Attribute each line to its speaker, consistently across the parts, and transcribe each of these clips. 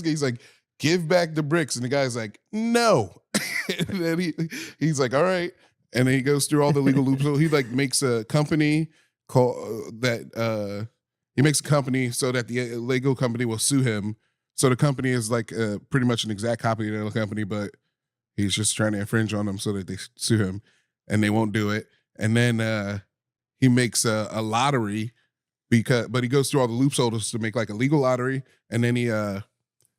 Speaker 1: He's like, give back the bricks. And the guy's like, no. And then he's like, all right. And then he goes through all the legal loops. So he like makes a company he makes a company so that the Lego company will sue him. So the company is like pretty much an exact copy of the company, but he's just trying to infringe on them so that they sue him, and they won't do it. And then he makes a lottery but he goes through all the loopholes to make like a legal lottery, and then he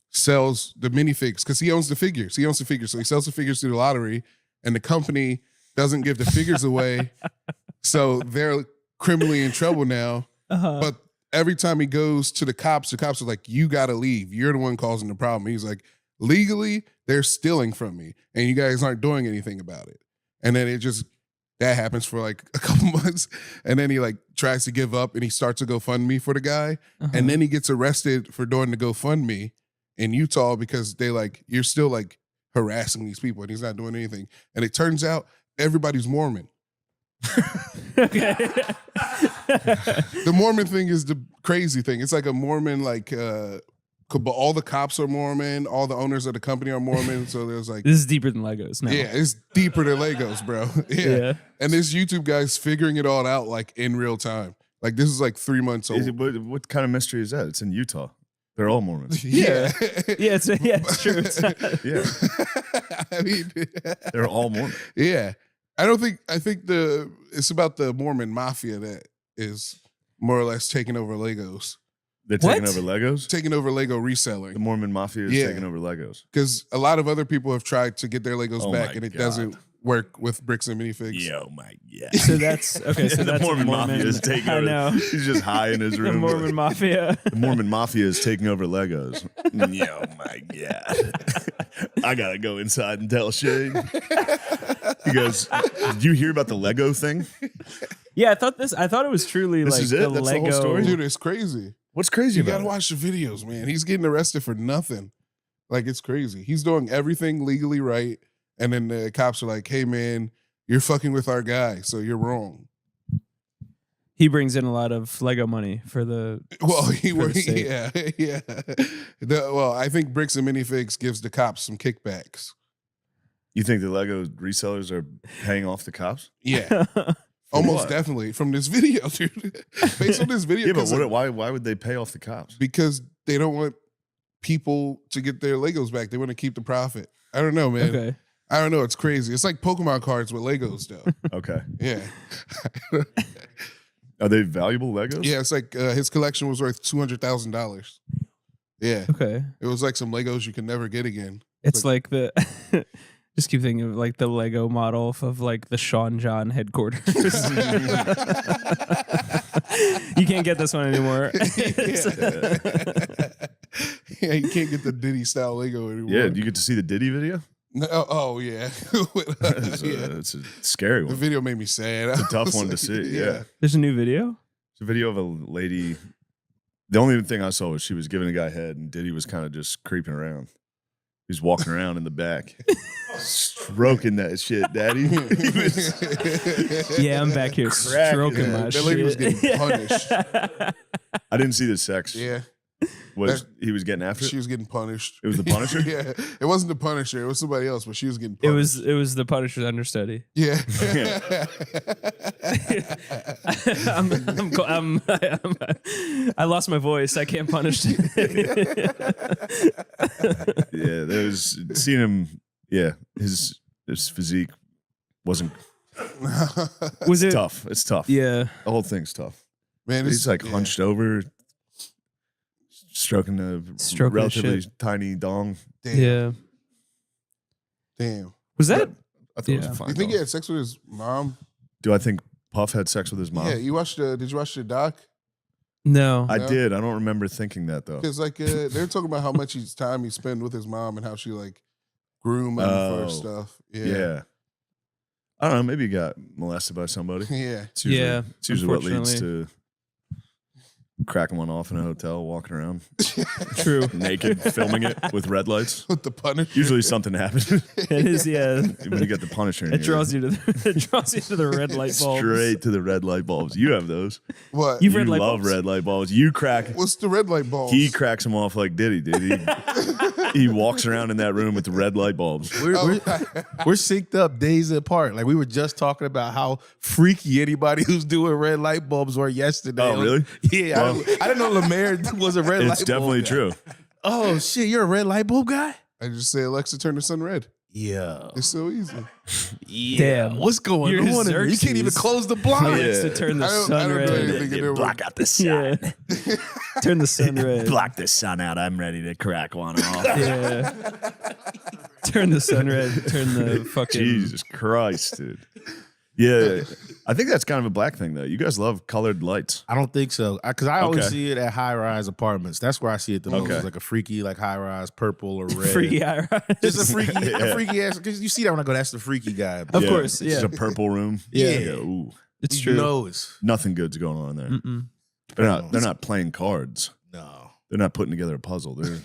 Speaker 1: sells the minifigs because he owns the figures. So he sells the figures through the lottery, and the company doesn't give the figures away, so they're criminally in trouble now. But every time he goes to the cops are like, you got to leave. You're the one causing the problem. He's like, legally, they're stealing from me, and you guys aren't doing anything about it. And then that happens for like a couple months, and then he like tries to give up, and he starts a GoFundMe for the guy, and then he gets arrested for doing the GoFundMe in Utah because they like, you're still like harassing these people, and he's not doing anything. And it turns out everybody's Mormon.
Speaker 2: Okay.
Speaker 1: The Mormon thing is the crazy thing. It's like a Mormon, like, but all the cops are Mormon, all the owners of the company are Mormon. So there's like,
Speaker 2: this is deeper than Legos now.
Speaker 1: Yeah, it's deeper than Legos, bro. Yeah. And this YouTube guy's figuring it all out like in real time. Like this is like 3 months old.
Speaker 3: What kind of mystery is that? It's in Utah. They're all Mormons.
Speaker 1: Yeah.
Speaker 2: It's true. It's not.
Speaker 3: Yeah.
Speaker 1: I mean,
Speaker 3: they're all Mormon.
Speaker 1: Yeah. I think it's about the Mormon mafia that is more or less taking over Legos.
Speaker 3: They're taking over Legos?
Speaker 1: Taking over Lego reselling.
Speaker 3: The Mormon mafia is taking over Legos.
Speaker 1: Because a lot of other people have tried to get their Legos back, and it doesn't work with bricks and minifigs.
Speaker 3: Yo, my God.
Speaker 2: So that's okay. So that's
Speaker 3: the Mormon mafia is taking over.
Speaker 2: I know.
Speaker 3: He's just high in his room.
Speaker 2: The Mormon mafia.
Speaker 3: The Mormon mafia is taking over Legos. Yo, my God. I gotta go inside and tell Shay. He goes, did you hear about the Lego thing?
Speaker 2: Yeah, I thought it was truly
Speaker 3: this
Speaker 2: like
Speaker 3: is it?
Speaker 2: the
Speaker 3: That's
Speaker 2: Lego.
Speaker 3: the whole story?
Speaker 1: Dude, it's crazy.
Speaker 3: What's crazy about it?
Speaker 1: You gotta watch the videos, man. He's getting arrested for nothing. Like, it's crazy. He's doing everything legally right, and then the cops are like, hey, man, you're fucking with our guy, so you're wrong.
Speaker 2: He brings in a lot of Lego money for the.
Speaker 1: Well,
Speaker 2: yeah.
Speaker 1: Well, I think Bricks and Minifigs gives the cops some kickbacks.
Speaker 3: You think the Lego resellers are paying off the cops?
Speaker 1: Yeah. Almost definitely from this video, dude. Based on this video.
Speaker 3: Yeah, but why would they pay off the cops?
Speaker 1: Because they don't want people to get their Legos back. They want to keep the profit. I don't know, man.
Speaker 2: Okay.
Speaker 1: I don't know. It's crazy. It's like Pokemon cards with Legos, though.
Speaker 3: Okay.
Speaker 1: Yeah.
Speaker 3: Are they valuable Legos?
Speaker 1: Yeah, it's like his collection was worth $200,000. Yeah.
Speaker 2: Okay.
Speaker 1: It was like some Legos you can never get again.
Speaker 2: It's like the. Just keep thinking of like the Lego model of like the Sean John headquarters. You can't get this one anymore.
Speaker 1: Yeah, you can't get the Diddy style Lego anymore.
Speaker 3: Yeah, do you get to see the Diddy video?
Speaker 1: No, oh yeah.
Speaker 3: It's a scary one.
Speaker 1: The video made me sad.
Speaker 3: It's a tough one to see. Yeah.
Speaker 2: There's a new video?
Speaker 3: It's a video of a lady. The only thing I saw was she was giving a guy head, and Diddy was kind of just creeping around. He's walking around in the back, stroking that shit, daddy.
Speaker 2: Yeah, I'm back here stroking my shit.
Speaker 1: That lady was getting punished.
Speaker 3: I didn't see the sex.
Speaker 1: Yeah.
Speaker 3: He was getting after it?
Speaker 1: She was getting punished.
Speaker 3: It was the Punisher?
Speaker 1: Yeah. It wasn't the Punisher. It was somebody else, but she was getting punished.
Speaker 2: It was the Punisher's understudy.
Speaker 1: Yeah.
Speaker 2: I lost my voice. I can't punish.
Speaker 3: Yeah, there was seeing him. Yeah, his physique wasn't.
Speaker 2: Was it
Speaker 3: tough? It's tough.
Speaker 2: Yeah,
Speaker 3: the whole thing's tough.
Speaker 1: Man,
Speaker 3: he's like hunched over, stroking a relatively tiny dong.
Speaker 1: Damn.
Speaker 2: Yeah.
Speaker 1: Damn.
Speaker 2: Was that?
Speaker 3: I thought it was a fine.
Speaker 1: You think
Speaker 3: dong.
Speaker 1: he had sex with his mom?
Speaker 3: Do I think Puff had sex with his mom?
Speaker 1: Yeah. Did you watch the doc?
Speaker 2: No.
Speaker 3: I did. I don't remember thinking that though.
Speaker 1: Because like they're talking about how much time he spent with his mom and how she like groomed him for stuff. Yeah.
Speaker 3: I don't know. Maybe he got molested by somebody.
Speaker 1: Yeah.
Speaker 3: It's usually what leads to cracking one off in a hotel, walking around
Speaker 2: True.
Speaker 3: naked, filming it with red lights.
Speaker 1: With the Punisher.
Speaker 3: Usually something happens
Speaker 2: It is, yeah.
Speaker 3: when you get the Punisher. In
Speaker 2: It draws you to the red light bulbs.
Speaker 3: straight to the red light bulbs. You have those.
Speaker 1: What?
Speaker 2: You've
Speaker 3: You
Speaker 2: red light
Speaker 3: love
Speaker 2: bulbs?
Speaker 3: red light bulbs. You crack.
Speaker 1: What's the red light balls?
Speaker 3: He cracks them off like Diddy, dude. He walks around in that room with the red light bulbs.
Speaker 4: We're synced up days apart. Like we were just talking about how freaky anybody who's doing red light bulbs were yesterday.
Speaker 3: Oh, really?
Speaker 4: Yeah,
Speaker 3: Well,
Speaker 4: I didn't know Lemaire was a red light bulb.
Speaker 3: It's definitely
Speaker 4: guy.
Speaker 3: true.
Speaker 4: Oh shit, you're a red light bulb guy?
Speaker 1: I just say, Alexa, turn the sun red.
Speaker 4: Yeah.
Speaker 1: It's so easy.
Speaker 2: Damn.
Speaker 4: What's going
Speaker 2: You're
Speaker 4: on? In there? You can't even
Speaker 2: Xerxes.
Speaker 4: close the blind.
Speaker 2: Alexa, to turn the
Speaker 1: I don't
Speaker 2: sun
Speaker 1: do
Speaker 2: red.
Speaker 1: anything in there.
Speaker 3: Block out the sun.
Speaker 2: Yeah. Turn the sun red.
Speaker 3: Block the sun out. I'm ready to crack one off.
Speaker 2: Yeah. Turn the sun red. Turn the fucking.
Speaker 3: Jesus Christ, dude. Yeah, I think that's kind of a black thing, though. You guys love colored lights.
Speaker 4: I don't think so. Because I always
Speaker 3: Okay.
Speaker 4: see it at high-rise apartments. That's where I see it the most.
Speaker 3: Okay.
Speaker 4: It's like a freaky, like high-rise purple or red.
Speaker 2: Freaky eye eyes.
Speaker 4: Just a freaky,
Speaker 3: Yeah.
Speaker 4: a freaky ass. Because you see that when I go, that's the freaky guy.
Speaker 2: Of course,
Speaker 3: It's
Speaker 2: yeah.
Speaker 3: a purple room.
Speaker 4: Yeah.
Speaker 3: Ooh,
Speaker 2: It's
Speaker 4: You
Speaker 2: true.
Speaker 4: know it's
Speaker 3: nothing good's going on there.
Speaker 2: Mm-mm.
Speaker 3: They're not playing cards.
Speaker 4: no.
Speaker 3: They're not putting together a puzzle. They're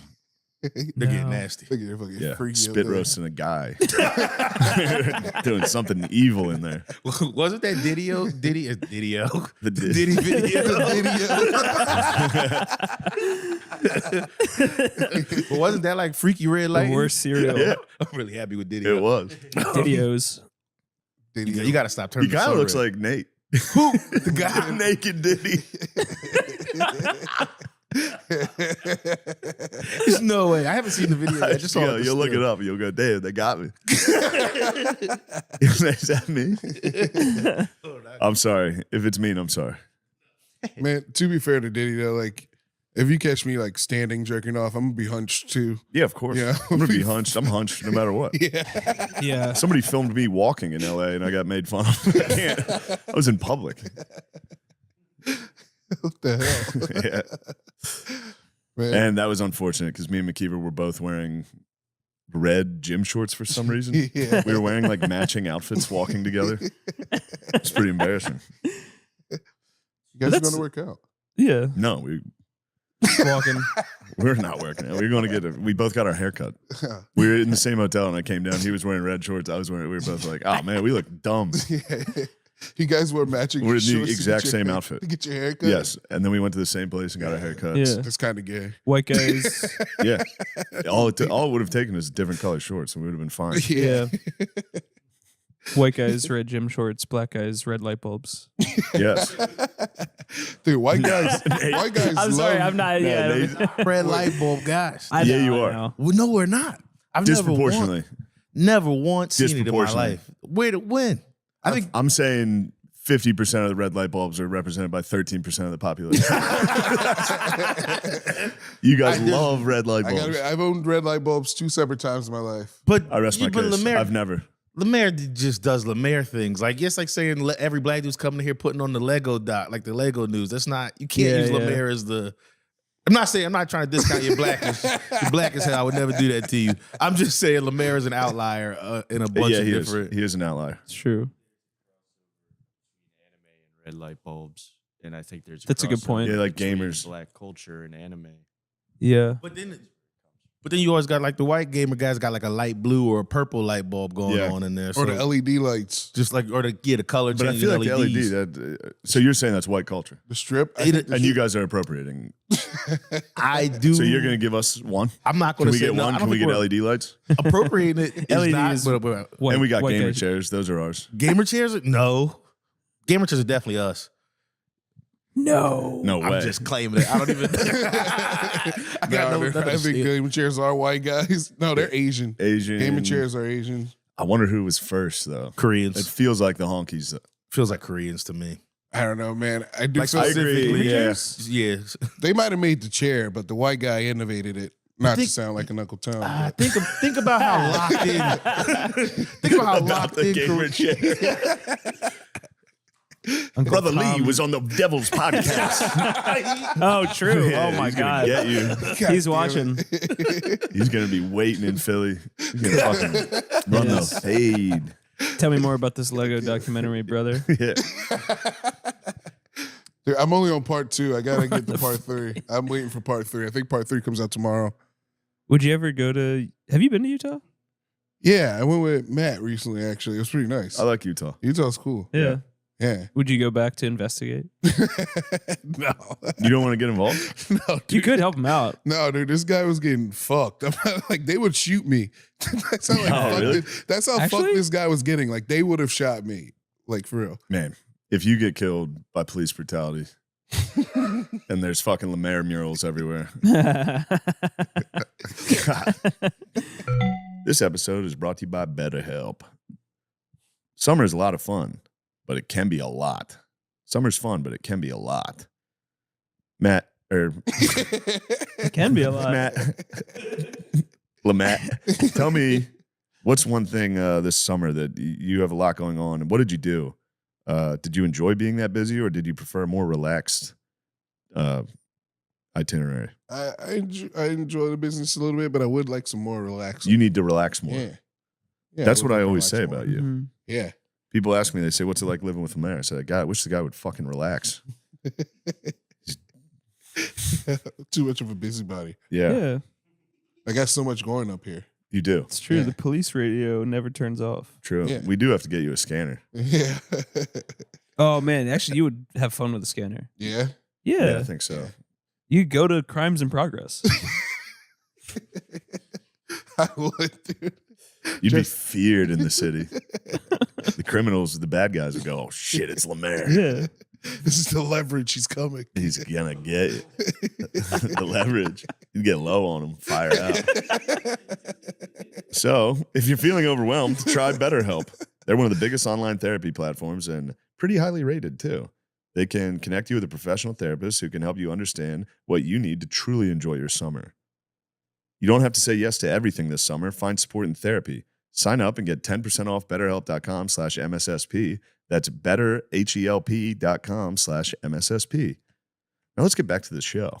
Speaker 4: They're getting
Speaker 2: No.
Speaker 4: nasty.
Speaker 1: Look at your fucking
Speaker 3: yeah,
Speaker 1: freaky
Speaker 3: spit
Speaker 1: up there.
Speaker 3: roasting a guy, doing something evil in there.
Speaker 4: Wasn't that Didio? Didio.
Speaker 3: The
Speaker 4: Diddy video. But wasn't that like freaky red
Speaker 2: The
Speaker 4: light?
Speaker 2: worst cereal.
Speaker 3: Yeah,
Speaker 4: I'm really happy with Didio.
Speaker 3: it was.
Speaker 2: Videos.
Speaker 4: You got to stop turning.
Speaker 3: He kind of looks like Nate.
Speaker 4: who? The guy.
Speaker 3: Naked Diddy.
Speaker 4: There's no way. I haven't seen the video. I just saw
Speaker 3: Yeah,
Speaker 4: it.
Speaker 3: you'll look it up. You'll go, damn, they got me. Is that me? I'm sorry. If it's mean, I'm sorry.
Speaker 1: Man, to be fair to Diddy though, like if you catch me like standing jerking off, I'm gonna be hunched too.
Speaker 3: Yeah, of course.
Speaker 1: Yeah.
Speaker 3: I'm gonna be hunched. I'm hunched no matter what.
Speaker 1: Yeah.
Speaker 2: Yeah.
Speaker 3: Somebody filmed me walking in LA and I got made fun of. I can't. I was in public.
Speaker 1: What the hell?
Speaker 3: Yeah.
Speaker 1: Man.
Speaker 3: And that was unfortunate because me and McKeever were both wearing red gym shorts for some reason.
Speaker 1: Yeah.
Speaker 3: We were wearing like matching outfits walking together. It's pretty embarrassing.
Speaker 1: You guys are
Speaker 2: That's-
Speaker 1: gonna work out.
Speaker 2: Yeah.
Speaker 3: No,
Speaker 2: Walking.
Speaker 3: we're not working out. We're going to we both got our hair cut. We were in the same hotel and I came down. He was wearing red shorts. I was wearing, we were both like, oh man, we look dumb.
Speaker 1: Yeah. You guys were matching.
Speaker 3: We're in the
Speaker 1: shorts to
Speaker 3: exact
Speaker 1: get
Speaker 3: same
Speaker 1: your-
Speaker 3: outfit.
Speaker 1: To get your hair cut.
Speaker 3: Yes. And then we went to the same place and got our hair cut.
Speaker 2: Yeah.
Speaker 1: It's kind of gay.
Speaker 2: White guys.
Speaker 3: Yeah. All it would have taken is different color shorts and we would have been fine.
Speaker 2: Yeah. White guys, red gym shorts. Black guys, red light bulbs.
Speaker 3: Yes.
Speaker 1: Dude, white guys. White guys.
Speaker 2: I'm sorry.
Speaker 1: love-
Speaker 2: I'm not.
Speaker 3: No,
Speaker 2: Yeah.
Speaker 3: they-
Speaker 4: Red light bulb guys.
Speaker 2: I
Speaker 3: Yeah,
Speaker 2: know,
Speaker 3: you
Speaker 2: I
Speaker 3: are.
Speaker 2: know.
Speaker 4: Well, no, we're not. I've
Speaker 3: Disproportionately.
Speaker 4: never once seen it in my
Speaker 3: Disproportionately.
Speaker 4: life. Where to win? I think
Speaker 3: I'm saying 50% of the red light bulbs are represented by 13% of the population. You guys love red light bulbs.
Speaker 1: I've owned red light bulbs 2 separate times in my life.
Speaker 4: but
Speaker 3: I rest my
Speaker 4: but
Speaker 3: case.
Speaker 4: Lemaire,
Speaker 3: I've never.
Speaker 4: Lemaire just does Lemaire things. Like it's like saying every black dude's coming here putting on the Lego dot, like the Lego news. That's not. You can't
Speaker 2: Yeah,
Speaker 4: use
Speaker 2: yeah.
Speaker 4: Lemaire as the. I'm not trying to discount your blackness. You're black as hell. I would never do that to you. I'm just saying Lemaire is an outlier in a bunch
Speaker 3: Yeah,
Speaker 4: of
Speaker 3: he
Speaker 4: different.
Speaker 3: is. He is an outlier.
Speaker 2: It's true.
Speaker 5: Anime and red light bulbs, and I think there's
Speaker 2: That's a good
Speaker 5: crossover
Speaker 2: point.
Speaker 3: Yeah, like
Speaker 5: between
Speaker 3: gamers.
Speaker 5: black culture and anime.
Speaker 2: Yeah.
Speaker 4: But then you always got like the white gamer guys got like a light blue or a purple light bulb going
Speaker 3: Yeah.
Speaker 4: on in there.
Speaker 1: Or
Speaker 4: So
Speaker 1: the LED lights.
Speaker 4: just like the color
Speaker 3: But I
Speaker 4: changing
Speaker 3: feel like the
Speaker 4: LEDs.
Speaker 3: LED. So you're saying that's white culture,
Speaker 1: The strip. I
Speaker 4: It-
Speaker 1: think the
Speaker 3: and you
Speaker 1: strip-
Speaker 3: guys are appropriating.
Speaker 4: I do.
Speaker 3: So you're going to give us one?
Speaker 4: I'm not
Speaker 3: Can
Speaker 4: going to
Speaker 3: we
Speaker 4: say
Speaker 3: get
Speaker 4: no,
Speaker 3: one?
Speaker 4: I
Speaker 3: Can
Speaker 4: don't
Speaker 3: we
Speaker 4: think
Speaker 3: get
Speaker 4: we're
Speaker 3: LED lights?
Speaker 4: appropriating it. Is not,
Speaker 2: LEDs.
Speaker 4: but
Speaker 2: White,
Speaker 3: And we got
Speaker 2: white
Speaker 3: gamer
Speaker 2: guys.
Speaker 3: chairs. Those are ours.
Speaker 4: gamer chairs. No, gamer chairs are definitely us.
Speaker 2: No.
Speaker 3: No way.
Speaker 4: I'm just claiming it. I don't even. I got
Speaker 1: Nah,
Speaker 4: no.
Speaker 1: I think gaming chairs are white guys. No, they're Asian.
Speaker 3: Asian.
Speaker 1: Gaming chairs are Asian.
Speaker 3: I wonder who was first, though. It
Speaker 4: Koreans
Speaker 3: feels like the honkies.
Speaker 4: feels like Koreans to me.
Speaker 1: I don't know, man. I do
Speaker 4: Like
Speaker 1: feel
Speaker 3: I agree. Yeah.
Speaker 4: Yeah.
Speaker 1: they might have made the chair, but the white guy innovated it. Not
Speaker 4: think-
Speaker 1: to sound like an Uncle Tom. but-
Speaker 4: Think about how locked in. Think about how locked in.
Speaker 3: gamer chair.
Speaker 2: Uncle
Speaker 3: Brother
Speaker 2: Tom.
Speaker 3: Lee was on the Devil's podcast.
Speaker 2: Oh, true.
Speaker 3: Yeah,
Speaker 2: oh my
Speaker 3: he's gonna
Speaker 2: God.
Speaker 3: Get you.
Speaker 2: He's watching.
Speaker 3: He's gonna be waiting in Philly. He's gonna fucking run
Speaker 2: Yes.
Speaker 3: the fade.
Speaker 2: Tell me more about this Lego documentary, brother.
Speaker 3: Yeah.
Speaker 1: Dude, I'm only on part 2. I gotta get to part 3. I'm waiting for part 3. I think part 3 comes out tomorrow.
Speaker 2: Would you ever go to? Have you been to Utah?
Speaker 1: Yeah, I went with Matt recently. Actually, it was pretty nice.
Speaker 3: I like Utah.
Speaker 1: Utah's cool.
Speaker 2: Yeah.
Speaker 1: Yeah.
Speaker 2: Would you go back to investigate?
Speaker 1: No.
Speaker 3: You don't want to get involved?
Speaker 1: No,
Speaker 2: You
Speaker 1: dude.
Speaker 2: could help him out.
Speaker 1: No, dude, this guy was getting fucked. Like they would shoot me. That's how
Speaker 3: really?
Speaker 1: That's how
Speaker 2: Actually?
Speaker 1: fucked this guy was getting. Like they would have shot me. Like for real.
Speaker 3: Man, if you get killed by police brutality and there's fucking Lemaire murals everywhere. God. This episode is brought to you by BetterHelp. Summer is a lot of fun, but it can be a lot. Summer's fun, but it can be a lot. Matt,
Speaker 2: It can be a lot.
Speaker 3: Lematt, tell me, what's one thing this summer that you have a lot going on, and what did you do? Did you enjoy being that busy, or did you prefer a more relaxed itinerary?
Speaker 1: I enjoy the business a little bit, but I would like some more relaxing.
Speaker 3: You need to relax more.
Speaker 1: Yeah. Yeah,
Speaker 3: That's
Speaker 1: would
Speaker 3: what I
Speaker 1: like to
Speaker 3: always say
Speaker 1: relax more.
Speaker 3: about you.
Speaker 2: Mhm.
Speaker 1: Yeah.
Speaker 3: People ask me, they say, what's it like living with Lemaire? I said, I wish the guy would fucking relax.
Speaker 1: Too much of a busybody.
Speaker 3: Yeah,
Speaker 2: Yeah,
Speaker 1: I got so much going up here.
Speaker 3: you do.
Speaker 2: it's true.
Speaker 1: Yeah.
Speaker 2: The police radio never turns off.
Speaker 3: True.
Speaker 1: Yeah.
Speaker 3: We do have to get you a scanner.
Speaker 1: Yeah.
Speaker 2: Oh man, actually, you would have fun with a scanner.
Speaker 1: Yeah.
Speaker 2: Yeah,
Speaker 3: I think so.
Speaker 2: you go to Crimes in Progress.
Speaker 1: I would, dude.
Speaker 3: You'd be feared in the city. The criminals, the bad guys would go, oh shit, it's Lemaire.
Speaker 2: Yeah,
Speaker 1: This is the leverage. He's coming.
Speaker 3: He's gonna get it. The leverage. You get low on him, fire out. So, if you're feeling overwhelmed, try BetterHelp. They're one of the biggest online therapy platforms and pretty highly rated too. They can connect you with a professional therapist who can help you understand what you need to truly enjoy your summer. You don't have to say yes to everything this summer. Find support in therapy. Sign up and get 10% off betterhelp.com/MSSP. That's betterhelp.com/MSSP. Now let's get back to the show.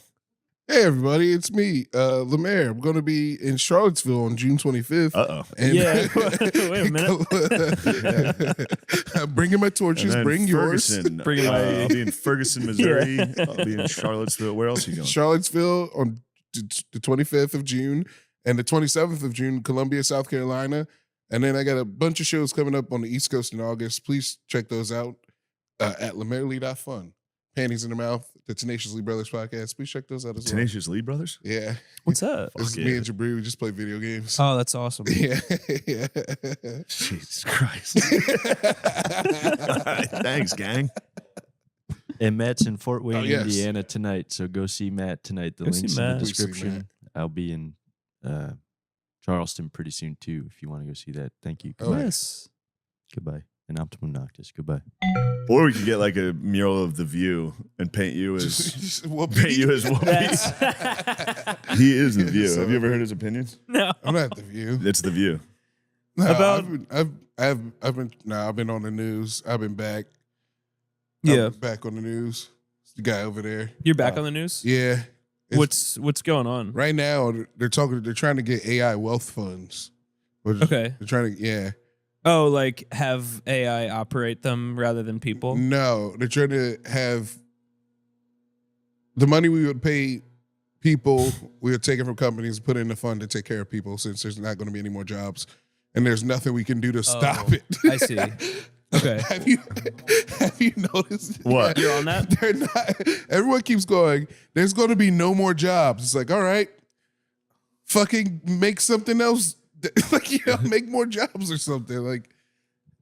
Speaker 1: Hey, everybody. It's me, Lemaire. I'm going to be in Charlottesville on June 25th.
Speaker 3: Uh-oh.
Speaker 1: And
Speaker 2: Yeah. Wait a
Speaker 1: minute. I'm bringing my torches.
Speaker 3: And then
Speaker 1: Bring yours.
Speaker 3: Ferguson.
Speaker 2: Bring my-
Speaker 3: I'll be in Ferguson, Missouri. I'll be in Charlottesville. Where else are you going?
Speaker 1: Charlottesville on the 25th of June and the 27th of June, Columbia, South Carolina. And then I got a bunch of shows coming up on the East Coast in August. Please check those out at lemairely.fun. Panties in the Mouth, the Tenacious Lee Brothers podcast. Please check those out as well.
Speaker 3: Tenacious Lee Brothers?
Speaker 1: Yeah.
Speaker 2: what's that?
Speaker 1: This is
Speaker 3: Fuck
Speaker 1: me
Speaker 3: yeah.
Speaker 1: and Jabri. We just play video games.
Speaker 2: Oh, that's awesome.
Speaker 1: Yeah. Yeah.
Speaker 3: Jesus Christ. All right, thanks, gang.
Speaker 5: And Matt's in Fort Wayne,
Speaker 1: yes.
Speaker 5: Indiana tonight. So go see Matt tonight. The
Speaker 2: Go see
Speaker 5: link's in
Speaker 2: Matt.
Speaker 5: the
Speaker 1: Please see
Speaker 5: description. I'll be in Charleston pretty soon too. If you want to go see that. Thank you.
Speaker 1: Oh,
Speaker 5: Goodbye.
Speaker 2: Yes.
Speaker 5: Goodbye. And Optimum Noctis. Goodbye.
Speaker 3: Or we could get like a mural of The View and paint you as
Speaker 1: Whoopi.
Speaker 3: paint you as Whoopi.
Speaker 2: That's
Speaker 3: He is The View.
Speaker 1: So-
Speaker 3: Have you ever heard his opinions?
Speaker 2: no.
Speaker 1: I'm not the View.
Speaker 3: It's The View.
Speaker 1: No,
Speaker 2: About-
Speaker 1: I've been on the news. I've been back.
Speaker 2: Yeah,
Speaker 1: I'm back on the news. It's the guy over there.
Speaker 2: you're back on the news.
Speaker 1: Yeah. It's-
Speaker 2: What's going on?
Speaker 1: right now they're trying to get AI wealth funds.
Speaker 2: Okay.
Speaker 1: They're trying to
Speaker 2: Oh, like have AI operate them rather than people.
Speaker 1: No, they're trying to have the money we would pay people, we would take it from companies, put it in the fund to take care of people since there's not going to be any more jobs. And there's nothing we can do to stop
Speaker 2: Oh,
Speaker 1: it.
Speaker 2: I see. Okay.
Speaker 1: have you noticed?
Speaker 3: What?
Speaker 2: You're on that?
Speaker 1: They're not. Everyone keeps going. There's going to be no more jobs. It's like, all right, fucking make something else. Like, make more jobs or something. Like,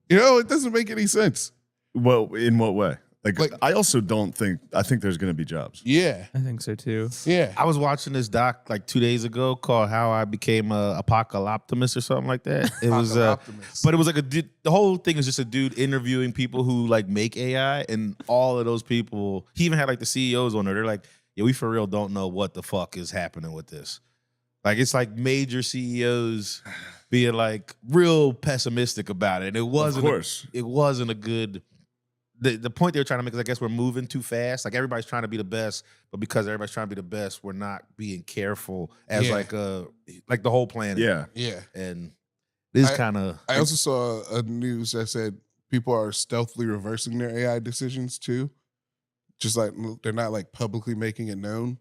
Speaker 1: it doesn't make any sense.
Speaker 3: Well, in what way? Like I also don't think there's going to be jobs.
Speaker 1: Yeah,
Speaker 2: I think so too.
Speaker 1: yeah.
Speaker 4: I was watching this doc like 2 days ago called "How I Became a Apocalyptimist" or something like that. It was,
Speaker 1: Apocalyptimist.
Speaker 4: but it was like a dude. The whole thing is just a dude interviewing people who like make AI, and all of those people. He even had like the CEOs on there. They're like, "Yeah, we for real don't know what the fuck is happening with this." Like it's like major CEOs being like real pessimistic about it. And it wasn't.
Speaker 3: Of course.
Speaker 4: It wasn't a good. The point they were trying to make is, I guess we're moving too fast. Like everybody's trying to be the best, but because everybody's trying to be the best, we're not being careful as
Speaker 1: Yeah.
Speaker 4: like the whole planet.
Speaker 3: Yeah.
Speaker 1: Yeah.
Speaker 4: And this kind of.
Speaker 1: I also saw a news that said people are stealthily reversing their AI decisions too. just like they're not like publicly making it known.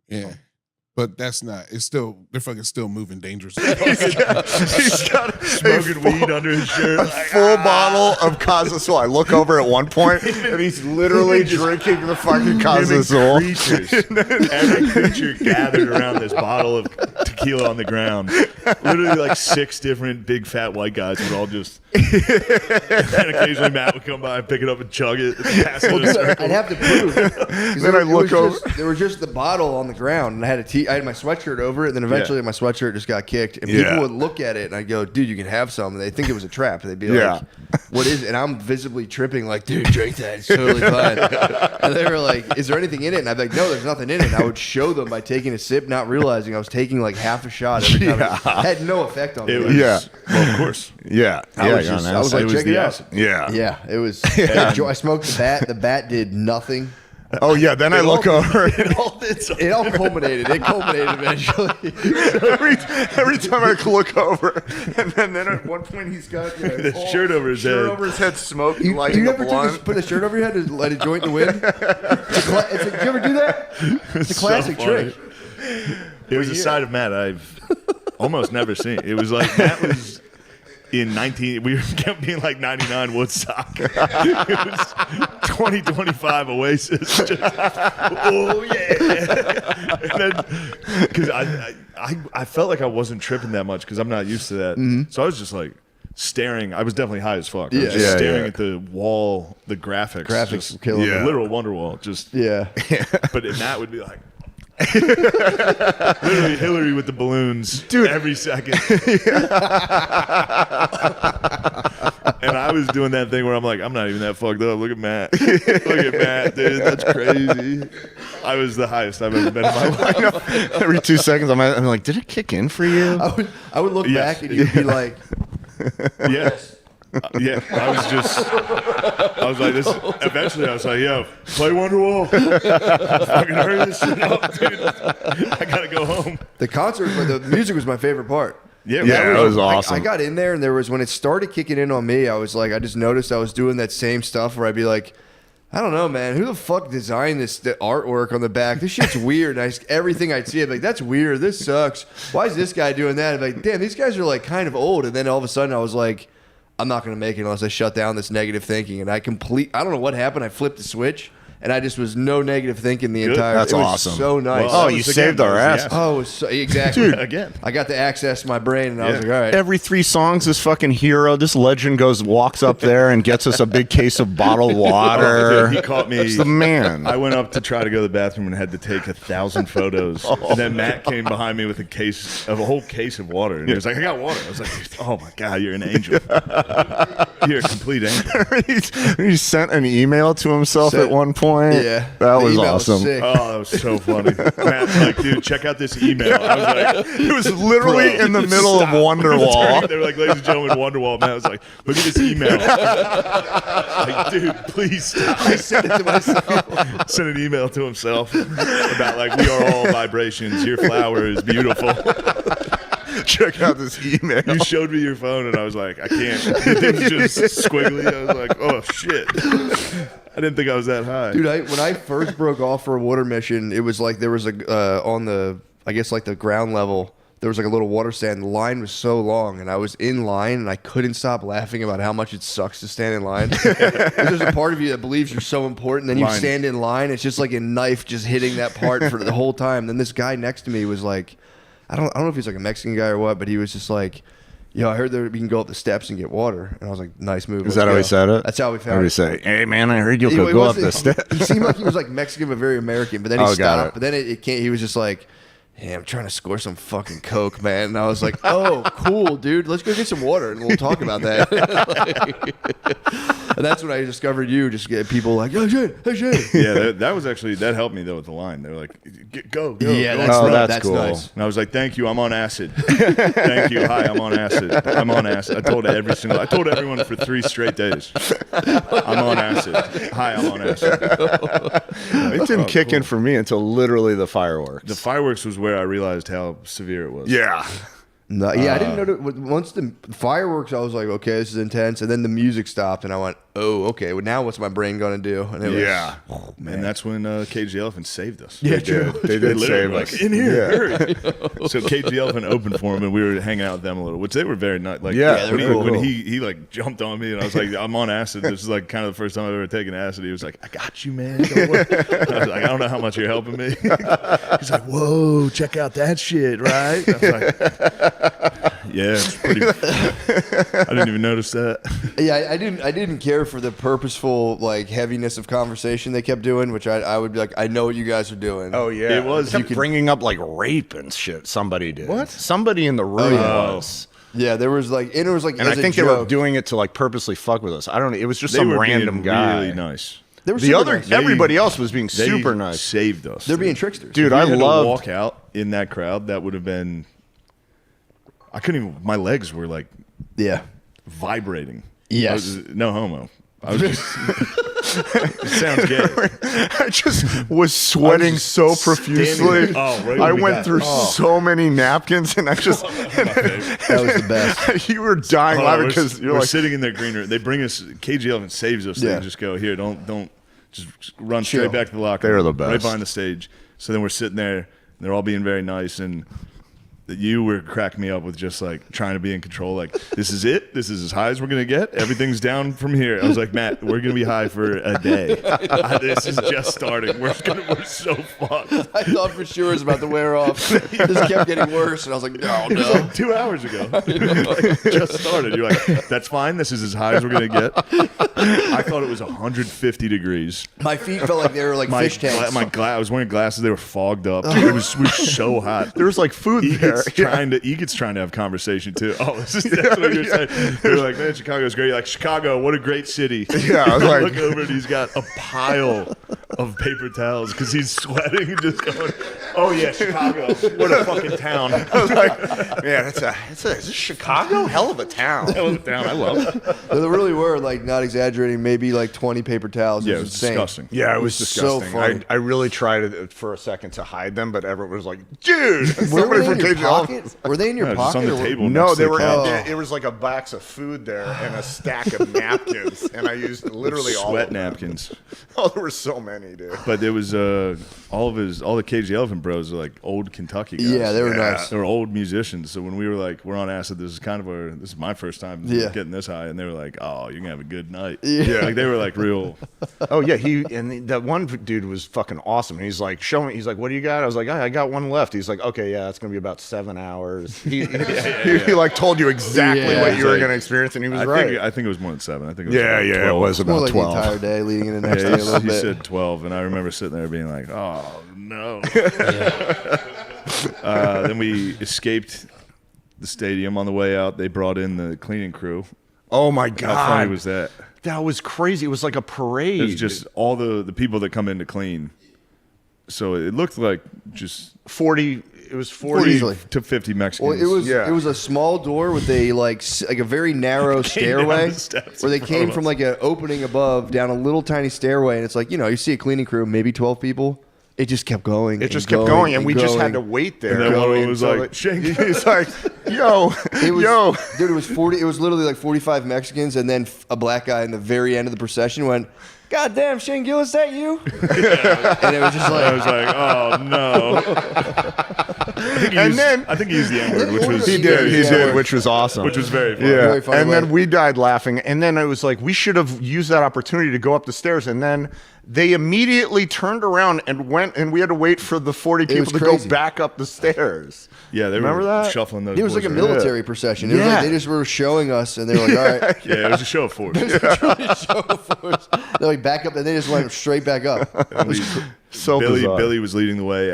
Speaker 1: Yeah. But that's not. It's still they're fucking still moving dangerously.
Speaker 3: He's got smoking weed under his shirt.
Speaker 6: A full bottle of Cosazol. I look over at one point, and he's literally drinking the fucking Cosazol.
Speaker 3: Every creature gathered around this bottle of tequila on the ground. Literally like 6 different big fat white guys would all just. And occasionally Matt would come by and pick it up and chug it. And pass it in a circle.
Speaker 7: I'd have to prove.
Speaker 6: Then I look over.
Speaker 7: There was just the bottle on the ground, and I had my sweatshirt over it. And then eventually my sweatshirt just got kicked, and people would look at it, and I'd go, "Dude, you can have some." And they think it was a trap. They'd be like, "What is it?" And I'm visibly tripping, like, "Dude, drink that. It's totally fine." And they were like, "Is there anything in it?" And I'd be like, "No, there's nothing in it." And I would show them by taking a sip, not realizing I was taking like half a shot every time. It had no effect on me.
Speaker 3: It was, well, of course.
Speaker 6: Yeah.
Speaker 7: I was like, check it out.
Speaker 6: Yeah.
Speaker 7: Yeah, it was. I smoked the bat. The bat did nothing.
Speaker 6: Oh yeah. Then I look over.
Speaker 7: It all culminated. It culminated eventually.
Speaker 6: every time I look over, and then at one point he's got
Speaker 3: The shirt over his head.
Speaker 6: over his head, smoke,
Speaker 7: You
Speaker 6: lighting a
Speaker 7: ever
Speaker 6: blunt.
Speaker 7: put a shirt over your head to let a joint in the wind? You ever do that? It's a classic trick.
Speaker 3: It was a side of Matt I've almost never seen. It was like Matt was in we kept being like 99 Woodstock. It was 2025 Oasis. Just, oh yeah. And then because I felt like I wasn't tripping that much because I'm not used to that. So I was just like staring. I was definitely high as fuck. I was just staring at the wall, the graphics.
Speaker 7: Graphics killing
Speaker 3: the literal Wonderwall. Just But Matt would be like. Literally Hillary with the balloons, dude, every second. And I was doing that thing where I'm like, I'm not even that fucked up. Look at Matt. Look at Matt, dude. That's crazy. I was the highest I've ever been in my life.
Speaker 6: Every 2 seconds, I'm like, did it kick in for you?
Speaker 7: I would look back and you'd be like,
Speaker 3: Yes. Yeah, I was like this. Eventually, I was like, "Yo, play Wonderwall. Fucking hurry this shit up, dude. I gotta go home."
Speaker 7: the concert, but the music was my favorite part.
Speaker 3: Yeah,
Speaker 6: Yeah, it was awesome.
Speaker 7: I got in there, and there was when it started kicking in on me. I was like, I just noticed I was doing that same stuff where I'd be like, I don't know, man. Who the fuck designed the artwork on the back? This shit's weird. And everything I'd see, I'd be like, that's weird. This sucks. Why is this guy doing that? I'd be like, damn, these guys are like kind of old. And then all of a sudden, I was like, I'm not going to make it unless I shut down this negative thinking. And I don't know what happened. I flipped the switch. And I just was no negative thinking the entire.
Speaker 6: That's
Speaker 7: it was
Speaker 6: awesome.
Speaker 7: So nice.
Speaker 6: Well, you saved our ass.
Speaker 7: Oh, it was so, exactly.
Speaker 6: Dude,
Speaker 3: again.
Speaker 7: I got to access my brain, and I was like, all right.
Speaker 6: Every 3 songs, this fucking hero, this legend walks up there and gets us a big case of bottled water.
Speaker 3: Dude, he caught me.
Speaker 6: It's the man.
Speaker 3: I went up to try to go to the bathroom and had to take 1,000 photos. And then Matt came behind me with a whole case of water. And he was like, I got water. I was like, oh my God, you're an angel. You're a complete angel.
Speaker 6: He sent an email to himself at one point.
Speaker 7: Yeah.
Speaker 6: That
Speaker 7: The
Speaker 6: was
Speaker 7: email
Speaker 6: awesome.
Speaker 7: sick.
Speaker 3: Oh, that was so funny. Matt's like, dude, check out this email. I was like,
Speaker 6: It was literally
Speaker 3: bro,
Speaker 6: in the middle
Speaker 3: stop.
Speaker 6: of Wonderwall.
Speaker 3: They were like, ladies and gentlemen, Wonderwall. Matt was like, look at this email. Like, dude, please stop.
Speaker 7: I sent it to myself.
Speaker 3: Sent an email to himself about like, we are all vibrations. Your flower is beautiful.
Speaker 6: Check out this email.
Speaker 3: You showed me your phone, and I was like, I can't. It was just squiggly. I was like, oh shit. I didn't think I was that high.
Speaker 7: Dude, when I first broke off for a water mission, it was like there was on the, I guess like the ground level, there was like a little water stand. The line was so long, and I was in line, and I couldn't stop laughing about how much it sucks to stand in line. There's a part of you that believes you're so important, then you
Speaker 3: Line.
Speaker 7: stand in line. It's just like a knife just hitting that part for the whole time. Then this guy next to me was like, I don't know if he's like a Mexican guy or what, but he was just like, yo, I heard that we can go up the steps and get water. And I was like, nice move.
Speaker 6: Is
Speaker 7: let's
Speaker 6: that how
Speaker 7: go.
Speaker 6: he said it?
Speaker 7: That's how we
Speaker 6: How
Speaker 7: found
Speaker 6: did he
Speaker 7: it.
Speaker 6: say, hey, man, I heard you
Speaker 7: He
Speaker 6: could go up
Speaker 7: wasn't-
Speaker 6: the steps.
Speaker 7: He seemed like he was like Mexican but very American. But then he
Speaker 6: Oh, got
Speaker 7: stopped.
Speaker 6: it.
Speaker 7: But then it came. He was just like, hey, I'm trying to score some fucking Coke, man. And I was like, oh, cool, dude. Let's go get some water and we'll talk about that. And that's when I discovered you. Just get people like, oh, shit, hey, shit.
Speaker 3: Yeah, that was actually, that helped me though with the line. They were like, go.
Speaker 7: Yeah,
Speaker 3: go.
Speaker 7: that's
Speaker 6: cool.
Speaker 7: nice.
Speaker 3: And I was like, thank you, I'm on acid. Thank you, hi, I'm on acid. I'm on acid. I told everyone for 3 straight days. I'm on acid. Hi, I'm on acid.
Speaker 6: It didn't kick in for me until literally the fireworks.
Speaker 3: The fireworks was where I realized how severe it was.
Speaker 6: Yeah.
Speaker 7: No, yeah, I didn't know that. Once the fireworks, I was like, okay, this is intense. And then the music stopped, and I went, oh, okay. Well, now what's my brain gonna do? And it was, oh, man.
Speaker 3: And that's when Cage the Elephant saved us.
Speaker 6: Yeah, true. They did save us.
Speaker 3: In here, hurry. So Cage the Elephant opened for him, and we were hanging out with them a little, which they were very nice. Like,
Speaker 6: Yeah,
Speaker 7: they were cool.
Speaker 3: when he like jumped on me, and I was like, I'm on acid. This is like kind of the first time I've ever taken acid. He was like, I got you, man. Don't worry. I was like, I don't know how much you're helping me. He's like, whoa, check out that shit, right? I was like, yeah, it's pretty. I didn't even notice that.
Speaker 7: Yeah, I didn't care for the purposeful like heaviness of conversation they kept doing, which I would be like, I know what you guys are doing.
Speaker 6: Oh yeah,
Speaker 3: It was-
Speaker 6: They kept
Speaker 3: you could-
Speaker 6: bringing up like rape and shit. Somebody did.
Speaker 3: What?
Speaker 6: Somebody in the room
Speaker 7: yeah.
Speaker 6: was.
Speaker 7: Yeah, there was like, and it was like,
Speaker 6: And I
Speaker 7: as a
Speaker 6: think they were
Speaker 7: joke.
Speaker 6: doing it to like purposely fuck with us. I don't know. It was just
Speaker 3: They
Speaker 6: some
Speaker 3: were
Speaker 6: random
Speaker 3: being
Speaker 6: guy.
Speaker 3: really nice.
Speaker 7: They were
Speaker 6: The
Speaker 7: super
Speaker 6: other,
Speaker 7: nice.
Speaker 6: everybody else was being
Speaker 3: They
Speaker 6: super nice.
Speaker 3: saved us.
Speaker 7: They're being tricksters,
Speaker 6: Dude,
Speaker 3: If we
Speaker 6: I
Speaker 3: had to
Speaker 6: loved.
Speaker 3: walk out in that crowd. That would have been. I couldn't even. My legs were like
Speaker 7: Yeah.
Speaker 3: vibrating.
Speaker 7: Yes.
Speaker 3: I was, no homo. I was just. It sounds gay.
Speaker 6: I just was sweating
Speaker 3: just
Speaker 6: so
Speaker 3: standing
Speaker 6: profusely.
Speaker 3: there. Oh, right
Speaker 6: I
Speaker 3: when we
Speaker 6: went
Speaker 3: got-
Speaker 6: through
Speaker 3: oh.
Speaker 6: so many napkins, and I just.
Speaker 7: That was the best.
Speaker 6: You were dying
Speaker 3: Oh,
Speaker 6: laughing
Speaker 3: we're
Speaker 6: because you're
Speaker 3: we're
Speaker 6: like,
Speaker 3: sitting in their green room. They bring us. KG Elephant saves us.
Speaker 7: Yeah.
Speaker 3: They just go here. Don't just run
Speaker 7: Chill.
Speaker 3: straight back to the locker.
Speaker 6: They're
Speaker 3: room,
Speaker 6: the best.
Speaker 3: Right behind the stage. So then we're sitting there. And they're all being very nice and. You were cracking me up with just like trying to be in control. Like, this is it. This is as high as we're gonna get. Everything's down from here. I was like, Matt, we're gonna be high for a day. This is just starting. We're so fucked.
Speaker 7: I thought for sure it was about to wear off. This kept getting worse, and I was like, no,
Speaker 3: It was
Speaker 7: no.
Speaker 3: like 2 hours ago. Like, just started. You're like, that's fine. This is as high as we're gonna get. I thought it was 150 degrees.
Speaker 7: My feet felt like they were like fish tanks.
Speaker 3: I was wearing glasses. They were fogged up. It was so hot.
Speaker 6: there was like food there.
Speaker 3: Egot's trying to have conversation too. Oh, that's what you're saying. They're like, man, Chicago's great. You're like, Chicago, what a great city.
Speaker 6: Yeah, I was like-
Speaker 3: look over and he's got a pile of paper towels because he's sweating and just going, oh yeah, Chicago, what a fucking town.
Speaker 6: I was like, man, it's Chicago, hell of a town.
Speaker 3: Hell of a town. I love it.
Speaker 7: There really were, like, not exaggerating, maybe like 20 paper towels.
Speaker 3: Yeah,
Speaker 7: It
Speaker 3: it
Speaker 7: was
Speaker 3: was
Speaker 7: insane.
Speaker 3: disgusting.
Speaker 6: Yeah, it was
Speaker 7: so
Speaker 6: disgusting.
Speaker 7: funny.
Speaker 6: I really tried for a second to hide them, but everyone was like, dude,
Speaker 7: Where were
Speaker 6: somebody
Speaker 7: they
Speaker 6: from
Speaker 7: in your
Speaker 6: KG Elephant.
Speaker 7: pocket? Were they in your
Speaker 3: No, just
Speaker 7: pocket?
Speaker 3: on the
Speaker 7: or were-
Speaker 3: table.
Speaker 6: No,
Speaker 3: next
Speaker 6: they
Speaker 3: to the
Speaker 6: were.
Speaker 3: couch.
Speaker 6: It was like a box of food there and a stack of napkins, and I used literally all
Speaker 3: sweat
Speaker 6: of them.
Speaker 3: napkins.
Speaker 6: Oh, there were so many, dude.
Speaker 3: But there was all the KG Elephant bros are like old Kentucky guys.
Speaker 7: Yeah, they were nice.
Speaker 3: They were old musicians. So when we were like, we're on acid, this is my first time getting this high, and they were like, oh, you're gonna have a good night.
Speaker 7: Yeah.
Speaker 3: Like they were like real.
Speaker 6: Oh yeah, that one dude was fucking awesome. He's like, show me. He's like, what do you got? I was like, I got one left. He's like, okay, yeah, it's gonna be about 7 hours. He like told you exactly
Speaker 7: Yeah.
Speaker 6: what you were
Speaker 3: Like,
Speaker 6: gonna experience, and he was
Speaker 3: I
Speaker 6: right.
Speaker 3: think it was more than 7. I think it was
Speaker 6: Yeah,
Speaker 3: like
Speaker 6: yeah,
Speaker 3: 12.
Speaker 6: it was
Speaker 7: More
Speaker 6: about
Speaker 7: like
Speaker 6: 12.
Speaker 7: the entire day leading into the next day a
Speaker 3: Yeah,
Speaker 7: little
Speaker 3: he
Speaker 7: bit.
Speaker 3: said 12, and I remember sitting there being like, oh no. Then we escaped the stadium on the way out. They brought in the cleaning crew.
Speaker 6: Oh my
Speaker 3: How funny
Speaker 6: god,
Speaker 3: was that?
Speaker 6: that was crazy. It was like a parade.
Speaker 3: It was just all the people that come in to clean. So it looked like just
Speaker 6: 40. It was 40.
Speaker 3: 40
Speaker 7: Easily.
Speaker 3: to 50 Mexicans.
Speaker 7: Well, it was
Speaker 6: Yeah.
Speaker 7: it was a small door with a like a very narrow
Speaker 3: down
Speaker 7: stairway
Speaker 3: the steps
Speaker 7: where they
Speaker 3: in front
Speaker 7: came
Speaker 3: of
Speaker 7: from
Speaker 3: us.
Speaker 7: like an opening above down a little tiny stairway, and it's like, you know, you see a cleaning crew, maybe 12 people. It just kept going.
Speaker 6: It just kept going, and we just had to wait there.
Speaker 3: And then one of them was
Speaker 6: until
Speaker 3: like, "Shake."
Speaker 6: he's like, yo,
Speaker 7: It was,
Speaker 6: yo.
Speaker 7: dude, it was 40. It was literally like 45 Mexicans, and then a black guy in the very end of the procession went, "God damn, Shane Gill, is that you?" And it was just
Speaker 3: I
Speaker 7: like,
Speaker 3: was like, oh no. I think he used the N-word, which was
Speaker 7: He
Speaker 6: He
Speaker 7: did,
Speaker 6: did, which was awesome.
Speaker 3: which was very funny.
Speaker 6: Yeah,
Speaker 7: Very funny
Speaker 6: and
Speaker 7: way.
Speaker 6: then we died laughing, and then it was like we should have used that opportunity to go up the stairs, and then they immediately turned around and went, and we had to wait for the 40 people
Speaker 7: was
Speaker 6: to
Speaker 7: crazy.
Speaker 6: go back up the stairs.
Speaker 3: Yeah, they
Speaker 6: Remember
Speaker 3: were
Speaker 6: that?
Speaker 3: shuffling those.
Speaker 7: it was like a
Speaker 3: boys around.
Speaker 7: military procession. It was like
Speaker 6: Yeah.
Speaker 7: they just were showing us, and they were like, "All right."
Speaker 3: Yeah, it was a show of force.
Speaker 7: They're like, back up, and they just went straight back up.
Speaker 6: So bizarre.
Speaker 3: Billy was leading the way.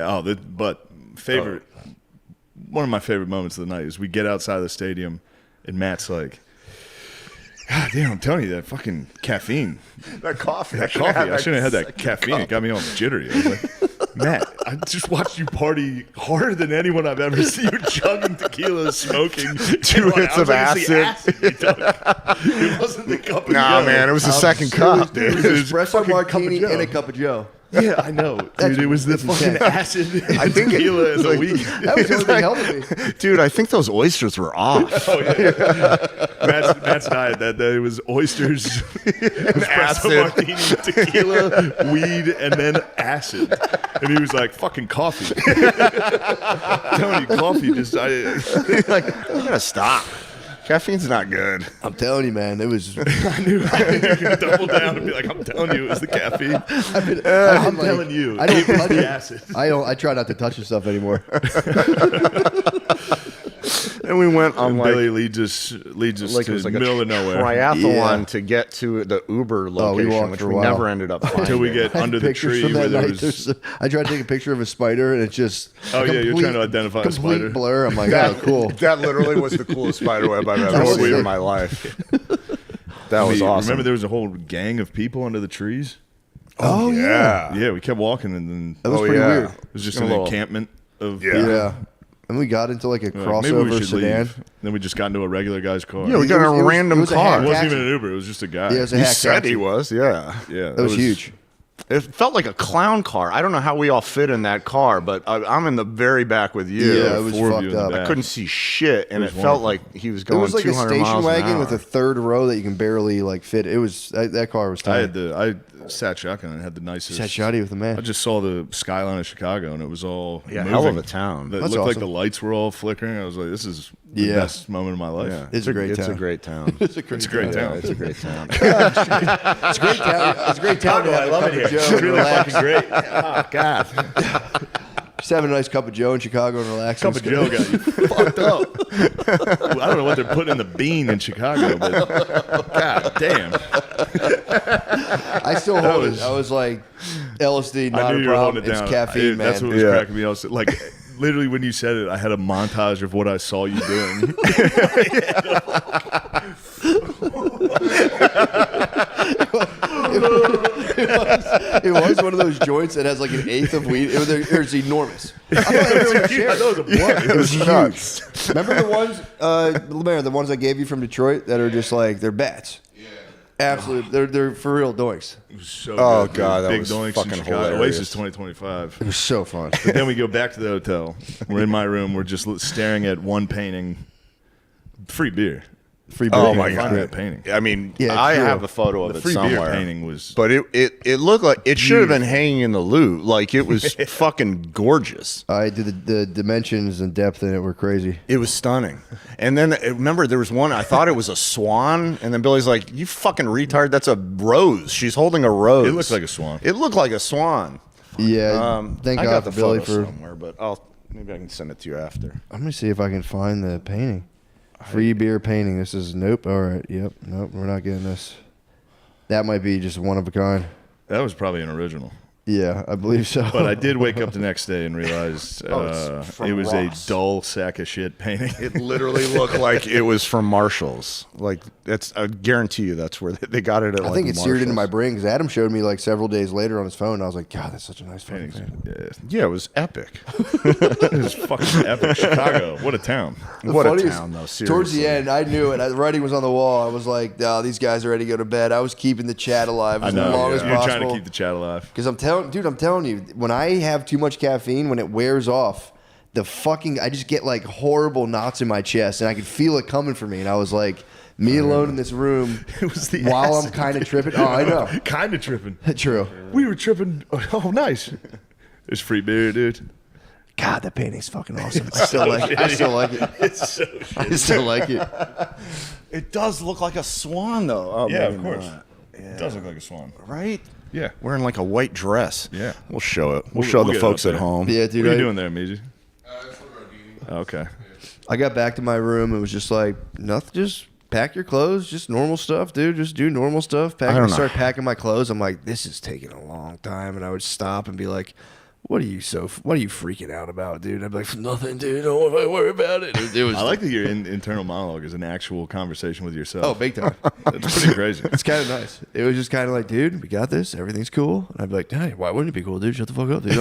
Speaker 3: One of my favorite moments of the night is we get outside of the stadium, and Matt's like, "God damn, I'm telling you, that fucking caffeine,
Speaker 6: That coffee.
Speaker 3: I shouldn't have had that caffeine. It got me all jittery." I was like, "Matt, I just watched you party harder than anyone I've ever seen. You chugging tequila, smoking
Speaker 6: 2 hits of acid.
Speaker 3: you took. It wasn't the cup of
Speaker 6: Nah,
Speaker 3: Joe.
Speaker 6: man, it was the second
Speaker 7: It
Speaker 6: cup,
Speaker 7: was
Speaker 6: dude.
Speaker 7: espresso
Speaker 3: fucking cup of
Speaker 7: martini
Speaker 3: Joe.
Speaker 7: and a cup of Joe.
Speaker 3: Yeah, I know, dude. It was the fucking acid.
Speaker 6: I think
Speaker 3: tequila in the
Speaker 6: like-
Speaker 3: weed.
Speaker 7: That was the only thing helping me.
Speaker 6: Dude, I think those oysters were off.
Speaker 3: Oh yeah. Matt's diet that day was oysters, espresso martini, tequila, weed, and then acid. And he was like, "Fucking coffee." I'm telling you, coffee just.
Speaker 6: Like, you gotta stop. Caffeine's not good.
Speaker 7: I'm telling you, man, it was.
Speaker 3: I knew you could double down and be like, "I'm telling you, it was the caffeine." I'm telling you,
Speaker 7: I don't
Speaker 3: it was
Speaker 7: touch
Speaker 3: the
Speaker 7: it.
Speaker 3: acid.
Speaker 7: I try not to touch the stuff anymore.
Speaker 6: And we went on like
Speaker 3: Billy leads us
Speaker 6: it
Speaker 3: to
Speaker 6: was like
Speaker 3: the middle
Speaker 6: a
Speaker 3: of nowhere
Speaker 6: triathlon
Speaker 7: Yeah.
Speaker 6: to get to the Uber
Speaker 7: we
Speaker 6: location,
Speaker 7: walked
Speaker 6: which
Speaker 7: for a
Speaker 6: we
Speaker 7: while.
Speaker 6: never ended up finding.
Speaker 3: until we get
Speaker 7: I had
Speaker 3: under the
Speaker 7: pictures
Speaker 3: tree
Speaker 7: from
Speaker 3: where
Speaker 7: that
Speaker 3: there
Speaker 7: night.
Speaker 3: was.
Speaker 7: I tried to take a picture of a spider, and it's just
Speaker 3: Oh,
Speaker 7: a
Speaker 3: yeah, you're
Speaker 7: complete-
Speaker 3: trying to identify a
Speaker 7: complete
Speaker 3: spider.
Speaker 7: blur. I'm like, oh, cool.
Speaker 6: That literally was the coolest spider web I've
Speaker 7: That
Speaker 6: ever
Speaker 7: was
Speaker 6: seen
Speaker 7: sick.
Speaker 6: in my life. That was awesome.
Speaker 3: Remember, there was a whole gang of people under the trees.
Speaker 7: Oh yeah,
Speaker 3: Yeah, we kept walking, and then
Speaker 7: that was
Speaker 6: Oh,
Speaker 7: pretty
Speaker 6: yeah.
Speaker 7: weird.
Speaker 3: it was just
Speaker 6: A
Speaker 3: an
Speaker 6: little-
Speaker 3: encampment of
Speaker 6: Yeah.
Speaker 3: people.
Speaker 7: Yeah, and we got into like a
Speaker 3: We're like, maybe we
Speaker 7: crossover
Speaker 3: should
Speaker 7: sedan.
Speaker 3: leave. Then we just got into a regular guy's car.
Speaker 6: Yeah, we got
Speaker 7: It was-
Speaker 6: a random
Speaker 7: it was a
Speaker 6: car.
Speaker 7: hack
Speaker 3: It wasn't
Speaker 7: taxi.
Speaker 3: even an Uber. It was just a guy.
Speaker 7: Yeah, it was a
Speaker 6: He
Speaker 7: hack
Speaker 6: said
Speaker 7: taxi.
Speaker 6: he was, yeah.
Speaker 3: Yeah,
Speaker 7: That was huge.
Speaker 6: It felt like a clown car. I don't know how we all fit in that car, but I'm in the very back with you.
Speaker 7: Yeah, it was
Speaker 3: four of you
Speaker 7: fucked
Speaker 3: in the
Speaker 7: up.
Speaker 3: back.
Speaker 6: I couldn't see shit, and
Speaker 3: It
Speaker 6: it
Speaker 3: was
Speaker 6: felt
Speaker 3: wonderful.
Speaker 6: like he was
Speaker 7: It
Speaker 6: going
Speaker 7: was like a
Speaker 6: 200
Speaker 7: station
Speaker 6: miles an
Speaker 7: wagon
Speaker 6: hour.
Speaker 7: with a third row that you can barely like fit. It was that car was tiny.
Speaker 3: I sat shotgun and had the nicest.
Speaker 7: Sat shoddy with the man.
Speaker 3: I just saw the skyline of Chicago, and it was all
Speaker 6: Yeah,
Speaker 3: moving.
Speaker 6: hell of a town.
Speaker 3: It
Speaker 7: That's
Speaker 3: looked like
Speaker 7: awesome.
Speaker 3: the lights were all flickering. I was like, "This is the
Speaker 7: Yeah.
Speaker 3: best moment of my life."
Speaker 6: Yeah,
Speaker 7: It's a great
Speaker 6: It's a
Speaker 7: town.
Speaker 6: great town.
Speaker 7: It's a great
Speaker 3: It's a great
Speaker 6: Yeah,
Speaker 3: town.
Speaker 6: it's a great town.
Speaker 7: It's a great town. It's a great town to have a cup of Joe and relax.
Speaker 3: great. Oh God,
Speaker 7: Just having a nice cup of Joe in Chicago and relaxing.
Speaker 3: cup of Joe got you fucked up. I don't know what they're putting in the bean in Chicago, but God damn,
Speaker 7: I still hold it. I was like, LSD, not
Speaker 3: I knew
Speaker 7: a
Speaker 3: you were holding
Speaker 7: problem.
Speaker 3: it
Speaker 7: It's
Speaker 3: down.
Speaker 7: caffeine, man.
Speaker 3: That's what was
Speaker 6: Yeah.
Speaker 3: cracking me up. Like, literally, when you said it, I had a montage of what I saw you doing.
Speaker 7: It was one of those joints that has like an eighth of weed. It was enormous. I thought everyone would share.
Speaker 3: I thought it was a blunt.
Speaker 6: It was nuts.
Speaker 7: Remember the ones, Lemaire, the ones I gave you from Detroit that are just like, they're bats. Absolutely. They're for real doinks.
Speaker 3: It was so
Speaker 6: Oh,
Speaker 3: good, dude.
Speaker 6: God, that
Speaker 3: Big
Speaker 6: was
Speaker 3: doinks
Speaker 6: fucking
Speaker 3: in Chicago.
Speaker 6: hilarious.
Speaker 3: Oasis 2025.
Speaker 7: It was so fun.
Speaker 3: But then we go back to the hotel. We're in my room. We're just staring at one painting. Free beer.
Speaker 7: Free
Speaker 6: Oh,
Speaker 7: beer.
Speaker 6: my
Speaker 3: Find
Speaker 6: God.
Speaker 3: that painting.
Speaker 6: I mean,
Speaker 7: Yeah,
Speaker 6: I
Speaker 7: true.
Speaker 6: have a photo of
Speaker 3: The
Speaker 6: it
Speaker 3: free
Speaker 6: somewhere.
Speaker 3: beer painting was.
Speaker 6: But it looked like it should have been hanging in the loot. Like it was fucking gorgeous.
Speaker 7: I did the dimensions and depth in it were crazy.
Speaker 6: It was stunning. And then remember there was one I thought it was a swan, and then Billy's like, "You fucking retard! That's a rose. She's holding a rose.
Speaker 3: It looks like a swan.
Speaker 6: It looked like a swan."
Speaker 7: Yeah. Thank
Speaker 6: I
Speaker 7: God
Speaker 6: got
Speaker 7: for
Speaker 6: the
Speaker 7: Billy
Speaker 6: photo
Speaker 7: for.
Speaker 6: somewhere, but maybe I can send it to you after.
Speaker 7: I'm gonna see if I can find the painting. Free beer painting. This is nope. All right. Yep. Nope. We're not getting this. That might be just one of a kind.
Speaker 3: That was probably an original.
Speaker 7: Yeah, I believe so.
Speaker 3: But I did wake up the next day and realize
Speaker 6: it's from
Speaker 3: it was
Speaker 6: Ross.
Speaker 3: a dull sack of shit painting.
Speaker 6: It literally looked like it was from Marshall's. Like I guarantee you that's where they got it at.
Speaker 7: I think it seared into my brain because Adam showed me like several days later on his phone. And I was like, God, that's such a nice fucking painting.
Speaker 6: Yeah, it was epic.
Speaker 3: It was fucking epic. Chicago, what a town.
Speaker 6: What a
Speaker 7: funniest-
Speaker 6: town, though. Seriously.
Speaker 7: Towards the end, I knew it. The writing was on the wall. I was like, "No, these guys are ready to go to bed." I was keeping the chat alive
Speaker 3: I
Speaker 7: as
Speaker 3: know.
Speaker 7: long as
Speaker 3: You're
Speaker 7: possible.
Speaker 3: trying to keep the chat alive.
Speaker 7: Because I'm telling you, when I have too much caffeine, when it wears off, I just get like horrible knots in my chest, and I could feel it coming for me. And I was like, me alone in this room,
Speaker 3: It was the
Speaker 7: while I'm
Speaker 3: acid.
Speaker 7: kind of tripping. Oh, I know.
Speaker 3: Kind of tripping.
Speaker 7: True.
Speaker 3: We were tripping. Oh, nice. There's free beer, dude.
Speaker 7: God, that painting's fucking awesome. I still like it. I still like it.
Speaker 3: It's so shit.
Speaker 7: I still like it.
Speaker 6: It does look like a swan, though. Oh,
Speaker 3: Yeah,
Speaker 6: maybe
Speaker 3: of course.
Speaker 6: not.
Speaker 3: It does look like a swan.
Speaker 6: Right?
Speaker 3: Yeah.
Speaker 6: Wearing like a white dress.
Speaker 3: Yeah.
Speaker 6: We'll show it. We'll
Speaker 3: We'll-
Speaker 6: show
Speaker 3: we'll
Speaker 6: the
Speaker 3: get it
Speaker 6: folks
Speaker 3: up
Speaker 6: at
Speaker 3: there.
Speaker 6: home.
Speaker 7: Yeah, dude.
Speaker 3: What are you doing there, Miji?
Speaker 1: It's for Rodini.
Speaker 3: Okay.
Speaker 7: I got back to my room and was just like, nothing, just pack your clothes, just normal stuff, dude. Just do normal stuff.
Speaker 6: I don't know.
Speaker 7: Start packing my clothes. I'm like, this is taking a long time. And I would stop and be like, what are you freaking out about, dude? I'd be like, nothing, dude. Don't worry about it. It was
Speaker 3: I like that your internal monologue is an actual conversation with yourself.
Speaker 7: Oh, big time.
Speaker 3: That's pretty crazy.
Speaker 7: It's kind of nice. It was just kind of like, dude, we got this. Everything's cool. And I'd be like, hey, why wouldn't it be cool, dude? Shut the fuck up, dude.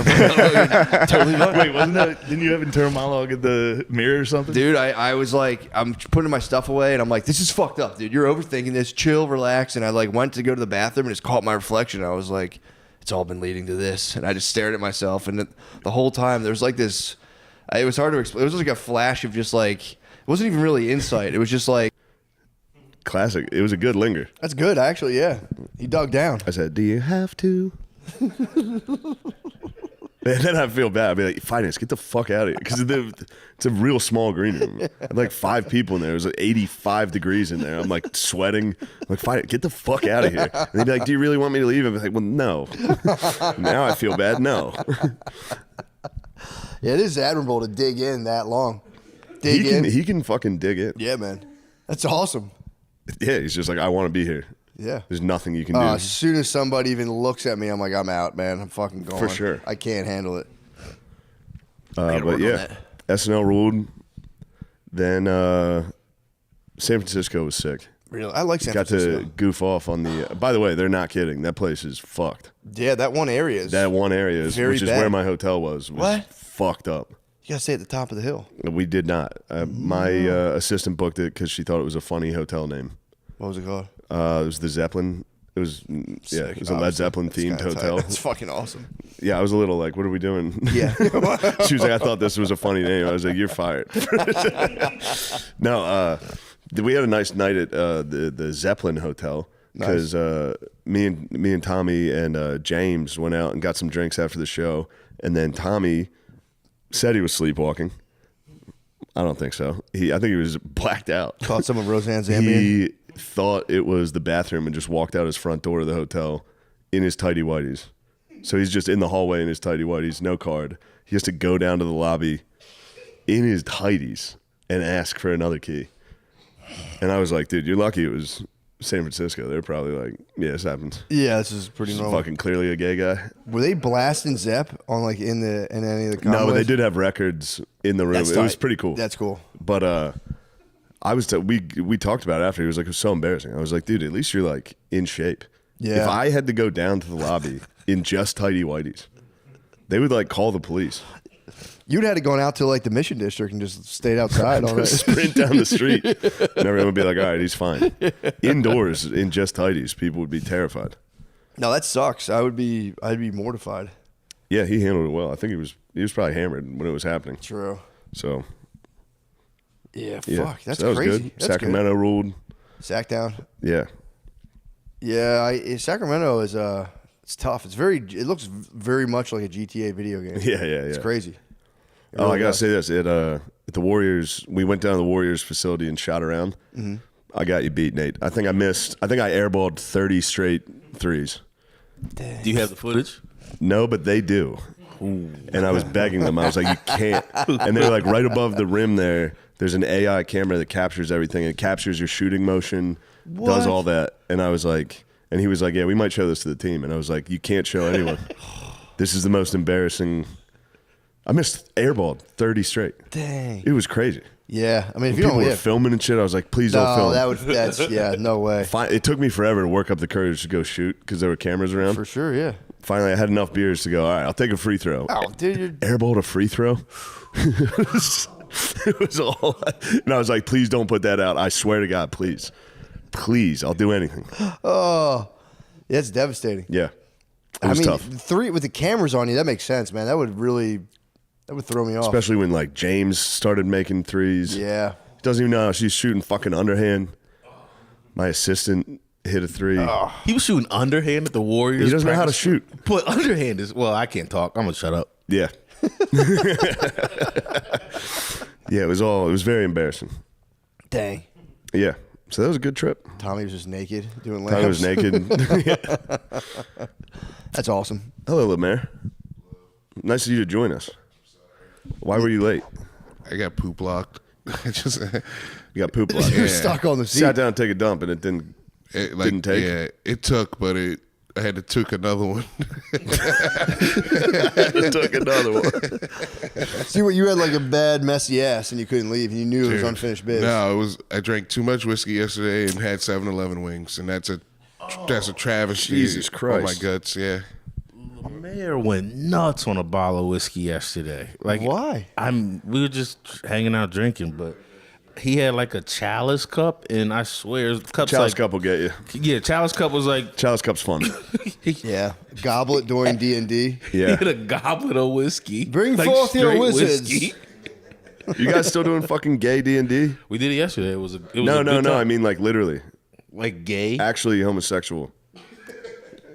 Speaker 7: Totally fine.
Speaker 3: Wait, didn't you have internal monologue in the mirror or something?
Speaker 7: Dude, I was like, I'm putting my stuff away, and I'm like, this is fucked up, dude. You're overthinking this. Chill, relax. And I like went to go to the bathroom and just caught my reflection. I was like, it's all been leading to this. And I just stared at myself, and the whole time there was like this. It was hard to explain. It was like a flash of just like it wasn't even really insight. It was just like
Speaker 8: classic. It was a good linger.
Speaker 7: that's good actually. Yeah, he dug down.
Speaker 8: I said, "Do you have to?" And then I feel bad. I'd be like, finance, get the fuck out of here. Because it's a real small green room. I had like 5 people in there. It was like 85 degrees in there. I'm like sweating. I'm like, finance, get the fuck out of here. And they'd be like, do you really want me to leave? I'm like, well, no. Now I feel bad. No.
Speaker 7: Yeah, it is admirable to dig in that long. He
Speaker 8: can fucking dig in.
Speaker 7: Yeah, man. That's awesome.
Speaker 8: Yeah, he's just like, I want to be here.
Speaker 7: Yeah.
Speaker 8: There's nothing you can do.
Speaker 7: As soon as somebody even looks at me, I'm like, I'm out, man. I'm fucking going.
Speaker 8: For sure.
Speaker 7: I can't handle it.
Speaker 8: But yeah, SNL ruled. Then San Francisco was sick.
Speaker 7: Really? I like San
Speaker 8: Got
Speaker 7: Francisco.
Speaker 8: to goof off on the. By the way, they're not kidding. That place is fucked.
Speaker 7: Yeah, that one area is.
Speaker 8: That one area is,
Speaker 7: very
Speaker 8: which is
Speaker 7: bad.
Speaker 8: where my hotel was
Speaker 7: What?
Speaker 8: fucked up.
Speaker 7: You gotta stay at the top of the hill.
Speaker 8: We did not. My assistant booked it because she thought it was a funny hotel name.
Speaker 7: What was it called?
Speaker 8: It was the Zeppelin. It was it was a Led Zeppelin themed hotel.
Speaker 7: That's fucking awesome.
Speaker 8: Yeah, I was a little like, what are we doing?
Speaker 7: Yeah.
Speaker 8: She was like, I thought this was a funny name. I was like, you're fired. No, we had a nice night at the Zeppelin Hotel because me and Tommy and James went out and got some drinks after the show, and then Tommy said he was sleepwalking. I don't think so. I think he was blacked out.
Speaker 7: Caught some of Roseanne's Ambien.
Speaker 8: He thought it was the bathroom and just walked out his front door of the hotel in his tighty whities. So he's just in the hallway in his tighty whities, no card. He has to go down to the lobby in his tighties and ask for another key. And I was like, dude, you're lucky it was San Francisco. They're probably like, yeah, this happens.
Speaker 7: Yeah, this is pretty
Speaker 8: This is
Speaker 7: normal.
Speaker 8: fucking clearly a gay guy.
Speaker 7: Were they blasting Zepp on like in any of the
Speaker 8: No, but they
Speaker 7: convoys?
Speaker 8: did have records in the room.
Speaker 7: That's
Speaker 8: It was
Speaker 7: tight.
Speaker 8: pretty cool.
Speaker 7: That's cool.
Speaker 8: But I was we talked about it after. He was like, it was so embarrassing. I was like, dude, at least you're like in shape.
Speaker 7: Yeah.
Speaker 8: If I had to go down to the lobby in just tighty whities, they would like call the police.
Speaker 7: You'd had to go out to like the Mission District and just stayed outside all night.
Speaker 8: Sprint down the street, and everyone would be like, all right, he's fine. Indoors in just tighties, people would be terrified.
Speaker 7: No, that sucks. I'd be mortified.
Speaker 8: Yeah, he handled it well. I think he was probably hammered when it was happening.
Speaker 7: True.
Speaker 8: So
Speaker 7: Yeah,
Speaker 8: yeah,
Speaker 7: fuck. That's
Speaker 8: so that was
Speaker 7: crazy.
Speaker 8: good.
Speaker 7: That's
Speaker 8: Sacramento ruled.
Speaker 7: good. Sack down.
Speaker 8: Yeah,
Speaker 7: Yeah, Sacramento is it's tough. It looks very much like a GTA video game.
Speaker 8: yeah.
Speaker 7: It's crazy. It
Speaker 8: Oh,
Speaker 7: really
Speaker 8: I gotta
Speaker 7: does.
Speaker 8: say this at the Warriors. We went down to the Warriors facility and shot around.
Speaker 7: Mm-hmm.
Speaker 8: I got you beat, Nate. I think I airballed 30 straight threes.
Speaker 4: Do you have the footage?
Speaker 8: No, but they do. And I was begging them. I was like, you can't. And they're like right above the rim there. There's an AI camera that captures everything. It captures your shooting motion, does all that. And I was like, and he was like, yeah, we might show this to the team. And I was like, you can't show anyone. This is the most embarrassing. I missed airballed 30 straight.
Speaker 7: Dang.
Speaker 8: It was crazy.
Speaker 7: Yeah, I mean, if you
Speaker 8: People
Speaker 7: don't
Speaker 8: were filming and shit. I was like, please don't film.
Speaker 7: that's yeah, no way.
Speaker 8: It took me forever to work up the courage to go shoot because there were cameras around.
Speaker 7: For sure, yeah.
Speaker 8: Finally, I had enough beers to go, all right, I'll take a free throw.
Speaker 7: Oh, dude, you're
Speaker 8: Airballed a free throw? It was all. And I was like, please don't put that out. I swear to God, please. Please, I'll do anything.
Speaker 7: oh, yeah, it's devastating.
Speaker 8: Yeah. It was tough.
Speaker 7: Three with the cameras on you, that makes sense, man. That would throw me off.
Speaker 8: Especially when like James started making threes.
Speaker 7: Yeah.
Speaker 8: He doesn't even know how she's shooting fucking underhand. My assistant hit a three.
Speaker 4: He was shooting underhand at the Warriors.
Speaker 8: He doesn't know how to
Speaker 4: practice.
Speaker 8: shoot.
Speaker 4: But underhand is I can't talk. I'm gonna shut up.
Speaker 8: Yeah. Yeah, it was very embarrassing.
Speaker 7: Dang.
Speaker 8: Yeah. So that was a good trip.
Speaker 7: Tommy was just naked doing layups.
Speaker 8: Tommy was naked.
Speaker 7: That's awesome.
Speaker 8: Hello, Lemaire. Nice of you to join us. Why were you late?
Speaker 1: I got poop locked. I just
Speaker 8: You got poop locked.
Speaker 7: You were stuck on the seat.
Speaker 8: Sat down to take a dump and it didn't take?
Speaker 1: Yeah, it took, but I had to took another one.
Speaker 8: It took another one.
Speaker 7: See what you had like a bad messy ass and you couldn't leave and you knew it was unfinished biz.
Speaker 1: No, I drank too much whiskey yesterday and had 7-Eleven wings, and that's a travesty.
Speaker 8: Jesus
Speaker 1: on
Speaker 8: Christ.
Speaker 1: my guts. Yeah.
Speaker 4: Mayor went nuts on a bottle of whiskey yesterday. Like
Speaker 7: Why?
Speaker 4: we were just hanging out drinking, but he had like a chalice cup, and I swear, the cup's
Speaker 8: Chalice
Speaker 4: like,
Speaker 8: Cup will get you.
Speaker 4: Yeah, chalice cup was like
Speaker 8: Chalice Cup's fun.
Speaker 7: Yeah, goblet during D&D.
Speaker 4: he
Speaker 8: Yeah.
Speaker 4: had a goblet of whiskey.
Speaker 7: Bring
Speaker 4: like
Speaker 7: forth your
Speaker 4: straight
Speaker 7: wizards.
Speaker 4: whiskey.
Speaker 8: You guys still doing fucking gay D&D?
Speaker 4: We did it yesterday. It was a
Speaker 8: No,
Speaker 4: a good
Speaker 8: no.
Speaker 4: time.
Speaker 8: I mean, like literally,
Speaker 4: like gay.
Speaker 8: actually homosexual.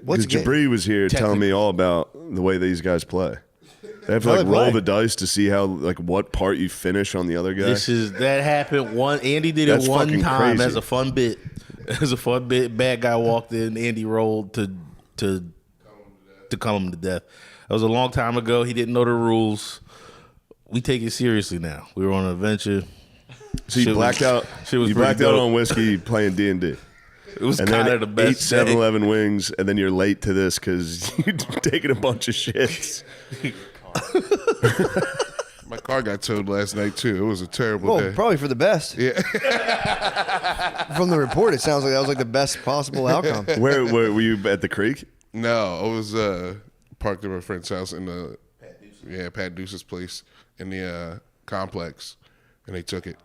Speaker 7: What's
Speaker 8: Because
Speaker 7: gay?
Speaker 8: Jabri was here telling me all about the way these guys play. They have to
Speaker 7: How
Speaker 8: like
Speaker 7: they
Speaker 8: roll
Speaker 7: play?
Speaker 8: the dice to see how like what part you finish on the other guy.
Speaker 4: That happened one. Andy did
Speaker 8: That's
Speaker 4: it one
Speaker 8: fucking
Speaker 4: time
Speaker 8: crazy.
Speaker 4: as a fun bit. As a fun bit, bad guy walked in. Andy rolled to calm him to death. That was a long time ago. He didn't know the rules. We take it seriously now. We were on an adventure.
Speaker 8: So you
Speaker 4: Shit
Speaker 8: blacked
Speaker 4: was-
Speaker 8: out.
Speaker 4: shit was
Speaker 8: You
Speaker 4: pretty
Speaker 8: blacked out
Speaker 4: dope.
Speaker 8: on whiskey playing D&D.
Speaker 4: It was
Speaker 8: And
Speaker 4: kind
Speaker 8: then
Speaker 4: of the best.
Speaker 8: 7-Eleven wings, and then you're late to this because you're taking a bunch of shits.
Speaker 1: My car got towed last night too. It was a terrible
Speaker 7: Well,
Speaker 1: day.
Speaker 7: probably for the best.
Speaker 1: Yeah.
Speaker 7: From the report, it sounds like that was like the best possible outcome.
Speaker 8: Where were you at the creek?
Speaker 1: No, I was parked at my friend's house in the Pat Deuce's place in the complex, and they took it.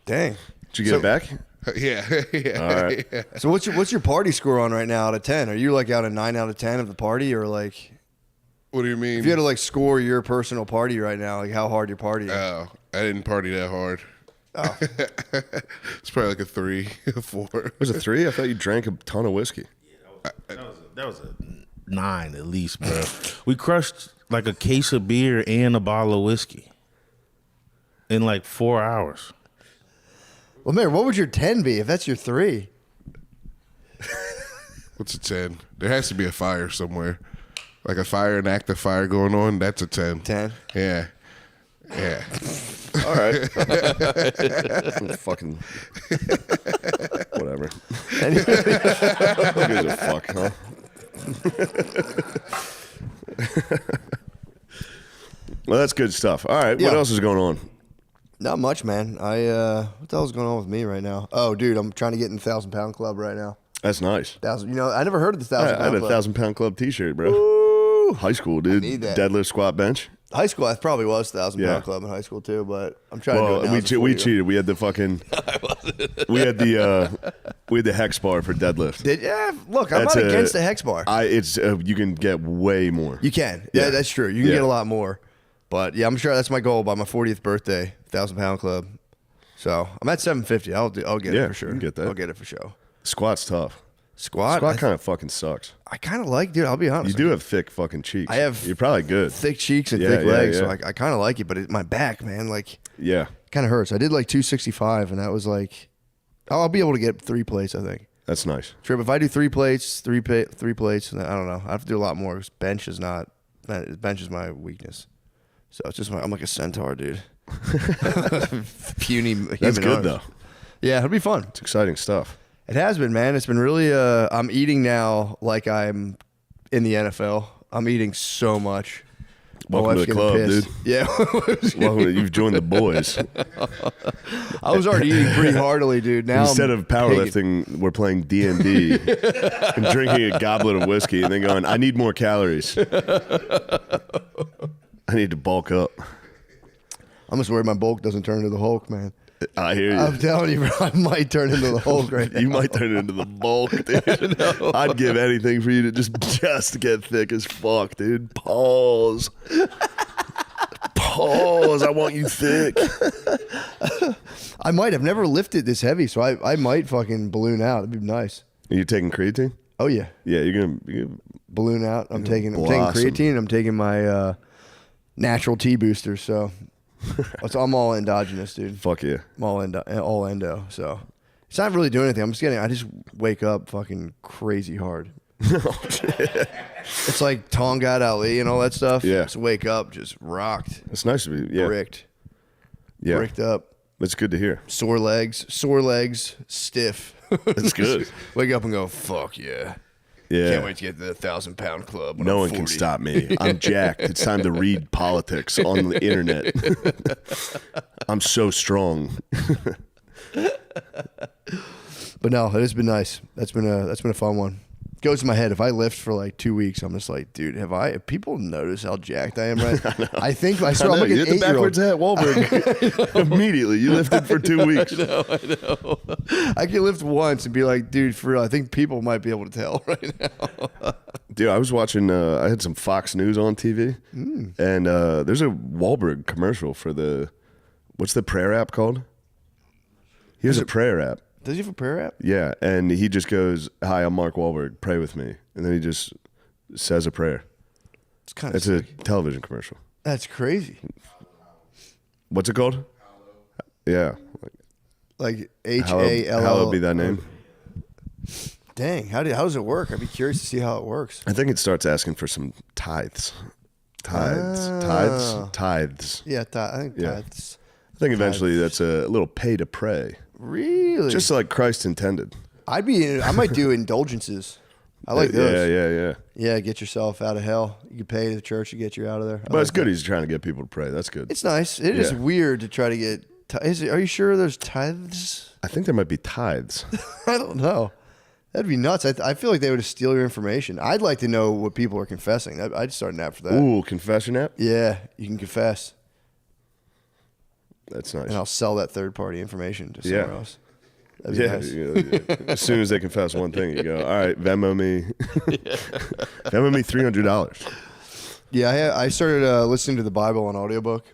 Speaker 7: Dang.
Speaker 8: Did you get it back?
Speaker 1: Yeah, yeah.
Speaker 8: All right.
Speaker 1: Yeah.
Speaker 7: So what's your party score on right now out of 10? Are you like out of 9 out of 10 of the party, or like
Speaker 1: What do you mean?
Speaker 7: if you had to like score your personal party right now, like how hard your party?
Speaker 1: Oh, I didn't party that hard.
Speaker 7: Oh.
Speaker 1: It's probably like a 3, a 4.
Speaker 8: Was it 3? I thought you drank a ton of whiskey.
Speaker 4: That was a 9 at least, bro. We crushed like a case of beer and a bottle of whiskey in like 4 hours.
Speaker 7: Well, Mayor, what would your 10 be if that's your 3?
Speaker 1: What's a 10? There has to be a fire somewhere. Like a fire, an active fire going on. That's a 10.
Speaker 7: 10?
Speaker 1: Yeah. Yeah.
Speaker 8: All right. Fucking whatever. Who gives a fuck, huh? Well, that's good stuff. All right. What
Speaker 7: Yeah.
Speaker 8: else is going on?
Speaker 7: Not much, man. What the hell's going on with me right now? Oh, dude, I'm trying to get in the 1,000-pound club right now.
Speaker 8: That's nice.
Speaker 7: 1,000. You know, I never heard of the 1,000
Speaker 8: I had
Speaker 7: pound
Speaker 8: a
Speaker 7: club.
Speaker 8: 1,000-pound club T-shirt, bro.
Speaker 7: Ooh.
Speaker 8: High school, dude.
Speaker 7: need that.
Speaker 8: Deadlift, squat, bench.
Speaker 7: High school, I probably was 1,000
Speaker 8: Yeah.
Speaker 7: pound club in high school too, but I'm trying to do
Speaker 8: Well,
Speaker 7: it now.
Speaker 8: we
Speaker 7: as a
Speaker 8: we
Speaker 7: 40-year-old.
Speaker 8: cheated. We had the fucking. we had the hex bar for deadlift.
Speaker 7: Look, I'm
Speaker 8: That's
Speaker 7: not
Speaker 8: a-
Speaker 7: against the hex bar.
Speaker 8: It's you can get way more.
Speaker 7: You can.
Speaker 8: Yeah.
Speaker 7: Yeah, that's true. You can
Speaker 8: Yeah.
Speaker 7: get a lot more. But yeah, I'm sure that's my goal by my 40th birthday, 1,000 pound club. So I'm at 750. I'll get
Speaker 8: Yeah,
Speaker 7: it for sure.
Speaker 8: you can get that.
Speaker 7: I'll get it for sure.
Speaker 8: Squat's tough.
Speaker 7: Squat,
Speaker 8: Squat kind of fucking sucks.
Speaker 7: I kind of like, dude. I'll be honest.
Speaker 8: You do have thick fucking cheeks.
Speaker 7: I have
Speaker 8: You're probably good.
Speaker 7: thick cheeks and
Speaker 8: Yeah,
Speaker 7: thick
Speaker 8: yeah,
Speaker 7: legs, so
Speaker 8: yeah.
Speaker 7: I kind of like it. But my back, man, like
Speaker 8: Yeah,
Speaker 7: kind of hurts. I did like 265, and that was like, I'll be able to get 3 plates. I think.
Speaker 8: that's nice.
Speaker 7: Sure, but if I do 3 plates, three plates, then I don't know. I have to do a lot more. 'Cause bench is my weakness. So it's just I'm like a centaur, dude. Puny.
Speaker 8: That's
Speaker 7: human
Speaker 8: good
Speaker 7: arms.
Speaker 8: though.
Speaker 7: Yeah, it'll be fun.
Speaker 8: It's exciting stuff.
Speaker 7: It has been, man. It's been really. I'm eating now like I'm in the NFL. I'm eating so much. My
Speaker 8: Welcome to
Speaker 7: wife's
Speaker 8: the
Speaker 7: getting
Speaker 8: club,
Speaker 7: pissed.
Speaker 8: dude.
Speaker 7: Yeah.
Speaker 8: Welcome to, you've joined the boys.
Speaker 7: I was already eating pretty heartily, dude. Now
Speaker 8: Instead
Speaker 7: I'm
Speaker 8: of powerlifting, we're playing D&D and drinking a goblet of whiskey and then going, I need more calories. I need to bulk up.
Speaker 7: I'm just worried my bulk doesn't turn into the Hulk, man.
Speaker 8: I hear you.
Speaker 7: I'm telling you, bro, I might turn into the Hulk right now.
Speaker 8: You might turn into the bulk, dude. I'd give anything for you to just get thick as fuck, dude. Pause. Pause. I want you thick.
Speaker 7: I might have never lifted this heavy, so I might fucking balloon out. It'd be nice.
Speaker 8: Are you taking creatine?
Speaker 7: Oh yeah,
Speaker 8: Yeah, you're gonna
Speaker 7: balloon out. I'm taking
Speaker 8: blossom.
Speaker 7: creatine. I'm taking my natural T booster. So I'm all endogenous, dude.
Speaker 8: fuck yeah.
Speaker 7: I'm all endo. So it's not really doing anything. I just wake up fucking crazy hard. It's like Tongat Ali and all that stuff.
Speaker 8: Yeah.
Speaker 7: Just wake up, just rocked,
Speaker 8: It's nice to be
Speaker 7: bricked up.
Speaker 8: That's good to hear.
Speaker 7: Sore legs, stiff.
Speaker 8: That's good.
Speaker 7: Wake up and go, fuck yeah.
Speaker 8: Yeah.
Speaker 7: Can't wait to get to the 1,000-pound club. When
Speaker 8: No
Speaker 7: I'm
Speaker 8: one can
Speaker 7: 40.
Speaker 8: stop me. I'm jacked. It's time to read politics on the internet. I'm so strong.
Speaker 7: But no, it has been nice. That's been a fun one. goes in my head. If I lift for like 2 weeks, I'm just like, dude, have people noticed how jacked I am? Right? I think I swear I'm like
Speaker 8: you
Speaker 7: an
Speaker 8: hit the
Speaker 7: 8-year-old.
Speaker 8: backwards hat, Wahlberg. Immediately, you lifted for 2 weeks.
Speaker 7: I know. I can lift once and be like, dude, for real, I think people might be able to tell right now.
Speaker 8: Dude, I was watching. I had some Fox News on TV, and there's a Wahlberg commercial for what's the prayer app called? He has a prayer app.
Speaker 7: Does he have a prayer app?
Speaker 8: Yeah, and he just goes, "Hi, I'm Mark Wahlberg. Pray with me," and then he just says a prayer.
Speaker 7: It's kind of
Speaker 8: It's a television commercial.
Speaker 7: That's crazy.
Speaker 8: What's it called? Yeah,
Speaker 7: Like
Speaker 8: hallowed
Speaker 7: HALL.
Speaker 8: be thy name.
Speaker 7: Dang, how does it work? I'd be curious to see how it works.
Speaker 8: I think it starts asking for some tithes. Tithes.
Speaker 7: Yeah, I think
Speaker 8: Yeah.
Speaker 7: that's
Speaker 8: I think eventually that's a little pay to pray,
Speaker 7: really
Speaker 8: just like Christ intended.
Speaker 7: I might do indulgences. I like those.
Speaker 8: Yeah.
Speaker 7: Yeah, get yourself out of hell. You can pay the church to get you out of there.
Speaker 8: But it's good. He's trying to get people to pray. That's good.
Speaker 7: It's nice. It is
Speaker 8: Yeah.
Speaker 7: weird to try to get. Are you sure there's tithes?
Speaker 8: I think there might be tithes.
Speaker 7: I don't know. That'd be nuts. I feel like they would steal your information. I'd like to know what people are confessing. I'd start an app for that.
Speaker 8: Ooh, confession app.
Speaker 7: Yeah, you can confess,
Speaker 8: That's nice.
Speaker 7: and I'll sell that third-party information to somewhere
Speaker 8: Yeah.
Speaker 7: else. That'd be
Speaker 8: Yeah,
Speaker 7: nice.
Speaker 8: As soon as they confess one thing, you go, all right, Venmo me. Venmo me $300.
Speaker 7: Yeah, I started listening to the Bible on audiobook.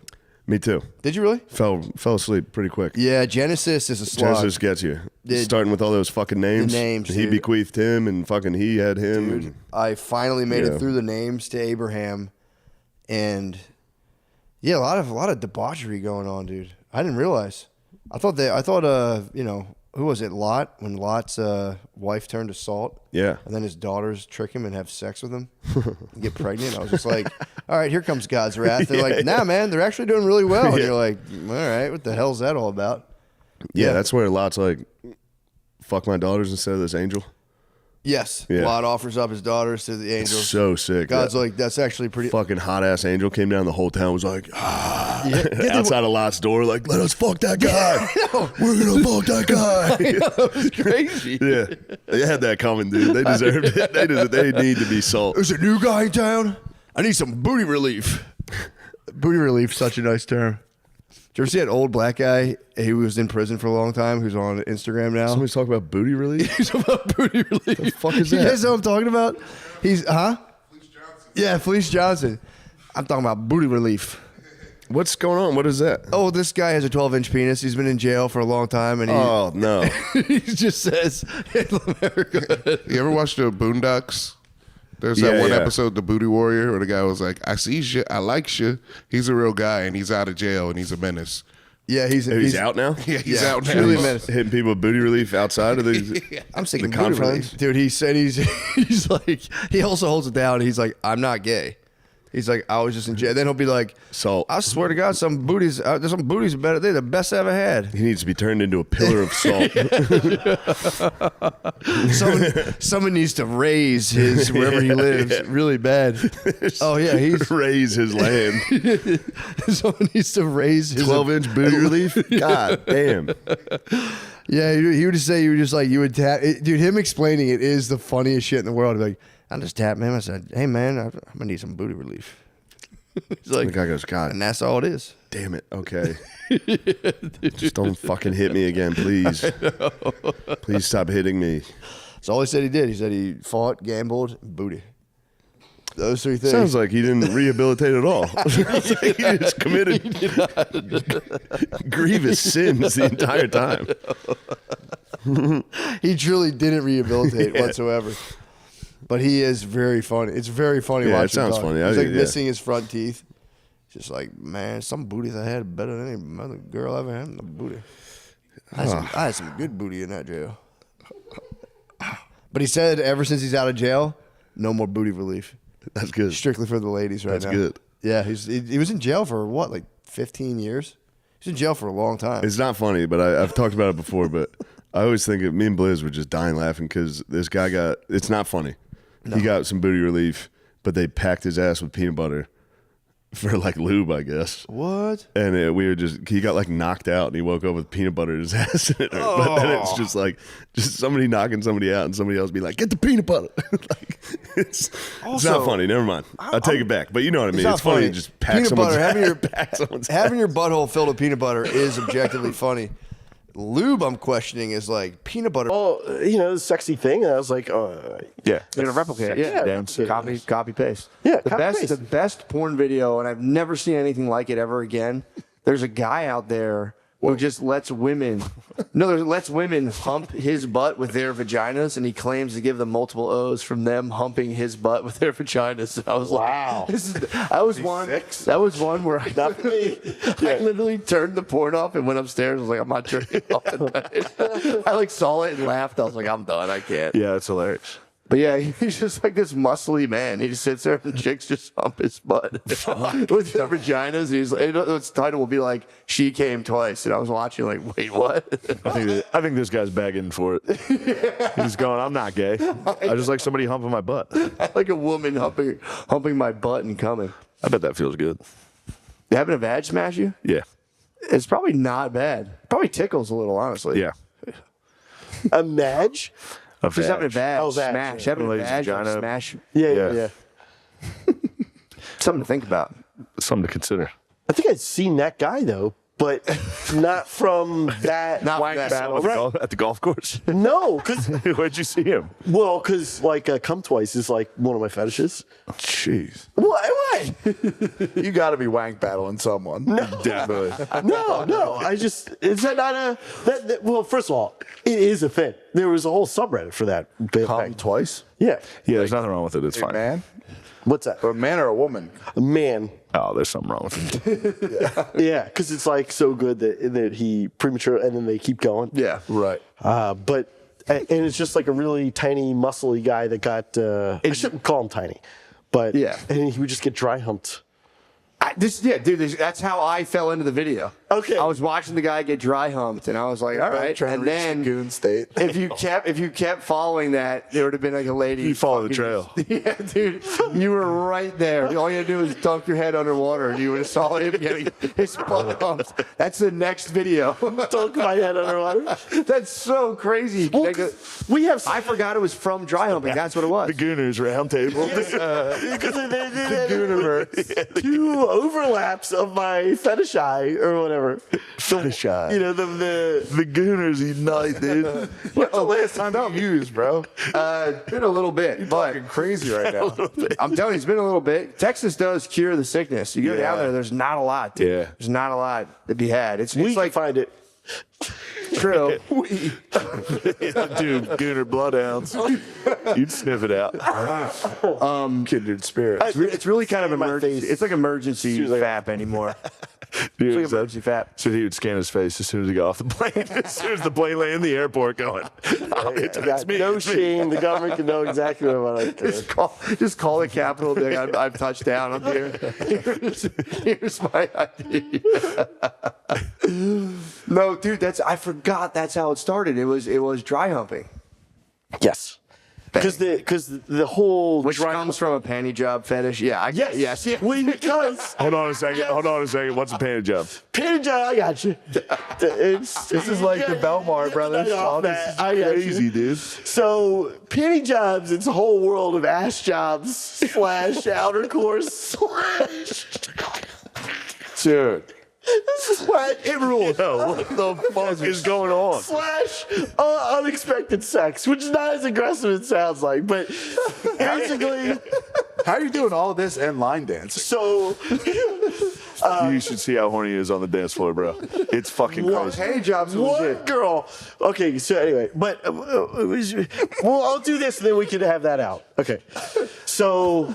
Speaker 8: Me too.
Speaker 7: Did you really?
Speaker 8: Fell asleep pretty quick.
Speaker 7: Yeah, Genesis is a slog.
Speaker 8: Genesis gets you.
Speaker 7: Dude.
Speaker 8: Starting with all those fucking names.
Speaker 7: The names,
Speaker 8: He
Speaker 7: dude.
Speaker 8: bequeathed him and fucking he had him.
Speaker 7: Dude,
Speaker 8: and-
Speaker 7: I finally made
Speaker 8: Yeah.
Speaker 7: it through the names to Abraham, and yeah, a lot of debauchery going on, dude. I didn't realize. I thought who was it? Lot, when Lot's wife turned to salt,
Speaker 8: yeah.
Speaker 7: and then his daughters trick him and have sex with him, and get pregnant. I was just like, all right, here comes God's wrath. They're like, nah, man, they're actually doing really well. And
Speaker 8: Yeah.
Speaker 7: you're like, all right, what the hell's that all about?
Speaker 8: Yeah, that's where Lot's like, fuck my daughters instead of this angel.
Speaker 7: Yes,
Speaker 8: Yeah.
Speaker 7: Lot offers up his daughters to the angels.
Speaker 8: So sick.
Speaker 7: God's
Speaker 8: That
Speaker 7: like, that's actually pretty.
Speaker 8: fucking hot ass angel came down. The whole town was like,
Speaker 7: Yeah,
Speaker 8: outside of Lot's door, like, let us fuck that guy. We're gonna fuck that guy.
Speaker 7: That was crazy.
Speaker 8: Yeah, they had that coming, dude. They deserved it. They need to be salt.
Speaker 7: There's a new guy in town. I need some booty relief. Booty relief, such a nice term. Did you ever see that old black guy? He was in prison for a long time. Who's on Instagram now?
Speaker 8: Somebody's talking about booty relief.
Speaker 7: He's about booty relief.
Speaker 8: The fuck is
Speaker 7: You
Speaker 8: that?
Speaker 7: guys know what I'm talking about? He's Yeah, Felice Johnson. I'm talking about booty relief.
Speaker 8: What's going on? What is that?
Speaker 7: Oh, this guy has a 12-inch penis. He's been in jail for a long time, and
Speaker 8: Oh no.
Speaker 7: he just says, "Hail America."
Speaker 1: You ever watched the Boondocks? There's
Speaker 8: Yeah,
Speaker 1: that one
Speaker 8: yeah.
Speaker 1: episode, The Booty Warrior, where the guy was like, I see you, I like you. He's a real guy, and he's out of jail, and he's a menace.
Speaker 7: Yeah,
Speaker 8: He's out now.
Speaker 1: Yeah, he's
Speaker 7: Yeah,
Speaker 1: out now.
Speaker 7: truly
Speaker 1: He's-
Speaker 7: menace.
Speaker 8: Hitting people with booty relief outside of the.
Speaker 7: I'm sick
Speaker 8: The
Speaker 7: of booty
Speaker 8: conference?
Speaker 7: relief. Dude, he said he's like, he also holds it down. He's like, I'm not gay. He's like, I was just in jail. Then he'll be like,
Speaker 8: Salt.
Speaker 7: I swear to God, some booties are better. They're the best I ever had.
Speaker 8: He needs to be turned into a pillar of salt.
Speaker 7: Someone needs to raise his wherever he lives really bad. Oh yeah, he's
Speaker 8: Raise his land.
Speaker 7: someone needs to raise his
Speaker 8: 12-inch booty relief. God damn.
Speaker 7: Yeah, he would just say you would tap dude. Him explaining it is the funniest shit in the world. He'd be like, I just tapped him. I said, hey man, I'm gonna need some booty relief. He's like,
Speaker 8: The guy goes, God
Speaker 7: and that's all it is.
Speaker 8: damn it. Okay. Just don't fucking hit me again, please. Please stop hitting me.
Speaker 7: That's all he said he did. He said he fought, gambled, booty. Those three things.
Speaker 8: Sounds like he didn't rehabilitate at all. Sounds like he just committed grievous sins the entire time.
Speaker 7: He truly didn't rehabilitate whatsoever. But he is very funny. It's very funny
Speaker 8: Yeah, it
Speaker 7: watching him
Speaker 8: sounds
Speaker 7: talk.
Speaker 8: funny.
Speaker 7: He's like
Speaker 8: Yeah.
Speaker 7: missing his front teeth. Just like, man, some booties I had better than any other girl I ever had in the booty. I had some good booty in that jail. But he said ever since he's out of jail, no more booty relief.
Speaker 8: That's good.
Speaker 7: Strictly for the ladies right
Speaker 8: That's
Speaker 7: now.
Speaker 8: good.
Speaker 7: Yeah, he was in jail for what, like 15 years? He's in jail for a long time.
Speaker 8: It's not funny, but I've talked about it before, but I always think me and Blizz were just dying laughing because this guy it's not funny. He got some booty relief, but they packed his ass with peanut butter for like lube, I guess.
Speaker 7: What?
Speaker 8: And he got like knocked out and he woke up with peanut butter in his ass. And it hurt. But then it's just like, somebody knocking somebody out and somebody else be like, get the peanut butter. Like, it's not funny. Never mind. I'll take it back. But you know what I mean. It's funny to just pack
Speaker 7: peanut butter.
Speaker 8: having
Speaker 7: Your butthole filled with peanut butter is objectively funny. Lube, I'm questioning, is like peanut butter.
Speaker 9: Oh, the sexy thing. And I was like,
Speaker 6: Yeah, you're gonna replicate.
Speaker 9: Yeah,
Speaker 6: copy paste.
Speaker 9: Yeah,
Speaker 10: The best porn video, and I've never seen anything like it ever again. There's a guy out there who just lets women hump his butt with their vaginas, and he claims to give them multiple O's from them humping his butt with their vaginas. And I was
Speaker 9: wow.
Speaker 10: That was one where I literally turned the porn off and went upstairs. I was like, I'm not turning it off. I like saw it and laughed. I was like, I'm done. I can't.
Speaker 6: Yeah, it's hilarious.
Speaker 10: But yeah, he's just like this muscly man. He just sits there and chicks just hump his butt with their vaginas. And he's like, its title will be like, "She came twice." And I was watching like, wait, what?
Speaker 6: I think this guy's begging for it. He's going, I'm not gay. I just like somebody humping my butt.
Speaker 10: I like a woman humping my butt and coming.
Speaker 6: I bet that feels good.
Speaker 10: You having a vag smash you?
Speaker 6: Yeah.
Speaker 10: It's probably not bad. Probably tickles a little, honestly.
Speaker 6: Yeah.
Speaker 9: a madge?
Speaker 10: Just having a vag
Speaker 9: smash.
Speaker 10: Having a
Speaker 6: Lady's
Speaker 10: vag
Speaker 6: vagina.
Speaker 10: smash.
Speaker 9: Yeah.
Speaker 10: Something to think about.
Speaker 6: Something to consider.
Speaker 9: I think I'd seen that guy though, but not from that
Speaker 10: Not that
Speaker 9: battle.
Speaker 6: At the golf course?
Speaker 9: No, because
Speaker 6: Where'd you see him?
Speaker 9: come twice is like one of my fetishes.
Speaker 6: Jeez.
Speaker 9: Why?
Speaker 11: You got to be wank battling someone.
Speaker 9: No,
Speaker 6: Definitely.
Speaker 9: no. Is that not a? Well, first of all, it is a thing. There was a whole subreddit for that.
Speaker 11: Come twice?
Speaker 9: Yeah.
Speaker 6: Yeah, there's nothing wrong with it. It's
Speaker 11: Hey,
Speaker 6: fine.
Speaker 11: man.
Speaker 9: What's that?
Speaker 11: A man or a woman?
Speaker 9: A man.
Speaker 6: Oh, there's something wrong with it.
Speaker 9: Yeah, because it's like so good that he premature, and then they keep going.
Speaker 11: Yeah, right.
Speaker 9: And it's just like a really tiny, muscly guy that got. I shouldn't call him tiny, but
Speaker 10: Yeah.
Speaker 9: and he would just get dry humped.
Speaker 10: That's how I fell into the video.
Speaker 9: Okay.
Speaker 10: I was watching the guy get dry humped, and I was like, all right.
Speaker 11: Trying
Speaker 10: And
Speaker 11: to reach
Speaker 10: then
Speaker 11: Goon State.
Speaker 10: if you kept following that, there would have been like a lady.
Speaker 6: You follow the trail.
Speaker 10: Yeah, dude, you were right there. All you had to do was dunk your head underwater, and you would have saw him getting his butt humped. That's the next video.
Speaker 9: Dunk my head underwater.
Speaker 10: That's so crazy.
Speaker 9: We have.
Speaker 10: I forgot it was from dry humping. That's what it was.
Speaker 6: The Gooners round table.
Speaker 9: Because they two overlaps of my fetish eye or whatever.
Speaker 6: Fetish eye.
Speaker 9: The
Speaker 6: The Gooners unite, dude.
Speaker 11: What's the last time you used, bro?
Speaker 10: Been a little bit, but
Speaker 11: Fucking crazy right now.
Speaker 10: I'm telling you, it's been a little bit. Texas does cure the sickness. You go down there, there's not a lot. Dude.
Speaker 6: Yeah.
Speaker 10: There's not a lot to be had. It's
Speaker 9: we
Speaker 10: like
Speaker 9: find it.
Speaker 10: true.
Speaker 6: Dude, Gooner bloodhounds. You'd sniff it out.
Speaker 11: Kindred spirits.
Speaker 10: It's really kind of
Speaker 9: my
Speaker 10: emergency.
Speaker 9: face.
Speaker 10: It's like emergency FAP anymore.
Speaker 6: Dude,
Speaker 10: It's like emergency FAP.
Speaker 6: so he would scan his face as soon as he got off the plane. As soon as the plane landed in the airport going,
Speaker 9: Got no shame. The government can know exactly what I do.
Speaker 10: Just call the Capitol. Be like, I've touched down. I'm here. Here's my ID. No, dude, I forgot that's how it started. It was dry humping,
Speaker 9: Yes. Because the whole
Speaker 10: which comes from a panty job fetish. Yeah, yes.
Speaker 9: Because
Speaker 6: hold on a second. What's a panty job?
Speaker 9: panty job, I got you.
Speaker 11: This is like the Belmar brothers.
Speaker 9: Oh,
Speaker 6: This is
Speaker 9: I got
Speaker 6: crazy,
Speaker 9: you.
Speaker 6: dude.
Speaker 9: So panty jobs, it's a whole world of ass jobs / outer course /
Speaker 11: Dude.
Speaker 9: it rules.
Speaker 6: What the fuck is going on?
Speaker 9: / unexpected sex, which is not as aggressive as it sounds like, but basically.
Speaker 11: How are you doing all this and line dancing?
Speaker 9: So
Speaker 6: You should see how horny he is on the dance floor, bro. It's fucking crazy.
Speaker 10: Panty jobs are
Speaker 9: one
Speaker 10: legit.
Speaker 9: girl. Okay, so anyway, but I'll do this, and then we can have that out. Okay, so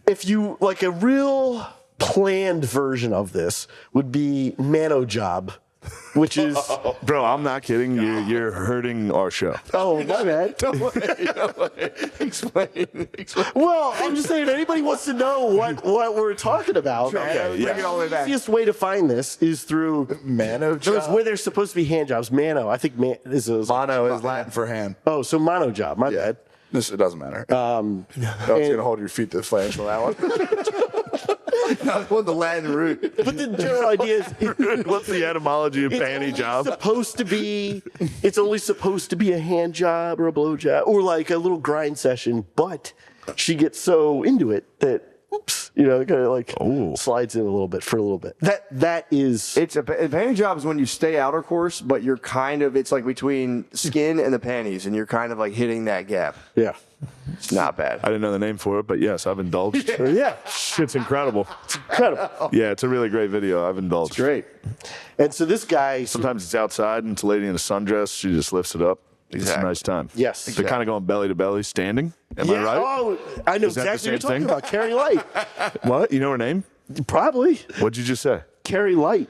Speaker 9: if you like a real planned version of this would be Mano Job, which is
Speaker 6: Bro, I'm not kidding. You're hurting our show.
Speaker 9: oh my bad.
Speaker 10: Explain.
Speaker 9: Well, I'm just saying, if anybody wants to know what we're talking about,
Speaker 6: Okay, yeah.
Speaker 10: Bring it all the way
Speaker 9: the
Speaker 10: back.
Speaker 9: easiest way to find this is through
Speaker 11: Mano
Speaker 9: There's
Speaker 11: job.
Speaker 9: where there's supposed to be hand jobs. Mano, I think is a
Speaker 11: Mono is Latin for hand.
Speaker 9: oh, so Mano Job. My
Speaker 11: Yeah.
Speaker 9: bad.
Speaker 11: It doesn't matter. I was going to hold your feet to the flash on that one.
Speaker 10: I want the Latin root.
Speaker 9: But the general idea is
Speaker 3: What's the etymology of panty job?
Speaker 9: It's only supposed to be a hand job or a blow job or like a little grind session, but she gets so into it that kind of like slides in a little bit for a little bit. That is
Speaker 10: It's a panty job is when you stay outer course, but you're kind of, it's like between skin and the panties, and you're kind of like hitting that gap.
Speaker 9: Yeah.
Speaker 10: It's not bad.
Speaker 3: I didn't know the name for it, but yes, I've indulged.
Speaker 9: Yeah.
Speaker 3: It's incredible.
Speaker 9: It's incredible.
Speaker 3: Yeah, it's a really great video. I've indulged.
Speaker 9: It's great. And so this guy,
Speaker 3: Sometimes it's outside and it's a lady in a sundress. She just lifts it up. It's a
Speaker 10: Exactly.
Speaker 3: nice time.
Speaker 9: Yes.
Speaker 3: They're kind of going belly to belly, standing. Am I right?
Speaker 9: Oh, I know
Speaker 3: Is that the
Speaker 9: exactly what you're
Speaker 3: same
Speaker 9: talking
Speaker 3: thing?
Speaker 9: about. Carrie Light.
Speaker 3: What? You know her name?
Speaker 9: Probably.
Speaker 3: What'd you just say?
Speaker 9: Carrie Light.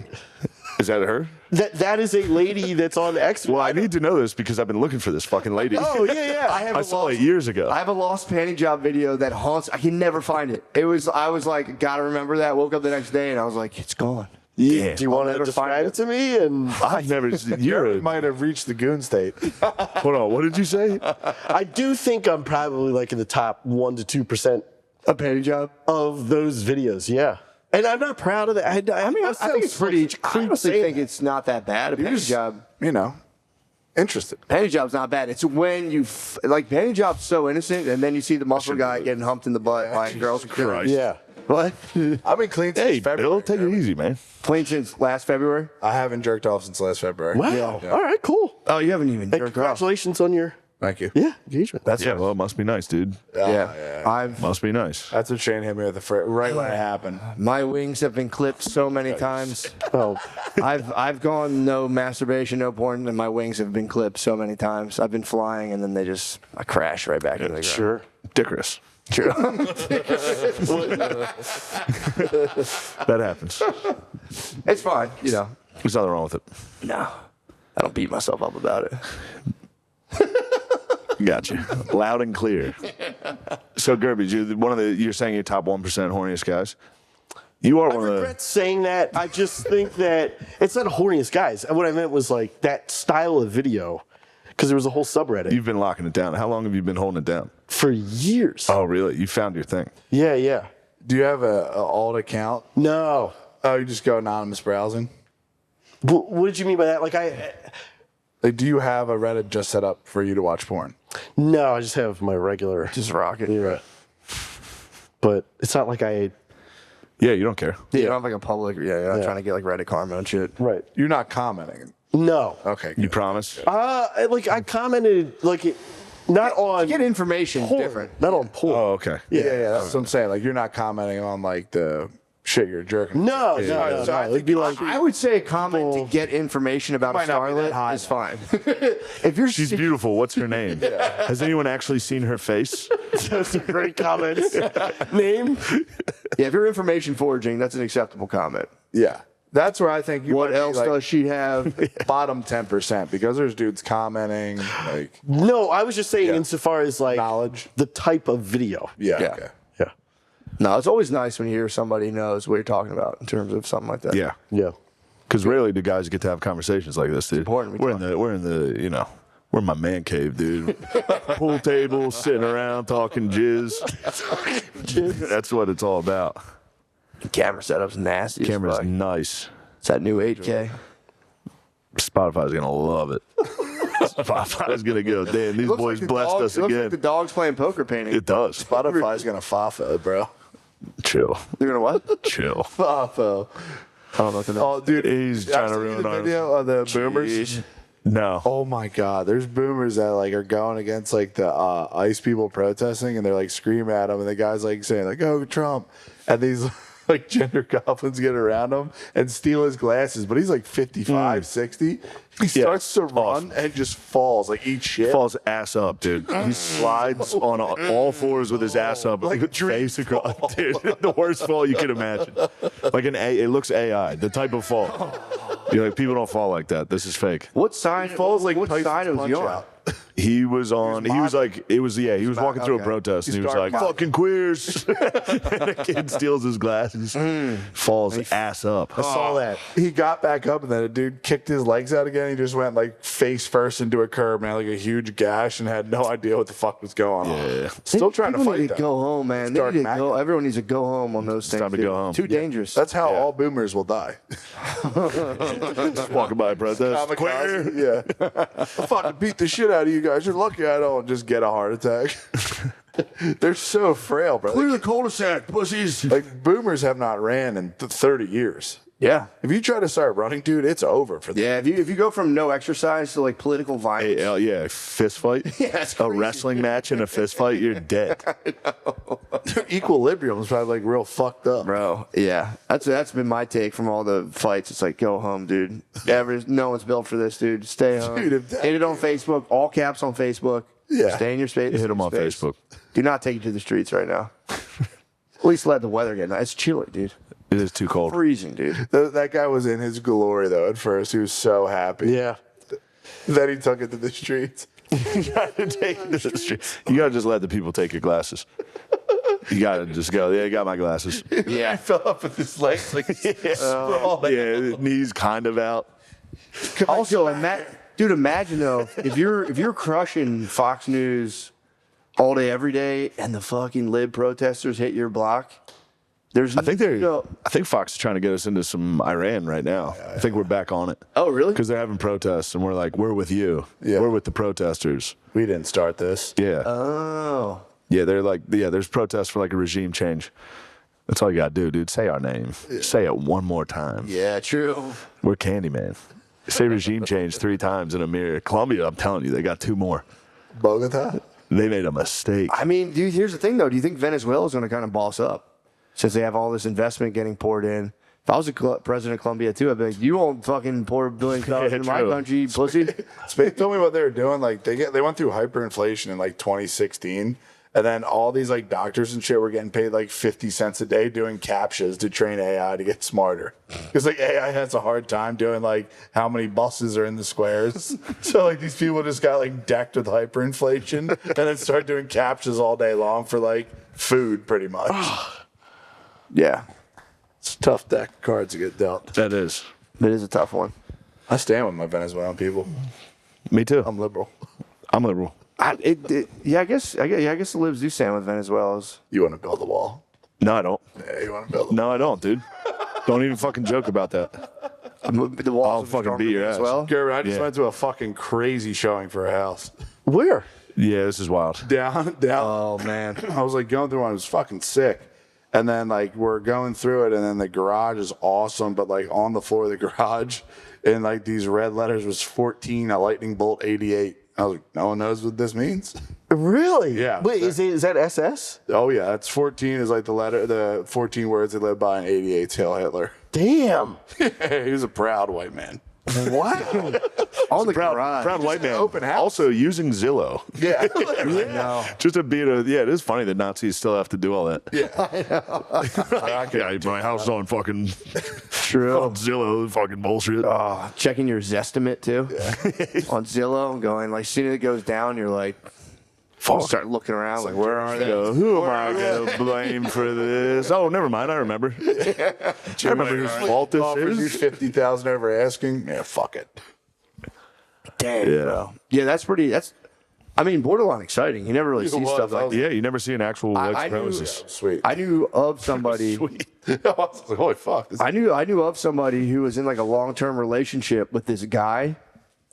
Speaker 3: Is that her?
Speaker 9: That is a lady that's on X.
Speaker 3: Well, I need to know this because I've been looking for this fucking lady.
Speaker 9: Oh, yeah.
Speaker 10: I
Speaker 3: I saw it years ago.
Speaker 10: I have a lost panty job video that haunts. I can never find it. I was like, gotta remember that. Woke up the next day and I was like, it's gone.
Speaker 9: Do you want to
Speaker 10: never
Speaker 9: describe
Speaker 10: find
Speaker 9: it to me? And
Speaker 3: I've never.
Speaker 11: You might have reached the goon state.
Speaker 3: Hold on. What did you say?
Speaker 9: I do think I'm probably like in the top 1% to 2%
Speaker 10: A panty job?
Speaker 9: of those videos. Yeah. And I'm not proud of that. I mean,
Speaker 10: I think it's pretty. I honestly think it's not that bad. A panty job.
Speaker 11: Interested.
Speaker 10: Panty job's not bad. It's when you like panty job's so innocent, and then you see the muscle guy getting humped in the butt by girls.
Speaker 3: Christ.
Speaker 9: Yeah.
Speaker 10: What?
Speaker 11: I've been clean since
Speaker 3: Hey,
Speaker 11: February.
Speaker 3: Bill, take it easy, man.
Speaker 10: Clean since last February.
Speaker 11: I haven't jerked off since last February.
Speaker 9: Wow. All right, cool.
Speaker 10: Oh, you haven't even
Speaker 9: Hey,
Speaker 10: jerked off.
Speaker 9: congratulations on your
Speaker 11: Thank you.
Speaker 9: engagement.
Speaker 11: That's
Speaker 3: Yeah, well, it must be nice, dude.
Speaker 10: Yeah.
Speaker 3: Must be nice.
Speaker 11: That's what Shane hit me with right when it happened.
Speaker 10: My wings have been clipped so many times.
Speaker 9: Oh,
Speaker 10: I've gone no masturbation, no porn, and my wings have been clipped so many times. I've been flying, and then I crash right back into the ground.
Speaker 3: Sure. Dickerous.
Speaker 10: True.
Speaker 3: That happens.
Speaker 10: It's fine.
Speaker 3: There's nothing wrong with it.
Speaker 10: No, I don't beat myself up about it.
Speaker 3: Gotcha. Loud and clear. So, Gerby, you're saying you're top 1% horniest guys? You are
Speaker 9: I
Speaker 3: one of
Speaker 9: regret saying that. I just think that it's not the horniest guys. What I meant was like that style of video, because there was a whole subreddit
Speaker 3: You've been locking it down. How long have you been holding it down?
Speaker 9: for years.
Speaker 3: Oh, really? You found your thing.
Speaker 9: Yeah.
Speaker 11: Do you have a alt account?
Speaker 9: No.
Speaker 11: Oh, you just go anonymous browsing?
Speaker 9: What did you mean by that?
Speaker 11: Do you have a Reddit just set up for you to watch porn?
Speaker 9: No, I just have my regular.
Speaker 10: Just rock it.
Speaker 9: Yeah. But it's not like I.
Speaker 3: Yeah, you don't care.
Speaker 10: You don't have like a public. Yeah, you're not trying to get like Reddit karma and shit.
Speaker 9: Right.
Speaker 11: You're not commenting.
Speaker 9: No.
Speaker 11: Okay.
Speaker 3: You
Speaker 11: Good.
Speaker 3: promise?
Speaker 9: I commented not on
Speaker 10: Get information
Speaker 9: porn,
Speaker 10: different.
Speaker 9: not on porn.
Speaker 3: Oh, okay.
Speaker 11: Yeah, that's what I'm saying. Like, you're not commenting on like the shit you're jerking.
Speaker 9: No. It'd be like
Speaker 10: I would say a comment to get information about a
Speaker 11: Might not be that
Speaker 10: starlet
Speaker 11: high,
Speaker 10: is fine. If you're
Speaker 3: She's beautiful. What's her name? Has anyone actually seen her face?
Speaker 9: those are great comments. Name.
Speaker 10: if you're information foraging, that's an acceptable comment.
Speaker 11: Yeah. That's where I think you
Speaker 10: What
Speaker 11: might be,
Speaker 10: else
Speaker 11: like,
Speaker 10: does she have?
Speaker 11: bottom 10% because there's dudes commenting like
Speaker 9: No, I was just saying
Speaker 11: Yeah.
Speaker 9: insofar as like
Speaker 11: knowledge.
Speaker 9: the type of video.
Speaker 11: Yeah.
Speaker 10: Yeah.
Speaker 11: Okay.
Speaker 9: Yeah.
Speaker 10: No, it's always nice when you hear somebody knows what you're talking about in terms of something like that.
Speaker 3: Yeah.
Speaker 9: Yeah.
Speaker 3: Because rarely do guys get to have conversations like this, dude.
Speaker 10: important.
Speaker 3: We're in the we're in my man cave, dude. Pool table, sitting around talking jizz. That's what it's all about.
Speaker 10: Camera setup's nasty. as
Speaker 3: Camera's
Speaker 10: fuck.
Speaker 3: nice.
Speaker 10: It's that new 8K.
Speaker 3: Spotify's gonna love it. Spotify's gonna go, damn, these
Speaker 10: Looks
Speaker 3: boys
Speaker 10: like the
Speaker 3: blessed
Speaker 10: dogs-
Speaker 3: us
Speaker 10: it looks
Speaker 3: again.
Speaker 10: like the dogs playing poker painting.
Speaker 3: It does.
Speaker 11: Spotify's gonna fafa, bro.
Speaker 3: Chill.
Speaker 10: They're gonna what?
Speaker 3: Chill.
Speaker 11: Fafa.
Speaker 10: I don't know what the
Speaker 11: Oh, dude,
Speaker 3: He's trying to ruin
Speaker 11: the
Speaker 3: our
Speaker 11: video of the boomers.
Speaker 3: Jeez. No.
Speaker 11: Oh my God, there's boomers that like are going against like the ICE people protesting, and they're like screaming at them, and the guy's like saying like, "Oh, Trump," and these like gender goblins get around him and steal his glasses, but he's like 55, 60. He starts to run and just falls, like eat shit.
Speaker 3: Falls ass up, dude. He slides on all fours with his ass up,
Speaker 11: Like a dream
Speaker 3: face across. Dude, the worst fall you can imagine. Like it looks AI, the type of fall. You're like, people don't fall like that. This is fake.
Speaker 10: What sign?
Speaker 11: falls like
Speaker 10: what
Speaker 11: Tyson's
Speaker 10: side was he on?
Speaker 11: Punch-Out.
Speaker 3: He was on. He was like, it was He was walking through a
Speaker 10: okay.
Speaker 3: protest, and he was
Speaker 6: dark
Speaker 3: like, "Fucking queers!" and the kid steals his glasses, falls ass up.
Speaker 11: I saw that. He got back up and then a dude kicked his legs out again. He just went like face first into a curb and had like a huge gash and had no idea what the fuck was going on.
Speaker 3: Yeah.
Speaker 11: Still trying to
Speaker 10: People
Speaker 11: fight
Speaker 10: need to
Speaker 11: them.
Speaker 10: go home, man. They
Speaker 11: Dark
Speaker 10: need to
Speaker 11: Mac.
Speaker 10: go. Everyone needs to go home on those things.
Speaker 3: time to
Speaker 10: dude.
Speaker 3: go home.
Speaker 10: Too dangerous.
Speaker 11: That's how all boomers will die.
Speaker 3: Just walking by a protest.
Speaker 11: Kamikaze. Yeah. I'll fucking beat the shit out of you guys. You're lucky I don't just get a heart attack. They're so frail, bro.
Speaker 10: Clear the cul-de-sac, pussies.
Speaker 11: Like boomers have not ran in 30 years.
Speaker 10: Yeah.
Speaker 11: If you try to start running, dude, it's over for them.
Speaker 10: Yeah, if you go from no exercise to like political violence.
Speaker 3: Yeah, fist fight.
Speaker 10: Yeah, that's
Speaker 3: A
Speaker 10: crazy.
Speaker 3: wrestling match and a fist fight, you're dead.
Speaker 11: Their equilibrium is probably like real fucked up.
Speaker 10: Bro, yeah, that's been my take from all the fights. It's like, go home, dude. No one's built for this, dude. Stay home.
Speaker 11: Dude, if that-
Speaker 10: Hit it on Facebook. All caps on Facebook.
Speaker 11: Yeah.
Speaker 10: Stay in your space.
Speaker 3: Hit them on
Speaker 10: space.
Speaker 3: Facebook.
Speaker 10: Do not take it to the streets right now. At least let the weather get nice. It's chilly, dude.
Speaker 3: It is too cold.
Speaker 10: Freezing, dude.
Speaker 11: That guy was in his glory, though, at first. He was so happy.
Speaker 9: Yeah.
Speaker 11: Then he took it to the streets.
Speaker 3: Trying to take it to the street. You gotta just let the people take your glasses. You gotta just go. Yeah, I got my glasses.
Speaker 10: Yeah.
Speaker 11: He fell up with his legs like
Speaker 3: Yeah, knees kind of out.
Speaker 10: Also, imagine though, if you're crushing Fox News all day, every day, and the fucking lib protesters hit your block.
Speaker 3: I think Fox is trying to get us into some Iran right now. I think we're back on it.
Speaker 10: Oh, really?
Speaker 3: Because they're having protests, and we're like, we're with you.
Speaker 11: Yeah.
Speaker 3: We're with the protesters.
Speaker 11: We didn't start this.
Speaker 3: Yeah.
Speaker 10: Oh.
Speaker 3: Yeah, they're like, there's protests for like a regime change. That's all you gotta do, dude. Say our name. Say it one more time.
Speaker 10: Yeah, true.
Speaker 3: We're Candyman. Say regime change 3 times in a mirror. Colombia, I'm telling you, they got 2 more.
Speaker 11: Bogota?
Speaker 3: They made a mistake.
Speaker 10: I mean, dude, here's the thing, though. Do you think Venezuela is going to kind of boss up since they have all this investment getting poured in? If I was the president of Colombia, too, I'd be like, you won't fucking pour billions of dollars into my
Speaker 3: true.
Speaker 10: country, pussy.
Speaker 11: Spain told me what they were doing. Like they went through hyperinflation in like 2016, and then all these like doctors and shit were getting paid like 50 cents a day doing captchas to train AI to get smarter. Because like AI has a hard time doing like how many buses are in the squares. So like these people just got like decked with hyperinflation and then start doing captchas all day long for like food, pretty much.
Speaker 10: Yeah,
Speaker 11: It's a tough deck of cards to get dealt.
Speaker 3: That is.
Speaker 10: it is a tough one.
Speaker 11: I stand with my Venezuelan people.
Speaker 3: Me too.
Speaker 11: I'm liberal.
Speaker 3: I'm liberal.
Speaker 10: I guess the libs do stand with Venezuela's.
Speaker 11: You want to build a wall?
Speaker 3: No, I don't.
Speaker 11: Yeah, you want to build a
Speaker 3: No, I don't, dude. Don't even fucking joke about that.
Speaker 10: The walls
Speaker 3: I'll
Speaker 10: of
Speaker 3: fucking
Speaker 10: stronger
Speaker 3: beat your ass.
Speaker 10: Venezuela.
Speaker 11: Gary, I just
Speaker 3: Yeah.
Speaker 11: went to a fucking crazy showing for a house.
Speaker 10: Where?
Speaker 3: Yeah, this is wild.
Speaker 11: Down.
Speaker 10: Oh man.
Speaker 11: I was like going through one. I was fucking sick. And then like we're going through it, and then the garage is awesome, but like on the floor of the garage, in like these red letters was 14, a lightning bolt 88. I was like, no one knows what this means.
Speaker 9: Really?
Speaker 11: Yeah.
Speaker 9: Wait, is that SS?
Speaker 11: Oh yeah, it's 14 is like the 14 words they live by, and 88's Hail Hitler.
Speaker 9: Damn.
Speaker 11: He was a proud white man.
Speaker 10: Wow. On the
Speaker 3: Proud,
Speaker 10: garage.
Speaker 3: proud white man.
Speaker 11: open house.
Speaker 3: Also using Zillow.
Speaker 11: Yeah.
Speaker 10: No.
Speaker 3: Just to be it is funny that Nazis still have to do all that. Yeah, my house on fucking
Speaker 10: True.
Speaker 3: on Zillow, fucking bullshit.
Speaker 10: Oh, checking your Zestimate too on Zillow, going like, soon as it goes down, you're like, start looking around, like, where are they?
Speaker 3: Who am I gonna blame for this? Oh, never mind. I remember. I remember whose fault this
Speaker 11: Offers you
Speaker 3: is.
Speaker 11: 50,000 over asking. Yeah, fuck it.
Speaker 10: Damn,
Speaker 3: Yeah.
Speaker 10: bro. Yeah, that's. I mean, borderline exciting. You never really see
Speaker 11: was.
Speaker 10: stuff like that.
Speaker 3: Yeah, you never see an actual white
Speaker 10: I knew-
Speaker 3: supremacist.
Speaker 11: Sweet.
Speaker 10: I knew of somebody.
Speaker 11: I was like, holy fuck. This
Speaker 10: I knew of somebody who was in like a long-term relationship with this guy,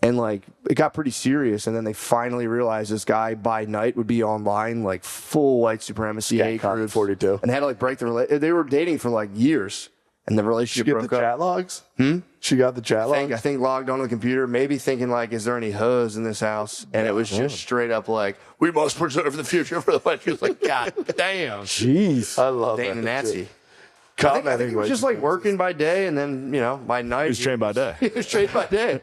Speaker 10: and like it got pretty serious. And then they finally realized this guy by night would be online, like full white supremacy hate groups,
Speaker 11: 42.
Speaker 10: and they had to like break the They were dating for like years, and the
Speaker 11: She
Speaker 10: relationship
Speaker 11: get the
Speaker 10: broke up.
Speaker 11: chat logs? She got the chat logs?
Speaker 10: I think logged onto the computer, maybe thinking like, is there any hoes in this house? And it was just straight up like, we must preserve the future for the white. She was like, God damn,
Speaker 9: Jeez.
Speaker 11: I love
Speaker 10: dating a
Speaker 11: that.
Speaker 10: Nazi.
Speaker 11: too.
Speaker 10: I think it was just like working by day, and then by night.
Speaker 3: He was trained by day.
Speaker 10: He was trained by day.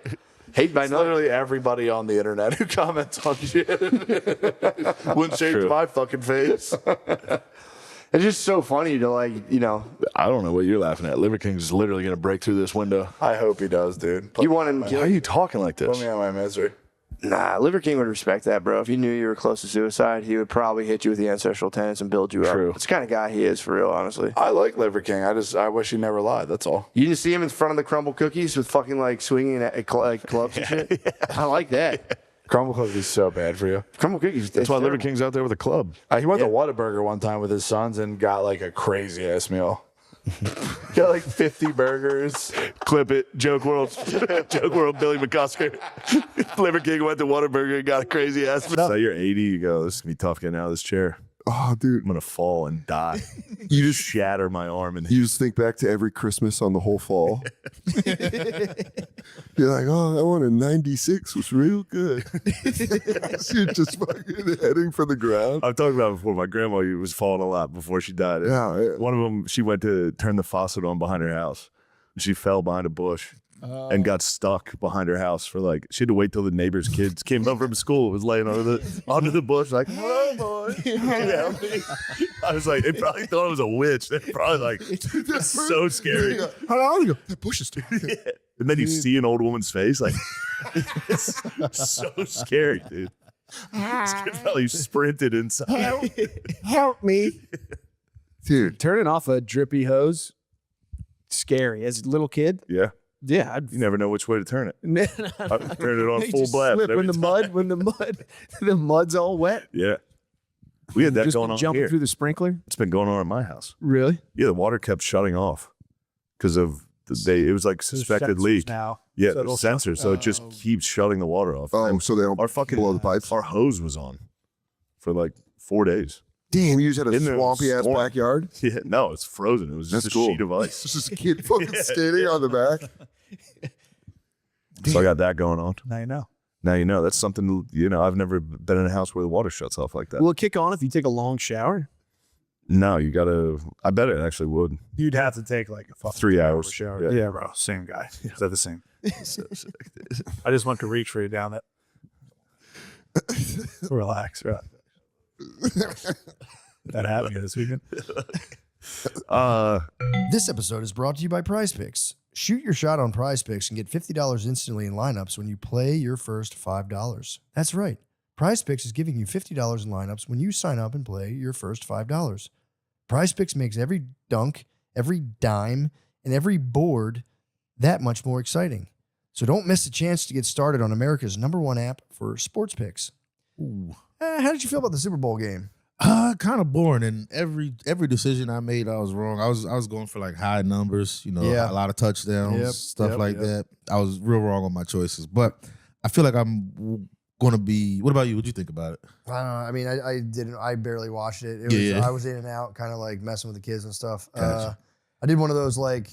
Speaker 10: Hate by
Speaker 11: It's
Speaker 10: night.
Speaker 11: literally everybody on the internet who comments on shit. Wouldn't change
Speaker 3: true.
Speaker 11: my fucking face.
Speaker 10: It's just so funny to like,
Speaker 3: I don't know what you're laughing at. Liver King's literally gonna break through this window.
Speaker 11: I hope he does, dude.
Speaker 10: you want him
Speaker 3: Why are
Speaker 10: killed.
Speaker 3: you talking like
Speaker 11: Put
Speaker 3: this?
Speaker 11: me out of my misery.
Speaker 10: Nah, Liver King would respect that, bro. If he knew you were close to suicide, he would probably hit you with the ancestral tenets and build you
Speaker 11: True.
Speaker 10: up. It's the kind of guy he is, for real, honestly.
Speaker 11: I like Liver King. I wish he never lied. That's all.
Speaker 10: You didn't see him in front of the crumble cookies with fucking like swinging at clubs and shit? I like that.
Speaker 11: Crumble cookies is so bad for you.
Speaker 10: Crumble cookies.
Speaker 3: That's why Liver King's out there with a club.
Speaker 11: He went to Whataburger one time with his sons and got like a crazy ass meal. Got like 50 burgers.
Speaker 3: Clip it. Joke World. Joke World. Billy McCusker. Liver King went to Whataburger and got a crazy ass. So you're 80. You go, this is going to be tough getting out of this chair.
Speaker 12: Oh, dude.
Speaker 3: I'm going to fall and die.
Speaker 12: You just
Speaker 3: shatter my arm. And
Speaker 12: you just think back to every Christmas on the whole fall. You're like, oh, that one in 96 was real good. You're just fucking heading for the ground.
Speaker 3: I've talked about it before. My grandma was falling a lot before she died.
Speaker 12: Yeah.
Speaker 3: One of them, she went to turn the faucet on behind her house. She fell behind a bush and got stuck behind her house for like, she had to wait till the neighbor's kids came home from school. Was laying under the bush like, hello, boy. I was like, they probably thought it was a witch. They're probably like, that's so scary.
Speaker 12: How long ago? That bush is
Speaker 3: yeah. And then you see an old woman's face. Like, it's so scary, dude. This kid probably sprinted inside.
Speaker 13: Help me.
Speaker 12: Dude.
Speaker 13: Turning off a drippy hose, scary. As a little kid?
Speaker 3: Yeah.
Speaker 13: Yeah.
Speaker 3: You never know which way to turn it. I turned it on
Speaker 13: You
Speaker 3: full
Speaker 13: just
Speaker 3: blast.
Speaker 13: slip when the mud's all wet.
Speaker 3: Yeah. We had that
Speaker 13: Just
Speaker 3: going on
Speaker 13: jumping
Speaker 3: here.
Speaker 13: through the sprinkler.
Speaker 3: It's been going on at my house.
Speaker 13: Really?
Speaker 3: Yeah, the water kept shutting off because of it was like suspected
Speaker 14: sensors
Speaker 3: leak.
Speaker 14: now,
Speaker 3: Yeah,
Speaker 14: so
Speaker 3: the
Speaker 14: it'll
Speaker 3: sensors, so it just keeps shutting the water off.
Speaker 12: Oh, so they don't
Speaker 3: our fucking
Speaker 12: blow the pipes?
Speaker 3: Our hose was on for like 4 days.
Speaker 12: Damn, you just had a
Speaker 3: In the
Speaker 12: swampy ass
Speaker 3: storm.
Speaker 12: backyard?
Speaker 3: Yeah, no, it's frozen. It was just
Speaker 12: That's
Speaker 3: a
Speaker 12: cool.
Speaker 3: sheet of ice.
Speaker 12: It's just a kid fucking skating on the back.
Speaker 3: So I got that going on.
Speaker 14: Now you know.
Speaker 3: Now you know. That's something, I've never been in a house where the water shuts off like that.
Speaker 13: Will it kick on if you take a long shower?
Speaker 3: No, you got to, I bet it actually would.
Speaker 14: You'd have to take like a fucking
Speaker 3: 3 hours.
Speaker 14: shower. Yeah, bro. Same guy. Is that the same?
Speaker 3: So sick, dude.
Speaker 14: I just want to reach for you down that. Relax. Right. That happened this weekend.
Speaker 15: This episode is brought to you by Prize Picks. Shoot your shot on Prize Picks and get $50 instantly in lineups when you play your first $5. That's right. Prize Picks is giving you $50 in lineups when you sign up and play your first $5. Prize Picks makes every dunk, every dime, and every board that much more exciting. So don't miss a chance to get started on America's #1 app for sports picks. How did you feel about the Super Bowl game?
Speaker 4: Kind of boring. And every decision I made, I was wrong. I was going for like high numbers, a lot of touchdowns, stuff like that. I was real wrong on my choices. But I feel like I'm going to be. What about you? What'd you think about it?
Speaker 15: I mean, I didn't. I barely watched it. I was in and out, kind of like messing with the kids and stuff.
Speaker 4: Gotcha.
Speaker 15: I did one of those like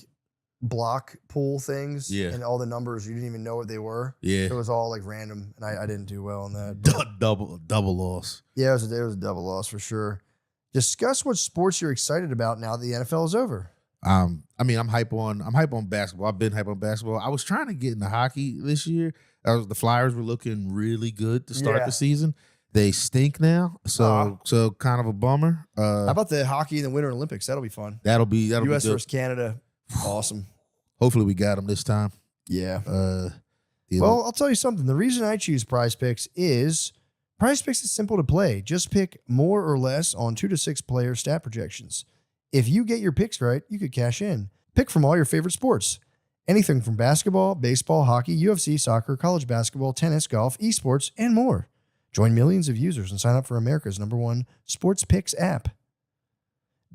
Speaker 15: block pool things,
Speaker 4: Yeah.
Speaker 15: and all the numbers you didn't even know what they were.
Speaker 4: Yeah.
Speaker 15: It was all like random, and I didn't do well on that.
Speaker 4: Double loss.
Speaker 15: Yeah, it was a double loss for sure. Discuss what sports you're excited about now that the NFL is over.
Speaker 4: I mean, I'm hype on basketball. I've been hype on basketball. I was trying to get into hockey this year. The Flyers were looking really good to start the season. They stink now, so kind of a bummer.
Speaker 15: How about the hockey in the Winter Olympics? That'll be fun.
Speaker 4: That'll be
Speaker 15: U.S.
Speaker 4: good.
Speaker 15: versus Canada. Awesome.
Speaker 4: Hopefully we got them this time.
Speaker 15: Yeah. Well, I'll tell you something. The reason I choose Prize Picks is Prize Picks is simple to play. Just pick more or less on 2 to 6 player stat projections. If you get your picks right, you could cash in. Pick from all your favorite sports. Anything from basketball, baseball, hockey, UFC, soccer, college basketball, tennis, golf, esports, and more. Join millions of users and sign up for America's #1 sports picks app.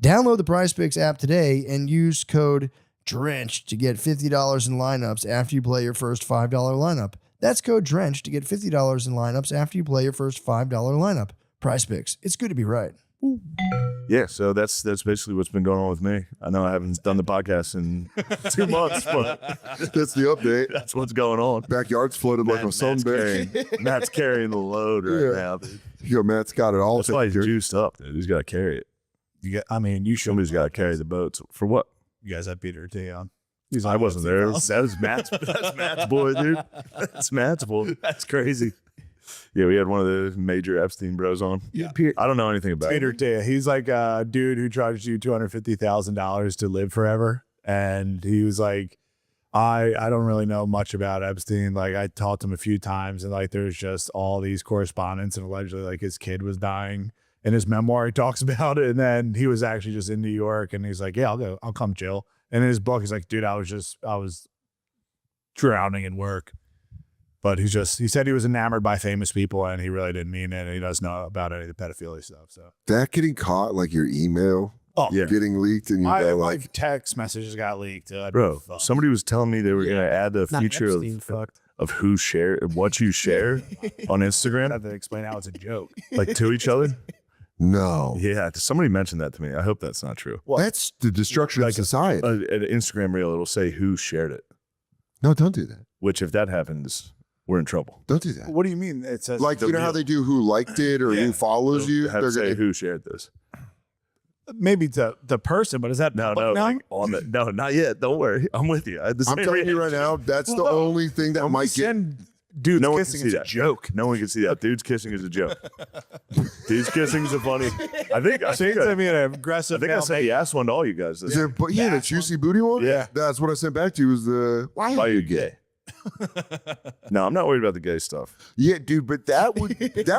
Speaker 15: Download the Prize Picks app today and use code DRENCH to get $50 in lineups after you play your first $5 lineup. That's code DRENCH to get $50 in lineups after you play your first $5 lineup. Prize Picks. It's good to be right.
Speaker 3: Yeah, so that's basically what's been going on with me. I know I haven't done the podcast in 2 months, but
Speaker 12: that's the update.
Speaker 3: That's what's going on.
Speaker 12: Backyard's flooded like a sunbeam.
Speaker 3: Matt's carrying the load right now, dude.
Speaker 12: Matt's got it all.
Speaker 3: That's why he's juiced up, dude. He's got to carry it. Somebody's got to carry the boats. For what?
Speaker 14: You guys had Peter T on.
Speaker 3: I wasn't there. That was Matt's. That's Matt's boy, dude. That's Matt's boy. That's crazy. Yeah, we had one of the major Epstein bros on.
Speaker 14: Yeah.
Speaker 3: I don't know anything about
Speaker 14: Peter
Speaker 3: it.
Speaker 14: T. He's like a dude who charged you $250,000 to live forever. And he was like, I don't really know much about Epstein. Like I talked to him a few times, and like there's just all these correspondence, and allegedly like his kid was dying. In his memoir, he talks about it, and then he was actually just in New York, and he's like, "Yeah, I'll come chill." And in his book, he's like, "Dude, I was drowning in work." But he said he was enamored by famous people, and he really didn't mean it, and he doesn't know about any of the pedophilia stuff. So
Speaker 12: that getting caught, like your email, getting leaked, and you go
Speaker 14: my
Speaker 12: like,
Speaker 14: text messages got leaked.
Speaker 3: Bro, somebody was telling me they were going to add a
Speaker 14: Not
Speaker 3: feature
Speaker 14: Epstein, fucked.
Speaker 3: of who share what you share on
Speaker 14: I
Speaker 3: Instagram,
Speaker 14: have to explain how it's a joke.
Speaker 3: like to each other.
Speaker 12: no,
Speaker 3: Yeah, somebody mentioned that to me. I hope that's not true.
Speaker 12: that's the destruction of society.
Speaker 3: An Instagram reel, it'll say who shared it.
Speaker 12: No, don't do that.
Speaker 3: Which, if that happens, we're in trouble.
Speaker 12: Don't do that.
Speaker 14: What do you mean? It says
Speaker 12: Like, you know how they do who liked it or who follows you?
Speaker 3: Have to say who shared this.
Speaker 14: maybe the person, but is that
Speaker 3: No,
Speaker 14: public now?
Speaker 3: like on the, no, not yet. Don't worry, I'm with you.
Speaker 12: I'm telling you right now, that's the only thing that might get.
Speaker 14: Dudes
Speaker 3: no one can
Speaker 14: kissing
Speaker 3: see
Speaker 14: is a
Speaker 3: that.
Speaker 14: joke.
Speaker 3: No one can see that. Dudes kissing is a joke. Dudes kissing is a funny. I think
Speaker 14: I mean, an aggressive.
Speaker 3: I think I say yes one to all you guys.
Speaker 12: Is there, but yeah, the juicy booty one?
Speaker 3: Yeah.
Speaker 12: That's what I sent back to you was the, why
Speaker 3: Why are you gay? No, I'm not worried about the gay stuff.
Speaker 12: Yeah, dude, but that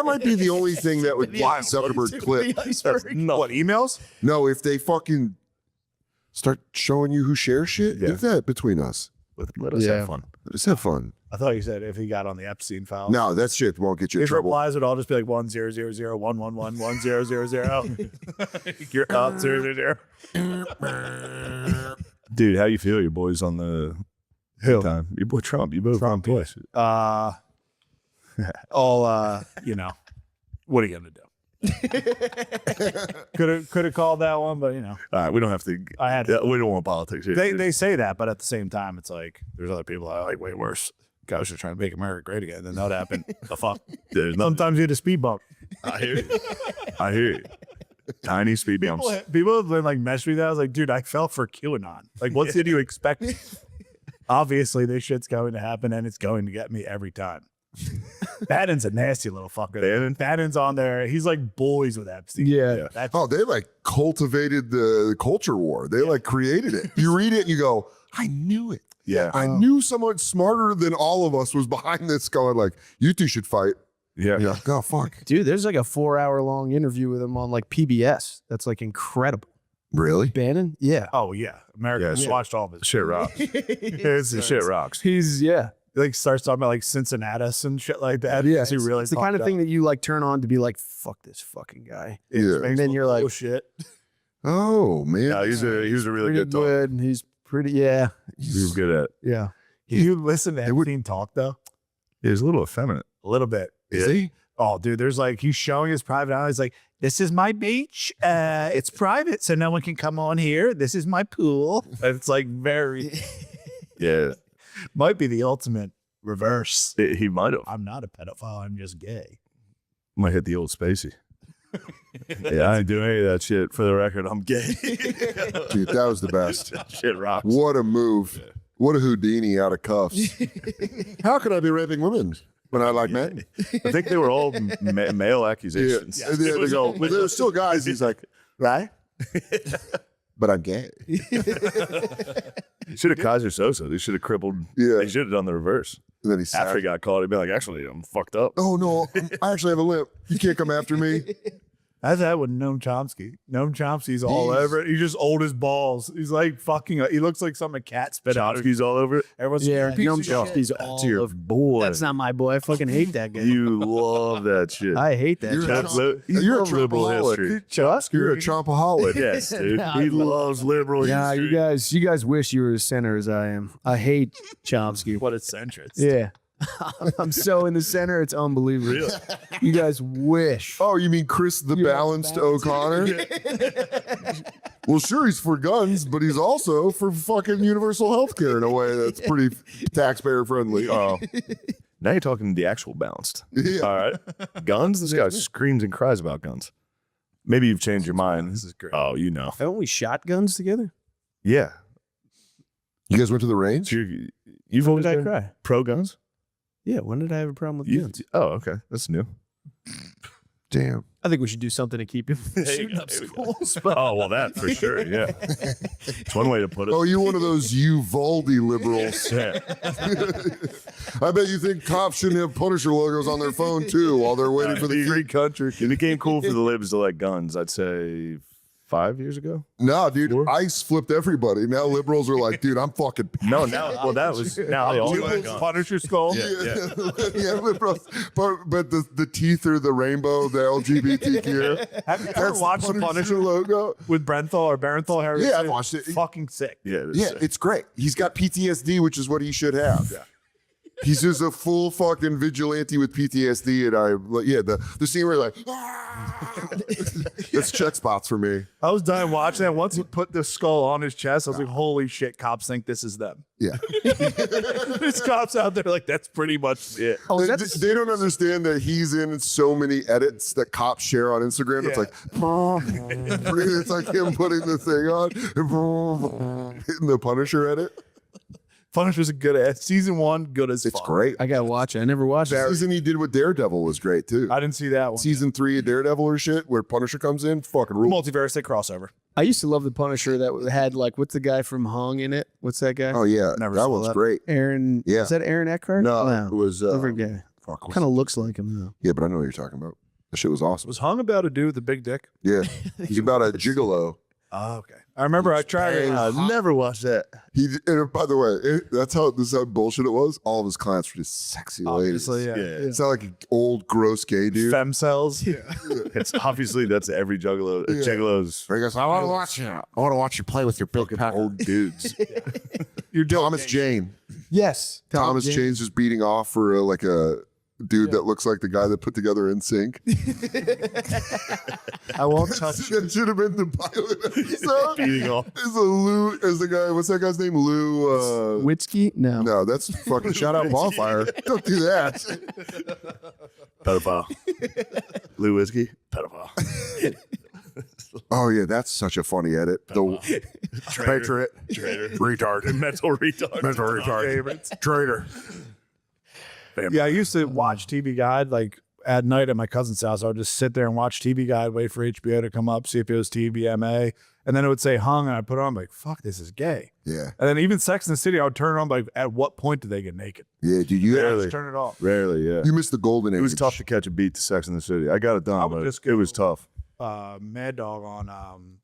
Speaker 12: might be the only thing that would get Zuckerberg clip.
Speaker 14: What, emails?
Speaker 12: No, if they fucking start showing you who shares shit, leave that between us.
Speaker 3: Let us have fun.
Speaker 12: Let's have fun.
Speaker 14: I thought you said if he got on the Epstein file.
Speaker 12: No, that shit won't get you in
Speaker 14: His
Speaker 12: trouble.
Speaker 14: replies would all just be like 10001111000. You're up 000.
Speaker 3: Dude, how you feel? Your boys on the time. Your boy Trump. You both Trump twice.
Speaker 14: You know, what are you gonna do? Could have called that one, but you know.
Speaker 3: All right, we don't have to.
Speaker 14: I had.
Speaker 3: We don't want politics here.
Speaker 14: They say that, but at the same time, it's like there's other people that are like way worse. Guys are trying to make America great again. Then that happened. The fuck. Sometimes you hit a speed bump.
Speaker 3: I hear you. I hear you. Tiny speed bumps.
Speaker 14: People have been like messed with that. I was like, dude, I fell for QAnon. Like, what did you expect? Obviously, this shit's going to happen, and it's going to get me every time. Bannon,'s a nasty little fucker. Bannon's on there. He's like boys with Epstein.
Speaker 15: Yeah.
Speaker 12: They like cultivated the culture war. They like created it. You read it and you go, I knew it.
Speaker 3: Yeah.
Speaker 12: I knew someone smarter than all of us was behind this going like, you two should fight.
Speaker 3: Yeah.
Speaker 12: You're like, oh, fuck.
Speaker 13: Dude, there's like a 4-hour long interview with him on like PBS. That's like incredible.
Speaker 12: Really?
Speaker 13: Bannon? Yeah.
Speaker 14: Oh, yeah. America watched all of it.
Speaker 3: Shit rocks. Shit rocks.
Speaker 13: He's,
Speaker 14: He like starts talking about like Cincinnatus and shit like that.
Speaker 13: Yeah.
Speaker 14: He really
Speaker 13: It's the kind of thing that you like turn on to be like, fuck this fucking guy.
Speaker 12: Yeah.
Speaker 13: And then you're like,
Speaker 14: oh shit.
Speaker 12: Oh, man.
Speaker 3: No, he was a really
Speaker 13: pretty
Speaker 3: good talker.
Speaker 13: good. He's pretty, yeah.
Speaker 3: He was good at.
Speaker 13: Yeah.
Speaker 14: You listen to Epstein talk though?
Speaker 3: He was a little effeminate.
Speaker 14: A little bit.
Speaker 12: Is he?
Speaker 14: Oh, dude, there's like, he's showing his private island. He's like, this is my beach. It's private, so no one can come on here. This is my pool. And it's like very,
Speaker 3: Yeah.
Speaker 14: might be the ultimate reverse.
Speaker 3: He might have.
Speaker 14: I'm not a pedophile. I'm just gay.
Speaker 3: Might hit the old Spacey. Yeah, I ain't doing any of that shit. For the record, I'm gay.
Speaker 12: Dude, that was the best.
Speaker 3: Shit rocks.
Speaker 12: What a move. What a Houdini out of cuffs. How could I be raping women when I like men?
Speaker 3: I think they were all male accusations.
Speaker 12: Yeah. They go, well, there's still guys. He's like, right? But I'm gay.
Speaker 3: Should have Kaiser Sosa. They should have crippled.
Speaker 12: Yeah.
Speaker 3: They should have done the reverse.
Speaker 12: And then he
Speaker 3: After he got caught, he'd be like, actually, I'm fucked up.
Speaker 12: Oh, no, I actually have a limp. You can't come after me.
Speaker 14: That's that with Noam Chomsky. Noam Chomsky's all over it. He's just old as balls. He's like fucking, he looks like something a cat spit out.
Speaker 3: Chomsky's all over it.
Speaker 14: Everyone's
Speaker 13: Noam Chomsky's all
Speaker 3: That's your boy.
Speaker 13: That's not my boy. I fucking hate that guy.
Speaker 3: You love that shit.
Speaker 13: I hate that.
Speaker 12: You're
Speaker 13: shit.
Speaker 12: You're a
Speaker 3: liberal
Speaker 12: Trumpaholic.
Speaker 3: history.
Speaker 12: You're a Trumpaholic.
Speaker 3: Yes, dude.
Speaker 13: No,
Speaker 3: He loves liberal
Speaker 13: Yeah,
Speaker 3: history.
Speaker 13: you guys wish you were as center as I am. I hate Chomsky.
Speaker 14: what a centrist.
Speaker 13: Yeah. I'm so in the center, it's unbelievable.
Speaker 3: Really?
Speaker 13: You guys wish.
Speaker 12: Oh, you mean Chris the Balanced O'Connor? Well, sure, he's for guns, but he's also for fucking universal health care in a way that's pretty taxpayer friendly.
Speaker 3: Oh. Now you're talking the actual balanced.
Speaker 12: Yeah.
Speaker 3: All right. Guns? This guy screams and cries about guns. Maybe you've changed your mind.
Speaker 14: This is great.
Speaker 3: Oh, you know.
Speaker 13: Haven't we shot guns together?
Speaker 3: Yeah.
Speaker 12: You guys went to the range?
Speaker 3: You've always
Speaker 14: Did I
Speaker 3: been
Speaker 14: cry?
Speaker 3: pro guns?
Speaker 13: Yeah, when did I have a problem with
Speaker 3: You,
Speaker 13: guns?
Speaker 3: oh, okay. That's new.
Speaker 12: Damn.
Speaker 13: I think we should do something to keep people from
Speaker 3: There you
Speaker 13: shooting
Speaker 3: go,
Speaker 13: up
Speaker 3: there we
Speaker 13: schools.
Speaker 3: Oh, well, that for sure. Yeah. It's one way to put it.
Speaker 12: Oh, you one of those Uvalde liberals.
Speaker 3: Yeah.
Speaker 12: I bet you think cops shouldn't have Punisher logos on their phone too while they're waiting for the
Speaker 3: free country. It became cool for the libs to like guns, I'd say 5 years ago.
Speaker 12: No, dude, ICE flipped everybody. Now liberals are like, dude, I'm fucking
Speaker 3: No, now, well, that was, now they all got guns.
Speaker 14: Punisher skull.
Speaker 12: Yeah, liberals. But the teeth are the rainbow, the LGBTQ.
Speaker 14: Have you ever watched the Punisher
Speaker 12: logo
Speaker 14: with Brenthal or Barenthal Harris?
Speaker 12: Yeah, I've watched it.
Speaker 14: Fucking sick.
Speaker 3: Yeah,
Speaker 12: Yeah, it's great. He's got PTSD, which is what he should have.
Speaker 3: Yeah.
Speaker 12: He's just a full fucking vigilante with PTSD, and the scene where like, that's check spots for me.
Speaker 14: I was dying watching that. Once he put the skull on his chest, I was like, holy shit, cops think this is them.
Speaker 12: Yeah.
Speaker 14: There's cops out there like, that's pretty much it.
Speaker 12: They don't understand that he's in so many edits that cops share on Instagram. It's like, it's like him putting the thing on, hitting the Punisher edit.
Speaker 14: Punisher's a good ass. Season 1, good as
Speaker 12: It's
Speaker 14: fuck.
Speaker 12: great.
Speaker 13: I gotta watch it. I never watched
Speaker 12: The
Speaker 13: it.
Speaker 12: season he did with Daredevil was great too.
Speaker 14: I didn't see that one.
Speaker 12: Season 3 of Daredevil or shit, where Punisher comes in, fucking rule.
Speaker 14: Multiverse, they crossover.
Speaker 13: I used to love the Punisher that had like, what's the guy from Hung in it? What's that guy?
Speaker 12: Oh yeah,
Speaker 14: Never
Speaker 12: that
Speaker 14: saw
Speaker 12: one's
Speaker 14: that.
Speaker 12: great.
Speaker 13: Aaron.
Speaker 12: Yeah.
Speaker 13: Is that Aaron Eckhart?
Speaker 12: No, it was.
Speaker 13: I forget.
Speaker 12: Fuck,
Speaker 13: Kind of looks like him though.
Speaker 12: Yeah, but I know what you're talking about. That shit was awesome.
Speaker 14: Was Hung about a dude with a big dick?
Speaker 12: Yeah, he's about a gigolo.
Speaker 14: Oh, okay. I remember I tried it. I never watched that.
Speaker 12: And by the way, this is how bullshit it was. All of his clients were just sexy ladies.
Speaker 14: Obviously, yeah.
Speaker 12: It's not like an old gross gay dude.
Speaker 14: Fem cells.
Speaker 3: It's obviously that's every juggalo.
Speaker 12: Yeah.
Speaker 3: Juggalo's.
Speaker 12: He goes, I want to watch you. I want to watch you play with your big old dudes.
Speaker 14: You're
Speaker 12: Thomas Jane.
Speaker 13: Yes.
Speaker 12: Thomas Jane's just beating off for like a dude that looks like the guy that put together NSYNC.
Speaker 14: I won't touch
Speaker 12: That should have been the pilot episode.
Speaker 3: Beating off.
Speaker 12: Is the guy, what's that guy's name? Lou
Speaker 13: Whiskey? No.
Speaker 12: No, that's fucking shout out Bonfire. Don't do that.
Speaker 3: Pedophile. Lou Whiskey. Pedophile.
Speaker 12: Oh yeah, that's such a funny edit. The Patriot.
Speaker 3: Traitor.
Speaker 12: Retard.
Speaker 3: Mental retard.
Speaker 12: Mental retard. Traitor.
Speaker 14: Yeah, I used to watch TV Guide like at night at my cousin's house. I would just sit there and watch TV Guide, wait for HBO to come up, see if it was TVMA. And then it would say Hung, and I'd put it on, I'm like, fuck, this is gay.
Speaker 12: Yeah.
Speaker 14: And then even Sex and the City, I would turn it on, like, at what point did they get naked?
Speaker 12: Yeah, dude, you
Speaker 3: Rarely.
Speaker 14: Just turn it off.
Speaker 3: Rarely, yeah.
Speaker 12: You missed the golden age.
Speaker 3: It was tough to catch a beat to Sex in the City. I got it
Speaker 14: I
Speaker 3: done,
Speaker 14: would
Speaker 3: but
Speaker 14: just
Speaker 3: it was tough.
Speaker 14: Mad Dog on,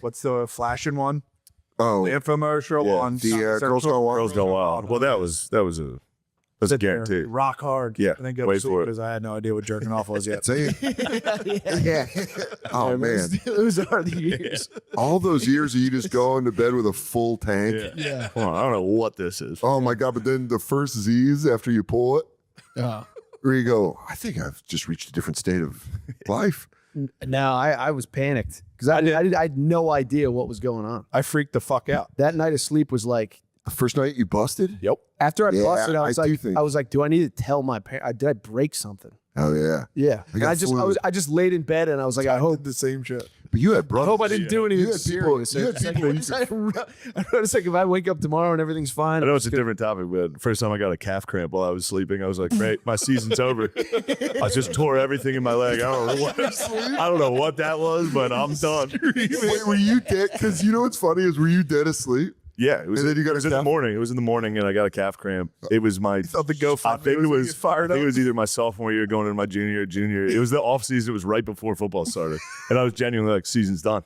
Speaker 14: what's the flashing one?
Speaker 12: Oh,
Speaker 14: The infomercial
Speaker 3: Yeah.
Speaker 14: on
Speaker 12: the Girls Gone Wild.
Speaker 3: Girls Gone Wild. Well, that was a
Speaker 14: Sit there,
Speaker 3: guarantee.
Speaker 14: rock hard.
Speaker 3: Yeah,
Speaker 14: And then go
Speaker 3: wait
Speaker 14: to sleep
Speaker 3: for it.
Speaker 14: because I had no idea what jerking off was yet.
Speaker 12: Say
Speaker 13: Yeah.
Speaker 12: Oh man,
Speaker 13: Those are the years.
Speaker 12: all those years of you just going to bed with a full tank.
Speaker 13: Yeah.
Speaker 3: Hold on, I don't know what this is.
Speaker 12: Oh my god! But then the first Z's after you pull it, where you go, I think I've just reached a different state of life.
Speaker 13: No, I was panicked because I had no idea what was going on.
Speaker 14: I freaked the fuck out.
Speaker 13: That night of sleep was like,
Speaker 12: The first night you busted?
Speaker 14: Yep.
Speaker 13: after I
Speaker 12: Yeah,
Speaker 13: busted,
Speaker 12: I do think-
Speaker 13: I was like, do I need to tell my parents? Did I break something?
Speaker 12: Oh yeah.
Speaker 13: Yeah.
Speaker 12: I got
Speaker 13: And
Speaker 12: fluid.
Speaker 13: I just laid in bed and I was like, I hope
Speaker 14: the same shit.
Speaker 12: But you had
Speaker 13: I
Speaker 12: brothers.
Speaker 13: hope I didn't do anything
Speaker 12: You had people-
Speaker 13: serious.
Speaker 12: you had
Speaker 13: It's like,
Speaker 12: people
Speaker 13: I noticed like if I wake up tomorrow and everything's fine.
Speaker 3: I know it's a different topic, but first time I got a calf cramp while I was sleeping, I was like, great, my season's over. I just tore everything in my leg. I don't know what that was, but I'm done.
Speaker 12: Wait, were you dead? Because you know what's funny is, were you dead asleep?
Speaker 3: Yeah, it was.
Speaker 12: And then you got
Speaker 3: it was
Speaker 12: a
Speaker 3: in the
Speaker 12: calf-
Speaker 3: morning. It was in the morning, and I got a calf cramp. It was my.
Speaker 14: thought the GoFundMe
Speaker 3: I think it
Speaker 14: was gonna
Speaker 3: was
Speaker 14: get fired
Speaker 3: I think
Speaker 14: up.
Speaker 3: it was either my sophomore year going into my junior. It was the off season. It was right before football started, and I was genuinely like, "Season's done."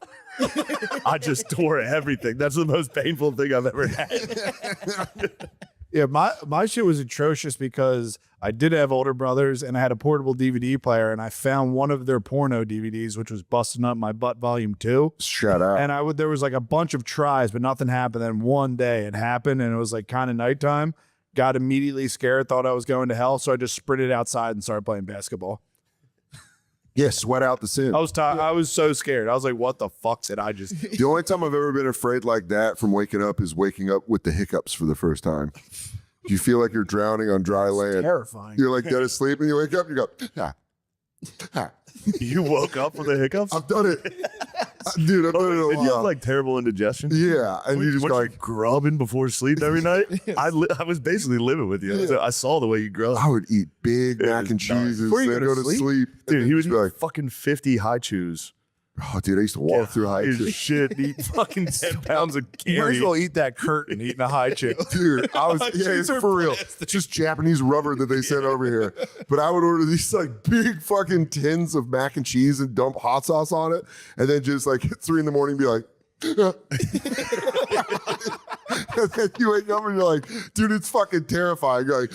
Speaker 3: I just tore everything. That's the most painful thing I've ever had.
Speaker 14: Yeah, my shit was atrocious because I did have older brothers and I had a portable DVD player and I found one of their porno DVDs, which was Busting Up My Butt Volume 2.
Speaker 12: Shut up.
Speaker 14: And there was like a bunch of tries, but nothing happened. Then one day it happened and it was like kind of nighttime. Got immediately scared, thought I was going to hell. So I just sprinted outside and started playing basketball.
Speaker 12: Yeah, sweat out the sin.
Speaker 14: I was tired. I was so scared. I was like, what the fuck did I just do?
Speaker 12: The only time I've ever been afraid like that from waking up is waking up with the hiccups for the first time. You feel like you're drowning on dry land.
Speaker 14: Terrifying.
Speaker 12: You're like dead asleep and you wake up, you go, ah.
Speaker 3: You woke up with the hiccups?
Speaker 12: I've done it. Dude, I've done it a
Speaker 3: If you have
Speaker 12: lot.
Speaker 3: like terrible indigestion,
Speaker 12: Yeah, and you just
Speaker 3: weren't
Speaker 12: go
Speaker 3: you
Speaker 12: like,
Speaker 3: grubbing before sleep every night. I was basically living with you. So I saw the way you grub.
Speaker 12: I would eat big mac and cheeses,
Speaker 3: Before you
Speaker 12: then go to sleep. and
Speaker 3: Dude,
Speaker 12: then
Speaker 3: he was
Speaker 12: just be like,
Speaker 3: fucking 50 high chews.
Speaker 12: oh, dude, I used to walk through high
Speaker 3: His
Speaker 12: chews.
Speaker 3: shit, eat fucking 10 pounds of
Speaker 14: You might
Speaker 3: carry.
Speaker 14: as well eat that curtain eating a high chick.
Speaker 12: Dude, I was,
Speaker 3: High
Speaker 12: yeah,
Speaker 3: chews
Speaker 12: it's
Speaker 3: are
Speaker 12: for real. It's just Japanese rubber that they sent over here. But I would order these like big fucking tins of mac and cheese and dump hot sauce on it. And then just like at 3 a.m. be like, and then you wake up and you're like, dude, it's fucking terrifying. You're like,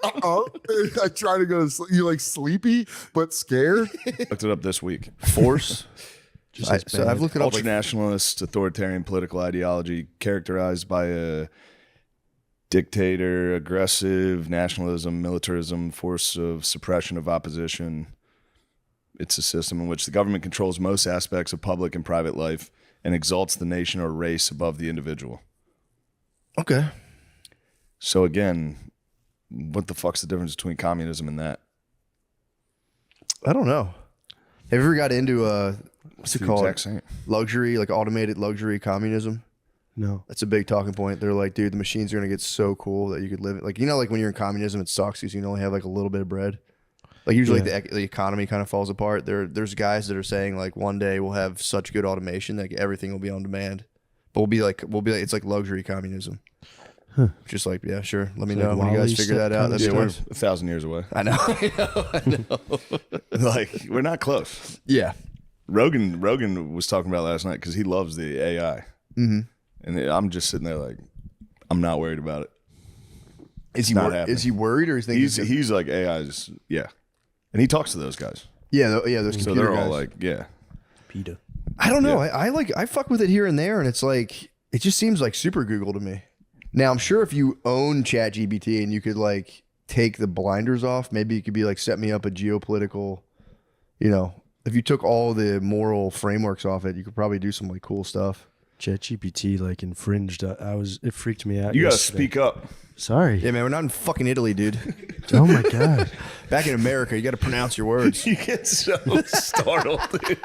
Speaker 12: I try to go to sleep. You're like sleepy, but scared.
Speaker 3: Looked it up this week. Force.
Speaker 7: So I've looked it up.
Speaker 3: Ultra-nationalist, authoritarian political ideology characterized by a dictator, aggressive nationalism, militarism, force of suppression of opposition. It's a system in which the government controls most aspects of public and private life and exalts the nation or race above the individual.
Speaker 7: Okay.
Speaker 3: So again, what the fuck's the difference between communism and that?
Speaker 7: I don't know. Have you ever got into what's it
Speaker 3: the
Speaker 7: called?
Speaker 3: exact same.
Speaker 7: Luxury, like automated luxury communism?
Speaker 15: No.
Speaker 7: That's a big talking point. They're like, dude, the machines are gonna get so cool that you could live it. Like, you know, like when you're in communism, it sucks because you can only have like a little bit of bread. Like usually the economy kind of falls apart. There's guys that are saying like one day we'll have such good automation that everything will be on demand. But we'll be like it's like luxury communism. Just like, yeah, sure. Let me know when you guys figure that out. That'd be
Speaker 3: We're
Speaker 7: nice.
Speaker 3: 1,000 years away.
Speaker 7: I know. I know.
Speaker 3: Like, we're not close.
Speaker 7: Yeah.
Speaker 3: Rogan was talking about last night because he loves the AI.
Speaker 7: Mm-hmm.
Speaker 3: And I'm just sitting there like, I'm not worried about it.
Speaker 7: Is he
Speaker 3: not
Speaker 7: is he worried or is he
Speaker 3: he's like AI's, yeah. And he talks to those guys.
Speaker 7: Yeah, those
Speaker 3: So
Speaker 7: computer
Speaker 3: they're all
Speaker 7: guys.
Speaker 3: like, yeah.
Speaker 15: PETA.
Speaker 7: I don't know. I fuck with it here and there, and it's like it just seems like super Google to me. Now I'm sure if you own ChatGPT and you could like take the blinders off, maybe you could be like set me up a geopolitical, you know, if you took all the moral frameworks off it, you could probably do some like cool stuff.
Speaker 15: ChatGPT like infringed. It freaked me out.
Speaker 3: You gotta
Speaker 15: yesterday.
Speaker 3: speak up.
Speaker 15: Sorry.
Speaker 7: Yeah, man, we're not in fucking Italy, dude.
Speaker 15: Oh my god.
Speaker 7: Back in America, you got to pronounce your words.
Speaker 3: You get so startled, dude.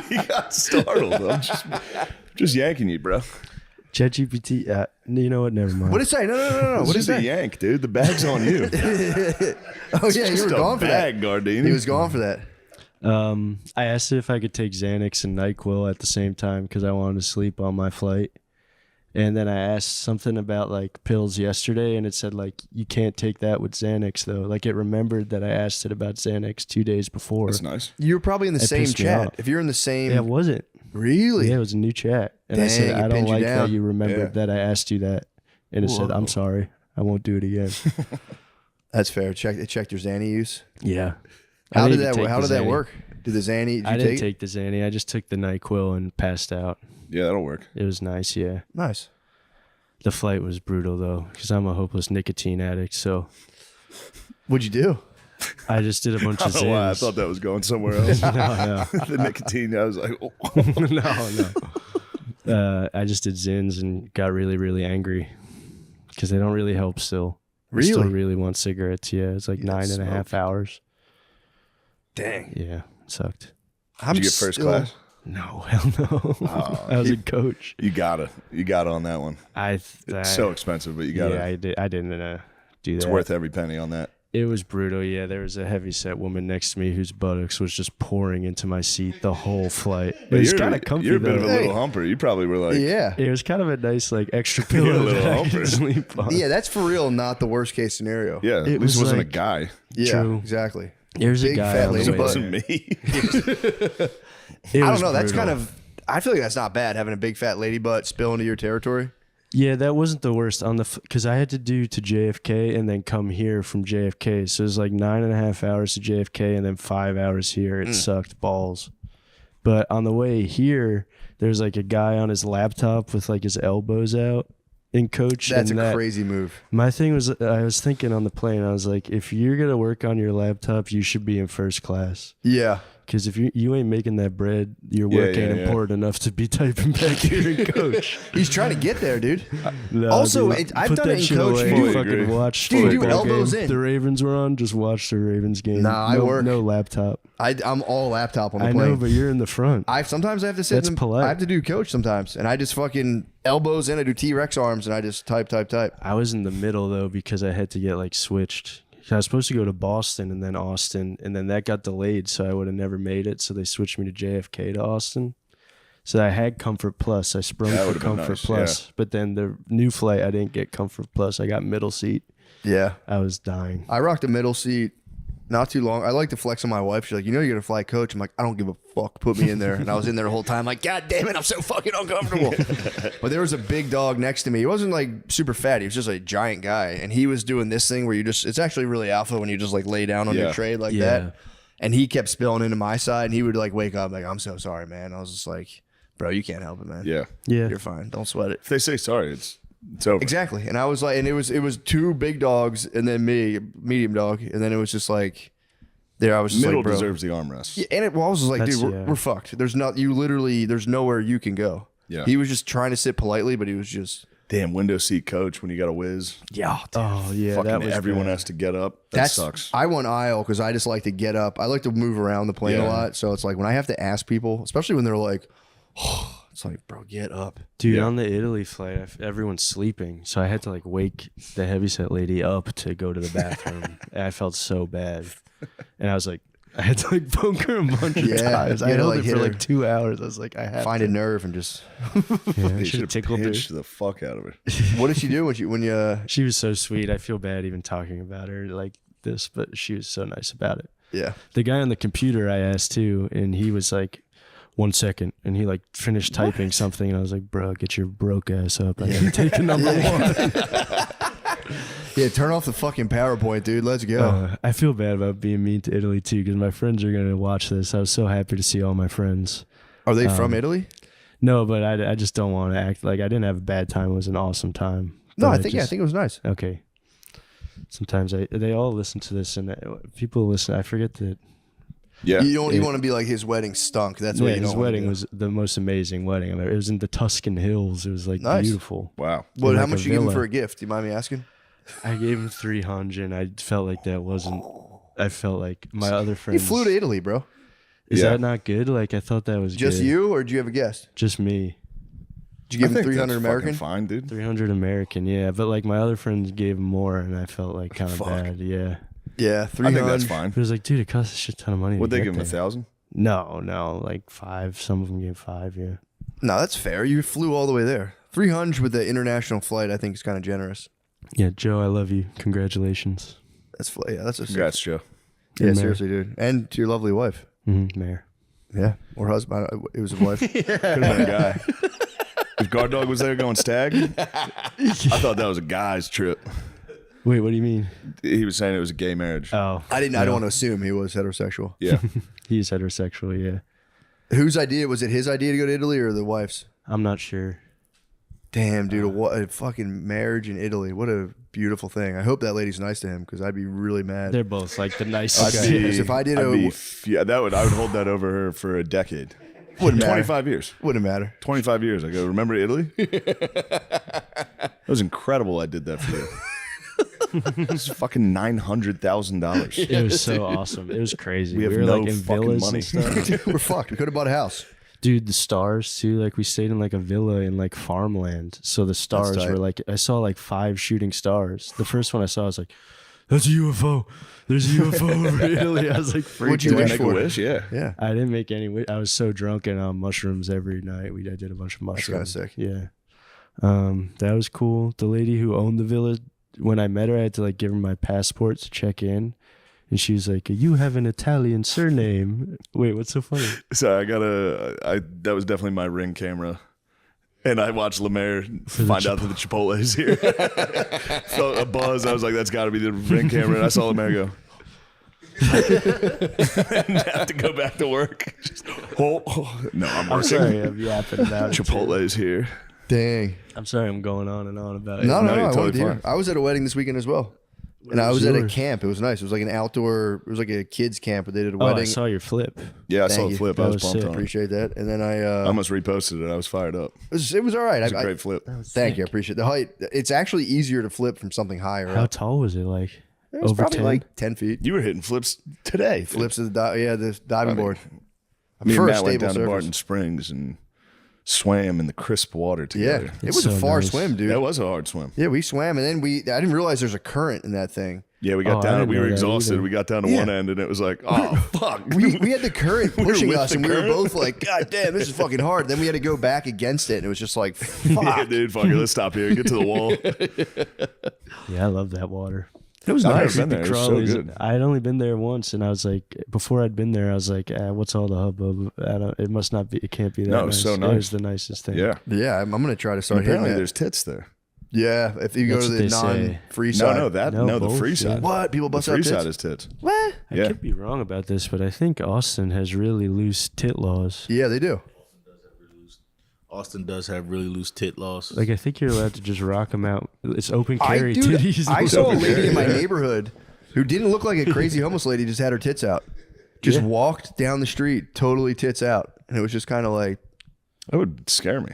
Speaker 3: You got startled. I'm just yanking you, bro.
Speaker 15: ChatGPT. You know what? Never mind.
Speaker 7: What did it say? No. What is
Speaker 3: a
Speaker 7: that?
Speaker 3: yank, dude? The bag's on you.
Speaker 7: Oh yeah, you were gone for that.
Speaker 3: Gardini.
Speaker 7: He was gone for that.
Speaker 15: I asked it if I could take Xanax and NyQuil at the same time because I wanted to sleep on my flight. And then I asked something about like pills yesterday, and it said like you can't take that with Xanax though. Like it remembered that I asked it about Xanax 2 days before.
Speaker 3: That's nice.
Speaker 7: You're probably in the
Speaker 15: It
Speaker 7: same
Speaker 15: pissed me
Speaker 7: chat.
Speaker 15: off.
Speaker 7: If you're in the same,
Speaker 15: Yeah, it wasn't.
Speaker 7: Really?
Speaker 15: Yeah, it was a new chat. And I
Speaker 7: Dang,
Speaker 15: said,
Speaker 7: it
Speaker 15: I don't
Speaker 7: pinned you
Speaker 15: like
Speaker 7: down.
Speaker 15: that you remembered that I asked you that. And it said,
Speaker 7: Whoa.
Speaker 15: I'm sorry. I won't do it again.
Speaker 7: That's fair. It checked your Xanny use.
Speaker 15: Yeah.
Speaker 7: How
Speaker 15: I
Speaker 7: did
Speaker 15: didn't
Speaker 7: that?
Speaker 15: take
Speaker 7: How
Speaker 15: the
Speaker 7: did that
Speaker 15: Xanny.
Speaker 7: work? Did the Xanny? Did you
Speaker 15: I didn't
Speaker 7: take it?
Speaker 15: take the Xanny. I just took the NyQuil and passed out.
Speaker 3: Yeah, that'll work.
Speaker 15: It was nice, yeah.
Speaker 7: Nice.
Speaker 15: The flight was brutal though, because I'm a hopeless nicotine addict. So
Speaker 7: what'd you do?
Speaker 15: I just did a bunch
Speaker 3: I
Speaker 15: of
Speaker 3: don't know why I
Speaker 15: Zans.
Speaker 3: thought that was going somewhere else.
Speaker 15: No.
Speaker 3: The nicotine, I was like, oh.
Speaker 15: No. I just did Zins and got really, really angry because they don't really help still.
Speaker 7: Really?
Speaker 15: I still really want cigarettes. Yeah, it's like
Speaker 7: You don't
Speaker 15: 9.5 hours.
Speaker 7: Dang.
Speaker 15: Yeah, it sucked.
Speaker 3: Did you get first class?
Speaker 15: No, hell no.
Speaker 3: Oh,
Speaker 15: I was a coach.
Speaker 3: You got on that one. It's so expensive, but you got
Speaker 15: Yeah, I didn't do that.
Speaker 3: It's worth every penny on that.
Speaker 15: It was brutal. Yeah, there was a heavyset woman next to me whose buttocks was just pouring into my seat the whole flight. It
Speaker 3: But
Speaker 15: was kind of comfy.
Speaker 3: You're a bit of a
Speaker 15: though.
Speaker 3: little humper. You probably were like,
Speaker 7: Yeah.
Speaker 15: It was kind of a nice like extra
Speaker 3: You're a
Speaker 15: pillow
Speaker 3: little
Speaker 15: that I
Speaker 3: humper.
Speaker 15: could sleep on.
Speaker 7: Yeah, that's for real. Not the worst case scenario.
Speaker 3: Yeah, at
Speaker 15: It
Speaker 3: least it
Speaker 15: was
Speaker 3: wasn't
Speaker 15: like-
Speaker 3: a guy.
Speaker 7: Yeah,
Speaker 15: True.
Speaker 7: exactly.
Speaker 15: There's
Speaker 7: Big
Speaker 15: a guy
Speaker 7: fat
Speaker 15: on the
Speaker 7: lady
Speaker 15: way
Speaker 7: butt.
Speaker 15: there.
Speaker 3: Me.
Speaker 15: It
Speaker 7: I
Speaker 15: was
Speaker 7: don't know. That's
Speaker 15: brutal.
Speaker 7: kind of. I feel like that's not bad having a big fat lady butt spill into your territory.
Speaker 15: Yeah, that wasn't the worst on the because I had to do to JFK and then come here from JFK, so it was like 9.5 hours to JFK and then 5 hours here. It sucked balls. But on the way here, there's like a guy on his laptop with like his elbows out in coach.
Speaker 7: That's
Speaker 15: and
Speaker 7: a
Speaker 15: that,
Speaker 7: crazy move.
Speaker 15: My thing was, I was thinking on the plane, I was like, if you're gonna work on your laptop, you should be in first class.
Speaker 7: Yeah.
Speaker 5: because if you ain't making that bread, your
Speaker 3: Yeah,
Speaker 5: work
Speaker 3: yeah,
Speaker 5: ain't
Speaker 3: yeah.
Speaker 5: important enough to be typing back here in coach.
Speaker 7: He's trying to get there, dude.
Speaker 5: No,
Speaker 7: Also,
Speaker 5: dude,
Speaker 7: I've
Speaker 5: put
Speaker 7: done
Speaker 5: that
Speaker 7: it in
Speaker 5: shit
Speaker 7: coach.
Speaker 5: away.
Speaker 7: You do-
Speaker 5: Fucking watch
Speaker 7: Dude, you do
Speaker 5: football
Speaker 7: elbows
Speaker 5: game.
Speaker 7: in.
Speaker 5: The Ravens were on. Just watch the Ravens game.
Speaker 7: Nah, I work.
Speaker 5: No laptop.
Speaker 7: I'm all laptop on the
Speaker 5: I
Speaker 7: plane.
Speaker 5: know, but you're in the front.
Speaker 7: Sometimes I have to sit.
Speaker 5: That's polite.
Speaker 7: I have to do coach sometimes, and I just fucking elbows in. I do T-Rex arms, and I just type.
Speaker 5: I was in the middle though because I had to get like switched. I was supposed to go to Boston and then Austin, and then that got delayed, so I would have never made it. So they switched me to JFK to Austin. So I had Comfort Plus. I sprung
Speaker 3: That
Speaker 5: for
Speaker 3: would've been
Speaker 5: Comfort
Speaker 3: nice,
Speaker 5: Plus, but then the new flight I didn't get Comfort Plus. I got middle seat.
Speaker 7: Yeah,
Speaker 5: I was dying.
Speaker 7: I rocked a middle seat. Not too long. I like to flex on my wife. She's like, you're gonna fly coach. I'm like, I don't give a fuck. Put me in there. And I was in there the whole time. Like, God damn it, I'm so fucking uncomfortable. But there was a big dog next to me. He wasn't like super fat. He was just a giant guy. And he was doing this thing where it's actually really alpha when you just like lay down on your tray like that. And he kept spilling into my side, and he would like wake up like, I'm so sorry, man. I was just like, bro, you can't help it, man.
Speaker 3: Yeah.
Speaker 7: You're fine. Don't sweat it.
Speaker 3: If they say sorry, it's over.
Speaker 7: Exactly. And I was like, and it was two big dogs and then me, medium dog, and then it was just like, there I was just
Speaker 3: Middle
Speaker 7: like, bro.
Speaker 3: deserves the armrest.
Speaker 7: Yeah, and I was just like,
Speaker 5: That's-
Speaker 7: dude,
Speaker 5: yeah.
Speaker 7: we're fucked. There's nowhere you can go.
Speaker 3: Yeah.
Speaker 7: He was just trying to sit politely, but he was just
Speaker 3: Damn, window seat coach when you got a whiz.
Speaker 7: yeah.
Speaker 5: Oh yeah,
Speaker 3: Fucking
Speaker 5: that was
Speaker 3: everyone
Speaker 5: bad.
Speaker 3: has to get up. That sucks.
Speaker 7: I want aisle because I just like to get up. I like to move around the plane a
Speaker 3: Yeah.
Speaker 7: lot. So it's like when I have to ask people, especially when they're like, oh, it's like, bro, get up.
Speaker 5: Dude, on the Italy flight, everyone's sleeping, so I had to like wake the heavyset lady up to go to the bathroom. And I felt so bad, and I was like, I had to like poke her a bunch of
Speaker 7: Yeah,
Speaker 5: times.
Speaker 7: you
Speaker 5: I
Speaker 7: had to,
Speaker 5: held
Speaker 7: like,
Speaker 5: it
Speaker 7: hit
Speaker 5: for
Speaker 7: her.
Speaker 5: like 2 hours. I was like, I have
Speaker 7: Find
Speaker 5: to.
Speaker 7: a nerve and just.
Speaker 5: Yeah, I
Speaker 3: They
Speaker 5: should have
Speaker 3: should
Speaker 5: tickled her.
Speaker 3: pinched the fuck out of her.
Speaker 7: What did she do when you?
Speaker 5: She was so sweet. I feel bad even talking about her like this, but she was so nice about it.
Speaker 7: Yeah.
Speaker 5: The guy on the computer I asked too, and he was like, 1 second, and he like finished typing something, and I was like, bro, get your broke ass up. I gotta take a number one.
Speaker 7: Yeah, turn off the fucking PowerPoint, dude. Let's go.
Speaker 5: I feel bad about being mean to Italy too, because my friends are gonna watch this. I was so happy to see all my friends.
Speaker 7: Are they from Italy?
Speaker 5: No, but I just don't want to act like I didn't have a bad time. It was an awesome time.
Speaker 7: No,
Speaker 5: But
Speaker 7: I think it was nice.
Speaker 5: Okay. Sometimes they all listen to this, and people listen. I forget that.
Speaker 3: Yeah.
Speaker 7: You want to be like his wedding stunk. That's what you
Speaker 5: his
Speaker 7: don't wanna
Speaker 5: wedding
Speaker 7: do.
Speaker 5: was the most amazing wedding I've ever. It was in the Tuscan Hills. It was like
Speaker 7: Nice.
Speaker 5: beautiful.
Speaker 3: Wow.
Speaker 7: What?
Speaker 5: In
Speaker 7: How
Speaker 5: like
Speaker 7: much
Speaker 5: a
Speaker 7: you give him
Speaker 5: villa.
Speaker 7: for a gift? Do you mind me asking?
Speaker 5: I gave him 300, and I felt like that wasn't. I felt like my other
Speaker 7: You
Speaker 5: friends.
Speaker 7: flew to Italy, bro.
Speaker 5: Is
Speaker 3: Yeah.
Speaker 5: that not good? Like I thought that was
Speaker 7: Just
Speaker 5: good.
Speaker 7: you, or did you have a guest?
Speaker 5: Just me.
Speaker 7: Did you give
Speaker 3: I
Speaker 7: him
Speaker 3: think
Speaker 7: 300
Speaker 3: that's
Speaker 7: American?
Speaker 3: fucking fine, dude.
Speaker 5: 300 American, yeah. But like my other friends gave more, and I felt like kind of
Speaker 3: Fuck.
Speaker 5: bad. Yeah.
Speaker 7: Yeah,
Speaker 3: I
Speaker 7: 300.
Speaker 3: think that's fine.
Speaker 5: It was like, dude, it costs a shit ton of money.
Speaker 3: Would
Speaker 5: to
Speaker 3: they
Speaker 5: get
Speaker 3: give him
Speaker 5: there.
Speaker 3: 1,000?
Speaker 5: No, like 5. Some of them gave 5. Yeah.
Speaker 7: No, that's fair. You flew all the way there. 300 with the international flight, I think, is kind of generous.
Speaker 5: Yeah, Joe, I love you. Congratulations.
Speaker 7: That's a
Speaker 3: Congrats, Joe.
Speaker 7: Yeah,
Speaker 5: Mayor.
Speaker 7: seriously, dude. And to your lovely wife.
Speaker 5: Mayor.
Speaker 7: Yeah, or husband. It was a wife.
Speaker 3: Could have been a guy. If Guard Dog was there going stag, I thought that was a guy's trip.
Speaker 5: Wait, what do you mean?
Speaker 3: He was saying it was a gay marriage.
Speaker 5: Oh,
Speaker 7: I don't want to assume he was heterosexual.
Speaker 3: Yeah.
Speaker 5: He's heterosexual. Yeah.
Speaker 7: Whose idea was it? His idea to go to Italy or the wife's?
Speaker 5: I'm not sure.
Speaker 7: Damn, dude, a fucking marriage in Italy. What a beautiful thing. I hope that lady's nice to him because I'd be really mad.
Speaker 5: They're both like the nicest.
Speaker 7: Okay. Because if I did
Speaker 3: I would hold that over her for a decade.
Speaker 7: Wouldn't matter.
Speaker 3: 25 years.
Speaker 7: Wouldn't matter.
Speaker 3: 25 years. I go, remember Italy? That was incredible. I did that for you. It's fucking $900,000.
Speaker 5: It was so awesome. It was crazy.
Speaker 3: We have
Speaker 5: were
Speaker 3: no
Speaker 5: like in
Speaker 3: fucking
Speaker 5: villas
Speaker 3: money.
Speaker 5: and stuff.
Speaker 7: We're fucked. We could have bought a house.
Speaker 5: Dude, the stars too. Like we stayed in like a villa in like farmland. So the stars
Speaker 7: tight.
Speaker 5: were like, I saw like 5 shooting stars. The first one I saw, I was like, that's a UFO. There's a UFO over Italy. I was like,
Speaker 7: What'd you
Speaker 5: freaking
Speaker 7: wish
Speaker 5: out.
Speaker 3: Make a
Speaker 7: for?
Speaker 3: wish, yeah.
Speaker 7: Yeah.
Speaker 5: I didn't make any. I was so drunk and on mushrooms every night. I did a bunch of
Speaker 7: That's kinda
Speaker 5: mushrooms.
Speaker 7: sick.
Speaker 5: Yeah. That was cool. The lady who owned the villa, when I met her, I had to like give her my passport to check in. And she was like, you have an Italian surname. Wait, what's so funny?
Speaker 3: So that was definitely my Ring camera. And I watched Lemaire find out that the Chipotle is here. Felt a buzz. I was like, that's got to be the Ring camera. And I saw Lemaire go. And have to go back to work. No, I'm working.
Speaker 5: I'm sorry, I'm yapping about it.
Speaker 3: Chipotle is here.
Speaker 7: Dang.
Speaker 5: I'm sorry I'm going on and on about it.
Speaker 7: No,
Speaker 3: No, you're
Speaker 7: I
Speaker 3: totally
Speaker 7: wanted to hear.
Speaker 3: fine.
Speaker 7: I was at a wedding this weekend as well. And I was at a
Speaker 5: yours?
Speaker 7: camp. It was nice. It was like an outdoor. It was like a kids camp, but they did a
Speaker 5: Oh,
Speaker 7: wedding.
Speaker 5: I saw your flip.
Speaker 8: Yeah, I
Speaker 7: Thank
Speaker 8: saw the
Speaker 7: you.
Speaker 8: flip.
Speaker 5: That
Speaker 8: I was
Speaker 5: was
Speaker 8: pumped
Speaker 5: sick.
Speaker 8: on it.
Speaker 7: Appreciate that. And then I
Speaker 8: I almost reposted it. I was fired up.
Speaker 7: it was all right.
Speaker 8: It was a
Speaker 7: I-
Speaker 8: great flip.
Speaker 7: Thank you. I appreciate the height. It's actually easier to flip from something higher.
Speaker 5: How
Speaker 7: up.
Speaker 5: tall was it? Like
Speaker 7: It was
Speaker 5: over
Speaker 7: probably
Speaker 5: 10?
Speaker 7: like 10 feet.
Speaker 8: You were hitting flips today. dude.
Speaker 7: Flips of the diving board.
Speaker 8: Me and
Speaker 7: For a
Speaker 8: Matt went
Speaker 7: stable
Speaker 8: down to
Speaker 7: surface.
Speaker 8: Barton Springs and swam in the crisp water
Speaker 7: Yeah,
Speaker 8: together.
Speaker 7: it was a far swim, dude.
Speaker 8: That was a hard swim.
Speaker 7: Yeah, we swam, and then I didn't realize there's a current in that thing.
Speaker 8: Yeah, we got
Speaker 5: I
Speaker 8: down.
Speaker 5: didn't
Speaker 8: We
Speaker 5: know
Speaker 8: were
Speaker 5: that
Speaker 8: exhausted.
Speaker 5: either.
Speaker 8: We got down to
Speaker 7: Yeah.
Speaker 8: one end, and it was like, oh fuck.
Speaker 7: We had the current
Speaker 8: We were
Speaker 7: pushing
Speaker 8: with
Speaker 7: us,
Speaker 8: the
Speaker 7: and we were
Speaker 8: current?
Speaker 7: both like, God damn, this is fucking hard. Then we had to go back against it, and it was just like, fuck.
Speaker 8: Yeah, dude, fuck it. Let's stop here. Get to the wall.
Speaker 5: Yeah, I love that water. It
Speaker 8: was
Speaker 5: was
Speaker 8: I've
Speaker 5: nice.
Speaker 8: never been there. It was so good.
Speaker 5: I had only been there once, and I was like, before I'd been there, I was like, what's all the hubbub? It must not be. It can't be that.
Speaker 8: No, it was so
Speaker 5: It
Speaker 8: nice.
Speaker 5: was the nicest thing.
Speaker 8: Yeah.
Speaker 7: Yeah, I'm gonna try to
Speaker 8: And
Speaker 7: start hitting
Speaker 8: apparently,
Speaker 7: that.
Speaker 8: there's tits there.
Speaker 7: Yeah, if you go
Speaker 5: That's
Speaker 7: to
Speaker 5: what
Speaker 7: the
Speaker 5: they say.
Speaker 7: non-free
Speaker 8: No,
Speaker 7: side.
Speaker 8: no, the
Speaker 5: both,
Speaker 8: free
Speaker 5: yeah.
Speaker 8: side.
Speaker 7: What? People bust
Speaker 8: The
Speaker 7: out
Speaker 8: free
Speaker 7: tits?
Speaker 8: side is tits.
Speaker 7: What?
Speaker 5: I
Speaker 8: Yeah.
Speaker 5: could be wrong about this, but I think Austin has really loose tit laws.
Speaker 7: Yeah, they do.
Speaker 4: Austin does have really loose tit laws.
Speaker 5: Like I think you're allowed to just rock them out. It's open carry
Speaker 7: Dude,
Speaker 5: titties.
Speaker 7: I saw a
Speaker 8: Open
Speaker 7: lady
Speaker 8: carry,
Speaker 7: in my
Speaker 8: yeah.
Speaker 7: neighborhood who didn't look like a crazy homeless lady, just had her tits out. Just
Speaker 5: Yeah.
Speaker 7: walked down the street, totally tits out. And it was just kind of like,
Speaker 8: That would scare me.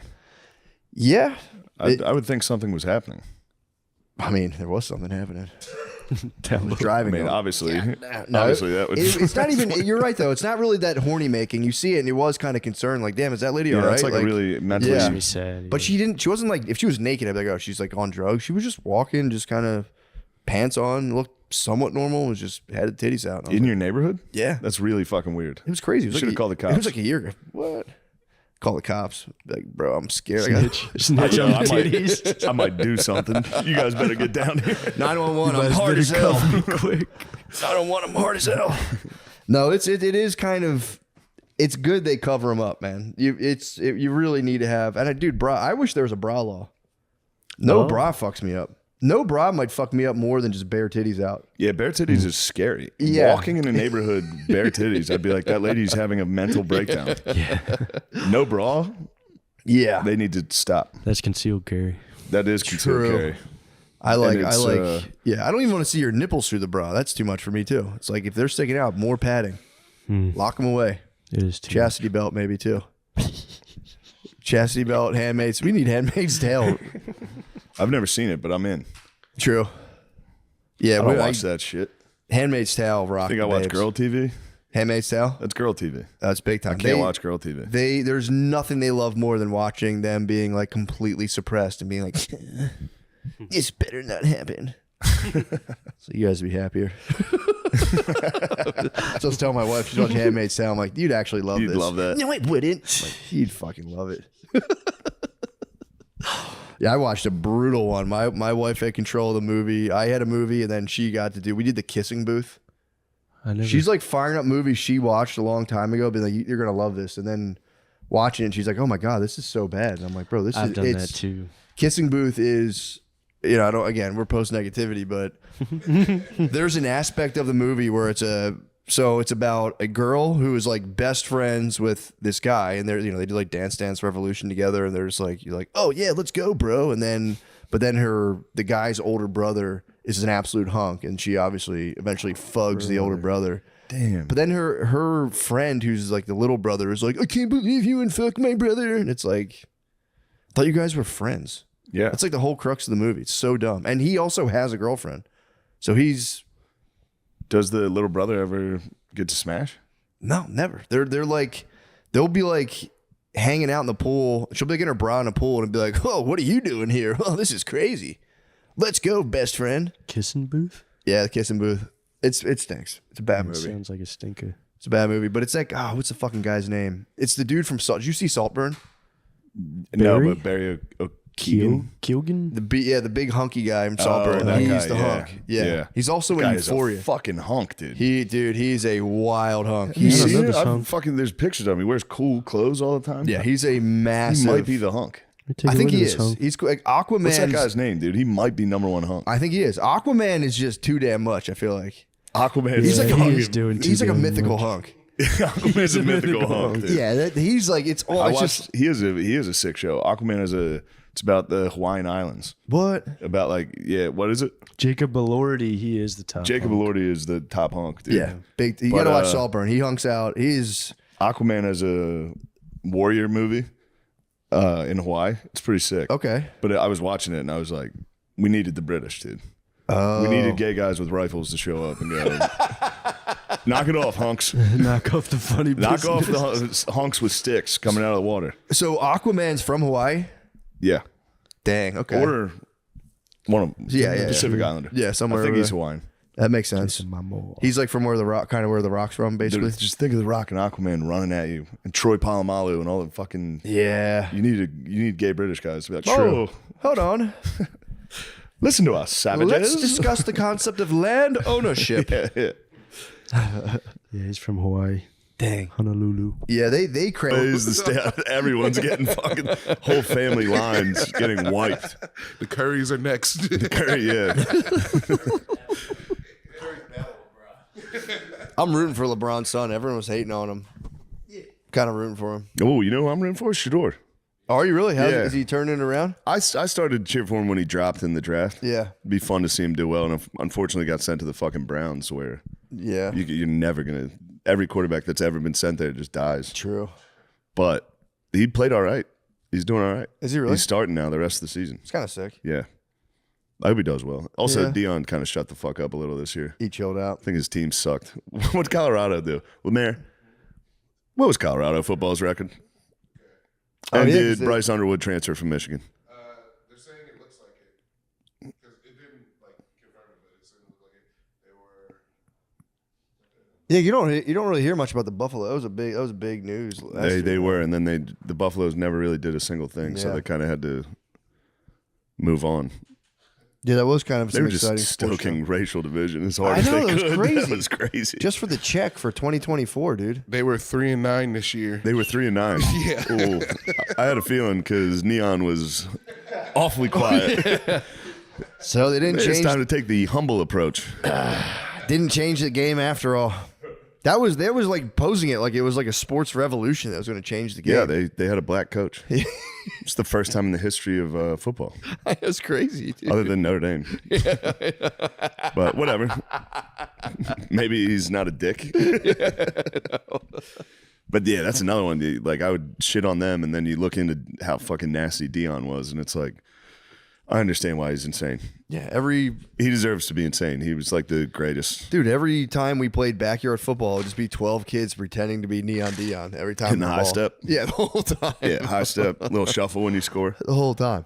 Speaker 7: yeah.
Speaker 8: I would think something was happening.
Speaker 7: I mean, there was something happening.
Speaker 5: Tell
Speaker 7: I was
Speaker 5: me.
Speaker 8: I
Speaker 7: driving.
Speaker 8: mean,
Speaker 7: though.
Speaker 8: obviously,
Speaker 7: No,
Speaker 8: obviously that would.
Speaker 7: it's not even. You're right though. It's not really that horny making. You see it, and it was kind of concerned. Like, damn, is that lady
Speaker 8: yeah,
Speaker 7: all right?
Speaker 8: that's like a really mentally.
Speaker 7: Yeah.
Speaker 5: Makes me sad.
Speaker 7: But she didn't. She wasn't like. If she was naked, I'd be like, oh, she's like on drugs. She was just walking, just kind of pants on, looked somewhat normal. Was just had the titties out. And I was
Speaker 8: In
Speaker 7: like,
Speaker 8: your neighborhood?
Speaker 7: Yeah,
Speaker 8: That's really fucking weird.
Speaker 7: it was crazy. It was
Speaker 8: Should have
Speaker 7: like
Speaker 8: called the
Speaker 7: It
Speaker 8: cops.
Speaker 7: was like a year ago. What? Call the cops. Be like, bro, I'm scared.
Speaker 5: Snitch. Snitch
Speaker 8: I
Speaker 5: on
Speaker 8: know,
Speaker 5: the titties.
Speaker 8: I might do something. You guys better get down here.
Speaker 7: 911. I'm hard as hell. Quick. 911. I'm hard as hell. No, it is kind of. It's good they cover them up, man. You really need to have. And dude, bra. I wish there was a bra law. No
Speaker 5: Oh.
Speaker 7: bra fucks me up. No bra might fuck me up more than just bare titties out.
Speaker 8: Yeah, bare titties is scary.
Speaker 7: Yeah.
Speaker 8: Walking in a neighborhood bare titties, I'd be like, that lady's having a mental breakdown. No bra,
Speaker 7: Yeah,
Speaker 8: they need to stop.
Speaker 5: That's concealed carry.
Speaker 8: That is concealed
Speaker 7: True.
Speaker 8: carry.
Speaker 7: I like.
Speaker 8: And
Speaker 7: I
Speaker 8: it's,
Speaker 7: like. Yeah, I don't even want to see your nipples through the bra. That's too much for me too. It's like if they're sticking out, more padding. Lock them away.
Speaker 5: It is too.
Speaker 7: Chastity belt maybe too. Chastity belt, handmaids. We need handmaid's tale.
Speaker 8: I've never seen it, but I'm in.
Speaker 7: True. Yeah,
Speaker 8: I don't watch that shit.
Speaker 7: Handmaid's Tale rock.
Speaker 8: I think I watch Girl TV.
Speaker 7: Handmaid's Tale.
Speaker 8: That's Girl TV.
Speaker 7: That's big time.
Speaker 8: I can't watch Girl TV.
Speaker 7: There's nothing they love more than watching them being like completely suppressed and being like, this better not happen. So you guys would be happier. So I was telling my wife she's watching Handmaid's Tale. I'm like, you'd actually love
Speaker 8: You'd
Speaker 7: this.
Speaker 8: love that.
Speaker 7: No, I wouldn't. Like, you'd fucking love it. Yeah, I watched a brutal one. My wife had control of the movie. I had a movie, and then she got to do. We did the kissing booth. She's like firing up movies she watched a long time ago, being like, "You're gonna love this," and then watching it, she's like, "Oh my god, this is so bad." And I'm like, "Bro,
Speaker 5: I've done that too.
Speaker 7: Kissing booth is, you know, I don't. Again, we're post negativity, but there's an aspect of the movie where it's about a girl who is like best friends with this guy, and they're, you know, they do like Dance Dance Revolution together, and they're just like, you're like, oh yeah, let's go, bro. And then, but then the guy's older brother is an absolute hunk, and she obviously eventually fugs the older brother.
Speaker 8: Damn.
Speaker 7: But then her friend, who's like the little brother, is like, I can't believe you and fuck my brother, and it's like, I thought you guys were friends.
Speaker 8: Yeah,
Speaker 7: that's like the whole crux of the movie. It's so dumb, and he also has a girlfriend, so he's.
Speaker 8: Does the little brother ever get to smash?
Speaker 7: No, never. They're like, they'll be like hanging out in the pool. She'll be like in her bra in the pool and be like, "Oh, what are you doing here? Oh, this is crazy. Let's go, best friend."
Speaker 5: Kissing booth?
Speaker 7: Yeah, the kissing booth. It stinks. It's a bad movie.
Speaker 5: Sounds like a stinker.
Speaker 7: It's a bad movie, but it's like, what's the fucking guy's name? It's the dude from Salt. Did you see Saltburn?
Speaker 8: No, but Barry Keoghan.
Speaker 5: Keoghan?
Speaker 7: The big hunky guy from Saltburn.
Speaker 8: that
Speaker 7: He's
Speaker 8: guy,
Speaker 7: the
Speaker 8: yeah.
Speaker 7: hunk. Yeah.
Speaker 8: Yeah.
Speaker 7: He's also
Speaker 8: Guy
Speaker 7: in
Speaker 8: is a
Speaker 7: Euphoria.
Speaker 8: fucking hunk, dude.
Speaker 7: He's a wild hunk.
Speaker 8: You
Speaker 7: He's
Speaker 8: see it? There's pictures of him. He wears cool clothes all the time.
Speaker 7: Yeah, he's a massive.
Speaker 8: He might be the hunk.
Speaker 7: I think he is. He's like Aquaman.
Speaker 8: What's that guy's name, dude? He might be #1 hunk.
Speaker 7: I think he is. Aquaman is just too damn much. I feel like
Speaker 8: Aquaman.
Speaker 7: He's like
Speaker 8: he's
Speaker 7: a mythical hunk.
Speaker 8: Aquaman's a mythical hunk. Dude.
Speaker 7: Yeah, he's like it's all.
Speaker 8: I
Speaker 7: It's
Speaker 8: watched.
Speaker 7: just
Speaker 8: He is a sick show. Aquaman is a
Speaker 3: It's about the Hawaiian Islands.
Speaker 7: What?
Speaker 3: About what is it?
Speaker 5: Jacob Elordi, he is the top.
Speaker 3: Jacob Elordi is the top hunk, dude.
Speaker 7: Yeah, big. You gotta watch Saltburn. He hunks out. He's
Speaker 3: Aquaman as a warrior movie in Hawaii. It's pretty sick.
Speaker 7: Okay.
Speaker 3: But I was watching it and I was like, we needed the British, dude.
Speaker 7: Oh.
Speaker 3: We needed gay guys with rifles to show up and go, knock it off, hunks.
Speaker 5: Knock off the funny
Speaker 3: Knock off the hunks with sticks coming out of the water.
Speaker 7: So Aquaman's from Hawaii?
Speaker 3: Yeah.
Speaker 7: Dang, okay.
Speaker 3: Or one of them.
Speaker 7: Yeah.
Speaker 3: Pacific Islander.
Speaker 7: Yeah, somewhere
Speaker 3: I think
Speaker 7: over
Speaker 3: he's
Speaker 7: there.
Speaker 3: Hawaiian.
Speaker 7: That makes sense. He's like from where the rock, kind of where the rock's from, basically.
Speaker 3: Dude, just think of the Rock and Aquaman running at you, and Troy Polamalu and all the fucking.
Speaker 7: Yeah.
Speaker 3: You need gay British guys to be like,
Speaker 7: True.
Speaker 3: "Oh,
Speaker 7: Hold on.
Speaker 3: listen to us, savages."
Speaker 7: Let's discuss the concept of land ownership.
Speaker 3: yeah.
Speaker 5: Yeah, he's from Hawaii.
Speaker 7: Dang.
Speaker 5: Honolulu.
Speaker 7: Yeah, they crave.
Speaker 3: Is the stat. Everyone's getting fucking whole family lines getting wiped.
Speaker 1: The Currys are next.
Speaker 3: The Curry, yeah.
Speaker 7: I'm rooting for LeBron's son. Everyone was hating on him. Kind of rooting for him.
Speaker 3: Oh, you know who I'm rooting for? Shador.
Speaker 7: Are you really?
Speaker 3: Yeah.
Speaker 7: Is he turning around?
Speaker 3: I started cheering for him when he dropped in the draft.
Speaker 7: Yeah.
Speaker 3: It'd be fun to see him do well, and unfortunately got sent to the fucking Browns, where you're never gonna. Every quarterback that's ever been sent there just dies.
Speaker 7: True.
Speaker 3: But he played all right. He's doing all right.
Speaker 7: Is he really?
Speaker 3: He's starting now the rest of the season.
Speaker 7: It's kind of sick.
Speaker 3: Yeah. I hope he does well. Also,
Speaker 7: Yeah.
Speaker 3: Dion kind of shut the fuck up a little this year.
Speaker 7: He chilled out.
Speaker 3: I think his team sucked. What'd Colorado do? Lemaire, what was Colorado football's record? And
Speaker 7: yeah, 'cause
Speaker 3: did
Speaker 7: they-
Speaker 3: Bryce Underwood transfer from Michigan?
Speaker 1: They're saying it looks like it because it didn't confirm it, but it didn't look like it. They were.
Speaker 7: Yeah, you don't really hear much about the Buffalo. That was big news.
Speaker 3: They were, and then the Buffaloes never really did a single thing, so
Speaker 7: Yeah.
Speaker 3: they kind of had to move on.
Speaker 7: Yeah, that was kind of
Speaker 3: They
Speaker 7: some
Speaker 3: were just
Speaker 7: exciting sports
Speaker 3: stoking
Speaker 7: stuff.
Speaker 3: racial division as hard
Speaker 7: I
Speaker 3: as
Speaker 7: know,
Speaker 3: they
Speaker 7: that was
Speaker 3: could.
Speaker 7: crazy.
Speaker 3: That was crazy.
Speaker 7: Just for the check for 2024, dude.
Speaker 1: They were 3-9 this year.
Speaker 3: They were 3-9.
Speaker 1: Yeah.
Speaker 3: Ooh. I had a feeling because Neon was awfully quiet.
Speaker 7: So they didn't
Speaker 3: It's
Speaker 7: change.
Speaker 3: time to take the humble approach.
Speaker 7: Didn't change the game after all. They was like posing it like it was like a sports revolution that was going to change the game.
Speaker 3: Yeah, they had a black coach. It's the first time in the history of football,
Speaker 7: That's crazy, dude.
Speaker 3: other than Notre Dame. But whatever. Maybe he's not a dick. But yeah, that's another one. Dude. Like I would shit on them, and then you look into how fucking nasty Dion was, and it's like, I understand why he's insane.
Speaker 7: Yeah,
Speaker 3: he deserves to be insane. He was like the greatest.
Speaker 7: Dude, every time we played backyard football, it would just be 12 kids pretending to be Neon Dion every time.
Speaker 3: In the high
Speaker 7: ball.
Speaker 3: step?
Speaker 7: Yeah, the whole time.
Speaker 3: Yeah, high step, little shuffle when you score.
Speaker 7: The whole time.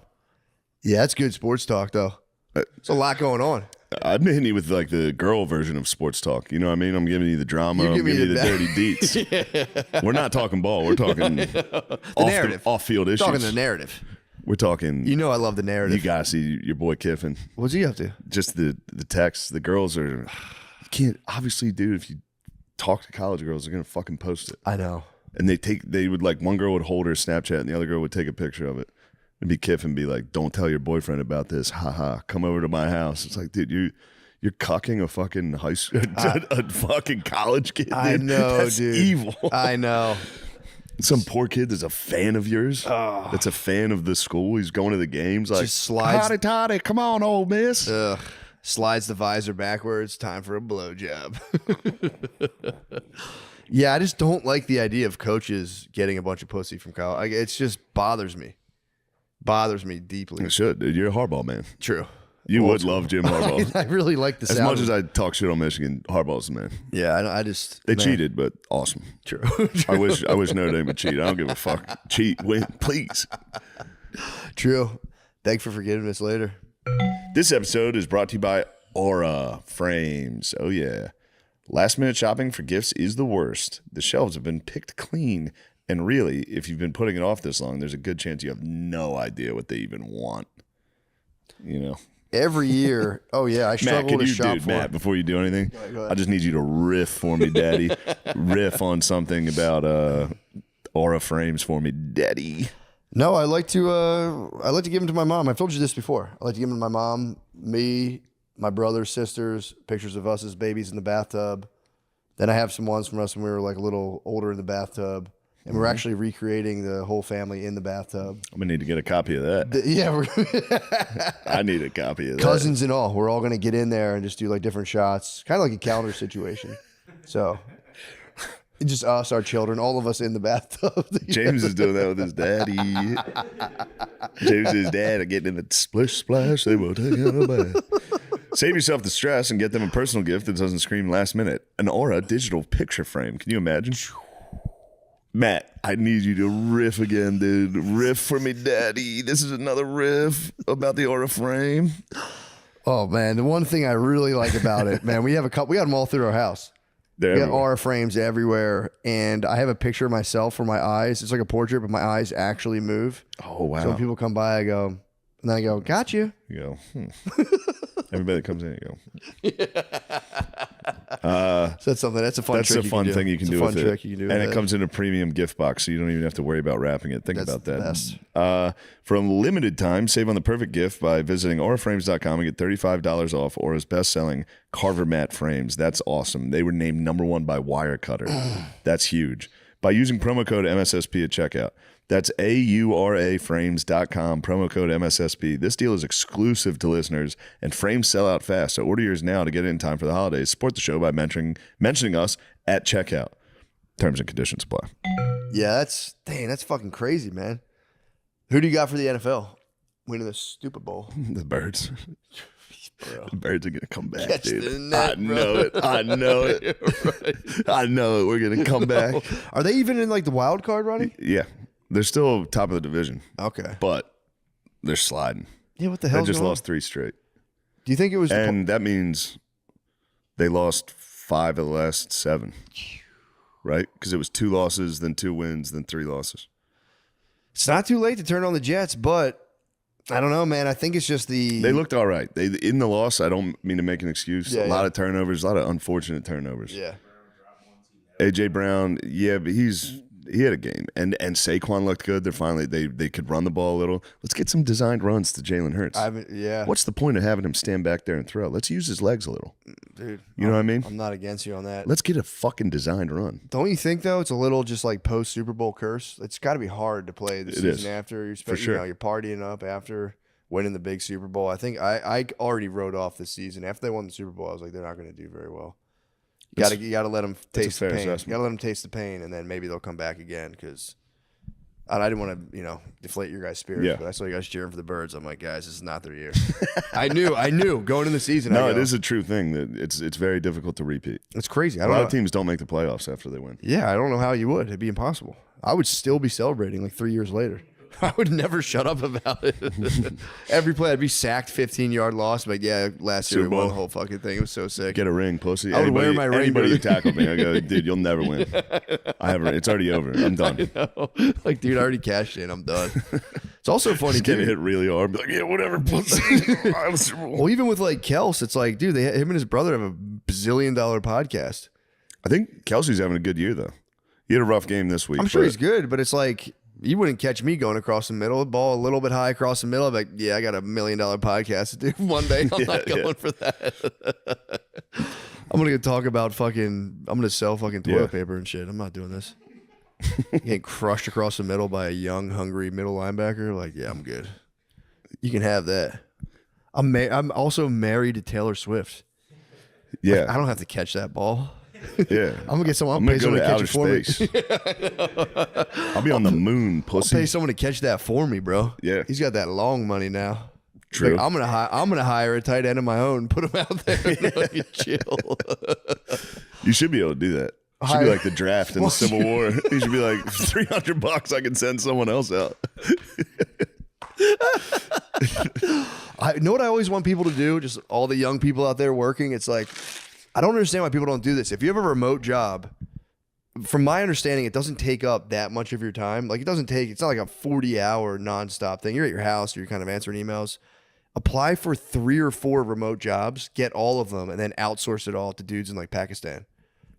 Speaker 7: Yeah, that's good sports talk, though. There's a lot going on.
Speaker 3: I'm hitting you with like the girl version of sports talk. You know what I mean? I'm giving you the drama.
Speaker 7: You
Speaker 3: I'm
Speaker 7: give me
Speaker 3: giving you the
Speaker 7: the
Speaker 3: dirty deets.
Speaker 7: Yeah.
Speaker 3: We're not talking ball. We're talking
Speaker 7: narrative.
Speaker 3: off-field issues.
Speaker 7: Talking the narrative.
Speaker 3: We're talking.
Speaker 7: You know I love the narrative.
Speaker 3: You gotta see your boy Kiffin.
Speaker 7: What's he up to?
Speaker 3: Just the text. The girls are. You can't obviously, dude. If you talk to college girls, they're gonna fucking post it.
Speaker 7: I know.
Speaker 3: And they would like one girl would hold her Snapchat and the other girl would take a picture of it. And be Kiffin be like, "Don't tell your boyfriend about this. Haha. Come over to my house." It's like, dude, you're cucking a fucking high school, a fucking college kid. Dude.
Speaker 7: I know,
Speaker 3: That's
Speaker 7: dude.
Speaker 3: evil.
Speaker 7: I know.
Speaker 3: Some poor kid that's a fan of yours. That's a fan of the school. He's going to the games. Like,
Speaker 7: Just slides.
Speaker 3: Toddy, Toddy, come on, old miss.
Speaker 7: Ugh. Slides the visor backwards. Time for a blowjob. Yeah, I just don't like the idea of coaches getting a bunch of pussy from college. Like, it's just bothers me. Bothers me deeply.
Speaker 3: It should, dude. You're a Harbaugh man.
Speaker 7: True.
Speaker 3: You
Speaker 7: Old
Speaker 3: would
Speaker 7: school.
Speaker 3: love Jim Harbaugh.
Speaker 7: I really like the
Speaker 3: As
Speaker 7: sound
Speaker 3: much
Speaker 7: of
Speaker 3: as
Speaker 7: it.
Speaker 3: I talk shit on Michigan, Harbaugh's the man.
Speaker 7: Yeah, I just
Speaker 3: They
Speaker 7: man.
Speaker 3: cheated, but awesome.
Speaker 7: True.
Speaker 3: I wish Notre Dame would cheat. I don't give a fuck. Cheat, win, please.
Speaker 7: True. Beg for forgiveness later.
Speaker 3: This episode is brought to you by Aura Frames. Oh yeah. Last minute shopping for gifts is the worst. The shelves have been picked clean. And really, if you've been putting it off this long, there's a good chance you have no idea what they even want. You know?
Speaker 7: Every year. Oh, yeah. I
Speaker 3: Matt,
Speaker 7: struggle
Speaker 3: can
Speaker 7: to
Speaker 3: you,
Speaker 7: shop
Speaker 3: dude,
Speaker 7: for
Speaker 3: Matt,
Speaker 7: it.
Speaker 3: before you do anything,
Speaker 7: Go ahead.
Speaker 3: I just need you to riff for me, Daddy. Riff on something about Aura Frames for me, Daddy.
Speaker 7: No, I like to give them to my mom. I've told you this before. I like to give them to my mom, me, my brothers, sisters, pictures of us as babies in the bathtub. Then I have some ones from us when we were like a little older in the bathtub.
Speaker 15: and we're actually recreating the whole family in the bathtub.
Speaker 3: I'm gonna need to get a copy of that.
Speaker 15: Yeah,
Speaker 3: I need a copy of
Speaker 15: cousins and all. We're all gonna get in there and just do like different shots, kind of like a calendar situation. So it's just us, our children, all of us in the bathtub.
Speaker 3: James is doing that with his daddy. James and his dad are getting in the splish splash. They will take out a bath. Save yourself the stress and get them a personal gift that doesn't scream last minute. An Aura digital picture frame. Can you imagine? Matt, I need you to riff again, dude. Riff for me, daddy. This is another riff about the Aura frame.
Speaker 15: Oh man, the one thing I really like about it, man, we have a couple. We got them all through our house.
Speaker 3: They're
Speaker 15: We got
Speaker 3: everywhere.
Speaker 15: Aura frames everywhere, and I have a picture of myself for my eyes. It's like a portrait, but my eyes actually move.
Speaker 3: Oh wow!
Speaker 15: So when people come by, I go, and then I go, got you.
Speaker 3: You go. Everybody that comes in, you go.
Speaker 15: So that's something. That's a fun.
Speaker 3: That's
Speaker 15: trick
Speaker 3: a fun thing you can
Speaker 15: It's
Speaker 3: do
Speaker 15: a
Speaker 3: with
Speaker 15: fun
Speaker 3: it.
Speaker 15: trick you can do,
Speaker 3: And
Speaker 15: with
Speaker 3: it comes in a premium gift box, so you don't even have to worry about wrapping it. Think
Speaker 15: That's
Speaker 3: about
Speaker 15: the
Speaker 3: that.
Speaker 15: best.
Speaker 3: For a limited time, save on the perfect gift by visiting auraframes.com and get $35 off Aura's best-selling Carver Mat frames. That's awesome. They were named #1 by Wirecutter. That's huge. By using promo code MSSP at checkout. That's auraframes.com, promo code MSSP. This deal is exclusive to listeners, and frames sell out fast. So order yours now to get it in time for the holidays. Support the show by mentioning us at checkout. Terms and conditions apply.
Speaker 15: Yeah, that's fucking crazy, man. Who do you got for the NFL winning the Super Bowl?
Speaker 3: The Birds.
Speaker 15: Bro.
Speaker 3: The Birds are going to come back,
Speaker 15: Catch
Speaker 3: dude.
Speaker 15: the net,
Speaker 3: I
Speaker 15: bro.
Speaker 3: know it. I know it.
Speaker 15: Right.
Speaker 3: I know it. We're going to come back.
Speaker 15: Are they even in like the wild card running?
Speaker 3: Yeah. They're still top of the division.
Speaker 15: Okay.
Speaker 3: But they're sliding.
Speaker 15: Yeah, what the
Speaker 3: They
Speaker 15: hell?
Speaker 3: just lost 3 straight.
Speaker 15: Do you think it was?
Speaker 3: And that means they lost 5 of the last 7. Right? Because it was 2 losses, then 2 wins, then 3 losses.
Speaker 15: It's not too late to turn on the Jets, but I don't know, man. I think it's just the.
Speaker 3: They looked all right. They in the loss, I don't mean to make an excuse.
Speaker 15: Yeah,
Speaker 3: a lot of turnovers, a lot of unfortunate turnovers.
Speaker 15: Yeah.
Speaker 3: AJ Brown, yeah, but he had a game, and Saquon looked good. They're finally they could run the ball a little. Let's get some designed runs to Jalen Hurts.
Speaker 15: Yeah.
Speaker 3: What's the point of having him stand back there and throw? Let's use his legs a little,
Speaker 15: Dude.
Speaker 3: You know what I mean?
Speaker 15: I'm not against you on that.
Speaker 3: Let's get a fucking designed run.
Speaker 15: Don't you think though? It's a little just like post Super Bowl curse. It's got to be hard to play the
Speaker 3: It
Speaker 15: season
Speaker 3: is.
Speaker 15: after you're
Speaker 3: For sure.
Speaker 15: you're partying up after winning the big Super Bowl. I think I already wrote off this season after they won the Super Bowl. I was like, they're not going to do very well. You gotta let them taste the
Speaker 3: fair
Speaker 15: pain. You
Speaker 3: assessment.
Speaker 15: gotta let them taste the pain, and then maybe they'll come back again. Because I didn't want to, deflate your guys' spirits.
Speaker 3: Yeah.
Speaker 15: But I saw you guys cheering for the Birds. I'm like, guys, this is not their year. I knew going into the season.
Speaker 3: No,
Speaker 15: I
Speaker 3: it
Speaker 15: go,
Speaker 3: is a true thing that it's very difficult to repeat.
Speaker 15: It's crazy.
Speaker 3: A lot of teams don't make the playoffs after they win.
Speaker 15: Yeah, I don't know how you would. It'd be impossible. I would still be celebrating like 3 years later. I would never shut up about it. Every play, I'd be sacked, 15-yard loss. But yeah, last year we
Speaker 3: Super
Speaker 15: won
Speaker 3: Bowl.
Speaker 15: the whole fucking thing. It was so sick.
Speaker 3: Get a ring, pussy.
Speaker 15: I would wear my ring.
Speaker 3: Anybody
Speaker 15: to
Speaker 3: who
Speaker 15: the-
Speaker 3: tackled me, I go, dude, you'll never win. I have. It's already over. I'm done.
Speaker 15: I know. Like, dude, I already cashed in. I'm done. It's also funny,
Speaker 3: Just getting
Speaker 15: too.
Speaker 3: hit really hard. Be like, yeah, whatever, pussy. I was Super Bowl.
Speaker 15: Well, even with like Kels, it's like, dude, him and his brother have a bazillion-dollar podcast.
Speaker 3: I think Kelsey's having a good year though. He had a rough game this week.
Speaker 15: I'm sure
Speaker 3: but
Speaker 15: he's good, but it's like you wouldn't catch me going across the middle, ball a little bit high across the middle. I'm like, yeah, I got $1 million podcast to do one day. I'm not going for that. I'm gonna talk about I'm gonna sell fucking toilet paper and shit. I'm not doing this. Getting crushed across the middle by a young, hungry middle linebacker. Like, yeah, I'm good. You can have that. I'm also married to Taylor Swift.
Speaker 3: Yeah,
Speaker 15: Like, I don't have to catch that ball.
Speaker 3: Yeah,
Speaker 15: I'm gonna get someone.
Speaker 3: I'm
Speaker 15: I'll
Speaker 3: gonna
Speaker 15: pay
Speaker 3: go
Speaker 15: someone
Speaker 3: to
Speaker 15: to catch it
Speaker 3: outer
Speaker 15: for
Speaker 3: space.
Speaker 15: me.
Speaker 3: I'll be on the moon,
Speaker 15: I'll
Speaker 3: pussy.
Speaker 15: pay someone to catch that for me, bro.
Speaker 3: Yeah.
Speaker 15: He's got that long money now.
Speaker 3: True.
Speaker 15: Like, I'm gonna hire a tight end of my own, put him out there, and fucking chill.
Speaker 3: You should be able to do that. It should be like the draft in the Civil War. You should be like $300. I can send someone else out.
Speaker 15: I know what I always want people to do. Just all the young people out there working. It's like I don't understand why people don't do this. If you have a remote job, from my understanding, it doesn't take up that much of your time. Like it's not like a 40-hour nonstop thing. You're at your house, you're kind of answering emails. Apply for 3 or 4 remote jobs, get all of them, and then outsource it all to dudes in like Pakistan.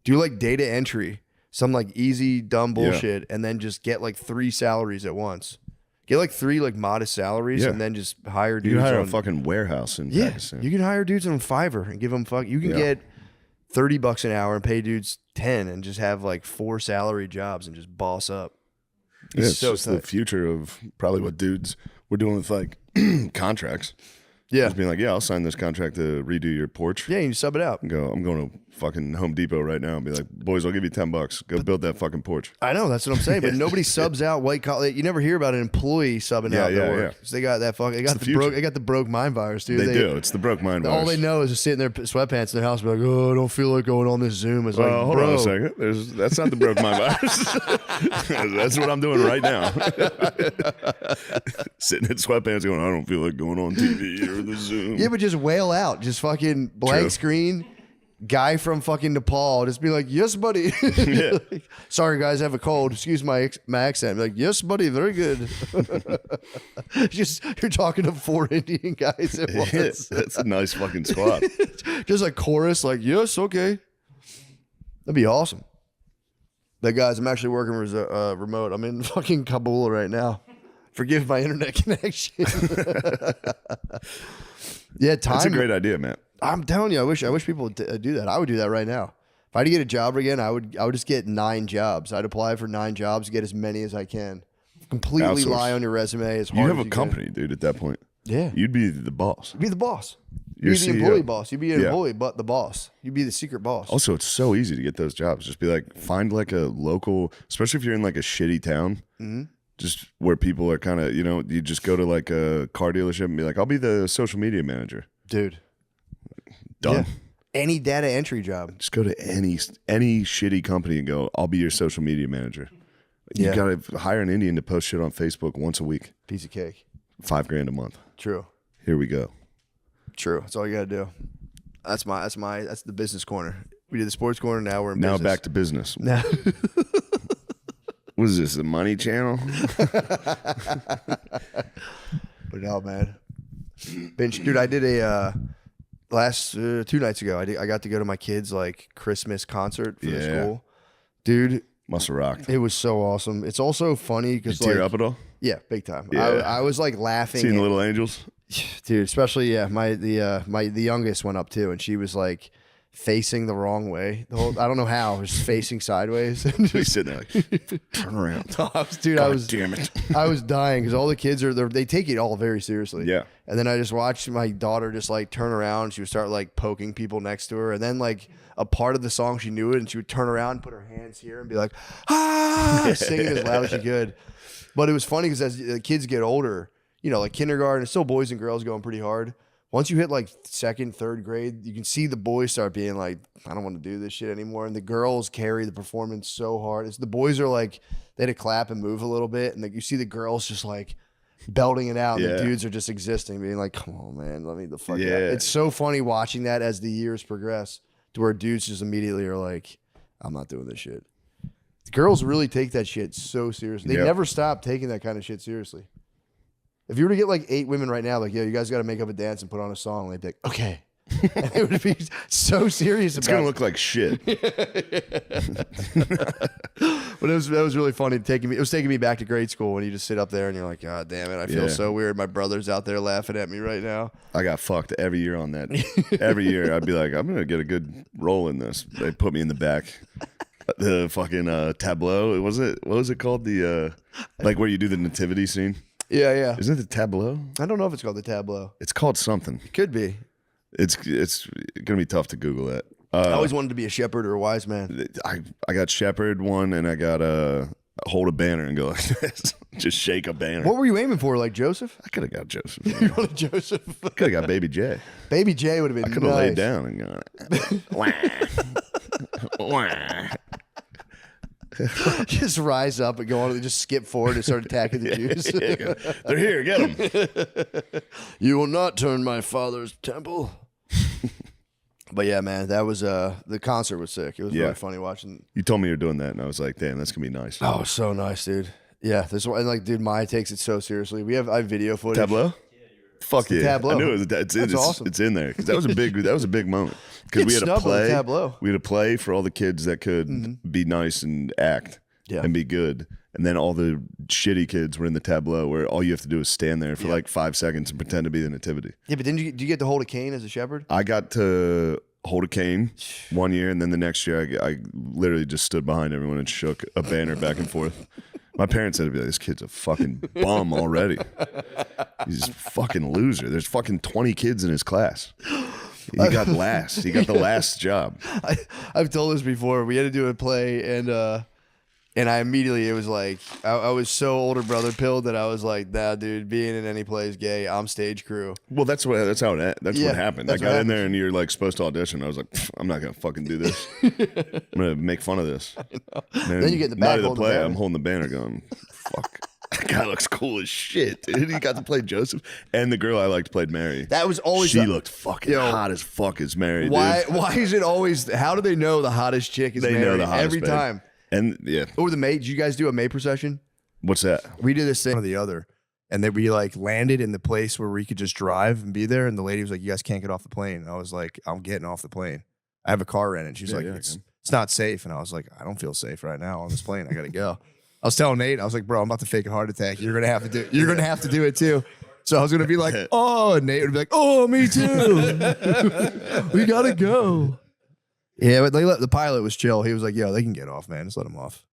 Speaker 15: Do like data entry, some like easy, dumb bullshit, and then just get like 3 salaries at once. Get like 3 like modest salaries,
Speaker 3: Yeah.
Speaker 15: and then just hire dudes.
Speaker 3: You can hire a
Speaker 15: on,
Speaker 3: fucking warehouse in
Speaker 15: yeah,
Speaker 3: Pakistan.
Speaker 15: you can hire dudes on Fiverr and give them You can get $30 an hour and pay dudes 10 and just have like 4 salary jobs and just boss up.
Speaker 8: Yeah,
Speaker 15: He's
Speaker 8: it's
Speaker 15: so
Speaker 8: just the
Speaker 15: tight.
Speaker 8: future of probably what dudes we're doing with like contracts.
Speaker 15: Yeah.
Speaker 8: Just being like, yeah, I'll sign this contract to redo your porch.
Speaker 15: Yeah, you sub it out.
Speaker 8: And go, I'm going to fucking Home Depot right now and be like, boys, I'll give you $10. Go build that fucking porch.
Speaker 15: I know, that's what I'm saying. But nobody subs out white collar. You never hear about an employee subbing out their work. 'Cause they got that fucking. They got the broke mind virus, dude.
Speaker 8: They do. It's the broke mind virus.
Speaker 15: All they know is just sitting there sweatpants in their house, and be like, oh, I don't feel like going on this Zoom. It's like,
Speaker 8: Hold
Speaker 15: bro.
Speaker 8: on a second. That's not the broke mind virus. That's what I'm doing right now. Sitting in sweatpants going, I don't feel like going on TV or the Zoom.
Speaker 15: Yeah, but just wail out, just fucking blank
Speaker 8: True.
Speaker 15: screen. Guy from fucking Nepal, just be like, yes, buddy. Like, sorry, guys, I have a cold. Excuse my accent. Be like, yes, buddy, very good. Just you're talking to 4 Indian guys at once.
Speaker 8: That's a nice fucking squad.
Speaker 15: Just a chorus, like, yes, okay. That'd be awesome. But guys, I'm actually working remote. I'm in fucking Kabul right now. Forgive my internet connection. Yeah, time.
Speaker 8: That's a great idea, man.
Speaker 15: I'm telling you, I wish people would do that. I would do that right now. If I had to get a job again, I would just get 9 jobs. I'd apply for 9 jobs, get as many as I can. Completely
Speaker 8: Outsource.
Speaker 15: lie on your resume as hard
Speaker 8: You
Speaker 15: as
Speaker 8: have
Speaker 15: you
Speaker 8: a
Speaker 15: can.
Speaker 8: company, dude, at that point.
Speaker 15: Yeah.
Speaker 8: You'd be the boss.
Speaker 15: You'd be the boss.
Speaker 8: You're
Speaker 15: You'd be the
Speaker 8: CEO.
Speaker 15: employee boss. You'd be an
Speaker 8: Yeah.
Speaker 15: employee, but the boss. You'd be the secret boss.
Speaker 8: Also, it's so easy to get those jobs. Just be like, find like a local, especially if you're in like a shitty town, just where people are kind of, you just go to like a car dealership and be like, I'll be the social media manager.
Speaker 15: Dude.
Speaker 8: Done.
Speaker 15: Yeah. Any data entry job.
Speaker 8: Just go to any shitty company and go, I'll be your social media manager. You
Speaker 15: Yeah.
Speaker 8: got to hire an Indian to post shit on Facebook once a week.
Speaker 15: Piece of cake.
Speaker 8: $5,000 a month.
Speaker 15: True.
Speaker 8: Here we go.
Speaker 15: True. That's all you got to do. That's the business corner. We did the sports corner. Now we're in
Speaker 8: Now
Speaker 15: business.
Speaker 8: back to business.
Speaker 15: Now.
Speaker 8: What is this, the money channel?
Speaker 15: But no, man. Bench, dude, I did a last 2 nights ago. I got to go to my kids' like Christmas concert for the school. Dude,
Speaker 8: must have rocked.
Speaker 15: It was so awesome. It's also funny because
Speaker 8: Did you tear up at all?
Speaker 15: Yeah, big time.
Speaker 8: Yeah.
Speaker 15: I was like laughing.
Speaker 8: Seeing the little angels?
Speaker 15: Dude, especially the youngest went up too, and she was like facing the wrong way. I don't know how, just facing sideways.
Speaker 8: He's sitting there like, turn around.
Speaker 15: Damn it. I was dying because all the kids they take it all very seriously.
Speaker 8: Yeah.
Speaker 15: And then I just watched my daughter just like turn around. She would start like poking people next to her, and then like a part of the song she knew it, and she would turn around and put her hands here and be like, ah, singing as loud as she could. But it was funny because as the kids get older, like kindergarten, it's still boys and girls going pretty hard. Once you hit like 2nd, 3rd grade, you can see the boys start being like, I don't want to do this shit anymore. And the girls carry the performance so hard. The boys are like, they had to clap and move a little bit. And you see the girls just like belting it out. And the dudes are just existing, being like, come on, man, let me the fuck out. It's so funny watching that as the years progress to where dudes just immediately are like, I'm not doing this shit. The girls really take that shit so seriously. They never stop taking that kind of shit seriously. If you were to get like 8 women right now, like, yo, you guys got to make up a dance and put on a song, they'd be like, okay. And it would be so serious
Speaker 8: It's
Speaker 15: about
Speaker 8: going to look like shit.
Speaker 15: But that was really funny. It was taking me back to grade school when you just sit up there and you're like, God damn it, I feel so weird. My brother's out there laughing at me right now.
Speaker 8: I got fucked every year on that. Every year I'd be like, I'm going to get a good role in this. They put me in the back. The fucking tableau. What was it called? The like where you do the nativity scene?
Speaker 15: Yeah.
Speaker 8: Isn't it the tableau?
Speaker 15: I don't know if it's called the tableau.
Speaker 8: It's called something.
Speaker 15: It could be.
Speaker 8: It's gonna be tough to Google that.
Speaker 15: I always wanted to be a shepherd or a wise man.
Speaker 8: I got shepherd one, and I got hold a banner and go like this, just shake a banner.
Speaker 15: What were you aiming for? Like Joseph?
Speaker 8: I could have got Joseph.
Speaker 15: You wanted Joseph?
Speaker 8: Could have got Baby J.
Speaker 15: Baby J would have been.
Speaker 8: I could have laid down and gone. Wah.
Speaker 15: Just rise up and go on and just skip forward and start attacking the Jews.
Speaker 8: They're here, get them.
Speaker 15: You will not turn my father's temple. But yeah, man, that was the concert was sick. It was really funny watching.
Speaker 8: You told me you were doing that, and I was like, damn, that's gonna be nice.
Speaker 15: Oh, so nice, dude. Yeah, this one, and like, dude, Maya takes it so seriously. I have video footage.
Speaker 8: Tableau? Fuck yeah!
Speaker 15: Tableau.
Speaker 8: I knew it was. It's
Speaker 15: awesome.
Speaker 8: It's in there because that was a big moment. Because
Speaker 15: Get
Speaker 8: we had a
Speaker 15: snubbed on the
Speaker 8: play.
Speaker 15: Tableau.
Speaker 8: We had a play for all the kids that could be nice and act and be good, and then all the shitty kids were in the tableau where all you have to do is stand there for like 5 seconds and pretend to be the nativity.
Speaker 15: Yeah, but then do you get to hold a cane as a shepherd?
Speaker 8: I got to hold a cane one year, and then the next year I literally just stood behind everyone and shook a banner back and forth. My parents said, "This kid's a fucking bum already. He's a fucking loser. There's fucking 20 kids in his class. He got last. He got the last job."
Speaker 7: I've told this before. We had to do a play, and I immediately, it was like, I was so older brother pilled that I was like, nah, dude, being in any play is gay. I'm stage crew.
Speaker 8: Well, that's what happened. I
Speaker 7: that's
Speaker 8: got
Speaker 7: what
Speaker 8: in there and you're like supposed to audition. I was like, I'm not gonna fucking do this. I'm gonna make fun of this.
Speaker 7: Then you get in the back
Speaker 8: night of the
Speaker 7: holding the
Speaker 8: play.
Speaker 7: banner.
Speaker 8: I'm holding the banner, going, fuck. That guy looks cool as shit, dude. He got to play Joseph, and the girl I liked played Mary.
Speaker 7: That was always
Speaker 8: she looked fucking hot as fuck as Mary.
Speaker 7: Why?
Speaker 8: Dude.
Speaker 7: Why is it always? How do they know the hottest chick is
Speaker 8: They
Speaker 7: Mary
Speaker 8: know the hottest
Speaker 7: every
Speaker 8: babe.
Speaker 7: time?
Speaker 8: And yeah,
Speaker 7: Or the May? Did you guys do a May procession?
Speaker 8: What's that?
Speaker 7: We did this thing or the other, and then we like landed in the place where we could just drive and be there. And the lady was like, "You guys can't get off the plane." And I was like, "I'm getting off the plane. I have a car rented." She's like, "It's not safe." And I was like, "I don't feel safe right now on this plane. I gotta go." I was telling Nate, I was like, "Bro, I'm about to fake a heart attack. You're gonna have to do. You're gonna have to do it too." So I was gonna be like, "Oh," and Nate would be like, "Oh, me too. We gotta go." Yeah, but the pilot was chill. He was like, "Yo, they can get off, man. Just let them off."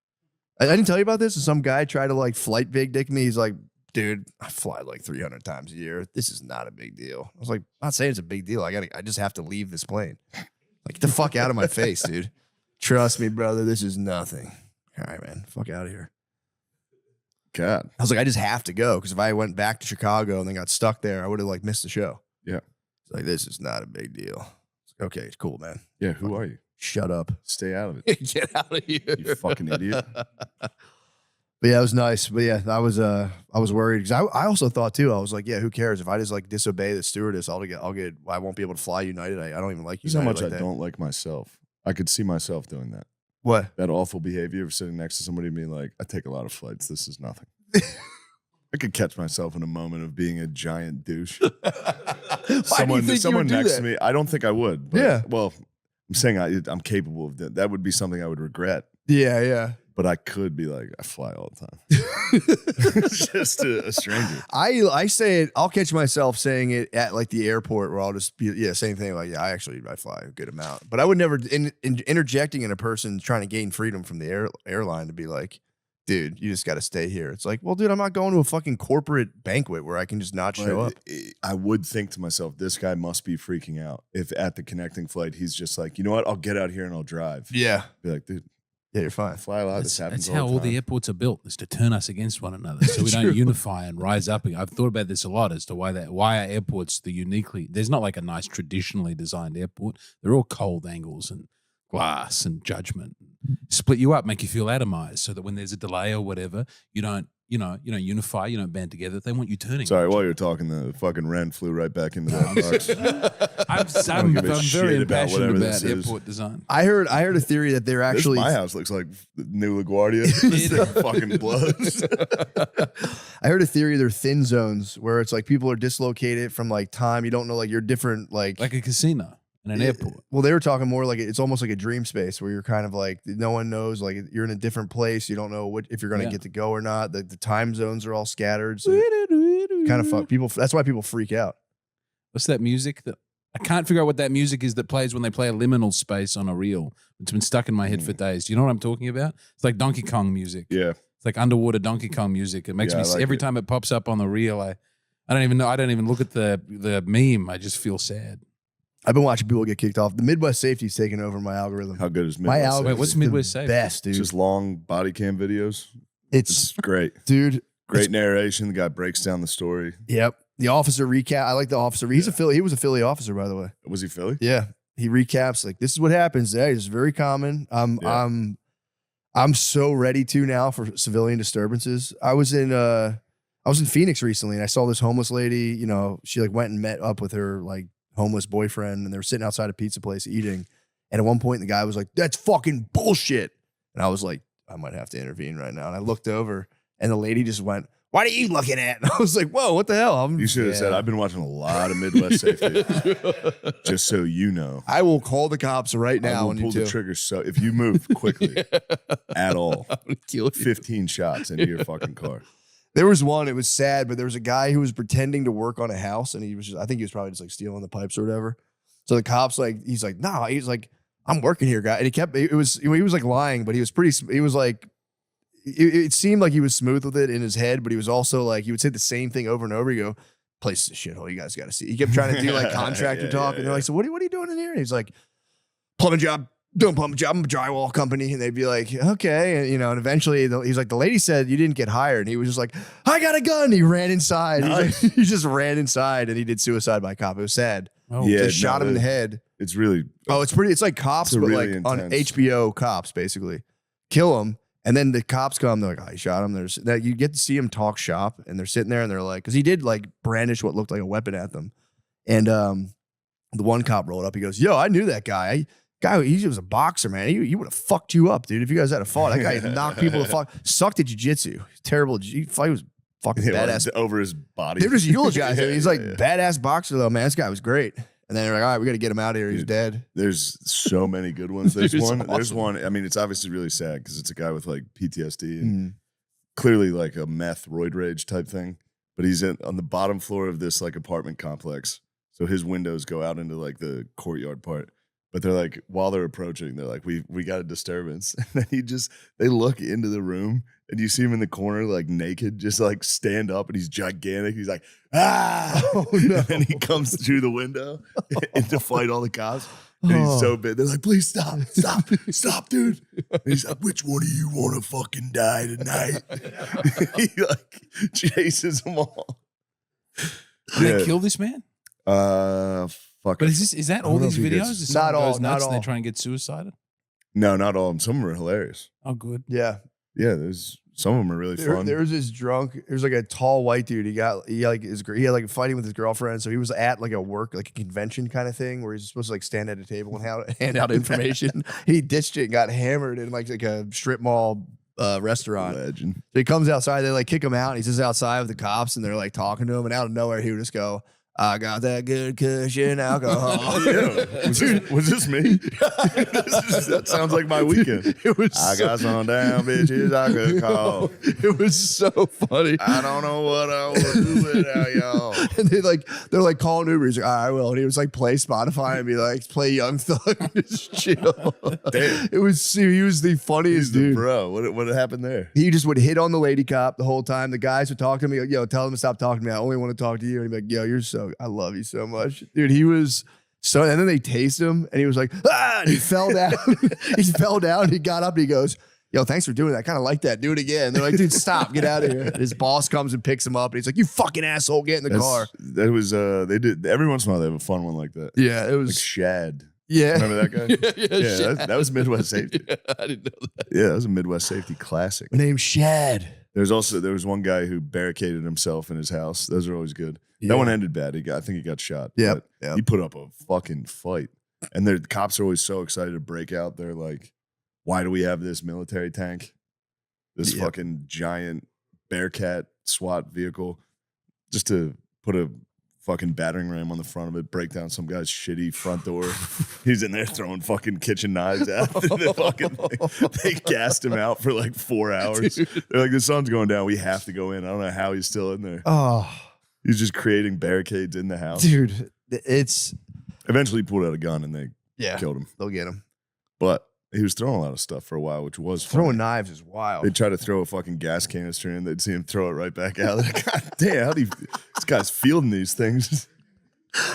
Speaker 7: I didn't tell you about this. Some guy tried to like flight big dick me. He's like, "Dude, I fly like 300 times a year. This is not a big deal." I was like, "I'm not saying it's a big deal. I just have to leave this plane. Like, get the fuck out of my face, dude. Trust me, brother. This is nothing. All right, man. Fuck out of here."
Speaker 8: God.
Speaker 7: I was like, I just have to go because if I went back to Chicago and then got stuck there, I would have like missed the show.
Speaker 8: Yeah.
Speaker 7: It's like, this is not a big deal. It's like, okay, it's cool, man.
Speaker 8: Yeah, who are you?
Speaker 7: Shut up.
Speaker 8: Stay out of it.
Speaker 7: Get out of here.
Speaker 8: You fucking idiot.
Speaker 7: But yeah, it was nice. But yeah, I was worried because I also thought too. I was like, yeah, who cares if I just like disobey the stewardess? I won't be able to fly United. I don't even like
Speaker 8: Here's how
Speaker 7: United
Speaker 8: much
Speaker 7: like
Speaker 8: I
Speaker 7: that.
Speaker 8: don't like myself. I could see myself doing that.
Speaker 7: What?
Speaker 8: That awful behavior of sitting next to somebody and being like, I take a lot of flights. This is nothing. I could catch myself in a moment of being a giant douche. Someone next to me. I don't think I would. But,
Speaker 7: Yeah.
Speaker 8: Well, I'm saying I'm capable of that. That would be something I would regret.
Speaker 7: Yeah, yeah.
Speaker 8: But I could be like, I fly all the time. Just to a stranger.
Speaker 7: I say it. I'll catch myself saying it at like the airport where I'll just be same thing. Like, yeah, I fly a good amount, but I would never interjecting in a person trying to gain freedom from the airline to be like, dude, you just got to stay here. It's like, well, dude, I'm not going to a fucking corporate banquet where I can just not show up.
Speaker 8: I would think to myself, this guy must be freaking out if at the connecting flight he's just like, you know what, I'll get out here and I'll drive.
Speaker 7: Yeah,
Speaker 8: be like, dude.
Speaker 7: Yeah, you're fine.
Speaker 8: I fly a lot. This happens
Speaker 16: That's how all the airports are built, is to turn us against one another, so we don't unify and rise up. I've thought about this a lot as to why our airports there's not like a nice traditionally designed airport. They're all cold angles and glass and judgment. Split you up, make you feel atomized, so that when there's a delay or whatever, you don't unify, you don't band together. They want you turning.
Speaker 8: Sorry, while you're talking, the fucking wren flew right back into that box.
Speaker 16: I'm very impassioned about airport design.
Speaker 7: I heard a theory that they're actually.
Speaker 8: My house looks like New LaGuardia. This thing fucking blows.
Speaker 7: I heard a theory they're thin zones where it's like people are dislocated from like time. You don't know, like you're different, like
Speaker 16: a casino in an airport.
Speaker 7: Well, they were talking more like it's almost like a dream space where you're kind of like no one knows, like you're in a different place. You don't know if you're going to get to go or not. The time zones are all scattered. So kind of fuck people. That's why people freak out.
Speaker 16: What's that music that I can't figure out what that music is that plays when they play a liminal space on a reel? It's been stuck in my head for days. Do you know what I'm talking about? It's like Donkey Kong music.
Speaker 8: Yeah.
Speaker 16: It's like underwater Donkey Kong music. It makes me
Speaker 8: like
Speaker 16: every time it pops up on the reel, I don't even know. I don't even look at the meme. I just feel sad.
Speaker 7: I've been watching people get kicked off. The Midwest Safety's taken over my algorithm.
Speaker 8: How good is
Speaker 7: my
Speaker 8: Midwest?
Speaker 7: algorithm?
Speaker 16: Wait, what's Midwest Safety?
Speaker 7: Best, dude.
Speaker 8: It's just long body cam videos.
Speaker 7: It's
Speaker 8: great,
Speaker 7: dude.
Speaker 8: Great narration. The guy breaks down the story.
Speaker 7: Yep. The officer recap. I like the officer. He's a Philly. He was a Philly officer, by the way.
Speaker 8: Was he Philly?
Speaker 7: Yeah. He recaps like this is what happens. Yeah, it's very common. I'm so ready to now for civilian disturbances. I was in Phoenix recently and I saw this homeless lady. You know, she like went and met up with her like homeless boyfriend and they were sitting outside a pizza place eating. And at one point the guy was like, "That's fucking bullshit." And I was like, I might have to intervene right now. And I looked over and the lady just went, "What are you looking at?" And I was like, whoa, what the hell?
Speaker 8: You should have said, I've been watching a lot of Midwest Safety. Just so you know.
Speaker 7: I will call the cops right now.
Speaker 8: I will pull the trigger. So if you move quickly at all,
Speaker 7: I'm gonna kill you.
Speaker 8: 15 shots into your fucking car.
Speaker 7: There was one, it was sad, but there was a guy who was pretending to work on a house and I think he was probably just like stealing the pipes or whatever. So the cops he's like, "I'm working here, guy." And he was like lying, but he was it seemed like he was smooth with it in his head, but he was also like, he would say the same thing over and over. You go, place is a shithole. You guys got to see. He kept trying to do like contractor talk. And they're like, so what are you doing in here? And he's like, plumbing job. Doing plumbing job. I'm a drywall company. And they'd be like, okay. And, and eventually he's like, the lady said you didn't get hired. And he was just like, I got a gun. He ran inside.
Speaker 3: Nice.
Speaker 7: He just ran inside and he did suicide by cop. It was sad.
Speaker 3: Oh, yeah.
Speaker 7: They shot him in the head.
Speaker 3: It's really.
Speaker 7: Oh, it's like Cops, but
Speaker 3: really
Speaker 7: like on
Speaker 3: intense.
Speaker 7: HBO Cops, basically. Kill him. And then the cops come. They're like, oh, he shot him. There's that you get to see him talk shop. And they're sitting there and they're like, because he did like brandish what looked like a weapon at them. And the one cop rolled up. He goes, yo, I knew that guy. He was a boxer, man. He would have fucked you up, dude. If you guys had a fought, that guy knocked people the fuck. Sucked at jiu-jitsu. Terrible. He was fucking badass.
Speaker 3: Over his body.
Speaker 7: They were just eulogizing. He's like, badass boxer, though, man. This guy was great. And then they're like, all right, we got to get him out of here. He's dead.
Speaker 3: There's so many good ones. There's one.
Speaker 7: Awesome.
Speaker 3: There's one. I mean, it's obviously really sad because it's a guy with like PTSD and clearly like a meth roid rage type thing. But he's on the bottom floor of this like apartment complex. So his windows go out into like the courtyard part. But they're like, while they're approaching, they're like, we got a disturbance. And then they look into the room and you see him in the corner, like naked, just like stand up and he's gigantic. He's like, ah, oh, no. And he comes through the window and to fight all the cops. And he's so big. They're like, please stop, dude. And he's like, which one of you want to fucking die tonight? He like chases them all.
Speaker 16: Did they kill this man?
Speaker 3: Fuck.
Speaker 16: But is that all these videos? Is
Speaker 7: Not
Speaker 16: someone
Speaker 7: all,
Speaker 16: goes
Speaker 7: not
Speaker 16: nuts and
Speaker 7: all.
Speaker 16: they try and get suicided?
Speaker 3: No, not all of them. Some of them are hilarious.
Speaker 16: Oh, good.
Speaker 7: Yeah.
Speaker 3: Yeah, some of them are really fun.
Speaker 7: There was this drunk. There was like a tall white dude. He had like fighting with his girlfriend. So he was at like a convention kind of thing where he's supposed to like stand at a table and hand out information. He ditched it and got hammered in like a strip mall restaurant.
Speaker 3: Legend.
Speaker 7: So he comes outside. They like kick him out. And he's just outside with the cops and they're like talking to him. And out of nowhere, he would just go, I got that good cushion alcohol.
Speaker 3: Yeah. Was this me? That sounds like my weekend. I got some damn bitches I could call.
Speaker 7: It was so funny.
Speaker 3: I don't know what I would do without y'all.
Speaker 7: And they're like calling Uber. He's like, all right, well, and he was like, play Spotify and be like, play Young Thug. Just chill.
Speaker 3: Damn.
Speaker 7: He was the funniest dude.
Speaker 3: Bro, what happened there?
Speaker 7: He just would hit on the lady cop the whole time. The guys would talk to me, like, yo, tell them to stop talking to me. I only want to talk to you. And he'd be like, yo, I love you so much. Dude, he was so, and then they tased him and he was like, ah, and he fell down. He fell down. He got up and he goes, yo, thanks for doing that. I kind of like that. Do it again. They're like, dude, stop, get out of here. And his boss comes and picks him up and he's like, you fucking asshole, get in the car.
Speaker 3: That was, they did, every once in a while they have a fun one like that.
Speaker 7: Yeah, it was.
Speaker 3: Like Shad.
Speaker 7: Yeah.
Speaker 3: Remember that guy?
Speaker 7: Yeah,
Speaker 3: that was Midwest Safety.
Speaker 7: Yeah, I didn't know that.
Speaker 3: Yeah, that was a Midwest Safety classic.
Speaker 7: My name's Shad.
Speaker 3: There was one guy who barricaded himself in his house. Those are always good.
Speaker 7: Yeah.
Speaker 3: That one ended bad. I think he got shot.
Speaker 7: Yep.
Speaker 3: But he put up a fucking fight. And the cops are always so excited to break out. They're like, why do we have this military tank? This fucking giant Bearcat SWAT vehicle just to put a fucking battering ram on the front of it, break down some guy's shitty front door. He's in there throwing fucking kitchen knives out. The fucking thing. They gassed him out for like 4 hours.
Speaker 7: Dude.
Speaker 3: They're like, the sun's going down. We have to go in. I don't know how he's still in there.
Speaker 7: Oh,
Speaker 3: He's just creating barricades in the house.
Speaker 7: dude, it's
Speaker 3: Eventually he pulled out a gun and they
Speaker 7: yeah,
Speaker 3: killed him.
Speaker 7: they'll get him.
Speaker 3: But he was throwing a lot of stuff for a while, which was funny.
Speaker 7: Throwing knives is wild.
Speaker 3: They'd try to throw a fucking gas canister in. They'd see him throw it right back out. Like, God damn, this guy's fielding these things.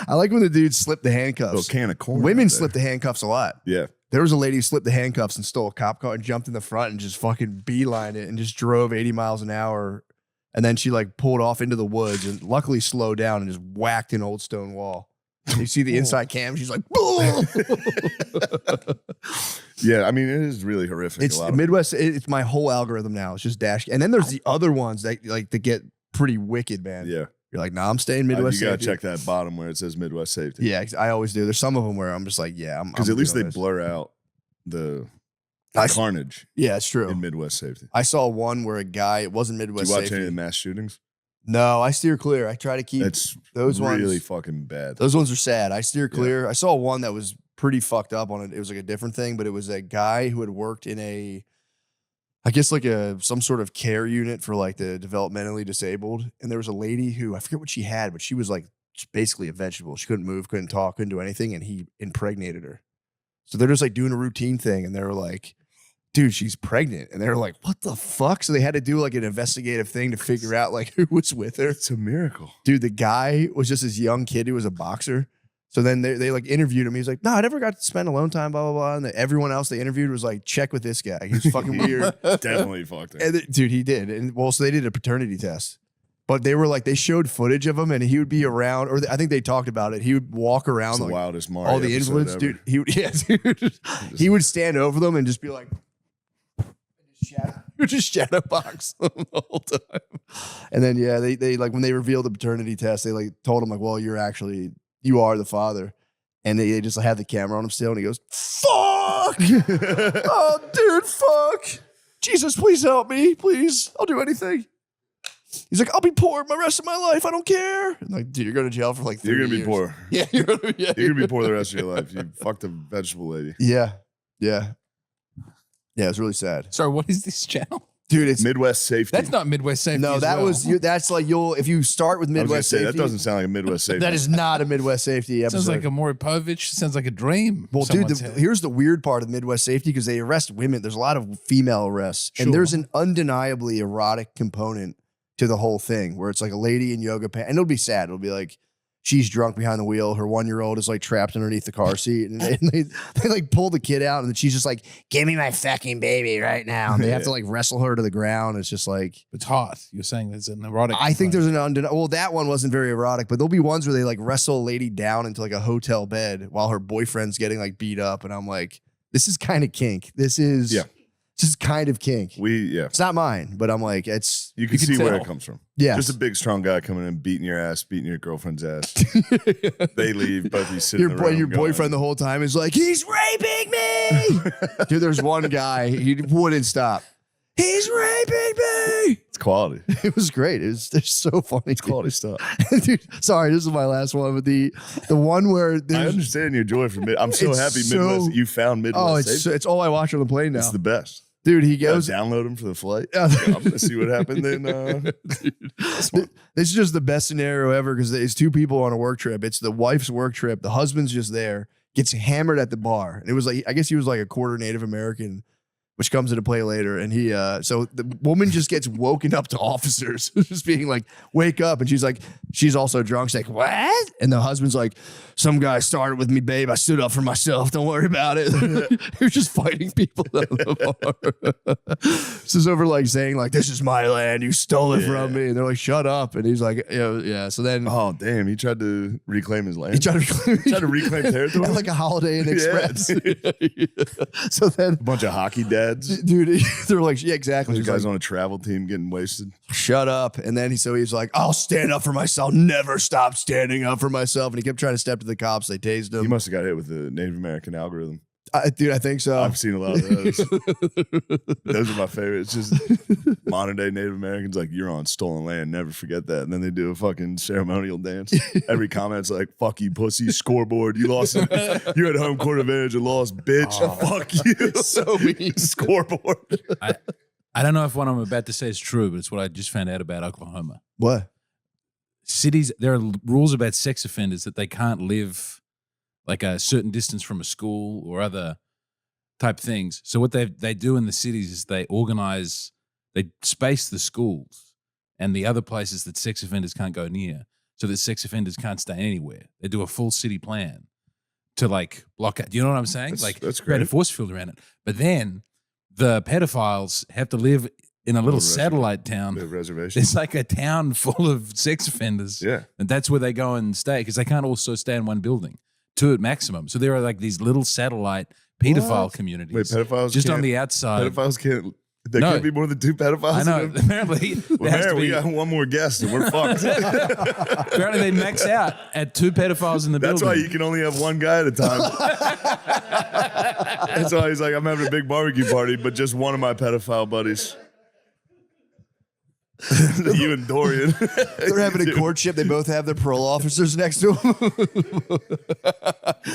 Speaker 7: I like when the dude slipped the handcuffs.
Speaker 3: Little can of corn.
Speaker 7: Women
Speaker 3: out there.
Speaker 7: slip the handcuffs a lot.
Speaker 3: Yeah.
Speaker 7: There was a lady who slipped the handcuffs and stole a cop car and jumped in the front and just fucking beelined it and just drove 80 miles an hour. And then she like pulled off into the woods and luckily slowed down and just whacked an old stone wall. You see the inside cam, she's like,
Speaker 3: Yeah, I mean, it is really horrific.
Speaker 7: It's Midwest. It's my whole algorithm now. It's just dash. And then there's the other ones that get pretty wicked, man.
Speaker 3: Yeah.
Speaker 7: You're like, nah, I'm staying Midwest.
Speaker 3: You got to
Speaker 7: Safety.
Speaker 3: check that bottom where it says Midwest Safety.
Speaker 7: Yeah, I always do. There's some of them where I'm just like, yeah, I'm
Speaker 3: Because at least
Speaker 7: good
Speaker 3: they
Speaker 7: on this.
Speaker 3: blur out the carnage.
Speaker 7: Yeah, it's true.
Speaker 3: In Midwest Safety.
Speaker 7: I saw one where a guy, it wasn't Midwest
Speaker 3: Did you watch
Speaker 7: Safety.
Speaker 3: any of the mass shootings?
Speaker 7: No, I steer clear. I try to keep those ones.
Speaker 3: Really fucking bad.
Speaker 7: Those ones are sad. I steer clear. I saw one that was pretty fucked up on it. It was like a different thing, but it was a guy who had worked in I guess like some sort of care unit for like the developmentally disabled. And there was a lady who, I forget what she had, but she was like basically a vegetable. She couldn't move, couldn't talk, couldn't do anything. And he impregnated her. So they're just like doing a routine thing. And they were like,
Speaker 17: dude, she's pregnant. And they were like, what the fuck? So they had to do like an investigative thing to figure out like who was with her.
Speaker 3: It's a miracle.
Speaker 17: Dude, the guy was just this young kid who was a boxer. So then they like interviewed him. He's like, no, I never got to spend alone time, blah, blah, blah. And everyone else they interviewed was like, check with this guy. He was fucking weird.
Speaker 3: Definitely fucked him.
Speaker 17: And dude, he did. And well, so they did a paternity test. But they were like, they showed footage of him and he would be around, or I think they talked about it. He would walk around
Speaker 3: It's
Speaker 17: like
Speaker 3: the wildest Mario
Speaker 17: all the
Speaker 3: episode
Speaker 17: invalids.
Speaker 3: ever.
Speaker 17: Dude, dude, he would stand over them and just be like, he would just shadow box them the whole time. And then, yeah, they like, when they revealed the paternity test, they like told him like, well, you are the father. And they just had the camera on him still. And he goes, fuck. Oh, dude, fuck. Jesus, please help me. Please. I'll do anything. He's like, I'll be poor my rest of my life. I don't care. And like, dude, you're going to jail for like 30
Speaker 3: You're going to be
Speaker 17: years.
Speaker 3: poor.
Speaker 17: Yeah, you're going to
Speaker 3: be poor the rest of your life. You fucked a vegetable lady.
Speaker 17: Yeah. Yeah. Yeah, it's really sad.
Speaker 16: Sorry, what is this channel?
Speaker 17: Dude, it's
Speaker 3: Midwest Safety.
Speaker 16: That's not Midwest Safety.
Speaker 17: No,
Speaker 16: as
Speaker 17: that
Speaker 16: well.
Speaker 17: was you. That's like if you start with
Speaker 3: I was gonna
Speaker 17: Midwest
Speaker 3: say,
Speaker 17: Safety.
Speaker 3: that doesn't sound like a Midwest Safety.
Speaker 17: That is not a Midwest Safety episode.
Speaker 16: Sounds like a Maury Povich. Sounds like a dream.
Speaker 17: Well, dude,
Speaker 16: someone's had.
Speaker 17: here's the weird part of Midwest Safety because they arrest women. There's a lot of female arrests, and
Speaker 16: Sure.
Speaker 17: there's an undeniably erotic component to the whole thing where it's like a lady in yoga pants, and it'll be sad. It'll be like she's drunk behind the wheel. Her 1-year-old is like trapped underneath the car seat, and they like pull the kid out, and then she's just like, "Give me my fucking baby right now." And they have to like wrestle her to the ground. It's just like
Speaker 16: It's hot. You're saying there's an erotic.
Speaker 17: I think there's an undeniable. Well, that one wasn't very erotic, but there'll be ones where they like wrestle a lady down into like a hotel bed while her boyfriend's getting like beat up, and I'm like, this is kind of kink. This is kind of kink. It's not mine, but I'm like, it's
Speaker 3: You can see where
Speaker 17: tell.
Speaker 3: it comes from.
Speaker 17: Yeah.
Speaker 3: Just a big, strong guy coming in, beating your ass, beating your girlfriend's ass. They leave, both of you sit in the room.
Speaker 17: Your
Speaker 3: going,
Speaker 17: boyfriend the whole time is like, he's raping me. Dude, there's one guy, he wouldn't stop. He's raping me.
Speaker 3: It's quality.
Speaker 17: It was great. They're so funny. It's
Speaker 3: quality stuff.
Speaker 17: Dude, sorry, this is my last one, but the one where
Speaker 3: I understand your joy for I'm so
Speaker 17: It's
Speaker 3: happy
Speaker 17: so-
Speaker 3: Midwest. You found Midwest.
Speaker 17: Oh,
Speaker 3: Safety.
Speaker 17: it's all I watch on the plane now.
Speaker 3: It's the best.
Speaker 17: Dude, he
Speaker 3: Gotta
Speaker 17: goes
Speaker 3: download them for the flight.
Speaker 17: Yeah.
Speaker 3: I'm gonna see what happened then.
Speaker 17: This is just the best scenario ever because it's two people on a work trip. It's the wife's work trip. The husband's just there, gets hammered at the bar. And it was like, I guess he was like a quarter Native American, which comes into play later. And so the woman just gets woken up to officers just being like, wake up. And she's also drunk. She's like, what? And the husband's like, some guy started with me, babe. I stood up for myself. Don't worry about it. He was just fighting people at the bar. This is over like saying like, this is my land. You stole it from me. And they're like, shut up. And he's like, yeah. So then.
Speaker 3: Oh, damn. He tried to reclaim his land.
Speaker 17: He tried to
Speaker 3: reclaim territory.
Speaker 17: Like a Holiday Inn Express. So then.
Speaker 3: A bunch of hockey dads.
Speaker 17: Dude, they're like, yeah, exactly.
Speaker 3: Those
Speaker 17: He's
Speaker 3: guys
Speaker 17: like,
Speaker 3: on a travel team getting wasted.
Speaker 17: shut up. And then he's like, I'll stand up for myself. Never stop standing up for myself. And he kept trying to step to the cops. They tased him.
Speaker 3: He must have got hit with the Native American algorithm.
Speaker 17: Dude, I think so.
Speaker 3: I've seen a lot of those. Those are my favorites. Just modern day Native Americans, like, you're on stolen land. Never forget that. And then they do a fucking ceremonial dance. Every comment's like, fuck you, pussy, scoreboard. You lost. You had home court advantage and lost, bitch. Fuck you.
Speaker 17: So mean.
Speaker 3: Scoreboard.
Speaker 16: I don't know if what I'm about to say is true, but it's what I just found out about Oklahoma.
Speaker 17: What?
Speaker 16: Cities, there are rules about sex offenders that they can't live like a certain distance from a school or other type things. So what they do in the cities is they space the schools and the other places that sex offenders can't go near so that sex offenders can't stay anywhere. They do a full city plan to like block it. Do you know what I'm saying?
Speaker 3: That's
Speaker 16: create a
Speaker 3: great.
Speaker 16: force field around it. But then the pedophiles have to live in a little satellite town.
Speaker 3: Reservation.
Speaker 16: It's like a town full of sex offenders.
Speaker 3: Yeah.
Speaker 16: And that's where they go and stay because they can't also stay in one building, 2 at maximum. So there are like these little satellite pedophile
Speaker 3: What?
Speaker 16: communities.
Speaker 3: Wait, pedophiles
Speaker 16: just on
Speaker 3: can't-
Speaker 16: the outside.
Speaker 3: Pedophiles can't. There
Speaker 16: No.
Speaker 3: can't be more than 2 pedophiles.
Speaker 16: I know.
Speaker 3: in them?
Speaker 16: Apparently,
Speaker 3: Well,
Speaker 16: there has
Speaker 3: Mayor,
Speaker 16: to
Speaker 3: we
Speaker 16: be-
Speaker 3: got one more guest and we're fucked.
Speaker 16: Apparently, they max out at 2 pedophiles in the
Speaker 3: That's
Speaker 16: building.
Speaker 3: why you can only have one guy at a time. That's why he's like, I'm having a big barbecue party, but just one of my pedophile buddies. You and Dorian.
Speaker 17: They're having a courtship. They both have their parole officers next to them.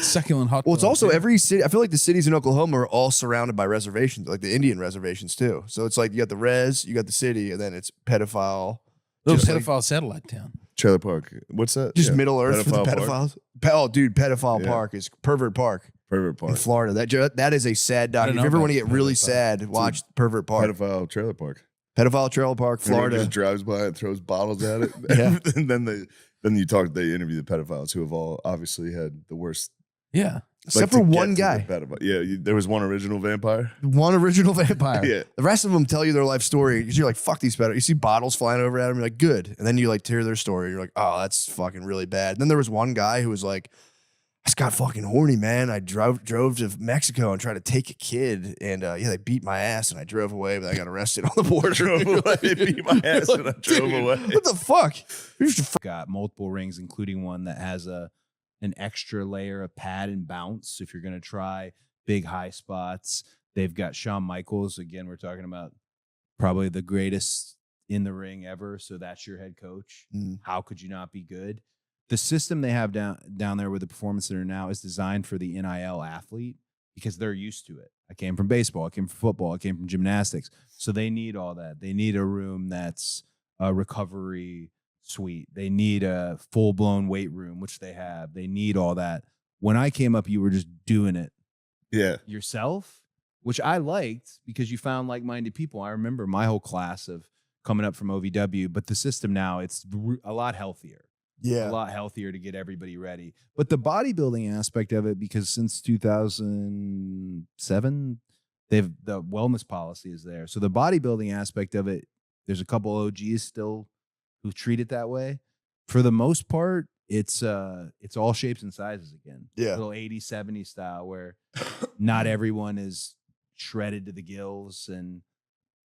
Speaker 16: Succulent hot.
Speaker 17: Well, it's also every city. I feel like the cities in Oklahoma are all surrounded by reservations, like the Indian reservations too. So it's like you got the res, you got the city, and then it's pedophile.
Speaker 16: Little
Speaker 17: just
Speaker 16: pedophile satellite town.
Speaker 3: Trailer Park. What's that?
Speaker 17: Just
Speaker 3: Yeah.
Speaker 17: Middle Earth for the
Speaker 3: Pedophile Park.
Speaker 17: pedophiles. Oh, dude, pedophile
Speaker 3: Yeah.
Speaker 17: park is pervert park.
Speaker 3: Pervert
Speaker 17: in
Speaker 3: Park.
Speaker 17: Florida. That is a sad doc.
Speaker 16: I
Speaker 17: If
Speaker 16: don't
Speaker 17: you
Speaker 16: know
Speaker 17: ever want to
Speaker 16: about
Speaker 17: get really
Speaker 16: Pervert Park.
Speaker 17: sad, watch Pervert Park.
Speaker 3: Pedophile trailer park.
Speaker 17: Pedophile Trailer Park,
Speaker 3: Everyone
Speaker 17: Florida.
Speaker 3: just drives by and throws bottles at it.
Speaker 17: Yeah.
Speaker 3: And then they interview the pedophiles who have all obviously had the worst.
Speaker 16: Yeah.
Speaker 17: Except
Speaker 3: to
Speaker 17: for
Speaker 3: get
Speaker 17: one
Speaker 3: to the
Speaker 17: guy.
Speaker 3: pedophile. Yeah, there was one original vampire.
Speaker 17: One original vampire.
Speaker 3: Yeah.
Speaker 17: The rest of them tell you their life story because you're like, fuck these pedophiles. You see bottles flying over at them, you're like, good. And then you like hear their story. You're like, oh, that's fucking really bad. And then there was one guy who was like, I just got fucking horny, man. I drove to Mexico and tried to take a kid. And they beat my ass and I drove away, but I got arrested on the border.
Speaker 3: Drove away, they beat my ass and I drove away.
Speaker 17: What the fuck?
Speaker 18: Got multiple rings, including one that has an extra layer of pad and bounce if you're going to try big high spots. They've got Shawn Michaels. Again, we're talking about probably the greatest in the ring ever. So that's your head coach. How could you not be good? The system they have down there with the Performance Center now is designed for the NIL athlete because they're used to it. I came from baseball. I came from football. I came from gymnastics. So they need all that. They need a room that's a recovery suite. They need a full-blown weight room, which they have. They need all that. When I came up, you were just doing it yourself, which I liked because you found like-minded people. I remember my whole class of coming up from OVW, but the system now, it's a lot healthier.
Speaker 17: Yeah.
Speaker 18: A lot healthier to get everybody ready. But the bodybuilding aspect of it, because since 2007, the wellness policy is there. So the bodybuilding aspect of it, there's a couple OGs still who treat it that way. For the most part, it's all shapes and sizes again.
Speaker 17: Yeah.
Speaker 18: Little 80s, 70s style where not everyone is shredded to the gills and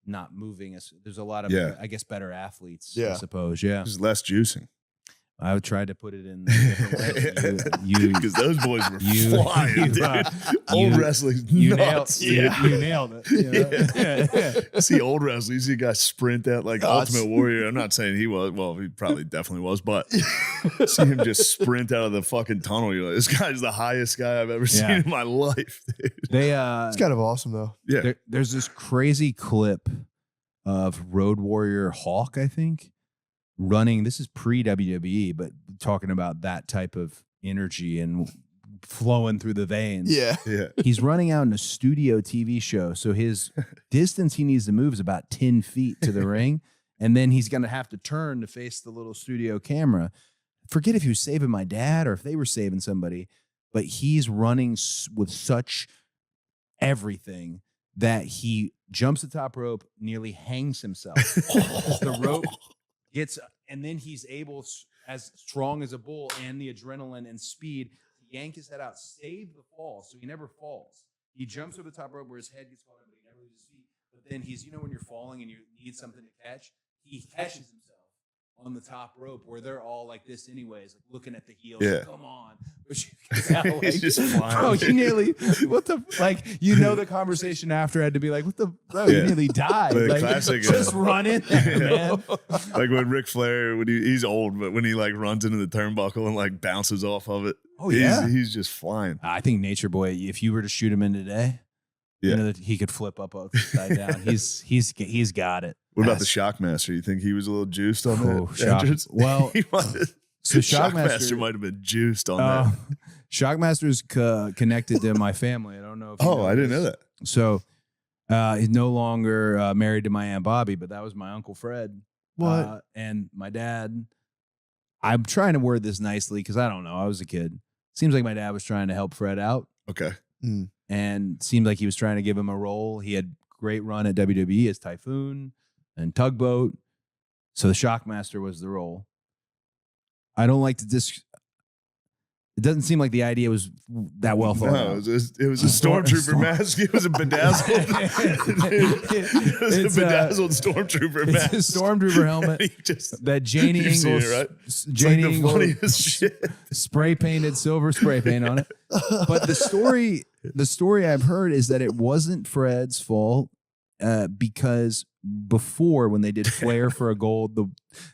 Speaker 18: not moving. There's a lot of, I guess, better athletes, I suppose. Yeah.
Speaker 3: There's less juicing.
Speaker 18: I would try to put it in different ways.
Speaker 3: Because those boys were flying, dude. Old wrestling's nuts.
Speaker 18: You nailed it.
Speaker 3: See old wrestling, you see a guy sprint that like Ultimate Warrior. I'm not saying he was. Well, he probably definitely was, but see him just sprint out of the fucking tunnel. You're like, this guy's the highest guy I've ever seen in my life, dude.
Speaker 17: It's kind of awesome though.
Speaker 3: Yeah.
Speaker 18: There's this crazy clip of Road Warrior Hawk, I think, running. This is pre-WWE, but talking about that type of energy and flowing through the veins.
Speaker 17: Yeah.
Speaker 18: He's running out in a studio TV show. So his distance he needs to move is about 10 feet to the ring. And then he's going to have to turn to face the little studio camera. Forget if he was saving my dad or if they were saving somebody, but he's running with such everything that he jumps the top rope, nearly hangs himself. The rope gets, and then he's able, as strong as a bull and the adrenaline and speed, to yank his head out, save the fall, so he never falls. He jumps over the top rope where his head gets caught up, but he never loses his feet. But then he's, when you're falling and you need something to catch, he catches himself on the top rope where they're all like this anyways, like looking at the heels.
Speaker 3: Yeah.
Speaker 18: Like, come on. But like,
Speaker 3: He's just flying.
Speaker 18: bro, you nearly, the conversation after had to be like, you nearly died.
Speaker 3: The
Speaker 18: Like,
Speaker 3: classic,
Speaker 18: just run in there, man.
Speaker 3: Like when Ric Flair, he's old, but when he like runs into the turnbuckle and like bounces off of it, he's just flying.
Speaker 18: I think Nature Boy, if you were to shoot him in today, that he could flip up upside down. He's got it.
Speaker 3: What about the Shockmaster? You think he was a little juiced on that
Speaker 18: Shock.
Speaker 3: entrance?
Speaker 18: Well, so
Speaker 3: Shockmaster might have been juiced on that.
Speaker 18: Shockmaster's connected to my family. I don't know if you know
Speaker 3: I didn't
Speaker 18: this.
Speaker 3: know that.
Speaker 18: So he's no longer married to my Aunt Bobby, but that was my Uncle Fred.
Speaker 17: What?
Speaker 18: And my dad, I'm trying to word this nicely because I don't know. I was a kid. Seems like my dad was trying to help Fred out.
Speaker 3: Okay.
Speaker 18: And seemed like he was trying to give him a role. He had great run at WWE as Typhoon and Tugboat. So the Shockmaster was the role. I don't like to it doesn't seem like the idea was that well thought out.
Speaker 3: No, it was a stormtrooper mask. It was a bedazzled. It was a bedazzled stormtrooper mask.
Speaker 18: It's a stormtrooper helmet that Janie
Speaker 3: You've seen
Speaker 18: Ingalls,
Speaker 3: it, right?
Speaker 18: Janie
Speaker 3: Like the
Speaker 18: Ingalls
Speaker 3: funniest shit.
Speaker 18: spray painted silver spray paint on it. But the story I've heard is that it wasn't Fred's fault because before when they did Flair for a Gold,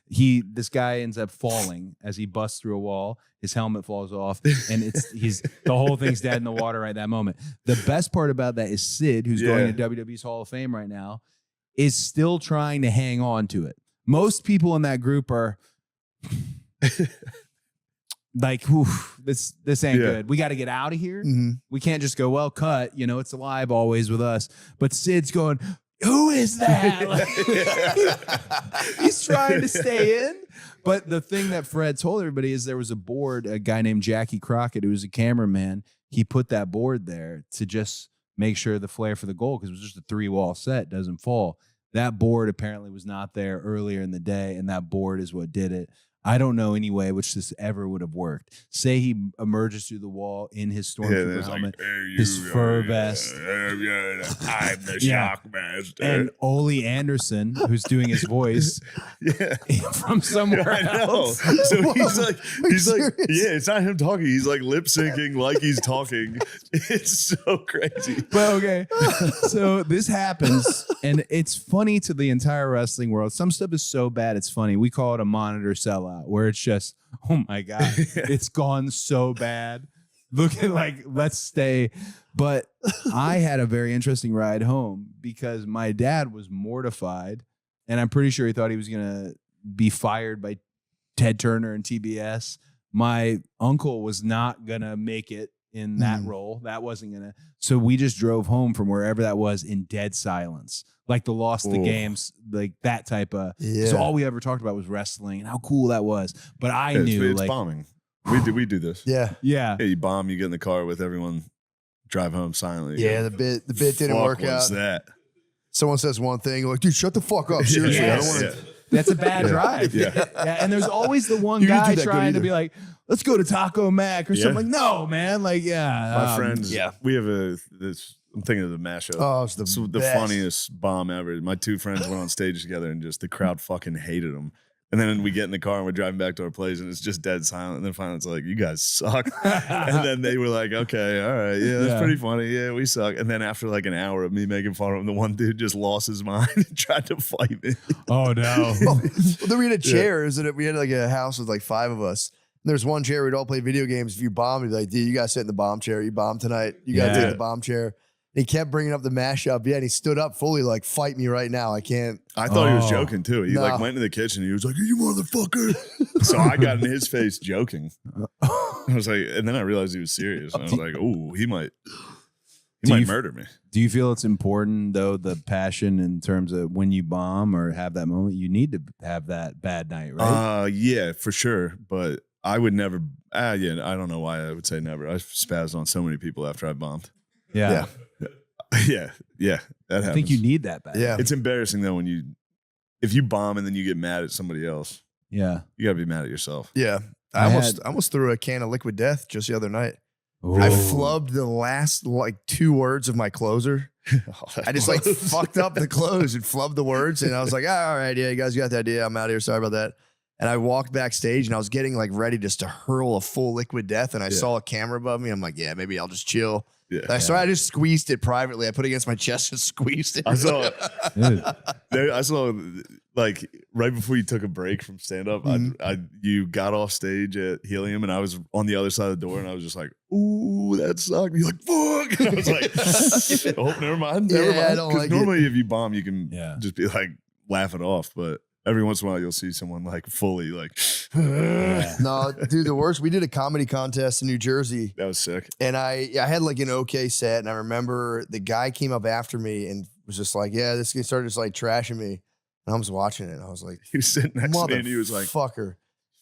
Speaker 18: this guy ends up falling as he busts through a wall. His helmet falls off, and the whole thing's dead in the water right that moment. The best part about that is Sid, who's going to WWE's Hall of Fame right now, is still trying to hang on to it. Most people in that group are like, oof, this ain't good. We got to get out of here. We can't just go, well, cut. You know, it's alive always with us. But Sid's going, who is that? Like, he's trying to stay in. But the thing that Fred told everybody is there was a board, a guy named Jackie Crockett, who was a cameraman. He put that board there to just make sure the flare for the goal, because it was just a 3-wall set, doesn't fall. That board apparently was not there earlier in the day, and that board is what did it. I don't know any way which this ever would have worked. Say he emerges through the wall in his stormtrooper helmet, his fur vest.
Speaker 3: I'm the Shockmaster.
Speaker 18: And Ole Anderson, who's doing his voice from somewhere else.
Speaker 3: So he's like, it's not him talking. He's like lip syncing like he's talking. It's so crazy.
Speaker 18: But okay, so this happens, and it's funny to the entire wrestling world. Some stuff is so bad it's funny. We call it a monitor sellout, where it's just, oh my God, it's gone so bad. Look at let's stay. But I had a very interesting ride home because my dad was mortified, and I'm pretty sure he thought he was gonna be fired by Ted Turner and TBS. My uncle was not gonna make it in that role. That wasn't gonna. So we just drove home from wherever that was in dead silence. Like the lost the games, like that type of. So all we ever talked about was wrestling and how cool that was. But I knew
Speaker 3: it's
Speaker 18: like
Speaker 3: bombing. We do this.
Speaker 15: Yeah.
Speaker 3: You bomb. You get in the car with everyone. Drive home silently.
Speaker 15: Yeah, the bit didn't work out.
Speaker 3: What's that?
Speaker 15: Someone says one thing, like, dude, shut the fuck up. Seriously, I don't want to.
Speaker 18: That's a bad drive.
Speaker 3: Yeah.
Speaker 18: And there's always the one
Speaker 15: You didn't do
Speaker 18: guy
Speaker 15: that good
Speaker 18: trying to
Speaker 15: either.
Speaker 18: be like, let's go to Taco Mac or something. Like, no, man. Like,
Speaker 3: My friends. We have I'm thinking of the mashup.
Speaker 15: Oh, it's
Speaker 3: the
Speaker 15: best.
Speaker 3: funniest bomb ever. My two friends went on stage together, and just the crowd fucking hated them. And then we get in the car and we're driving back to our place, and it's just dead silent. And then finally it's like, you guys suck. And then they were like, okay, all right, yeah, that's pretty funny. Yeah, we suck. And then after like an hour of me making fun of him, the one dude just lost his mind and tried to fight me.
Speaker 18: Oh no.
Speaker 15: Well, then we had a chair, isn't it? We had like a house with like 5 of us. And there's one chair we'd all play video games. If you bomb, we'd be like, dude, you gotta sit in the bomb chair. You bomb tonight. You gotta take the bomb chair. And he kept bringing up the mashup. Yeah, and he stood up fully like, fight me right now. I can't.
Speaker 3: I thought he was joking too. He like went into the kitchen. And he was like, you motherfucker. So I got in his face joking. I was like, and then I realized he was serious. And I was like, oh, he might murder me.
Speaker 18: Do you feel it's important though, the passion in terms of when you bomb or have that moment, you need to have that bad night, right?
Speaker 3: Yeah, for sure. But I would never. I don't know why I would say never. I spazzed on so many people after I bombed.
Speaker 18: Yeah.
Speaker 3: Yeah, that happens.
Speaker 18: I think you need that back.
Speaker 15: Yeah.
Speaker 3: It's embarrassing though if you bomb and then you get mad at somebody else.
Speaker 18: Yeah.
Speaker 3: You gotta be mad at yourself.
Speaker 15: Yeah. I almost threw a can of liquid death just the other night. I flubbed the last like 2 words of my closer. I just like fucked up the close and flubbed the words. And I was like, all right, yeah, you guys got the idea. I'm out of here. Sorry about that. And I walked backstage and I was getting like ready just to hurl a full liquid death. And I saw a camera above me. I'm like, yeah, maybe I'll just chill.
Speaker 3: Yeah.
Speaker 15: So I just squeezed it privately. I put it against my chest and squeezed it.
Speaker 3: I saw like right before you took a break from stand up, you got off stage at Helium and I was on the other side of the door and I was just like, ooh, that sucked. You're like, fuck. And I was like, oh, never mind. Never mind.
Speaker 15: I don't like
Speaker 3: normally if you bomb, you can just be like, laugh it off. But every once in a while you'll see someone like fully like
Speaker 15: No, dude, the worst. We did a comedy contest in New Jersey.
Speaker 3: That was sick.
Speaker 15: And I had like an okay set. And I remember the guy came up after me and was just like, yeah, this guy started just like trashing me. And I was watching it. And I was like,
Speaker 3: he was sitting next to me and he was like,
Speaker 15: fucker.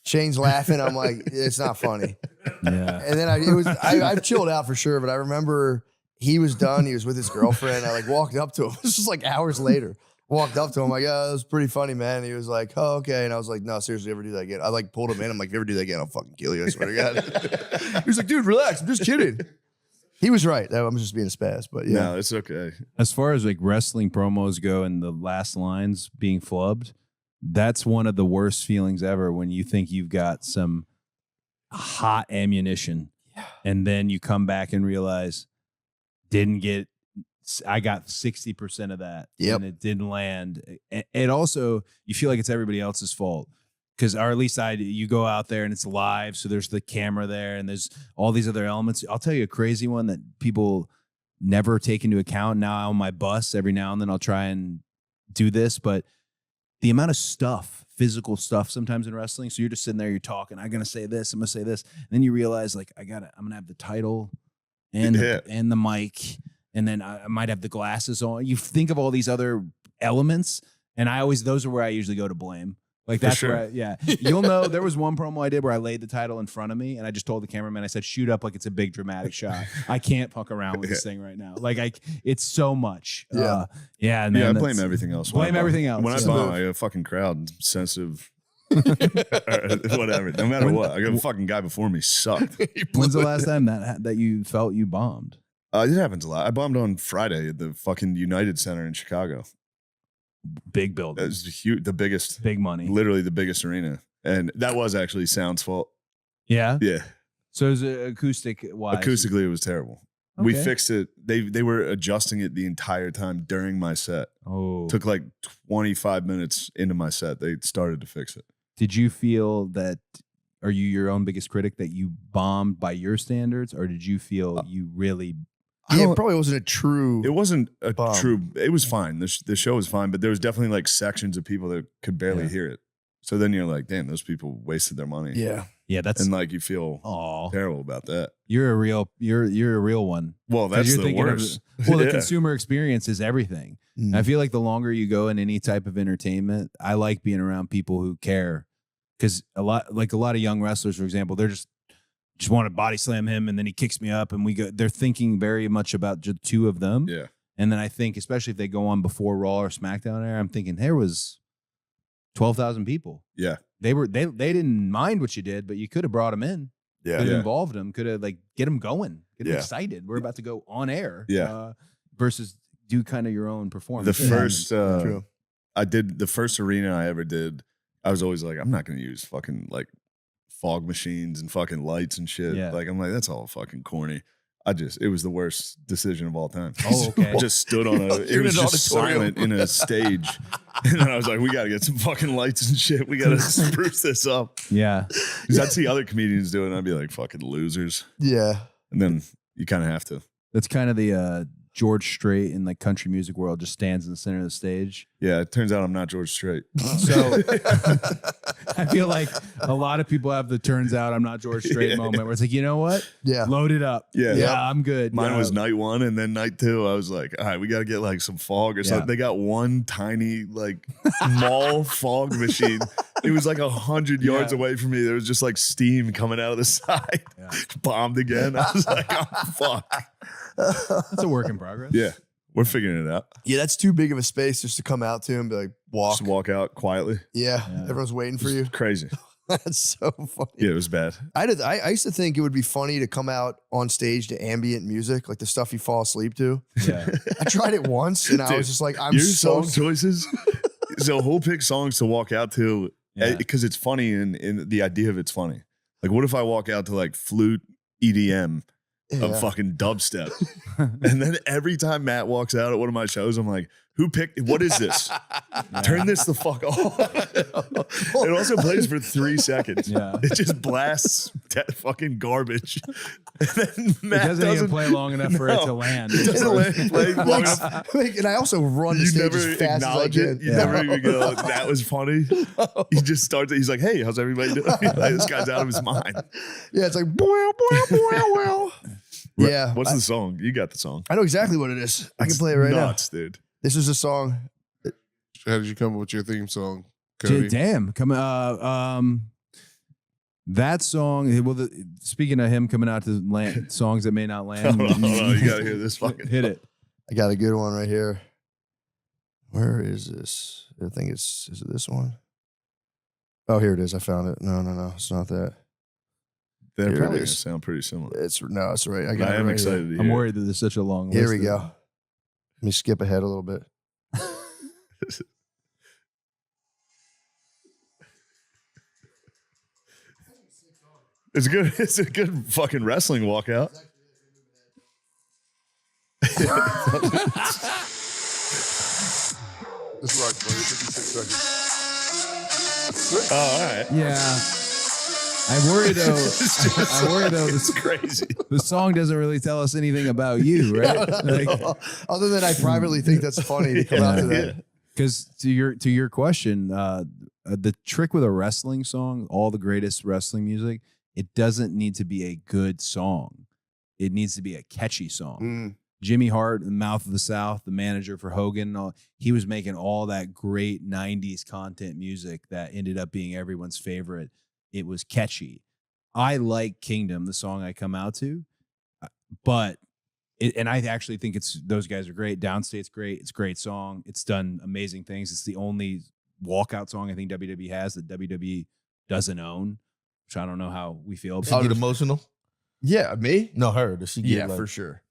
Speaker 15: Shane's laughing. I'm like, it's not funny.
Speaker 18: Yeah.
Speaker 15: And then I've chilled out for sure. But I remember he was done. He was with his girlfriend. I like walked up to him. This was like hours later. Walked up to him like, yeah, that was pretty funny, man. And he was like, oh, okay. And I was like, no, seriously, ever do that again? I like pulled him in. I'm like, if you ever do that again, I'll fucking kill you. I swear to God. He was like, dude, relax. I'm just kidding. He was right. I'm just being a spaz, but yeah.
Speaker 3: No, it's okay.
Speaker 18: As far as like wrestling promos go and the last lines being flubbed, that's one of the worst feelings ever when you think you've got some hot ammunition and then you come back and realize I got 60% of that and it didn't land. And also you feel like it's everybody else's fault. Or at least you go out there and it's live. So there's the camera there and there's all these other elements. I'll tell you a crazy one that people never take into account. Now on my bus, every now and then I'll try and do this, but the amount of stuff physical stuff sometimes in wrestling. So you're just sitting there, you're talking, I'm gonna say this, I'm gonna say this. And then you realize like I'm gonna have the title and and the mic, and then I might have the glasses on. You think of all these other elements, and those are where I usually go to blame. Like that's where you'll know there was one promo I did where I laid the title in front of me and I just told the cameraman, I said, shoot up like it's a big dramatic shot. I can't fuck around with this thing right now. Like it's so much. Man,
Speaker 3: I blame everything else.
Speaker 18: Blame everything else.
Speaker 3: When I bomb, I got a fucking crowd sensitive. Whatever. No matter what. I got a fucking guy before me sucked.
Speaker 18: When's the last time that you felt you bombed?
Speaker 3: It happens a lot. I bombed on Friday at the fucking United Center in Chicago.
Speaker 18: Big building.
Speaker 3: It was huge, the biggest,
Speaker 18: big money,
Speaker 3: literally the biggest arena, and that was actually sound's fault.
Speaker 18: Yeah.
Speaker 3: So
Speaker 18: it was acoustic wise.
Speaker 3: Acoustically, it was terrible.
Speaker 18: Okay.
Speaker 3: We fixed it. They were adjusting it the entire time during my set.
Speaker 18: Oh,
Speaker 3: took like 25 minutes into my set. They started to fix it.
Speaker 18: Did you feel that? Are you your own biggest critic that you bombed by your standards, or did you feel you really?
Speaker 17: Yeah, it probably wasn't a true.
Speaker 3: It wasn't a true. It was fine. The show was fine, but there was definitely like sections of people that could barely hear it. So then you're like, damn, those people wasted their money.
Speaker 18: Yeah, that's
Speaker 3: and like you feel terrible about that.
Speaker 18: You're a real one.
Speaker 3: Well, that's the worst.
Speaker 18: The consumer experience is everything. I feel like the longer you go in any type of entertainment, I like being around people who care, because a lot of young wrestlers, for example, they're just want to body slam him and then he kicks me up and we go. They're thinking very much about the two of them.
Speaker 3: Yeah.
Speaker 18: And then I think, especially if they go on before Raw or SmackDown era, I'm thinking there was 12,000 people.
Speaker 3: Yeah.
Speaker 18: They didn't mind what you did, but you could have brought them in.
Speaker 3: Yeah.
Speaker 18: Could have involved them. Could have get them going. Get them excited. We're about to go on air.
Speaker 3: Yeah.
Speaker 18: Versus do kind of your own performance.
Speaker 3: The first, I did the first arena I ever did. I was always like, I'm not going to use fucking like fog machines and fucking lights and shit.
Speaker 18: Yeah.
Speaker 3: Like, I'm like, that's all fucking corny. It was the worst decision of all time.
Speaker 18: Oh, okay.
Speaker 3: I just stood on it was just silent in a stage. And then I was like, we got to get some fucking lights and shit. We got to spruce this up.
Speaker 18: Yeah.
Speaker 3: Because I'd see other comedians do it and I'd be like, fucking losers.
Speaker 17: Yeah.
Speaker 3: And then you kind of have to.
Speaker 18: That's kind of the George Strait in like country music world, just stands in the center of the stage.
Speaker 3: Yeah, it turns out I'm not George Strait.
Speaker 18: So I feel like a lot of people have the turns out I'm not George Strait moment where it's like, you know what?
Speaker 17: Yeah.
Speaker 18: Load it up.
Speaker 3: Yeah.
Speaker 18: I'm good.
Speaker 3: Mine was night one, and then night two, I was like, all right, we got to get like some fog or something. They got one tiny like mall fog machine. It was like 100 yards away from me. There was just like steam coming out of the side. Bombed again. I was like, oh, fuck.
Speaker 18: That's a work in progress.
Speaker 3: Yeah. We're figuring it out.
Speaker 17: Yeah, that's too big of a space just to come out to and be like, walk.
Speaker 3: Just walk out quietly.
Speaker 17: Yeah. Everyone's waiting for you.
Speaker 3: Crazy.
Speaker 17: That's so funny.
Speaker 3: Yeah, it was bad.
Speaker 17: I used to think it would be funny to come out on stage to ambient music, like the stuff you fall asleep to.
Speaker 18: Yeah.
Speaker 17: I tried it once and I was just like, I'm
Speaker 3: your
Speaker 17: so
Speaker 3: song choices. So who'll pick songs to walk out to because it's funny and the idea of it's funny. Like, what if I walk out to like flute EDM of fucking dubstep? And then every time Matt walks out at one of my shows, I'm like, who picked, what is this? Turn this the fuck off. It also plays for 3 seconons.
Speaker 18: Yeah.
Speaker 3: It just blasts fucking garbage. And then Matt
Speaker 18: It doesn't even play long enough for it to land.
Speaker 3: It doesn't play long enough.
Speaker 17: And I also run the
Speaker 3: You
Speaker 17: stage
Speaker 3: never
Speaker 17: as fast as I
Speaker 3: acknowledge
Speaker 17: can.
Speaker 3: it. You never even go, that was funny. He just starts it. He's like, hey, how's everybody doing? Like, this guy's out of his mind.
Speaker 17: Yeah, it's like, bow, bow, bow, bow. Yeah.
Speaker 3: What's the song? You got the song.
Speaker 17: I know exactly what it is. I can play it right
Speaker 3: nuts, dude.
Speaker 17: This is a song.
Speaker 1: How did you come up with your theme song, Cody?
Speaker 18: Damn. That song, well, speaking of him coming out to land songs that may not land.
Speaker 3: Hold on, you got to hear this fucking.
Speaker 18: Hit it.
Speaker 17: I got a good one right here. Where is this? I think is it this one? Oh, here it is. I found it. No. It's not that.
Speaker 3: They're
Speaker 17: Here
Speaker 3: probably
Speaker 17: it
Speaker 3: going to
Speaker 17: is.
Speaker 3: sound pretty similar.
Speaker 17: It's right. I
Speaker 3: But
Speaker 17: got
Speaker 3: I
Speaker 17: it
Speaker 3: am
Speaker 17: right
Speaker 3: excited
Speaker 17: here.
Speaker 3: to
Speaker 18: I'm
Speaker 3: hear.
Speaker 18: worried that there's such a long
Speaker 17: Here
Speaker 18: list.
Speaker 17: we go. Let me skip ahead a little bit.
Speaker 3: It's good. It's a good fucking wrestling walkout.
Speaker 12: This rocks, buddy. 56 seconds.
Speaker 3: Oh, all right.
Speaker 18: Yeah. I worry though.
Speaker 3: This is crazy.
Speaker 18: The song doesn't really tell us anything about you, right? Like,
Speaker 17: Other than I privately think that's funny to come out to that.
Speaker 18: Because to your question, the trick with a wrestling song, all the greatest wrestling music, it doesn't need to be a good song. It needs to be a catchy song. Jimmy Hart, the Mouth of the South, the manager for Hogan, he was making all that great 90s content music that ended up being everyone's favorite. It was catchy. I like Kingdom, the song I come out to, but and I actually think those guys are great. Downstate's great. It's a great song. It's done amazing things. It's the only walkout song I think WWE has that WWE doesn't own, which I don't know how we feel
Speaker 4: Does she get emotional?
Speaker 17: Yeah, me?
Speaker 4: No, her. Does she get
Speaker 17: Yeah,
Speaker 4: like,
Speaker 17: for sure.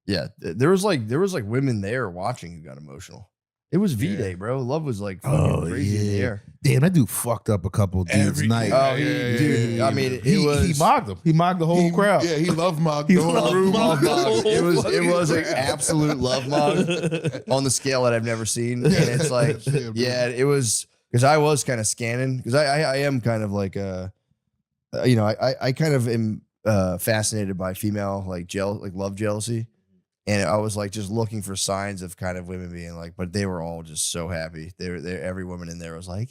Speaker 17: Yeah, there was like women there watching who got emotional. It was V-Day, bro. Love was like fucking crazy in the air.
Speaker 4: Damn, that dude fucked up a couple of dudes' night.
Speaker 17: Oh, dude. I mean,
Speaker 4: he mocked him. He mocked the whole crowd.
Speaker 1: Yeah, he love mocked the whole room.
Speaker 17: It was an absolute love mog on the scale that I've never seen. And it's like, it was because I was kind of scanning because I am kind of like I kind of am fascinated by female like love jealousy. And I was like just looking for signs of kind of women being like, but they were all just so happy. Every woman in there was like,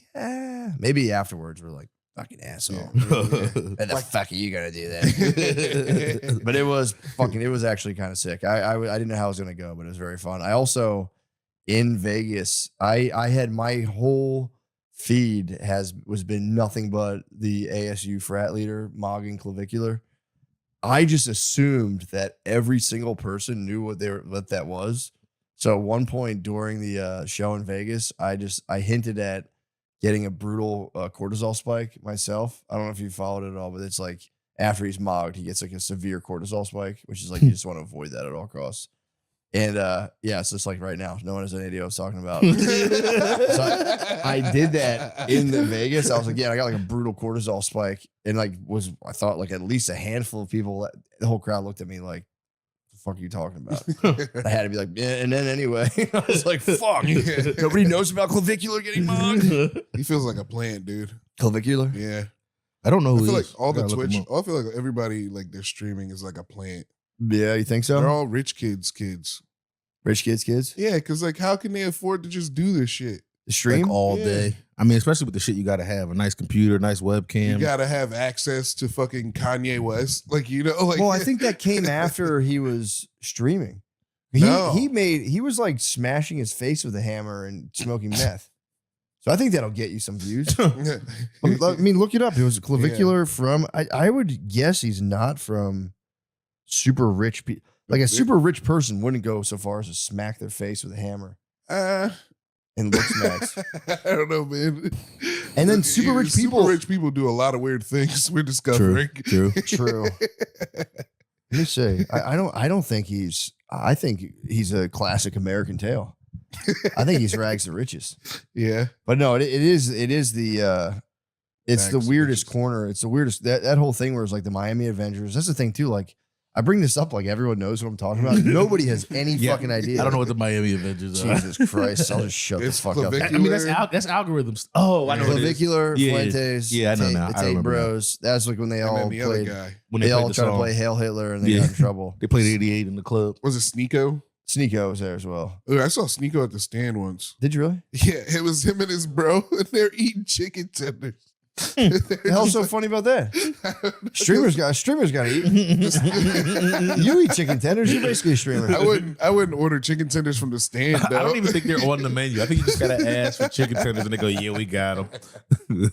Speaker 17: maybe afterwards we're like, fucking asshole. And the fuck are you gonna do that? But it was actually kind of sick. I didn't know how it was gonna go, but it was very fun. I also in Vegas, I had my whole feed was been nothing but the ASU frat leader mogging clavicular. I just assumed that every single person knew what that was. So at one point during the show in Vegas, I hinted at getting a brutal cortisol spike myself. I don't know if you followed it at all, but it's like after he's mogged, he gets like a severe cortisol spike, which is like you just want to avoid that at all costs. And it's just like right now, no one has any idea what I was talking about. So I did that in the Vegas. I was like, I got like a brutal cortisol spike, and like I thought like at least a handful of people. The whole crowd looked at me like, "The fuck are you talking about?" I had to be like, and then anyway, I was like, "Fuck, nobody knows about clavicular getting mogged."
Speaker 1: He feels like a plant, dude.
Speaker 17: Clavicular,
Speaker 1: yeah.
Speaker 4: I don't know
Speaker 1: I
Speaker 4: who
Speaker 1: feel
Speaker 4: he
Speaker 1: like
Speaker 4: is.
Speaker 1: all the
Speaker 4: Gotta look
Speaker 1: Twitch.
Speaker 4: him up.
Speaker 1: I feel like everybody like their streaming is like a plant.
Speaker 17: Yeah, you think so?
Speaker 1: They're all rich kids.
Speaker 17: Rich kids.
Speaker 1: Yeah, because like, how can they afford to just do this shit?
Speaker 17: Stream
Speaker 4: like all
Speaker 1: Yeah.
Speaker 4: day. I mean, especially with the shit you got to have a nice computer, nice webcam.
Speaker 1: You gotta have access to fucking Kanye West, like like.
Speaker 17: Well, I think that came after he was streaming.
Speaker 1: No.
Speaker 17: He was like smashing his face with a hammer and smoking meth. So I think that'll get you some views. I mean, look it up. It was clavicular from. I would guess he's not from super rich people. Like a super rich person wouldn't go so far as to smack their face with a hammer and look smacks.
Speaker 1: I don't know, man.
Speaker 17: And then super rich people
Speaker 1: do a lot of weird things. We're discovering.
Speaker 4: True.
Speaker 17: Let me say, I don't think he's. I think he's a classic American tale. I think he's rags to riches.
Speaker 1: Yeah,
Speaker 17: but no, it is the. It's the weirdest corner. It's the weirdest that whole thing where it's like the Miami Avengers. That's the thing too. Like I bring this up like everyone knows what I'm talking about. Nobody has any fucking idea.
Speaker 4: I don't know what the Miami Avengers are.
Speaker 17: Jesus Christ! I'll just shut the fuck up.
Speaker 4: I mean, that's algorithms. Oh, I know.
Speaker 17: Clavicular,
Speaker 4: Yeah,
Speaker 17: Fuentes,
Speaker 4: yeah, I know now.
Speaker 17: the
Speaker 4: I
Speaker 17: Tate
Speaker 4: remember
Speaker 17: Bros. That's like when they all
Speaker 1: the other
Speaker 17: played.
Speaker 1: guy.
Speaker 4: When
Speaker 17: they
Speaker 4: played
Speaker 17: all
Speaker 4: the
Speaker 17: tried to
Speaker 4: song.
Speaker 17: play Hail Hitler and they got in trouble.
Speaker 4: They played 88 in the club.
Speaker 1: Was it Sneeko?
Speaker 17: Sneeko was there as well.
Speaker 1: Ooh, I saw Sneeko at the stand once.
Speaker 17: Did you really?
Speaker 1: Yeah, it was him and his bro, and they're eating chicken tenders.
Speaker 17: The hell's so funny about that? Streamers got to eat. You eat chicken tenders. You're basically a streamer.
Speaker 1: I wouldn't order chicken tenders from the stand.
Speaker 4: I don't even think they're on the menu. I think you just gotta ask for chicken tenders, and they go, "Yeah, we got them."
Speaker 17: You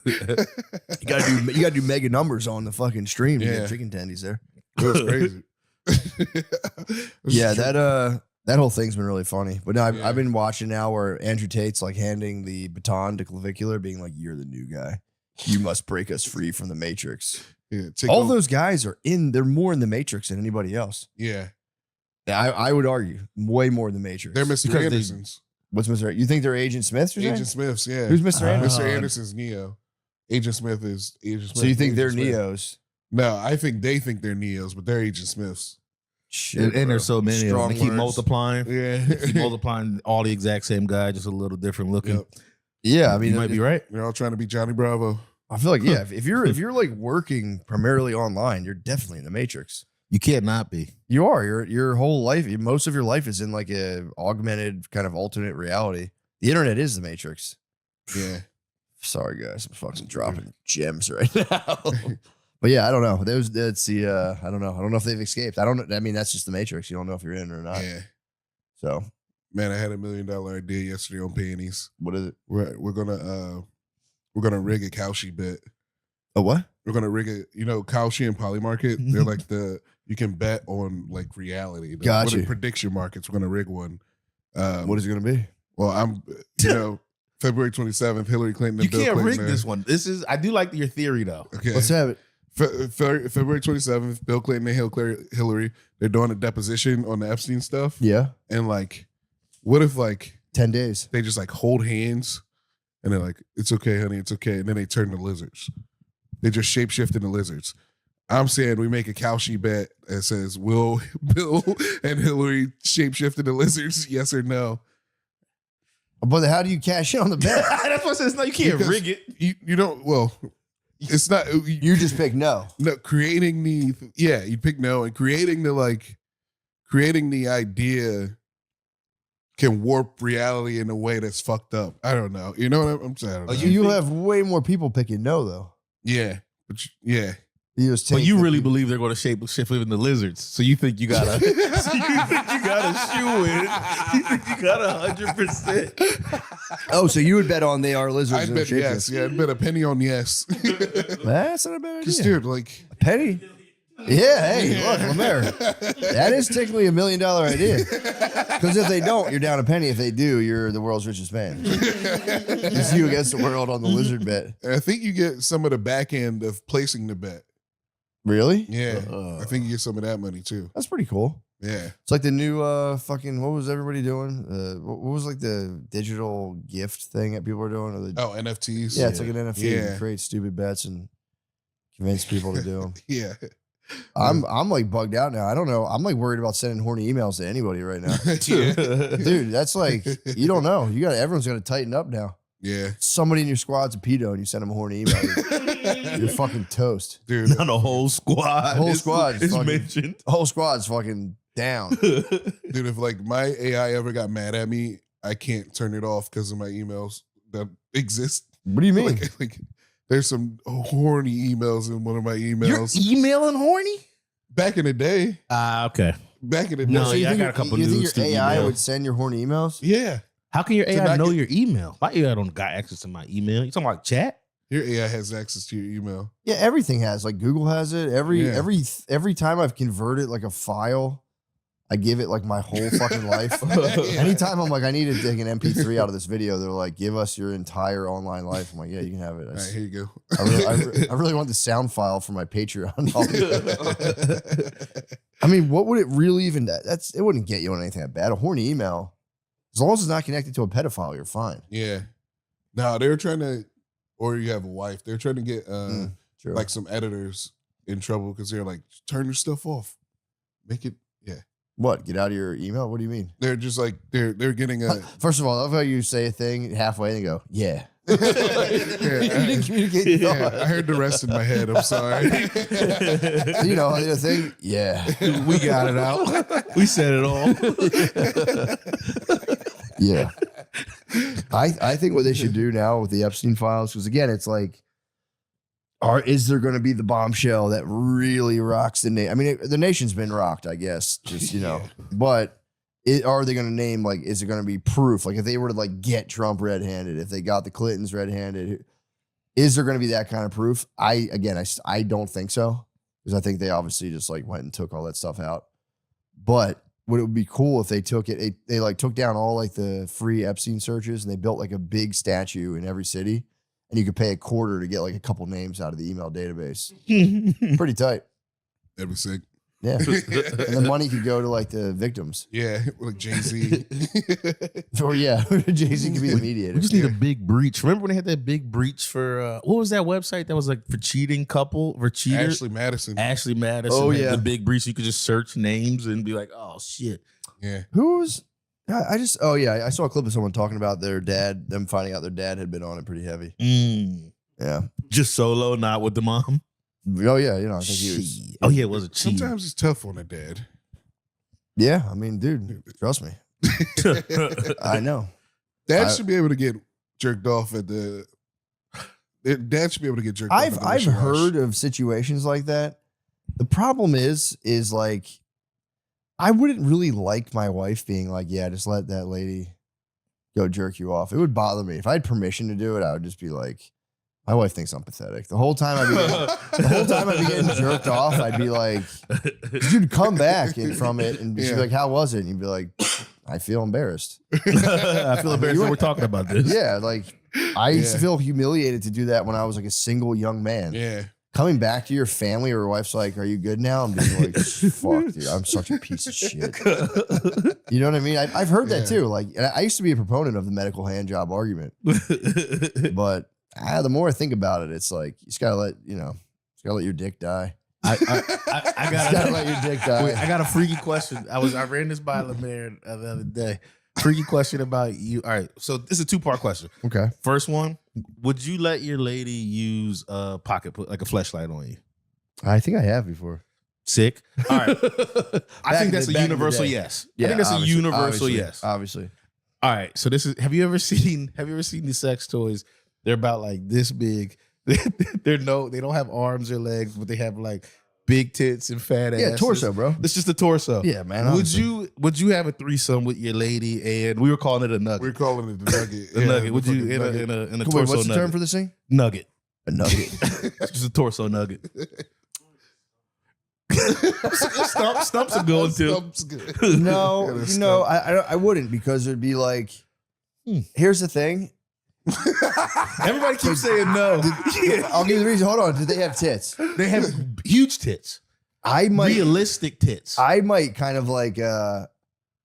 Speaker 17: gotta do mega numbers on the fucking stream to
Speaker 1: Yeah.
Speaker 17: get chicken tendies there.
Speaker 1: It was crazy.
Speaker 17: Yeah, that whole thing's been really funny. But no, I've been watching now where Andrew Tate's like handing the baton to Clavicular, being like, "You're the new guy. You must break us free from the Matrix."
Speaker 1: Yeah,
Speaker 17: All those guys they're more in the Matrix than anybody else.
Speaker 1: Yeah,
Speaker 17: I would argue way more in the Matrix.
Speaker 1: they're Mr. Andersons.
Speaker 17: What's Mr. You think they're Agent Smiths?
Speaker 1: Agent Smiths, yeah.
Speaker 17: Who's Mr. Anderson?
Speaker 1: Mr. Anderson's Neo. Agent Smith is Agent Smith.
Speaker 17: So you think they're
Speaker 1: Agent Smith.
Speaker 17: Neos?
Speaker 1: No, I think they think they're Neos, but they're Agent Smiths.
Speaker 17: Shit,
Speaker 4: And there's so many of them.
Speaker 17: Strong
Speaker 4: They keep
Speaker 17: words.
Speaker 4: multiplying.
Speaker 1: Yeah.
Speaker 4: They keep multiplying all the exact same guy, just a little different looking.
Speaker 1: Yep.
Speaker 17: Yeah, I mean,
Speaker 4: You might be right.
Speaker 1: They're all trying to be Johnny Bravo.
Speaker 17: I feel like if you're like working primarily online, you're definitely in the Matrix.
Speaker 4: You can't not be.
Speaker 17: You are. Your whole life, most of your life is in like a augmented kind of alternate reality. The internet is the Matrix.
Speaker 1: Yeah.
Speaker 15: Sorry, guys. I'm fucking dropping gems right now. But yeah, I don't know. That's the I don't know. I don't know if they've escaped. I don't know. I mean, that's just the Matrix. You don't know if you're in or not.
Speaker 1: Yeah.
Speaker 15: So,
Speaker 1: man, I had $1 million idea yesterday on panties.
Speaker 15: What is it?
Speaker 1: We're gonna rig a Cowshy bet.
Speaker 15: A what?
Speaker 1: We're gonna rig it. You know, Cowshy and Poly Market. They're like you can bet on like reality.
Speaker 15: Gotcha.
Speaker 1: What prediction markets? We're gonna rig one.
Speaker 15: What is it gonna be?
Speaker 1: Well, February 27th, Hillary Clinton.
Speaker 4: You
Speaker 1: and Bill
Speaker 4: can't
Speaker 1: Clinton
Speaker 4: rig this one. I do like your theory though.
Speaker 1: Okay,
Speaker 15: let's have it.
Speaker 1: February 27th, Bill Clinton and Hillary. They're doing a deposition on the Epstein stuff.
Speaker 15: Yeah.
Speaker 1: And like, what if like
Speaker 15: 10 days
Speaker 1: they just like hold hands, and they're like, "It's okay, honey, it's okay," and then they turn to lizards. They just shapeshift into lizards. I'm saying we make a Cowshy bet that says, will Bill and Hillary shapeshift into lizards? Yes or no?
Speaker 15: But how do you cash in on the bet?
Speaker 4: That's what I said. No, you can't rig it.
Speaker 1: You don't. Well, it's not.
Speaker 15: You just pick no.
Speaker 1: No, creating you pick no, and creating the idea can warp reality in a way that's fucked up. I don't know. You know what I'm saying?
Speaker 15: You have way more people picking no though.
Speaker 1: Yeah, but yeah.
Speaker 4: But you really believe they're going to shift into lizards, so you think you gotta, shoe in? You think you got 100%?
Speaker 15: Oh, so you would bet on they are lizards?
Speaker 1: I'd bet yes. Yeah, I'd bet a penny on yes.
Speaker 15: That's not a bad idea.
Speaker 1: Just dude, like
Speaker 15: a penny. Yeah, hey, look, Lemaire. That is technically $1 million idea. Because if they don't, you're down a penny. If they do, you're the world's richest man. It's you against the world on the lizard bet.
Speaker 1: I think you get some of the back end of placing the bet.
Speaker 15: Really?
Speaker 1: Yeah. I think you get some of that money too.
Speaker 15: That's pretty cool.
Speaker 1: Yeah.
Speaker 15: It's like the new fucking, what was everybody doing? What was like the digital gift thing that people were doing? Or
Speaker 1: NFTs?
Speaker 15: Yeah, it's like an NFT.
Speaker 1: Yeah.
Speaker 15: You create stupid bets and convince people to do them.
Speaker 1: Yeah.
Speaker 15: I'm like bugged out now. I don't know. I'm like worried about sending horny emails to anybody right now. Dude, that's like, you don't know. Everyone's gonna tighten up now.
Speaker 1: Yeah.
Speaker 15: Somebody in your squad's a pedo and you send them a horny email. You're fucking toast.
Speaker 1: Dude.
Speaker 4: Not a whole squad.
Speaker 15: The whole squad
Speaker 4: is mentioned.
Speaker 15: The whole squad's fucking down.
Speaker 1: Dude, if like my AI ever got mad at me, I can't turn it off because of my emails that exist.
Speaker 15: What do you mean?
Speaker 1: Like there's some horny emails in one of my emails.
Speaker 4: You're emailing horny?
Speaker 1: Back in the day.
Speaker 4: Okay.
Speaker 1: Back in the day.
Speaker 4: No,
Speaker 15: So you
Speaker 4: I
Speaker 15: think
Speaker 4: got a couple
Speaker 15: you think
Speaker 4: dudes
Speaker 15: your
Speaker 4: to
Speaker 15: AI
Speaker 4: email.
Speaker 15: would send your horny emails?
Speaker 1: Yeah.
Speaker 4: How can your
Speaker 1: To
Speaker 4: AI
Speaker 1: not
Speaker 4: know
Speaker 1: get-
Speaker 4: your email? My AI don't got access to my email. You talking about chat?
Speaker 1: Your AI has access to your email.
Speaker 15: Yeah, everything has. Like Google has it. Every time I've converted like a file, I give it like my whole fucking life. Anytime I'm like, I need to take an MP3 out of this video, they're like, give us your entire online life. I'm like, yeah, you can have it.
Speaker 1: All right, here you go.
Speaker 15: I really want the sound file for my Patreon. I mean, what would it really even? It wouldn't get you on anything that bad. A horny email, as long as it's not connected to a pedophile, you're fine.
Speaker 1: Yeah. No, they're trying to, or you have a wife. They're trying to get
Speaker 15: True.
Speaker 1: like some editors in trouble because they're like, turn your stuff off, make it. Yeah.
Speaker 15: What? Get out of your email? What do you mean?
Speaker 1: They're just like they're getting a.
Speaker 15: First of all, I love how you say a thing halfway and you go, yeah.
Speaker 1: Yeah,
Speaker 15: You didn't communicate the thought.
Speaker 1: I heard the rest in my head. I'm sorry.
Speaker 15: You know, the thing, yeah.
Speaker 4: We got it out. We said it all.
Speaker 15: Yeah. I think what they should do now with the Epstein files, because again, it's like, is there going to be the bombshell that really rocks the nation? I mean, the nation's been rocked, I guess, just, but are they going to name, like, is it going to be proof? Like, if they were to, like, get Trump red-handed, if they got the Clintons red-handed, is there going to be that kind of proof? I don't think so, because I think they obviously just, like, went and took all that stuff out. But would it be cool if they took it, they like, took down all, like, the free Epstein searches, and they built, like, a big statue in every city, and you could pay $0.25 to get, like, a couple names out of the email database. Pretty tight.
Speaker 1: That'd be sick.
Speaker 15: Yeah. And the money could go to like the victims.
Speaker 1: Yeah, like Jay-Z.
Speaker 15: Or yeah, Jay-Z could be the mediator.
Speaker 4: We just need a big breach. Remember when they had that big breach for what was that website that was like for cheating couple for cheaters?
Speaker 1: Ashley Madison.
Speaker 15: Oh, yeah.
Speaker 4: The big breach. You could just search names and be like, oh shit.
Speaker 1: Yeah.
Speaker 15: Who's I saw a clip of someone talking about their dad, them finding out their dad had been on it pretty heavy. Yeah.
Speaker 4: Just solo, not with the mom.
Speaker 15: Oh yeah, I think he was.
Speaker 4: Oh yeah, it was a cheat.
Speaker 1: Sometimes it's tough on a dad.
Speaker 15: Yeah, I mean, dude, trust me. I know.
Speaker 1: Dad should be able to get jerked off at the Dad should be able to get jerked off.
Speaker 15: I've heard of situations like that. The problem is like, I wouldn't really like my wife being like, yeah, just let that lady go jerk you off. It would bother me. If I had permission to do it, I would just be like, my wife thinks I'm pathetic. The whole time I'd be getting jerked off, I'd be like, dude, come back from it. And she'd be like, how was it? And you'd be like, I feel embarrassed.
Speaker 4: I feel embarrassed that we're talking about this.
Speaker 15: Yeah, like I used to feel humiliated to do that when I was like a single young man.
Speaker 1: Yeah.
Speaker 15: Coming back to your family or your wife's like, are you good now? I'm being like, fuck, dude, I'm such a piece of shit. You know what I mean? I've heard that too. Like, and I used to be a proponent of the medical hand job argument. But the more I think about it, it's like, you just gotta let your dick die.
Speaker 4: I
Speaker 15: gotta let your dick die.
Speaker 4: Wait, I got a freaky question. I ran this by Lemaire the other day. Freaky question about you. All right, so this is a 2-part question.
Speaker 15: Okay.
Speaker 4: First one: would you let your lady use a pocket, like a fleshlight on you?
Speaker 15: I think I have before.
Speaker 4: Sick. All right. I think that's a universal yes.
Speaker 15: Yeah,
Speaker 4: I think that's a universal
Speaker 15: obviously,
Speaker 4: yes.
Speaker 15: Obviously.
Speaker 4: All right. So this is. Have you ever seen these sex toys? They're about like this big. They don't have arms or legs, but they have like big tits and fat asses.
Speaker 15: Yeah, torso, bro.
Speaker 4: It's just a torso.
Speaker 15: Yeah, man.
Speaker 4: Would
Speaker 15: honestly.
Speaker 4: you have a threesome with your lady? And we were calling it a nugget.
Speaker 1: We're calling it the nugget.
Speaker 4: A nugget. Would you in a
Speaker 15: Wait,
Speaker 4: torso
Speaker 15: what's the
Speaker 4: nugget?
Speaker 15: term for this thing?
Speaker 4: Nugget.
Speaker 15: A nugget.
Speaker 4: It's just a torso nugget. Stump's a good one too.
Speaker 1: Stump's good.
Speaker 15: No, I wouldn't, because it'd be like, here's the thing.
Speaker 4: Everybody keeps saying no.
Speaker 15: I'll give you the reason. Hold on. Did they have tits?
Speaker 4: They have huge tits. Realistic tits.
Speaker 15: I might kind of like, I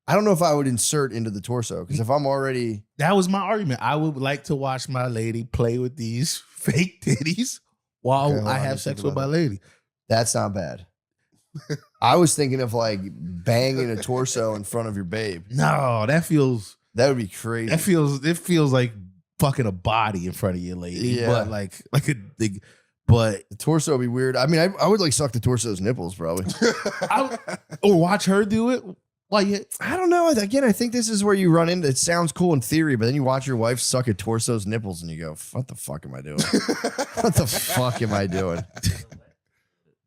Speaker 15: don't know if I would insert into the torso, because if I'm already.
Speaker 4: That was my argument. I would like to watch my lady play with these fake titties while I have sex with my lady.
Speaker 15: That's not bad. I was thinking of like banging a torso in front of your babe.
Speaker 4: No, that
Speaker 15: would be crazy.
Speaker 4: It feels like fucking a body in front of your lady.
Speaker 15: Yeah.
Speaker 4: But like a big, but
Speaker 15: the torso would be weird. I mean, I would like suck the torso's nipples probably.
Speaker 4: Or watch her do it.
Speaker 15: I don't know. Again, I think this is where you run into. It sounds cool in theory, but then you watch your wife suck a torso's nipples and you go, "What the fuck am I doing? What the fuck am I doing?"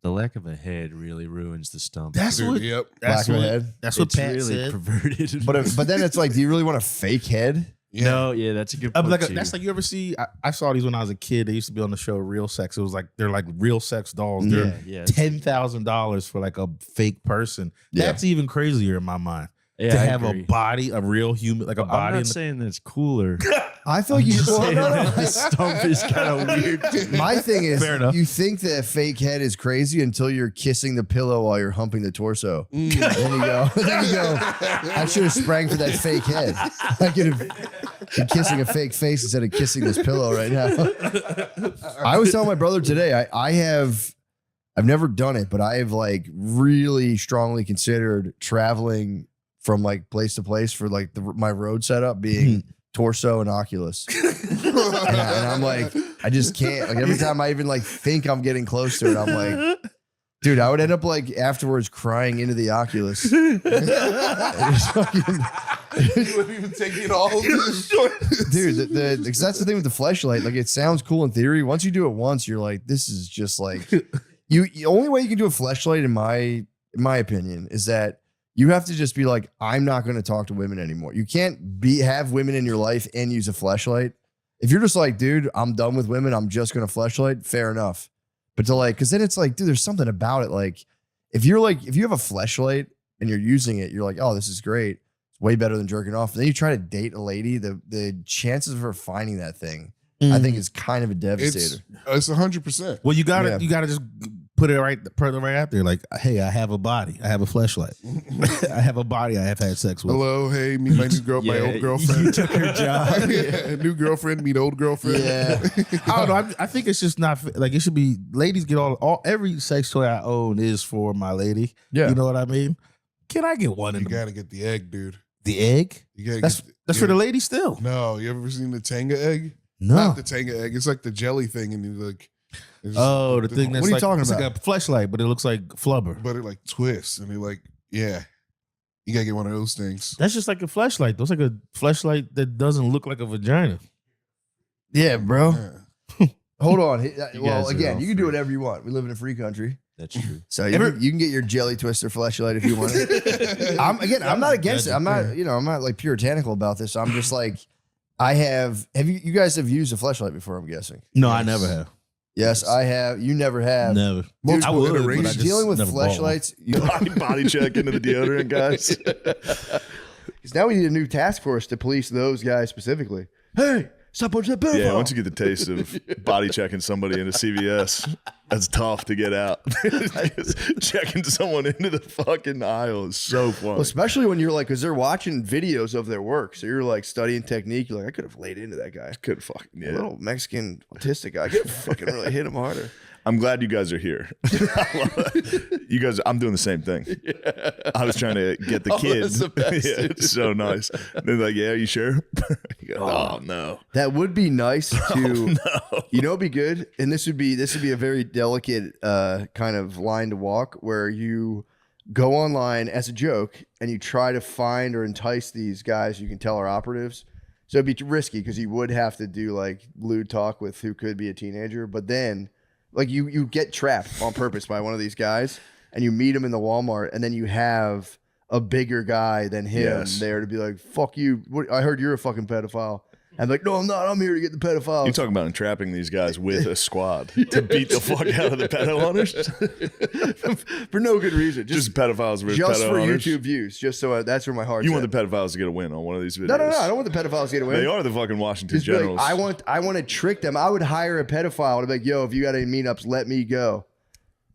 Speaker 5: The lack of a head really ruins the stump.
Speaker 4: That's what.
Speaker 1: Yep.
Speaker 15: Lack of a head.
Speaker 4: That's what
Speaker 5: It's
Speaker 4: Pat
Speaker 5: really
Speaker 4: said.
Speaker 5: perverted.
Speaker 15: But then it's like, do you really want a fake head?
Speaker 5: No, yeah, that's a good point. too.
Speaker 4: That's like, you ever see? I saw these when I was a kid. They used to be on the show Real Sex. It was like they're like real sex dolls. They're
Speaker 5: Yeah.
Speaker 4: $10,000 for like a fake person.
Speaker 15: Yeah.
Speaker 4: That's even crazier in my mind.
Speaker 5: Yeah,
Speaker 4: To
Speaker 5: I
Speaker 4: have
Speaker 5: agree.
Speaker 4: a body, a real human, like a
Speaker 5: I'm
Speaker 4: body.
Speaker 5: not saying that's cooler.
Speaker 15: I feel you.
Speaker 5: Just
Speaker 15: Well,
Speaker 5: saying
Speaker 15: no,
Speaker 5: that the stump is kind of weird.
Speaker 15: My thing is,
Speaker 4: Fair enough.
Speaker 15: you think that a fake head is crazy until you're kissing the pillow while you're humping the torso. Then you go, I should have sprang for that fake head. I could have been kissing a fake face instead of kissing this pillow right now. I was telling my brother today, I've never done it, but I have like really strongly considered traveling from like place to place for like my road setup being torso and Oculus. and I'm like, I just can't. Like every time I even like think I'm getting close to it, I'm like, dude, I would end up like afterwards crying into the Oculus.
Speaker 1: You wouldn't even take it all.
Speaker 15: Dude, because that's the thing with the fleshlight. Like, it sounds cool in theory. Once you do it once, you're like, this is just like the only way you can do a fleshlight, in my opinion, is that you have to just be like, I'm not going to talk to women anymore. You can't have women in your life and use a fleshlight. If you're just like, dude, I'm done with women, I'm just going to fleshlight, fair enough. But to like, because then it's like, dude, there's something about it. Like, if you have a fleshlight and you're using it, you're like, oh, this is great. It's way better than jerking off. And then you try to date a lady, the chances of her finding that thing, I think, is kind of a devastator.
Speaker 1: It's 100%.
Speaker 4: Well, you gotta just put it right out there. Like, hey, I have a body. I have a fleshlight. I have a body I have had sex with.
Speaker 1: Hello, hey, meet my new girl, my old girlfriend.
Speaker 5: You took her job.
Speaker 1: Yeah, new girlfriend, meet old girlfriend.
Speaker 15: Yeah.
Speaker 4: I don't know. I think it's just not like it should be. Ladies get all every sex toy I own is for my lady.
Speaker 15: Yeah.
Speaker 4: You know what I mean? Can I get one?
Speaker 1: You gotta get the egg, dude.
Speaker 4: The egg?
Speaker 1: You gotta
Speaker 4: That's for the lady still.
Speaker 1: No, you ever seen the Tanga egg?
Speaker 4: No.
Speaker 1: Not the Tanga egg. It's like the jelly thing, and you like.
Speaker 4: Oh, the thing that's
Speaker 15: What are you
Speaker 4: like,
Speaker 15: talking
Speaker 4: it's
Speaker 15: about?
Speaker 4: like a fleshlight, but it looks like flubber.
Speaker 1: But it like twists, and it like, yeah. You gotta get one of those things.
Speaker 4: That's just like a fleshlight. That's like a fleshlight that doesn't look like a vagina.
Speaker 15: Yeah, bro.
Speaker 1: Yeah.
Speaker 17: Hold on. Well,
Speaker 18: guys are
Speaker 17: again,
Speaker 18: all
Speaker 17: you can do
Speaker 18: free.
Speaker 17: whatever you want. We live in a free country.
Speaker 18: That's true.
Speaker 17: So you can get your jelly twister fleshlight if you want it. I'm not against it. I'm not like puritanical about this. I'm just like, you guys have used a fleshlight before, I'm guessing.
Speaker 4: No, I never have.
Speaker 17: Yes, I have. You never have.
Speaker 4: Never.
Speaker 17: Dude,
Speaker 4: I would, but I
Speaker 17: you're
Speaker 4: just
Speaker 17: dealing with
Speaker 4: never bought one.
Speaker 17: fleshlights.
Speaker 3: Body check into the deodorant, guys.
Speaker 17: Because now we need a new task force to police those guys specifically. Hey, stop punching that pedophile.
Speaker 3: Yeah, once you get the taste of body checking somebody in a CVS, that's tough to get out. Just checking someone into the fucking aisle is so fun.
Speaker 17: Well, especially when you're like, because they're watching videos of their work. So you're like studying technique. You're like, I could have laid into that guy.
Speaker 3: Could have fucking,
Speaker 17: A little Mexican autistic guy. I could have fucking really hit him harder.
Speaker 3: I'm glad you guys are here. You guys, I'm doing the same thing. Yeah. I was trying to get the kids.
Speaker 17: That's the best,
Speaker 3: Yeah,
Speaker 17: dude.
Speaker 3: it's so nice. They're like, yeah, are you sure? You go, oh, no.
Speaker 17: That would be nice to, you know, it'd be good. And this would be a very delicate kind of line to walk where you go online as a joke and you try to find or entice these guys you can tell are operatives. So it'd be risky because you would have to do like lewd talk with who could be a teenager. But then like you get trapped on purpose by one of these guys and you meet him in the Walmart and then you have a bigger guy than him there to be like, fuck you. I heard you're a fucking pedophile. I'm like, no, I'm not. I'm here to get the pedophiles.
Speaker 3: You're talking about entrapping these guys with a squad to beat the fuck out of the pedo hunters?
Speaker 17: For no good reason.
Speaker 3: Just pedophiles versus
Speaker 17: just
Speaker 3: pedo
Speaker 17: for
Speaker 3: hunters?
Speaker 17: YouTube views. Just so that's where my heart's
Speaker 3: You want
Speaker 17: at.
Speaker 3: the pedophiles to get a win on one of these videos?
Speaker 17: No. I don't want the pedophiles to get away.
Speaker 3: They are the fucking Washington
Speaker 17: Just be like,
Speaker 3: Generals.
Speaker 17: I want to trick them. I would hire a pedophile to be like, yo, if you got any meetups, let me go.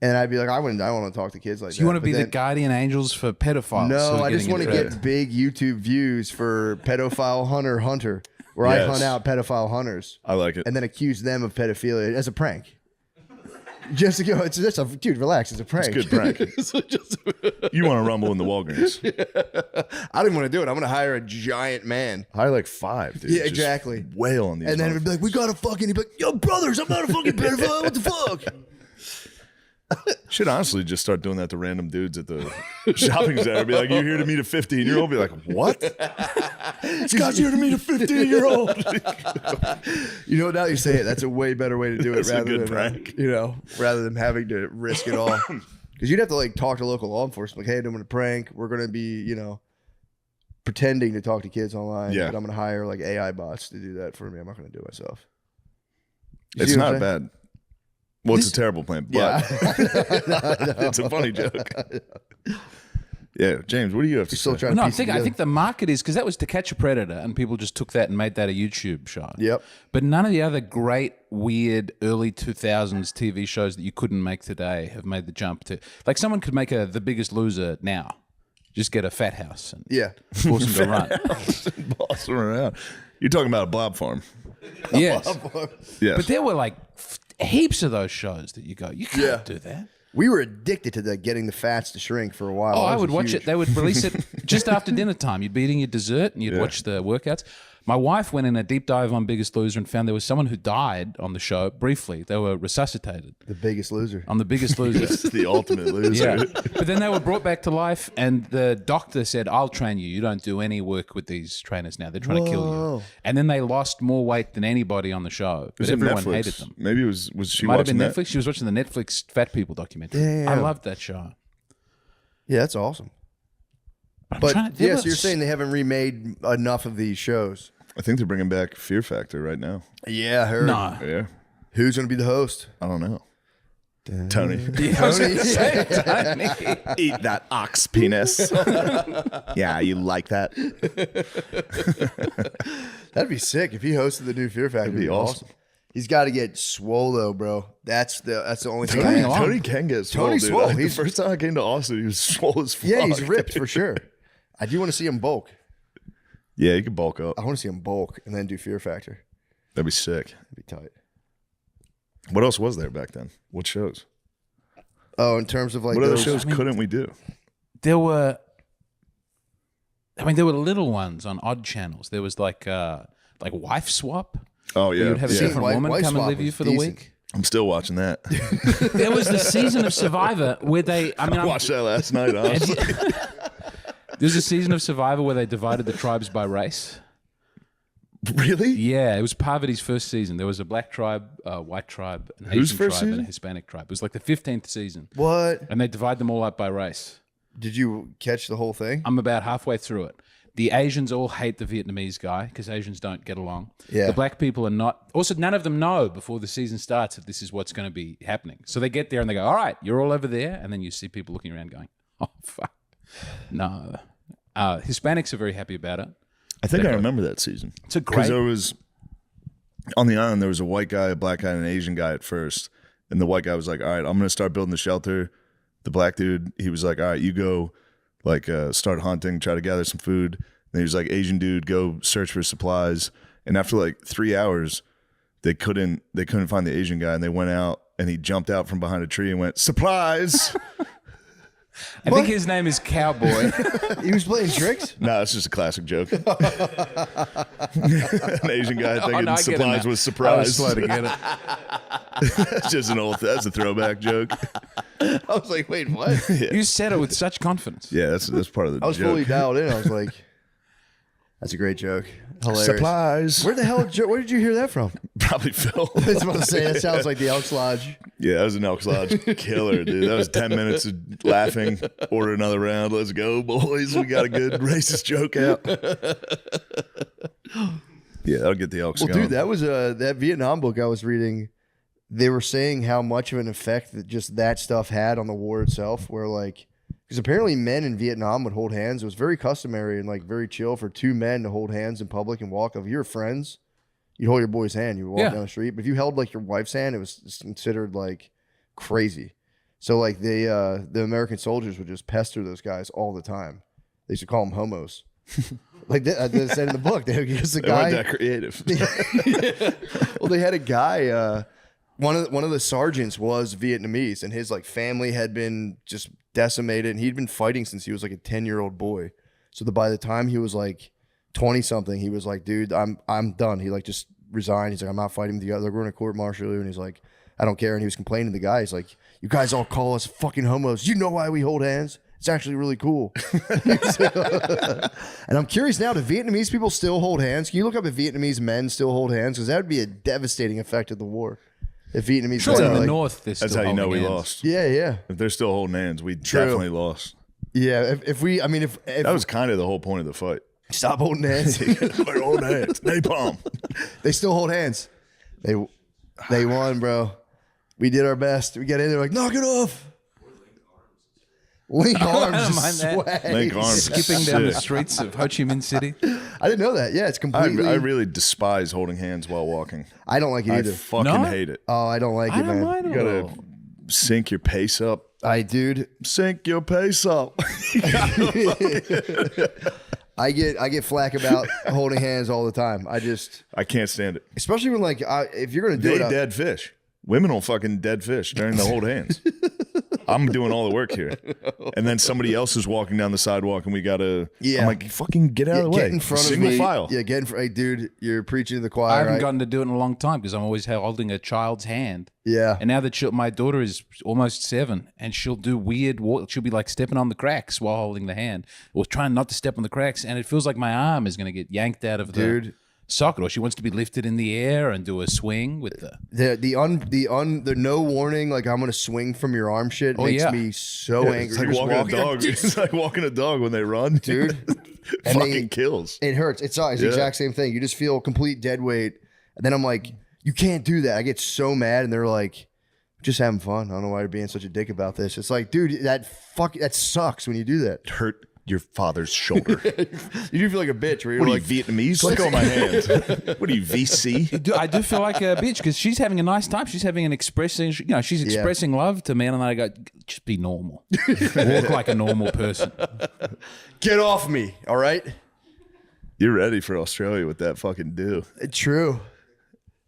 Speaker 17: And I'd be like, I want to talk to kids like that.
Speaker 16: So you want to
Speaker 17: But
Speaker 16: be the
Speaker 17: then-
Speaker 16: guardian angels for pedophiles? who
Speaker 17: No,
Speaker 16: are
Speaker 17: I just
Speaker 16: getting
Speaker 17: want to
Speaker 16: into
Speaker 17: get big YouTube views for pedophile hunter, where I
Speaker 3: Yes.
Speaker 17: hunt out pedophile hunters.
Speaker 3: I like it.
Speaker 17: And then accuse them of pedophilia as a prank. Just to go, it's just a dude, relax, it's a prank.
Speaker 3: It's a good prank. You want to rumble in the Walgreens.
Speaker 17: I didn't want to do it. I'm going to hire a giant man.
Speaker 3: Hire like 5, dude.
Speaker 17: Yeah,
Speaker 3: Just
Speaker 17: exactly.
Speaker 3: Wail on these.
Speaker 17: And then it'd be like, we got to fucking, he'd be like, yo, brothers, I'm not a fucking pedophile. What the fuck?
Speaker 3: Should honestly just start doing that to random dudes at the shopping center. Be like, you're here to meet a 15-year-old. Be like, what? Scott's here to meet a 15-year-old.
Speaker 17: You know, now you say it, that's a way better way to do it
Speaker 3: That's a
Speaker 17: rather
Speaker 3: good
Speaker 17: than,
Speaker 3: prank.
Speaker 17: rather than having to risk it all. Because you'd have to like talk to local law enforcement. Like, hey, I'm doing a prank. We're going to be, pretending to talk to kids online.
Speaker 3: Yeah.
Speaker 17: But I'm going to hire like AI bots to do that for me. I'm not going to do it myself. You
Speaker 3: It's
Speaker 17: see what I'm
Speaker 3: not
Speaker 17: saying?
Speaker 3: bad. Well, it's a terrible plan, but
Speaker 17: Yeah.
Speaker 3: it's a funny joke. Yeah, James, what do you have to say?
Speaker 16: No, I think the market is because that was To Catch a Predator, and people just took that and made that a YouTube show.
Speaker 17: Yep.
Speaker 16: But none of the other great, weird early 2000s TV shows that you couldn't make today have made the jump to. Like someone could make The Biggest Loser now. Just get a fat house and force them to run.
Speaker 3: Boss them around. You're talking about a blob farm.
Speaker 16: Yes.
Speaker 3: Yes.
Speaker 16: But there were like heaps of those shows that you go, you can't do that.
Speaker 17: We were addicted to getting the fats to shrink for a while.
Speaker 16: Oh,
Speaker 17: That
Speaker 16: I
Speaker 17: was
Speaker 16: would watch
Speaker 17: huge.
Speaker 16: it. They would release it just after dinner time. You'd be eating your dessert and you'd watch the workouts. My wife went in a deep dive on Biggest Loser and found there was someone who died on the show briefly. They were resuscitated.
Speaker 17: The Biggest Loser.
Speaker 16: On The Biggest Loser.
Speaker 3: It's the ultimate loser.
Speaker 16: Yeah. But then they were brought back to life and the doctor said, I'll train you. You don't do any work with these trainers now. They're trying to kill you.
Speaker 17: Whoa.
Speaker 16: And then they lost more weight than anybody on the show. But
Speaker 3: Was it
Speaker 16: everyone
Speaker 3: Netflix?
Speaker 16: hated them.
Speaker 3: Maybe it was she
Speaker 16: Might have
Speaker 3: watching
Speaker 16: been
Speaker 3: that?
Speaker 16: Netflix. She was watching the Netflix Fat People documentary.
Speaker 17: Damn.
Speaker 16: I loved that show.
Speaker 17: Yeah, that's awesome.
Speaker 16: I'm
Speaker 17: But
Speaker 16: trying to- there
Speaker 17: yes,
Speaker 16: was-
Speaker 17: you're saying they haven't remade enough of these shows.
Speaker 3: I think they're bringing back Fear Factor right now.
Speaker 17: Yeah, I heard.
Speaker 16: No.
Speaker 3: Yeah.
Speaker 17: Who's going to be the host?
Speaker 3: I don't know. Tony.
Speaker 16: Yeah, I was gonna say, Tony.
Speaker 3: Eat that ox penis. Yeah, you like that?
Speaker 17: That'd be sick if he hosted the new Fear Factor.
Speaker 3: That'd be awesome.
Speaker 17: He's got to get swole though, bro. That's the only thing.
Speaker 3: Tony,
Speaker 17: I ask.
Speaker 3: Tony can get swole,
Speaker 17: Tony's
Speaker 3: dude.
Speaker 17: swole.
Speaker 3: Like, the
Speaker 17: He's-
Speaker 3: first time I came to Austin, he was swole as fuck.
Speaker 17: Yeah, he's ripped
Speaker 3: dude.
Speaker 17: for sure. I do want to see him bulk.
Speaker 3: Yeah, you can bulk up.
Speaker 17: I want to see him bulk and then do Fear Factor.
Speaker 3: That'd be sick.
Speaker 17: That'd be tight.
Speaker 3: What else was there back then? What shows?
Speaker 17: Oh, in terms of like
Speaker 3: What other
Speaker 17: those-
Speaker 3: shows couldn't we do?
Speaker 16: There were little ones on odd channels. There was like Wife Swap.
Speaker 3: Oh
Speaker 16: where
Speaker 3: yeah,
Speaker 16: You'd have a
Speaker 3: yeah.
Speaker 16: different woman
Speaker 17: Wife
Speaker 16: come and
Speaker 17: Swap
Speaker 16: live you
Speaker 17: was
Speaker 16: for the
Speaker 17: decent.
Speaker 16: week.
Speaker 3: I'm still watching that.
Speaker 16: There was the season of Survivor where they.
Speaker 3: I watched that last night. Honestly.
Speaker 16: There's a season of Survivor where they divided the tribes by race.
Speaker 3: Really?
Speaker 16: Yeah, it was Parvati's first season. There was a black tribe, white tribe, an
Speaker 3: Whose
Speaker 16: Asian
Speaker 3: first
Speaker 16: tribe, and a
Speaker 3: season?
Speaker 16: Hispanic tribe. It was like the 15th season.
Speaker 7: What?
Speaker 16: And they divide them all up by race.
Speaker 7: Did you catch the whole thing?
Speaker 16: I'm about halfway through it. The Asians all hate the Vietnamese guy because Asians don't get along.
Speaker 7: Yeah.
Speaker 16: The black people are not. Also, none of them know before the season starts if this is what's going to be happening. So they get there and they go, all right, you're all over there. And then you see people looking around going, oh, fuck. No. Hispanics are very happy about it.
Speaker 3: I think I remember that season.
Speaker 16: It's a great.
Speaker 3: Because there was, on the island, there was a white guy, a black guy, and an Asian guy at first. And the white guy was like, all right, I'm going to start building the shelter. The black dude, he was like, all right, you go start hunting, try to gather some food. And he was like, Asian dude, go search for supplies. And after like 3 hours, they couldn't find the Asian guy. And they went out and he jumped out from behind a tree and went, supplies.
Speaker 16: I think his name is Cowboy.
Speaker 7: He was playing tricks?
Speaker 3: No, it's just a classic joke. An Asian guy thinking
Speaker 16: I get it
Speaker 3: supplies
Speaker 16: now.
Speaker 3: was surprise.
Speaker 16: I was slow to get it.
Speaker 3: That's just that's a throwback joke.
Speaker 7: I was like, wait, what?
Speaker 16: You said it with such confidence.
Speaker 3: Yeah, that's part of the
Speaker 7: I was
Speaker 3: joke.
Speaker 7: fully dialed in. I was like, that's a great joke. Hilarious.
Speaker 3: Supplies.
Speaker 7: Where the hell, where did you hear that from?
Speaker 3: Probably Phil.
Speaker 7: I was about to say, that sounds like the Elks Lodge.
Speaker 3: Yeah, that was an Elks Lodge killer, dude. That was 10 minutes of laughing. Order another round. Let's go, boys. We got a good racist joke out. Yeah, that'll get the Elks
Speaker 7: Well,
Speaker 3: going.
Speaker 7: dude, that was that Vietnam book I was reading. They were saying how much of an effect that just that stuff had on the war itself, where like, because apparently men in Vietnam would hold hands. It was very customary and like very chill for two men to hold hands in public and walk. If you're friends, you'd hold your boy's hand. You would walk down the street. But if you held like your wife's hand, it was considered like crazy. So like the American soldiers would just pester those guys all the time. They used to call them homos. Like they said in the book, they weren't
Speaker 3: that creative.
Speaker 7: Well, they had a guy. One of the sergeants was Vietnamese, and his like family had been just decimated, and he'd been fighting since he was like a 10-year-old boy. So by the time he was like 20 something, he was like, dude, I'm done. He like just resigned. He's like, I'm not fighting the other. We're going to court martial you, and he's like, I don't care. And he was complaining to the guy. He's like, you guys all call us fucking homos. You know why we hold hands? It's actually really cool. And I'm curious now, do Vietnamese people still hold hands? Can you look up if Vietnamese men still hold hands? Because that would be a devastating effect of the war. If Vietnamese
Speaker 16: Sure,
Speaker 7: men
Speaker 16: in
Speaker 7: are
Speaker 16: the
Speaker 7: like,
Speaker 16: north, they're
Speaker 3: That's
Speaker 16: still
Speaker 3: how you know we
Speaker 16: holding hands.
Speaker 3: lost.
Speaker 7: Yeah, yeah.
Speaker 3: If they're still holding hands, we
Speaker 7: True.
Speaker 3: definitely lost.
Speaker 7: Yeah, if
Speaker 3: That was kind of the whole point of the fight.
Speaker 7: stop holding hands.
Speaker 3: We're holding hands. Napalm.
Speaker 7: They still hold hands. They won, bro. We did our best. We got in there like, knock it off. Link arms,
Speaker 16: I don't
Speaker 7: is
Speaker 16: mind that.
Speaker 7: swag.
Speaker 3: Link arms.
Speaker 16: Skipping down the
Speaker 3: Sick.
Speaker 16: streets of Ho Chi Minh City.
Speaker 7: I didn't know that. Yeah, it's completely.
Speaker 3: I really despise holding hands while walking.
Speaker 7: I don't like it
Speaker 3: I
Speaker 7: either.
Speaker 3: fucking
Speaker 16: No?
Speaker 3: hate it.
Speaker 7: Oh, I don't like
Speaker 16: I
Speaker 7: it,
Speaker 16: don't
Speaker 7: man.
Speaker 16: mind
Speaker 3: You
Speaker 16: it
Speaker 3: gotta
Speaker 16: all.
Speaker 3: sync your pace up.
Speaker 7: Dude.
Speaker 3: Sync your pace up.
Speaker 7: I get flack about holding hands all the time.
Speaker 3: I can't stand it.
Speaker 7: Especially when like if you're gonna do
Speaker 3: They
Speaker 7: it,
Speaker 3: dead fish. Women will fucking dead fish during the hold hands. I'm doing all the work here. And then somebody else is walking down the sidewalk and we gotta I'm like, fucking get out of the way.
Speaker 7: Get in front
Speaker 3: Single
Speaker 7: of me.
Speaker 3: file.
Speaker 7: Yeah, get in front. Hey, dude, you're preaching to the
Speaker 16: I
Speaker 7: choir.
Speaker 16: haven't
Speaker 7: right?
Speaker 16: gotten to do it in a long time because I'm always holding a child's hand.
Speaker 7: Yeah.
Speaker 16: And now that my daughter is almost 7, and she'll do weird she'll be like stepping on the cracks while holding the hand, or trying not to step on the cracks, and it feels like my arm is going to get yanked out of the socket, or she wants to be lifted in the air and do a swing with
Speaker 7: the no warning, like I'm gonna swing from your arm shit makes me so angry.
Speaker 3: It's like
Speaker 7: You're just
Speaker 3: walking a dog. It's like walking a dog when they run.
Speaker 7: Dude. And
Speaker 3: fucking kills.
Speaker 7: It hurts. It's the exact same thing. You just feel complete dead weight. And then I'm like, you can't do that. I get so mad, and they're like, just having fun. I don't know why you're being such a dick about this. It's like, dude, that sucks when you do that.
Speaker 3: Hurt your father's shoulder.
Speaker 7: You do feel like a bitch. Where you're
Speaker 3: What are
Speaker 7: like,
Speaker 3: you, Vietnamese? Let go of my hand. What are you, VC?
Speaker 16: I do feel like a bitch because she's having a nice time. She's having an expressing, she's expressing love to me, and then I go, just be normal. Walk like a normal person.
Speaker 7: Get off me, all right?
Speaker 3: You're ready for Australia with that fucking do.
Speaker 7: True.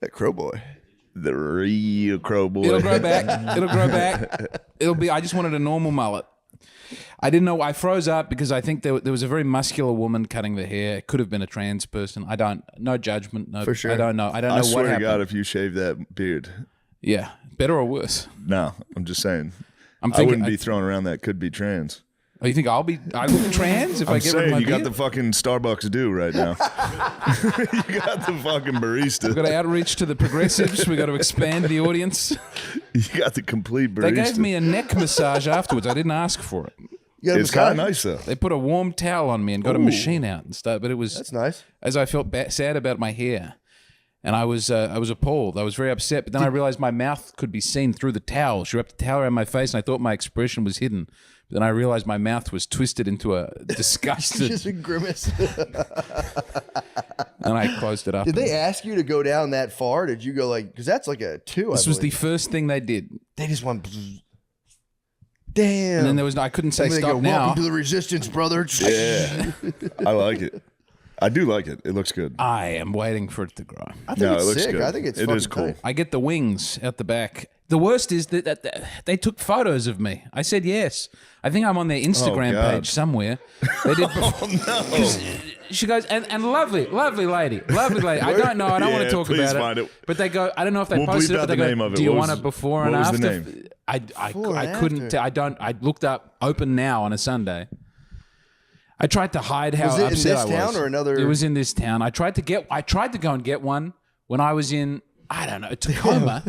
Speaker 7: That crow boy.
Speaker 3: The real crow boy.
Speaker 16: It'll grow back. It'll grow back. I just wanted a normal mullet. I didn't know. I froze up because I think there was a very muscular woman cutting the hair. It could have been a trans person. No judgment. No,
Speaker 7: For sure.
Speaker 16: I don't know. I don't
Speaker 3: I
Speaker 16: know
Speaker 3: swear
Speaker 16: what
Speaker 3: to
Speaker 16: happened.
Speaker 3: God, if you shave that beard.
Speaker 16: Yeah. Better or worse?
Speaker 3: No, I'm just saying.
Speaker 16: I'm
Speaker 3: I
Speaker 16: thinking,
Speaker 3: wouldn't be throwing around that could be trans.
Speaker 16: Oh, you think I look trans if I
Speaker 3: I'm
Speaker 16: get rid of
Speaker 3: saying
Speaker 16: my
Speaker 3: you got
Speaker 16: beard?
Speaker 3: the fucking Starbucks due right now. You got the fucking barista.
Speaker 16: We've got to outreach to the progressives. We've got to expand the audience.
Speaker 3: You got the complete barista.
Speaker 16: They gave me a neck massage afterwards. I didn't ask for it.
Speaker 3: It's kind of nice though.
Speaker 16: They put a warm towel on me and got a machine out and stuff. But it was
Speaker 17: That's nice.
Speaker 16: As I felt sad about my hair, and I was appalled. I was very upset. But then I realized my mouth could be seen through the towel. She wrapped the towel around my face, and I thought my expression was hidden. But then I realized my mouth was twisted into a disgusted,
Speaker 17: Just a grimace.
Speaker 16: and I closed it up.
Speaker 17: Did they ask you to go down that far? Did you go like, because that's like a 2.
Speaker 16: This was the first thing they did.
Speaker 17: They just went. Damn.
Speaker 16: And then there was I couldn't say
Speaker 17: And they
Speaker 16: stop
Speaker 17: go,
Speaker 16: now.
Speaker 17: Welcome to the resistance, brother.
Speaker 3: Yeah, I like it. I do like it. It looks good.
Speaker 16: I am waiting for it to grow.
Speaker 17: I think it's sick. I think it's
Speaker 3: It is cool.
Speaker 17: tight.
Speaker 16: I get the wings out the back. The worst is that they took photos of me. I said yes. I think I'm on their Instagram
Speaker 3: God.
Speaker 16: page somewhere. They did. She goes, and lovely lady. I don't know. I don't want to talk
Speaker 3: please
Speaker 16: about
Speaker 3: find it.
Speaker 16: But they go, I don't know if they
Speaker 3: We'll
Speaker 16: posted
Speaker 3: bleep
Speaker 16: it,
Speaker 3: out
Speaker 16: but they
Speaker 3: the name
Speaker 16: go,
Speaker 3: of it.
Speaker 16: do you
Speaker 3: What
Speaker 16: want
Speaker 3: was-
Speaker 16: it before
Speaker 3: what
Speaker 16: and
Speaker 3: was
Speaker 16: after?
Speaker 3: the name?
Speaker 17: Before
Speaker 16: I
Speaker 17: and
Speaker 16: couldn't.
Speaker 17: after.
Speaker 16: I don't. I looked up open now on a Sunday. I tried to hide how
Speaker 17: Was it in
Speaker 16: upset
Speaker 17: this
Speaker 16: I was.
Speaker 17: town or another-
Speaker 16: It was in this town. I tried to go and get one when I was in, I don't know, Tacoma.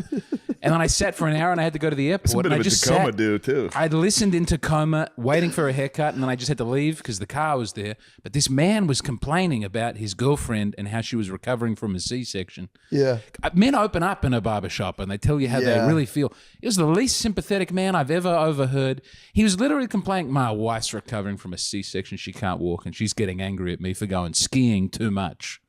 Speaker 16: And then I sat for an hour and I had to go to the airport.
Speaker 3: It's a bit
Speaker 16: and
Speaker 3: of
Speaker 16: I
Speaker 3: a
Speaker 16: just
Speaker 3: Tacoma
Speaker 16: sat,
Speaker 3: dude too.
Speaker 16: I'd listened in Tacoma waiting for a haircut, and then I just had to leave because the car was there. But this man was complaining about his girlfriend and how she was recovering from a C-section.
Speaker 17: Yeah.
Speaker 16: Men open up in a barbershop and they tell you how they
Speaker 17: Yeah.
Speaker 16: really feel. He was the least sympathetic man I've ever overheard. He was literally complaining, my wife's recovering from a C-section. She can't walk and she's getting angry at me for going skiing too much.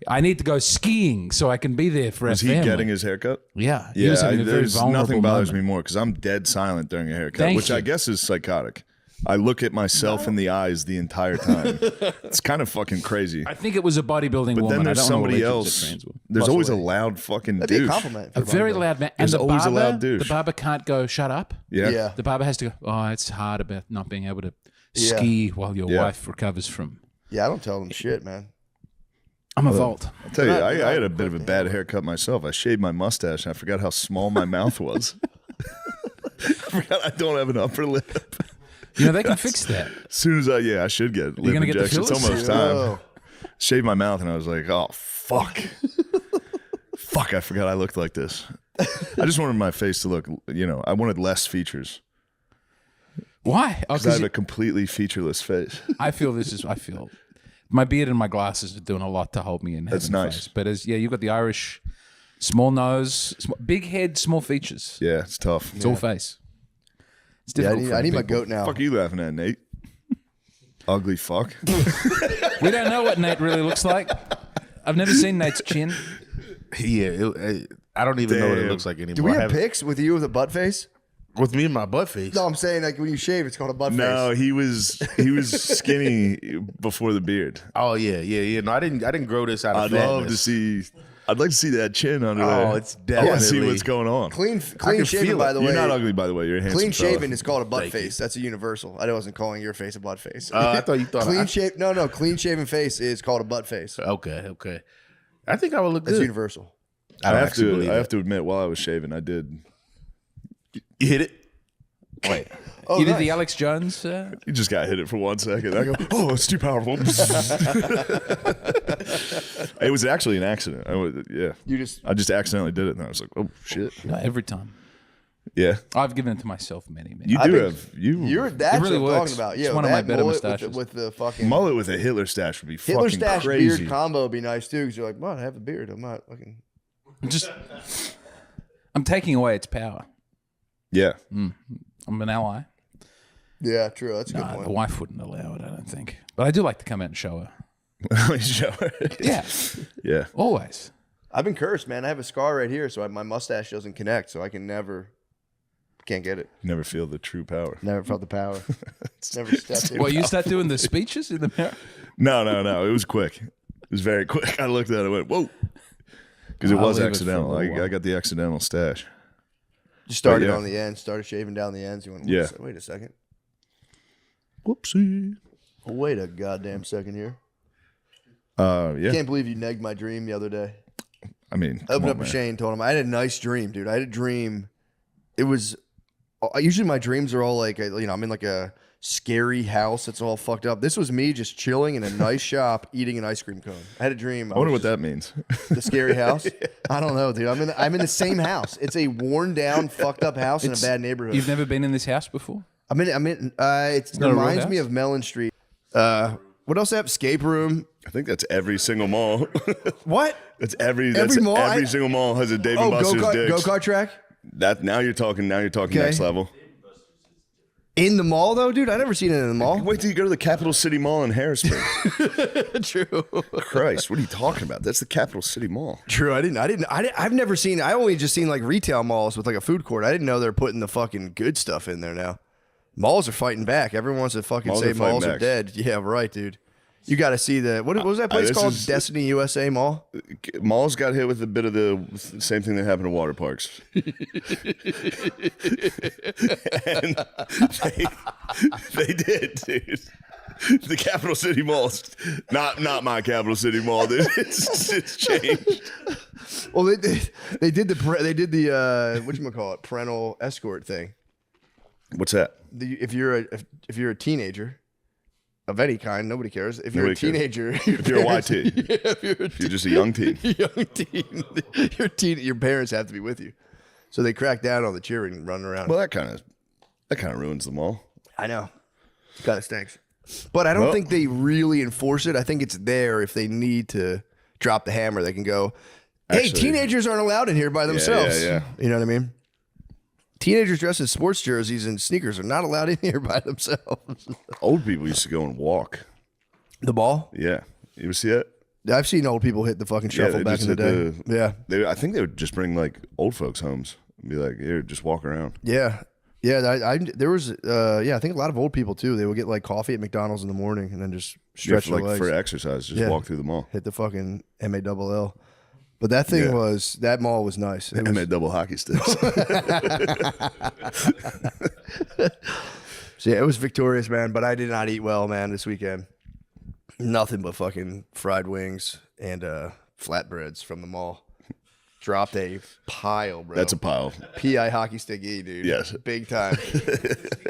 Speaker 16: I need to go skiing so I can be there for
Speaker 3: Was
Speaker 16: our
Speaker 3: he
Speaker 16: family.
Speaker 3: getting his haircut?
Speaker 16: Yeah. He was having a very
Speaker 3: there's
Speaker 16: vulnerable
Speaker 3: nothing bothers
Speaker 16: moment.
Speaker 3: me more because I'm dead silent during a haircut,
Speaker 16: Thank
Speaker 3: which
Speaker 16: you.
Speaker 3: I guess is psychotic. I look at myself in the eyes the entire time. It's kind of fucking crazy.
Speaker 16: I think it was a bodybuilding
Speaker 3: But
Speaker 16: woman.
Speaker 3: then
Speaker 16: I
Speaker 3: there's
Speaker 16: don't know
Speaker 3: somebody
Speaker 16: what age it was,
Speaker 3: else.
Speaker 16: a trans woman.
Speaker 3: There's always a
Speaker 17: Possibly.
Speaker 3: loud fucking
Speaker 17: That'd be a
Speaker 3: douche.
Speaker 17: compliment. For
Speaker 16: A very
Speaker 17: bodybuilding.
Speaker 16: loud man.
Speaker 3: There's
Speaker 16: and the
Speaker 3: always a
Speaker 16: barber,
Speaker 3: loud douche.
Speaker 16: The barber can't go, shut up.
Speaker 3: Yeah.
Speaker 17: Yeah.
Speaker 16: The barber has to go, oh, it's hard about not being able to
Speaker 17: Yeah.
Speaker 16: ski while your
Speaker 3: Yeah.
Speaker 16: wife recovers from.
Speaker 17: Yeah, I don't tell them shit, man.
Speaker 16: I'm a vault.
Speaker 3: I'll tell you,
Speaker 17: They're not-
Speaker 3: I
Speaker 17: they're
Speaker 3: had
Speaker 17: not
Speaker 3: a bit of a
Speaker 17: equipped to
Speaker 3: bad
Speaker 17: handle it.
Speaker 3: haircut myself. I shaved my mustache and I forgot how small my mouth was. I forgot I don't have an upper lip.
Speaker 16: You know, they can fix that.
Speaker 3: As soon as I should get lip
Speaker 16: gonna get the
Speaker 3: injection. It's
Speaker 16: fillers?
Speaker 3: almost time.
Speaker 17: Oh.
Speaker 3: Shaved my mouth and I was like, oh, fuck. Fuck, I forgot I looked like this. I just wanted my face to look, I wanted less features.
Speaker 16: Why? Oh,
Speaker 3: Because I have a completely featureless face.
Speaker 16: I feel my beard and my glasses are doing a lot to hold me in.
Speaker 3: That's
Speaker 16: heaven
Speaker 3: nice.
Speaker 16: face. But you've got the Irish small nose, big head, small features.
Speaker 3: Yeah, it's tough.
Speaker 16: It's all face. It's
Speaker 17: Yeah,
Speaker 16: difficult.
Speaker 17: I need my
Speaker 16: people.
Speaker 17: goat now.
Speaker 3: Fuck are you laughing at, Nate? Ugly fuck.
Speaker 16: We don't know what Nate really looks like. I've never seen Nate's chin.
Speaker 4: Yeah, I don't even know what it
Speaker 3: Damn.
Speaker 4: looks like anymore.
Speaker 17: Do we
Speaker 4: I
Speaker 17: have
Speaker 4: haven't-
Speaker 17: pics with you with a butt face?
Speaker 4: with me and my butt face?
Speaker 17: No, I'm saying like when you shave, it's called a butt
Speaker 3: No,
Speaker 17: face.
Speaker 3: he was skinny before the beard.
Speaker 4: Oh yeah. No, I didn't grow this out of
Speaker 3: I'd love to
Speaker 4: fatness.
Speaker 3: see. I'd like to see that chin under there.
Speaker 4: Oh, it's
Speaker 3: I want to see
Speaker 4: definitely-
Speaker 3: what's going on.
Speaker 17: Clean
Speaker 4: can
Speaker 17: shaven,
Speaker 4: feel
Speaker 17: by
Speaker 4: it.
Speaker 17: the way.
Speaker 3: You're not ugly, by the way. You're a handsome
Speaker 17: Clean
Speaker 3: fella.
Speaker 17: shaven is called a butt
Speaker 4: Thank
Speaker 17: face. That's a universal. I wasn't calling your face a butt face.
Speaker 4: I thought you thought
Speaker 17: clean shave. No. Clean shaven face is called a butt face.
Speaker 4: Okay. I think I would look
Speaker 17: That's
Speaker 4: good.
Speaker 17: universal.
Speaker 4: I don't actually believe
Speaker 3: I
Speaker 4: it.
Speaker 3: have to admit, while I was shaving, I did.
Speaker 4: You hit it.
Speaker 16: Wait.
Speaker 17: Oh,
Speaker 16: you did
Speaker 17: nice.
Speaker 16: the Alex Jones?
Speaker 3: You just got hit it for 1 second. I go, oh, it's too powerful. It was actually an accident. I just accidentally did it, and I was like, oh shit.
Speaker 16: No, every time.
Speaker 3: Yeah,
Speaker 16: I've given it to myself many.
Speaker 3: you
Speaker 17: I
Speaker 3: do
Speaker 17: think
Speaker 3: have you.
Speaker 17: You're that's
Speaker 16: It really
Speaker 17: what I'm
Speaker 16: works.
Speaker 17: talking about.
Speaker 16: It's
Speaker 17: Yeah,
Speaker 16: one of my
Speaker 17: that
Speaker 16: better
Speaker 17: mullet
Speaker 16: mustaches.
Speaker 17: with the fucking
Speaker 3: mullet with a Hitler stash would be
Speaker 17: Hitler
Speaker 3: fucking
Speaker 17: stash
Speaker 3: crazy.
Speaker 17: beard combo would be nice too. Because you're like, well, I have a beard. I'm not fucking.
Speaker 16: I'm taking away its power.
Speaker 3: Yeah,
Speaker 16: I'm an ally.
Speaker 17: Yeah, true. That's a good
Speaker 16: No,
Speaker 17: point.
Speaker 16: the wife wouldn't allow it, I don't think. But I do like to come out and show her.
Speaker 3: Show her.
Speaker 16: Yeah,
Speaker 3: Yeah.
Speaker 16: always.
Speaker 17: I've been cursed, man. I have a scar right here, so my mustache doesn't connect, so I can't get it.
Speaker 3: Never feel the true power.
Speaker 17: Never felt the power. Never stepped in.
Speaker 16: Well, you start doing the speeches in the mirror?
Speaker 3: No. It was quick. It was very quick. I looked at it and went, whoa. Because it
Speaker 16: I'll
Speaker 3: was
Speaker 16: leave it for a
Speaker 3: accidental.
Speaker 16: little while.
Speaker 3: I got the accidental stash.
Speaker 17: You started
Speaker 3: But yeah.
Speaker 17: on the end, started shaving down the ends. You went,
Speaker 3: Yeah.
Speaker 17: wait a second.
Speaker 3: Whoopsie.
Speaker 17: Wait a goddamn second here.
Speaker 3: Yeah.
Speaker 17: Can't believe you negged my dream the other day.
Speaker 3: I mean,
Speaker 17: I opened up with Shane, told him I had a nice dream, dude. I had a dream. It was usually my dreams are all like, I'm in like a scary house that's all fucked up. This was me just chilling in a nice shop eating an ice cream cone. I had a dream.
Speaker 3: I wonder what that means.
Speaker 17: The scary house? I don't know, dude. I'm in the same house. It's a worn down, fucked up house in a bad neighborhood.
Speaker 16: You've never been in this house before?
Speaker 17: It reminds me of Mellon Street. What else have? Escape room.
Speaker 3: I think that's every single mall.
Speaker 17: What?
Speaker 3: That's every
Speaker 17: mall.
Speaker 3: Every single mall has a Dave and Buster's Dick's.
Speaker 17: Go-kart track?
Speaker 3: That now you're talking
Speaker 17: Okay.
Speaker 3: next level.
Speaker 17: In the mall though, dude? I never seen it in the mall.
Speaker 3: Wait till you go to the Capital City Mall in Harrisburg.
Speaker 17: True.
Speaker 3: Christ, what are you talking about? That's the Capital City Mall.
Speaker 17: True. I've never seen. I only just seen like retail malls with like a food court. I didn't know they're putting the fucking good stuff in there now. Malls are fighting back. Everyone wants to fucking say malls are dead. Yeah, right, dude. You got to see the what was that place called? Destiny USA Mall.
Speaker 3: Malls got hit with a bit of the same thing that happened to water parks. And they did, dude. The Capital City Malls, not my Capital City Mall, dude. It's changed.
Speaker 17: Well, they did the whatchamacallit, parental escort thing.
Speaker 3: What's that?
Speaker 17: If you're a teenager of any kind, nobody cares. If you're
Speaker 3: Nobody
Speaker 17: a teenager,
Speaker 3: cares. If you're a YT, if you're just a young teen,
Speaker 17: your parents have to be with you. So they crack down on the cheering and running around.
Speaker 3: Well, that kind of ruins the mall.
Speaker 17: I know, it kind of stinks. But I don't think they really enforce it. I think it's there if they need to drop the hammer. They can go, "Hey,
Speaker 3: Actually,
Speaker 17: teenagers aren't allowed in here by themselves."
Speaker 3: Yeah.
Speaker 17: You know what I mean? Teenagers dressed in sports jerseys and sneakers are not allowed in here by themselves.
Speaker 3: Old people used to go and walk.
Speaker 17: The ball?
Speaker 3: Yeah. You ever see it?
Speaker 17: I've seen old people hit the fucking shuffle back in the day.
Speaker 3: I think they would just bring like old folks' homes and be like, here, just walk around.
Speaker 17: Yeah. Yeah. There was, I think a lot of old people too. They would get like coffee at McDonald's in the morning and then just stretch their legs.
Speaker 3: For exercise, just walk through the mall.
Speaker 17: Hit the fucking MALL. But that thing that mall was nice. It
Speaker 3: MA double hockey sticks.
Speaker 17: So yeah, it was victorious, man. But I did not eat well, man, this weekend. Nothing but fucking fried wings and flatbreads from the mall. Dropped a pile, bro.
Speaker 3: That's a pile.
Speaker 17: PI hockey stick E, dude.
Speaker 3: Yes.
Speaker 17: Big time.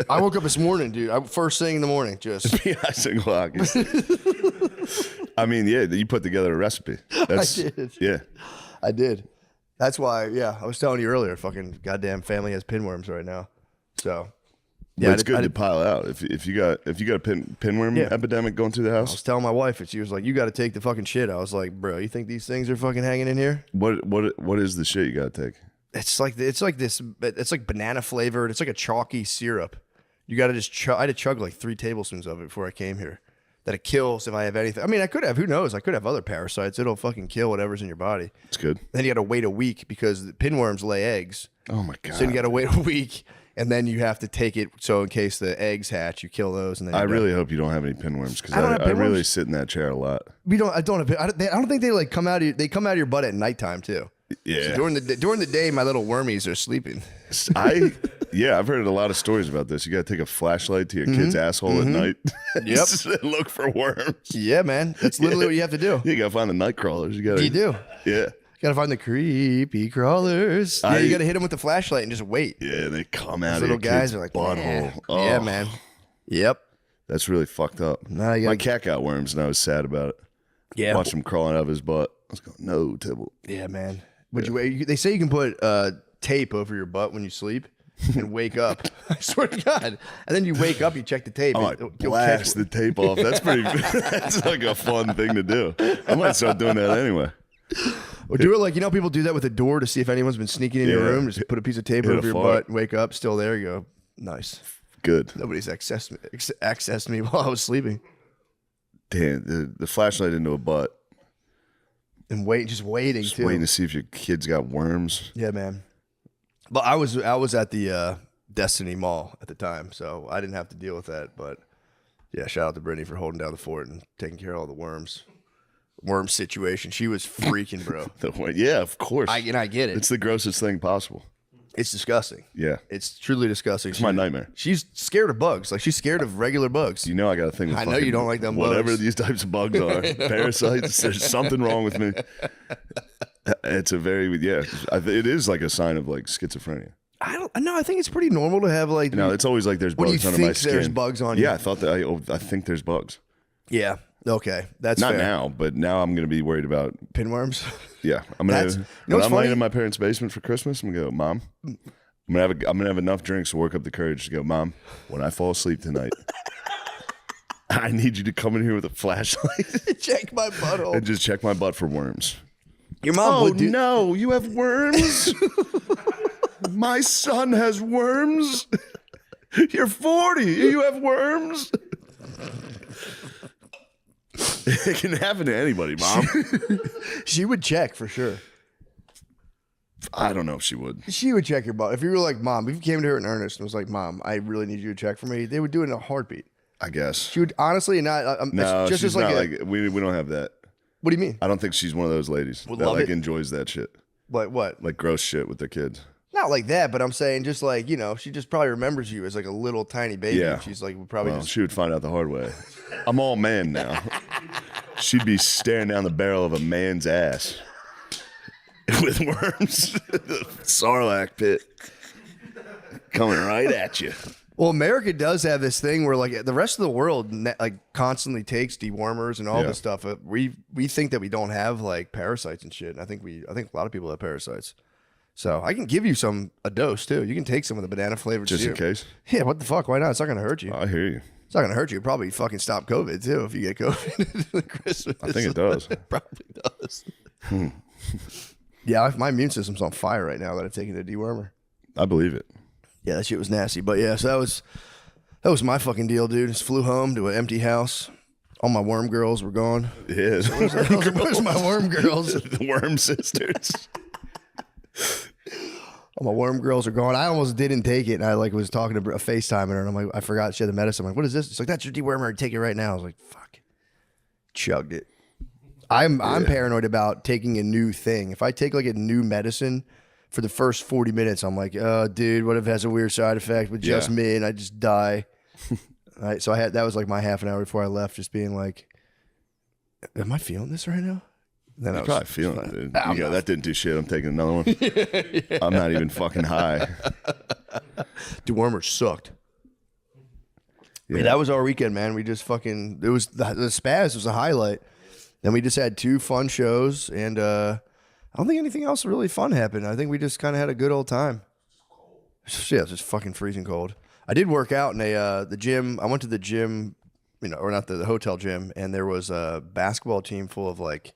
Speaker 17: I woke up this morning, dude. First thing in the morning, just
Speaker 3: PI single hockey stick. I mean, yeah, you put together a recipe.
Speaker 17: I did.
Speaker 3: Yeah.
Speaker 17: I did. That's why, I was telling you earlier, fucking goddamn family has pinworms right now. So,
Speaker 3: yeah, it's good to pile out. If you got a pinworm epidemic going through the house.
Speaker 17: I was telling my wife, and she was like, "You got to take the fucking shit." I was like, "Bro, you think these things are fucking hanging in here?"
Speaker 3: What is the shit you got to take?
Speaker 17: It's like banana flavored. It's like a chalky syrup. You got to just I had to chug like 3 tablespoons of it before I came here. That it kills if I have anything. I mean, I could have. Who knows? I could have other parasites. It'll fucking kill whatever's in your body.
Speaker 3: It's good.
Speaker 17: Then you got to wait a week because the pinworms lay eggs.
Speaker 3: Oh my god!
Speaker 17: So you got to wait a week, and then you have to take it. So in case the eggs hatch, you kill those. And then
Speaker 3: I really hope you don't have any pinworms because I really sit in that chair a lot.
Speaker 17: I don't think they like come out. They come out of your butt at nighttime too.
Speaker 3: Yeah.
Speaker 17: So during the day, my little wormies are sleeping.
Speaker 3: I've heard a lot of stories about this. You got to take a flashlight to your kid's asshole at night.
Speaker 17: Yep.
Speaker 3: Look for worms.
Speaker 17: Yeah, man. That's literally what you have to do.
Speaker 3: You got to find the night crawlers. You
Speaker 17: do.
Speaker 3: Yeah.
Speaker 17: You got to find the creepy crawlers. Yeah, you got to hit them with the flashlight and just wait.
Speaker 3: Yeah, they come out.
Speaker 17: Those little guys are like
Speaker 3: butthole.
Speaker 17: Oh. Yeah, man. Yep.
Speaker 3: That's really fucked up. My cat got worms and I was sad about it.
Speaker 17: Yeah.
Speaker 3: Watched him crawling out of his butt. I was going, no, Tibble.
Speaker 17: Yeah, man. They say you can put tape over your butt when you sleep and wake up. I swear to God. And then you wake up, you check the tape.
Speaker 3: I might blast the tape off. That's pretty. That's like a fun thing to do. I might start doing that anyway.
Speaker 17: Or do it like, people do that with a door to see if anyone's been sneaking in your room. Just put a piece of tape over your butt and wake up. Still there. You go. Nice.
Speaker 3: Good.
Speaker 17: Nobody's accessed me while I was sleeping.
Speaker 3: Damn, the flashlight into a butt.
Speaker 17: And just waiting too.
Speaker 3: Waiting to see if your kid's got worms.
Speaker 17: Yeah, man. But I was at the Destiny Mall at the time, so I didn't have to deal with that. But yeah, shout out to Brittany for holding down the fort and taking care of all the worm situation. She was freaking, bro.
Speaker 3: Yeah, of course.
Speaker 17: I get it.
Speaker 3: It's the grossest thing possible.
Speaker 17: It's disgusting.
Speaker 3: Yeah.
Speaker 17: It's truly disgusting.
Speaker 3: It's my nightmare.
Speaker 17: She's scared of bugs. Like, she's scared of regular bugs.
Speaker 3: You know I got a thing with
Speaker 17: I know you don't like them bugs.
Speaker 3: Whatever these types of bugs are. Parasites, there's something wrong with me. It's a very, it is like a sign of like schizophrenia.
Speaker 17: I think it's pretty normal to have like.
Speaker 8: No, it's always like there's
Speaker 17: when
Speaker 8: bugs
Speaker 17: you
Speaker 8: under my
Speaker 17: think
Speaker 8: skin.
Speaker 17: there's bugs on you.
Speaker 8: Yeah, I thought that. I think there's bugs.
Speaker 17: Yeah. Okay. That's
Speaker 8: not
Speaker 17: fair.
Speaker 8: now, but now I'm gonna be worried about
Speaker 17: pinworms.
Speaker 8: Yeah, I'm gonna.
Speaker 17: You know
Speaker 8: When
Speaker 17: what's
Speaker 8: I'm
Speaker 17: funny?
Speaker 8: laying in my parents' basement for Christmas, I'm gonna go, Mom. I'm gonna have enough drinks to work up the courage to go, Mom. When I fall asleep tonight, I need you to come in here with a flashlight
Speaker 17: Check my butthole.
Speaker 8: and just check my butt for worms.
Speaker 17: Your mom
Speaker 8: Oh
Speaker 17: would do.
Speaker 8: no, you have worms. My son has worms. You're 40. You have worms. It can happen to anybody, Mom.
Speaker 17: She would check for sure.
Speaker 8: I don't know if she would.
Speaker 17: She would check your butt. If you were like, Mom, if you came to her in earnest and was like, Mom, I really need you to check for me, they would do it in a heartbeat.
Speaker 8: I guess.
Speaker 17: She would honestly not.
Speaker 8: No,
Speaker 17: just
Speaker 8: she's
Speaker 17: as like
Speaker 8: not
Speaker 17: a,
Speaker 8: like we don't have that.
Speaker 17: What do you mean?
Speaker 8: I don't think she's one of those ladies
Speaker 17: Would
Speaker 8: that
Speaker 17: love
Speaker 8: like
Speaker 17: it?
Speaker 8: enjoys that shit.
Speaker 17: Like what?
Speaker 8: Like gross shit with their kids.
Speaker 17: Not like that, but I'm saying just like, she just probably remembers you as like a little tiny baby.
Speaker 8: Yeah.
Speaker 17: She's like, probably
Speaker 8: Well,
Speaker 17: just.
Speaker 8: she would find out the hard way. I'm all man now. She'd be staring down the barrel of a man's ass with worms. Sarlacc pit coming right at you.
Speaker 17: Well, America does have this thing where like the rest of the world like constantly takes dewormers and all this stuff. We think that we don't have like parasites and shit. And I think a lot of people have parasites. So I can give you a dose too. You can take some of the banana flavored
Speaker 8: Just in
Speaker 17: syrup.
Speaker 8: case.
Speaker 17: Yeah, what the fuck? Why not? It's not gonna hurt you.
Speaker 8: I hear you.
Speaker 17: It's not gonna hurt you. It'll probably fucking stop COVID too if you get COVID at Christmas.
Speaker 8: I think it does.
Speaker 17: It probably does. Yeah, my immune system's on fire right now that I've taken a dewormer.
Speaker 8: I believe it.
Speaker 17: Yeah, that shit was nasty. But yeah, so that was my fucking deal, dude. Just flew home to an empty house. All my worm girls were gone.
Speaker 8: Yeah.
Speaker 17: Where's my worm girls?
Speaker 8: The worm sisters.
Speaker 17: All my worm girls are gone. I almost didn't take it. And I like was talking to FaceTiming her, and I'm like, I forgot she had the medicine. I'm like, what is this? It's like, that's your dewormer. Take it right now. I was like, fuck. Chugged it. I'm paranoid about taking a new thing. If I take like a new medicine for the first 40 minutes, I'm like, oh, dude, what if it has a weird side effect with just me and I just die? Right, so that was like my half an hour before I left, just being like, am I feeling this right now? Then
Speaker 8: You're probably feeling it, dude.
Speaker 17: I'm
Speaker 8: Yeah,
Speaker 17: not.
Speaker 8: that didn't do shit. I'm taking another one. I'm not even fucking high.
Speaker 17: Dewormer sucked. Yeah, that was our weekend, man. We just fucking, it was the spaz was a highlight. Then we just had 2 fun shows, and I don't think anything else really fun happened. I think we just kind of had a good old time. Yeah, it's just fucking freezing cold. I did work out in the gym. I went to the gym, or not the hotel gym, and there was a basketball team full of like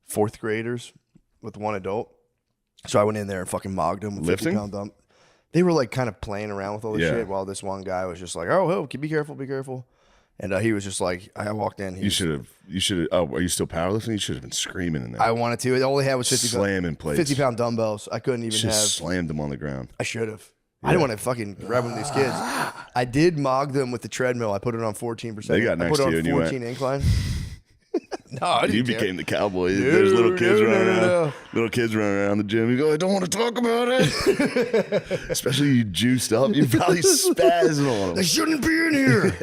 Speaker 17: 4th graders with 1 adult. So I went in there and fucking mogged them with
Speaker 8: Lifting?
Speaker 17: 50-pound dump. They were like kind of playing around with all this
Speaker 8: Yeah.
Speaker 17: shit while this one guy was just like, oh, be careful, be careful. And he was just like, I walked in.
Speaker 8: You should have. Oh, are you still powerlifting? You should have been screaming in there.
Speaker 17: I wanted to. All they had was 50
Speaker 8: slamming plates.
Speaker 17: 50-pound dumbbells. I couldn't even have.
Speaker 8: Just slammed them on the ground.
Speaker 17: I should have. I didn't want to fucking grab one of these kids. I did mog them with the treadmill. I put it on 14%.
Speaker 8: They got
Speaker 17: I
Speaker 8: next
Speaker 17: put it
Speaker 8: to
Speaker 17: on
Speaker 8: you and you went-
Speaker 17: 14 incline. No, I didn't
Speaker 8: You
Speaker 17: care.
Speaker 8: became the cowboy.
Speaker 17: No,
Speaker 8: There's little kids
Speaker 17: no,
Speaker 8: running
Speaker 17: no,
Speaker 8: around.
Speaker 17: no.
Speaker 8: Little kids running around the gym. You go, I don't want to talk about it. Especially you juiced up. You probably spazzing on them.
Speaker 17: They shouldn't be in here.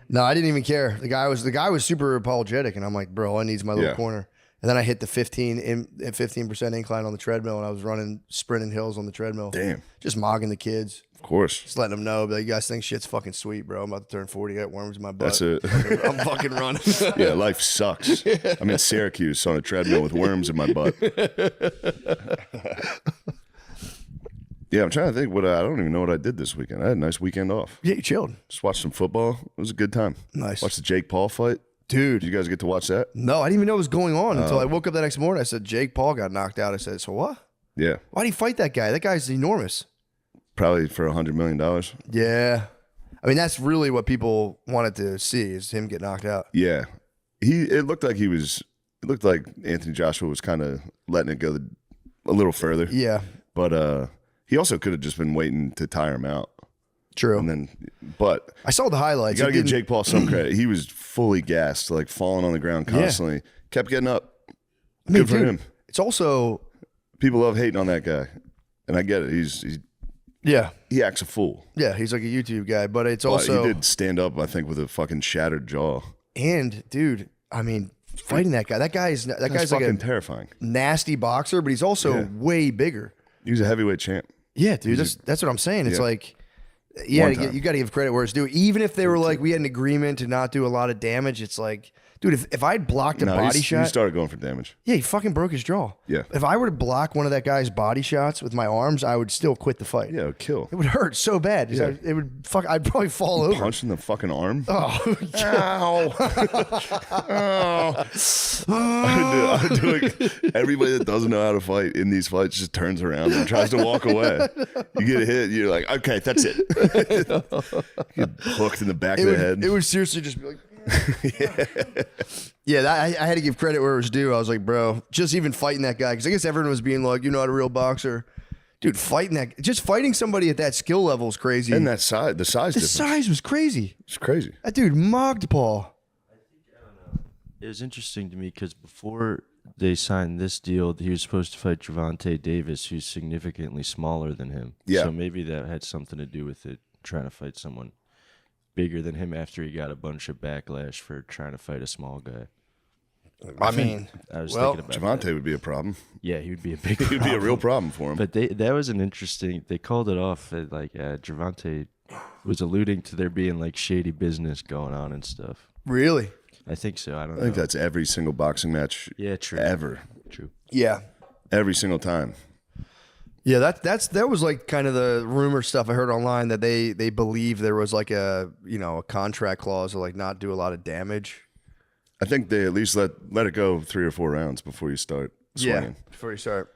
Speaker 17: No, I didn't even care. The guy was super apologetic, and I'm like, bro, I needs my little
Speaker 8: Yeah.
Speaker 17: corner. And then I hit the 15% incline on the treadmill, and I was sprinting hills on the treadmill.
Speaker 8: Damn.
Speaker 17: Just mogging the kids.
Speaker 8: Of course.
Speaker 17: Just letting them know, but you guys think shit's fucking sweet, bro. I'm about to turn 40, got worms in my butt.
Speaker 8: That's it.
Speaker 17: I'm fucking running.
Speaker 8: Yeah, life sucks. I'm in Syracuse on a treadmill with worms in my butt. Yeah, I'm trying to think I don't even know what I did this weekend. I had a nice weekend off.
Speaker 17: Yeah, you chilled.
Speaker 8: Just watched some football. It was a good time.
Speaker 17: Nice.
Speaker 8: Watched the Jake Paul fight.
Speaker 17: Dude.
Speaker 8: Did you guys get to watch that?
Speaker 17: No, I didn't even know what was going on until I woke up the next morning. I said, Jake Paul got knocked out. I said, so what?
Speaker 8: Yeah.
Speaker 17: Why'd he fight that guy? That guy's enormous.
Speaker 8: Probably for $100 million.
Speaker 17: Yeah. I mean, that's really what people wanted to see is him get knocked out.
Speaker 8: Yeah. It looked like Anthony Joshua was kind of letting it go a little further.
Speaker 17: Yeah.
Speaker 8: But he also could have just been waiting to tire him out.
Speaker 17: True.
Speaker 8: And then, but
Speaker 17: I saw the highlights.
Speaker 8: you got to
Speaker 17: It
Speaker 8: give Jake Paul some credit. He was fully gassed, like falling on the ground
Speaker 17: Yeah.
Speaker 8: constantly. Kept getting up.
Speaker 17: I mean,
Speaker 8: Good for
Speaker 17: dude,
Speaker 8: him.
Speaker 17: It's also
Speaker 8: People love hating on that guy, and I get it. He's he acts a fool.
Speaker 17: Yeah, he's like a YouTube guy, but it's
Speaker 8: But
Speaker 17: also
Speaker 8: he did stand up, I think, with a fucking shattered jaw.
Speaker 17: and dude, I mean, fighting that guy. That guy's like
Speaker 8: fucking
Speaker 17: a
Speaker 8: terrifying.
Speaker 17: nasty boxer, but he's also
Speaker 8: Yeah.
Speaker 17: way bigger.
Speaker 8: He was a heavyweight champ.
Speaker 17: Yeah, dude, that's what I'm saying. It's like, yeah, you got to give credit where it's due. Even if they were like, we had an agreement to not do a lot of damage, it's like, dude, if I'd blocked a body shot.
Speaker 8: He started going for damage.
Speaker 17: Yeah, he fucking broke his jaw.
Speaker 8: Yeah.
Speaker 17: If I were to block one of that guy's body shots with my arms, I would still quit the fight.
Speaker 8: Yeah, it would kill.
Speaker 17: It would hurt so bad.
Speaker 8: Yeah.
Speaker 17: It would I'd probably fall over.
Speaker 8: Punch in the fucking arm.
Speaker 17: Oh,
Speaker 8: I would do it. Everybody that doesn't know how to fight in these fights just turns around and tries to walk away. You get hit, you're like, okay, that's it. You get hooked in the back of the head.
Speaker 17: It would seriously just be like, yeah, I had to give credit where it was due. I was like, bro, just even fighting that guy, because I guess everyone was being like, you're not a real boxer. Dude, just fighting somebody at that skill level is crazy.
Speaker 8: And that size, the size difference.
Speaker 17: The size was crazy.
Speaker 8: It's crazy.
Speaker 17: That dude mugged Paul.
Speaker 5: It was interesting to me because before they signed this deal, he was supposed to fight Gervonta Davis, who's significantly smaller than him.
Speaker 8: Yeah.
Speaker 5: So maybe that had something to do with it, trying to fight someone bigger than him after he got a bunch of backlash for trying to fight a small guy.
Speaker 17: I was
Speaker 5: thinking about
Speaker 8: Gervonta would be a problem.
Speaker 5: Yeah, he would be a big
Speaker 8: He would be a real problem for him.
Speaker 5: But that was an interesting, they called it off at like Gervonta was alluding to there being like shady business going on and stuff.
Speaker 17: Really?
Speaker 5: I think so. I don't know.
Speaker 8: I think that's every single boxing match ever.
Speaker 5: True.
Speaker 17: Yeah.
Speaker 8: Every single time.
Speaker 17: Yeah, that was like kind of the rumor stuff I heard online, that they believe there was like a contract clause to like not do a lot of damage.
Speaker 8: I think they at least let it go 3 or 4 rounds before you start swinging.
Speaker 17: Yeah, before you start.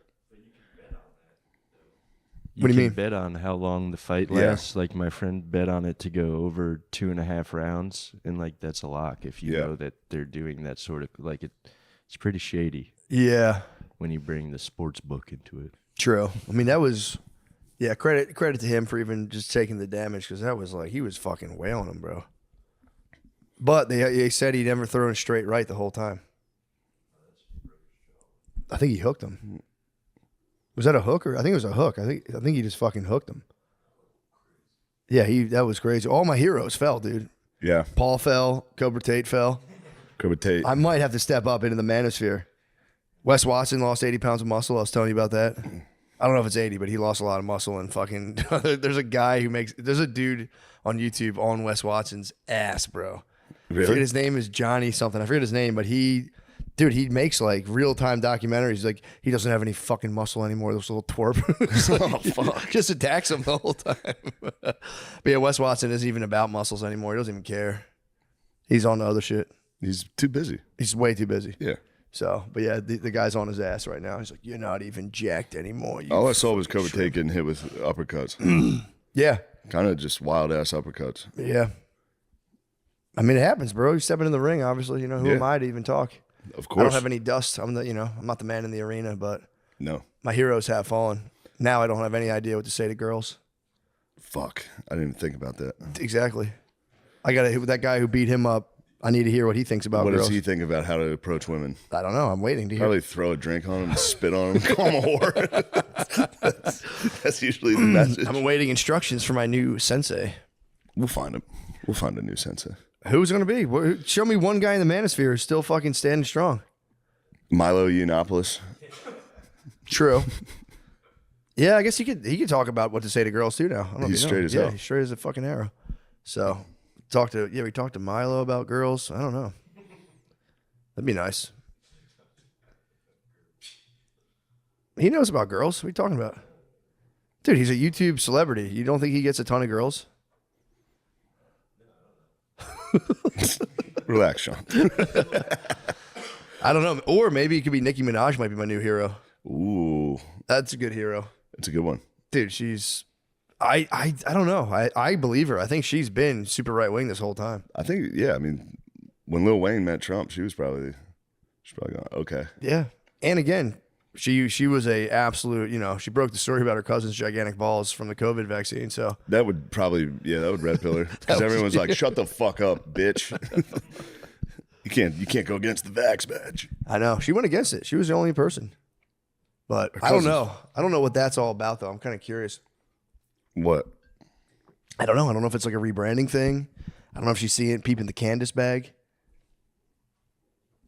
Speaker 5: What
Speaker 17: do you mean?
Speaker 5: Bet on how long the fight
Speaker 8: Yeah.
Speaker 5: lasts. Like my friend bet on it to go over 2.5 rounds, and like that's a lock if you know that they're doing that sort of like it's pretty shady.
Speaker 17: Yeah.
Speaker 5: When you bring the sports book into it.
Speaker 17: True. I mean, that was, credit to him for even just taking the damage, because that was like, he was fucking wailing him, bro. But they said he'd never thrown a straight right the whole time. I think he hooked him. Was that a hook? Or I think it was a hook. I think he just fucking hooked him. Yeah, that was crazy. All my heroes fell, dude.
Speaker 8: Yeah.
Speaker 17: Paul fell. Cobra Tate fell.
Speaker 8: Cobra Tate.
Speaker 17: I might have to step up into the manosphere. Wes Watson lost 80 pounds of muscle. I was telling you about that. I don't know if it's 80, but he lost a lot of muscle. And fucking, there's a dude on YouTube on Wes Watson's ass, bro.
Speaker 8: Really?
Speaker 17: I forget his name is Johnny something. I forget his name, but he makes like real-time documentaries. Like, he doesn't have any fucking muscle anymore. This little twerp. Oh, fuck. Just attacks him the whole time. But yeah, Wes Watson isn't even about muscles anymore. He doesn't even care. He's on the other shit.
Speaker 8: He's too busy.
Speaker 17: He's way too busy.
Speaker 8: Yeah.
Speaker 17: So, but yeah, the guy's on his ass right now. He's like, you're not even jacked anymore.
Speaker 8: All I saw was Cobra Tate getting hit with uppercuts.
Speaker 17: Yeah.
Speaker 8: Kind of just wild ass uppercuts.
Speaker 17: Yeah. I mean, it happens, bro. You're stepping in the ring, obviously. You know, who am I to even talk?
Speaker 8: Of course.
Speaker 17: I don't have any dust. I'm not the man in the arena, but
Speaker 8: No.
Speaker 17: my heroes have fallen. Now I don't have any idea what to say to girls.
Speaker 8: Fuck. I didn't even think about that.
Speaker 17: Exactly. I got to hit with that guy who beat him up. I need to hear what he thinks about
Speaker 8: What
Speaker 17: girls.
Speaker 8: does he think about how to approach women?
Speaker 17: I don't know. I'm waiting to hear.
Speaker 8: Probably throw a drink on him, spit on him, call him a whore. That's usually the message.
Speaker 17: I'm awaiting instructions for my new sensei.
Speaker 8: We'll find him. We'll find a new sensei.
Speaker 17: Who's it going to be? Show me one guy in the manosphere who's still fucking standing strong.
Speaker 8: Milo Yiannopoulos.
Speaker 17: True. Yeah, I guess he could talk about what to say to girls too now. I don't know if
Speaker 8: He's
Speaker 17: you know.
Speaker 8: straight as hell.
Speaker 17: He's straight as a fucking arrow. So we talked to Milo about girls. I don't know. That'd be nice. He knows about girls. What are you talking about? Dude, he's a YouTube celebrity. You don't think he gets a ton of girls?
Speaker 8: Relax, Sean.
Speaker 17: I don't know. Or maybe it could be Nicki Minaj might be my new hero.
Speaker 8: Ooh.
Speaker 17: That's a good hero.
Speaker 8: That's a good one.
Speaker 17: Dude, I don't know. I believe her. I think she's been super right wing this whole time.
Speaker 8: I think, yeah, I mean, when Lil Wayne met Trump, she was probably going, okay.
Speaker 17: Yeah. And again, she was a absolute, she broke the story about her cousin's gigantic balls from the COVID vaccine. So
Speaker 8: that would probably, that would red pill her. Because everyone's like, shut the fuck up, bitch. You can't go against the vax badge.
Speaker 17: I know. She went against it. She was the only person. But I don't know. I don't know what that's all about, though. I'm kind of curious.
Speaker 8: What?
Speaker 17: I don't know. I don't know if it's like a rebranding thing. I don't know if she's seeing peeping the Candace bag.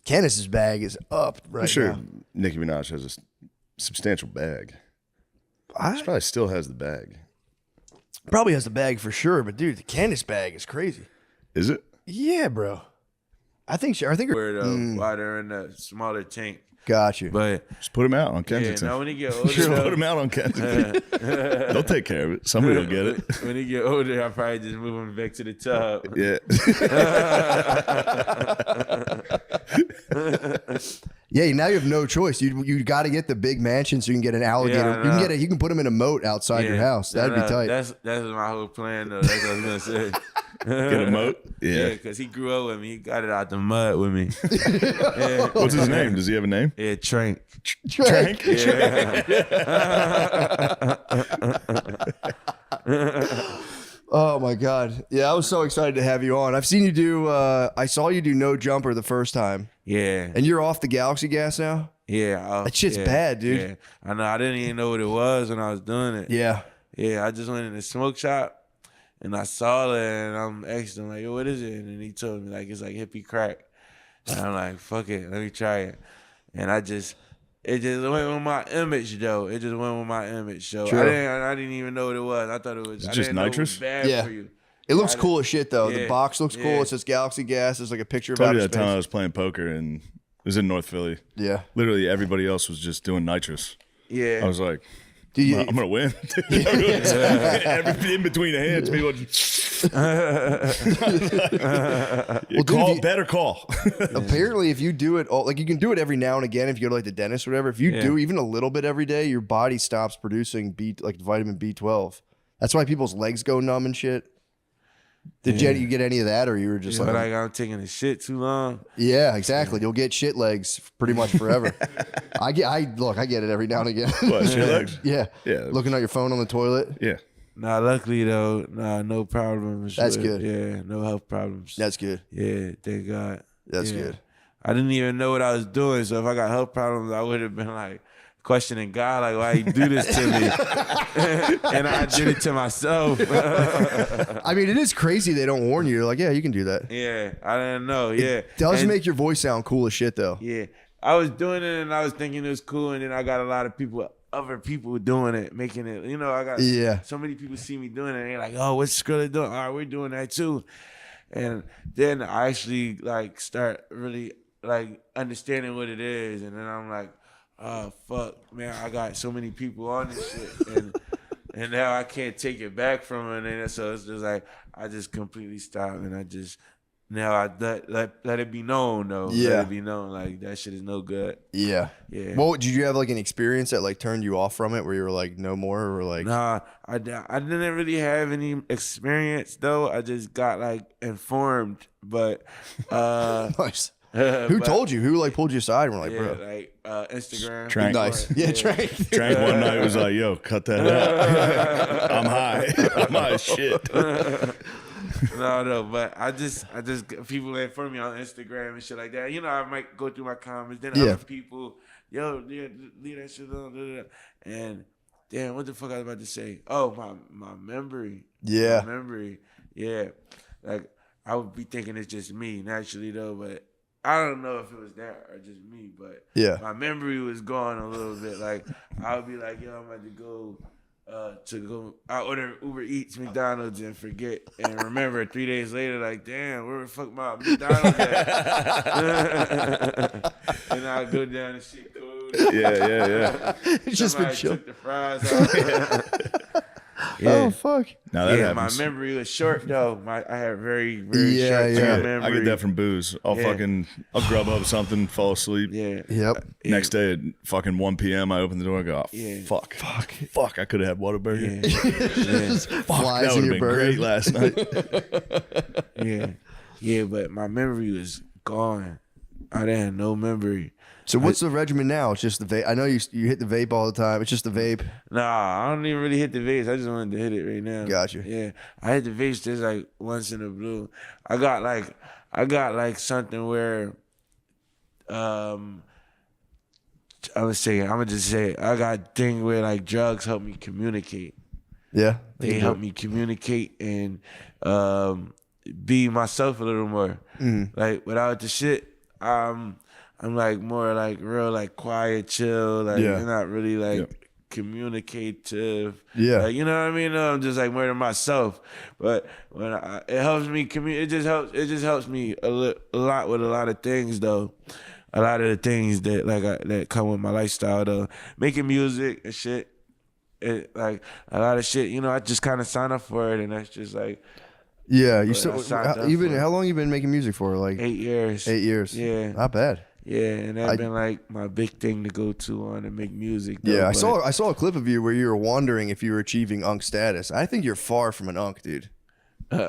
Speaker 17: Candace's bag is up right
Speaker 8: I'm sure
Speaker 17: now.
Speaker 8: Nicki Minaj has a substantial bag.
Speaker 3: He probably still has the bag.
Speaker 17: Probably has the bag for sure, but dude, the Candace bag is crazy.
Speaker 3: Is it?
Speaker 17: Yeah, bro. I think
Speaker 19: why they're in the smaller tank.
Speaker 17: Got you.
Speaker 19: But
Speaker 3: just put him out on Kensington.
Speaker 19: Yeah, now when he get older,
Speaker 3: Just put him out on Kensington. They'll take care of it. Somebody will get it.
Speaker 19: When he get older, I'll probably just move him back to the tub.
Speaker 3: Yeah.
Speaker 17: Yeah, now you have no choice. You got to get the big mansion so you can get an alligator.
Speaker 19: Yeah,
Speaker 17: You can put him in a moat outside your house. That'd be tight.
Speaker 19: That's my whole plan though. That's what I was gonna say.
Speaker 3: Get a moat? Yeah.
Speaker 19: because he grew up with me. He got it out the mud with me. Yeah.
Speaker 3: What's his name? Does he have a name?
Speaker 19: Yeah, Trank.
Speaker 3: Trank?
Speaker 17: Oh my god. Yeah, I was so excited to have you on. I've seen you do I saw you do no jumper the first time.
Speaker 19: Yeah.
Speaker 17: And you're off the Galaxy gas now?
Speaker 19: Yeah.
Speaker 17: That shit's bad, dude.
Speaker 19: Yeah. I know. I didn't even know what it was when I was doing it.
Speaker 17: Yeah.
Speaker 19: Yeah. I just went in the smoke shop and I saw it and I'm asking him like, yo, what is it? And he told me like, it's like hippie crack. And I'm like, fuck it. Let me try it. And it just went with my image though. It just went with my image. So
Speaker 17: True.
Speaker 19: I didn't even know what it was. I thought it was
Speaker 3: Is it
Speaker 19: I
Speaker 3: just
Speaker 19: didn't know it was
Speaker 3: nitrous?
Speaker 19: bad
Speaker 17: Yeah.
Speaker 19: for you.
Speaker 17: It looks cool as shit though. The
Speaker 19: Yeah.
Speaker 17: box looks cool.
Speaker 19: Yeah.
Speaker 17: It says Galaxy Gas. There's like a picture of
Speaker 3: Told
Speaker 17: outer
Speaker 3: you that time I
Speaker 17: space.
Speaker 3: was playing poker and it was in North Philly.
Speaker 17: Yeah.
Speaker 3: Literally everybody else was just doing nitrous.
Speaker 19: Yeah.
Speaker 3: I was like,
Speaker 17: Do you-
Speaker 3: I'm gonna win. Every in between the hands, people just better call.
Speaker 17: Apparently, if you do it, like you can do it every now and again. If you go to like the dentist or whatever, if you
Speaker 19: Yeah.
Speaker 17: do even a little bit every day, your body stops producing like vitamin B12. That's why people's legs go numb and shit. Did
Speaker 19: Yeah.
Speaker 17: you get any of that, or you were just
Speaker 19: Yeah,
Speaker 17: like,
Speaker 19: like I'm taking a shit too long.
Speaker 17: yeah, exactly. You'll get shit legs pretty much forever. I get it every now and again.
Speaker 3: What, shit legs?
Speaker 17: Yeah,
Speaker 3: Yeah.
Speaker 17: Looking at your phone on the toilet.
Speaker 3: Yeah.
Speaker 19: Nah, luckily though, no problems.
Speaker 17: That's
Speaker 19: with-
Speaker 17: good.
Speaker 19: Yeah, no health problems.
Speaker 17: That's good.
Speaker 19: Yeah, thank God.
Speaker 17: That's
Speaker 19: Yeah.
Speaker 17: good.
Speaker 19: I didn't even know what I was doing, so if I got health problems, I would have been like questioning God, like, why you do this to me? And I did it to myself.
Speaker 17: I mean, it is crazy they don't warn you. You're like, yeah, you can do that.
Speaker 19: Yeah, I didn't know. Yeah,
Speaker 17: It does
Speaker 19: And-
Speaker 17: make your voice sound cool as shit, though.
Speaker 19: Yeah, I was doing it and I was thinking it was cool, and then I got a lot of other people doing it, making it. You know, I got so many people see me doing it, and they're like, "Oh, what's Skrilla doing? All right, we're doing that too." And then I actually like start really like understanding what it is, and then I'm like, "Oh fuck, man, I got so many people on this shit," and now I can't take it back from it, and so it's just like I just completely stopped, and I just. Now I let it be known though.
Speaker 17: Yeah.
Speaker 19: Let it be known like that shit is no good.
Speaker 17: Yeah.
Speaker 19: Yeah.
Speaker 17: Well, did you have like an experience that like turned you off from it, where you were like, no more, or like?
Speaker 19: Nah, I didn't really have any experience though. I just got like informed, but
Speaker 17: Nice. Who told you? Who like pulled you aside and were like,
Speaker 19: yeah,
Speaker 17: bro?
Speaker 19: like Instagram.
Speaker 3: Trank.
Speaker 17: Nice. Yeah, Trank.
Speaker 3: Trank one night was like, yo, cut that out. I'm high. I'm high as shit.
Speaker 19: No, but I just people inform me on Instagram and shit like that. You know, I might go through my comments, then other people, yo, yeah, leave that shit on, and damn, what the fuck I was about to say? Oh, my memory.
Speaker 17: Yeah.
Speaker 19: My memory. Yeah, like I would be thinking it's just me naturally though, but I don't know if it was that or just me, but
Speaker 17: Yeah.
Speaker 19: my memory was gone a little bit. Like I would be like, yo, I'm about to go. I order Uber Eats, McDonald's, and forget, and remember 3 days later, like, damn, where the fuck my McDonald's at? And I go down and shit cold.
Speaker 3: Yeah.
Speaker 17: It's just been
Speaker 19: Somebody
Speaker 17: chill.
Speaker 19: took the fries out.
Speaker 17: Oh fuck.
Speaker 3: Now that
Speaker 19: Yeah,
Speaker 3: happens.
Speaker 19: my memory was short though. I had very short term memory.
Speaker 3: I get that from booze. I'll grub up something, fall asleep.
Speaker 19: Yeah.
Speaker 17: Yep.
Speaker 3: Next day at fucking 1 p.m. I open the door and go, oh, fuck. I could have had Whataburger. Fuck,
Speaker 17: Flies
Speaker 3: that
Speaker 17: in
Speaker 3: would
Speaker 17: your
Speaker 3: have been great
Speaker 17: burger.
Speaker 3: last night.
Speaker 19: Yeah, but my memory was gone. I didn't have no memory.
Speaker 17: So what's the regimen now? It's just the vape. I know you hit the vape all the time. It's just the vape.
Speaker 19: Nah, I don't even really hit the vapes. I just wanted to hit it right now.
Speaker 17: Gotcha.
Speaker 19: Yeah, I hit the vapes just like once in a blue. I got like something where, I'm gonna just say it. I got a thing where like drugs help me communicate.
Speaker 17: Yeah.
Speaker 19: They help me communicate and be myself a little more. Like without the shit, I'm like more like real like quiet, chill. Like
Speaker 17: Yeah.
Speaker 19: not really like communicative.
Speaker 7: Yeah.
Speaker 19: Like, you know what I mean? I'm just like more to myself. But when it helps me it just helps me a lot with a lot of things though. A lot of the things that that come with my lifestyle though. Making music and shit. Like a lot of shit, you know, I just kind of signed up for it, and that's just like,
Speaker 7: yeah. How long you been making music for? Like
Speaker 19: 8 years.
Speaker 7: 8 years.
Speaker 19: Yeah,
Speaker 7: not bad.
Speaker 19: Yeah, and that's been like my big thing to go to on and make music. Though,
Speaker 7: yeah, I saw a clip of you where you were wondering if you were achieving Unk status. I think you're far from an Unk, dude.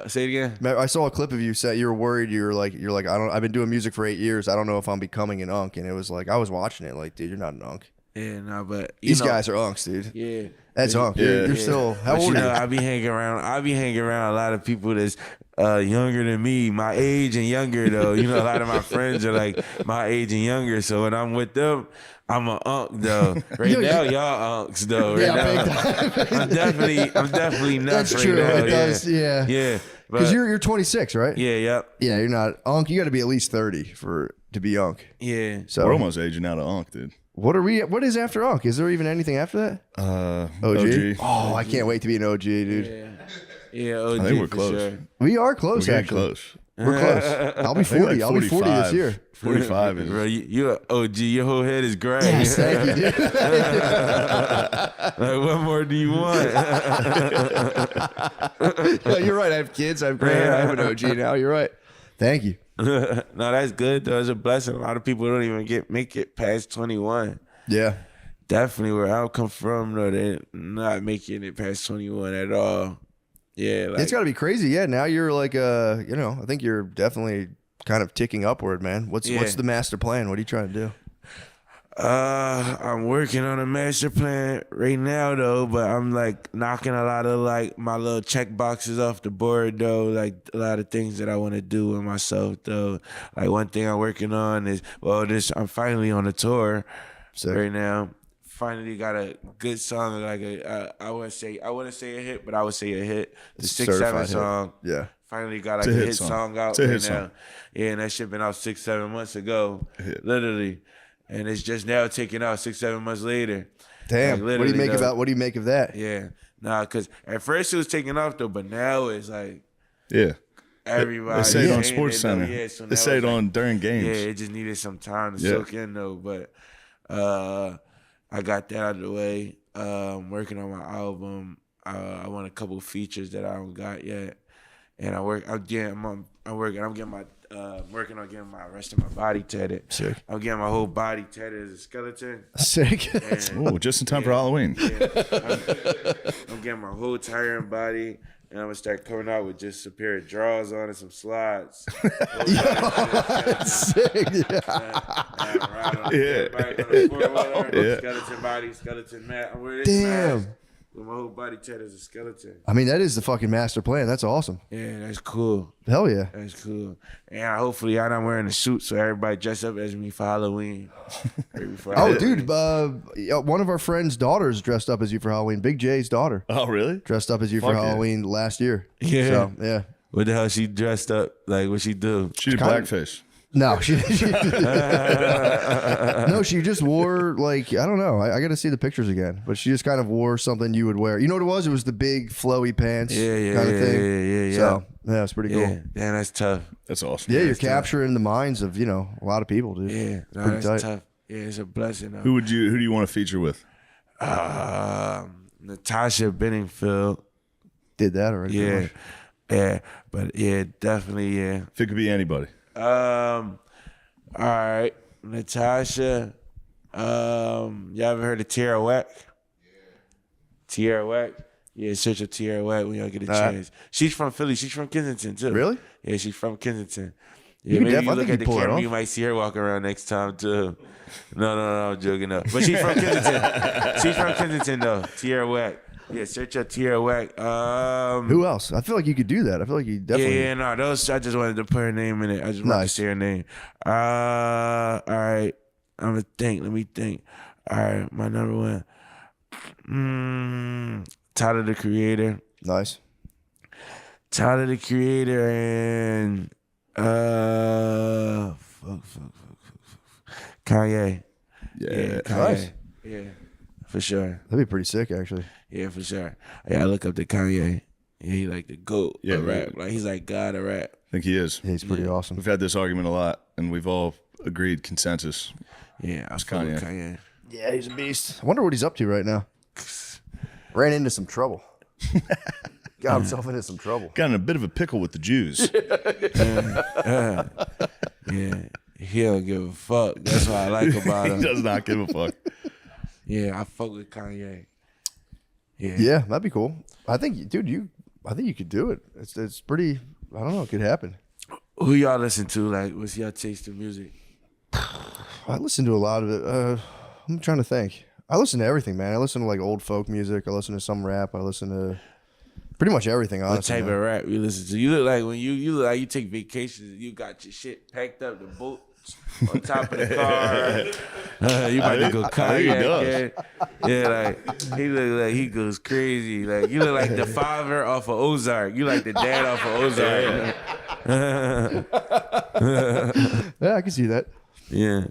Speaker 19: Say it again.
Speaker 7: I saw a clip of you say you were worried. You're like I've been doing music for 8 years. I don't know if I'm becoming an Unk, and it was like I was watching it like, dude, you're not an Unk.
Speaker 19: Yeah, no, but
Speaker 7: these guys are Unks, dude.
Speaker 19: Yeah,
Speaker 7: that's Unk. You're still. How old are you?
Speaker 19: I be hanging around a lot of people that's younger than me, my age and younger though. You know, a lot of my friends are like my age and younger. So when I'm with them, I'm an Unk though. Right now, y'all Unks though. Right now, I'm definitely not.
Speaker 7: That's
Speaker 19: right
Speaker 7: true.
Speaker 19: now.
Speaker 7: It does. Yeah.
Speaker 19: Yeah.
Speaker 7: Because you're 26, right?
Speaker 19: Yeah. Yep.
Speaker 7: Yeah, you're not Unk. You got to be at least 30 to be Unk.
Speaker 19: Yeah.
Speaker 3: So we're almost aging out of Unk, dude.
Speaker 7: What are we? What is after Unk? Is there even anything after that? OG. Oh, I can't wait to be an OG, dude.
Speaker 19: Yeah, OG.
Speaker 3: I think we're
Speaker 19: for
Speaker 3: close.
Speaker 19: Sure.
Speaker 7: We are close.
Speaker 3: We're
Speaker 7: actually.
Speaker 3: close.
Speaker 7: We're close. I'll be 40.
Speaker 3: Like
Speaker 7: I'll be 40 this year.
Speaker 3: 45 is.
Speaker 19: Bro, you're an OG. Your whole head is gray.
Speaker 7: Yes, thank you, dude.
Speaker 19: Like, what more do you want?
Speaker 7: No, you're right. I have kids. I have gray hair. I have an OG now. You're right. Thank you.
Speaker 19: No, that's good though. It's a blessing. A lot of people don't even make it past 21.
Speaker 7: Yeah.
Speaker 19: Definitely where I come from, though, they're not making it past 21 at all. Yeah. Like,
Speaker 7: It's got to be crazy. Yeah. Now you're like, I think you're definitely kind of ticking upward, man. What's the master plan? What are you trying to do?
Speaker 19: I'm working on a master plan right now though, but I'm like knocking a lot of like my little check boxes off the board though, like a lot of things that I want to do with myself though. Like one thing I'm working on is I'm finally on a tour right now. Finally got a good song, like I wouldn't say a hit, but I would say a hit. The 6-7 song.
Speaker 7: Yeah.
Speaker 19: Finally got like a hit song out right now. Yeah, and that shit been out 6-7 months ago. Literally. And it's just now taking out 6-7 months later.
Speaker 7: Damn.
Speaker 19: Like,
Speaker 7: what do you make of that?
Speaker 19: Yeah. Nah, because at first it was taking off though, but now it's like everybody.
Speaker 3: They say it on
Speaker 19: saying
Speaker 3: Sports Center.
Speaker 19: Though. Yeah, so
Speaker 3: they say it on during games.
Speaker 19: Yeah, it just needed some time to soak in though. But I got that out of the way. Working on my album. I want a couple features that I don't got yet. And I'm working on getting my rest of my body tatted.
Speaker 7: Sick.
Speaker 19: I'm getting my whole body tatted as a skeleton.
Speaker 7: Sick.
Speaker 3: Oh, just in time for Halloween.
Speaker 19: Yeah, I'm getting my whole entire body, and I'm gonna start coming out with just a pair of drawers on and some slides.
Speaker 7: Sick.
Speaker 19: Skeleton body, skeleton mat. I'm wearing this
Speaker 7: Damn.
Speaker 19: mask with my whole body tatted as a skeleton.
Speaker 7: I mean, that is the fucking master plan. That's awesome.
Speaker 19: Yeah, that's cool.
Speaker 7: Hell yeah.
Speaker 19: That's cool. And hopefully I'm not wearing a suit so everybody dress up as me for Halloween.
Speaker 7: Dude, one of our friends' daughters dressed up as you for Halloween. Big J's daughter.
Speaker 3: Oh, really?
Speaker 7: Dressed up as you for Halloween last year.
Speaker 19: Yeah.
Speaker 7: So, yeah.
Speaker 19: What the hell she dressed up? Like, what she do?
Speaker 3: She did blackface.
Speaker 7: No, she no, she just wore like I don't know. I got to see the pictures again, but she just kind of wore something you would wear. You know what it was? It was the big flowy pants, kind of thing.
Speaker 19: Yeah.
Speaker 7: So yeah, it's pretty cool.
Speaker 19: Yeah, damn, that's tough.
Speaker 3: That's awesome.
Speaker 7: Yeah, you're capturing the minds of a lot of people, dude.
Speaker 19: Yeah, no,
Speaker 7: Pretty
Speaker 19: that's
Speaker 7: tight.
Speaker 19: tough. Yeah, it's a blessing. Though.
Speaker 3: Who do you want to feature with?
Speaker 19: Natasha Benningfield.
Speaker 7: Did that already?
Speaker 19: Yeah, but yeah, definitely, yeah.
Speaker 3: If it could be anybody.
Speaker 19: All right, Natasha. Y'all ever heard of Tierra Whack? Tierra Whack? Yeah, search up Tierra Whack when y'all get a chance. She's from Philly. She's from Kensington too.
Speaker 7: Really?
Speaker 19: Yeah, she's from Kensington.
Speaker 7: You
Speaker 19: Yeah, maybe you
Speaker 7: I
Speaker 19: look
Speaker 7: think
Speaker 19: at the
Speaker 7: you pull it
Speaker 19: camera,
Speaker 7: off.
Speaker 19: you might see her walking around next time too. No, I'm joking though. But she's from Kensington. She's from Kensington though. Tierra Whack. Yeah, search up Tierra Whack.
Speaker 7: Who else? I feel like you could do that. I feel like you definitely.
Speaker 19: Yeah, no, those. I just wanted to put her name in it. I just wanted to say her name. All right, I'm gonna think. Let me think. All right, my number one. Tyler the Creator.
Speaker 7: Nice.
Speaker 19: Tyler the Creator and fuck. Kanye.
Speaker 3: Yeah,
Speaker 19: Kanye.
Speaker 3: nice.
Speaker 19: Yeah. for sure.
Speaker 17: That'd be pretty sick, actually.
Speaker 19: Yeah, for sure. Yeah, I look up to Kanye. Yeah, he like the GOAT of rap. Like he's like God of rap.
Speaker 3: I think he is.
Speaker 17: Yeah, he's pretty awesome.
Speaker 3: We've had this argument a lot, and we've all agreed consensus.
Speaker 19: Yeah,
Speaker 3: it's Kanye.
Speaker 19: Kanye.
Speaker 17: Yeah, he's a beast. I wonder what he's up to right now. Ran into some trouble. Got himself into some trouble.
Speaker 3: Got in a bit of a pickle with the Jews.
Speaker 19: Yeah, he don't give a fuck. That's what I like about him.
Speaker 3: He does not give a fuck.
Speaker 19: Yeah, I fuck with Kanye.
Speaker 17: Yeah, that'd be cool. I think, dude, I think you could do it. It's pretty. I don't know. It could happen.
Speaker 19: Who y'all listen to? Like, what's your taste in music?
Speaker 17: I listen to a lot of it. I'm trying to think. I listen to everything, man. I listen to like old folk music. I listen to some rap. I listen to pretty much everything. Honestly,
Speaker 19: What type of rap you listen to? You look like when you look like you take vacations. You got your shit packed up, the boats on top of the car. You about to go kayak? Yeah, like he look like he goes crazy. Like you look like the father off of Ozark. You like the dad off of Ozark.
Speaker 17: Yeah, I can see that.
Speaker 19: Yeah.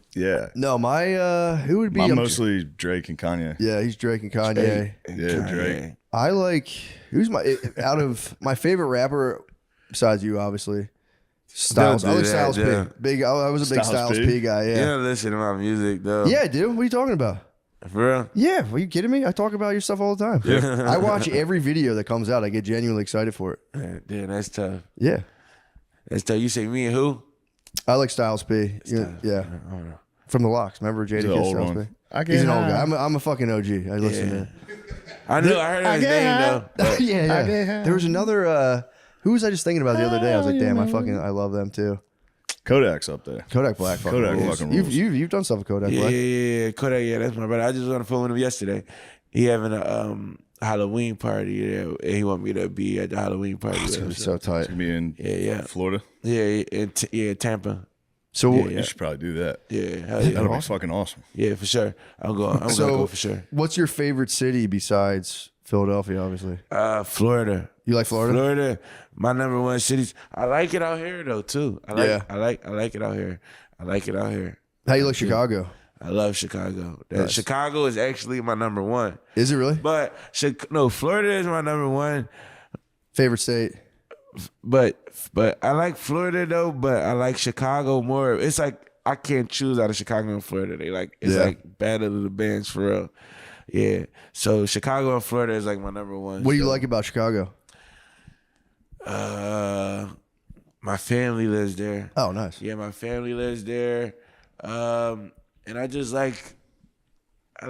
Speaker 17: No, my who would be?
Speaker 3: I'm mostly Drake and Kanye.
Speaker 17: Yeah, he's Drake and Kanye.
Speaker 3: Drake.
Speaker 17: I like who's my out of my favorite rapper besides you, obviously. Styles. I like Styles P. Big. I was a big Styles P guy. Yeah.
Speaker 19: You don't listen to my music though.
Speaker 17: Yeah, I do. What are you talking about?
Speaker 19: For real?
Speaker 17: Yeah. Are you kidding me? I talk about your stuff all the time.
Speaker 19: Yeah.
Speaker 17: I watch every video that comes out. I get genuinely excited for it.
Speaker 19: Damn, that's tough.
Speaker 17: Yeah.
Speaker 19: That's tough. You say me and who?
Speaker 17: I like Styles P. Yeah. From the Locks. Remember
Speaker 3: He's
Speaker 17: Jada
Speaker 3: an old
Speaker 17: Styles
Speaker 3: one.
Speaker 17: P? He's an old guy. I'm a fucking OG. I listen to.
Speaker 19: I know. I heard his name though. but-
Speaker 17: yeah. There was another. Who was I just thinking about the other day? I was like, damn, I love them too.
Speaker 3: Kodak's up there.
Speaker 17: Kodak Black.
Speaker 3: Kodak
Speaker 17: rules.
Speaker 3: fucking rules.
Speaker 17: You've done stuff with Kodak
Speaker 19: Yeah,
Speaker 17: Black.
Speaker 19: yeah. Kodak, yeah, that's my brother. I just was on the phone with him yesterday. He having a Halloween party there, and he want me to be at the Halloween party.
Speaker 17: It's gonna be so tight.
Speaker 3: It's gonna be in Florida.
Speaker 19: Yeah, in Tampa.
Speaker 17: So
Speaker 3: You should probably do that.
Speaker 19: Yeah, hell yeah.
Speaker 3: That'll be fucking awesome.
Speaker 19: Yeah, for sure. I'm gonna go for sure.
Speaker 17: What's your favorite city besides Philadelphia? Obviously,
Speaker 19: Florida.
Speaker 17: You like Florida?
Speaker 19: Florida, my number one cities. I like it out here though too. I like it out here. I like it out here.
Speaker 17: How you like Chicago?
Speaker 19: I love Chicago.
Speaker 17: Nice.
Speaker 19: Chicago is actually my number one.
Speaker 17: Is it really?
Speaker 19: But Florida is my number one
Speaker 17: favorite state.
Speaker 19: But I like Florida though. But I like Chicago more. It's like I can't choose out of Chicago and Florida. It's like battle of the bands for real. Yeah. So Chicago and Florida is like my number one.
Speaker 17: What do you like about Chicago?
Speaker 19: My family lives there.
Speaker 17: Oh, nice.
Speaker 19: Yeah, my family lives there. And I just like, I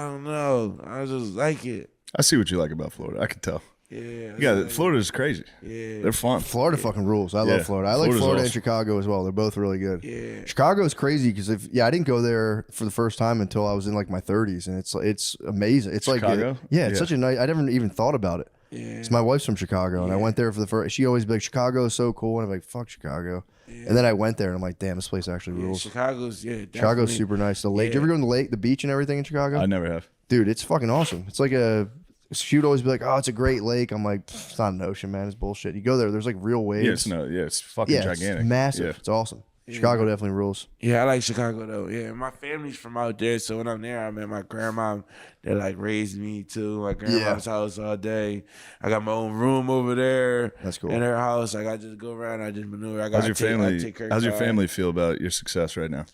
Speaker 19: don't know. I just like it.
Speaker 3: I see what you like about Florida. I can tell.
Speaker 19: Yeah.
Speaker 3: Florida's crazy.
Speaker 19: Yeah.
Speaker 3: They're fun.
Speaker 17: Florida fucking rules. I love Florida. I like
Speaker 3: Florida's
Speaker 17: Florida and
Speaker 3: awesome.
Speaker 17: Chicago as well. They're both really good.
Speaker 19: Yeah.
Speaker 17: Chicago is crazy because I didn't go there for the first time until I was in like my 30s, and it's amazing. It's
Speaker 3: Chicago?
Speaker 17: like it's such a nice. I never even thought about it.
Speaker 19: Yeah.
Speaker 17: So my wife's from Chicago, and I went there for the first. She always be like, "Chicago is so cool," and I'm like, "Fuck Chicago." And then I went there, and I'm like, "Damn, this place actually rules."
Speaker 19: Chicago's
Speaker 17: Chicago's
Speaker 19: definitely.
Speaker 17: super nice. The lake. Did you ever go to the lake, the beach, and everything in Chicago?
Speaker 3: I never have.
Speaker 17: Dude, it's fucking awesome. It's like she would always be like, "Oh, it's a great lake." I'm like, "It's not an ocean, man. It's bullshit." You go there, there's like real waves.
Speaker 3: It's fucking gigantic.
Speaker 17: It's massive.
Speaker 3: Yeah.
Speaker 17: It's awesome.
Speaker 19: Yeah.
Speaker 17: Chicago definitely rules.
Speaker 19: Yeah, I like Chicago though. Yeah, my family's from out there, so when I'm there, I met my grandma. They like raised me too. My grandma's house all day. I got my own room over there.
Speaker 17: That's cool.
Speaker 19: In her house, like I just go around. I just maneuver.
Speaker 3: How's your family feel about your success right now?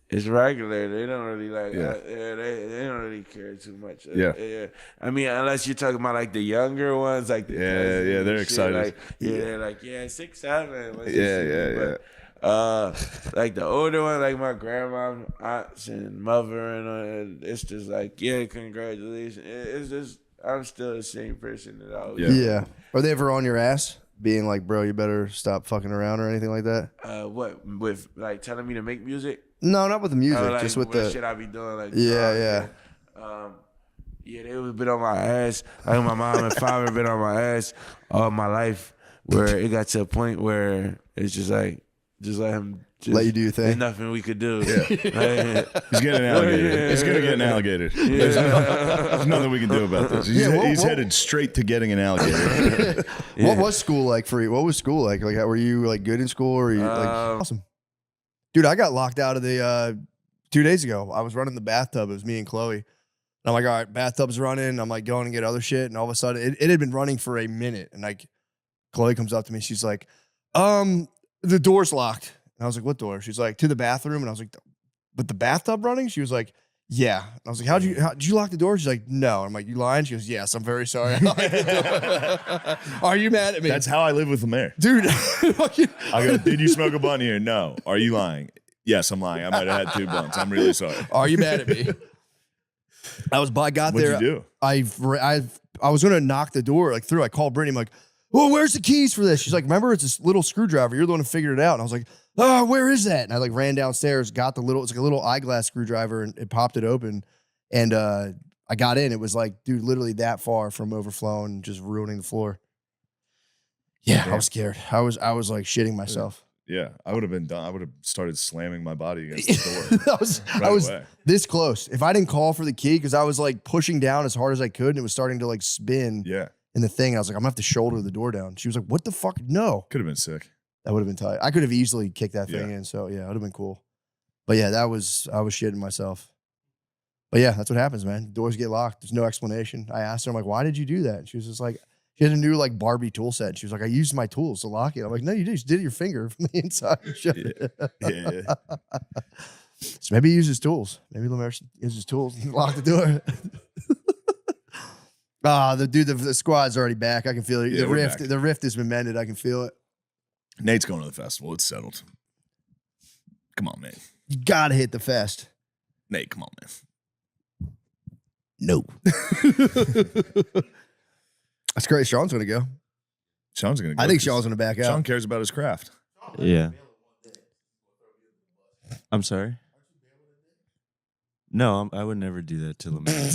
Speaker 19: It's regular. They don't really like.
Speaker 3: Yeah.
Speaker 19: They don't really care too much.
Speaker 3: Yeah.
Speaker 19: I mean, unless you're talking about like the younger ones, like the cousins
Speaker 3: they're
Speaker 19: and shit,
Speaker 3: excited.
Speaker 19: Like, they're like 6, 7.
Speaker 3: Yeah.
Speaker 19: Like the older one, like my grandma, aunts, and mother, and it's just like, congratulations. It's just I'm still the same person that I was.
Speaker 17: Yeah. Are they ever on your ass, being like, "Bro, you better stop fucking around" or anything like that?
Speaker 19: What with like telling me to make music?
Speaker 17: No, not with the music,
Speaker 19: Like,
Speaker 17: just with
Speaker 19: what
Speaker 17: the
Speaker 19: shit I be doing. Like,
Speaker 17: yeah.
Speaker 19: They would been on my ass. Like my mom and father been on my ass all my life. Where it got to a point where it's just like, just let him. Just,
Speaker 17: let you do your thing.
Speaker 19: There's nothing we could do.
Speaker 3: He's getting an alligator. He's gonna get an alligator. There's nothing we can do about this. He's headed straight to getting an alligator.
Speaker 17: What was school like for you? What was school like? Like, were you like good in school, or were you like awesome? Dude, I got locked out of the 2 days ago. I was running the bathtub. It was me and Chloe. And I'm like, all right, bathtub's running. I'm like going to get other shit. And all of a sudden, it had been running for a minute. And like, Chloe comes up to me. She's like, the door's locked. And I was like, what door? She's like, to the bathroom. And I was like, but the bathtub running? She was like, yeah. And I was like, did you lock the door? She's like, no. I'm like, you lying? She goes, yes, I'm very sorry. Are you mad at me?
Speaker 3: That's how I live with Lemaire.
Speaker 17: Dude.
Speaker 3: I go, did you smoke a blunt here? No. Are you lying? Yes, I'm lying. I might have had 2 blunts. I'm really sorry.
Speaker 17: Are you mad at me? I got
Speaker 3: What'd
Speaker 17: there.
Speaker 3: you do?
Speaker 17: I was going to knock the door like through. I called Brittany. I'm like, well, where's the keys for this? She's like, remember, it's this little screwdriver. You're the one who figured it out. And I was like, oh, where is that? And I like ran downstairs, got it's like a little eyeglass screwdriver, and it popped it open. And I got in. It was like, dude, literally that far from overflowing and just ruining the floor. Yeah, I was scared. I was like shitting myself.
Speaker 3: Yeah, I would have been done. I would have started slamming my body against the door.
Speaker 17: I was this close. If I didn't call for the key, because I was like pushing down as hard as I could, and it was starting to like spin.
Speaker 3: Yeah.
Speaker 17: In the thing, I was like, I'm gonna have to shoulder the door down. She was like, what the fuck? No.
Speaker 3: Could have been sick.
Speaker 17: That would have been tight. I could have easily kicked that thing in. So yeah, it would have been cool. But yeah, I was shitting myself. But yeah, that's what happens, man. Doors get locked. There's no explanation. I asked her, I'm like, why did you do that? And she was just like, she had a new like Barbie tool set. And she was like, I used my tools to lock it. I'm like, no, you did. You just did it your finger from the inside.
Speaker 3: Yeah.
Speaker 17: So maybe he uses tools. Maybe Lemaire uses tools and lock the door. The squad's already back. I can feel it.
Speaker 3: Yeah,
Speaker 17: The rift has been mended. I can feel it.
Speaker 3: Nate's going to the festival. It's settled. Come on, Nate.
Speaker 17: You gotta hit the fest.
Speaker 3: Nate, come on, man.
Speaker 17: No. That's great. Sean's gonna go.
Speaker 3: Sean's gonna go.
Speaker 17: I think Sean's gonna back out.
Speaker 3: Sean cares about his craft.
Speaker 20: Yeah. I'm sorry. No, I would never do that to Lemaire.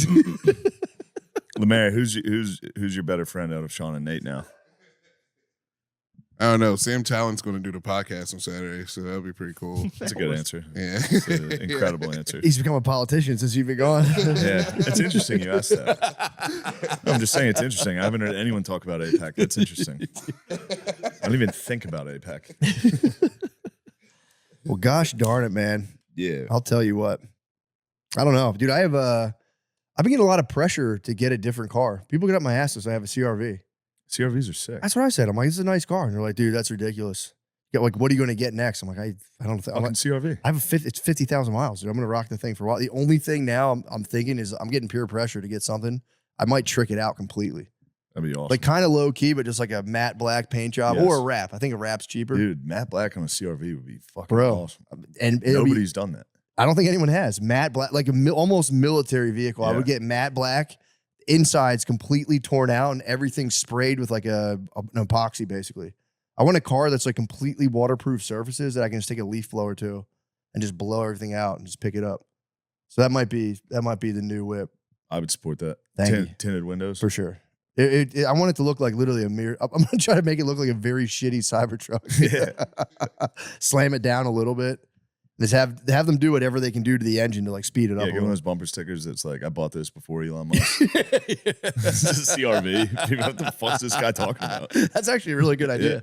Speaker 3: Lemaire, who's your better friend out of Sean and Nate now?
Speaker 1: I don't know. Sam Talon's going to do the podcast on Saturday, so that'll be pretty cool.
Speaker 3: That's a good answer.
Speaker 1: Yeah.
Speaker 3: It's an incredible answer.
Speaker 17: He's become a politician since you've been gone.
Speaker 3: Yeah, it's interesting you asked that. No, I'm just saying it's interesting. I haven't heard anyone talk about APAC. That's interesting. I don't even think about APAC.
Speaker 17: Well, gosh darn it, man.
Speaker 3: Yeah.
Speaker 17: I'll tell you what. I don't know. Dude, I've been getting a lot of pressure to get a different car. People get up my ass as I have a CRV.
Speaker 3: CRVs are sick.
Speaker 17: That's what I said. I'm like, this is a nice car. And they're like, dude, that's ridiculous. Yeah, like, what are you going to get next? I'm like, I don't think. I'm like,
Speaker 3: CRV.
Speaker 17: I have it's 50,000 miles. Dude. I'm going to rock the thing for a while. The only thing now I'm thinking is I'm getting peer pressure to get something. I might trick it out completely.
Speaker 3: That'd be awesome.
Speaker 17: Like kind of low key, but just like a matte black paint job or a wrap. I think a wrap's cheaper.
Speaker 3: Dude, matte black on a CRV would be fucking
Speaker 17: Bro.
Speaker 3: awesome.
Speaker 17: And
Speaker 3: Nobody's done that.
Speaker 17: I don't think anyone has. Matte black, like almost military vehicle. I would get matte black. Inside's completely torn out and everything sprayed with like an epoxy, basically. I want a car that's like completely waterproof surfaces that I can just take a leaf blower to and just blow everything out and just pick it up. So that might be the new whip.
Speaker 3: I would support that. Tinted windows.
Speaker 17: For sure. I want it to look like literally a mirror. I'm going to try to make it look like a very shitty Cybertruck.
Speaker 3: Yeah.
Speaker 17: Slam it down a little bit. Just have them do whatever they can do to the engine to like speed it up.
Speaker 3: Yeah, get one of those bumper stickers that's like, I bought this before Elon Musk. This is a CRV. People, what the fuck's this guy talking about?
Speaker 17: That's actually a really good idea.
Speaker 3: Yeah.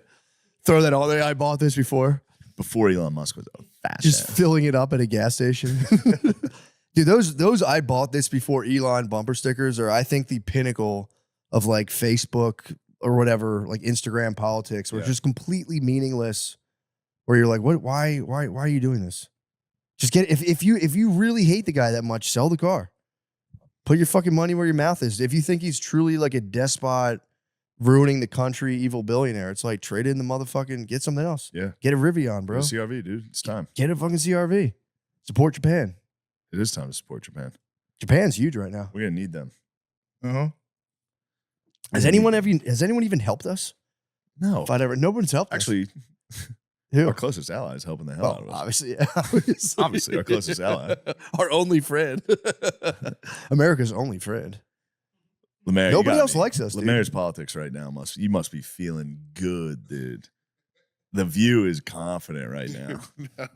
Speaker 17: Throw that on there. I bought this before
Speaker 3: Elon Musk was a fast
Speaker 17: just filling it up at a gas station. Dude, those I bought this before Elon bumper stickers are, I think, the pinnacle of like Facebook or whatever, like Instagram politics, where it's just completely meaningless. Where you're like, what? Why are you doing this? Just get it. If you really hate the guy that much, sell the car. Put your fucking money where your mouth is. If you think he's truly like a despot, ruining the country, evil billionaire, it's like trade in the motherfucking, get something else.
Speaker 3: Yeah,
Speaker 17: get a Rivian, bro.
Speaker 3: Get a CRV, dude. It's time.
Speaker 17: Get a fucking CRV. Support Japan.
Speaker 3: It is time to support Japan.
Speaker 17: Japan's huge right now.
Speaker 3: We're gonna need them.
Speaker 17: Has anyone even helped us?
Speaker 3: No.
Speaker 17: No one's helped us.
Speaker 3: Actually.
Speaker 17: Who?
Speaker 3: Our closest ally is helping the hell out of us.
Speaker 17: Obviously,
Speaker 3: our closest ally.
Speaker 17: Our only friend. America's only friend.
Speaker 3: Lemaire,
Speaker 17: nobody else likes us, dude.
Speaker 3: Lemaire's politics right now you must be feeling good, dude. The View is confident right now.
Speaker 1: No.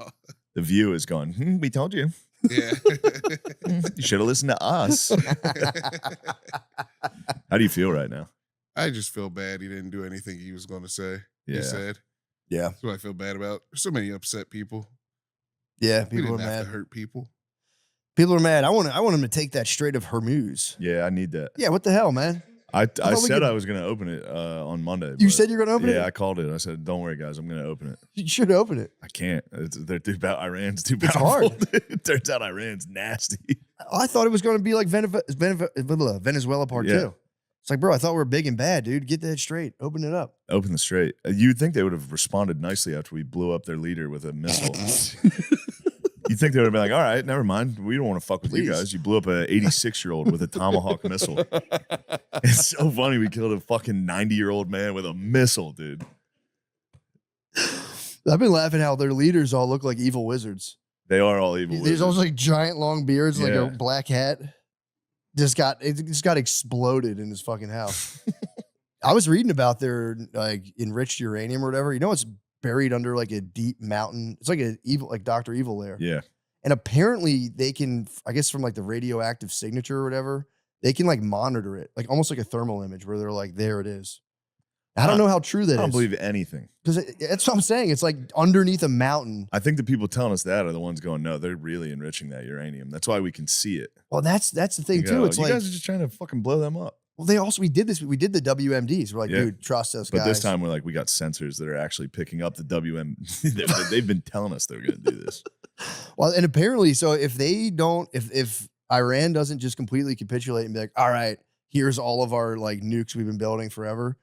Speaker 3: The View is going, we told you.
Speaker 1: Yeah.
Speaker 3: You should have listened to us. How do you feel right now?
Speaker 1: I just feel bad he didn't do anything he was going to say.
Speaker 3: Yeah.
Speaker 1: He said.
Speaker 17: Yeah.
Speaker 1: That's what I feel bad about. There's so many upset people.
Speaker 17: Yeah,
Speaker 1: We
Speaker 17: people are
Speaker 1: didn't have
Speaker 17: mad.
Speaker 1: to hurt people.
Speaker 15: People are mad. I want him to take that Strait of Hormuz.
Speaker 3: Yeah, I need that.
Speaker 15: Yeah, what the hell, man?
Speaker 3: I
Speaker 15: thought we
Speaker 3: said
Speaker 15: could-
Speaker 3: I was going to open it on Monday.
Speaker 15: You
Speaker 3: but-
Speaker 15: said you're gonna open it?
Speaker 3: Yeah, I called it. I said, don't worry, guys. I'm going to open it.
Speaker 15: You should open it.
Speaker 3: I can't. Iran's too
Speaker 15: It's
Speaker 3: powerful.
Speaker 15: hard.
Speaker 3: It turns out Iran's nasty.
Speaker 15: I thought it was going to be like Venezuela part
Speaker 3: Yeah.
Speaker 15: 2. It's like, bro, I thought we were big and bad, dude. Get that straight. Open it up.
Speaker 3: Open the strait. You'd think they would have responded nicely after we blew up their leader with a missile. You'd think they would have been like, all right, never mind. We don't want to fuck with you guys. You blew up an 86-year-old with a Tomahawk missile. It's so funny. We killed a fucking 90-year-old man with a missile, dude.
Speaker 15: I've been laughing how their leaders all look like evil wizards.
Speaker 3: They are all evil.
Speaker 15: There's also like giant long beards, like
Speaker 3: Yeah.
Speaker 15: a black hat. Just got exploded in his fucking house. I was reading about their like enriched uranium or whatever. You know, it's buried under like a deep mountain. It's like a evil, like Dr. Evil there.
Speaker 3: Yeah.
Speaker 15: And apparently they can, I guess from like the radioactive signature or whatever, they can like monitor it, like almost like a thermal image where they're like, there it is. I don't know how true that is.
Speaker 3: I don't believe anything.
Speaker 15: Because that's what I'm saying. It's like underneath a mountain.
Speaker 3: I think the people telling us that are the ones going, no, they're really enriching that uranium. That's why we can see it.
Speaker 15: Well, that's the thing
Speaker 3: You
Speaker 15: too.
Speaker 3: go,
Speaker 15: It's
Speaker 3: you
Speaker 15: like,
Speaker 3: guys are just trying to fucking blow them up.
Speaker 15: well, we did this. We did the WMDs. We're like,
Speaker 3: Yeah.
Speaker 15: dude, trust us,
Speaker 3: But
Speaker 15: guys.
Speaker 3: this time we're like, we got sensors that are actually picking up the WM. They've been telling us they're going to do this.
Speaker 15: Well, and apparently, so if they don't, if Iran doesn't just completely capitulate and be like, all right, here's all of our like nukes we've been building forever,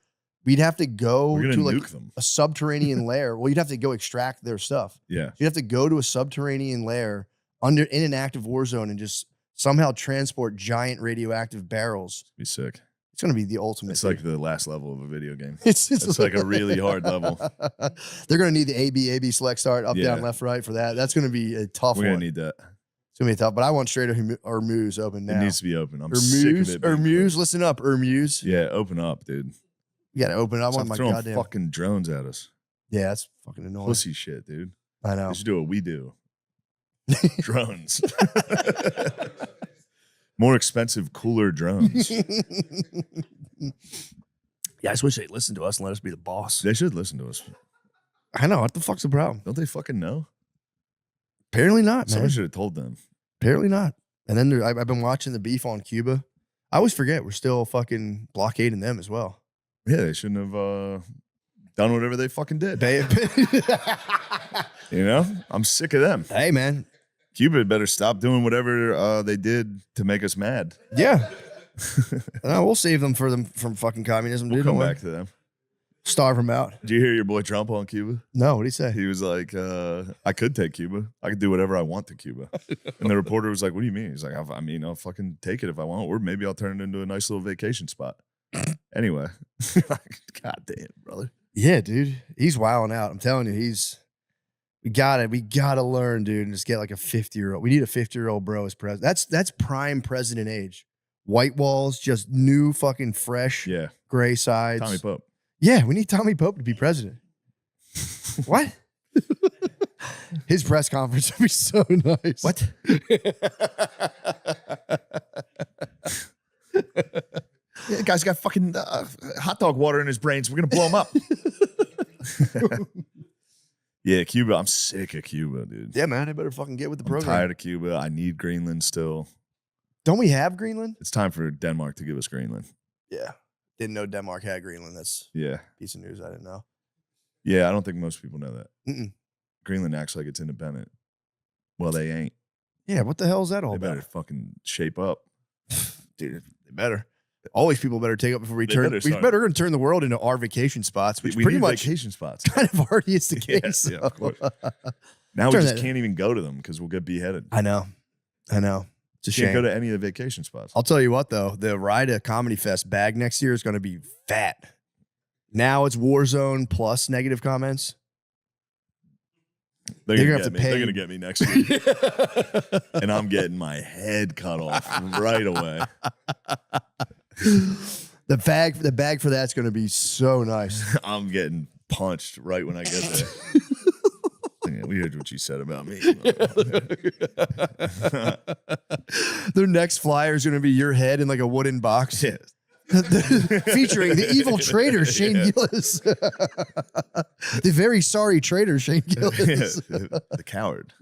Speaker 15: we'd have to go
Speaker 3: We're gonna
Speaker 15: to like
Speaker 3: nuke them.
Speaker 15: a subterranean lair. Well, you'd have to go extract their stuff.
Speaker 3: Yeah.
Speaker 15: So you'd have to go to a subterranean lair in an active war zone and just somehow transport giant radioactive barrels.
Speaker 3: Be sick.
Speaker 15: It's going to be the ultimate.
Speaker 3: It's like the last level of a video game.
Speaker 15: It's
Speaker 3: like a really hard level.
Speaker 15: They're going to need the AB select start, up, down,
Speaker 3: Yeah.
Speaker 15: left, right for that. That's going to be a tough
Speaker 3: We're
Speaker 15: one.
Speaker 3: going to need that.
Speaker 15: It's going to be tough, but I want Strait of Hormuz open now.
Speaker 3: It needs to be open. I'm sick of it. being
Speaker 15: Hormuz, listen up, Hormuz.
Speaker 3: Yeah, open up, dude.
Speaker 15: You got to open it. I want
Speaker 3: Stop
Speaker 15: my
Speaker 3: throwing
Speaker 15: goddamn.
Speaker 3: fucking drones at us.
Speaker 15: Yeah, that's fucking annoying.
Speaker 3: Pussy shit, dude.
Speaker 15: I know.
Speaker 3: They should do what we do. Drones. More expensive, cooler drones.
Speaker 15: Yeah, I just wish they'd listen to us and let us be the boss.
Speaker 3: They should listen to us.
Speaker 15: I know. What the fuck's the problem?
Speaker 3: Don't they fucking know?
Speaker 15: Apparently not, man.
Speaker 3: Someone should have told them.
Speaker 15: Apparently not. And then I've been watching the beef on Cuba. I always forget we're still fucking blockading them as well.
Speaker 3: Yeah, they shouldn't have done whatever they fucking did. You know? I'm sick of them.
Speaker 15: Hey, man.
Speaker 3: Cuba better stop doing whatever they did to make us mad.
Speaker 15: Yeah. We'll save them from fucking communism, dude.
Speaker 3: We'll come
Speaker 15: Don't worry.
Speaker 3: back to them.
Speaker 15: Starve them out.
Speaker 3: Did you hear your boy Trump on Cuba?
Speaker 15: No, what did he say?
Speaker 3: He was like, I could take Cuba. I could do whatever I want to Cuba. And the reporter was like, what do you mean? He's like, I mean, I'll fucking take it if I want, or maybe I'll turn it into a nice little vacation spot. Anyway, God damn, brother.
Speaker 15: Yeah, dude. He's wilding out. I'm telling you, we gotta learn, dude, and just get like a 50-year-old. We need a 50-year-old bro as president. That's prime president age. White walls, just new fucking fresh, gray sides.
Speaker 3: Tommy Pope.
Speaker 15: Yeah, we need Tommy Pope to be president. What? His press conference would be so nice. What?
Speaker 3: Yeah, guy's got fucking hot dog water in his brain, so we're gonna blow him up. Yeah, Cuba. I'm sick of Cuba, dude.
Speaker 15: Yeah, man. I better fucking get with the
Speaker 3: I'm
Speaker 15: program.
Speaker 3: tired of Cuba. I need Greenland still.
Speaker 15: Don't we have Greenland?
Speaker 3: It's time for Denmark to give us Greenland.
Speaker 15: Yeah. Didn't know Denmark had Greenland. That's
Speaker 3: Yeah.
Speaker 15: a piece of news I didn't know.
Speaker 3: Yeah, I don't think most people know that.
Speaker 15: Mm-mm.
Speaker 3: Greenland acts like it's independent. Well, they ain't.
Speaker 15: Yeah, what the hell is that all
Speaker 3: They
Speaker 15: about?
Speaker 3: better fucking shape up.
Speaker 15: Dude, they better. Always people better take up before we
Speaker 3: They
Speaker 15: turn.
Speaker 3: better
Speaker 15: We
Speaker 3: start.
Speaker 15: better going to turn the world into our vacation spots, which
Speaker 3: We
Speaker 15: pretty
Speaker 3: need
Speaker 15: much
Speaker 3: vacation spots.
Speaker 15: kind of already is the
Speaker 3: Yeah,
Speaker 15: case.
Speaker 3: yeah, of
Speaker 15: so.
Speaker 3: course. Now we
Speaker 15: Turn
Speaker 3: just
Speaker 15: that-
Speaker 3: can't even go to them because we'll get beheaded.
Speaker 15: I know. It's a
Speaker 3: Can't
Speaker 15: shame.
Speaker 3: go to any of the vacation spots.
Speaker 15: I'll tell you what, though, the Ride to Comedy Fest bag next year is going to be fat. Now it's Warzone plus negative comments.
Speaker 3: They're
Speaker 15: You're
Speaker 3: gonna
Speaker 15: gonna
Speaker 3: get me.
Speaker 15: have to
Speaker 3: They're
Speaker 15: pay.
Speaker 3: gonna get me next week, and I'm getting my head cut off right away.
Speaker 15: The bag for that's going to be so nice.
Speaker 3: I'm getting punched right when I get there. Yeah, we heard what you said about me.
Speaker 15: Their next flyer is going to be your head in like a wooden box.
Speaker 3: Yeah.
Speaker 15: Featuring the evil traitor Shane Gillis. The very sorry traitor Shane Gillis.
Speaker 3: The coward.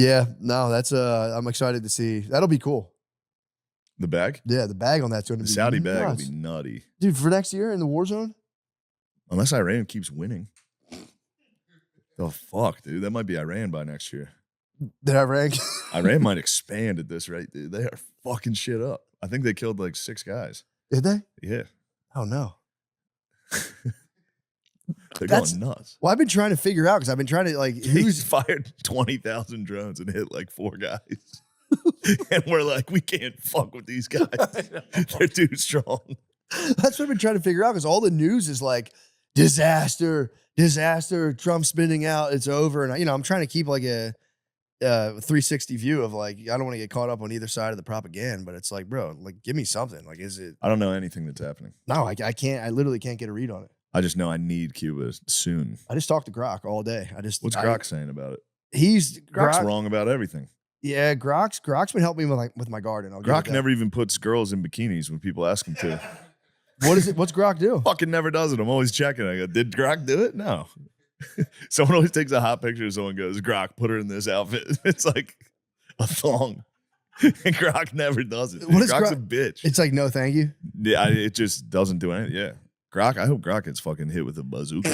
Speaker 17: Yeah, no, that's I'm excited to see. That'll be cool.
Speaker 3: The bag?
Speaker 17: Yeah, the bag on that's going to
Speaker 3: The
Speaker 17: be
Speaker 3: Saudi bag will
Speaker 17: nuts.
Speaker 3: be nutty.
Speaker 17: Dude, for next year in the war zone?
Speaker 3: Unless Iran keeps winning. The fuck, dude. That might be Iran by next year.
Speaker 17: Did Iran?
Speaker 3: Iran might expand at this rate, dude. They are fucking shit up. I think they killed like 6 guys.
Speaker 17: Did they?
Speaker 3: Yeah.
Speaker 17: Oh, no.
Speaker 3: They're going nuts.
Speaker 17: Well, I've been trying to figure out because I've been trying to like
Speaker 3: He's fired 20,000 drones and hit like 4 guys. And we're like, we can't fuck with these guys. They're too strong.
Speaker 17: That's what I've been trying to figure out because all the news is like disaster, Trump spinning out, it's over. And, I'm trying to keep like a 360 view of like, I don't want to get caught up on either side of the propaganda, but it's like, bro, like, give me something. Like, is it?
Speaker 3: I don't know anything that's happening.
Speaker 17: No, I can't. I literally can't get a read on it.
Speaker 3: I just know I need Cuba soon.
Speaker 17: I just talked to Grok all day.
Speaker 3: What's Grok saying about it?
Speaker 17: Grok's
Speaker 3: wrong about everything.
Speaker 17: Yeah, Grok's been helping me with my garden.
Speaker 3: Grok never even puts girls in bikinis when people ask him to.
Speaker 17: What is it? What's Grok do?
Speaker 3: Fucking never does it. I'm always checking. I go, did Grok do it? No. Someone always takes a hot picture of someone, goes, Grok, put her in this outfit. It's like a thong. And Grok never does it.
Speaker 17: What is
Speaker 3: Grok's
Speaker 17: Grok?
Speaker 3: a bitch.
Speaker 17: It's like, no, thank you.
Speaker 3: Yeah, it just doesn't do anything. Yeah. Grok, I hope Grok gets fucking hit with a bazooka.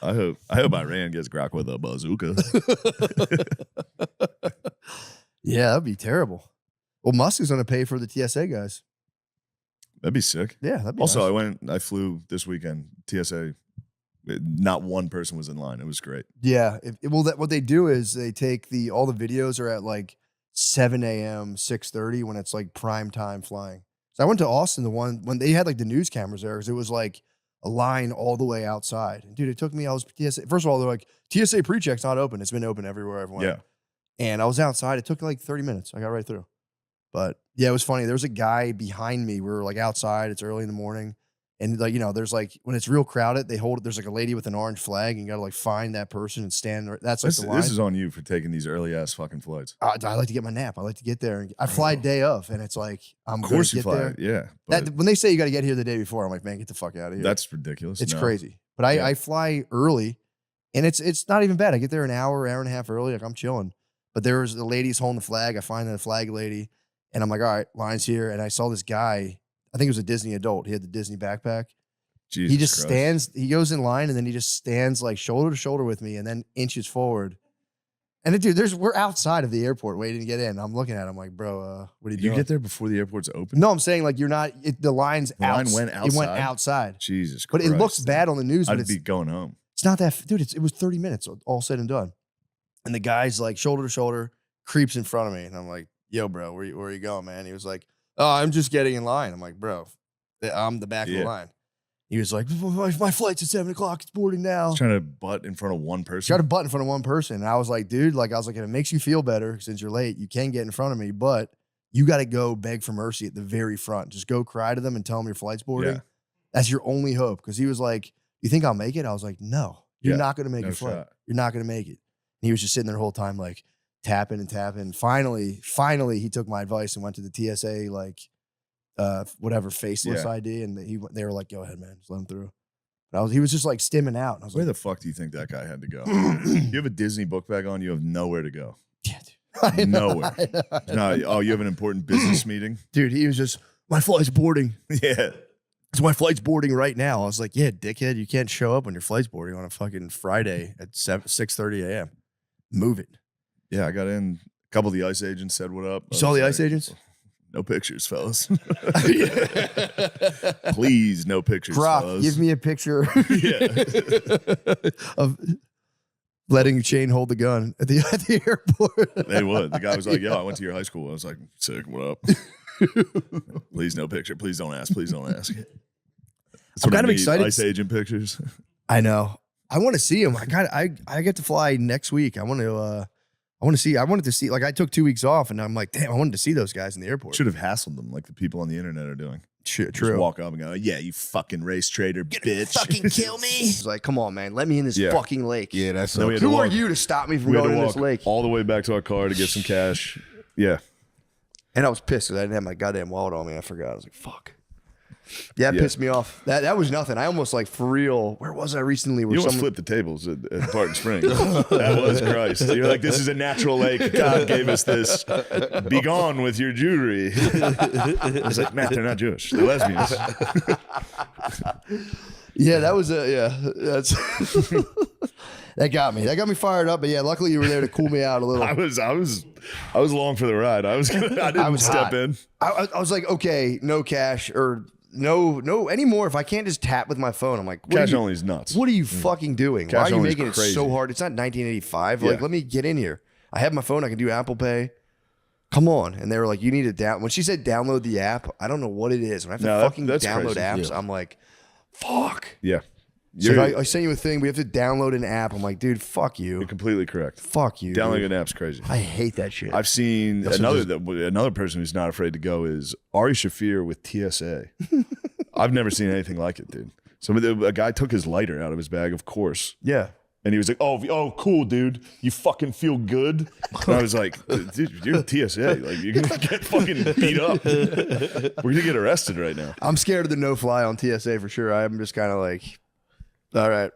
Speaker 3: I hope Iran gets Grok with a bazooka.
Speaker 17: Yeah, that'd be terrible. Well, Musk is going to pay for the TSA guys.
Speaker 3: That'd be sick.
Speaker 17: Yeah, that'd be
Speaker 3: also,
Speaker 17: nice.
Speaker 3: I flew this weekend, TSA. Not one person was in line. It was great.
Speaker 17: Yeah. What they do is they take all the videos are at like 7 a.m., 6:30 when it's like prime time flying. So I went to Austin, the one when they had like the news cameras there because it was like a line all the way outside. And dude, it took me, I was TSA. First of all, they're like, TSA pre-check's not open. It's been open everywhere I've went.
Speaker 3: Yeah.
Speaker 17: And I was outside. It took like 30 minutes. I got right through. But yeah, it was funny. There was a guy behind me. We were like outside. It's early in the morning. And like, there's like, when it's real crowded, there's like a lady with an orange flag and you got to like find that person and stand there. That's like the line.
Speaker 3: This is on you for taking these early ass fucking flights.
Speaker 17: I like to get my nap. I like to get there. I fly day of and it's like, I'm going to get there.
Speaker 3: Yeah.
Speaker 17: When they say you got to get here the day before, I'm like, man, get the fuck out of here.
Speaker 3: That's ridiculous.
Speaker 17: It's
Speaker 3: No.
Speaker 17: crazy. But I fly early and it's not even bad. I get there an hour and a half early. Like I'm chilling. But there was the ladies holding the flag. I find the flag lady and I'm like, all right, line's here. And I saw this guy, I think it was a Disney adult. He had the Disney backpack.
Speaker 3: Jesus
Speaker 17: he just
Speaker 3: Christ.
Speaker 17: stands, he goes in line and then he just stands like shoulder to shoulder with me and then inches forward. And dude, we're outside of the airport waiting to get in. I'm looking at him like, bro, what are you doing?
Speaker 3: You get there before the airport's open?
Speaker 17: No, I'm saying like you're not, the line's
Speaker 3: The line went
Speaker 17: It went
Speaker 3: outside?
Speaker 17: outside.
Speaker 3: Jesus
Speaker 17: But
Speaker 3: Christ.
Speaker 17: it looks bad on the news. But
Speaker 3: I'd be going home.
Speaker 17: It's not that, dude, it was 30 minutes all said and done. And the guy's like shoulder to shoulder, creeps in front of me. And I'm like, yo, bro, where are you going, man? He was like, oh, I'm just getting in line. I'm like, bro, I'm the back of the line. He was like, my flight's at 7 o'clock. It's boarding now.
Speaker 3: Trying to butt in front of one person.
Speaker 17: Try to butt in front of one person. And I was like, dude, if it makes you feel better since you're late, you can get in front of me, but you got to go beg for mercy at the very front. Just go cry to them and tell them your flight's boarding.
Speaker 3: Yeah.
Speaker 17: That's your only hope. Because he was like, you think I'll make it? I was like, no, you're not going to make
Speaker 3: no
Speaker 17: your flight.
Speaker 3: shot.
Speaker 17: You're not going to make it. And he was just sitting there the whole time, like tapping and tapping. Finally, he took my advice and went to the TSA, whatever faceless ID. And they were like, go ahead, man, just let him through. He was just like stimming out. And I was
Speaker 3: Where
Speaker 17: like,
Speaker 3: the fuck do you think that guy had to go? You have a Disney book bag on, you have nowhere to go.
Speaker 17: Yeah, dude.
Speaker 3: Nowhere. No, you have an important business meeting?
Speaker 17: Dude, he was just, my flight's boarding.
Speaker 3: Yeah.
Speaker 17: So my flight's boarding right now. I was like, yeah, dickhead, you can't show up when your flight's boarding on a fucking Friday at 6:30 a.m. Move it.
Speaker 3: Yeah, I got in. A couple of the ICE agents said what up.
Speaker 17: You saw the ICE agents?
Speaker 3: No pictures, fellas. Please, no pictures,
Speaker 17: Grok,
Speaker 3: fellas.
Speaker 17: give me a picture of letting Shane hold the gun at the airport.
Speaker 3: They would. The guy was like, yo, I went to your high school. I was like, sick, what up? Please, no picture. Please don't ask. Please don't ask. That's
Speaker 17: I'm
Speaker 3: what I
Speaker 17: kind of
Speaker 3: need,
Speaker 17: excited.
Speaker 3: ICE agent pictures.
Speaker 17: I know. I want to see him. I get to fly next week. I wanted to see, like I took 2 weeks off and I'm like, damn, I wanted to see those guys in the airport.
Speaker 3: Should have hassled them like the people on the internet are doing.
Speaker 17: True.
Speaker 3: Just walk up and go, yeah, you fucking race trader, bitch.
Speaker 17: Fucking kill me. He's like, come on, man. Let me in this
Speaker 3: Yeah.
Speaker 17: fucking lake.
Speaker 1: Yeah, that's
Speaker 3: Then we had to
Speaker 17: Who are
Speaker 3: walk-
Speaker 17: you to stop me from
Speaker 3: We had
Speaker 17: going
Speaker 3: to
Speaker 17: in
Speaker 3: walk
Speaker 17: this lake?
Speaker 3: all the way back to our car to get some cash. Yeah.
Speaker 17: And I was pissed because I didn't have my goddamn wallet on me. I forgot. I was like, fuck. Yeah, it pissed me off. That was nothing. I almost like for real. Where was I recently? Where
Speaker 3: You almost flipped the tables at Barton Springs. That was Christ. You're like, this is a natural lake. God gave us this. Be gone with your Jewry. It's like, Matt, they're not Jewish. They're lesbians.
Speaker 17: Yeah, that was that's that got me. That got me fired up. But yeah, luckily you were there to cool me out a little.
Speaker 3: I was along for the ride. I didn't step
Speaker 17: hot.
Speaker 3: in.
Speaker 17: I was like, okay, no cash or no anymore. If I can't just tap with my phone, I'm like,
Speaker 3: Cash only is nuts.
Speaker 17: What are you fucking doing?
Speaker 3: Cash
Speaker 17: Why are you
Speaker 3: only is
Speaker 17: making it
Speaker 3: crazy.
Speaker 17: so hard? It's not 1985.
Speaker 3: Yeah.
Speaker 17: Like, let me get in here. I have my phone. I can do Apple Pay. Come on. And they were like, you need to when she said download the app, I don't know what it is. When I have to fucking
Speaker 3: that's
Speaker 17: download
Speaker 3: crazy.
Speaker 17: apps,
Speaker 3: Yeah.
Speaker 17: I'm like, fuck.
Speaker 3: Yeah.
Speaker 17: So I sent you a thing. We have to download an app. I'm like, dude, fuck you.
Speaker 3: You're completely correct.
Speaker 17: Fuck you.
Speaker 3: Downloading
Speaker 17: dude.
Speaker 3: an app's crazy.
Speaker 17: I hate that shit.
Speaker 3: I've seen
Speaker 17: That's
Speaker 3: another person who's not afraid to go is Ari Shafir with TSA. I've never seen anything like it, dude. A guy took his lighter out of his bag, of course.
Speaker 17: Yeah.
Speaker 3: And he was like, oh, cool, dude. You fucking feel good? And I was like, dude, you're TSA. Like, you're going to get fucking beat up. We're going to get arrested right now.
Speaker 17: I'm scared of the no-fly on TSA for sure. I'm just kind of like, all right.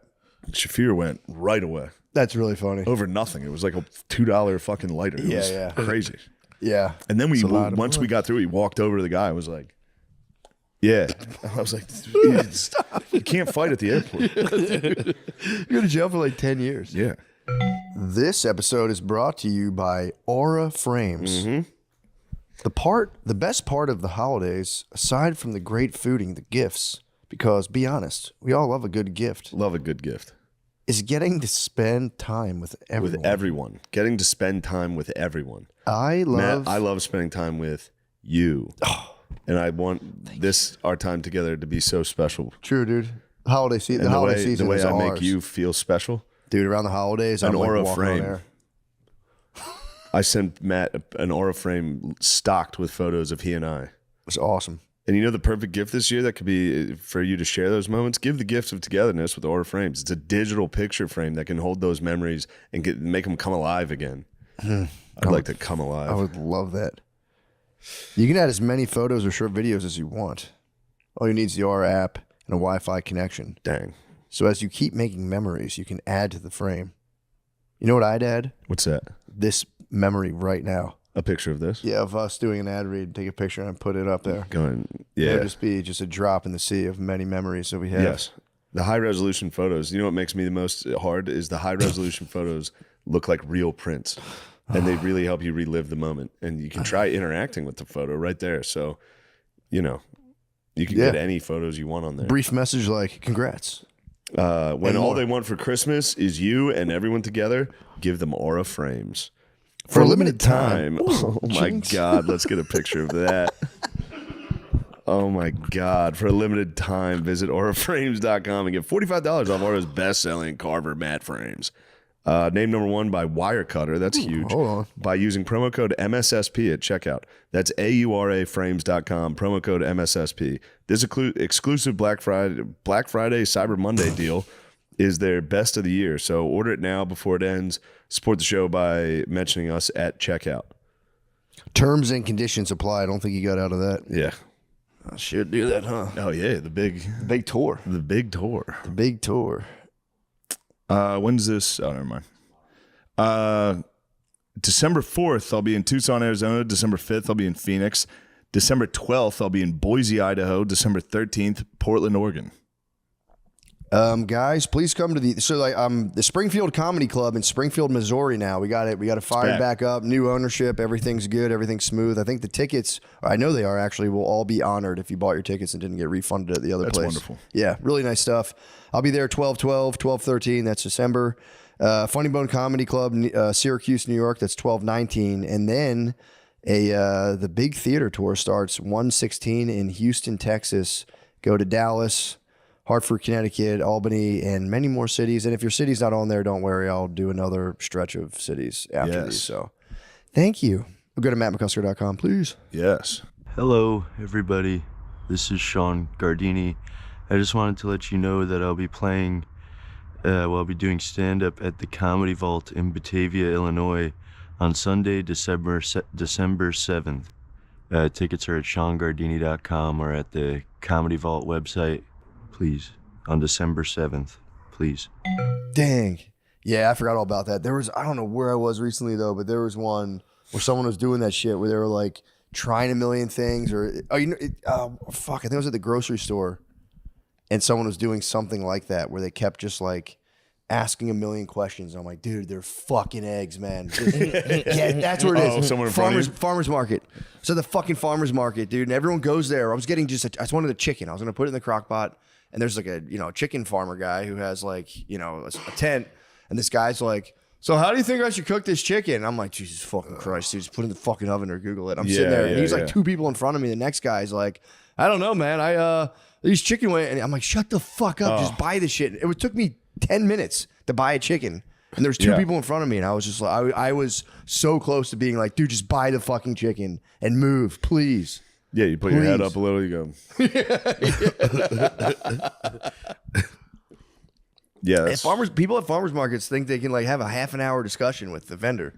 Speaker 3: Shafir went right away.
Speaker 17: That's really funny.
Speaker 3: Over nothing. It was like a $2 fucking lighter. It was
Speaker 17: Yeah.
Speaker 3: crazy.
Speaker 17: Yeah.
Speaker 3: And then
Speaker 17: It's a lot of
Speaker 3: once we
Speaker 17: money.
Speaker 3: got through, he walked over to the guy and was like, yeah. I was like, dude, stop. You can't fight at the airport.
Speaker 17: You're going to jail for like 10 years.
Speaker 3: Yeah.
Speaker 17: This episode is brought to you by Aura Frames.
Speaker 3: Mm-hmm.
Speaker 17: The best part of the holidays, aside from the great fooding, the gifts, because be honest, we all love a good gift.
Speaker 3: Love a good gift.
Speaker 17: Is getting to spend time with everyone.
Speaker 3: With everyone. Getting to spend time with everyone.
Speaker 17: I
Speaker 3: love spending time with you. And I want our time together to be so special.
Speaker 17: True, dude. Holiday season.
Speaker 3: And
Speaker 17: The holiday season
Speaker 3: the way
Speaker 17: is
Speaker 3: I
Speaker 17: ours.
Speaker 3: make you feel special.
Speaker 17: Dude, around the holidays,
Speaker 3: An
Speaker 17: I'm like
Speaker 3: Aura
Speaker 17: walking on
Speaker 3: frame.
Speaker 17: air.
Speaker 3: I sent Matt an Aura frame stocked with photos of he and I.
Speaker 17: It's awesome.
Speaker 3: And you know the perfect gift this year that could be for you to share those moments? Give the gift of togetherness with Aura Frames. It's a digital picture frame that can hold those memories and make them come alive again. I'd like to come alive.
Speaker 17: I would love that. You can add as many photos or short videos as you want. All you need is the Aura app and a Wi-Fi connection.
Speaker 3: Dang.
Speaker 17: So as you keep making memories, you can add to the frame. You know what I'd add?
Speaker 3: What's that?
Speaker 17: This memory right now.
Speaker 3: A picture of this?
Speaker 17: Yeah, of us doing an ad read, take a picture and put it up there.
Speaker 3: Yeah.
Speaker 17: It'd just be a drop in the sea of many memories that we have.
Speaker 3: Yes. The high resolution photos. You know what makes me the most hard is the high resolution photos look like real prints. And they really help you relive the moment. And you can try interacting with the photo right there. So, you can get any photos you want on there.
Speaker 17: Brief message like, congrats.
Speaker 3: When all they want for Christmas is you and everyone together, give them Aura Frames.
Speaker 17: For a limited time.
Speaker 3: Oh my God, let's get a picture of that. Oh my God. For a limited time, visit auraframes.com and get $45 off Aura's best-selling Carver mat frames. Named number 1 by Wirecutter. That's huge.
Speaker 17: Hold on.
Speaker 3: By using promo code MSSP at checkout. That's auraframes.com, promo code MSSP. This exclusive Black Friday, Cyber Monday deal is their best of the year. So order it now before it ends. Support the show by mentioning us at checkout.
Speaker 17: Terms and conditions apply. I don't think you got out of that.
Speaker 3: Yeah.
Speaker 17: I should do that, huh?
Speaker 3: Oh, yeah. The big
Speaker 17: tour.
Speaker 3: The big tour.
Speaker 17: The big tour.
Speaker 3: When's this? Oh, never mind. December 4th, I'll be in Tucson, Arizona. December 5th, I'll be in Phoenix. December 12th, I'll be in Boise, Idaho. December 13th, Portland, Oregon.
Speaker 17: Guys, please come to the Springfield Comedy Club in Springfield, Missouri now. We got it fired back up, new ownership, everything's good, everything's smooth. I think the tickets, I know they are actually, will all be honored if you bought your tickets and didn't get refunded at the other place.
Speaker 3: That's wonderful.
Speaker 17: Yeah, really nice stuff. I'll be there 12/12, 12/13, that's December. Funny Bone Comedy Club, Syracuse, New York, that's 12/19. And then the big theater tour starts 1/16 in Houston, Texas. Go to Dallas, Hartford, Connecticut, Albany, and many more cities. And if your city's not on there, don't worry. I'll do another stretch of cities after these. So thank you. Go to mattmccusker.com, please.
Speaker 3: Yes.
Speaker 5: Hello, everybody. This is Sean Gardini. I just wanted to let you know that I'll be playing, I'll be doing stand-up at the Comedy Vault in Batavia, Illinois on Sunday, December 7th. Tickets are at SeanGardini.com or at the Comedy Vault website. Please, on December 7th, please.
Speaker 17: Dang. Yeah, I forgot all about that. There was, I don't know where I was recently though, but there was one where someone was doing that shit where they were like trying a million things fuck, I think it was at the grocery store and someone was doing something like that where they kept just like asking a million questions. I'm like, dude, they're fucking eggs, man. Yeah, that's where it is.
Speaker 3: Oh, somewhere in front of you?
Speaker 17: Farmers market. So the fucking farmers market, dude, and everyone goes there. I was getting I just wanted a chicken. I was gonna put it in the crock pot, and there's like a chicken farmer guy who has like a tent, and this guy's like, so how do you think I should cook this chicken? I'm like, Jesus fucking Christ, dude, just put it in the fucking oven or Google it. I'm sitting there, and he's like 2 people in front of me. The next guy's like, I don't know, man. These chicken wings, and I'm like, shut the fuck up, just buy the shit. It took me 10 minutes to buy a chicken, and there's 2 people in front of me, and I was just like, I was so close to being like, dude, just buy the fucking chicken and move, please.
Speaker 3: Yeah, you put your head up a little, you go. Yeah,
Speaker 17: people at farmers markets think they can like have a half an hour discussion with the vendor.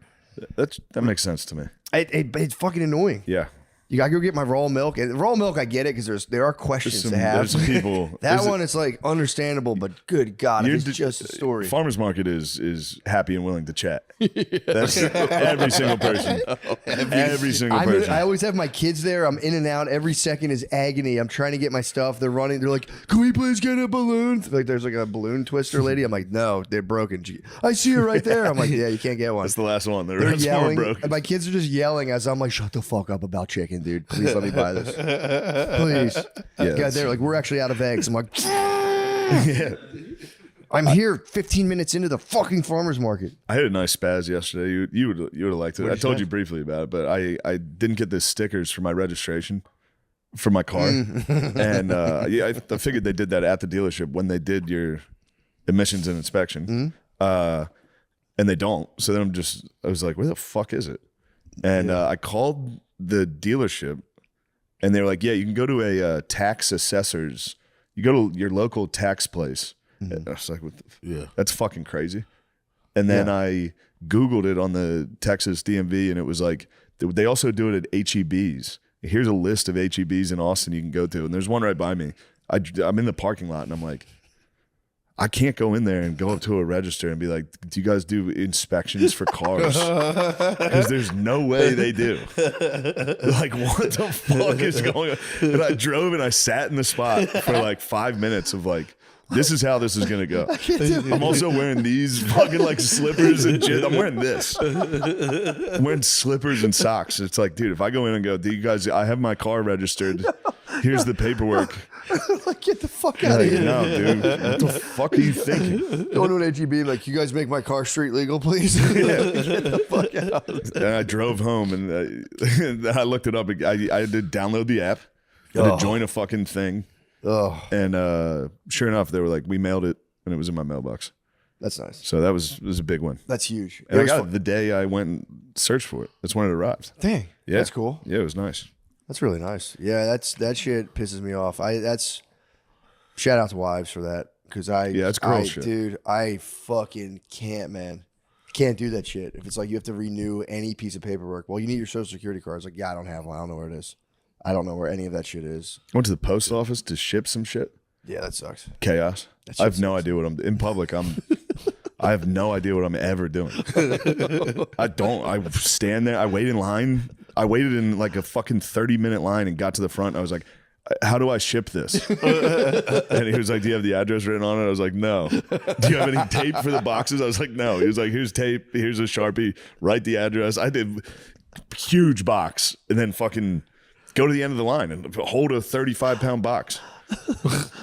Speaker 3: That makes sense to me.
Speaker 17: It's fucking annoying.
Speaker 3: Yeah.
Speaker 17: You gotta go get my raw milk. And raw milk, I get it because there are questions to have.
Speaker 3: There's some people.
Speaker 17: That one, it's like understandable, but good God, it's just a story.
Speaker 3: Farmers market is happy and willing to chat. That's every single person. Every single person.
Speaker 17: I always have my kids there. I'm in and out. Every second is agony. I'm trying to get my stuff. They're running. They're like, "Can we please get a balloon?" Like there's like a balloon twister lady. I'm like, "No, they're broken." I see her right there. I'm like, "Yeah, you can't get one."
Speaker 3: That's the last one.
Speaker 17: They're yelling. Broken. My kids are just yelling as I'm like, "Shut the fuck up about chicken, dude. Please let me buy this. Please." Yeah, they're like, "We're actually out of eggs." I'm like, yeah. I'm here 15 minutes into the fucking farmer's market.
Speaker 3: I had a nice spaz yesterday. You would have liked it. I told you briefly about it, but I didn't get the stickers for my registration for my car. And I figured they did that at the dealership when they did your emissions and inspection. And they don't. So then I was like, where the fuck is it? And I called the dealership and they were like, yeah, you can go to a tax assessor's. You go to your local tax place. And I was like, that's fucking crazy. And then I Googled it on the Texas DMV, and it was like, they also do it at HEBs. Here's a list of HEBs in Austin you can go to. And there's one right by me. I'm in the parking lot, and I'm like, I can't go in there and go up to a register and be like, do you guys do inspections for cars? Because there's no way they do. Like, what the fuck is going on? And I drove and I sat in the spot for like 5 minutes of like, this is how this is going to go. I'm also wearing these fucking like slippers and shit. I'm wearing this. I'm wearing slippers and socks. It's like, dude, if I go in and go, do you guys, I have my car registered. Here's the paperwork.
Speaker 17: Like, get the fuck out of here.
Speaker 3: No, dude. What the fuck are you thinking?
Speaker 17: Going to an HEB, like, you guys make my car street legal, please? Get the fuck out.
Speaker 3: And I drove home and I looked it up. I did download the app. I had to join a fucking thing. And sure enough, they were like, we mailed it and it was in my mailbox.
Speaker 17: That's nice.
Speaker 3: So that was a big one.
Speaker 17: That's huge.
Speaker 3: And I got it the day I went and searched for it. That's when it arrived.
Speaker 17: Dang.
Speaker 3: Yeah.
Speaker 17: That's cool.
Speaker 3: Yeah, it was nice.
Speaker 17: That's really nice. Yeah, that shit pisses me off. Shout out to wives for that. Because
Speaker 3: it's girl shit.
Speaker 17: Dude, I fucking can't, man. Can't do that shit. If it's like you have to renew any piece of paperwork. Well, you need your social security card. It's like, yeah, I don't have one. I don't know where it is. I don't know where any of that shit is.
Speaker 3: I went to the post office to ship some shit.
Speaker 17: Yeah, that sucks.
Speaker 3: Chaos. I have no idea what I'm in public. I have no idea what I'm ever doing. I stand there. I wait in line. I waited in like a fucking 30-minute line and got to the front. And I was like, how do I ship this? And he was like, do you have the address written on it? I was like, no. Do you have any tape for the boxes? I was like, no. He was like, here's tape. Here's a Sharpie. Write the address. I did huge box and then fucking go to the end of the line and hold a 35-pound box.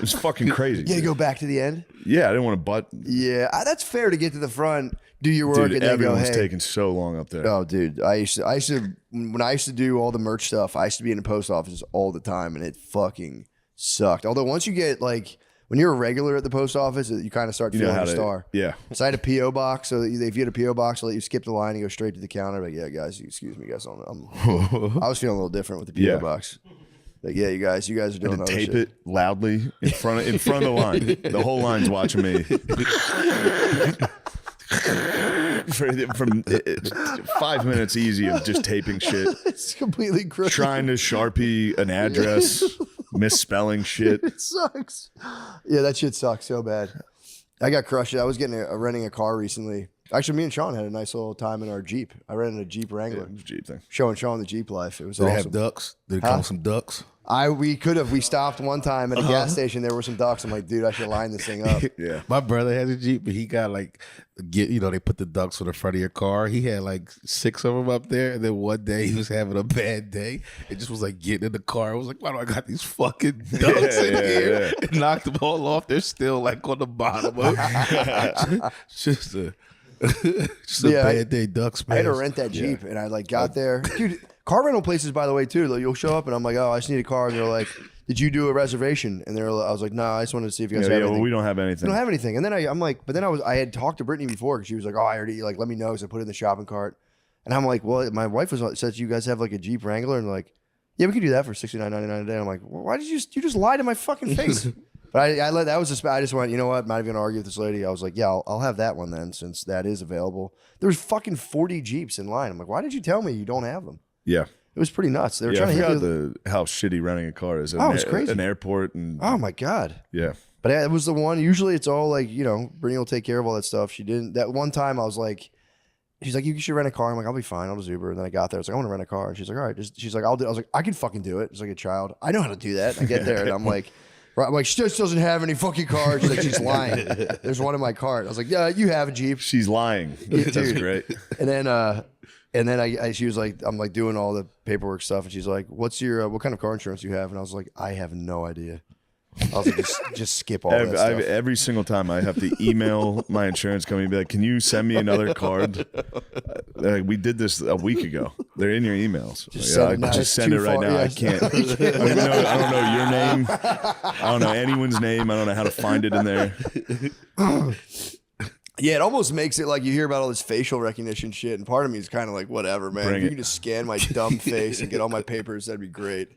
Speaker 3: It's fucking crazy.
Speaker 17: You gotta go back to the end?
Speaker 3: Yeah, I didn't want to butt.
Speaker 17: Yeah, that's fair to get to the front, do your work,
Speaker 3: dude,
Speaker 17: and then go, hey.
Speaker 3: Everyone's taking so long up there.
Speaker 17: Oh, dude. I used to, when I used to do all the merch stuff, I used to be in the post office all the time, and it fucking sucked. Although once you get, like, when you're a regular at the post office, you kind of start feeling a star.
Speaker 3: Yeah.
Speaker 17: So I had a P.O. box, so if you had a P.O. box, I'll let you skip the line and go straight to the counter. Like, yeah, guys, excuse me, guys. I was feeling a little different with the P.O. box. Like, yeah, you guys are doing
Speaker 3: and
Speaker 17: other
Speaker 3: tape
Speaker 17: shit.
Speaker 3: it loudly in front of the line. The whole line's watching me. from 5 minutes easy of just taping shit,
Speaker 15: It's completely crooked.
Speaker 3: trying to Sharpie an address, misspelling shit.
Speaker 15: It sucks. Yeah, that shit sucks so bad. I got crushed. I was renting a car recently. Actually, me and Sean had a nice little time in our Jeep. I rented a Jeep Wrangler.
Speaker 3: Yeah, Jeep thing.
Speaker 15: Showing Sean the Jeep life. It was
Speaker 21: Did
Speaker 15: awesome.
Speaker 21: they have ducks? Did it come with some ducks?
Speaker 15: We could have. We stopped one time at a gas station. There were some ducks. I'm like, dude, I should line this thing up.
Speaker 3: Yeah.
Speaker 21: My brother has a Jeep, but he got they put the ducks on the front of your car. He had 6 of them up there. And then one day he was having a bad day. It just was getting in the car. I was like, why do I got these fucking ducks in here?
Speaker 3: Yeah.
Speaker 21: And knocked them all off. They're still on the bottom of it. just a bad day ducks, man.
Speaker 15: I had to rent that Jeep, and I got there. Dude, car rental places, by the way, too. You'll show up, and I'm like, oh, I just need a car. And they're like, did you do a reservation? And I was like, no, I just wanted to see if you guys have anything.
Speaker 3: Well, we don't have anything.
Speaker 15: We don't have anything. And then I'm like, but then I had talked to Brittany before because she was like, oh, I already, let me know. So I put it in the shopping cart. And I'm like, well, my wife said you guys have a Jeep Wrangler. And like, yeah, we could do that for $69.99 a day. I'm like, well, why did you just lie to my fucking face? But I just went, you know what? I'm not even going to argue with this lady. I was like, yeah, I'll have that one then, since that is available. There was fucking 40 Jeeps in line. I'm like, why did you tell me you don't have them?
Speaker 3: Yeah.
Speaker 15: It was pretty nuts. They were
Speaker 3: I
Speaker 15: trying to
Speaker 3: forgot
Speaker 15: hit
Speaker 3: how shitty renting a car is.
Speaker 15: Oh, it's crazy.
Speaker 3: An airport and
Speaker 15: oh my God.
Speaker 3: Yeah.
Speaker 15: But it was the one. Usually it's all Brittany will take care of all that stuff. She didn't. That one time I was like, she's like, you should rent a car. I'm like, I'll be fine. I'll just Uber. And then I got there. I was like, I want to rent a car. And she's like, all right. She's like, I'll do it. I was like, I can fucking do it. It's like a child. I know how to do that. I get there and I'm like, she just doesn't have any fucking cars. She's like, she's lying. There's one in my cart. I was like, yeah, you have a Jeep.
Speaker 3: She's lying. That's great.
Speaker 15: And then she was like, I'm doing all the paperwork stuff, and she's like, what's your what kind of car insurance do you have? And I was like, I have no idea. I was like, just skip all that stuff.
Speaker 3: Every single time I have to email my insurance company and be like, can you send me another card? We did this a week ago. They're in your emails. Just send it right now. Yeah. I can't. I don't know your name. I don't know anyone's name. I don't know how to find it in there.
Speaker 15: Yeah, it almost makes it like you hear about all this facial recognition shit, and part of me is kind of like, whatever, man. If you can just scan my dumb face and get all my papers, that'd be great.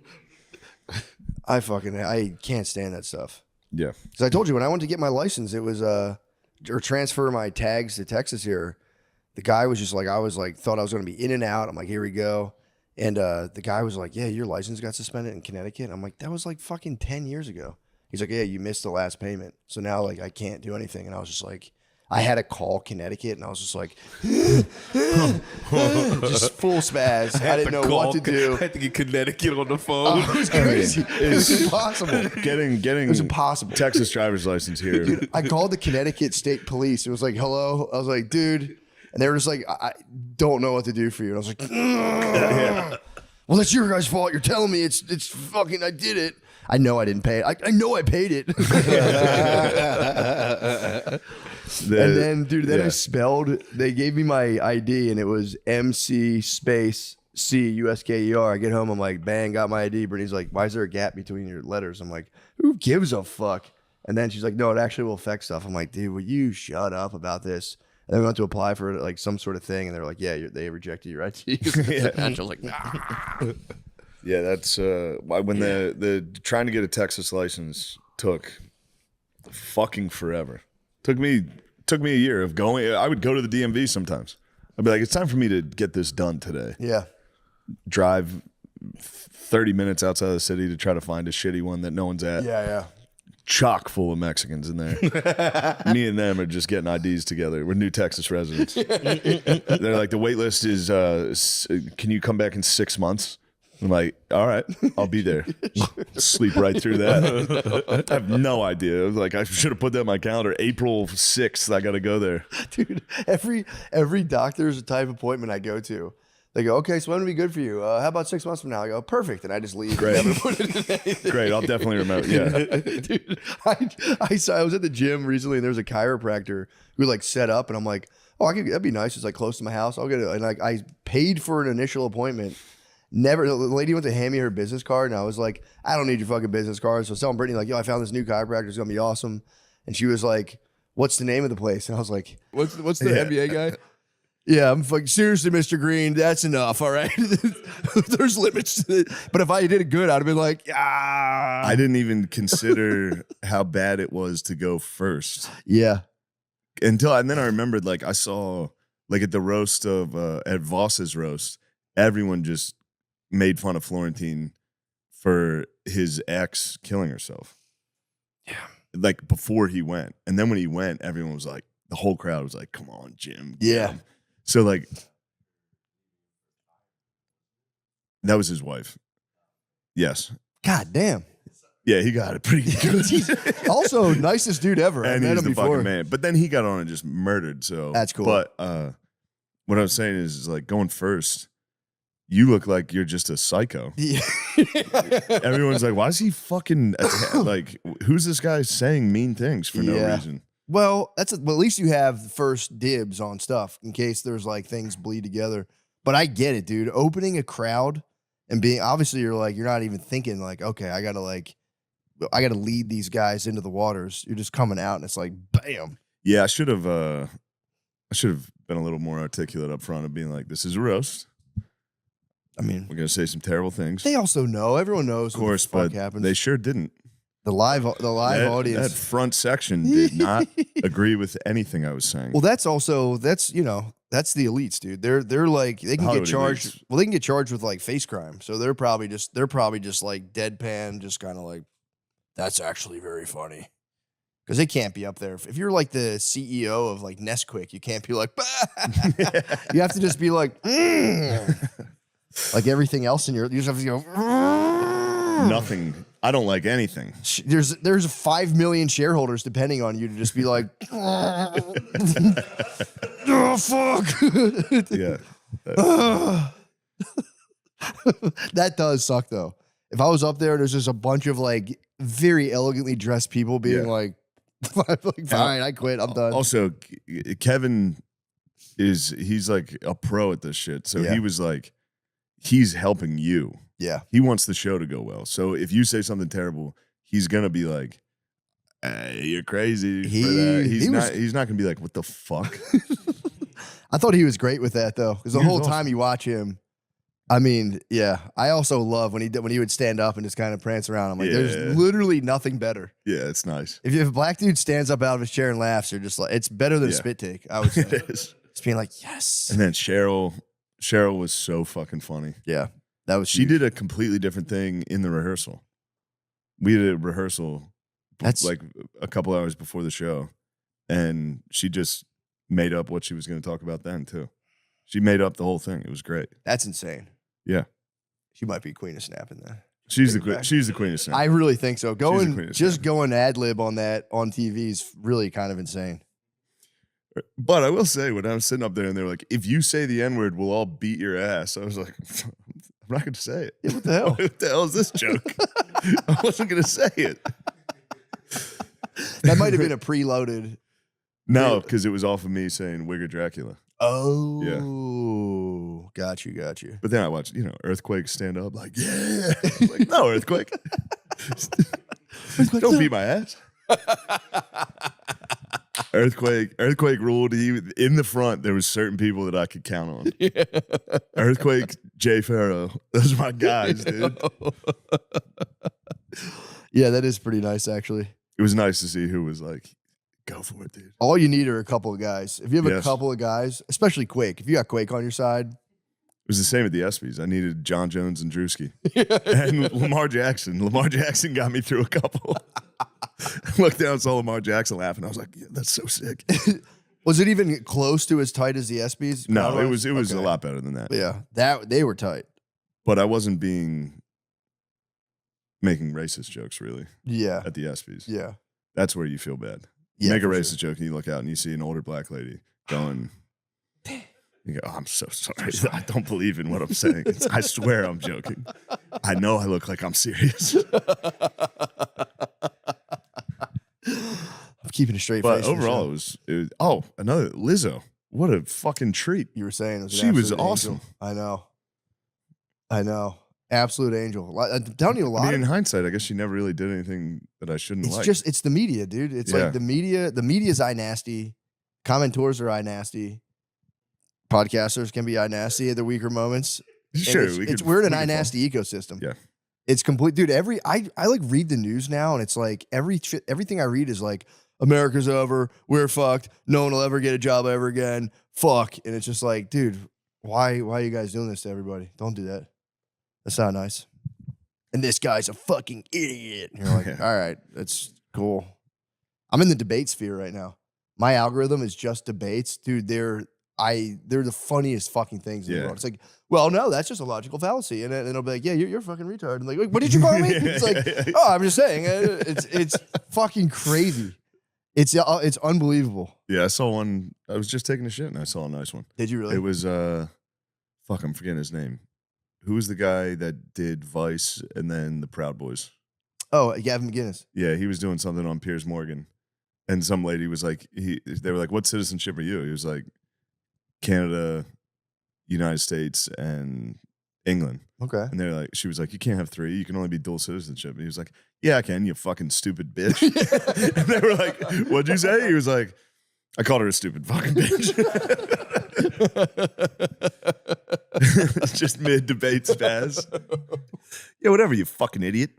Speaker 15: I can't stand that stuff.
Speaker 3: Yeah.
Speaker 15: Because I told you, when I went to get my license, it was, or transfer my tags to Texas here, the guy was just like, thought I was going to be in and out. I'm like, here we go. And the guy was like, yeah, your license got suspended in Connecticut. I'm like, that was fucking 10 years ago. He's like, yeah, you missed the last payment. So now I can't do anything. And I was just like, I had to call Connecticut, and I was just like, just full spaz. I didn't know what to do.
Speaker 21: I had to get Connecticut on the phone.
Speaker 15: It was crazy. It was impossible.
Speaker 3: Getting
Speaker 15: it was impossible.
Speaker 3: Texas driver's license here.
Speaker 15: Dude, I called the Connecticut State Police. It was like, hello. I was like, dude. And they were just like, I don't know what to do for you. And I was like, well, that's your guys' fault. You're telling me it's fucking, I did it. I know I didn't pay it. I know I paid it. And then, dude, I spelled, they gave me my ID, and it was MC space C USKER. I get home, I'm like, bang, got my ID. Brittany's like, why is there a gap between your letters? I'm like, who gives a fuck? And then she's like, no, it actually will affect stuff. I'm like, dude, will you shut up about this? And then we went to apply for some sort of thing, and they're like, yeah, they rejected your ID. And I was like, nah.
Speaker 3: Yeah, that's when the trying to get a Texas license took fucking forever. Took me a year of going. I would go to the DMV sometimes. I'd be like, it's time for me to get this done today.
Speaker 15: Yeah.
Speaker 3: Drive 30 minutes outside of the city to try to find a shitty one that no one's at.
Speaker 15: Yeah.
Speaker 3: Chock full of Mexicans in there. Me and them are just getting IDs together. We're new Texas residents. They're like, the wait list is, can you come back in 6 months? I'm like, all right, I'll be there. Sleep right through that. I have no idea. I was like, I should have put that in my calendar. April 6th, I got to go there.
Speaker 15: Dude, every doctor's type appointment I go to, they go, okay, so when would be good for you? How about 6 months from now? I go, perfect. And I just leave.
Speaker 3: Great.
Speaker 15: Never put it in anything.
Speaker 3: Great. I'll definitely remember. Yeah.
Speaker 15: Dude, I was at the gym recently, and there was a chiropractor who set up, and I'm like, oh, that'd be nice. It's close to my house. I'll get it. And I paid for an initial appointment. The lady went to hand me her business card, and I was like, I don't need your fucking business card. So I was telling Brittany, yo, I found this new chiropractor. It's going to be awesome. And she was like, what's the name of the place? And I was like,
Speaker 1: what's the NBA guy?
Speaker 15: Yeah, I'm fucking seriously, Mr. Green, that's enough, all right? There's limits to it. But if I did it good, I'd have been like, ah.
Speaker 3: I didn't even consider how bad it was to go first.
Speaker 15: Yeah.
Speaker 3: And then I remembered, I saw Like at the roast of at Voss's roast, everyone just made fun of Florentine for his ex killing herself.
Speaker 15: Yeah.
Speaker 3: Like before he went. And then when he went, everyone was like, the whole crowd was like, come on, Jim. get
Speaker 15: Yeah.
Speaker 3: him." So like that was his wife. Yes.
Speaker 15: God damn.
Speaker 3: Yeah, he got it pretty good.
Speaker 15: Also, nicest dude ever. I
Speaker 3: And
Speaker 15: met
Speaker 3: he's
Speaker 15: him
Speaker 3: the
Speaker 15: before.
Speaker 3: fucking man. But then he got on and just murdered. So
Speaker 15: That's cool.
Speaker 3: But what I was saying is like going first, you look like you're just a psycho.
Speaker 15: Yeah.
Speaker 3: Everyone's like, why is he fucking like? Who's this guy saying mean things for no
Speaker 15: Yeah.
Speaker 3: reason?
Speaker 15: Well, well, at least you have first dibs on stuff in case there's like things bleed together. But I get it, dude. Opening a crowd and being obviously you're not even thinking like, okay, I gotta lead these guys into the waters. You're just coming out and it's like, bam.
Speaker 3: Yeah, I should have been a little more articulate up front of being like, this is a roast.
Speaker 15: I mean,
Speaker 3: we're gonna say some terrible things.
Speaker 15: They also know. Everyone knows
Speaker 3: of course,
Speaker 15: what the fuck
Speaker 3: but
Speaker 15: happens.
Speaker 3: they sure didn't.
Speaker 15: The live audience.
Speaker 3: That front section did not agree with anything I was saying.
Speaker 15: Well, that's the elites, dude. They're like they can
Speaker 3: Hollywood
Speaker 15: get charged.
Speaker 3: elites.
Speaker 15: Well, they can get charged with like face crime. So they're probably just like deadpan, just kind of like that's actually very funny. Because they can't be up there. If you're like the CEO of like Nesquik, you can't be like, you have to just be like, like everything else in you just have to go.
Speaker 3: Nothing. I don't like anything.
Speaker 15: There's 5 million shareholders depending on you to just be like, oh fuck.
Speaker 3: Yeah.
Speaker 15: That does suck though. If I was up there, there's just a bunch of like very elegantly dressed people being like, fine, I quit. I'm done.
Speaker 3: Also, Kevin he's like a pro at this shit. So
Speaker 15: Yeah.
Speaker 3: he was like, he's helping you.
Speaker 15: Yeah.
Speaker 3: He wants the show to go well. So if you say something terrible, he's gonna be like, you're crazy for that. He's not gonna be like, what the fuck?
Speaker 15: I thought he was great with that though, because the
Speaker 3: He was
Speaker 15: whole
Speaker 3: awesome.
Speaker 15: time you watch him, I mean, yeah. I also love when he would stand up and just kind of prance around. I'm like,
Speaker 3: Yeah.
Speaker 15: there's literally nothing better.
Speaker 3: Yeah, it's nice.
Speaker 15: If a black dude stands up out of his chair and laughs, you're just like, it's better than a
Speaker 3: Yeah.
Speaker 15: spit take. I would say.
Speaker 3: It is.
Speaker 15: Just being like, yes.
Speaker 3: And then Cheryl was so fucking funny.
Speaker 15: Yeah. That was
Speaker 3: She did a completely different thing in the rehearsal. We did a rehearsal like a couple hours before the show, and she just made up what she was going to talk about then too. She made up the whole thing. It was great.
Speaker 15: That's insane.
Speaker 3: Yeah,
Speaker 15: She might be queen of snapping then.
Speaker 3: she's the queen. She's the queen of snap.
Speaker 15: I really think so.
Speaker 3: She's the queen of
Speaker 15: Going ad lib on that on TV is really kind of insane.
Speaker 3: But I will say, when I was sitting up there and they were like, if you say the N-word, we'll all beat your ass. I was like, I'm not going to say it.
Speaker 15: Yeah, what the hell?
Speaker 3: What the hell is this joke? I wasn't going to say it.
Speaker 15: That might have been a preloaded.
Speaker 3: No, because it was off of me saying Wigger Dracula.
Speaker 15: Oh,
Speaker 3: yeah.
Speaker 15: Got you.
Speaker 3: But then I watched, Earthquake stand up like, yeah. I was like, no, Earthquake. Don't beat my ass. Earthquake ruled. In the front, there was certain people that I could count on.
Speaker 15: Yeah.
Speaker 3: Earthquake, Jay Farrow. Those are my guys, dude.
Speaker 15: Yeah, that is pretty nice, actually.
Speaker 3: It was nice to see who was like, go for it, dude.
Speaker 15: All you need are a couple of guys. If you have a
Speaker 3: Yes.
Speaker 15: couple of guys, especially Quake, if you got Quake on your side,
Speaker 3: It was the same at the ESPYs. I needed John Jones and Drewski. And Lamar Jackson. Lamar Jackson got me through a couple. I looked down and saw Lamar Jackson laughing. I was like, yeah, that's so sick.
Speaker 15: was it even close to as tight as the ESPYs?
Speaker 3: No, it was
Speaker 15: Okay.
Speaker 3: a lot better than that.
Speaker 15: Yeah, they were tight.
Speaker 3: But I wasn't making racist jokes, really.
Speaker 15: Yeah.
Speaker 3: At the ESPYs.
Speaker 15: Yeah.
Speaker 3: That's where you feel bad.
Speaker 15: Yeah,
Speaker 3: You make a
Speaker 15: for
Speaker 3: racist joke and you look out and you see an older black lady going, you go, oh, I'm so sorry. I don't believe in what I'm saying. I swear I'm joking. I know I look like I'm serious.
Speaker 15: I'm keeping a straight
Speaker 3: But
Speaker 15: face. on the
Speaker 3: overall,
Speaker 15: show.
Speaker 3: it was another Lizzo. What a fucking treat.
Speaker 15: You were saying it was an
Speaker 3: She was
Speaker 15: absolute
Speaker 3: awesome.
Speaker 15: angel. I know. Absolute angel. I'm telling you a lot.
Speaker 3: I mean, in hindsight, I guess she never really did anything that I shouldn't
Speaker 15: It's
Speaker 3: like.
Speaker 15: just it's the media, dude. It's
Speaker 3: Yeah.
Speaker 15: like the media. The media's eye nasty. Commentors are eye nasty. Podcasters can eye nasty at their weaker moments. And
Speaker 3: Sure,
Speaker 15: we're in an
Speaker 3: we
Speaker 15: eye
Speaker 3: could fall.
Speaker 15: nasty ecosystem.
Speaker 3: Yeah.
Speaker 15: It's complete, dude. I like read the news now, and it's like everything I read is like,
Speaker 17: America's over. We're fucked. No one will ever get a job ever again. Fuck. And it's just like, dude, why are you guys doing this to everybody? Don't do that. That's not nice. And this guy's a fucking idiot. And you're like, all right, that's cool. I'm in the debate sphere right now. My algorithm is just debates. Dude, they're the funniest fucking things in the world. It's like, well, no, that's just a logical fallacy. And it'll be like, yeah, you're a fucking retard. And like, what did you call me? It's like, oh, I'm just saying. It's fucking crazy. It's unbelievable.
Speaker 3: Yeah, I saw one. I was just taking a shit and I saw a nice one.
Speaker 17: Did you really?
Speaker 3: It was, fuck, I'm forgetting his name. Who was the guy that did Vice and then the Proud Boys?
Speaker 17: Oh, Gavin McGinnis.
Speaker 3: Yeah, he was doing something on Piers Morgan. And some lady was like, they were like, what citizenship are you? He was like, Canada, United States, and England.
Speaker 17: Okay.
Speaker 3: And they're like, she was like, you can't have 3. You can only be dual citizenship. And he was like, yeah, I can, you fucking stupid bitch. And they were like, what'd you say? He was like, I called her a stupid fucking bitch. Just mid-debate spaz. Yeah, whatever, you fucking idiot.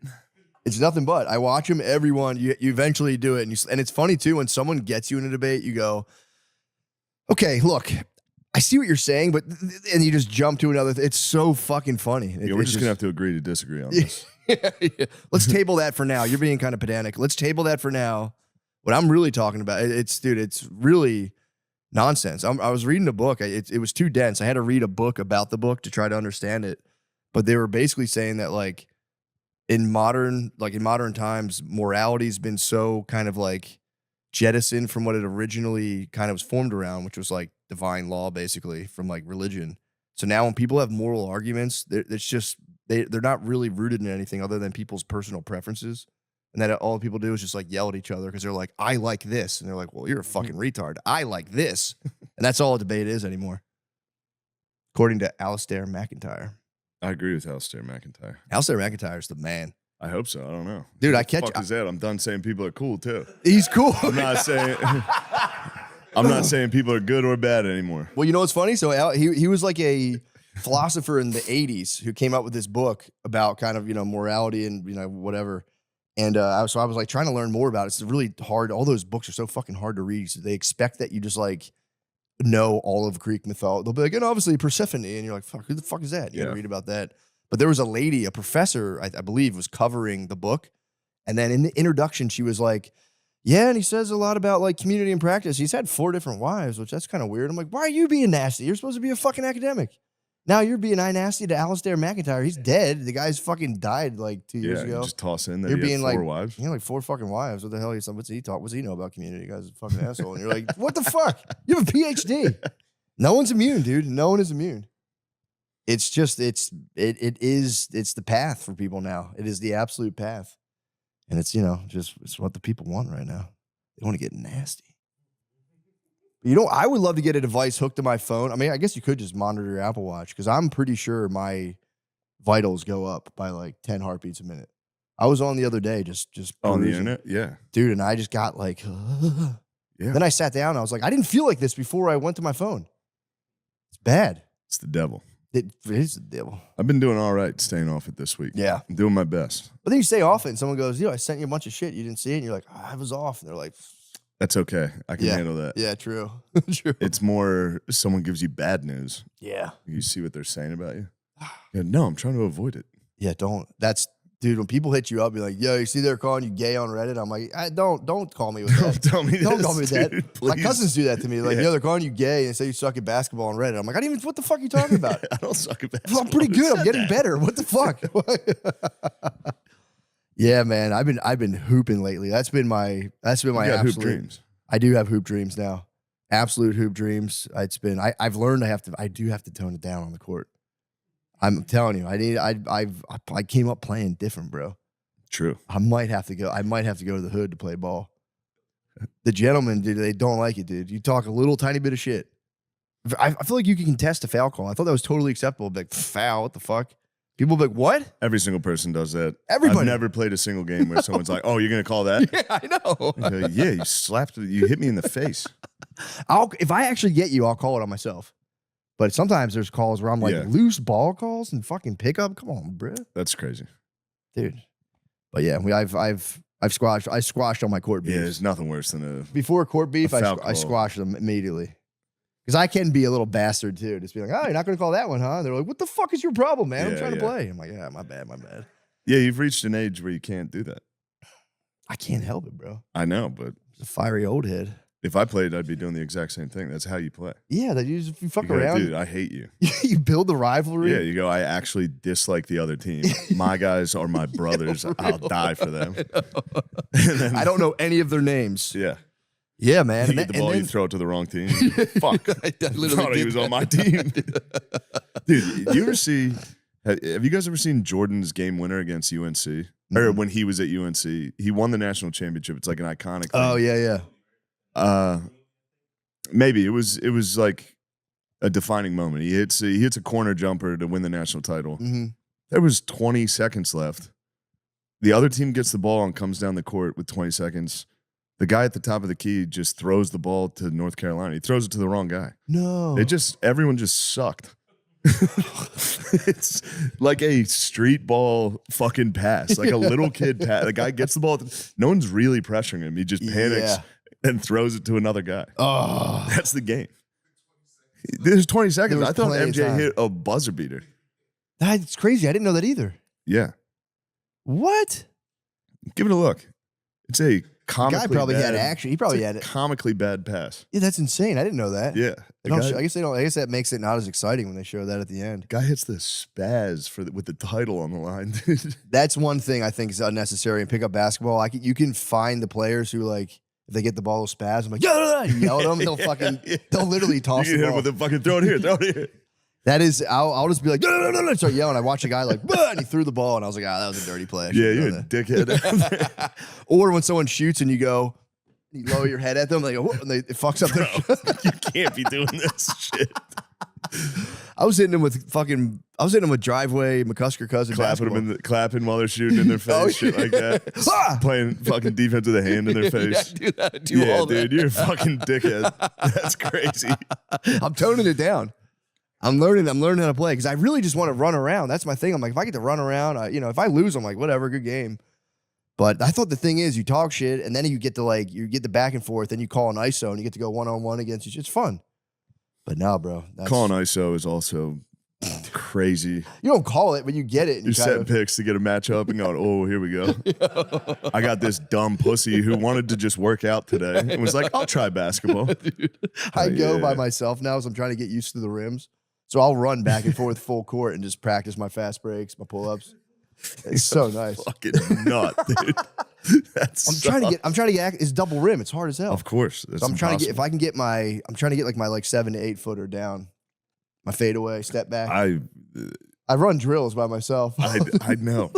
Speaker 17: It's nothing but. I watch them, everyone, you eventually do it. And it's funny, too, when someone gets you in a debate, you go, okay, look, I see what you're saying, but and you just jump to another. It's so fucking funny.
Speaker 3: Yeah, we're just going to have to agree to disagree on this.
Speaker 17: Yeah. Let's table that for now. You're being kind of pedantic. Let's table that for now. What I'm really talking about, it's really nonsense. I was reading a book. It was too dense. I had to read a book about the book to try to understand it. But they were basically saying that like in modern times, morality's been so kind of like jettisoned from what it originally kind of was formed around, which was like divine law, basically, from like religion. So now when people have moral arguments, it's just they're not really rooted in anything other than people's personal preferences. And that all people do is just like yell at each other because they're like, I like this. And they're like, well, you're a fucking retard. I like this. And that's all a debate is anymore. According to Alistair McIntyre.
Speaker 3: I agree with Alistair McIntyre.
Speaker 17: Alistair McIntyre's the man.
Speaker 3: I hope so. I don't know.
Speaker 17: Dude,
Speaker 3: What the fuck is that? I'm done saying people are cool too.
Speaker 17: He's cool.
Speaker 3: I'm not saying people are good or bad anymore.
Speaker 17: Well, you know what's funny? So he was like a philosopher in the 80s who came out with this book about kind of, morality and, whatever. And so I was like trying to learn more about it. It's really hard. All those books are so fucking hard to read. So they expect that you just like know all of Greek mythology. They'll be like, and obviously Persephone. And you're like, fuck, who the fuck is that? You gotta read about that. But there was a lady, a professor, I believe, was covering the book. And then in the introduction, she was like, yeah, and he says a lot about like community and practice. He's had 4 different wives, which that's kind of weird. I'm like, why are you being nasty? You're supposed to be a fucking academic. Now you're being nasty to Alistair McIntyre. He's dead. The guy's fucking died like 2 years ago.
Speaker 3: Just toss in that
Speaker 17: You're
Speaker 3: he had
Speaker 17: being
Speaker 3: 4
Speaker 17: like,
Speaker 3: wives.
Speaker 17: like 4 fucking wives. What the hell? What's he talk? What's he know about community? The guy's a fucking asshole. And you're like, what the fuck? You have a PhD. No one's immune, dude. No one is immune. It's just, it's the path for people now. It is the absolute path. And it's, it's what the people want right now. They want to get nasty. I would love to get a device hooked to my phone. I mean, I guess you could just monitor your Apple Watch because I'm pretty sure my vitals go up by like 10 heartbeats a minute. I was on the other day just
Speaker 3: on the
Speaker 17: perusing.
Speaker 3: internet, yeah,
Speaker 17: dude, and I just got like,
Speaker 3: yeah.
Speaker 17: Then I sat down. And I was like, I didn't feel like this before I went to my phone. It's bad.
Speaker 3: It's the devil.
Speaker 17: It is the devil.
Speaker 3: I've been doing all right staying off it this week.
Speaker 17: Yeah.
Speaker 3: I'm doing my best.
Speaker 17: But then you stay off it and someone goes, I sent you a bunch of shit. You didn't see it. And you're like, I was off. And they're like,
Speaker 3: That's okay. I can handle that.
Speaker 17: Yeah, true. True.
Speaker 3: It's more someone gives you bad news.
Speaker 17: Yeah.
Speaker 3: You see what they're saying about you. Yeah, no, I'm trying to avoid it.
Speaker 17: Yeah, dude, when people hit you up, be like, yo, you see they're calling you gay on Reddit? I'm like, don't call me with that.
Speaker 3: Don't tell me
Speaker 17: Don't
Speaker 3: this,
Speaker 17: call me with
Speaker 3: dude,
Speaker 17: that.
Speaker 3: please.
Speaker 17: My cousins do that to me. Like,
Speaker 3: Yeah.
Speaker 17: yo, they're calling you gay and say you suck at basketball on Reddit. I'm like, what the fuck are you talking about?
Speaker 3: I don't suck at
Speaker 17: Well,
Speaker 3: basketball.
Speaker 17: I'm pretty
Speaker 3: Who
Speaker 17: good. I'm
Speaker 3: said
Speaker 17: getting
Speaker 3: that?
Speaker 17: better. What the fuck? Yeah, man. I've been hooping lately. That's been my
Speaker 3: You got hoop
Speaker 17: absolute
Speaker 3: dreams.
Speaker 17: I do have hoop dreams now. Absolute hoop dreams. I've learned I do have to tone it down on the court. I'm telling you, I came up playing different, bro.
Speaker 3: True.
Speaker 17: I might have to go to the hood to play ball. The gentlemen, dude, they don't like it, dude. You talk a little tiny bit of shit. I feel like you can contest a foul call. I thought that was totally acceptable. Like, foul, what the fuck? People be like, what?
Speaker 3: Every single person does that.
Speaker 17: Everybody.
Speaker 3: I've never played a single game where someone's like, oh, you're going to call that?
Speaker 17: Yeah, I know.
Speaker 3: I go, yeah, you hit me in the face.
Speaker 17: If I actually get you, I'll call it on myself. But sometimes there's calls where I'm like,
Speaker 3: Yeah.
Speaker 17: loose ball calls and fucking pickup. Come on, bro.
Speaker 3: That's crazy.
Speaker 17: Dude. But yeah, I've I squashed all my court beefs.
Speaker 3: Yeah, there's nothing worse than
Speaker 17: Before court beef,
Speaker 3: a
Speaker 17: I
Speaker 3: foul call.
Speaker 17: squashed them immediately. Because I can be a little bastard too. Just be like, oh, you're not going to call that one, huh? And they're like, what the fuck is your problem, man? I'm
Speaker 3: Yeah,
Speaker 17: trying to
Speaker 3: yeah.
Speaker 17: play. I'm like, yeah, my bad.
Speaker 3: Yeah, you've reached an age where you can't do that.
Speaker 17: I can't help it, bro.
Speaker 3: I know, but
Speaker 17: It's a fiery old head.
Speaker 3: if I played, I'd be doing the exact same thing. That's how you play.
Speaker 17: Yeah, that you fuck
Speaker 3: You go,
Speaker 17: around.
Speaker 3: dude, I hate you.
Speaker 17: You build the rivalry.
Speaker 3: Yeah, you go, I actually dislike the other team. My guys are my brothers. I'll die for them.
Speaker 17: I don't know any of their names.
Speaker 3: Yeah.
Speaker 17: Yeah, man.
Speaker 3: You get the ball, you throw it to the wrong team. Fuck.
Speaker 17: I literally
Speaker 3: thought he
Speaker 17: did
Speaker 3: was
Speaker 17: that.
Speaker 3: on my team. Dude, do you ever see, have you guys ever seen Jordan's game winner against UNC? Or when he was at UNC, he won the national championship. It's like an iconic thing.
Speaker 17: Oh, yeah.
Speaker 3: Maybe it was like a defining moment. He hits a corner jumper to win the national title.
Speaker 17: Mhm.
Speaker 3: There was 20 seconds left. The other team gets the ball and comes down the court with 20 seconds. The guy at the top of the key just throws the ball to North Carolina. He throws it to the wrong guy.
Speaker 17: No.
Speaker 3: Everyone just sucked. It's like a street ball fucking pass, like a little kid pass. The guy gets the ball. No one's really pressuring him. He just panics and throws it to another guy.
Speaker 17: Oh,
Speaker 3: that's the game. There's 20 seconds.
Speaker 17: There was
Speaker 3: I thought
Speaker 17: plenty of
Speaker 3: MJ
Speaker 17: time.
Speaker 3: hit a buzzer beater.
Speaker 17: That's crazy. I didn't know that either.
Speaker 3: Yeah.
Speaker 17: What?
Speaker 3: Give it a look. It's a comically
Speaker 17: guy probably
Speaker 3: bad,
Speaker 17: had action. He probably
Speaker 3: it's a
Speaker 17: had it.
Speaker 3: comically bad pass.
Speaker 17: Yeah, that's insane. I didn't know that.
Speaker 3: Yeah.
Speaker 17: They don't I guess they don't. I guess that makes it not as exciting when they show that at the end.
Speaker 3: Guy hits the spaz with the title on the line. Dude.
Speaker 17: That's one thing I think is unnecessary in pickup basketball. You can find the players who like if they get the ball to spaz, I'm like, yeah, yell at them. They'll fucking they'll literally toss
Speaker 3: You
Speaker 17: the
Speaker 3: can hit
Speaker 17: ball.
Speaker 3: him with a fucking throw it here, throw it here.
Speaker 17: That is, I'll just be like, no, start yelling. I watch a guy like, "Bah," and he threw the ball, and I was like, that was a dirty play. I
Speaker 3: Yeah,
Speaker 17: shouldn't
Speaker 3: you're a
Speaker 17: done
Speaker 3: dickhead.
Speaker 17: Or when someone shoots and you go, you lower your head at them, like, whoop, and it fucks up their
Speaker 3: You can't be doing this shit.
Speaker 17: I was hitting them with driveway McCusker cousin
Speaker 3: Clapping while they're shooting in their face,
Speaker 17: Oh,
Speaker 3: shit like that. Playing fucking defense with a hand in their face.
Speaker 17: Yeah, I do that. I do all
Speaker 3: dude,
Speaker 17: that.
Speaker 3: you're a fucking dickhead. That's crazy.
Speaker 17: I'm toning it down. I'm learning how to play because I really just want to run around. That's my thing. I'm like, if I get to run around, if I lose, I'm like, whatever, good game. But I thought the thing is, you talk shit, and then you get the back and forth, then you call an ISO, and you get to go one-on-one against each. It's fun. But no, bro.
Speaker 3: Calling ISO is also crazy.
Speaker 17: You don't call it, but you get it. And
Speaker 3: You're
Speaker 17: you
Speaker 3: setting picks to get a matchup and going, oh, here we go. I got this dumb pussy who wanted to just work out today and was like, I'll try basketball.
Speaker 17: Dude, I go by myself now as I'm trying to get used to the rims. So I'll run back and forth full court and just practice my fast breaks, my pull-ups. It's so nice.
Speaker 3: Fucking nut, dude.
Speaker 17: I'm trying to get it's double rim. It's hard as hell.
Speaker 3: Of course.
Speaker 17: So I'm trying to get I'm trying to get my 7 to 8 footer down. My fadeaway, step back. I run drills by myself.
Speaker 3: I know.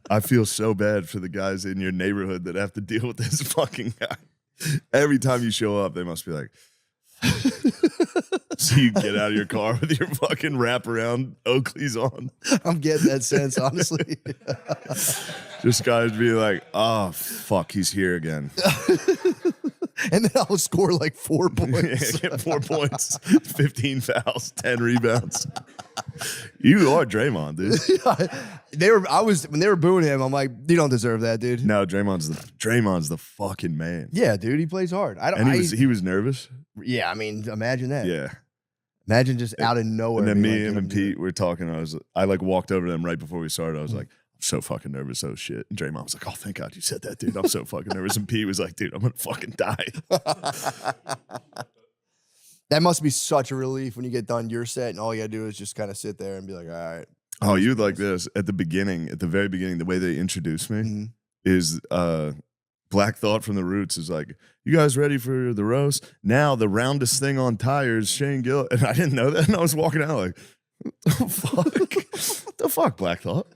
Speaker 3: I feel so bad for the guys in your neighborhood that have to deal with this fucking guy. Every time you show up, they must be like, so you get out of your car with your fucking wraparound Oakleys on.
Speaker 17: I'm getting that sense, honestly.
Speaker 3: Just guys be like, oh, fuck, he's here again.
Speaker 17: And then I'll score like 4 points.
Speaker 3: Yeah, get 4 points, 15 fouls, 10 rebounds. You are Draymond, dude.
Speaker 17: When they were booing him, I'm like, you don't deserve that, dude.
Speaker 3: No, Draymond's the fucking man.
Speaker 17: Yeah, dude, he plays hard.
Speaker 3: He was nervous.
Speaker 17: Yeah, I mean, imagine that.
Speaker 3: Yeah.
Speaker 17: Imagine just out of nowhere.
Speaker 3: And then
Speaker 17: being
Speaker 3: me,
Speaker 17: like,
Speaker 3: him, and Pete were talking. I walked over to them right before we started. I was like, I'm so fucking nervous. Oh shit. And Draymond was like, oh, thank God you said that, dude. I'm so fucking nervous. And Pete was like, dude, I'm gonna fucking die.
Speaker 17: That must be such a relief when you get done your set and all you gotta do is just kind of sit there and be like, all right.
Speaker 3: Oh, you'd like this at the very beginning, the way they introduced me is Black Thought from the Roots is like, you guys ready for the roast? Now the roundest thing on tires, Shane Gill. And I didn't know that. And I was walking out like, what the fuck? What the fuck, Black Thought?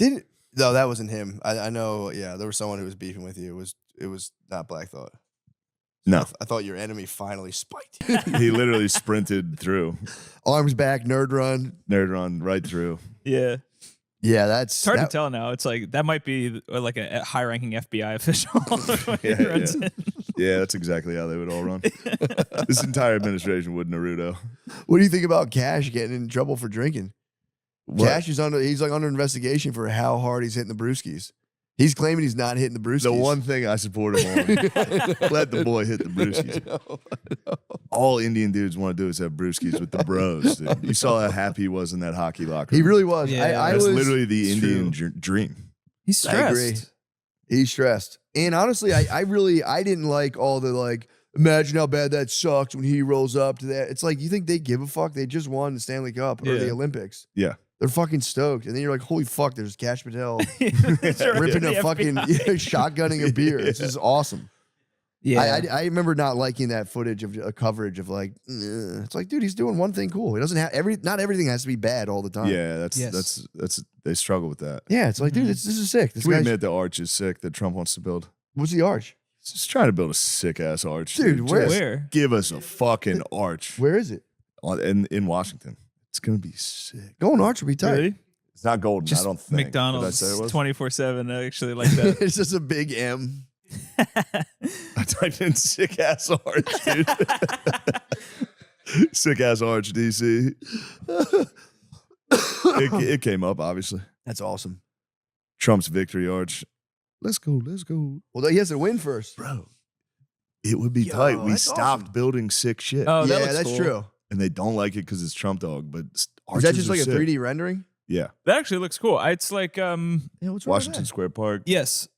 Speaker 17: No, that wasn't him. I know, yeah, there was someone who was beefing with you. It was not Black Thought.
Speaker 3: No.
Speaker 17: I thought your enemy finally spiked.
Speaker 3: He literally sprinted through.
Speaker 17: Arms back, nerd run
Speaker 3: right through.
Speaker 2: Yeah.
Speaker 17: Yeah, that's
Speaker 2: It's hard to tell now. It's like that might be like a high-ranking FBI official.
Speaker 3: Yeah, that's exactly how they would all run. This entire administration would Naruto.
Speaker 17: What do you think about Cash getting in trouble for drinking?
Speaker 3: What?
Speaker 17: Cash is he's like under investigation for how hard he's hitting the brewskis. He's claiming he's not hitting the brewskis.
Speaker 3: The one thing I support him on, let the boy hit the brewskis. All Indian dudes want to do is have brewskis with the bros. Dude. You saw how happy he was in that hockey locker room.
Speaker 17: He really was.
Speaker 2: Yeah.
Speaker 17: I
Speaker 3: That's
Speaker 17: was
Speaker 3: literally the Indian dream.
Speaker 2: He's
Speaker 17: I agree.
Speaker 2: stressed.
Speaker 17: He's stressed. And honestly, I didn't like all the like, imagine how bad that sucks when he rolls up to that. It's like, you think they give a fuck? They just won the Stanley Cup or the
Speaker 2: Yeah.
Speaker 17: Olympics.
Speaker 3: Yeah.
Speaker 17: They're fucking stoked. And then you're like, holy fuck, there's Cash Patel
Speaker 2: That's right.
Speaker 17: ripping a
Speaker 2: The
Speaker 17: fucking shotgunning a beer. This is awesome.
Speaker 2: Yeah.
Speaker 17: I remember not liking that footage of coverage of like, it's like, dude, he's doing one thing cool. He doesn't have not everything has to be bad all the time.
Speaker 3: Yeah, that's they struggle with that.
Speaker 17: Yeah, it's like, dude, this is sick. This
Speaker 3: Can we
Speaker 17: guy's,
Speaker 3: admit the arch is sick that Trump wants to build?
Speaker 17: what's the arch?
Speaker 3: He's just trying to build a sick ass arch.
Speaker 17: Dude, where?
Speaker 3: Just
Speaker 2: Where?
Speaker 3: Give us a fucking arch.
Speaker 17: Where is it?
Speaker 3: In Washington. It's gonna be sick.
Speaker 17: Golden Arch would be tight.
Speaker 2: Really?
Speaker 3: It's not golden.
Speaker 2: Just
Speaker 3: I don't think.
Speaker 2: McDonald's
Speaker 3: Did I say it was?
Speaker 2: 24/7. I actually like that.
Speaker 17: It's just a big M.
Speaker 3: I typed in sick ass arch, dude. Sick ass arch, DC. It came up, obviously.
Speaker 17: That's awesome.
Speaker 3: Trump's victory arch. Let's go. Let's go.
Speaker 17: Well, he has to win first.
Speaker 3: Bro, it would be tight. We
Speaker 17: that's
Speaker 3: stopped
Speaker 17: awesome.
Speaker 3: building sick shit.
Speaker 2: Oh, that
Speaker 17: yeah,
Speaker 2: looks
Speaker 17: that's
Speaker 2: cool.
Speaker 17: true.
Speaker 3: And they don't like it because it's Trump dog, but
Speaker 17: Is
Speaker 3: arches
Speaker 17: that just
Speaker 3: are
Speaker 17: like a
Speaker 3: sick.
Speaker 17: 3D rendering?
Speaker 3: Yeah.
Speaker 2: That actually looks cool. It's like
Speaker 17: Yeah, what's wrong
Speaker 3: Washington
Speaker 17: with
Speaker 3: Square Park.
Speaker 2: yes.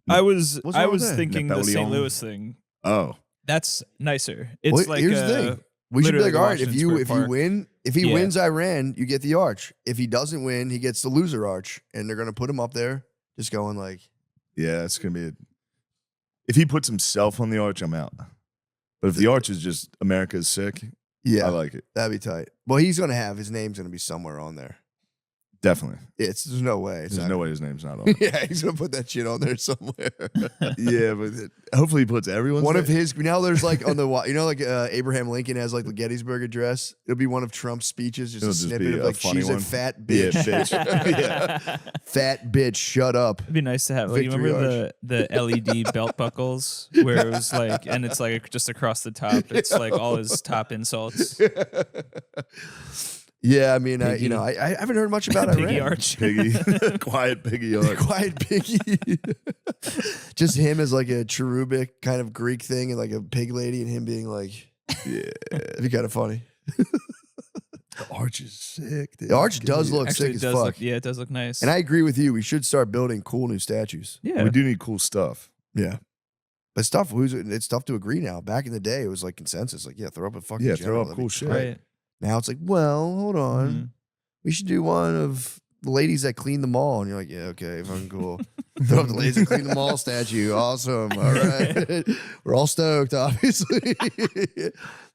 Speaker 2: I was
Speaker 17: What's wrong with that?
Speaker 2: thinking the St.
Speaker 3: Napoleon.
Speaker 2: Louis thing.
Speaker 3: Oh.
Speaker 2: That's nicer. It's
Speaker 17: Well,
Speaker 2: like
Speaker 17: here's the thing. We should be
Speaker 2: literally
Speaker 17: like, all right, if
Speaker 2: Washington
Speaker 17: you
Speaker 2: Square Park.
Speaker 17: win, if he
Speaker 2: Yeah.
Speaker 17: wins Iran, you get the arch. If he doesn't win, he gets the loser arch, and they're gonna put him up there, just going like,
Speaker 3: Yeah, it's gonna be if he puts himself on the arch, I'm out. But if the arch is just America is sick,
Speaker 17: yeah,
Speaker 3: I like it.
Speaker 17: that'd be tight. Well, he's gonna have his name's gonna be somewhere on there.
Speaker 3: Definitely.
Speaker 17: There's no way.
Speaker 3: There's no way his name's not on it.
Speaker 17: Yeah, he's gonna put that shit on there somewhere.
Speaker 3: Yeah, but hopefully he puts everyone's
Speaker 17: One of
Speaker 3: name.
Speaker 17: his, there's like on the, like Abraham Lincoln has like the Gettysburg Address. It'll be one of Trump's speeches, just
Speaker 3: It'll
Speaker 17: a
Speaker 3: just
Speaker 17: snippet
Speaker 3: be
Speaker 17: of
Speaker 3: a
Speaker 17: like,
Speaker 3: funny
Speaker 17: she's
Speaker 3: one.
Speaker 17: a fat
Speaker 3: Yeah,
Speaker 17: bitch.
Speaker 3: bitch. Yeah.
Speaker 17: Fat bitch, shut up.
Speaker 2: It'd be nice to have. Like, you
Speaker 17: Victory
Speaker 2: remember the LED belt buckles where it was like, and it's like just across the top. It's like all his top insults.
Speaker 17: Yeah, I mean,
Speaker 2: Piggy.
Speaker 17: I haven't heard much about
Speaker 2: Piggy
Speaker 17: Iran.
Speaker 2: arch.
Speaker 3: Piggy. Quiet piggy arch.
Speaker 17: Quiet piggy. Just him as like a cherubic kind of Greek thing and like a pig lady and him being like,
Speaker 3: Yeah.
Speaker 17: it'd be kind of funny.
Speaker 3: The arch is sick. Dude.
Speaker 17: The arch does look
Speaker 2: Actually,
Speaker 17: sick as
Speaker 2: it does
Speaker 17: fuck.
Speaker 2: look, yeah, it does look nice.
Speaker 17: And I agree with you. We should start building cool new statues.
Speaker 2: yeah.
Speaker 3: We do need cool stuff.
Speaker 17: Yeah. But it's tough to agree now. Back in the day, it was like consensus. Like, yeah, throw up a fucking
Speaker 3: Yeah,
Speaker 17: general,
Speaker 3: throw up
Speaker 17: that'd be
Speaker 3: cool shit.
Speaker 17: great.
Speaker 2: Right.
Speaker 17: Now it's like, well, hold on.
Speaker 2: Mhm.
Speaker 17: We should do one of the ladies that clean the mall. And you're like, yeah, okay, fucking cool. Throw up the ladies that clean the mall statue. Awesome. All right. We're all stoked, obviously.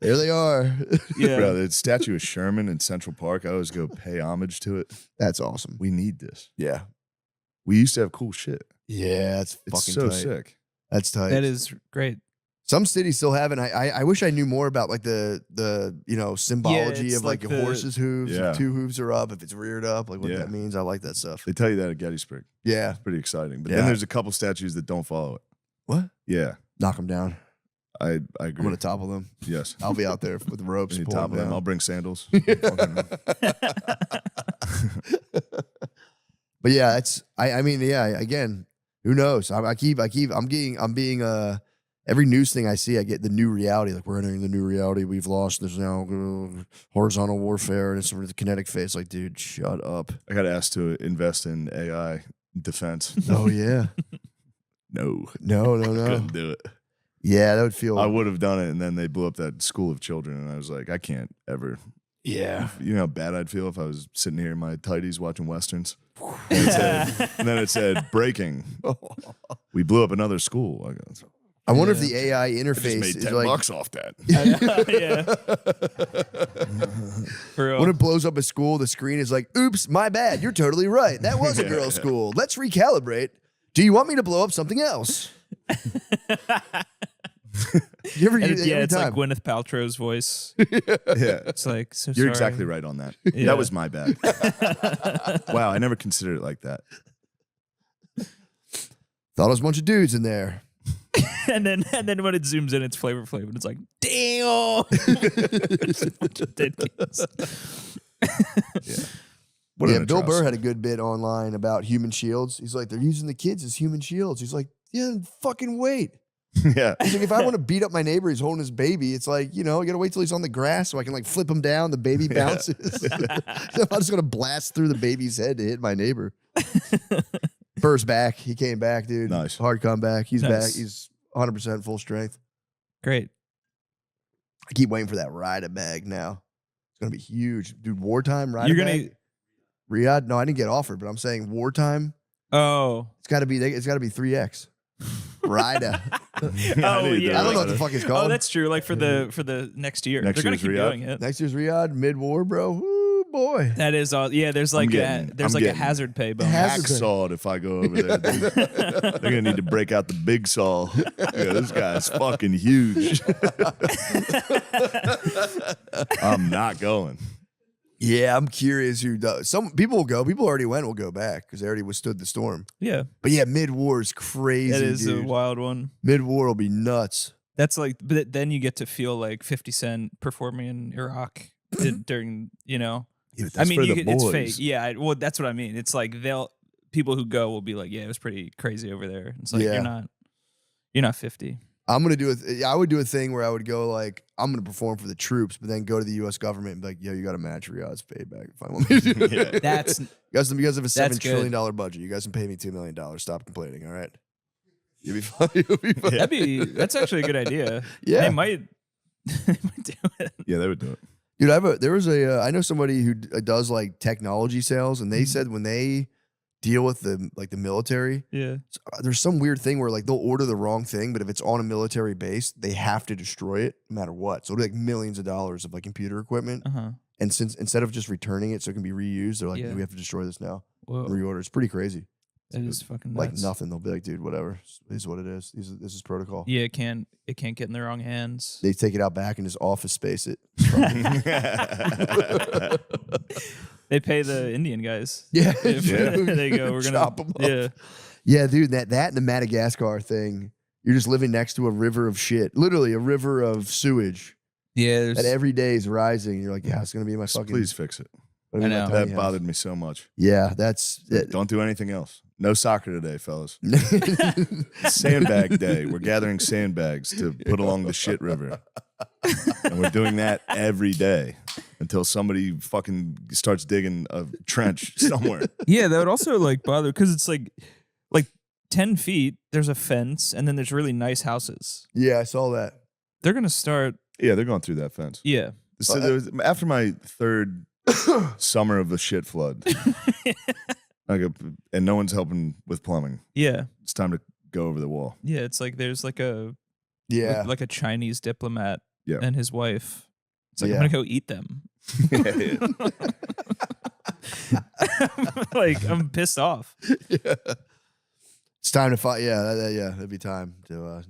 Speaker 17: There they are.
Speaker 2: Yeah.
Speaker 3: Bro, the statue of Sherman in Central Park, I always go pay homage to it.
Speaker 17: That's awesome.
Speaker 3: We need this.
Speaker 17: Yeah.
Speaker 3: We used to have cool shit.
Speaker 17: Yeah, that's
Speaker 3: It's
Speaker 17: fucking
Speaker 3: so
Speaker 17: tight.
Speaker 3: sick.
Speaker 17: That's tight.
Speaker 2: That is great.
Speaker 17: Some cities still have it. I wish I knew more about like the symbology
Speaker 2: it's
Speaker 17: of like,
Speaker 2: like
Speaker 17: a
Speaker 2: the-
Speaker 17: horse's hooves.
Speaker 3: Yeah.
Speaker 17: If 2 hooves are up, if it's reared up, like what
Speaker 3: Yeah.
Speaker 17: that means. I like that stuff.
Speaker 3: They tell you that at Gettysburg.
Speaker 17: Yeah.
Speaker 3: It's pretty exciting. But
Speaker 17: Yeah.
Speaker 3: then there's a couple statues that don't follow it.
Speaker 17: What?
Speaker 3: Yeah.
Speaker 17: Knock them down.
Speaker 3: I agree.
Speaker 17: I'm gonna topple them.
Speaker 3: Yes.
Speaker 17: I'll be out there with the ropes.
Speaker 3: You
Speaker 17: pulling
Speaker 3: top of them.
Speaker 17: down.
Speaker 3: I'll bring sandals.
Speaker 17: But yeah, I mean, yeah, again, who knows? I'm being every news thing I see, I get the new reality. Like, we're entering the new reality. We've lost. There's now horizontal warfare and it's sort of the kinetic phase. Like, dude, shut up.
Speaker 3: I got asked to invest in AI defense.
Speaker 17: Oh yeah.
Speaker 3: No.
Speaker 17: No.
Speaker 3: Couldn't do it.
Speaker 17: Yeah, that would feel.
Speaker 3: I would have done it, and then they blew up that school of children, and I was like, I can't ever.
Speaker 17: Yeah.
Speaker 3: You know how bad I'd feel if I was sitting here in my tighties watching westerns. And then it said breaking. We blew up another school.
Speaker 17: I wonder if the AI
Speaker 3: I just
Speaker 17: interface
Speaker 3: made
Speaker 17: is
Speaker 3: 10
Speaker 17: like.
Speaker 3: bucks off that.
Speaker 2: For real.
Speaker 17: When it blows up a school, the screen is like, "Oops, my bad. You're totally right. That was a girls' school. Let's recalibrate. Do you want me to blow up something else?" You ever,
Speaker 2: And
Speaker 17: every
Speaker 2: it's
Speaker 17: time.
Speaker 2: like Gwyneth Paltrow's voice.
Speaker 3: Yeah.
Speaker 2: It's like, so
Speaker 3: You're
Speaker 2: sorry.
Speaker 3: exactly right on that.
Speaker 2: Yeah.
Speaker 3: That was my bad. Wow, I never considered it like that.
Speaker 17: Thought it was a bunch of dudes in there.
Speaker 2: and then when it zooms in, it's Flavor Flav, and it's like, damn. It's a bunch of dead kids.
Speaker 3: What
Speaker 17: yeah,
Speaker 3: an
Speaker 17: Bill Burr
Speaker 3: atrocity.
Speaker 17: had a good bit online about human shields. He's like, they're using the kids as human shields. He's like, yeah, fucking wait.
Speaker 3: Yeah.
Speaker 17: He's like, if I want to beat up my neighbor, he's holding his baby. It's like, you know, I gotta wait till he's on the grass so I can like flip him down. The baby bounces. I'm just gonna blast through the baby's head to hit my neighbor. Burr's back. He came back, dude.
Speaker 3: Nice.
Speaker 17: Hard comeback. He's
Speaker 2: Nice.
Speaker 17: back. He's 100% full strength.
Speaker 2: Great.
Speaker 17: I keep waiting for that Rida bag now. It's gonna be huge, dude. Wartime Rida
Speaker 2: You're gonna.
Speaker 17: bag. Riyadh? No, I didn't get offered, but I'm saying wartime.
Speaker 2: Oh.
Speaker 17: It's got to be 3X. Rida.
Speaker 2: Oh
Speaker 3: need
Speaker 2: yeah.
Speaker 17: I don't know what the fuck it's called.
Speaker 2: Oh, that's true. Like for the next year,
Speaker 3: Next
Speaker 2: they're gonna
Speaker 3: year's
Speaker 2: keep
Speaker 3: Riyadh?
Speaker 2: doing it.
Speaker 17: Next year's Riyadh, mid-war, bro. Ooh, boy.
Speaker 2: That is all. Yeah, there's like
Speaker 3: getting-
Speaker 2: there's
Speaker 3: I'm
Speaker 2: like a
Speaker 3: getting
Speaker 2: hazard pay bonus.
Speaker 3: Hacksawed if I go over there. Dude. They're gonna need to break out the big saw. Yeah, this guy's fucking huge. I'm not going.
Speaker 17: Yeah, I'm curious who does. Some people will go. People already went will go back because they already withstood the storm.
Speaker 2: Yeah,
Speaker 17: But yeah, mid-war is crazy,
Speaker 2: that is
Speaker 17: dude.
Speaker 2: a wild one.
Speaker 17: Mid-war will be nuts.
Speaker 2: That's like, but then you get to feel like 50 Cent performing in Iraq during, you know.
Speaker 3: Yeah, but
Speaker 2: I
Speaker 3: that's
Speaker 2: mean,
Speaker 3: for
Speaker 2: you
Speaker 3: the
Speaker 2: it's
Speaker 3: boys.
Speaker 2: fake. Yeah, well, that's what I mean. It's like people who go will be like, yeah, it was pretty crazy over there. It's like
Speaker 17: Yeah.
Speaker 2: you're not 50.
Speaker 17: I'm gonna do it. I would do a thing where I would go like, I'm gonna perform for the troops, but then go to the U.S. government and be like, yo, you got to match Riyadh's payback if I want me to do it.
Speaker 2: That's
Speaker 17: you guys have a
Speaker 2: That's
Speaker 17: $7
Speaker 2: good.
Speaker 17: trillion budget. You guys can pay me $2 million. Stop complaining. All right. You'll be fine. You'll be fine.
Speaker 2: that's actually a good idea.
Speaker 17: Yeah.
Speaker 2: They might do it.
Speaker 3: Yeah, they would do it.
Speaker 17: Dude, I know somebody who does like technology sales, and they said when they deal with the military,
Speaker 2: Yeah.
Speaker 17: there's some weird thing where like they'll order the wrong thing, but if it's on a military base, they have to destroy it no matter what. So it'll be like millions of dollars of like computer equipment,
Speaker 2: Uh-huh.
Speaker 17: and since instead of just returning it so it can be reused, they're like,
Speaker 2: Yeah.
Speaker 17: we have to destroy this now.
Speaker 2: Whoa.
Speaker 17: Reorder. It's pretty crazy.
Speaker 2: That is fucking
Speaker 17: Like
Speaker 2: nuts.
Speaker 17: nothing. They'll be like, dude, whatever. This is what it is. This is protocol.
Speaker 2: Yeah, it can't get in the wrong hands.
Speaker 17: They take it out back and just office space it.
Speaker 2: They pay the Indian guys.
Speaker 17: Yeah.
Speaker 2: If
Speaker 17: Yeah.
Speaker 2: they go, we're gonna
Speaker 17: Chop 'em up.
Speaker 2: Yeah.
Speaker 17: Yeah, dude, that and the Madagascar thing. You're just living next to a river of shit. Literally a river of sewage.
Speaker 2: Yeah.
Speaker 17: That every day is rising. You're like, yeah, it's gonna be my
Speaker 3: So
Speaker 17: fucking.
Speaker 3: please fix it.
Speaker 17: gonna be my tiny
Speaker 3: That
Speaker 17: house.
Speaker 3: bothered me so much.
Speaker 17: Yeah, that's it.
Speaker 3: Don't do anything else. No soccer today, fellas. Sandbag day. We're gathering sandbags to put along the shit river. And we're doing that every day until somebody fucking starts digging a trench somewhere.
Speaker 2: Yeah, that would also like bother because it's like 10 feet, there's a fence, and then there's really nice houses.
Speaker 17: Yeah, I saw that.
Speaker 2: They're gonna start.
Speaker 3: Yeah, they're going through that fence.
Speaker 2: Yeah.
Speaker 3: So there was, after my third summer of a shit flood, and no one's helping with plumbing.
Speaker 2: Yeah.
Speaker 3: It's time to go over the wall.
Speaker 2: Yeah, it's like there's like a
Speaker 17: Yeah.
Speaker 2: like a Chinese diplomat
Speaker 3: Yeah.
Speaker 2: and his wife. It's like
Speaker 17: Yeah.
Speaker 2: I'm gonna go eat them. Like I'm pissed off.
Speaker 17: Yeah. It's time to fight. Yeah, it'd be time to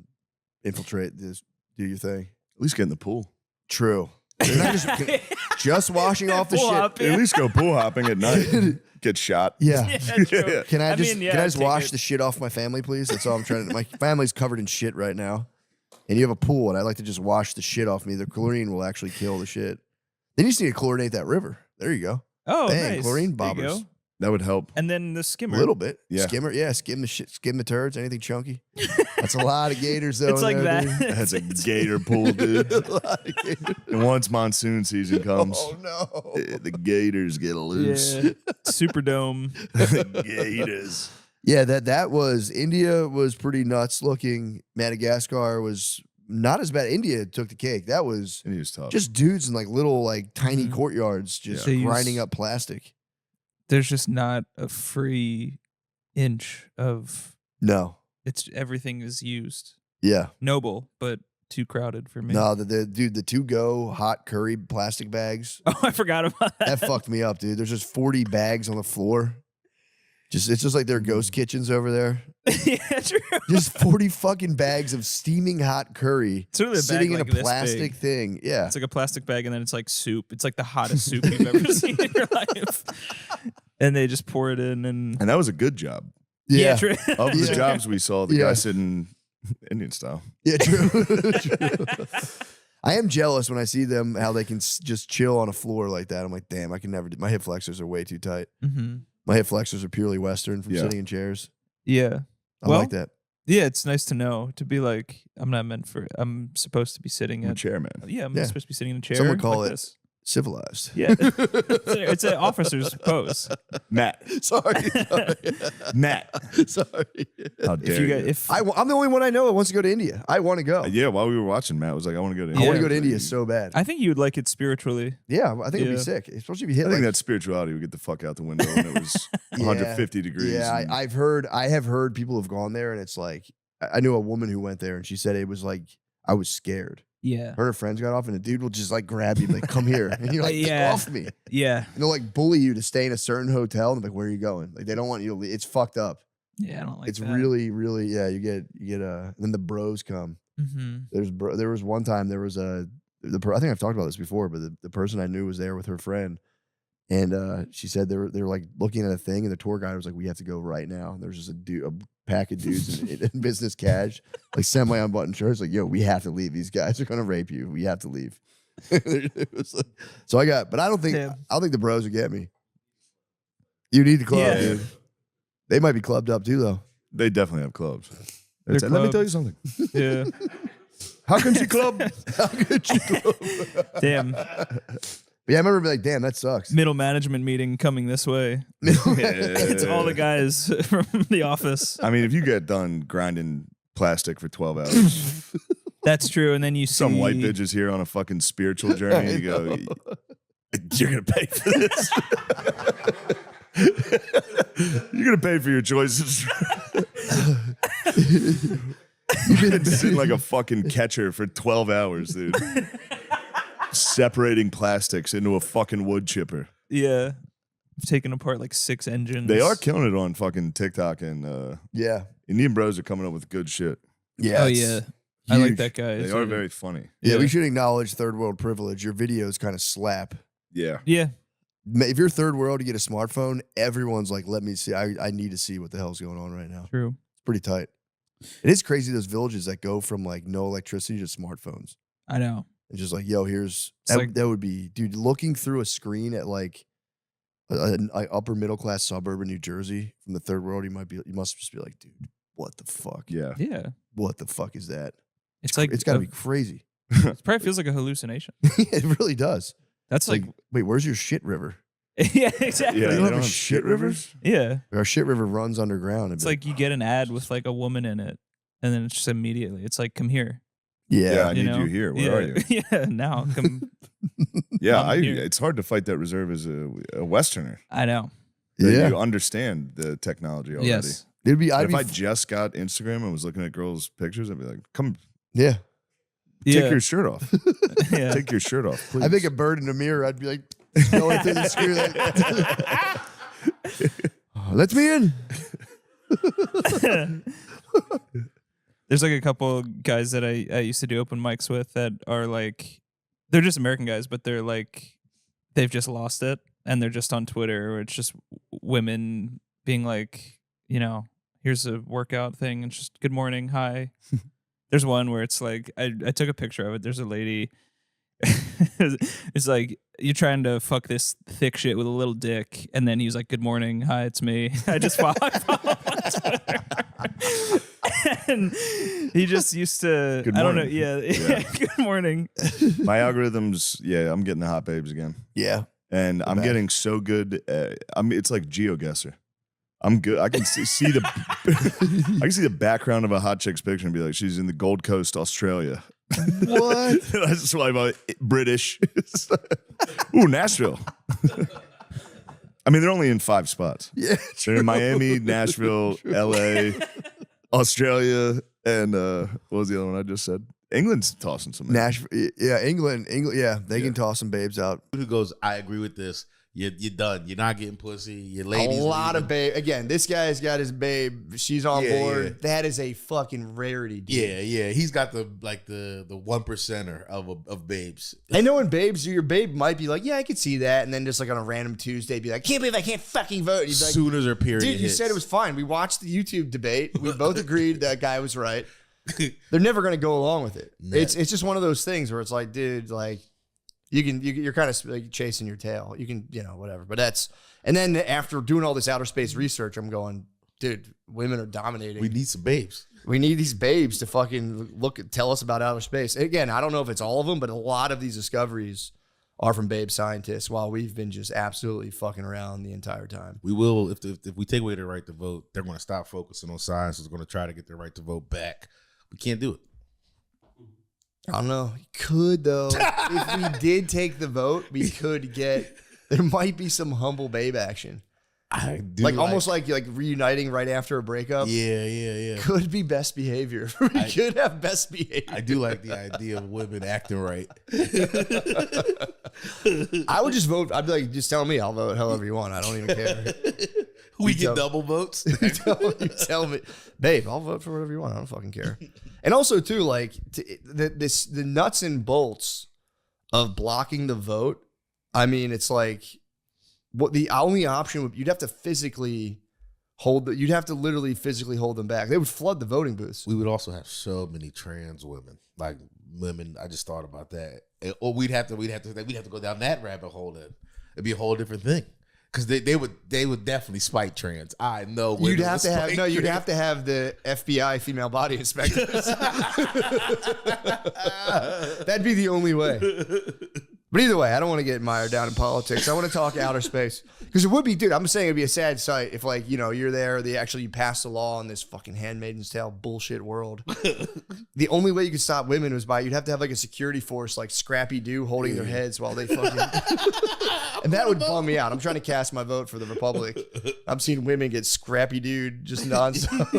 Speaker 17: infiltrate this. Do your thing.
Speaker 3: At least get in the pool.
Speaker 17: True. They're not just washing off the
Speaker 2: Pool
Speaker 17: shit.
Speaker 2: hopping.
Speaker 3: At least go pool hopping at night. Get shot.
Speaker 17: Yeah.
Speaker 2: true.
Speaker 17: Can I
Speaker 2: I
Speaker 17: just
Speaker 2: mean, yeah,
Speaker 17: can I
Speaker 2: I'd
Speaker 17: just
Speaker 2: take
Speaker 17: wash
Speaker 2: it.
Speaker 17: the shit off my family, please? That's all I'm trying to. My family's covered in shit right now, and you have a pool, and I like to just wash the shit off me. The chlorine will actually kill the shit. Then you just need to chlorinate that river. There you go.
Speaker 2: Oh,
Speaker 17: Bang,
Speaker 2: nice.
Speaker 17: chlorine
Speaker 2: There you
Speaker 17: bobbers.
Speaker 2: go.
Speaker 3: That would help.
Speaker 2: And then the
Speaker 17: A
Speaker 2: skimmer.
Speaker 17: little bit.
Speaker 3: Yeah.
Speaker 17: Skimmer. Yeah, skim the shit. Skim the turds. Anything chunky. That's a lot of gators though.
Speaker 2: It's
Speaker 17: in
Speaker 2: like
Speaker 17: there,
Speaker 2: that.
Speaker 17: dude.
Speaker 3: That's a gator pool, dude.
Speaker 17: A lot of gators.
Speaker 3: And once monsoon season comes,
Speaker 17: Oh no.
Speaker 3: the gators get loose.
Speaker 2: Yeah. Superdome.
Speaker 3: The gators.
Speaker 17: Yeah, that was India was pretty nuts looking. Madagascar was not as bad. India took the cake. That was
Speaker 3: And he was tough.
Speaker 17: just dudes in like little like tiny
Speaker 2: Mhm.
Speaker 17: courtyards just
Speaker 2: They use-
Speaker 17: grinding up plastic.
Speaker 2: There's just not a free inch of
Speaker 17: No.
Speaker 2: it's everything is used.
Speaker 17: Yeah.
Speaker 2: Noble, but too crowded for me.
Speaker 17: No, the to-go hot curry plastic bags.
Speaker 2: Oh, I forgot about that.
Speaker 17: That fucked me up, dude. There's just 40 bags on the floor. It's just like their ghost kitchens over there.
Speaker 2: Yeah, true.
Speaker 17: Just 40 fucking bags of steaming hot curry
Speaker 2: It's really a
Speaker 17: sitting
Speaker 2: bag
Speaker 17: in
Speaker 2: like
Speaker 17: a
Speaker 2: this
Speaker 17: plastic
Speaker 2: big.
Speaker 17: thing. Yeah.
Speaker 2: It's like a plastic bag, and then it's like soup. It's like the hottest soup you've ever seen in your life. And they just pour it in, and
Speaker 3: And that was a good job.
Speaker 17: Yeah.
Speaker 2: true.
Speaker 3: Of the
Speaker 17: Yeah.
Speaker 3: jobs we saw, the
Speaker 17: Yeah.
Speaker 3: guy sitting Indian style.
Speaker 17: Yeah, true. True. I am jealous when I see them how they can just chill on a floor like that. I'm like, damn, I can never do. My hip flexors are way too tight.
Speaker 2: Mm-hmm.
Speaker 17: My hip flexors are purely Western from sitting in chairs.
Speaker 2: Yeah.
Speaker 17: I like that.
Speaker 2: Yeah, it's nice to know to be like, I'm supposed to be sitting
Speaker 3: I'm a
Speaker 2: in
Speaker 3: chairman.
Speaker 2: Yeah, I'm supposed to be sitting in a chair.
Speaker 17: Some would call
Speaker 2: like
Speaker 17: it
Speaker 2: this.
Speaker 17: civilized.
Speaker 2: Yeah. it's an officer's pose.
Speaker 3: Matt.
Speaker 17: Sorry.
Speaker 3: Matt.
Speaker 17: Sorry.
Speaker 3: How dare you?
Speaker 17: I'm the only one I know that wants to go to India. I want to go.
Speaker 3: Yeah, while we were watching, Matt was like, I want to go to
Speaker 17: I
Speaker 3: India.
Speaker 17: want to go to India so bad.
Speaker 2: I think you would like it spiritually.
Speaker 17: Yeah, I think it'd be sick. Especially if you hit
Speaker 3: I think that spirituality would get the fuck out the window when it was 150 degrees.
Speaker 17: Yeah,
Speaker 3: and-
Speaker 17: I have heard people have gone there and it's like, I knew a woman who went there and she said it was like, I was scared.
Speaker 2: Yeah.
Speaker 17: Her and her friends got off and the dude will just like grab you, like, come here. And you're like, get off me.
Speaker 2: Yeah.
Speaker 17: And they'll like bully you to stay in a certain hotel. And they're like, where are you going? Like, they don't want you to leave. It's fucked up.
Speaker 2: Yeah, I don't like
Speaker 17: it's
Speaker 2: that.
Speaker 17: really, really, yeah, you get, and then the bros come.
Speaker 2: Mm-hmm.
Speaker 17: There was one time there was I think I've talked about this before, but the person I knew was there with her friend. And she said they were like looking at a thing, and the tour guide was like, "We have to go right now." And there was just a pack of dudes in business cash, like semi unbuttoned shirts, like, "Yo, we have to leave. These guys are gonna rape you. We have to leave." It was like, so but I don't think the bros would get me. You need the club, dude. They might be clubbed up too, though.
Speaker 3: They definitely have clubs.
Speaker 17: They're
Speaker 3: Let me tell you
Speaker 17: clubbed.
Speaker 3: something.
Speaker 2: Yeah.
Speaker 17: How can she club? How can she club?
Speaker 2: Damn.
Speaker 17: Yeah, I remember being like, damn, that sucks.
Speaker 2: Middle management meeting coming this way. It's all the guys from the office.
Speaker 3: I mean, if you get done grinding plastic for 12 hours,
Speaker 2: That's true. And then you see
Speaker 3: some white bitches here on a fucking spiritual journey, you go, you're going to pay for this. You're going to pay for your choices. You've been sitting like a fucking catcher for 12 hours, dude. Separating plastics into a fucking wood chipper.
Speaker 2: Yeah. I've taken apart like 6 engines.
Speaker 3: They are killing it on fucking TikTok and Indian bros are coming up with good shit.
Speaker 17: Yeah.
Speaker 2: Oh,
Speaker 17: it's
Speaker 2: yeah. I like
Speaker 17: huge.
Speaker 2: that guy.
Speaker 3: They are very funny.
Speaker 17: Yeah, we should acknowledge third world privilege. Your videos kind of slap.
Speaker 3: Yeah.
Speaker 2: Yeah.
Speaker 17: If you're third world, you get a smartphone, everyone's like, let me see. I need to see what the hell's going on right now.
Speaker 2: True.
Speaker 17: It's pretty tight. It is crazy, those villages that go from like no electricity to smartphones.
Speaker 2: I know.
Speaker 17: It's just like, yo, here's
Speaker 2: It's
Speaker 17: that would be, dude, looking through a screen at like an upper middle class suburb in New Jersey from the third world, you must just be like, dude, what the fuck?
Speaker 3: Yeah.
Speaker 2: Yeah.
Speaker 17: What the fuck is that?
Speaker 2: It's like
Speaker 17: it's got to be crazy.
Speaker 2: It probably feels like a hallucination.
Speaker 17: It really does.
Speaker 2: That's like
Speaker 17: wait, where's your shit river?
Speaker 2: Yeah, exactly.
Speaker 17: Yeah,
Speaker 2: You
Speaker 17: you
Speaker 2: don't
Speaker 17: don't have shit rivers?
Speaker 2: Yeah.
Speaker 17: Our shit river runs underground.
Speaker 2: It's like you get an ad with like a woman in it, and then it's just immediately, it's like, come here.
Speaker 3: Yeah, I need you here. Where are you?
Speaker 2: Yeah, now come.
Speaker 3: Yeah,
Speaker 2: I'm here.
Speaker 3: it's hard to fight that reserve as a Westerner.
Speaker 2: I know.
Speaker 3: That
Speaker 17: Yeah.
Speaker 3: you understand the technology already.
Speaker 2: Yes.
Speaker 17: It'd be.
Speaker 3: If I just got Instagram and was looking at girls' pictures, I'd be like, "Come,
Speaker 17: yeah,
Speaker 3: take
Speaker 2: Yeah.
Speaker 3: your shirt off.
Speaker 2: Yeah.
Speaker 3: Take your shirt off, please."
Speaker 17: I make a bird in a mirror. I'd be like, going through the screen. Like, let me in.
Speaker 2: There's like a couple guys that I used to do open mics with that are like, they're just American guys, but they're like, they've just lost it, and they're just on Twitter, where it's just women being like, you know, here's a workout thing, and just good morning, hi. There's one where it's like, I took a picture of it. There's a lady. It's like, you're trying to fuck this thick shit with a little dick, and then he's like, good morning, hi, it's me. I just follow on Twitter. And he just used to,
Speaker 3: Good
Speaker 2: I don't know,
Speaker 3: morning.
Speaker 2: yeah. Good morning.
Speaker 3: My algorithms, I'm getting the hot babes again.
Speaker 17: Yeah,
Speaker 3: and I'm
Speaker 17: bad.
Speaker 3: getting so good. It's like GeoGuessr. I'm good. I can see the I can see the background of a hot chick's picture and be like, she's in the Gold Coast, Australia.
Speaker 17: What?
Speaker 3: I just swipe out British. Ooh, Nashville. I mean, they're only in 5 spots.
Speaker 17: Yeah,
Speaker 3: they're in Miami, Nashville, LA, Australia, and what was the other one I just said? England's tossing some.
Speaker 17: Nashville, yeah, England, yeah, they can toss some babes out.
Speaker 21: Who goes, I agree with this. You're done. You're not getting pussy. Your ladies.
Speaker 17: A lot
Speaker 21: leaving.
Speaker 17: of babe. Again, this guy's got his babe. She's on
Speaker 21: Yeah,
Speaker 17: board.
Speaker 21: yeah.
Speaker 17: That is a fucking rarity, dude.
Speaker 21: Yeah. He's got the 1%er of babes.
Speaker 17: I know when babes, your babe might be like, yeah, I could see that. And then just like on a random Tuesday, be like, can't believe I can't fucking vote. And you'd be like,
Speaker 21: Soon as her period
Speaker 17: dude, you
Speaker 21: hits.
Speaker 17: said it was fine. We watched the YouTube debate. We both agreed that guy was right.
Speaker 15: they're never going to go along with it.
Speaker 21: Never.
Speaker 15: It's just one of those things where it's like, dude, like you're kind of like chasing your tail. You can, whatever. But and then after doing all this outer space research, I'm going, dude, women are dominating.
Speaker 21: We need some babes.
Speaker 15: We need these babes to fucking tell us about outer space. Again, I don't know if it's all of them, but a lot of these discoveries are from babe scientists, while we've been just absolutely fucking around the entire time.
Speaker 21: We will, if we take away their right to vote, they're going to stop focusing on science. They're going to try to get their right to vote back. We can't do it.
Speaker 15: I don't know. You could, though. If we did take the vote, we could there might be some humble babe action.
Speaker 21: I do
Speaker 15: like almost like reuniting right after a breakup.
Speaker 21: Yeah.
Speaker 15: Could be best behavior. We could have best behavior.
Speaker 21: I do like the idea of women acting right.
Speaker 15: I would just vote. I'd be like, just tell me. I'll vote however you want. I don't even care.
Speaker 21: We get double votes.
Speaker 15: You tell me, babe, I'll vote for whatever you want. I don't fucking care. And also, too, like the nuts and bolts of blocking the vote. I mean, it's like what the only option would, you'd have to physically you'd have to literally physically hold them back. They would flood the voting booths.
Speaker 21: We would also have so many trans women, like women. I just thought about that. Or we'd have to go down that rabbit hole. Then it'd be a whole different thing. Because they would definitely spike trans. I know.
Speaker 15: You'd have to have you'd have to have the FBI female body inspectors. That'd be the only way. But either way, I don't want to get mired down in politics. I want to talk outer space. Because it would be, dude, I'm saying it'd be a sad sight if, like, you're there, you pass a law in this fucking Handmaid's Tale bullshit world. The only way you could stop women was you'd have to have, like, a security force, like Scrappy Doo, holding their heads while they fucking... And that would bum me out. I'm trying to cast my vote for the Republic. I'm seeing women get Scrappy Doo just nonstop.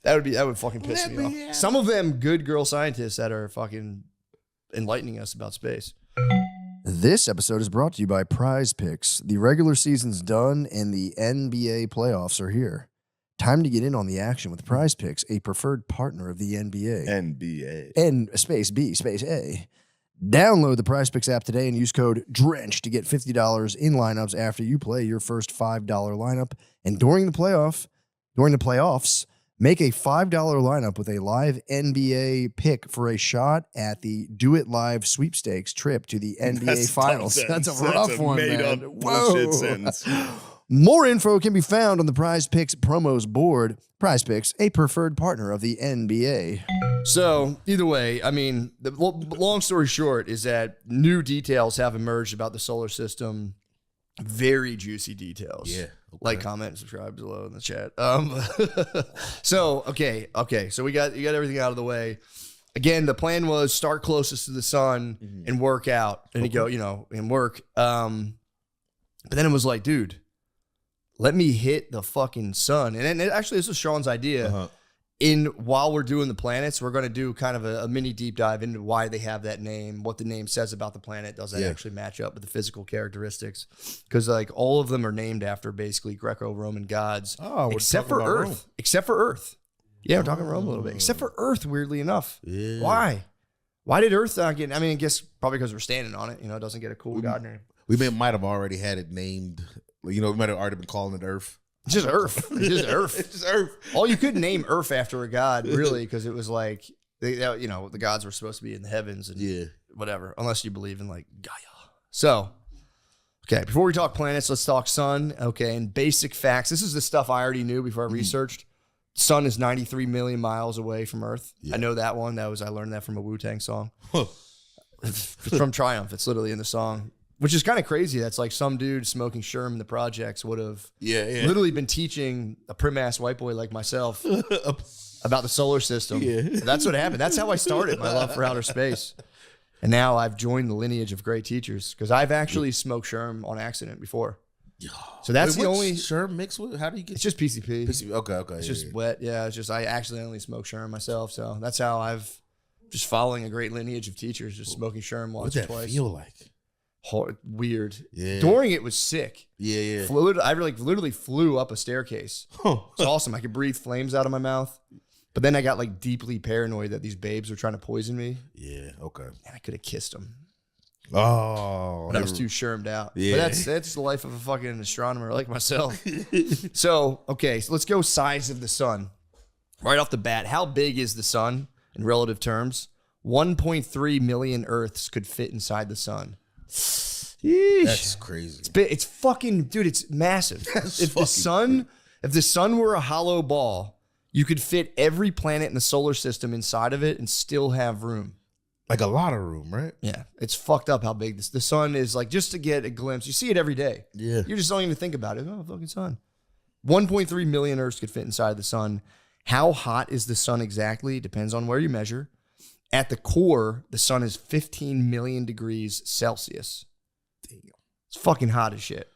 Speaker 15: That would fucking piss me off. Some of them good girl scientists that are fucking enlightening us about space.
Speaker 17: This episode is brought to you by Prize Picks. The regular season's done and the NBA playoffs are here. Time to get in on the action with Prize Picks, a preferred partner of the NBA.
Speaker 3: NBA.
Speaker 17: N space B space A. Download the Prize Picks app today and use code DRENCH to get $50 in lineups after you play your first $5 lineup. And during the playoffs, make a $5 lineup with a live NBA pick for a shot at the Do It Live sweepstakes trip to the NBA Finals. That's a rough one, man.
Speaker 3: Bullshit sentence.
Speaker 17: More info can be found on the Prize Picks promos board. Prize Picks, a preferred partner of the NBA.
Speaker 15: So, either way, I mean, the long story short is that new details have emerged about the solar system. Very juicy details.
Speaker 21: Yeah.
Speaker 15: Okay. Like, comment, and subscribe below in the chat. So, okay. So you got everything out of the way. Again, the plan was start closest to the sun and work out. And you go, and work. But then it was like, dude, let me hit the fucking sun. And then actually, this was Sean's idea. While we're doing the planets, we're going to do kind of a mini deep dive into why they have that name, what the name says about the planet. Does that actually match up with the physical characteristics? Because like all of them are named after basically Greco-Roman gods, except for Earth.
Speaker 21: Rome.
Speaker 15: Except for Earth. Yeah, we're talking Rome a little bit. Except for Earth, weirdly enough. Yeah. Why? Why did Earth not get? I mean, I guess probably because we're standing on it. It doesn't get a cool god name.
Speaker 21: We might have already had it named. We might have already been calling it Earth.
Speaker 15: It's just Earth. It's just Earth.
Speaker 21: It's just Earth.
Speaker 15: All you could name Earth after a god, really, because it was like, the gods were supposed to be in the heavens and whatever, unless you believe in like Gaia. So, okay, before we talk planets, let's talk sun. Okay, and basic facts. This is the stuff I already knew before I researched. Sun is 93 million miles away from Earth. I know that one. I learned that from a Wu-Tang song. From Triumph. It's literally in the song. Which is kind of crazy. That's like some dude smoking Sherm in the projects would have literally been teaching a prim-ass white boy like myself about the solar system. Yeah. That's what happened. That's how I started my love for outer space. And now I've joined the lineage of great teachers because I've actually smoked Sherm on accident before. So that's the only
Speaker 21: Sherm mixed with. How do you get?
Speaker 15: It's just PCP.
Speaker 21: Okay.
Speaker 15: It's just wet. Yeah. It's just I accidentally smoked Sherm myself. So that's how I've just following a great lineage of teachers, just smoking Sherm once or twice.
Speaker 21: What does that feel like?
Speaker 15: Weird.
Speaker 21: Yeah.
Speaker 15: During it was sick.
Speaker 21: Yeah.
Speaker 15: I literally flew up a staircase. It's awesome. I could breathe flames out of my mouth. But then I got like deeply paranoid that these babes were trying to poison me.
Speaker 21: Yeah. Okay.
Speaker 15: And I could have kissed them.
Speaker 21: Oh.
Speaker 15: But I was too shermed out.
Speaker 21: Yeah.
Speaker 15: But that's the life of a fucking astronomer like myself. So let's go size of the sun. Right off the bat, how big is the sun in relative terms? 1.3 million Earths could fit inside the sun. Yeesh.
Speaker 21: That's crazy.
Speaker 15: It's fucking, dude, it's massive. If the sun were a hollow ball, you could fit every planet in the solar system inside of it and still have room.
Speaker 21: Like a lot of room, right?
Speaker 15: Yeah. It's fucked up how big this. The sun is like, just to get a glimpse. You see it every day.
Speaker 21: Yeah.
Speaker 15: You just don't even think about it. Oh, fucking sun. 1.3 million Earths could fit inside the sun. How hot is the sun exactly? Depends on where you measure. At the core, the sun is 15 million degrees Celsius. Damn. It's fucking hot as shit.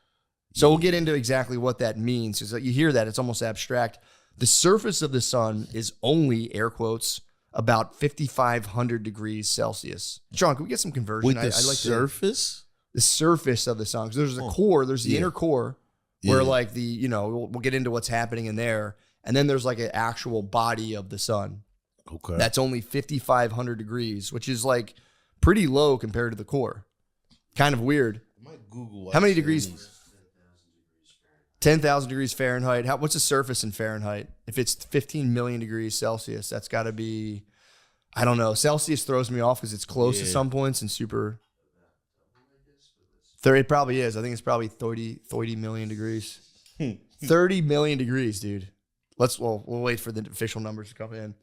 Speaker 15: So we'll get into exactly what that means. Because you hear that, it's almost abstract. The surface of the sun is only, air quotes, about 5,500 degrees Celsius. John, can we get some conversion?
Speaker 21: With the surface?
Speaker 15: The surface of the sun. Because there's a core, there's the inner core, where like the, we'll get into what's happening in there. And then there's like an actual body of the sun.
Speaker 21: Okay.
Speaker 15: That's only 5,500 degrees, which is like pretty low compared to the core. Kind of weird.
Speaker 21: Google
Speaker 15: how many degrees? 10,000 degrees Fahrenheit. What's the surface in Fahrenheit? If it's 15 million degrees Celsius, that's got to be, I don't know. Celsius throws me off because it's close at some points and super. It probably is. I think it's probably 30 million degrees. 30 million degrees, dude. We'll wait for the official numbers to come in.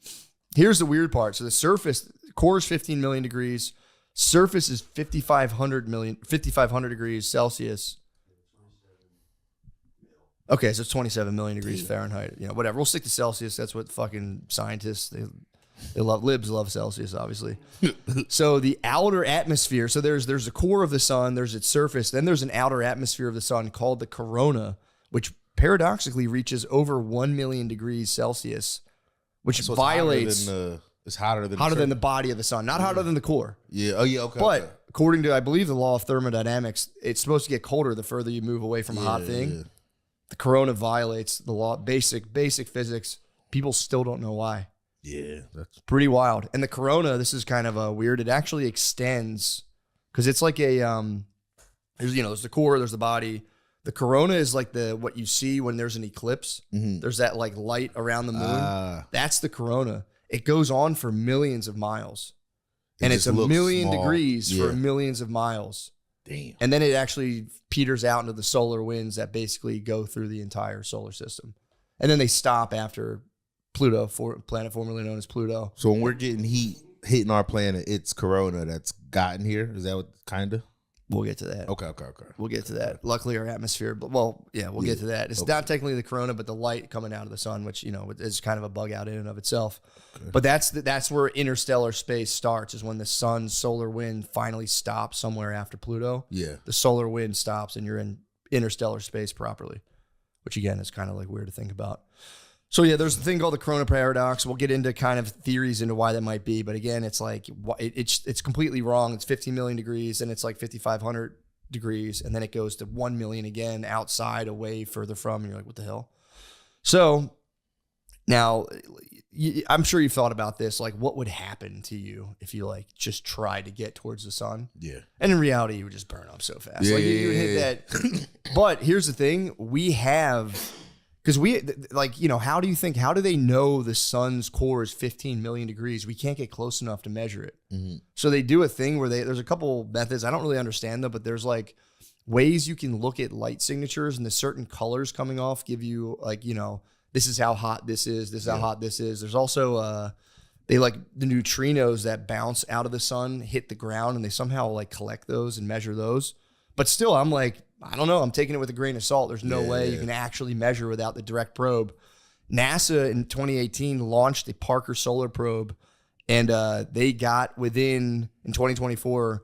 Speaker 15: Here's the weird part. So the surface, core is 15 million degrees. Surface is 5,500 degrees Celsius. Okay, so it's 27 million degrees Fahrenheit. Whatever. We'll stick to Celsius. That's what fucking scientists, they love. Libs love Celsius, obviously. So the outer atmosphere. So there's the core of the sun. There's its surface. Then there's an outer atmosphere of the sun called the corona, which paradoxically reaches over 1 million degrees Celsius, which
Speaker 21: So
Speaker 15: violates.
Speaker 21: It's hotter than
Speaker 15: the body of the sun, not hotter than the core.
Speaker 21: Yeah. Oh yeah. Okay.
Speaker 15: But
Speaker 21: okay.
Speaker 15: according to, I believe, the law of thermodynamics, it's supposed to get colder the further you move away from a hot thing.
Speaker 21: Yeah.
Speaker 15: The corona violates the law, basic physics. People still don't know why.
Speaker 21: Yeah, that's
Speaker 15: Pretty wild. And the corona, this is kind of weird. It actually extends because it's like a there's the core, there's the body. The corona is like what you see when there's an eclipse.
Speaker 21: Mhm.
Speaker 15: There's that like light around the moon. That's the corona. It goes on for millions of miles. And it's
Speaker 21: just
Speaker 15: a
Speaker 21: looks
Speaker 15: million
Speaker 21: small.
Speaker 15: degrees for
Speaker 21: Yeah.
Speaker 15: millions of miles.
Speaker 21: Damn.
Speaker 15: And then it actually peters out into the solar winds that basically go through the entire solar system. And then they stop after Pluto, planet formerly known as Pluto.
Speaker 21: So when we're getting heat hitting our planet, it's corona that's gotten here. Is that what kind of?
Speaker 15: We'll get to that.
Speaker 21: Okay.
Speaker 15: We'll get to that. Luckily, our atmosphere, we'll get to that. It's not technically the corona, but the light coming out of the sun, which, is kind of a bug out in and of itself. Okay. But that's where interstellar space starts, is when the sun's solar wind finally stops somewhere after Pluto.
Speaker 21: Yeah.
Speaker 15: The solar wind stops and you're in interstellar space properly, which again is kind of like weird to think about. So yeah, there's a thing called the corona paradox. We'll get into kind of theories into why that might be, but again, it's like it's completely wrong. It's 15 million degrees, and it's like 5,500 degrees, and then it goes to 1 million again, outside, away, further from, and you're like, what the hell? So now, I'm sure you've thought about this. Like, what would happen to you if you like just try to get towards the sun?
Speaker 21: Yeah.
Speaker 15: And in reality, you would just burn up so fast.
Speaker 21: Yeah,
Speaker 15: like you would hit that. But here's the thing: we have. Because how do they know the sun's core is 15 million degrees? We can't get close enough to measure it.
Speaker 21: Mm-hmm.
Speaker 15: So they do a thing where there's a couple methods. I don't really understand them, but there's like ways you can look at light signatures, and the certain colors coming off give you this is how hot this is. This is how hot this is. There's also, they like the neutrinos that bounce out of the sun, hit the ground, and they somehow like collect those and measure those. But still, I'm like, I don't know. I'm taking it with a grain of salt. There's no way you can actually measure without the direct probe. NASA in 2018 launched the Parker Solar Probe, and they got in 2024,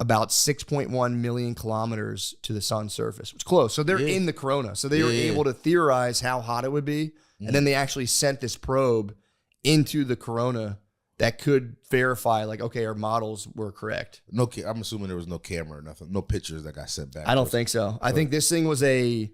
Speaker 15: about 6.1 million kilometers to the sun's surface. It's close. So they're in the corona. So they were able to theorize how hot it would be. And then they actually sent this probe into the corona that could verify, like, okay, our models were correct.
Speaker 21: I'm assuming there was no camera or nothing, no pictures that got sent back.
Speaker 15: I don't think so. I think this thing was it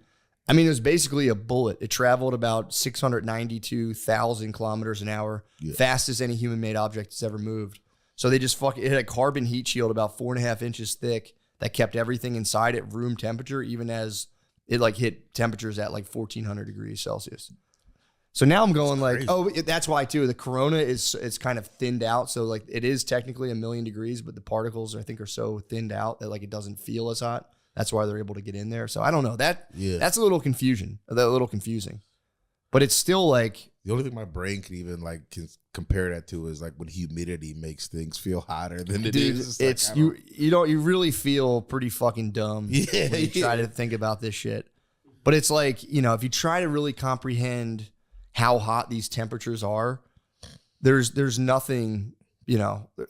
Speaker 15: was basically a bullet. It traveled about 692,000 kilometers an hour, fastest any human-made object has ever moved. So they just it had a carbon heat shield about 4.5 inches thick that kept everything inside at room temperature, even as it like hit temperatures at like 1,400 degrees Celsius. So now I'm going that's why too. The corona it's kind of thinned out. So like it is technically 1,000,000 degrees, but the particles I think are so thinned out that like it doesn't feel as hot. That's why they're able to get in there. So I don't know. That's a little confusing. But it's still like
Speaker 21: the only thing my brain can even like compare that to is like when humidity makes things feel hotter than it is.
Speaker 15: It's you really feel pretty fucking dumb when you try to think about this shit. But it's like, if you try to really comprehend how hot these temperatures are, there's nothing,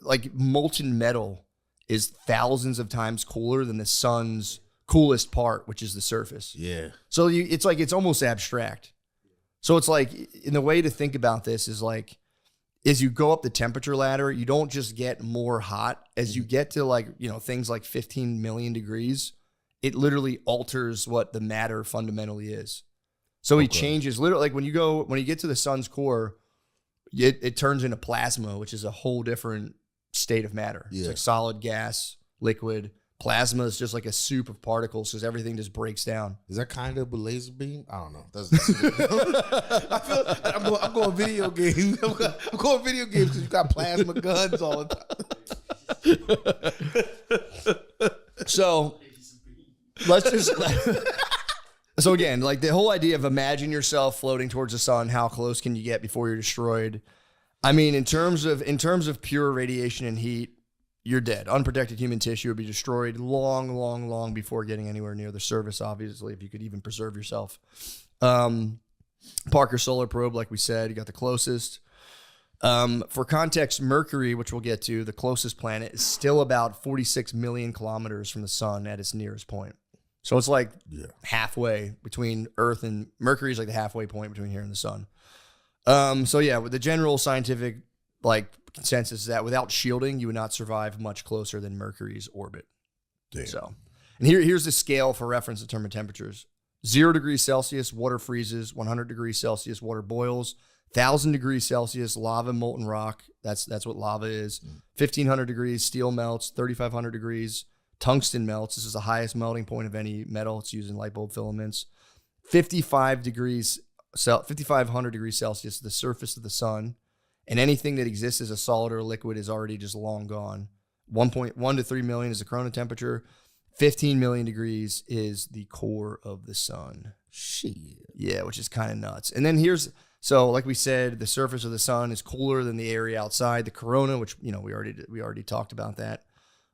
Speaker 15: like molten metal is thousands of times cooler than the sun's coolest part, which is the surface.
Speaker 21: Yeah.
Speaker 15: So it's almost abstract. So it's like, in the way to think about this is like, as you go up the temperature ladder, you don't just get more hot. As you get to like, things like 15 million degrees, it literally alters what the matter fundamentally is. So it changes literally, like when you get to the sun's core, it turns into plasma, which is a whole different state of matter.
Speaker 21: Yeah.
Speaker 15: It's like solid, gas, liquid. Plasma is just like a soup of particles because everything just breaks down.
Speaker 21: Is that kind of a laser beam? I don't know. I'm going video games. I'm going video games because you got plasma guns all the time.
Speaker 15: So let's just. So again, like the whole idea of imagine yourself floating towards the sun. How close can you get before you're destroyed? I mean, in terms of pure radiation and heat, you're dead. Unprotected human tissue would be destroyed long, long, long before getting anywhere near the surface, obviously, if you could even preserve yourself. Parker Solar Probe, like we said, you got the closest. For context, Mercury, which we'll get to, the closest planet, is still about 46 million kilometers from the sun at its nearest point. So it's like halfway between Earth and Mercury is like the halfway point between here and the sun. So yeah, with the general scientific consensus is that without shielding, you would not survive much closer than Mercury's orbit.
Speaker 21: Damn.
Speaker 15: So, and here's the scale for reference in terms of temperatures: 0 degrees Celsius, water freezes; 100 degrees Celsius, water boils; 1,000 degrees Celsius, lava, molten rock. That's what lava is. 1,500 degrees, steel melts. 3,500 degrees, tungsten melts. This is the highest melting point of any metal. It's used in light bulb filaments. 5,500 degrees Celsius, the surface of the sun. And anything that exists as a solid or a liquid is already just long gone. 1.1 to 3 million is the corona temperature. 15 million degrees is the core of the sun.
Speaker 21: Shit.
Speaker 15: Yeah, which is kind of nuts. And then so like we said, the surface of the sun is cooler than the area outside. The corona, which we already talked about that.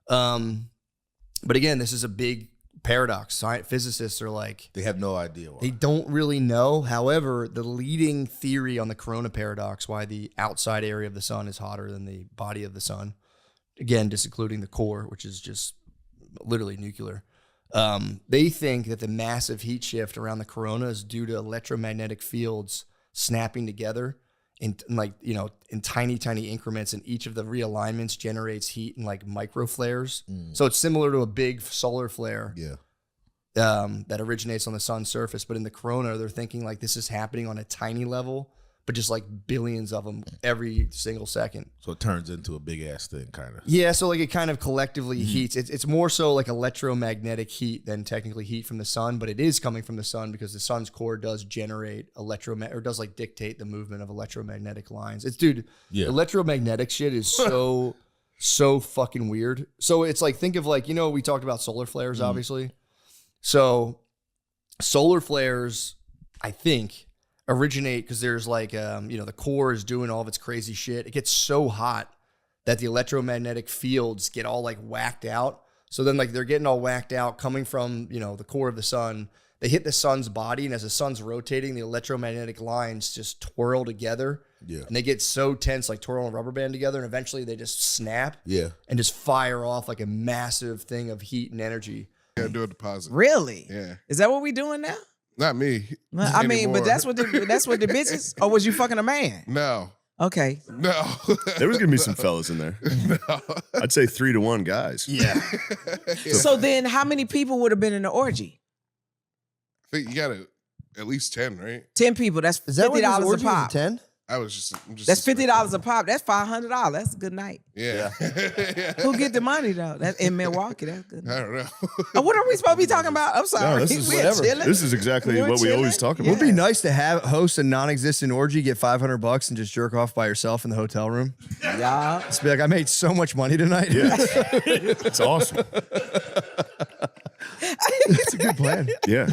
Speaker 15: But again, this is a big paradox. Physicists are like,
Speaker 21: they have no idea why.
Speaker 15: They don't really know. However, the leading theory on the corona paradox, why the outside area of the sun is hotter than the body of the sun, again, disincluding the core, which is just literally nuclear. They think that the massive heat shift around the corona is due to electromagnetic fields snapping together in tiny, tiny increments, and each of the realignments generates heat in like micro flares. So it's similar to a big solar flare that originates on the sun's surface. But in the corona, they're thinking like this is happening on a tiny level, but just like billions of them every single second.
Speaker 21: So it turns into a big ass thing, kind of.
Speaker 15: Yeah, so like it kind of collectively heats. It's more so like electromagnetic heat than technically heat from the sun, but it is coming from the sun because the sun's core does generate does like dictate the movement of electromagnetic lines. Electromagnetic shit is so fucking weird. So it's like, think of like, we talked about solar flares, obviously. So solar flares, I think, originate because there's like, the core is doing all of its crazy shit. It gets so hot that the electromagnetic fields get all like whacked out. So then like they're getting all whacked out coming from, the core of the sun. They hit the sun's body, and as the sun's rotating, the electromagnetic lines just twirl together. Yeah. And they get so tense, like twirling a rubber band together, and eventually they just snap.
Speaker 21: Yeah.
Speaker 15: And just fire off like a massive thing of heat and energy.
Speaker 1: Yeah, do a deposit.
Speaker 6: Really?
Speaker 1: Yeah.
Speaker 6: Is that what we doing now?
Speaker 1: Not me.
Speaker 6: I mean, but that's what the bitches. Or was you fucking a man?
Speaker 1: No.
Speaker 6: Okay.
Speaker 1: No.
Speaker 3: There was gonna be some fellas in there. No. I'd say 3 to 1 guys.
Speaker 15: Yeah.
Speaker 6: So then, how many people would have been in the orgy?
Speaker 1: I think you got at least 10, right?
Speaker 6: 10 people. That's $50 a pop.
Speaker 15: 10?
Speaker 1: I'm just
Speaker 6: That's $50 a pop. That's $500. That's a good night.
Speaker 1: Yeah.
Speaker 6: Who get the money though? That's in Milwaukee. That's good.
Speaker 1: I don't know.
Speaker 6: What are we supposed to be talking about? I'm sorry.
Speaker 3: No, this is
Speaker 6: We're
Speaker 3: whatever.
Speaker 6: chilling.
Speaker 3: This is exactly
Speaker 6: We're
Speaker 3: what we always
Speaker 6: chilling.
Speaker 3: talk about.
Speaker 17: Would it be nice to host a non-existent orgy, get $500 and just jerk off by yourself in the hotel room?
Speaker 6: Yeah.
Speaker 17: Just be like, I made so much money tonight.
Speaker 3: Yeah. It's awesome.
Speaker 17: It's a good plan.
Speaker 3: Yeah.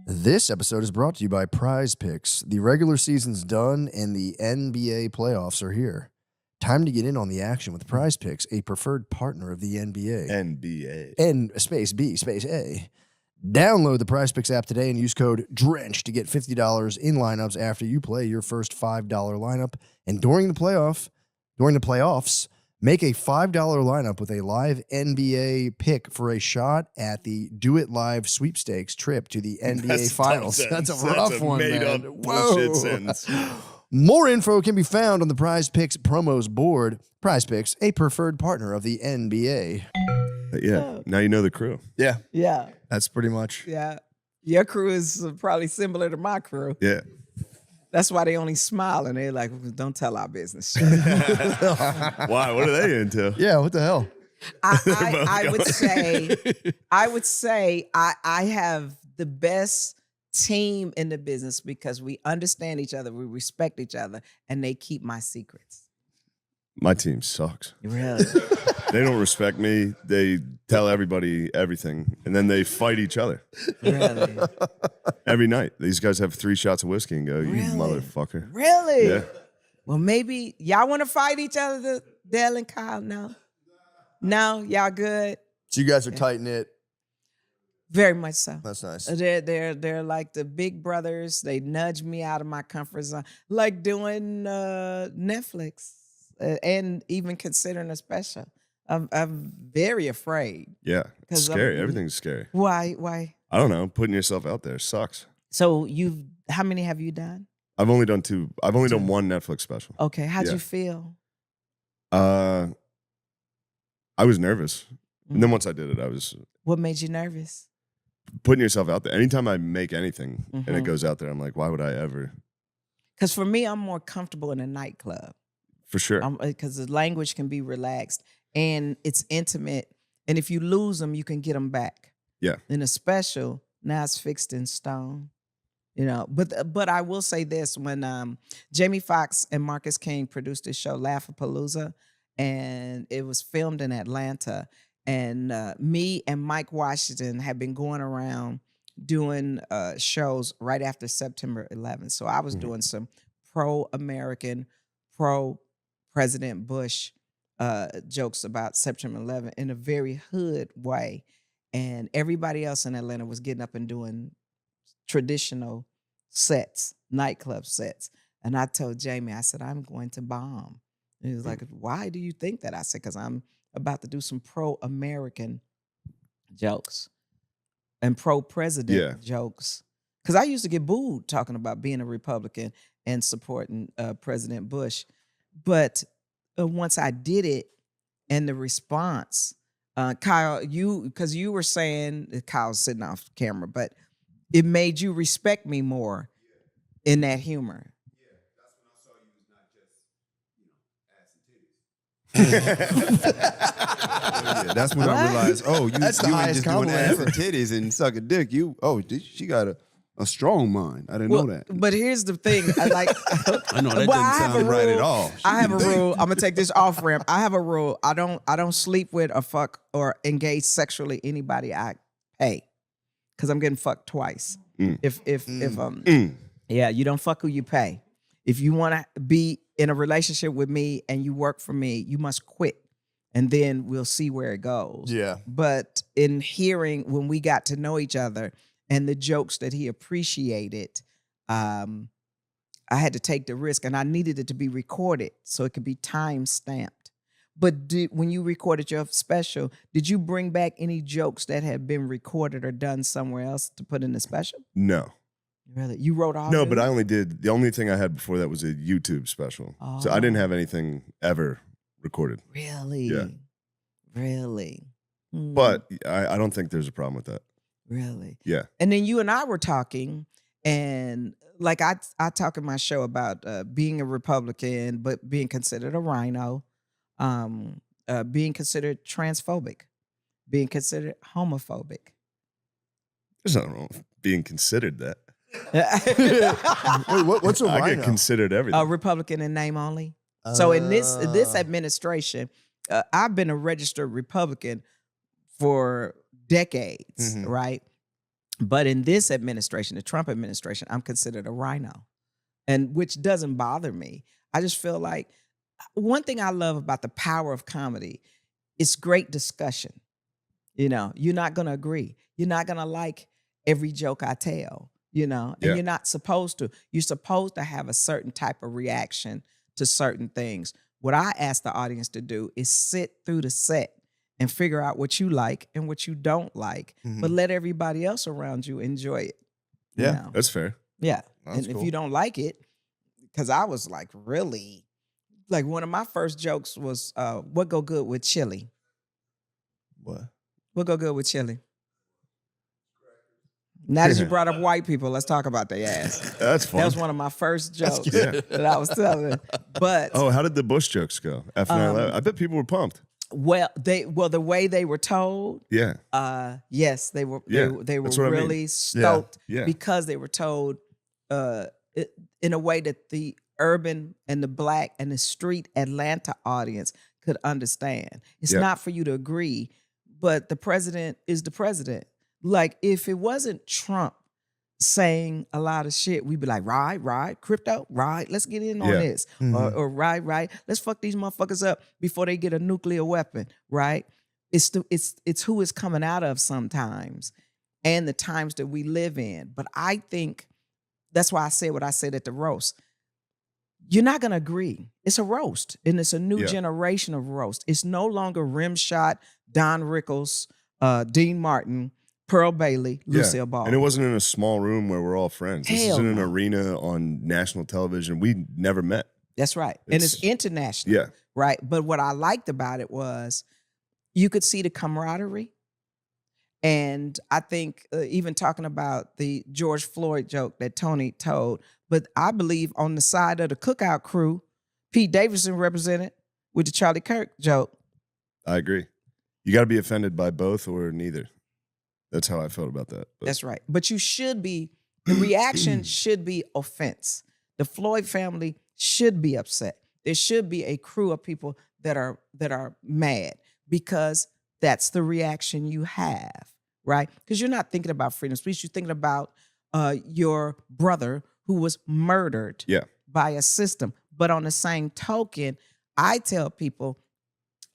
Speaker 15: This episode is brought to you by Prize Picks. The regular season's done and the NBA playoffs are here. Time to get in on the action with Prize Picks, a preferred partner of the NBA.
Speaker 3: NBA.
Speaker 15: N space B space A. Download the Prize Picks app today and use code DRENCH to get $50 in lineups after you play your first $5 lineup. And during the playoffs, make a $5 lineup with a live NBA pick for a shot at the Do It Live sweepstakes trip to the NBA Finals. That's a rough one, man.
Speaker 3: Bullshit sentence.
Speaker 15: More info can be found on the Prize Picks promos board. Prize Picks, a preferred partner of the NBA.
Speaker 3: Yeah. Now you know the crew.
Speaker 17: Yeah.
Speaker 6: Yeah.
Speaker 17: That's pretty much.
Speaker 6: Yeah. Your crew is probably similar to my crew.
Speaker 3: Yeah.
Speaker 6: That's why they only smile and they're like, don't tell our business.
Speaker 3: Why? What are they into?
Speaker 17: Yeah, what the hell?
Speaker 6: I would say I have the best team in the business because we understand each other, we respect each other, and they keep my secrets.
Speaker 3: My team sucks.
Speaker 6: Really?
Speaker 3: They don't respect me. They tell everybody everything, and then they fight each other.
Speaker 6: Really?
Speaker 3: Every night. These guys have 3 shots of whiskey and go, you motherfucker.
Speaker 6: Really?
Speaker 3: Yeah.
Speaker 6: Well, maybe y'all want to fight each other, Dale and Kyle? No? No? Y'all good?
Speaker 17: So you guys are tight-knit.
Speaker 6: Very much so.
Speaker 17: That's nice.
Speaker 6: They're like the big brothers. They nudge me out of my comfort zone, like doing Netflix and even considering a special. I'm very afraid.
Speaker 3: Yeah. It's scary. Everything's scary.
Speaker 6: Why?
Speaker 3: I don't know. Putting yourself out there sucks.
Speaker 6: So how many have you done?
Speaker 3: I've only done 2. I've only done 1 Netflix special.
Speaker 6: Okay. How'd you feel?
Speaker 3: I was nervous. And then once I did it, I was
Speaker 6: What made you nervous?
Speaker 3: putting yourself out there. Anytime I make anything and it
Speaker 6: Mhm.
Speaker 3: goes out there, I'm like, why would I ever?
Speaker 6: Because for me, I'm more comfortable in a nightclub.
Speaker 3: For sure.
Speaker 6: Because the language can be relaxed and it's intimate. And if you lose them, you can get them back.
Speaker 3: Yeah.
Speaker 6: In a special, now it's fixed in stone. You know, but I will say this: when Jamie Foxx and Marcus King produced this show, Laugh-A-Palooza, and it was filmed in Atlanta, and me and Mike Washington have been going around doing shows right after September 11th. So I was doing some pro-American, pro-President Bush jokes about September 11th in a very hood way, and everybody else in Atlanta was getting up and doing traditional sets, nightclub sets. And I told Jamie, I said, I'm going to bomb. And he was like, why do you think that? I said, because I'm about to do some pro-American jokes and pro-president jokes. Because I used to get booed talking about being a Republican and supporting President Bush. But once I did it and the response, Kyle, because you were saying, Kyle's sitting off camera, but it made you respect me more in that humor.
Speaker 9: That's when I realized, oh, you ain't
Speaker 17: That's the highest
Speaker 9: just doing
Speaker 17: compliment
Speaker 9: ass and
Speaker 17: ever.
Speaker 9: titties and suck a dick. She got a strong mind. I didn't know that.
Speaker 6: But here's the thing. I
Speaker 9: know that
Speaker 6: well,
Speaker 9: doesn't sound right at all.
Speaker 6: I have a rule. I'm gonna take this off ramp. I have a rule. I don't sleep with or fuck or engage sexually anybody I pay. Cause I'm getting fucked twice. If yeah, you don't fuck who you pay. If you want to be in a relationship with me and you work for me, you must quit. And then we'll see where it goes.
Speaker 17: Yeah.
Speaker 6: But in hearing when we got to know each other and the jokes that he appreciated, I had to take the risk and I needed it to be recorded so it could be time stamped. But when you recorded your special, did you bring back any jokes that had been recorded or done somewhere else to put in the special?
Speaker 3: No.
Speaker 6: Really? You wrote all
Speaker 3: No,
Speaker 6: of
Speaker 3: but
Speaker 6: it?
Speaker 3: I only did, the only thing I had before that was a YouTube special. So I didn't have anything ever recorded.
Speaker 6: Really?
Speaker 3: Yeah.
Speaker 6: Really?
Speaker 3: But I don't think there's a problem with that.
Speaker 6: Really?
Speaker 3: Yeah.
Speaker 6: And then you and I were talking, And like I talk in my show about being a Republican, but being considered a rhino, being considered transphobic, being considered homophobic.
Speaker 8: There's nothing wrong with being considered that.
Speaker 17: Wait, what's a
Speaker 8: I
Speaker 17: rhino?
Speaker 8: get considered everything.
Speaker 6: A Republican in name only. So in this administration, I've been a registered Republican for decades, right? But in this administration, the Trump administration, I'm considered a rhino, and which doesn't bother me. I just feel like one thing I love about the power of comedy, it's great discussion. You know, you're not going to agree. You're not going to like every joke I tell, you know, and you're not supposed to. You're supposed to have a certain type of reaction to certain things. What I ask the audience to do is sit through the set and figure out what you like and what you don't like, but let everybody else around you enjoy it.
Speaker 8: Yeah,
Speaker 6: you know?
Speaker 8: that's fair.
Speaker 6: Yeah.
Speaker 8: That's
Speaker 6: and
Speaker 8: cool.
Speaker 6: if you don't like it, because I was like, really? Like one of my first jokes was, what go good with chili?
Speaker 17: What?
Speaker 6: What go good with chili? Now that you brought up white people, let's talk about their ass.
Speaker 8: That's fun.
Speaker 6: That was one of my first jokes
Speaker 8: Yeah.
Speaker 6: that I was telling. But
Speaker 8: Oh, how did the Bush jokes go after 9/11? I bet people were pumped.
Speaker 6: the way they were told,
Speaker 8: Yeah.
Speaker 6: yes, they were
Speaker 8: Yeah,
Speaker 6: they were
Speaker 8: that's what I mean.
Speaker 6: really stoked
Speaker 8: Yeah.
Speaker 6: because they were told in a way that the urban and the black and the street Atlanta audience could understand. It's
Speaker 8: Yeah.
Speaker 6: not for you to agree, but the president is the president. Like if it wasn't Trump saying a lot of shit, we'd be like, right, crypto, right, let's get in on
Speaker 8: Yeah.
Speaker 6: this. Or right, let's fuck these motherfuckers up before they get a nuclear weapon, right? It's who it's coming out of sometimes and the times that we live in. But I think that's why I said what I said at the roast. You're not gonna agree. It's a roast, and it's a new generation of roast. It's no longer Rimshot, Don Rickles, Dean Martin, Pearl Bailey, Lucille Ball.
Speaker 8: And it wasn't in a small room where we're all friends. This is
Speaker 6: Hell
Speaker 8: in an
Speaker 6: no.
Speaker 8: arena on national television. We never met.
Speaker 6: That's right. And it's international.
Speaker 8: Yeah.
Speaker 6: Right. But what I liked about it was you could see the camaraderie. And I think even talking about the George Floyd joke that Tony told, but I believe on the side of the Cookout crew, Pete Davidson represented with the Charlie Kirk joke.
Speaker 8: I agree. You got to be offended by both or neither. That's how I felt about that. But
Speaker 6: That's right. But you should be, the reaction should be offense. The Floyd family should be upset. There should be a crew of people that are mad because that's the reaction you have, right? Because you're not thinking about freedom of speech. You're thinking about your brother who was murdered by a system. But on the same token, I tell people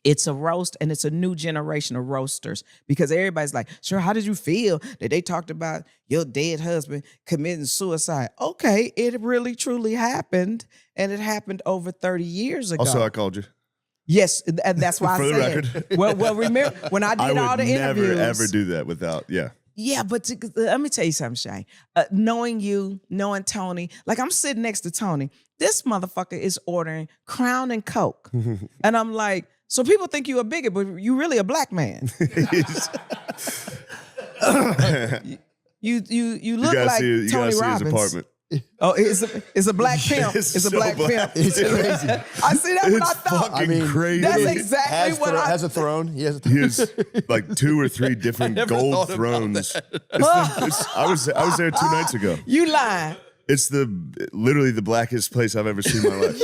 Speaker 6: it's a roast and it's a new generation of roasters because everybody's like, sure, how did you feel that they talked about your dead husband committing suicide? Okay, it really truly happened, and it happened over 30 years ago.
Speaker 8: Also, I called you.
Speaker 6: Yes, and that's why
Speaker 8: For
Speaker 6: I
Speaker 8: the
Speaker 6: said.
Speaker 8: record.
Speaker 6: Well, remember when I did all the interviews.
Speaker 8: I would never, ever do that without,
Speaker 6: Yeah, but let me tell you something, Shane. Knowing you, knowing Tony, like I'm sitting next to Tony. This motherfucker is ordering Crown and Coke. And I'm like, so people think you a bigot, but you really a black man. you look
Speaker 8: gotta
Speaker 6: like
Speaker 8: see, you
Speaker 6: Tony
Speaker 8: gotta see
Speaker 6: Robbins.
Speaker 8: his apartment.
Speaker 6: Oh, it's a black pimp.
Speaker 8: It's
Speaker 6: It's a
Speaker 8: so
Speaker 6: black
Speaker 8: black.
Speaker 6: pimp.
Speaker 8: It's crazy.
Speaker 6: I see that's what I
Speaker 8: It's
Speaker 6: thought.
Speaker 8: fucking crazy.
Speaker 6: That's exactly what I
Speaker 17: has a throne. He has a
Speaker 8: He has like 2 or 3 different
Speaker 17: never
Speaker 8: gold
Speaker 17: thought about
Speaker 8: thrones.
Speaker 17: that.
Speaker 8: I was there 2 nights ago.
Speaker 6: You lying.
Speaker 8: It's literally the blackest place I've ever seen in my life.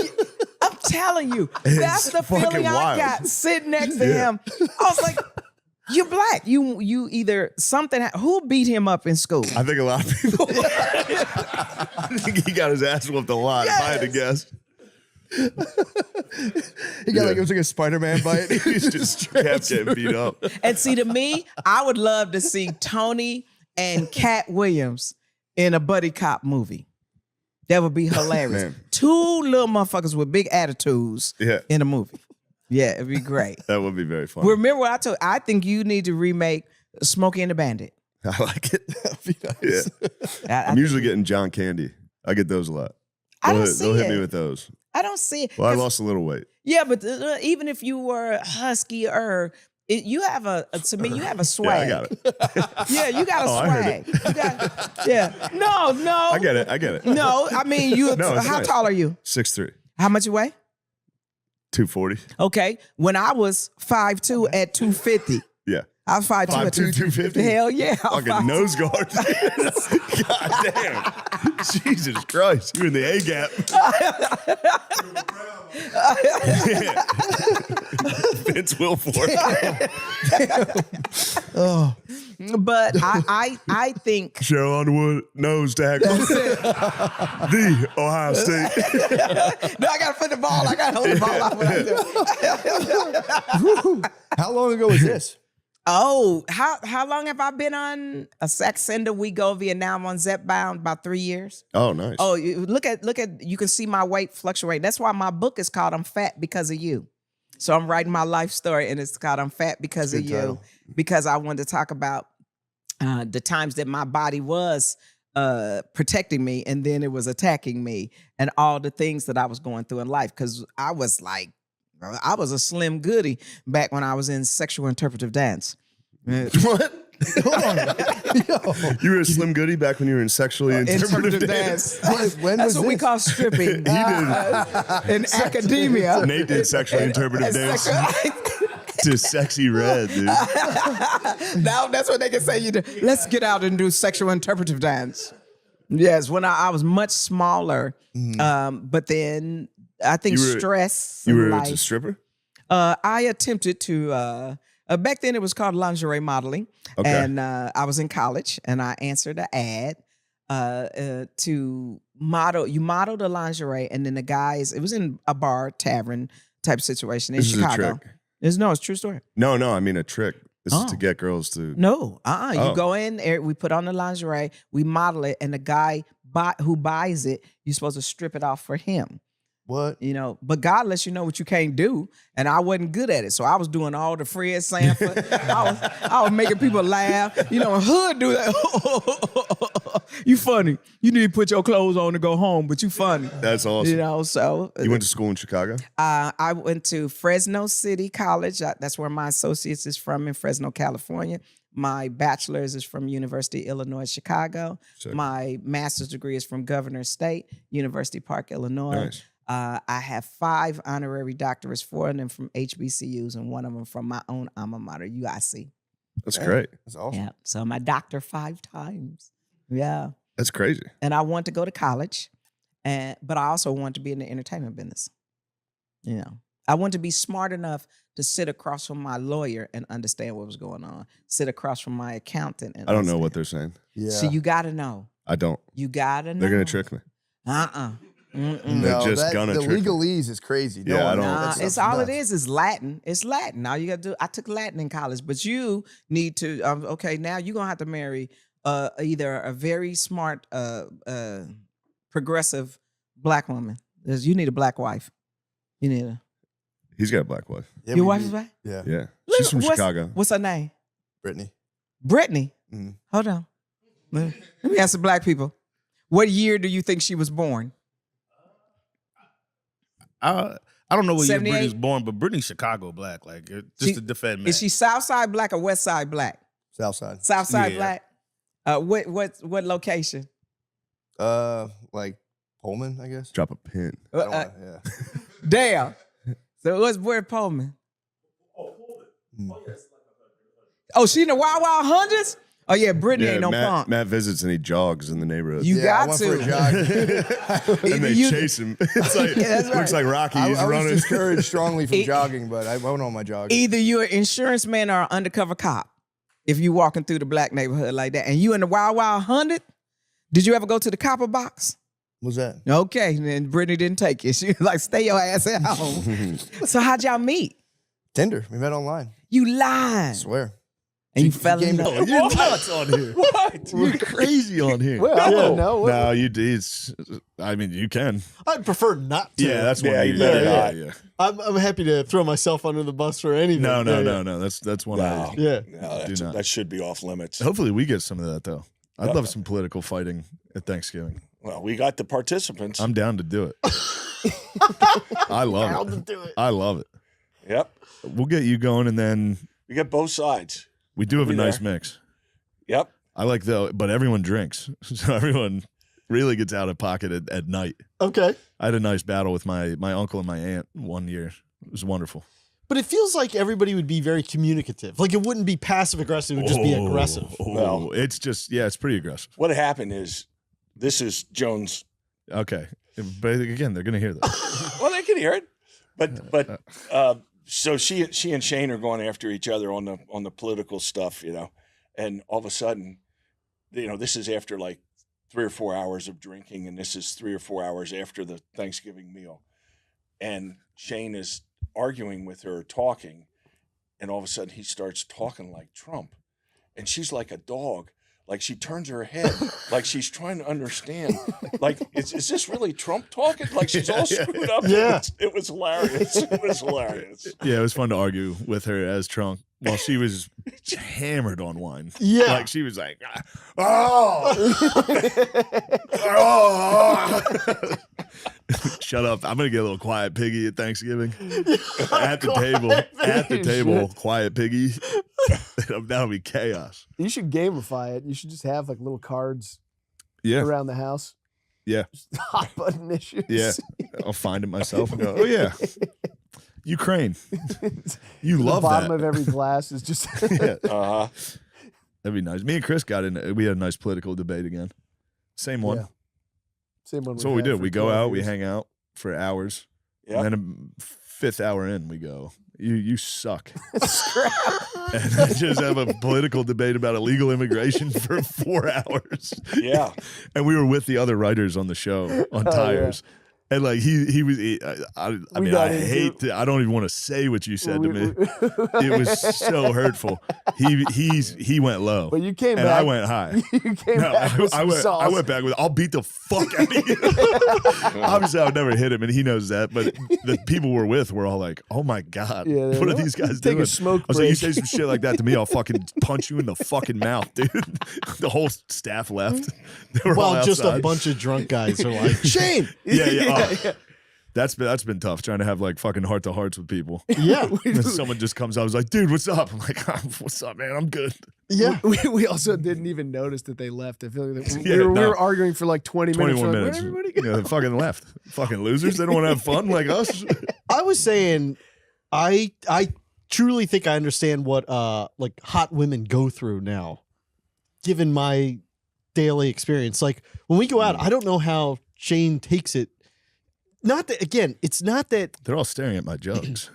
Speaker 6: I'm telling you, that's the
Speaker 8: fucking
Speaker 6: feeling I
Speaker 8: wild.
Speaker 6: got sitting next to him. I was like, you're black. You either something. Who beat him up in school?
Speaker 8: I think a lot of people. I think he got his ass whooped a lot, if I had to guess.
Speaker 17: He got it was like a Spider-Man bite.
Speaker 8: He's just kept getting beat up.
Speaker 6: And see, to me, I would love to see Tony and Cat Williams in a buddy cop movie. That would be hilarious.
Speaker 8: Man.
Speaker 6: 2 little motherfuckers with big attitudes in a movie. Yeah, it'd be great.
Speaker 8: That would be very fun.
Speaker 6: Remember what I told? I think you need to remake Smokey and the Bandit.
Speaker 8: I like it.
Speaker 17: That'd be nice.
Speaker 6: I
Speaker 8: I'm usually getting John Candy. I get those a lot.
Speaker 6: I don't
Speaker 8: They'll
Speaker 6: see
Speaker 8: hit me
Speaker 6: it.
Speaker 8: with those.
Speaker 6: I don't see it.
Speaker 8: Well, I
Speaker 6: 'Cause-
Speaker 8: lost a little weight.
Speaker 6: Yeah, but even if you were husky You have to me, you have a
Speaker 8: Yeah,
Speaker 6: swag.
Speaker 8: I got it.
Speaker 6: Yeah, you got a
Speaker 8: Oh, I heard
Speaker 6: swag.
Speaker 8: it.
Speaker 6: You got, yeah. No.
Speaker 8: I get it.
Speaker 6: No, I mean,
Speaker 8: No, it's
Speaker 6: how
Speaker 8: nice.
Speaker 6: tall are you?
Speaker 8: 6'3",
Speaker 6: How much you weigh?
Speaker 8: 240.
Speaker 6: Okay. When I was 5'2" at 250.
Speaker 8: Yeah.
Speaker 6: I was 5'2" at
Speaker 8: 250.
Speaker 6: Hell yeah. I'm
Speaker 8: Fucking
Speaker 6: 5'2".
Speaker 8: nose guard. God damn. Jesus Christ. You're in the A gap. Vince Wilfork.
Speaker 6: Oh. But I think
Speaker 8: Cheryl Underwood, nose tackle. The Ohio State.
Speaker 6: No, I gotta put the ball. I gotta hold the ball out when I do.
Speaker 17: How long ago was this?
Speaker 6: Oh, how long have I been on a sex sender Wegovy, now I'm on Zepbound? About 3 years.
Speaker 8: Oh, nice.
Speaker 6: Oh, look at you can see my weight fluctuate. That's why my book is called I'm Fat Because of You. So I'm writing my life story and it's called I'm Fat Because of You
Speaker 17: title.
Speaker 6: because I wanted to talk about the times that my body was protecting me and then it was attacking me and all the things that I was going through in life because I was a slim goody back when I was in sexual interpretive dance.
Speaker 8: What? You were a slim goody back when you were in sexually interpretive dance.
Speaker 17: When
Speaker 6: That's
Speaker 17: was
Speaker 6: what we
Speaker 17: this?
Speaker 6: call stripping
Speaker 8: He did.
Speaker 6: in academia.
Speaker 8: Nate did sexually interpretive dance to Sexy Red, dude.
Speaker 6: Now that's what they can say. You do. Let's get out and do sexual interpretive dance. Yes, when I was much smaller, but then I think stress.
Speaker 8: You were
Speaker 6: life,
Speaker 8: a stripper?
Speaker 6: I attempted to. Back then, it was called lingerie modeling, and I was in college, and I answered an ad to model. You model the lingerie, and then the guys. It was in a bar, tavern type situation in
Speaker 8: This is a
Speaker 6: Chicago.
Speaker 8: trick.
Speaker 6: It's a true story.
Speaker 8: No, I mean a trick. This is to get girls to.
Speaker 6: No, You
Speaker 8: Oh.
Speaker 6: go in there, we put on the lingerie, we model it, and the guy who buys it, you're supposed to strip it off for him.
Speaker 17: What?
Speaker 6: But God lets you know what you can't do, and I wasn't good at it. So I was doing all the Fred Sanford. I was making people laugh. Hood do that. You funny. You need to put your clothes on to go home, but you funny.
Speaker 8: That's awesome.
Speaker 6: So
Speaker 8: You went to school in Chicago?
Speaker 6: I went to Fresno City College. That's where my associates is from in Fresno, California. My bachelor's is from University of Illinois, Chicago.
Speaker 8: Sick.
Speaker 6: My master's degree is from Governor State, University Park, Illinois.
Speaker 8: Nice.
Speaker 6: I have 5 honorary doctorates, 4 of them from HBCUs and 1 of them from my own alma mater, UIC.
Speaker 8: That's great.
Speaker 17: That's awesome.
Speaker 6: Yeah. So I'm a doctor 5 times. Yeah.
Speaker 8: That's crazy.
Speaker 6: And I wanted to go to college, but I also wanted to be in the entertainment business. I wanted to be smart enough to sit across from my lawyer and understand what was going on. Sit across from my accountant. And
Speaker 8: I don't know what they're saying.
Speaker 17: Yeah.
Speaker 6: So you got to know.
Speaker 8: I don't.
Speaker 6: You got to know.
Speaker 8: They're going to trick me.
Speaker 6: They're
Speaker 8: just gonna
Speaker 17: the
Speaker 8: trick me.
Speaker 17: legalese is crazy.
Speaker 8: Yeah, I don't-
Speaker 6: Nah, it's all it is Latin. It's Latin. All you got to do. I took Latin in college, but you need to. Now you're gonna have to marry either a very smart, progressive black woman. You need a black wife. You need a.
Speaker 8: He's got a black wife.
Speaker 17: Yeah,
Speaker 6: Your
Speaker 17: we
Speaker 6: wife
Speaker 17: do.
Speaker 6: is black?
Speaker 17: Yeah.
Speaker 8: Yeah. She's from Chicago.
Speaker 6: What's her name?
Speaker 17: Brittany.
Speaker 6: Brittany.
Speaker 17: Mhm.
Speaker 6: Hold on. Let me ask the black people. What year do you think she was born?
Speaker 4: I don't know what year
Speaker 6: 78?
Speaker 4: Brittany was born, but Brittany's Chicago black. Like just to defend me.
Speaker 6: Is she South Side black or West Side black?
Speaker 17: South side.
Speaker 6: South Side
Speaker 4: Yeah.
Speaker 6: black. What location?
Speaker 17: Like Pullman, I guess.
Speaker 8: Drop a pin.
Speaker 17: I don't wanna- yeah.
Speaker 6: Damn. So where Pullman? Oh, she in the Wild Wild Hundreds? Oh yeah, Brittany ain't no punk.
Speaker 8: Matt visits and he jogs in the neighborhood.
Speaker 6: You
Speaker 17: Yeah, I
Speaker 6: got
Speaker 17: went
Speaker 6: to.
Speaker 17: for a jog.
Speaker 8: and they chase him. It's like
Speaker 6: Yeah, that's
Speaker 8: looks
Speaker 6: right.
Speaker 8: like Rocky.
Speaker 17: I
Speaker 8: He's
Speaker 17: was
Speaker 8: running.
Speaker 17: discouraged strongly from jogging, but I went on my jog.
Speaker 6: Either you're an insurance man or an undercover cop. If you walking through the black neighborhood like that, and you in the Wild Wild 100, did you ever go to the copper box?
Speaker 17: What's that?
Speaker 6: Okay, and Brittany didn't take it. She was like, stay your ass at home. So how'd y'all meet?
Speaker 17: Tinder. We met online.
Speaker 6: You lied.
Speaker 17: I swear.
Speaker 6: And you fell in
Speaker 17: gave me-
Speaker 6: love.
Speaker 8: You're nuts on here.
Speaker 6: What?
Speaker 8: You're crazy on here.
Speaker 13: Well, I don't know.
Speaker 8: No, you do. I mean, you can.
Speaker 13: I'd prefer not to.
Speaker 8: Yeah, that's one.
Speaker 9: Yeah,
Speaker 8: of
Speaker 9: you
Speaker 8: you.
Speaker 9: better
Speaker 8: Yeah.
Speaker 13: I'm happy to throw myself under the bus for anything.
Speaker 8: No.
Speaker 13: Yeah.
Speaker 8: That's one.
Speaker 9: No.
Speaker 8: I
Speaker 13: Yeah.
Speaker 9: No,
Speaker 8: do not.
Speaker 9: that should be off limits.
Speaker 8: Hopefully, we get some of that though. I'd love some political fighting at Thanksgiving.
Speaker 9: Well, we got the participants.
Speaker 8: I'm down to do it. I love it. I love it.
Speaker 9: Yep.
Speaker 8: We'll get you going, and then
Speaker 10: We get both sides.
Speaker 3: We do have a
Speaker 10: Be
Speaker 3: nice
Speaker 10: there.
Speaker 3: mix.
Speaker 10: Yep.
Speaker 3: I like but everyone drinks, so everyone really gets out of pocket at night.
Speaker 22: Okay.
Speaker 3: I had a nice battle with my uncle and my aunt one year. It was wonderful.
Speaker 22: But it feels like everybody would be very communicative. Like it wouldn't be passive aggressive; it would just be aggressive.
Speaker 3: Well, it's just it's pretty aggressive.
Speaker 10: What happened is, this is Jones.
Speaker 3: Okay, but again, they're gonna hear this.
Speaker 10: Well, they can hear it, but so she and Shane are going after each other on the political stuff, and all of a sudden, this is after like 3 or 4 hours of drinking, and this is 3 or 4 hours after the Thanksgiving meal, and Shane is arguing with her, talking, and all of a sudden he starts talking like Trump, and she's like a dog. Like she turns her head, like she's trying to understand. Like, is this really Trump talking? Like she's all screwed up.
Speaker 22: Yeah.
Speaker 10: It was hilarious. It was hilarious.
Speaker 3: Yeah, it was fun to argue with her as Trump while she was hammered on wine.
Speaker 22: Yeah.
Speaker 3: Like she was like, oh. Shut up. I'm going to get a little quiet piggy at Thanksgiving. At the table, quiet piggy. That'll be chaos.
Speaker 13: You should gamify it. You should just have like little cards
Speaker 3: Yeah.
Speaker 13: around the house.
Speaker 3: Yeah.
Speaker 13: Hot button issues.
Speaker 3: Yeah. I'll find it myself and go, oh, yeah. Ukraine. You
Speaker 13: The
Speaker 3: love
Speaker 13: bottom
Speaker 3: that.
Speaker 13: of every glass is just.
Speaker 3: Yeah. That'd be nice. Me and Chris got in. We had a nice political debate again. Same one.
Speaker 13: Yeah. Same one.
Speaker 3: That's what we
Speaker 13: we've
Speaker 3: do.
Speaker 13: had for
Speaker 3: We go
Speaker 13: 12
Speaker 3: out, we
Speaker 13: years.
Speaker 3: hang out for hours.
Speaker 10: Yeah.
Speaker 3: And then a 5th hour in, we go, you suck. And then just have a political debate about illegal immigration for 4 hours.
Speaker 10: Yeah.
Speaker 3: And we were with the other writers on the show on Tires. And like I mean, I hate to, I don't even want to say what you said to me. It was so hurtful. He went low,
Speaker 13: But you came
Speaker 3: and
Speaker 13: back.
Speaker 3: I went high.
Speaker 13: You came back with some sauce.
Speaker 3: I went back with, I'll beat the fuck out of you. Obviously, I would never hit him, and he knows that. But the people we're with were all like, "Oh my god,
Speaker 13: Yeah,
Speaker 3: what are these guys
Speaker 13: take
Speaker 3: doing?"
Speaker 13: a smoke
Speaker 3: I was like, "You
Speaker 13: break.
Speaker 3: say some shit like that to me, I'll fucking punch you in the fucking mouth, dude." The whole staff left. They were all
Speaker 22: Well, just a
Speaker 3: outside.
Speaker 22: bunch of drunk guys are like, Shane.
Speaker 3: Yeah. That's been tough trying to have like fucking heart to hearts with people.
Speaker 22: Yeah.
Speaker 3: When someone just comes out, I was like, dude, what's up? I'm like, what's up, man? I'm good.
Speaker 22: Yeah.
Speaker 13: We also didn't even notice that they left. I feel like
Speaker 3: Yeah,
Speaker 13: we
Speaker 3: no.
Speaker 13: were arguing for like 20 minutes.
Speaker 3: 21
Speaker 13: We're like,
Speaker 3: minutes.
Speaker 13: "Where'd everybody go?"
Speaker 3: Yeah, they fucking left. Fucking losers. They don't want to have fun like us.
Speaker 22: I was saying, I truly think I understand what like hot women go through now, given my daily experience. Like when we go out, I don't know how Shane takes it. Not that, again, it's not that
Speaker 3: They're all staring at my jugs.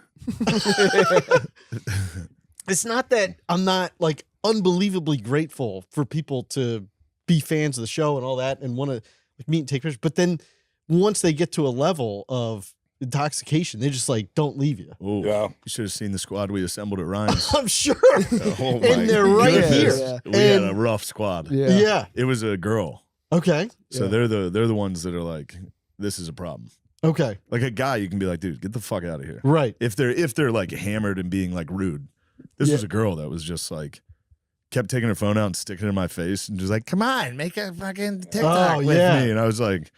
Speaker 22: it's not that I'm not like unbelievably grateful for people to be fans of the show and all that and want to like meet and take pictures. But then once they get to a level of intoxication, they just like don't leave you.
Speaker 3: Oh, yeah. You should have seen the squad we assembled at Ryan's.
Speaker 22: I'm sure.
Speaker 3: Oh, my
Speaker 22: And they're right
Speaker 3: goodness.
Speaker 22: here.
Speaker 3: We had
Speaker 22: And-
Speaker 3: a rough squad.
Speaker 22: Yeah. Yeah.
Speaker 3: It was a girl.
Speaker 22: Okay.
Speaker 3: So
Speaker 22: Yeah.
Speaker 3: they're the ones that are like, this is a problem.
Speaker 22: Okay.
Speaker 3: Like a guy, you can be like, dude, get the fuck out of here.
Speaker 22: Right.
Speaker 3: If they're like hammered and being like rude. This
Speaker 22: Yeah.
Speaker 3: was a girl that was just like kept taking her phone out and sticking it in my face and just like, come on, make a fucking TikTok with me. And I was like,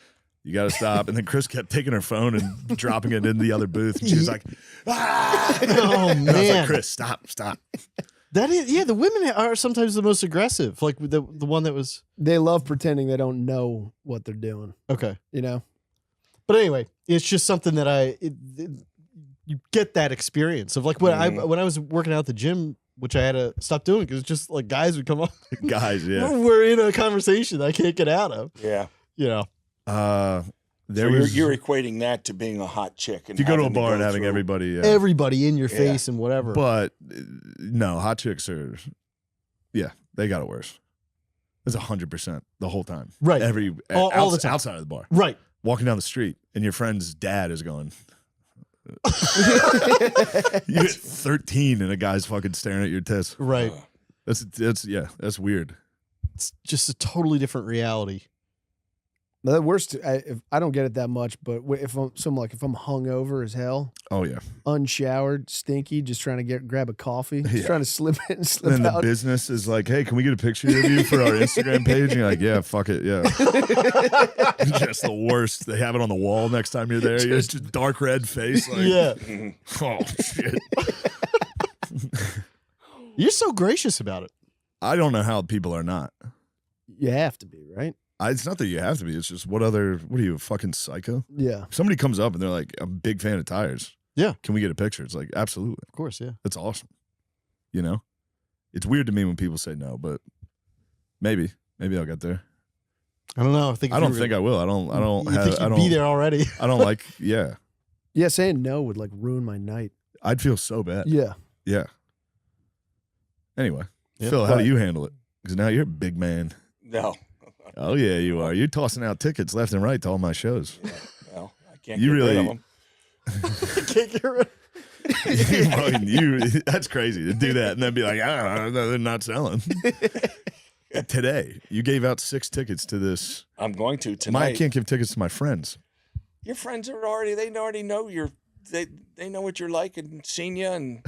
Speaker 3: you got to stop. And then Chris kept taking her phone and dropping it in the other booth. And she was like, ah!
Speaker 22: Oh,
Speaker 3: And I was
Speaker 22: man.
Speaker 3: like, Chris, stop.
Speaker 22: That is, yeah, the women are sometimes the most aggressive. Like the one that was.
Speaker 13: They love pretending they don't know what they're doing.
Speaker 22: Okay.
Speaker 13: You know?
Speaker 22: But anyway, it's just something that you get that experience of like when I was working out at the gym, which I had to stop doing because it's just like guys would come up.
Speaker 3: Guys, yeah.
Speaker 22: We're in a conversation I can't get out of.
Speaker 10: Yeah.
Speaker 22: You know.
Speaker 3: There
Speaker 10: so
Speaker 3: was,
Speaker 10: you're equating that to being a hot chick. And
Speaker 3: if you go to a
Speaker 10: having
Speaker 3: bar and
Speaker 10: go
Speaker 3: having
Speaker 10: through-
Speaker 3: everybody.
Speaker 22: Everybody in your face and whatever.
Speaker 3: But no, hot chicks are, yeah, they got it worse. It's 100% the whole time.
Speaker 22: Right. All the time.
Speaker 3: Outside of the bar.
Speaker 22: Right.
Speaker 3: Walking down the street and your friend's dad is going, you get 13 and a guy's fucking staring at your tits.
Speaker 22: Right.
Speaker 3: That's weird.
Speaker 22: It's just a totally different reality.
Speaker 13: The worst, I don't get it that much, but if I'm hungover as hell,
Speaker 3: Oh yeah.
Speaker 13: unshowered, stinky, just trying to grab a coffee, just
Speaker 3: Yeah.
Speaker 13: trying to slip in and slip
Speaker 3: Then the
Speaker 13: out.
Speaker 3: business is like, hey, can we get a picture of you for our Instagram page? And you're like, yeah, fuck it, yeah. Just the worst. They have it on the wall next time you're there. You're just dark red face. Like,
Speaker 22: Yeah.
Speaker 3: Oh shit.
Speaker 22: You're so gracious about it.
Speaker 3: I don't know how people are not.
Speaker 13: You have to be, right?
Speaker 3: It's not that you have to be. It's just what are you, a fucking psycho?
Speaker 13: Yeah.
Speaker 3: If somebody comes up and they're like, I'm a big fan of tires.
Speaker 22: Yeah.
Speaker 3: Can we get a picture? It's like, absolutely.
Speaker 22: Of course, yeah.
Speaker 3: That's awesome. You know? It's weird to me when people say no, but maybe I'll get there.
Speaker 22: I don't know.
Speaker 3: I don't think I will. I don't
Speaker 22: You think you'd be there already?
Speaker 3: I don't like, yeah.
Speaker 13: Yeah, saying no would like ruin my night.
Speaker 3: I'd feel so bad.
Speaker 13: Yeah.
Speaker 3: Yeah. Anyway,
Speaker 22: Yeah.
Speaker 3: Phil, how do you handle it? Because now you're a big man.
Speaker 10: No.
Speaker 3: Oh yeah, you are. You're tossing out tickets left and right to all my shows.
Speaker 10: Well, I can't
Speaker 3: You
Speaker 10: get
Speaker 3: really-
Speaker 10: rid of them.
Speaker 22: Can't get rid
Speaker 3: That's crazy to do that and then be like, no, they're not selling. Today, you gave out 6 tickets to this.
Speaker 10: I'm going to
Speaker 3: I
Speaker 10: tonight.
Speaker 3: can't give tickets to my friends.
Speaker 10: Your friends are already know they know what you're like and seen you and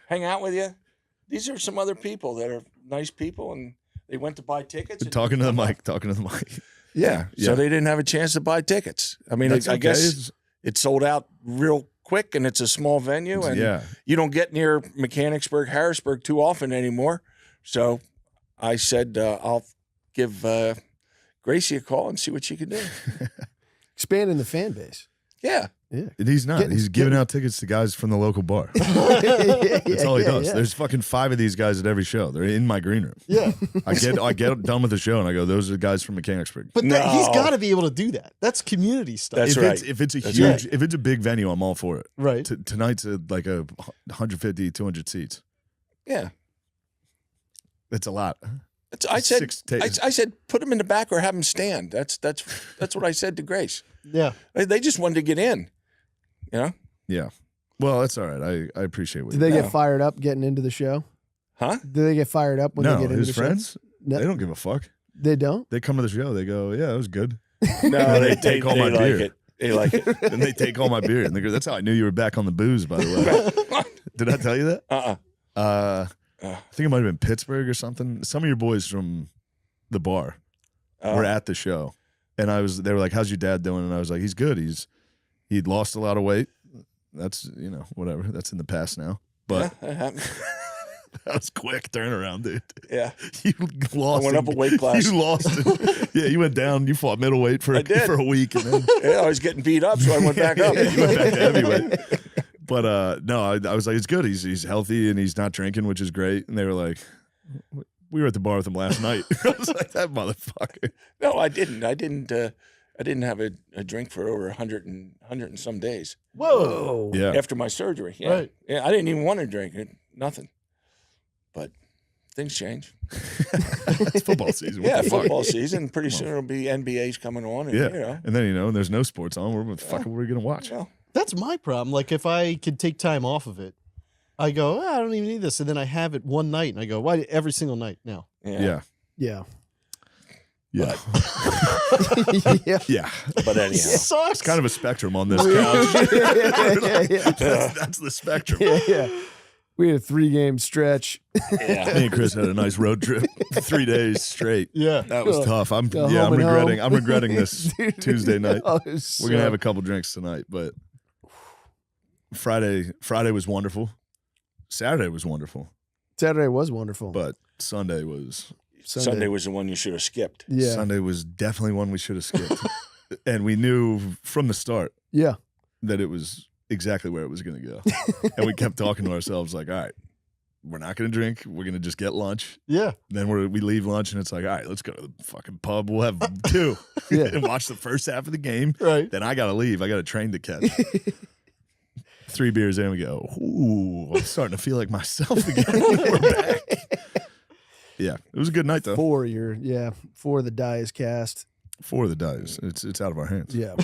Speaker 10: hang out with you. These are some other people that are nice people and they went to buy tickets. and-
Speaker 3: Talking to the mic.
Speaker 10: Yeah. So they didn't have a chance to buy tickets. I mean,
Speaker 3: That's
Speaker 10: I
Speaker 3: okay.
Speaker 10: guess it sold out real quick and it's a small venue and
Speaker 3: Yeah.
Speaker 10: you don't get near Mechanicsburg, Harrisburg too often anymore. So I said, I'll give Gracie a call and see what she can do.
Speaker 13: Expanding the fan base.
Speaker 10: Yeah.
Speaker 13: Yeah.
Speaker 3: And he's not. He's giving out tickets to guys from the local bar. That's all he does.
Speaker 13: yeah.
Speaker 3: There's fucking 5 of these guys at every show. They're in my green room.
Speaker 22: Yeah.
Speaker 3: I get done with the show and I go, those are the guys from Mechanicsburg.
Speaker 22: But he's got to be able to do that. That's community stuff.
Speaker 3: If it's if it's a big venue, I'm all for it.
Speaker 22: Right.
Speaker 3: Tonight's like a 150, 200 seats.
Speaker 10: Yeah.
Speaker 3: That's a lot.
Speaker 10: I said,
Speaker 3: 6 days.
Speaker 10: I said, put them in the back or have them stand. That's what I said to Grace.
Speaker 22: Yeah.
Speaker 10: They just wanted to get in. You know?
Speaker 3: Yeah. Well, that's all right. I appreciate what
Speaker 13: Did they get fired up getting into the show?
Speaker 10: Huh?
Speaker 13: Do they get fired up when
Speaker 3: No,
Speaker 13: they get into
Speaker 3: his
Speaker 13: the
Speaker 3: friends,
Speaker 13: show? No,
Speaker 3: they don't give a fuck.
Speaker 13: They don't?
Speaker 3: They come to the show. They go, yeah, it was good.
Speaker 10: No,
Speaker 3: And
Speaker 10: they
Speaker 3: take all my
Speaker 10: like
Speaker 3: beer.
Speaker 10: it. They like it.
Speaker 3: And they take all my beer. And they go, that's how I knew you were back on the booze, by the way. Did I tell you that? I think it might have been Pittsburgh or something. Some of your boys from the bar were at the show. And they were like, how's your dad doing? And I was like, he's good. He'd lost a lot of weight. That's, whatever. That's in the past now. But
Speaker 10: Yeah, that happened.
Speaker 3: that was quick turnaround, dude.
Speaker 10: Yeah.
Speaker 3: You lost.
Speaker 10: I went up a weight class.
Speaker 3: You lost. Yeah, you went down. You fought middleweight for a week. And then
Speaker 10: Yeah, I was getting beat up, so I went back up.
Speaker 3: you went back to heavyweight. But no, I was like, it's good. He's healthy and he's not drinking, which is great. And they were like, we were at the bar with him last night. I was like, that motherfucker.
Speaker 10: No, I didn't. I didn't have a drink for over 100 and some days.
Speaker 22: Whoa.
Speaker 3: Yeah.
Speaker 10: After my surgery. Yeah.
Speaker 22: Right.
Speaker 10: Yeah, I didn't even want to drink it. Nothing. But things change.
Speaker 3: It's football season. What
Speaker 10: Yeah,
Speaker 3: the fuck?
Speaker 10: football season. Pretty soon it'll be NBA's coming on. And,
Speaker 3: Yeah. And then, there's no sports on. What the fuck are we going to watch?
Speaker 10: Well,
Speaker 22: That's my problem. Like if I could take time off of it, I go, I don't even need this. And then I have it one night and I go, why every single night now?
Speaker 3: Yeah.
Speaker 13: Yeah.
Speaker 3: Yeah.
Speaker 13: Yeah.
Speaker 3: Yeah.
Speaker 10: But anyhow.
Speaker 3: It's kind of a spectrum on this couch. That's the spectrum.
Speaker 13: Yeah. We had a 3-game stretch.
Speaker 10: Yeah.
Speaker 3: Me and Chris had a nice road trip, 3 days straight.
Speaker 22: Yeah.
Speaker 3: That was tough. I'm
Speaker 13: Go home and
Speaker 3: regretting.
Speaker 13: home.
Speaker 3: I'm regretting this Tuesday night.
Speaker 13: Oh,
Speaker 3: We're gonna have a couple drinks tonight, but Friday was wonderful. Saturday was wonderful,
Speaker 13: Saturday was wonderful.
Speaker 3: but Sunday was
Speaker 10: Sunday was the one you should have skipped.
Speaker 13: Yeah.
Speaker 3: Sunday was definitely one we should have skipped, and we knew from the start
Speaker 13: Yeah.
Speaker 3: that it was exactly where it was going to go, and we kept talking to ourselves like, all right, we're not going to drink. We're going to just get lunch.
Speaker 22: Yeah.
Speaker 3: Then we leave lunch and it's like, all right, let's go to the fucking pub. We'll have 2
Speaker 13: Yeah.
Speaker 3: and watch the first half of the game.
Speaker 22: Right.
Speaker 3: Then I got to leave. I got a train to catch. 3 beers in, we go, ooh, I'm starting to feel like myself again. We're back. Yeah, it was a good night though.
Speaker 13: 4 the die is cast.
Speaker 3: 4 of the dies. It's out of our hands.
Speaker 13: Yeah.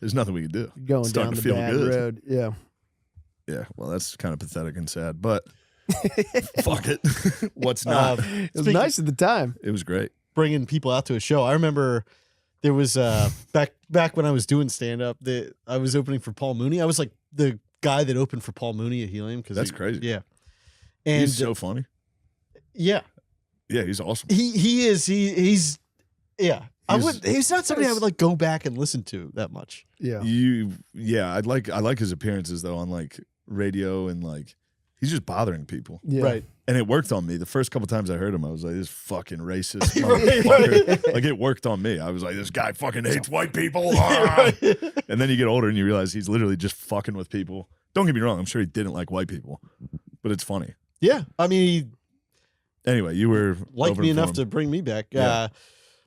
Speaker 3: There's nothing we can do.
Speaker 13: Going
Speaker 3: It's
Speaker 13: down
Speaker 3: starting
Speaker 13: the
Speaker 3: to feel
Speaker 13: bad
Speaker 3: good.
Speaker 13: road. Yeah.
Speaker 3: Yeah, well, that's kind of pathetic and sad, but fuck it. What's not?
Speaker 13: It was nice at the time.
Speaker 3: It was great.
Speaker 22: Bringing people out to a show. I remember there was back when I was doing stand up, I was opening for Paul Mooney. I was like the guy that opened for Paul Mooney at Helium because
Speaker 3: That's crazy.
Speaker 22: Yeah, and
Speaker 3: He's so funny.
Speaker 22: yeah,
Speaker 3: Yeah, he's awesome.
Speaker 22: he is he's yeah.
Speaker 3: He's-
Speaker 22: He's not somebody I would like go back and listen to that much.
Speaker 13: Yeah.
Speaker 3: I like his appearances though on like radio and like he's just bothering people.
Speaker 13: Yeah.
Speaker 22: Right.
Speaker 3: And it worked on me. The first couple times I heard him, I was like, this fucking racist motherfucker. Like, it worked on me. I was like, this guy fucking hates white people. Ah! And then you get older and you realize he's literally just fucking with people. Don't get me wrong. I'm sure he didn't like white people, but it's funny.
Speaker 22: Yeah. I mean, he
Speaker 3: Anyway, you were
Speaker 22: liked me enough to bring me back. Yeah.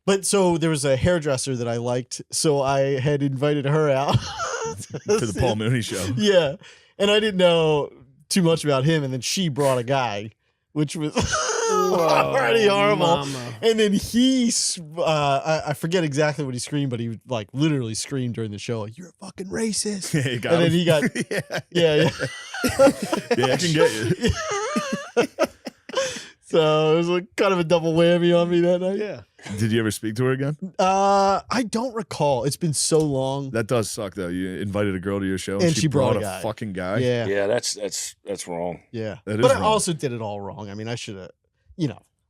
Speaker 22: But so there was a hairdresser that I liked. So I had invited her out
Speaker 3: to the Paul Mooney show.
Speaker 22: Yeah. And I didn't know too much about him. And then she brought a guy, which was already horrible.
Speaker 13: Mama.
Speaker 22: And then he, I forget exactly what he screamed, but he like literally screamed during the show, like, "You're a fucking racist."
Speaker 3: Yeah, you got
Speaker 22: and then
Speaker 3: him.
Speaker 22: he got, yeah.
Speaker 3: Yeah, I can get you.
Speaker 22: So it was like kind of a double whammy on me that night.
Speaker 13: Yeah.
Speaker 3: Did you ever speak to her again?
Speaker 22: I don't recall. It's been so long.
Speaker 3: That does suck, though. You invited a girl to your show,
Speaker 22: And
Speaker 3: she
Speaker 22: she brought
Speaker 3: a
Speaker 22: a guy.
Speaker 3: fucking guy.
Speaker 22: Yeah.
Speaker 10: Yeah, that's wrong.
Speaker 22: Yeah.
Speaker 3: That is
Speaker 22: But I
Speaker 3: wrong.
Speaker 22: also did it all wrong. I mean, I should have,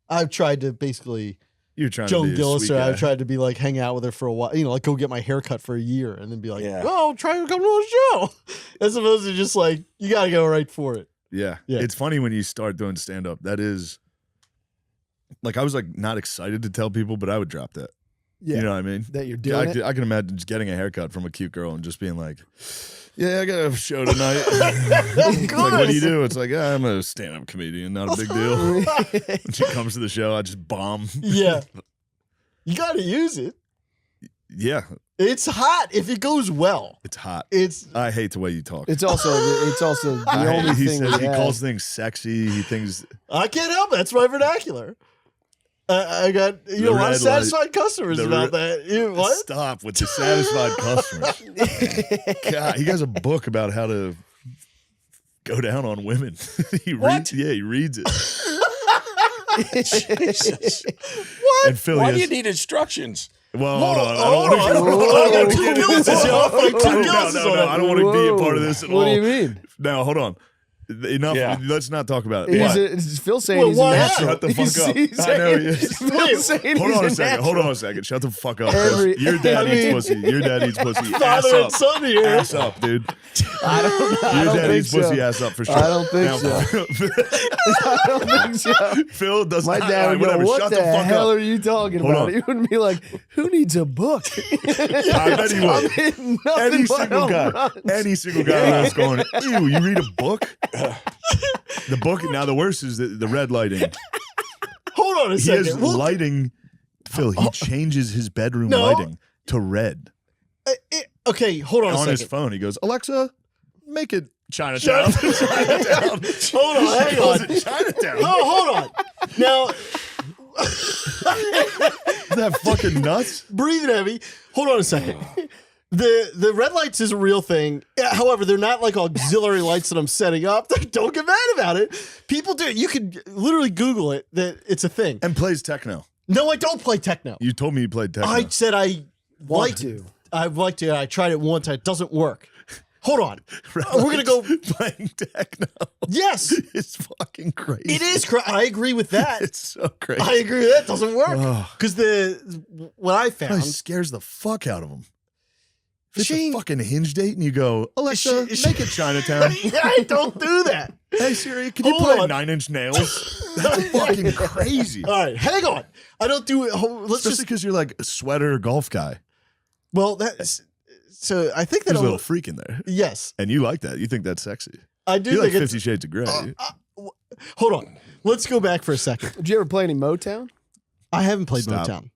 Speaker 22: I've tried to basically
Speaker 3: You're trying
Speaker 22: Joan
Speaker 3: to be a
Speaker 22: Gillis,
Speaker 3: sweet
Speaker 22: or
Speaker 3: guy.
Speaker 22: I've tried to be like hang out with her for a while, like go get my hair cut for a year and then be like,
Speaker 10: Yeah.
Speaker 22: oh, try to come to a show. As opposed to just like, you got to go right for it.
Speaker 3: Yeah.
Speaker 22: Yeah.
Speaker 3: It's funny when you start doing stand up. That is like I was like not excited to tell people, but I would drop that.
Speaker 13: Yeah.
Speaker 3: You know what I mean?
Speaker 13: That you're doing it?
Speaker 3: I can imagine just getting a haircut from a cute girl and just being like, yeah, I got a show tonight. It's like, what do you do? It's like, I'm a stand-up comedian, not a big deal. When she comes to the show, I just bomb.
Speaker 22: Yeah. You got to use it.
Speaker 3: Yeah,
Speaker 22: It's hot if it goes well.
Speaker 3: it's hot.
Speaker 22: It's
Speaker 3: I hate the way you talk.
Speaker 13: It's also the
Speaker 3: I hate-
Speaker 13: only
Speaker 3: he
Speaker 13: thing
Speaker 3: says
Speaker 13: we
Speaker 3: he
Speaker 13: have.
Speaker 3: calls things sexy. He thinks
Speaker 22: I can't help it. That's my vernacular. I got a
Speaker 3: The
Speaker 22: lot
Speaker 3: red
Speaker 22: of satisfied
Speaker 3: light-
Speaker 22: customers
Speaker 3: the
Speaker 22: about
Speaker 3: re-
Speaker 22: that. What?
Speaker 3: Stop with the satisfied customers. God, he has a book about how to go down on women. He reads it.
Speaker 10: Jesus.
Speaker 22: What?
Speaker 3: And Phil,
Speaker 10: Why
Speaker 3: he
Speaker 10: do you
Speaker 3: has-
Speaker 10: need instructions?
Speaker 3: Well, hold on.
Speaker 22: hold on. I got two Gillises, yo. I got two Gillises on
Speaker 3: No,
Speaker 22: that.
Speaker 3: I don't want to be a part of this at all.
Speaker 13: What do you mean?
Speaker 3: Now, hold on. Enough.
Speaker 10: Yeah.
Speaker 3: Let's not talk about it.
Speaker 13: He's
Speaker 3: Why?
Speaker 13: it's Phil saying
Speaker 22: Well,
Speaker 13: he's a
Speaker 22: why not?
Speaker 13: natural.
Speaker 3: Shut the fuck up.
Speaker 13: He's
Speaker 3: I know he
Speaker 13: saying-
Speaker 3: is.
Speaker 13: Phil saying
Speaker 3: Hold
Speaker 13: he's
Speaker 3: on a
Speaker 13: a
Speaker 3: second. Hold
Speaker 13: natural.
Speaker 3: on a second. Shut the fuck up.
Speaker 13: Every-
Speaker 3: Chris. Your dad
Speaker 22: I
Speaker 3: eats
Speaker 22: mean-
Speaker 3: pussy. Your dad eats pussy. Ass
Speaker 22: Father
Speaker 3: up.
Speaker 22: and son here.
Speaker 3: Ass up, dude.
Speaker 13: I don't
Speaker 3: Your dad
Speaker 13: think
Speaker 3: eats pussy
Speaker 13: so.
Speaker 3: ass up for sure.
Speaker 13: I don't think
Speaker 3: Now,
Speaker 13: so. I don't think so.
Speaker 3: Phil does
Speaker 13: My
Speaker 3: not.
Speaker 13: dad
Speaker 3: all right,
Speaker 13: would go,
Speaker 3: whatever.
Speaker 13: "What
Speaker 3: Shut
Speaker 13: the,
Speaker 3: the fuck
Speaker 13: hell
Speaker 3: up.
Speaker 13: are you talking
Speaker 3: Hold
Speaker 13: about?"
Speaker 3: on.
Speaker 13: He wouldn't be like, "Who needs a book?"
Speaker 3: I bet he would.
Speaker 13: Nothing
Speaker 3: Any
Speaker 13: but
Speaker 3: single
Speaker 13: home
Speaker 3: guy.
Speaker 13: runs.
Speaker 3: Any single guy was going, ew, you read a book? The book, now the worst is the red lighting.
Speaker 22: Hold on a
Speaker 3: He has
Speaker 22: second. Well,
Speaker 3: lighting. Phil, he changes his bedroom
Speaker 22: No.
Speaker 3: lighting to red.
Speaker 22: okay, hold on a
Speaker 3: On
Speaker 22: second.
Speaker 3: his phone, he goes, Alexa, make it Chinatown.
Speaker 22: Chinatown. Hold on, hang
Speaker 3: Calls
Speaker 22: on.
Speaker 3: it Chinatown.
Speaker 22: Oh, hold on. Now,
Speaker 3: Isn't that fucking nuts?
Speaker 22: breathing heavy. Hold on a second. The red lights is a real thing. However, they're not like auxiliary lights that I'm setting up. Don't get mad about it. People do it. You could literally Google it. That it's a thing.
Speaker 3: And plays techno.
Speaker 22: No, I don't play techno.
Speaker 3: You told me you played techno.
Speaker 22: I said I
Speaker 13: Want
Speaker 22: like
Speaker 13: to.
Speaker 22: I'd like to. I tried it one time. It doesn't work. Hold on. We're gonna go.
Speaker 3: playing techno.
Speaker 22: Yes,
Speaker 3: It's fucking crazy.
Speaker 22: it is. I agree with that.
Speaker 3: It's so crazy.
Speaker 22: I agree with that. It doesn't work
Speaker 3: Ugh.
Speaker 22: because what I
Speaker 3: Probably
Speaker 22: found.
Speaker 3: scares the fuck out of him. If it's
Speaker 22: She-
Speaker 3: a fucking hinge date and you go, Alexa,
Speaker 22: She-
Speaker 3: make it Chinatown.
Speaker 22: I don't do that.
Speaker 3: Hey Siri, can you
Speaker 22: Hold
Speaker 3: play
Speaker 22: on.
Speaker 3: 9 Inch Nails? That's fucking crazy.
Speaker 22: All right, hang on. I don't do it. Let's
Speaker 3: Especially
Speaker 22: just.
Speaker 3: because you're like a sweater golf guy.
Speaker 22: Well, that's so. I think that
Speaker 3: There's a little freak in there.
Speaker 22: yes,
Speaker 3: And you like that. You think that's sexy.
Speaker 22: I do
Speaker 3: You like
Speaker 22: think it's.
Speaker 3: 50 Shades of Grey.
Speaker 22: Hold on. Let's go back for a second.
Speaker 13: Did you ever play any Motown?
Speaker 22: I haven't played
Speaker 3: Stop.
Speaker 22: Motown.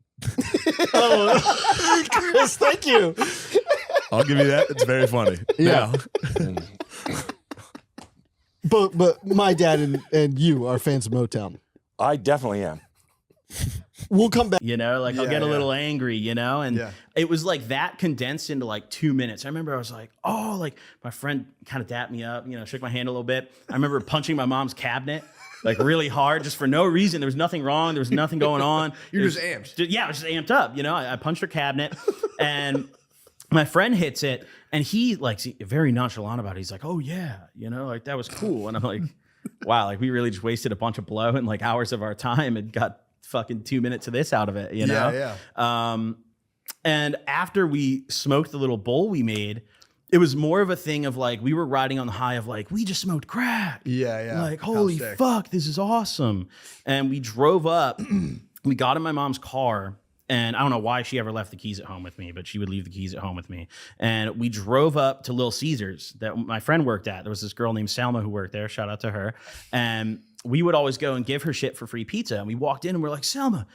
Speaker 22: Oh, Chris, thank you.
Speaker 3: I'll give you that. It's very funny.
Speaker 22: Yeah.
Speaker 3: Now,
Speaker 22: But my dad and you are fans of Motown.
Speaker 10: I definitely am.
Speaker 22: We'll come back.
Speaker 11: You know, like I'll
Speaker 3: Yeah,
Speaker 11: get a
Speaker 3: yeah.
Speaker 11: little angry, you know, and
Speaker 3: Yeah.
Speaker 11: it was like that condensed into like 2 minutes. I remember I was like, oh, like my friend kind of dapped me up, shook my hand a little bit. I remember punching my mom's cabinet like really hard just for no reason. There was nothing wrong. There was nothing going on.
Speaker 7: You're
Speaker 11: It was
Speaker 7: just amped.
Speaker 11: yeah, I was just amped up. I punched her cabinet and my friend hits it and he like very nonchalant about it. He's like, oh yeah, like that was cool. And I'm like, wow, like we really just wasted a bunch of blow and like hours of our time and got fucking 2 minutes of this out of it,
Speaker 7: Yeah.
Speaker 11: And after we smoked the little bowl we made, it was more of a thing of like we were riding on the high of like we just smoked crack.
Speaker 17: Yeah.
Speaker 11: Like holy fuck, this is awesome. And we drove up. We got in my mom's car. And I don't know why she ever left the keys at home with me, but she would leave the keys at home with me. And we drove up to Little Caesars that my friend worked at. There was this girl named Selma who worked there. Shout out to her. And we would always go and give her shit for free pizza. And we walked in and we're like, Selma,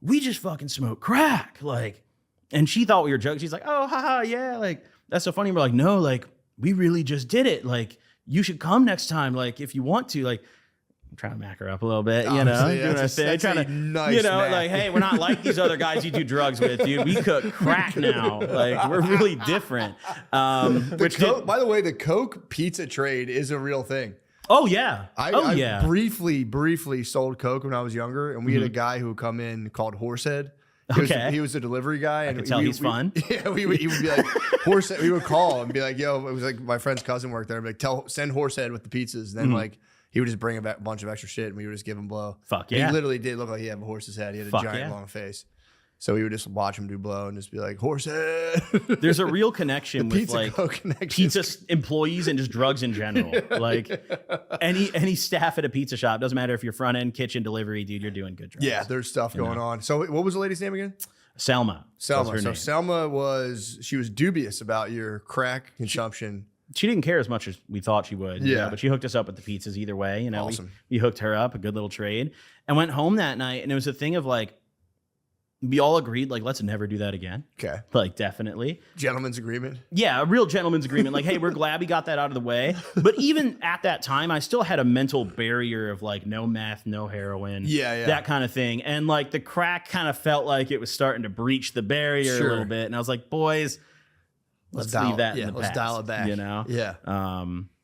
Speaker 11: we just fucking smoked crack. Like, and she thought we were joking. She's like, oh, haha, yeah. Like, that's so funny. We're like, no, like, we really just did it. Like, you should come next time. Like, if you want to, like, I'm trying to mac her up a little bit, you know, doing a thing, trying to,
Speaker 17: nice
Speaker 11: you know,
Speaker 17: mac.
Speaker 11: like, hey, we're not like these other guys you do drugs with, dude. We cook crack now. Like, we're really different.
Speaker 17: By the way, the Coke pizza trade is a real thing.
Speaker 11: Oh yeah.
Speaker 17: I briefly sold Coke when I was younger, and we had a guy who would come in called Horsehead. He was a delivery guy, and
Speaker 11: I can tell he's fun.
Speaker 17: Yeah, he would be like Horsehead. We would call and be like, "Yo," it was like my friend's cousin worked there. I'd be like, send Horsehead with the pizzas, and then like he would just bring a bunch of extra shit, and we would just give him blow.
Speaker 11: Fuck yeah.
Speaker 17: He literally did look like he had a horse's head. He had a giant long face. So we would just watch him do blow and just be like, Horsehead.
Speaker 11: There's a real connection with
Speaker 17: pizza
Speaker 11: like
Speaker 17: connection.
Speaker 11: pizza employees and just drugs in general. Like any staff at a pizza shop, doesn't matter if you're front end, kitchen, delivery, dude, you're doing good drugs.
Speaker 17: Yeah, there's stuff going on. So what was the lady's name again?
Speaker 11: Selma.
Speaker 17: Selma. So Selma was dubious about your crack consumption.
Speaker 11: She didn't care as much as we thought she would.
Speaker 17: Yeah.
Speaker 11: But she hooked us up with the pizzas either way. You know,
Speaker 17: awesome.
Speaker 11: we hooked her up, a good little trade, and went home that night. And it was a thing of like, we all agreed, like, let's never do that again.
Speaker 17: Okay.
Speaker 11: Like, definitely.
Speaker 17: Gentleman's agreement.
Speaker 11: Yeah, a real gentleman's agreement. Like, hey, we're glad we got that out of the way. But even at that time, I still had a mental barrier of like no meth, no heroin.
Speaker 17: Yeah.
Speaker 11: That kind of thing. And like the crack kind of felt like it was starting to breach the barrier a little bit. And I was like, boys, let's leave that in the past.
Speaker 17: Let's dial it back.
Speaker 11: You know?
Speaker 17: Yeah.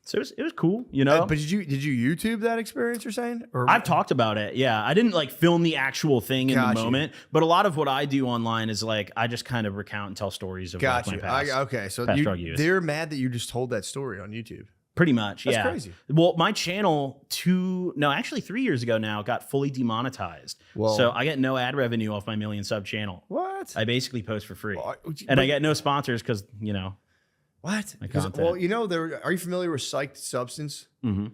Speaker 11: So it was cool, you know.
Speaker 17: But did you YouTube that experience you're saying? Or
Speaker 11: I've talked about it. Yeah, I didn't like film the actual thing in the moment, but a lot of what I do online is like I just kind of recount and tell stories of like, my past.
Speaker 17: Okay, so
Speaker 11: past drug use.
Speaker 17: They're mad that you just told that story on YouTube.
Speaker 11: Pretty much,
Speaker 17: That's
Speaker 11: yeah.
Speaker 17: crazy.
Speaker 11: Well, my channel 3 years ago now got fully demonetized.
Speaker 17: Well,
Speaker 11: so I get no ad revenue off my 1 million sub channel.
Speaker 17: What?
Speaker 11: I basically post for free, and I get no sponsors because you know.
Speaker 17: What?
Speaker 11: My content.
Speaker 17: Well, you know, are you familiar with Psyched Substance?
Speaker 11: Mm-hmm.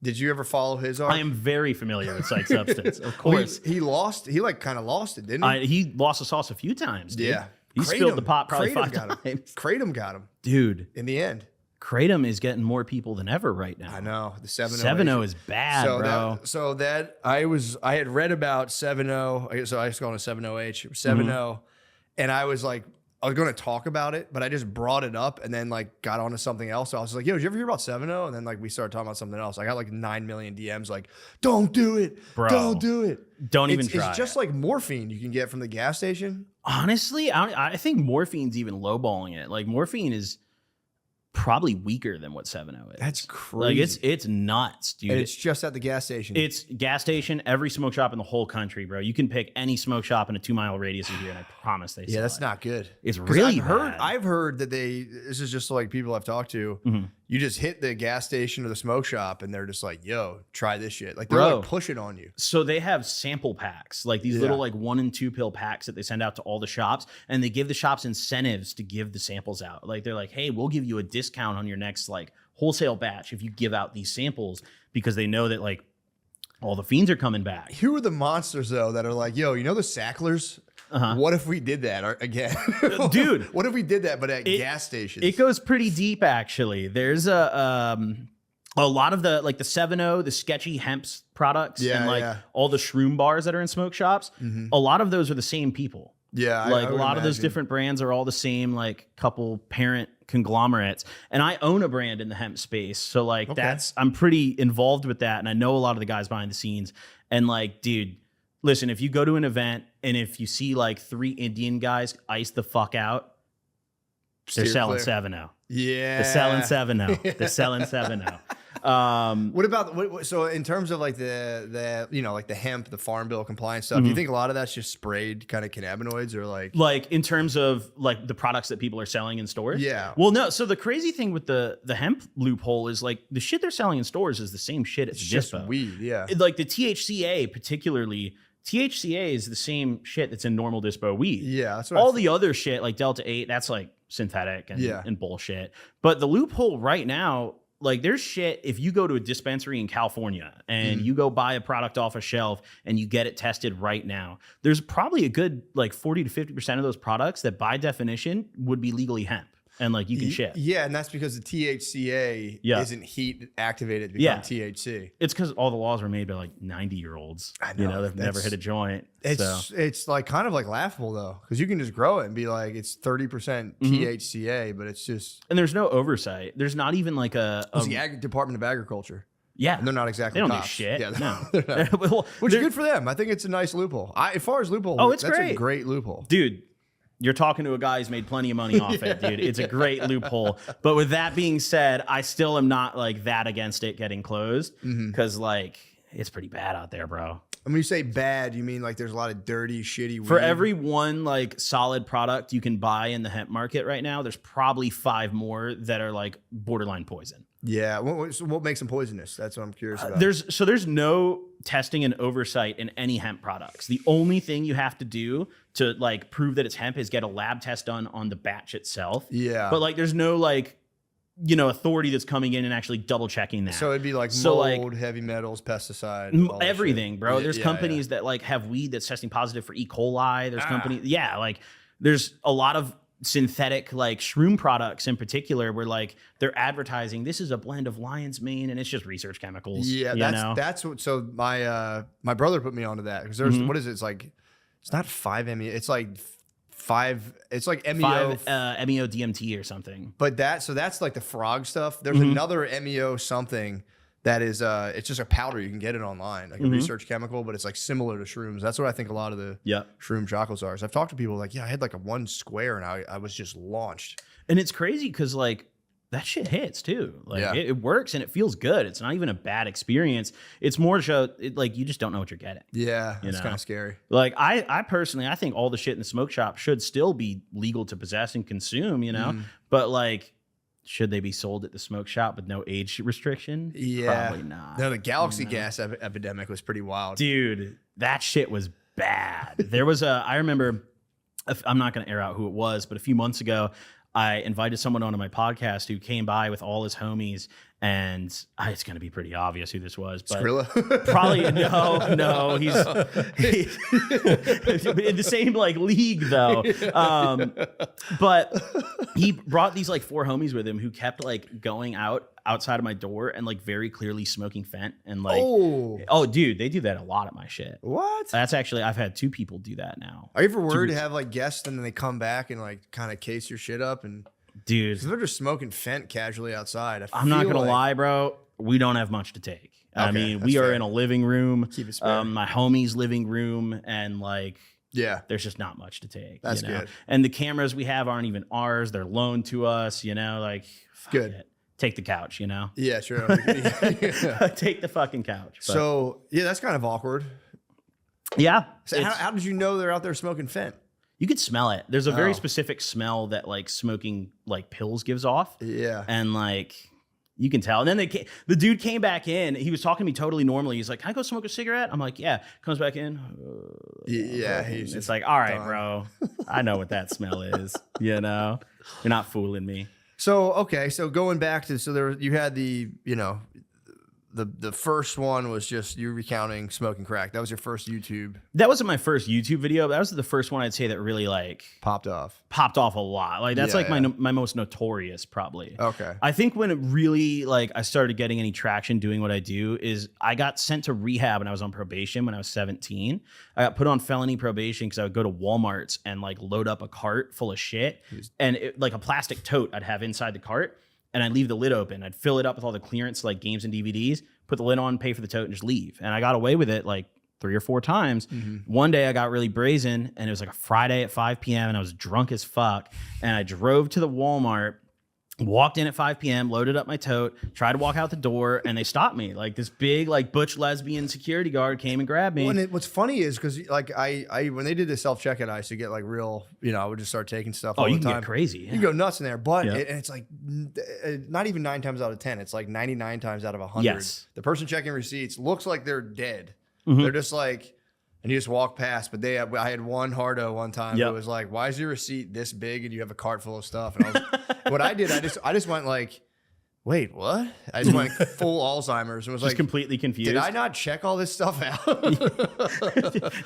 Speaker 17: Did you ever follow his arc?
Speaker 11: I am very familiar with Psyched Substance, of
Speaker 17: Well,
Speaker 11: course.
Speaker 17: he like kind of lost it, didn't he?
Speaker 11: He lost the sauce a few times, dude.
Speaker 17: Yeah.
Speaker 11: He spilled the pot probably
Speaker 17: Kratom
Speaker 11: 5
Speaker 17: got him.
Speaker 11: times.
Speaker 17: Kratom got him.
Speaker 11: Dude.
Speaker 17: In the end.
Speaker 11: Kratom is getting more people than ever right now.
Speaker 17: I know. The 7-0.
Speaker 11: 7-0 is bad,
Speaker 17: bro. I had read about 7-0. So I just call it a 7-0H. 7-0. And I was like, I was going to talk about it, but I just brought it up and then like got onto something else. So I was like, yo, did you ever hear about 7-0? And then like we started talking about something else. I got like 9 million DMs like, don't do it.
Speaker 11: Bro.
Speaker 17: Don't do it.
Speaker 11: Don't even try.
Speaker 17: It's just like morphine you can get from the gas station.
Speaker 11: Honestly, I think morphine's even lowballing it. Like morphine is probably weaker than what 7-0 is.
Speaker 17: That's crazy.
Speaker 11: Like it's nuts, dude.
Speaker 17: And it's just at the gas station.
Speaker 11: It's gas station, every smoke shop in the whole country, bro. You can pick any smoke shop in a 2-mile radius of here, and I promise they sell
Speaker 17: that's
Speaker 11: it.
Speaker 17: not good.
Speaker 11: It's really
Speaker 17: I've heard that this is just like people I've talked to.
Speaker 11: Mm-hmm.
Speaker 17: You just hit the gas station or the smoke shop, and they're just like, "Yo, try this shit." Like they're
Speaker 11: Bro.
Speaker 17: like pushing on you.
Speaker 11: So they have sample packs, like these little like 1 and 2 pill packs that they send out to all the shops, and they give the shops incentives to give the samples out. Like they're like, "Hey, we'll give you a discount on your next like wholesale batch if you give out these samples," because they know that like all the fiends are coming back.
Speaker 17: Who are the monsters though that are like, "Yo, you know the Sacklers? What if we did that again,
Speaker 11: dude?
Speaker 17: What if we did that, but at gas stations?"
Speaker 11: It goes pretty deep, actually. There's a lot of the like the 7-0, the sketchy hemp products, and like all the shroom bars that are in smoke shops.
Speaker 17: Mhm.
Speaker 11: A lot of those are the same people.
Speaker 17: Yeah,
Speaker 11: like
Speaker 17: I
Speaker 11: a
Speaker 17: would
Speaker 11: lot of those
Speaker 17: imagine.
Speaker 11: different brands are all the same, like couple parent conglomerates. And I own a brand in the hemp space, so like I'm pretty involved with that, and I know a lot of the guys behind the scenes. And like, dude. Listen, if you go to an event and if you see like 3 Indian guys ice the fuck out, they're selling 7-0.
Speaker 17: Yeah,
Speaker 11: They're selling 7-0. They're selling 7-0.
Speaker 17: What about so in terms of like the you know like the hemp, the farm bill compliance stuff? Do you think a lot of that's just sprayed kind of cannabinoids or
Speaker 11: like in terms of like the products that people are selling in stores?
Speaker 17: Yeah.
Speaker 11: Well, no. So the crazy thing with the hemp loophole is like the shit they're selling in stores is the same shit as
Speaker 17: just
Speaker 11: dispo.
Speaker 17: weed? Yeah.
Speaker 11: Like the THCA particularly. THCA is the same shit that's in normal dispo weed.
Speaker 17: Yeah, that's what
Speaker 11: all the other shit like Delta 8, that's like synthetic and,
Speaker 15: Yeah.
Speaker 11: and bullshit. But the loophole right now, like there's shit, if you go to a dispensary in California and you go buy a product off a shelf and you get it tested right now, there's probably a good like 40 to 50% of those products that by definition would be legally hemp and like you can ship.
Speaker 15: Yeah, and that's because the THCA isn't heat activated to become THC.
Speaker 11: It's because all the laws were made by like 90-year-olds.
Speaker 15: I know.
Speaker 11: They've never hit a joint.
Speaker 15: It's like kind of like laughable though, because you can just grow it and be like it's 30% THCA, but it's just
Speaker 11: and there's no oversight. There's not even like
Speaker 15: it's the Department of Agriculture.
Speaker 11: Yeah,
Speaker 15: and they're not exactly.
Speaker 11: They don't
Speaker 15: cops.
Speaker 11: do shit.
Speaker 15: Yeah,
Speaker 11: no,
Speaker 15: they're not.
Speaker 11: Well,
Speaker 15: Which is good for them. I think it's a nice loophole. As far as loophole,
Speaker 11: oh, it's
Speaker 15: that's
Speaker 11: great.
Speaker 15: a great loophole,
Speaker 11: dude. You're talking to a guy who's made plenty of money off it, dude. It's a great loophole. But with that being said, I still am not like that against it getting closed because like it's pretty bad out there, bro.
Speaker 15: And when you say bad, you mean like there's a lot of dirty, shitty weed?
Speaker 11: For every one like solid product you can buy in the hemp market right now, there's probably 5 more that are like borderline poison.
Speaker 15: Yeah. What makes them poisonous? That's what I'm curious about.
Speaker 11: There's no testing and oversight in any hemp products. The only thing you have to do to like prove that it's hemp is get a lab test done on the batch itself.
Speaker 15: Yeah.
Speaker 11: But like there's no like, authority that's coming in and actually double checking that.
Speaker 15: So it'd be like mold, heavy metals, pesticide, all
Speaker 11: everything, bro.
Speaker 15: Yeah,
Speaker 11: There's companies that like have weed that's testing positive for E. coli. There's companies, like there's a lot of synthetic like shroom products in particular where like they're advertising this is a blend of lion's mane and it's just research chemicals.
Speaker 15: Yeah, that's what. So my brother put me onto that because there's what is it? It's like it's not 5-MeO. It's like 5. It's like MEO
Speaker 11: 5 MEO DMT or something.
Speaker 15: But that's like the frog stuff. There's another MEO something that is it's just a powder. You can get it online, like a research chemical, but it's like similar to shrooms. That's what I think a lot of the shroom chocolates are. So I've talked to people like, I had like a 1 square and I was just launched.
Speaker 11: And it's crazy because like that shit hits too. Like it works and it feels good. It's not even a bad experience. It's more like you just don't know what you're getting.
Speaker 15: Yeah, it's kind of scary.
Speaker 11: Like I personally, I think all the shit in the smoke shop should still be legal to possess and consume, but like, should they be sold at the smoke shop with no age restriction?
Speaker 15: Yeah.
Speaker 11: Probably not.
Speaker 15: No, the galaxy gas epidemic was pretty wild.
Speaker 11: Dude, that shit was bad. There was I remember, I'm not going to air out who it was, but a few months ago, I invited someone onto my podcast who came by with all his homies, and it's going to be pretty obvious who this was. But
Speaker 15: Skrilla?
Speaker 11: Probably no. He's in the same like league though. But he brought these like 4 homies with him who kept like going outside of my door and like very clearly smoking fent and like oh dude, they do that a lot at my shit.
Speaker 15: What?
Speaker 11: That's actually I've had 2 people do that now.
Speaker 15: Are you ever worried to have like guests and then they come back and like kind of case your shit up and
Speaker 11: dude,
Speaker 15: they're just smoking fent casually outside.
Speaker 11: I'm not gonna lie, bro. We don't have much to take. I mean, we are in a living room, my homie's living room, and like, there's just not much to take.
Speaker 15: That's good.
Speaker 11: And the cameras we have aren't even ours; they're loaned to us. Like,
Speaker 15: good.
Speaker 11: It. Take the couch.
Speaker 15: Yeah, sure.
Speaker 11: Take the fucking couch. But.
Speaker 15: So that's kind of awkward.
Speaker 11: Yeah.
Speaker 15: So how did you know they're out there smoking fent?
Speaker 11: You could smell it. There's a very specific smell that like smoking like pills gives off.
Speaker 15: Yeah.
Speaker 11: And like you can tell. And then the dude came back in. He was talking to me totally normally. He's like, "Can I go smoke a cigarette?" I'm like, "Yeah." Comes back in. It's like, all right, bro. I know what that smell is. You're not fooling me.
Speaker 15: So okay, so going back to you had the the first one was just you recounting smoking crack. That was your first YouTube.
Speaker 11: That wasn't my first YouTube video. That was the first one I'd say that really like
Speaker 15: popped off
Speaker 11: a lot. Like that's my most notorious probably.
Speaker 15: Okay.
Speaker 11: I think when it really like I started getting any traction doing what I do is I got sent to rehab when I was on probation when I was 17. I got put on felony probation because I would go to Walmart's and like load up a cart full of shit and like a plastic tote I'd have inside the cart. And I'd leave the lid open. I'd fill it up with all the clearance, like games and DVDs, put the lid on, pay for the tote, and just leave. And I got away with it like 3 or 4 times. One day I got really brazen, and it was like a Friday at 5 p.m., and I was drunk as fuck. And I drove to the Walmart, walked in at 5 p.m., loaded up my tote, tried to walk out the door, and they stopped me. Like this big, like butch lesbian security guard came and grabbed me.
Speaker 15: What's funny is because like I when they did the self checkout, I used to get like real, I would just start taking stuff. All
Speaker 11: you
Speaker 15: the
Speaker 11: can
Speaker 15: time.
Speaker 11: get crazy.
Speaker 15: You can go nuts in there, but it's like not even 9 times out of 10. It's like 99 times out of 100.
Speaker 11: Yes.
Speaker 15: The person checking receipts looks like they're dead. They're just like
Speaker 7: and you just walk past. But I had one hardo one time.
Speaker 11: Yep.
Speaker 7: It was like, why is your receipt this big and you have a cart full of stuff? And what I did, I just went like, wait, what? I just went full Alzheimer's and was
Speaker 11: Just
Speaker 7: like
Speaker 11: completely confused.
Speaker 7: Did I not check all this stuff out?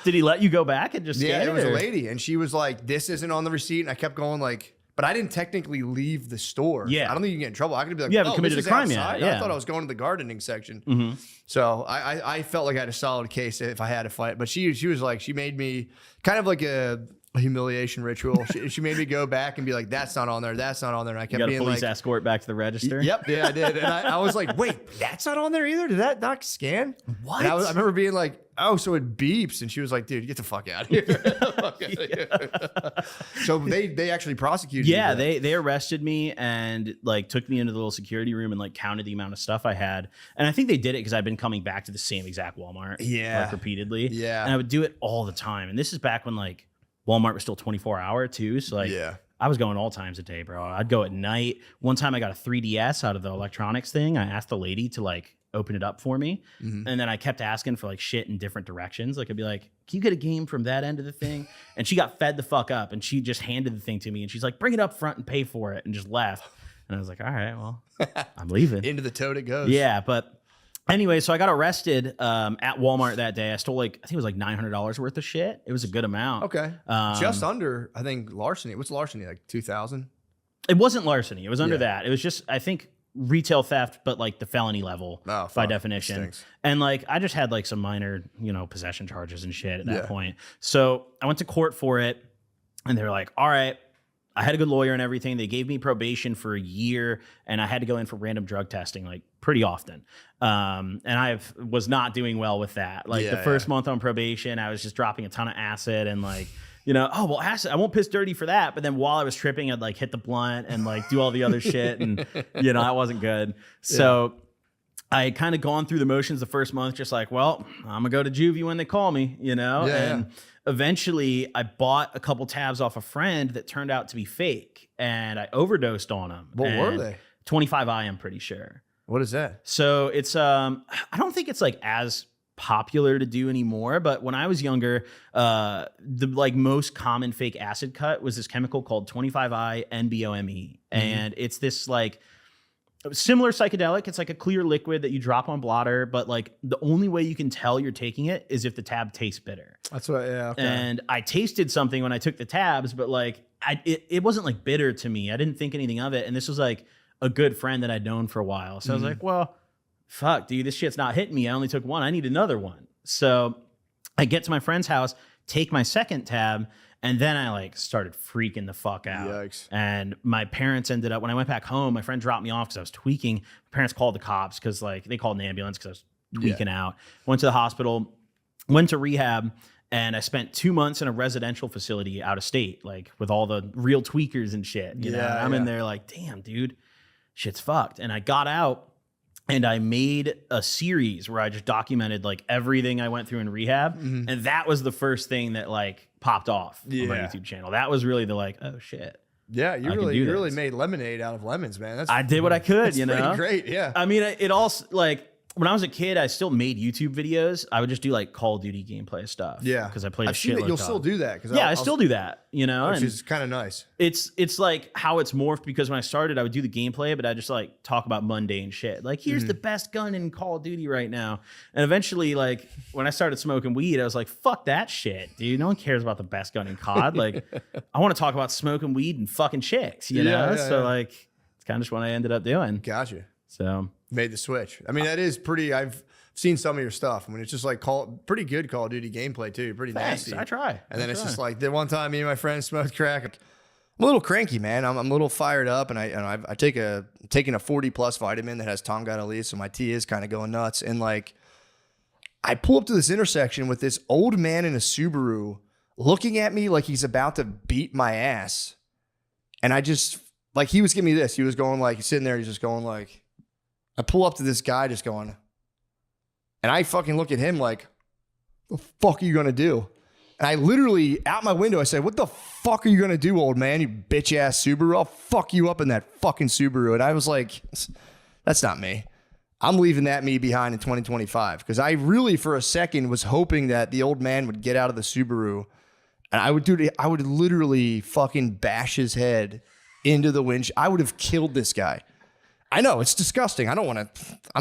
Speaker 11: Did he let you go back and just
Speaker 7: Yeah,
Speaker 11: scan
Speaker 7: it was
Speaker 11: or?
Speaker 7: a lady, and she was like, "This isn't on the receipt," and I kept going like, but I didn't technically leave the store.
Speaker 11: Yeah.
Speaker 7: I don't think you can get in trouble. I could be like,
Speaker 11: You haven't
Speaker 7: "Oh,
Speaker 11: committed
Speaker 7: this
Speaker 11: a
Speaker 7: is
Speaker 11: crime yet."
Speaker 7: outside."
Speaker 11: Yeah.
Speaker 7: I thought I was going to the gardening section.
Speaker 11: Mhm.
Speaker 7: So I felt like I had a solid case if I had to fight. But she was like, she made me kind of like a humiliation ritual. She made me go back and be like, "That's not on there. That's not on there." And I
Speaker 11: You
Speaker 7: kept
Speaker 11: got a
Speaker 7: being
Speaker 11: police
Speaker 7: like,
Speaker 11: escort back to the register.
Speaker 7: Yep, yeah, I did. And I was like, wait, that's not on there either? Did that not scan?
Speaker 11: What?
Speaker 7: And I remember being like, oh, so it beeps. And she was like, dude, get the fuck out of here. So they actually prosecuted you.
Speaker 11: Yeah,
Speaker 7: for that.
Speaker 11: they arrested me and like took me into the little security room and like counted the amount of stuff I had. And I think they did it because I've been coming back to the same exact Walmart,
Speaker 7: Yeah.
Speaker 11: like repeatedly.
Speaker 7: Yeah.
Speaker 11: And I would do it all the time. And this is back when like Walmart was still 24-hour too. So like
Speaker 7: Yeah.
Speaker 11: I was going all times a day, bro. I'd go at night. One time I got a 3DS out of the electronics thing. I asked the lady to like open it up for me.
Speaker 7: Mhm.
Speaker 11: And then I kept asking for like shit in different directions. Like I'd be like, can you get a game from that end of the thing? And she got fed the fuck up and she just handed the thing to me and she's like, bring it up front and pay for it, and just left. And I was like, all right, well, I'm leaving.
Speaker 7: Into the tote it goes.
Speaker 11: Yeah, but anyway, so I got arrested at Walmart that day. I stole like, I think it was like $900 worth of shit. It was a good amount.
Speaker 7: Okay. Just under, I think, larceny. What's larceny? Like 2,000?
Speaker 11: It wasn't larceny. It was under
Speaker 7: Yeah.
Speaker 11: that. It was just, I think, retail theft, but like the felony level
Speaker 7: Oh,
Speaker 11: by
Speaker 7: fuck.
Speaker 11: definition.
Speaker 7: Stinks.
Speaker 11: And like, I just had like some minor, possession charges and shit at that
Speaker 7: Yeah.
Speaker 11: point. So I went to court for it and they were like, all right, I had a good lawyer and everything. They gave me probation for a year and I had to go in for random drug testing like pretty often. And I was not doing well with that. Like the
Speaker 7: Yeah,
Speaker 11: first month on probation, I was just dropping a ton of acid and like, oh, well, acid, I won't piss dirty for that. But then while I was tripping, I'd like hit the blunt and like do all the other shit. And, that wasn't good. So I had kind of gone through the motions the first month, just like, well, I'm gonna go to juvie when they call me, and eventually I bought a couple tabs off a friend that turned out to be fake and I overdosed on them.
Speaker 7: What were they?
Speaker 11: 25i, I'm pretty sure.
Speaker 7: What is that?
Speaker 11: So it's, I don't think it's like as popular to do anymore, but when I was younger, the like most common fake acid cut was this chemical called 25i NBOME. And it's this like similar psychedelic. It's like a clear liquid that you drop on blotter, but like the only way you can tell you're taking it is if the tab tastes bitter.
Speaker 13: That's what. Yeah. Okay.
Speaker 11: And I tasted something when I took the tabs, but like it wasn't like bitter to me. I didn't think anything of it. And this was like a good friend that I'd known for a while. So I was like, well, fuck, dude, this shit's not hitting me. I only took one. I need another one. So I get to my friend's house, take my second tab, and then I like started freaking the fuck out.
Speaker 7: Yikes.
Speaker 11: And my parents ended up, when I went back home, my friend dropped me off because I was tweaking. My parents called the cops because like they called an ambulance because I was tweaking out. Went to the hospital, went to rehab, and I spent 2 months in a residential facility out of state, like with all the real tweakers and shit. You know? And I'm in there like, damn, dude, shit's fucked. And I got out and I made a series where I just documented like everything I went through in rehab. And that was the first thing that like popped off on my YouTube channel. That was really the like, oh shit.
Speaker 7: Yeah, you
Speaker 11: I can do
Speaker 7: really
Speaker 11: this.
Speaker 7: made lemonade out of lemons, man.
Speaker 11: I did what I could,
Speaker 7: that's pretty great, yeah.
Speaker 11: I mean, it also like when I was a kid, I still made YouTube videos. I would just do like Call of Duty gameplay stuff.
Speaker 7: Yeah,
Speaker 11: because I played.
Speaker 7: I've seen that you'll still do that.
Speaker 11: Yeah, I still do that.
Speaker 7: which
Speaker 11: and
Speaker 7: is kind of nice.
Speaker 11: It's like how it's morphed because when I started, I would do the gameplay, but I just like talk about mundane shit. Like, here's the best gun in Call of Duty right now. And eventually, like when I started smoking weed, I was like, fuck that shit, dude. No one cares about the best gun in COD. Like, I want to talk about smoking weed and fucking chicks, you know? So like, it's kind of just what I ended up doing.
Speaker 7: Gotcha.
Speaker 11: So
Speaker 7: made the switch. I mean, that is pretty. I've seen some of your stuff. I mean, it's just like pretty good Call of Duty gameplay too. Pretty
Speaker 11: Thanks.
Speaker 7: nasty.
Speaker 11: I try.
Speaker 7: And then
Speaker 11: I
Speaker 7: it's
Speaker 11: try.
Speaker 7: just like the one time me and my friend smoked crack. I'm a little cranky, man. I'm a little fired up, and I taking a 40 plus vitamin that has Tonga, so my T is kind of going nuts. And like, I pull up to this intersection with this old man in a Subaru looking at me like he's about to beat my ass, and I just like he was giving me this. He was going like he's sitting there. He's just going like. I pull up to this guy just going, and I fucking look at him like, the fuck are you gonna do? And I literally, out my window, I said, what the fuck are you gonna do, old man, you bitch ass Subaru? I'll fuck you up in that fucking Subaru. And I was like, that's not me. I'm leaving that me behind in 2025 because I really, for a second, was hoping that the old man would get out of the Subaru and I would literally fucking bash his head into the windshield. I would have killed this guy. I know it's disgusting. I'm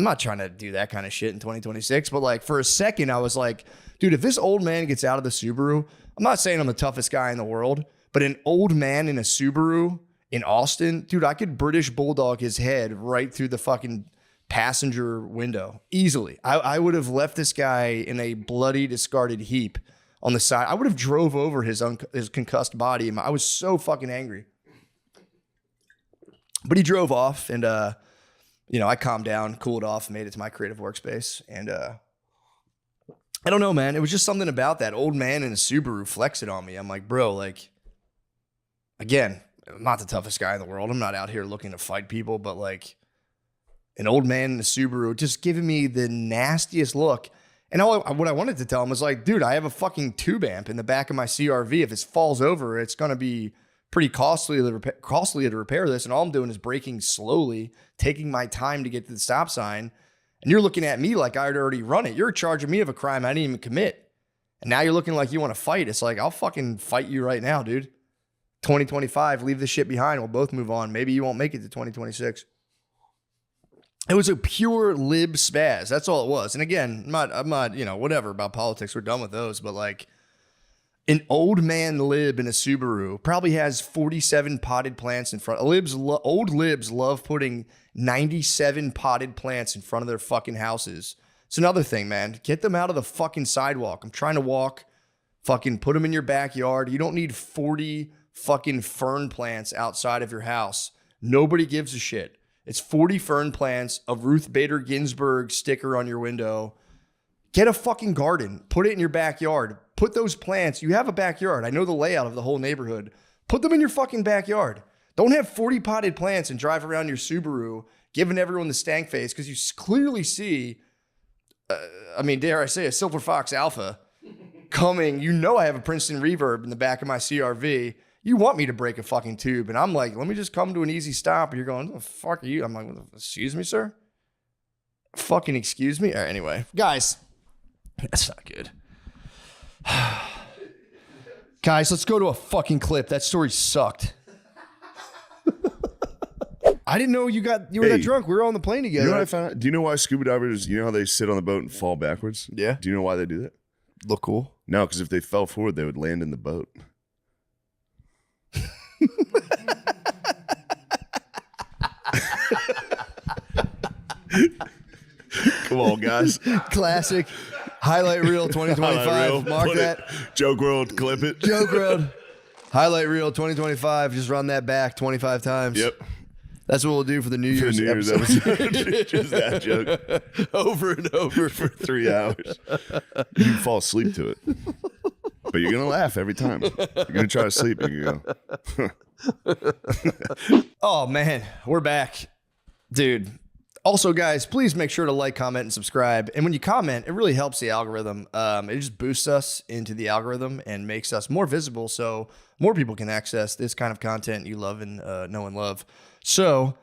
Speaker 7: not trying to do that kind of shit in 2026, but like for a second, I was like, dude, if this old man gets out of the Subaru, I'm not saying I'm the toughest guy in the world, but an old man in a Subaru in Austin, dude, I could British Bulldog his head right through the fucking passenger window easily. I would have left this guy in a bloody, discarded heap on the side. I would have drove over his concussed body. I was so fucking angry. But he drove off and, I calmed down, cooled off, made it to my creative workspace. And I don't know, man. It was just something about that old man in a Subaru flexed it on me. I'm like, bro, like, again, I'm not the toughest guy in the world. I'm not out here looking to fight people, but like, an old man in a Subaru just giving me the nastiest look. And what I wanted to tell him was like, dude, I have a fucking tube amp in the back of my CRV. If this falls over, it's going to be pretty costly to repair this. And all I'm doing is braking slowly, taking my time to get to the stop sign. And you're looking at me like I'd already run it. You're charging me of a crime I didn't even commit. And now you're looking like you want to fight. It's like, I'll fucking fight you right now, dude. 2025, leave this shit behind. We'll both move on. Maybe you won't make it to 2026. It was a pure lib spaz. That's all it was. And again, I'm not, whatever about politics. We're done with those. But like an old man lib in a Subaru probably has 47 potted plants in front. Old libs love putting 97 potted plants in front of their fucking houses. It's another thing, man. Get them out of the fucking sidewalk. I'm trying to walk. Fucking put them in your backyard. You don't need 40 fucking fern plants outside of your house. Nobody gives a shit. It's 40 fern plants, a Ruth Bader Ginsburg sticker on your window. Get a fucking garden. Put it in your backyard. Put those plants. You have a backyard. I know the layout of the whole neighborhood. Put them in your fucking backyard. Don't have 40 potted plants and drive around your Subaru giving everyone the stank face because you clearly see, dare I say, a Silver Fox Alpha coming. You know I have a Princeton Reverb in the back of my CRV. You want me to break a fucking tube. And I'm like, let me just come to an easy stop. And you're going, the fuck are you? I'm like, excuse me, sir? Fucking excuse me? All right, anyway, guys, that's not good. Guys, let's go to a fucking clip. That story sucked. I didn't know you were that drunk. We were on the plane together.
Speaker 3: You know what I found out? Do you know why scuba divers, you know how they sit on the boat and fall backwards?
Speaker 7: Yeah.
Speaker 3: Do you know why they do that?
Speaker 7: Look cool?
Speaker 3: No, because if they fell forward, they would land in the boat. Come on, guys.
Speaker 7: Classic. Highlight reel 2025.
Speaker 3: Highlight reel.
Speaker 7: Mark
Speaker 3: Put
Speaker 7: that.
Speaker 3: It. Joke world, clip it.
Speaker 7: Joke world. Highlight reel 2025. Just run that back 25 times.
Speaker 3: Yep.
Speaker 7: That's what we'll do for the New Year's episode.
Speaker 3: Just that joke.
Speaker 7: Over and over
Speaker 3: for 3 hours. You can fall asleep to it. But you're going to laugh every time. You're going to try to sleep and you go.
Speaker 7: Oh, man. We're back. Dude. Also, guys, please make sure to like, comment, and subscribe. And when you comment, it really helps the algorithm. It just boosts us into the algorithm and makes us more visible so more people can access this kind of content you love and know and love. So,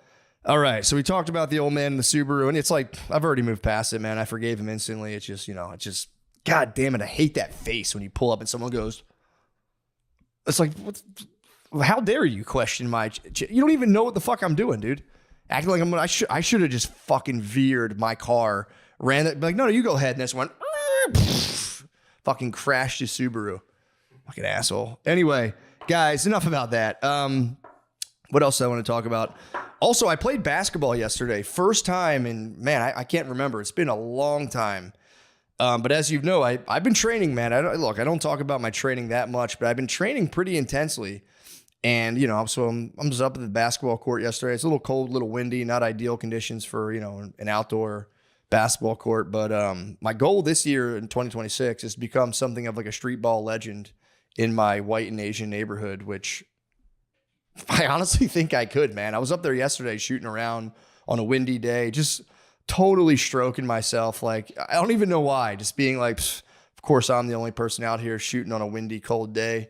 Speaker 7: all right. So we talked about the old man in the Subaru, and it's like, I've already moved past it, man. I forgave him instantly. It's just, God damn it. I hate that face when you pull up and someone goes, it's like, how dare you question my, you don't even know what the fuck I'm doing, dude. Acting like I should have just fucking veered my car, ran it, like, no, you go ahead. And this went, fucking crashed his Subaru. Fucking asshole. Anyway, guys, enough about that. What else do I want to talk about? Also, I played basketball yesterday. First time, and man, I can't remember. It's been a long time. But as you know, I've been training, man. I don't talk about my training that much, but I've been training pretty intensely. And, so I'm just up at the basketball court yesterday. It's a little cold, a little windy, not ideal conditions for, an outdoor basketball court. But my goal this year in 2026 is to become something of like a street ball legend in my white and Asian neighborhood, which I honestly think I could, man. I was up there yesterday shooting around on a windy day, just totally stroking myself. Like, I don't even know why, just being like, of course, I'm the only person out here shooting on a windy, cold day.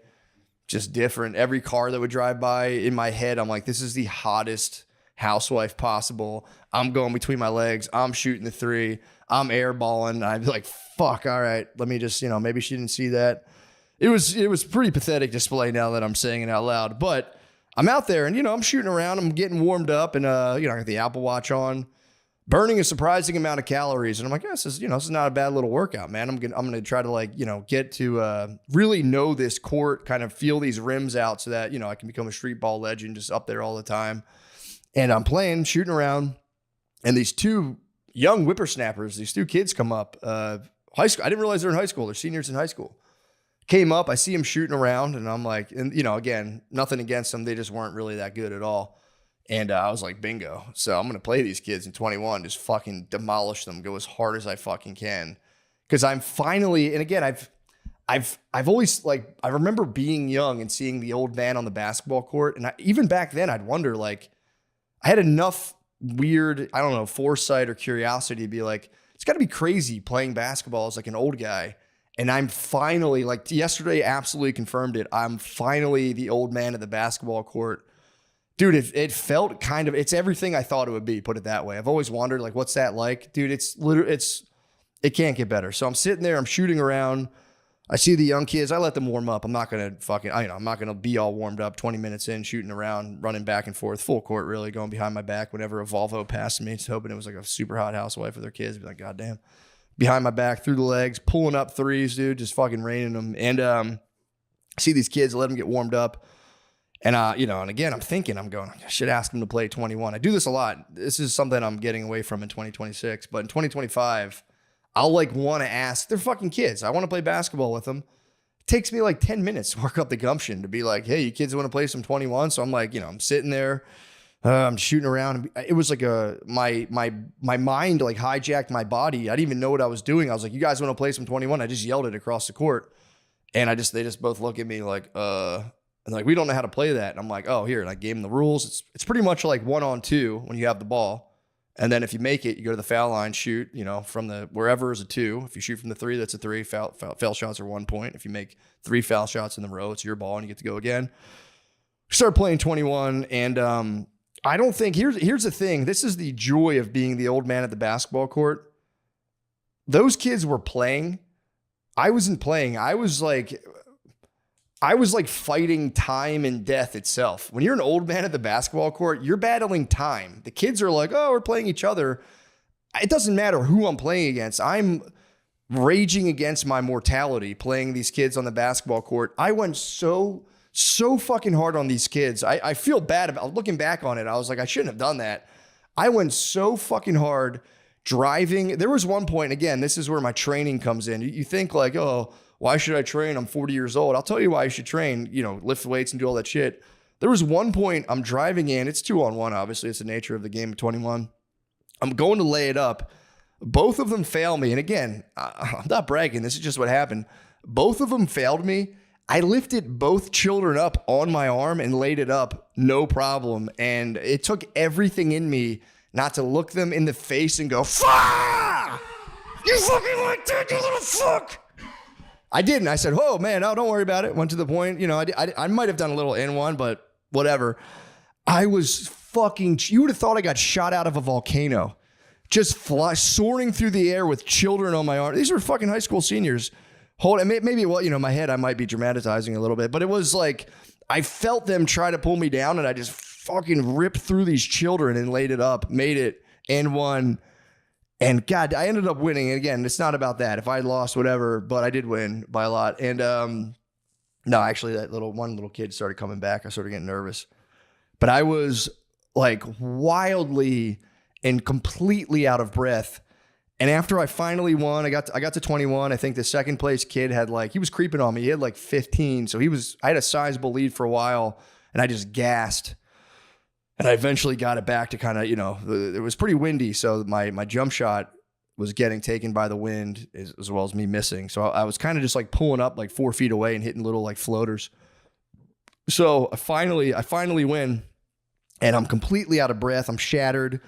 Speaker 7: Just different. Every car that would drive by in my head, I'm like, this is the hottest housewife possible. I'm going between my legs. I'm shooting the three. I'm airballing. I'd be like, fuck, all right, let me just, maybe she didn't see that. It was pretty pathetic display now that I'm saying it out loud. But I'm out there and, I'm shooting around. I'm getting warmed up and, I got the Apple Watch on, burning a surprising amount of calories. And I'm like, this is not a bad little workout, man. I'm going to try to get to really know this court, kind of feel these rims out so that, I can become a street ball legend just up there all the time. And I'm playing, shooting around. And these two young whippersnappers, these two kids come up, high school. I didn't realize they're in high school. They're seniors in high school. Came up, I see them shooting around and I'm like, and again, nothing against them. They just weren't really that good at all. And I was like, bingo. So I'm going to play these kids in 21, just fucking demolish them, go as hard as I fucking can. Cause I'm finally, and again, I've always I remember being young and seeing the old man on the basketball court. And even back then I'd wonder, I had enough weird, I don't know, foresight or curiosity to be like, it's got to be crazy playing basketball as an old guy. And I'm finally, yesterday absolutely confirmed it. I'm finally the old man at the basketball court. Dude, it felt it's everything I thought it would be, put it that way. I've always wondered, what's that like? Dude, it can't get better. So I'm sitting there, I'm shooting around. I see the young kids. I let them warm up. I'm not going to I'm not going to be all warmed up 20 minutes in, shooting around, running back and forth, full court, really going behind my back whenever a Volvo passed me. Just hoping it was a super hot housewife with their kids. Be like, God damn. Behind my back, through the legs, pulling up threes, dude, just fucking raining them. And see these kids, let them get warmed up. And, and again, I'm going, I should ask them to play 21. I do this a lot. This is something I'm getting away from in 2026. But in 2025, I'll want to ask, they're fucking kids. I want to play basketball with them. It takes me 10 minutes to work up the gumption to be like, hey, you kids want to play some 21? So I'm I'm sitting there, I'm shooting around. It was my mind hijacked my body. I didn't even know what I was doing. I was like, you guys want to play some 21? I just yelled it across the court. And they just both look at me and we don't know how to play that. And I'm like, oh, here. And I gave them the rules. It's pretty much 1-on-2 when you have the ball. And then if you make it, you go to the foul line, shoot, from the wherever is a 2. If you shoot from the 3, that's a 3. Foul shots are 1 point. If you make 3 foul shots in the row, it's your ball and you get to go again. Start playing 21. And I don't think, here's the thing. This is the joy of being the old man at the basketball court. Those kids were playing. I wasn't playing. I was fighting time and death itself. When you're an old man at the basketball court, you're battling time. The kids are like, oh, we're playing each other. It doesn't matter who I'm playing against. I'm raging against my mortality playing these kids on the basketball court. I went so fucking hard on these kids. I feel bad about looking back on it. I was like, I shouldn't have done that. I went so fucking hard driving. There was one point, again, this is where my training comes in. You think oh, why should I train? I'm 40 years old. I'll tell you why you should train, lift weights and do all that shit. There was one point I'm driving in. It's 2-on-1, obviously. It's the nature of the game of 21. I'm going to lay it up. Both of them fail me. And again, I'm not bragging. This is just what happened. Both of them failed me. I lifted both children up on my arm and laid it up, no problem. And it took everything in me not to look them in the face and go, fuck! You fucking like that, you little fuck! I didn't. I said, "Oh man, no, don't worry about it." Went to the point. I might have done a little N1, but whatever. I was fucking. You would have thought I got shot out of a volcano, just soaring through the air with children on my arm. These were fucking high school seniors. Maybe my head I might be dramatizing a little bit, but it was I felt them try to pull me down, and I just fucking ripped through these children and laid it up, made it N1. And God, I ended up winning. And again, it's not about that. If I lost, whatever, but I did win by a lot. And no, actually, that one little kid started coming back. I started getting nervous. But I was wildly and completely out of breath. And after I finally won, I got to 21. I think the second place kid had he was creeping on me. He had 15. So I had a sizable lead for a while, and I just gassed. And I eventually got it back to kind of, it was pretty windy. So my jump shot was getting taken by the wind as well as me missing. So I was kind of just pulling up 4 feet away and hitting little floaters. So I finally win, and I'm completely out of breath. I'm shattered.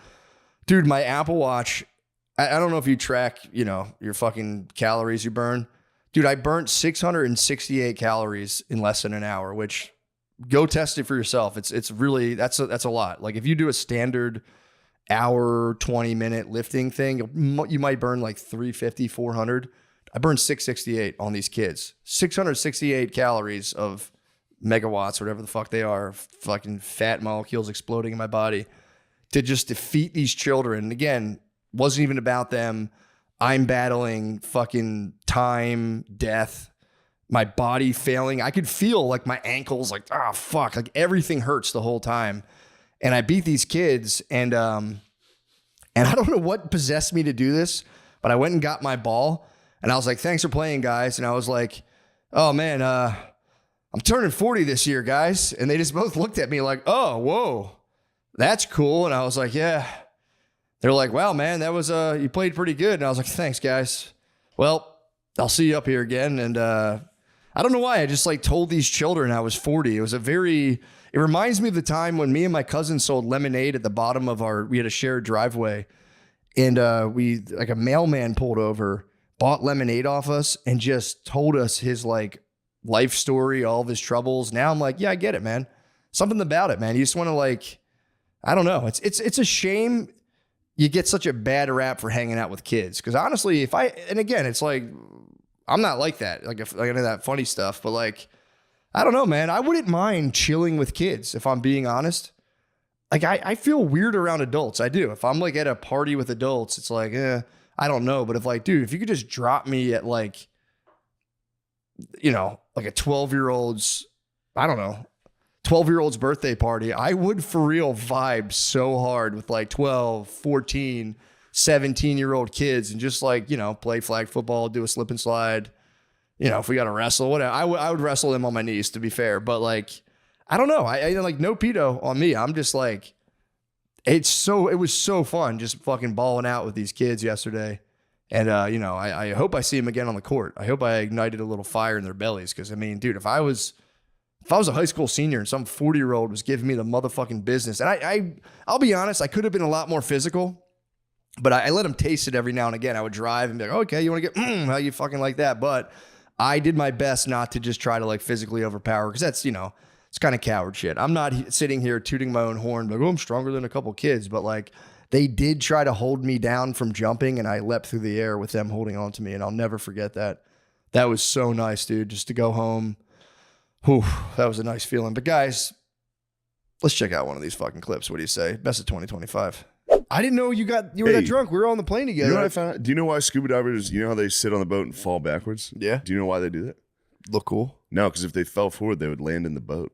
Speaker 7: Dude, my Apple Watch, I don't know if you track, your fucking calories you burn. Dude, I burnt 668 calories in less than an hour, which go test it for yourself. It's really that's a lot. Like if you do a standard hour 20-minute lifting thing, you might burn like 350, 400. I burned 668 on these kids. 668 calories of megawatts, whatever the fuck they are, fucking fat molecules exploding in my body to just defeat these children. And again, wasn't even about them. I'm battling fucking time, death, my body failing. I could feel like my ankles, like, oh, fuck, like everything hurts the whole time. And I beat these kids, and I don't know what possessed me to do this, but I went and got my ball, and I was like, thanks for playing, guys. And I was like, oh, man, I'm turning 40 this year, guys. And they just both looked at me like, oh, whoa, that's cool. And I was like, yeah. They're like, wow, man, that was, you played pretty good. And I was like, thanks, guys. Well, I'll see you up here again. And I don't know why. I just like told these children I was 40. It was it reminds me of the time when me and my cousin sold lemonade at the bottom of we had a shared driveway. And like a mailman pulled over, bought lemonade off us, and just told us his like life story, all of his troubles. Now I'm like, yeah, I get it, man. Something about it, man. You just want to like, I don't know. It's a shame you get such a bad rap for hanging out with kids. Because honestly, and again, it's like, I'm not like that. Like into that funny stuff, but like, I don't know, man. I wouldn't mind chilling with kids if I'm being honest. Like I feel weird around adults. I do. If I'm like at a party with adults, it's like, I don't know. But if like, dude, if you could just drop me at like, you know, like a 12-year-old's, I don't know, 12-year-old's birthday party, I would for real vibe so hard with like 12, 14, 17-year-old kids and just like, you know, play flag football, do a slip and slide. You know, if we got to wrestle, whatever, I would wrestle them on my knees, to be fair. But like, I don't know. I like no pedo on me. I'm just like, it was so fun just fucking balling out with these kids yesterday. And, you know, I hope I see them again on the court. I hope I ignited a little fire in their bellies. Cause I mean, dude, if I was a high school senior and some 40-year-old was giving me the motherfucking business, and I'll be honest, I could have been a lot more physical, but I let them taste it every now and again. I would drive and be like, okay, you want to get, how you fucking like that? But I did my best not to just try to like physically overpower, because that's, you know, it's kind of coward shit. I'm not sitting here tooting my own horn, like, oh, I'm stronger than a couple kids, but like they did try to hold me down from jumping, and I leapt through the air with them holding on to me, and I'll never forget that. That was so nice, dude, just to go home. Whew, that was a nice feeling. But guys, let's check out one of these fucking clips. What do you say? Best of 2025. I didn't know you were that drunk. We were on the plane together.
Speaker 8: You know what I found? Do you know why scuba divers, you know how they sit on the boat and fall backwards?
Speaker 7: Yeah.
Speaker 8: Do you know why they do that?
Speaker 7: Look cool.
Speaker 8: No, because if they fell forward, they would land in the boat.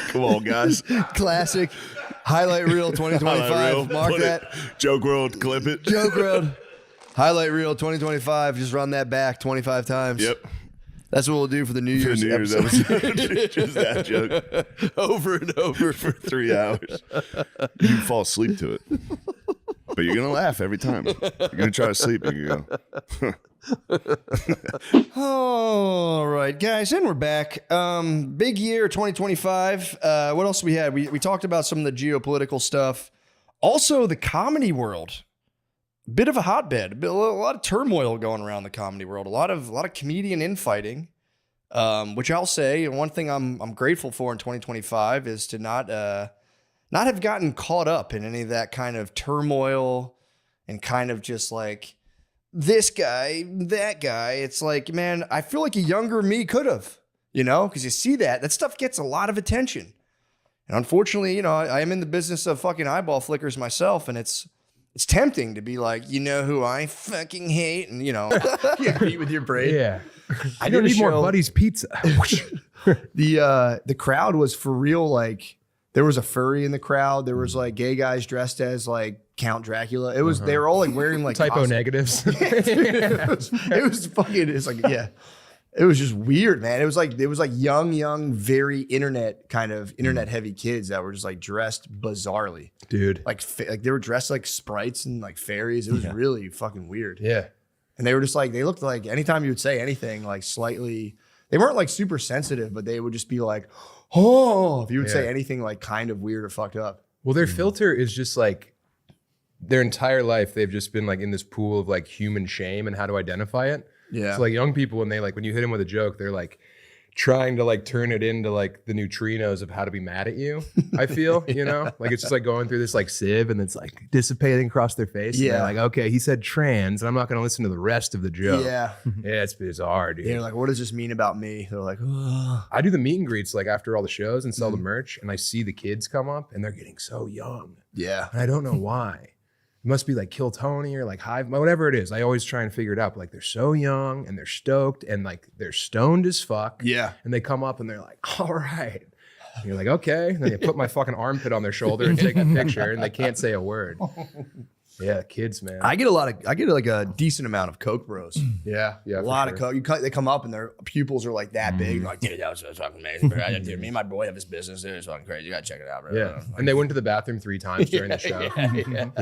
Speaker 8: Come on, guys.
Speaker 7: Classic. Highlight reel 2025.
Speaker 8: Highlight reel.
Speaker 7: Mark
Speaker 8: Put
Speaker 7: that.
Speaker 8: Joke world, clip it.
Speaker 7: Joke world. Highlight reel 2025. Just run that back 25 times.
Speaker 8: Yep.
Speaker 7: That's what we'll do for the New Year's,
Speaker 8: episode. Just that joke.
Speaker 7: Over and over
Speaker 8: for 3 hours. You can fall asleep to it. But you're going to laugh every time. You're going to try to sleep and you go.
Speaker 7: All right, guys, and we're back. Big year 2025. What else we had? We talked about some of the geopolitical stuff. Also, the comedy world. Bit of a hotbed. A lot of turmoil going around the comedy world. A lot of comedian infighting. Which I'll say, one thing I'm grateful for in 2025 is to not have gotten caught up in any of that kind of turmoil and kind of just like this guy, that guy. It's like, man, I feel like a younger me could have, you know, because you see that stuff gets a lot of attention. And unfortunately, you know, I am in the business of fucking eyeball flickers myself, and it's tempting to be like, you know who I fucking hate, and you know, you agree with your brain.
Speaker 12: Yeah,
Speaker 7: I
Speaker 12: don't
Speaker 7: did a
Speaker 12: need more
Speaker 7: show-
Speaker 12: Buddy's Pizza.
Speaker 7: The crowd was for real. Like there was a furry in the crowd. There was like gay guys dressed as like Count Dracula. It was they were all like wearing like
Speaker 12: Typo
Speaker 7: costumes.
Speaker 12: negatives.
Speaker 7: it was fucking. It's like it was just weird, man. It was like young, very internet heavy kids that were just like dressed bizarrely,
Speaker 12: dude.
Speaker 7: Like they were dressed like sprites and like fairies. It was really fucking weird.
Speaker 12: Yeah.
Speaker 7: And they were just like, they looked like anytime you would say anything like slightly, they weren't like super sensitive, but they would just be like, oh, if you would say anything like kind of weird or fucked up.
Speaker 12: Well, their filter is just like their entire life they've just been like in this pool of like human shame and how to identify it.
Speaker 17: Yeah.
Speaker 12: So like young people, when you hit them with a joke, they're like trying to like turn it into like the neutrinos of how to be mad at you. I feel, you know, like it's just like going through this like sieve and it's like dissipating across their face. And they're like, okay, he said trans, and I'm not going to listen to the rest of the joke.
Speaker 17: Yeah.
Speaker 12: Yeah, it's bizarre, dude.
Speaker 17: They're like, what does this mean about me? They're like, ugh.
Speaker 12: I do the meet and greets like after all the shows and sell the merch, and I see the kids come up and they're getting so young.
Speaker 17: Yeah.
Speaker 12: And I don't know why. It must be like Kill Tony or like Hive, whatever it is. I always try and figure it out. But like they're so young and they're stoked and like they're stoned as fuck.
Speaker 17: Yeah.
Speaker 12: And they come up and they're like, all right. And you're like, okay. And then you put my fucking armpit on their shoulder and take a picture and they can't say a word. Yeah, kids, man.
Speaker 17: I get like a decent amount of Coke bros.
Speaker 12: Yeah.
Speaker 17: A lot of Coke. They come up and their pupils are like that big. They're like, dude, that was fucking amazing, bro. Dude, me and my boy have this business. Dude, it's fucking crazy. You gotta check it out, bro.
Speaker 12: Yeah. And they went to the bathroom 3 times during the show.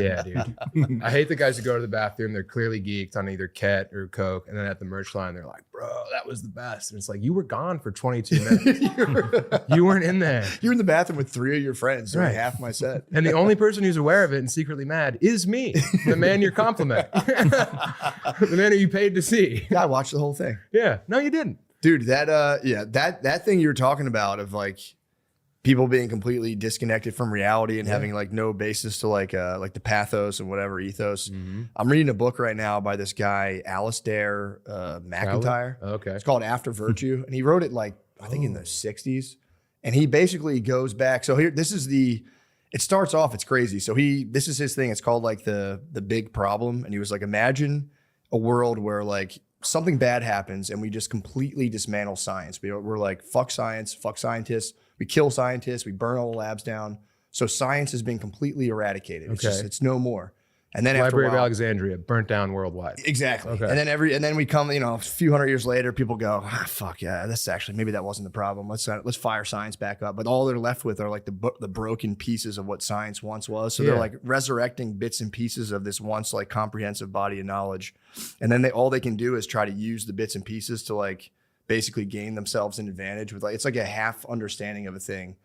Speaker 12: Yeah, dude. I hate the guys who go to the bathroom. They're clearly geeked on either Ket or Coke. And then at the merch line, they're like, bro, that was the best. And it's like, you were gone for 22 minutes. You weren't in there.
Speaker 17: You're in the bathroom with 3 of your friends during
Speaker 12: Right.
Speaker 17: half my set.
Speaker 12: And the only person who's aware of it and secretly mad is me, the man you're complimenting. The man who you paid to see.
Speaker 17: Yeah, I watched the whole thing.
Speaker 12: Yeah. No, you didn't.
Speaker 17: Dude, that thing you were talking about of like people being completely disconnected from reality and having like no basis to like the pathos and whatever ethos. I'm reading a book right now by this guy, Alistair McIntyre.
Speaker 12: Okay.
Speaker 17: It's called After Virtue. And he wrote it like, I think in the 60s. And he basically goes back. So here, it starts off, it's crazy. So this is his thing. It's called like the big problem. And he was like, imagine a world where like something bad happens and we just completely dismantle science. We're like, fuck science, fuck scientists. We kill scientists. We burn all the labs down. So science has been completely eradicated. It's no more. And then after
Speaker 12: Library
Speaker 17: a
Speaker 12: of
Speaker 17: while,
Speaker 12: Alexandria burnt down worldwide.
Speaker 17: exactly.
Speaker 12: Okay.
Speaker 17: And then we come, a few hundred years later, people go, fuck yeah, that's actually, maybe that wasn't the problem. Let's fire science back up. But all they're left with are like the broken pieces of what science once was. So they're like resurrecting bits and pieces of this once like comprehensive body of knowledge. And then all they can do is try to use the bits and pieces to like basically gain themselves an advantage with like, it's like a half understanding of a thing.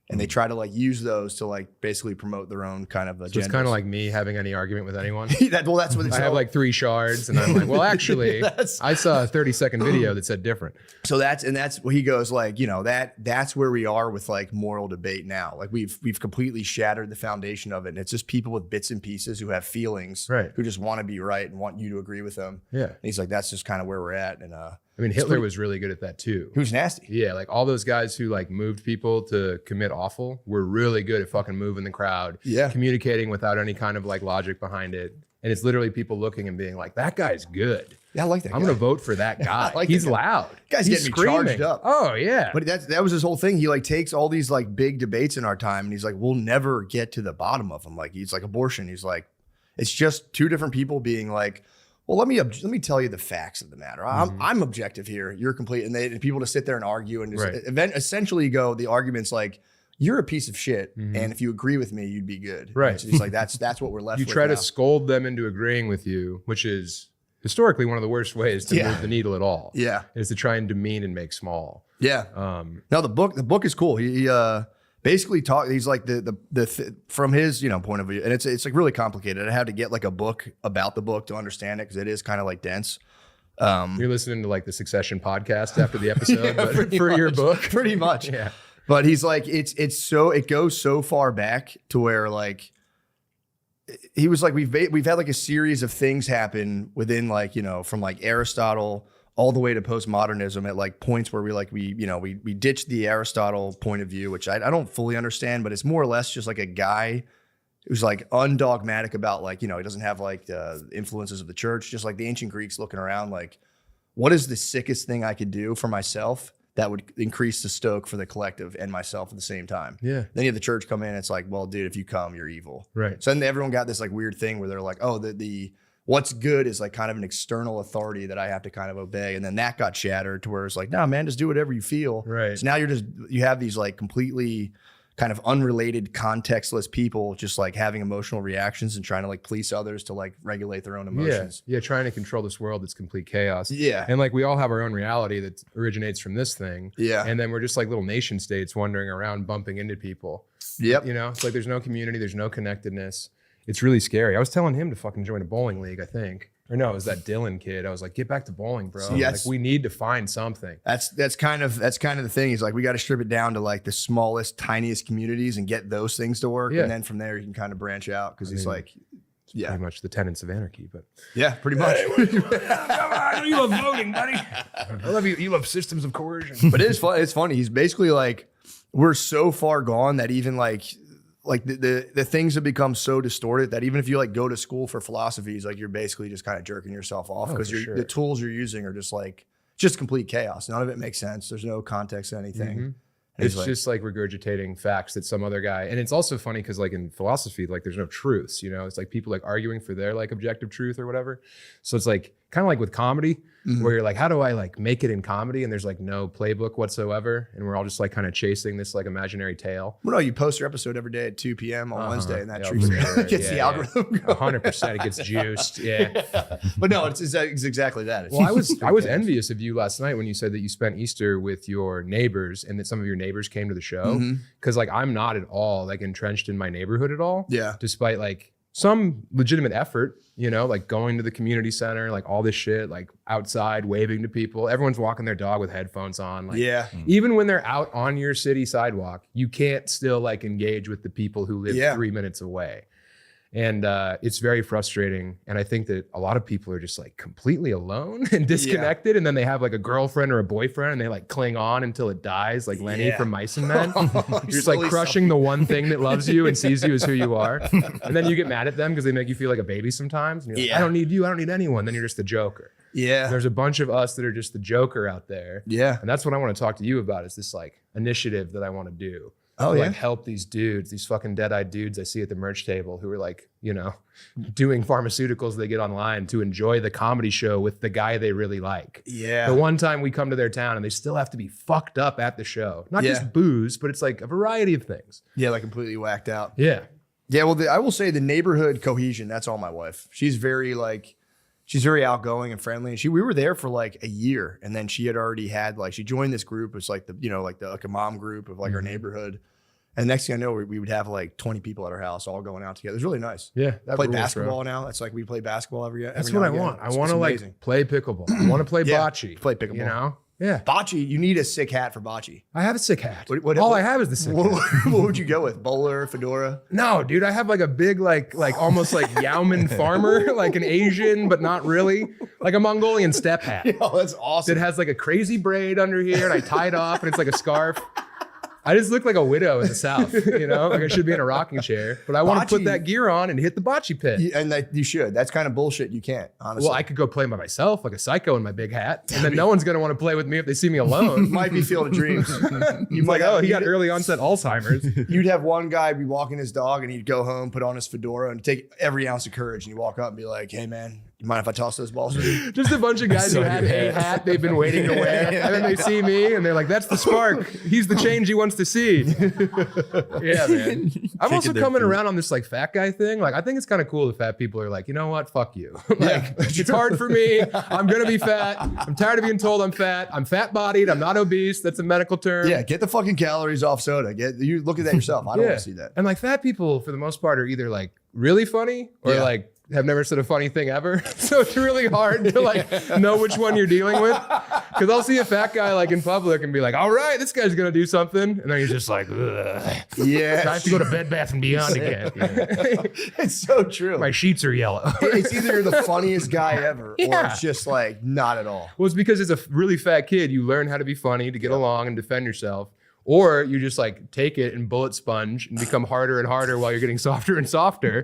Speaker 17: And they try to like use those to like basically promote their own kind of agendas.
Speaker 12: So it's kind of like me having any argument with anyone.
Speaker 17: That's what it's
Speaker 12: I have like 3 shards and I'm like, well, actually, I saw a 30-second video that said different.
Speaker 17: So that's what he goes like, that's where we are with like moral debate now. Like we've completely shattered the foundation of it. And it's just people with bits and pieces who have feelings, who just want to be right and want you to agree with them.
Speaker 12: Yeah.
Speaker 17: And he's like, that's just kind of where we're at. And
Speaker 12: I mean, Hitler was really good at that too.
Speaker 17: He was nasty.
Speaker 12: Yeah, like all those guys who like moved people to commit awful were really good at fucking moving the crowd.
Speaker 17: Yeah.
Speaker 12: Communicating without any kind of like logic behind it. And it's literally people looking and being like, that guy's good.
Speaker 17: Yeah, I like that
Speaker 12: I'm
Speaker 17: guy.
Speaker 12: going to vote for that guy.
Speaker 17: like
Speaker 12: He's
Speaker 17: that guy.
Speaker 12: loud.
Speaker 17: Guy's
Speaker 12: He's
Speaker 17: getting me charged up.
Speaker 12: Oh, yeah.
Speaker 17: But that was his whole thing. He like takes all these like big debates in our time and he's like, we'll never get to the bottom of them. Like he's like abortion. He's like, it's just 2 different people being like, well, let me tell you the facts of the matter. I'm objective here. You're complete. And people just sit there and argue and just essentially go, the argument's like, you're a piece of shit. And if you agree with me, you'd be good.
Speaker 12: Right.
Speaker 17: And so he's like, that's what we're left
Speaker 12: You
Speaker 17: with.
Speaker 12: try to
Speaker 17: now.
Speaker 12: scold them into agreeing with you, which is historically one of the worst ways to move the needle at all.
Speaker 17: Yeah.
Speaker 12: Is to try and demean and make small.
Speaker 17: Yeah. No, the book is cool. He basically he's like from his point of view, and it's like really complicated. I had to get like a book about the book to understand it because it is kind of like dense.
Speaker 12: You're listening to like the Succession podcast after the episode, but for
Speaker 17: much,
Speaker 12: your book,
Speaker 17: pretty much.
Speaker 12: Yeah.
Speaker 17: But he's like it goes so far back to where like he was like we've had like a series of things happen within like from like Aristotle all the way to postmodernism at like points where we ditched the Aristotle point of view, which I don't fully understand, but it's more or less just like a guy who's like undogmatic about like, he doesn't have like the influences of the church, just like the ancient Greeks looking around like, what is the sickest thing I could do for myself that would increase the stoke for the collective and myself at the same time?
Speaker 12: Yeah.
Speaker 17: Then you have the church come in, it's like, well, dude, if you come, you're evil.
Speaker 12: Right.
Speaker 17: So then everyone got this like weird thing where they're like, oh, the what's good is like kind of an external authority that I have to kind of obey. And then that got shattered to where it's like, nah, man, just do whatever you feel.
Speaker 12: Right.
Speaker 17: So now you have these like completely kind of unrelated, contextless people just like having emotional reactions and trying to like police others to like regulate their own emotions.
Speaker 12: Yeah, trying to control this world that's complete chaos.
Speaker 17: Yeah.
Speaker 12: And like we all have our own reality that originates from this thing.
Speaker 17: Yeah.
Speaker 12: And then we're just like little nation states wandering around bumping into people.
Speaker 17: Yep.
Speaker 12: It's like there's no community, there's no connectedness. it's really scary. I was telling him to fucking join a bowling league, I think. Or no, it was that Dylan kid. I was like, get back to bowling, bro.
Speaker 17: See,
Speaker 12: like we need to find something.
Speaker 17: That's kind of the thing. Is like we got to strip it down to like the smallest, tiniest communities and get those things to work.
Speaker 12: Yeah.
Speaker 17: And then from there you can kind of branch out because it's like, yeah,
Speaker 12: pretty much the tenets of anarchy. But
Speaker 17: yeah, pretty much.
Speaker 12: Come on, you love voting, buddy. I love you. You love systems of coercion.
Speaker 17: But it is fun. It's funny. He's basically like, we're so far gone that even like the things have become so distorted that even if you like go to school for philosophies, like you're basically just kind of jerking yourself off because
Speaker 12: sure.
Speaker 17: the tools you're using are just like just complete chaos. None of it makes sense. There's no context to anything.
Speaker 12: Mm-hmm. It's just like regurgitating facts that some other guy, and it's also funny because like in philosophy, like there's no truths, you know, it's like people like arguing for their like objective truth or whatever. So it's like kind of like with comedy where you're like, how do I like make it in comedy? And there's like no playbook whatsoever. And we're all just like kind of chasing this like imaginary tale.
Speaker 17: Well, no, you post your episode every day at 2 p.m. on Wednesday and that gets the algorithm going.
Speaker 12: 100% it gets juiced. Yeah.
Speaker 17: But no, it's exactly that.
Speaker 12: Well, I was envious of you last night when you said that you spent Easter with your neighbors and that some of your neighbors came to the show. Cause like I'm not at all like entrenched in my neighborhood at all.
Speaker 17: Yeah.
Speaker 12: Despite like some legitimate effort, you know, like going to the community center, like all this shit, like outside waving to people. Everyone's walking their dog with headphones on. Like,
Speaker 17: yeah.
Speaker 12: Even when they're out on your city sidewalk, you can't still like engage with the people who live 3 minutes away. And it's very frustrating. And I think that a lot of people are just like completely alone and disconnected. And then they have like a girlfriend or a boyfriend and they like cling on until it dies, like Lenny from Mice and Men. You're just like crushing the one thing that loves you and sees you as who you are. And then you get mad at them because they make you feel like a baby sometimes. And you're like, I don't need you. I don't need anyone. Then you're just the Joker.
Speaker 17: Yeah.
Speaker 12: And there's a bunch of us that are just the Joker out there.
Speaker 17: Yeah.
Speaker 12: And that's what I want to talk to you about is this like initiative that I want to do.
Speaker 17: Oh,
Speaker 12: to,
Speaker 17: yeah.
Speaker 12: like help these dudes, these fucking dead-eyed dudes I see at the merch table who are like, you know, doing pharmaceuticals they get online to enjoy the comedy show with the guy they really like.
Speaker 17: Yeah.
Speaker 12: The one time we come to their town and they still have to be fucked up at the show. Not just booze, but it's like a variety of things.
Speaker 17: Yeah, like completely whacked out.
Speaker 12: Yeah.
Speaker 17: Yeah, well, I will say the neighborhood cohesion, that's all my wife. She's very outgoing and friendly. And we were there for like a year, and then she had already had like she joined this group. It's like like a mom group of like our neighborhood. And next thing I know, we would have like 20 people at our house all going out together. It was really nice.
Speaker 12: Yeah, that
Speaker 17: play
Speaker 12: rules,
Speaker 17: basketball
Speaker 12: bro.
Speaker 17: now. It's like we play basketball every.
Speaker 12: That's
Speaker 17: now
Speaker 12: what I
Speaker 17: and again.
Speaker 12: want. I want to like
Speaker 17: amazing.
Speaker 12: play pickleball. I want to play bocce.
Speaker 17: Play pickleball.
Speaker 12: You know? Yeah.
Speaker 17: Bocce, you need a sick hat for bocce.
Speaker 12: I have a sick hat. All I have is the sick hat.
Speaker 17: What would you go with? Bowler, fedora?
Speaker 12: No, dude, I have like a big, like almost like Yauman farmer, like an Asian, but not really, like a Mongolian step hat.
Speaker 17: Oh, that's awesome.
Speaker 12: It has like a crazy braid under here, and I tie it off, and it's like a scarf. I just look like a widow in the South, you know? Like I should be in a rocking chair, but I want to put that gear on and hit the bocce pit.
Speaker 17: And you should. That's kind of bullshit. You can't, honestly.
Speaker 12: Well, I could go play by myself like a psycho in my big hat, and then no one's going to want to play with me if they see me alone.
Speaker 17: Might be Field of Dreams.
Speaker 12: You might like, oh, he got early onset Alzheimer's.
Speaker 17: You'd have one guy be walking his dog, and he'd go home, put on his fedora, and take every ounce of courage, and you walk up and be like, hey, man, you mind if I toss those balls?
Speaker 12: Just a bunch of guys who had a hat they've been waiting to wear. And then they see me and they're like, that's the spark. He's the change he wants to see. Yeah, man. I'm also coming around on this like fat guy thing. Like, I think it's kind of cool that fat people are like, you know what? Fuck you. Like, it's hard for me. I'm going to be fat. I'm tired of being told I'm fat. I'm fat bodied. I'm not obese. That's a medical term.
Speaker 17: Yeah, get the fucking calories off soda. You look at that yourself. I don't want to see that.
Speaker 12: And like fat people, for the most part, are either like really funny or like have never said a funny thing ever. So it's really hard to like know which one you're dealing with. Cause I'll see a fat guy like in public and be like, all right, this guy's gonna do something. And then he's just like, ugh.
Speaker 17: Yeah.
Speaker 12: I have to go to Bed Bath & Beyond again.
Speaker 17: It's so true.
Speaker 12: My sheets are yellow.
Speaker 17: It's either you're the funniest guy ever or it's just like not at all.
Speaker 12: Well, it's because as a really fat kid, you learn how to be funny, to get along and defend yourself. Or you just like take it and bullet sponge and become harder and harder while you're getting softer and softer.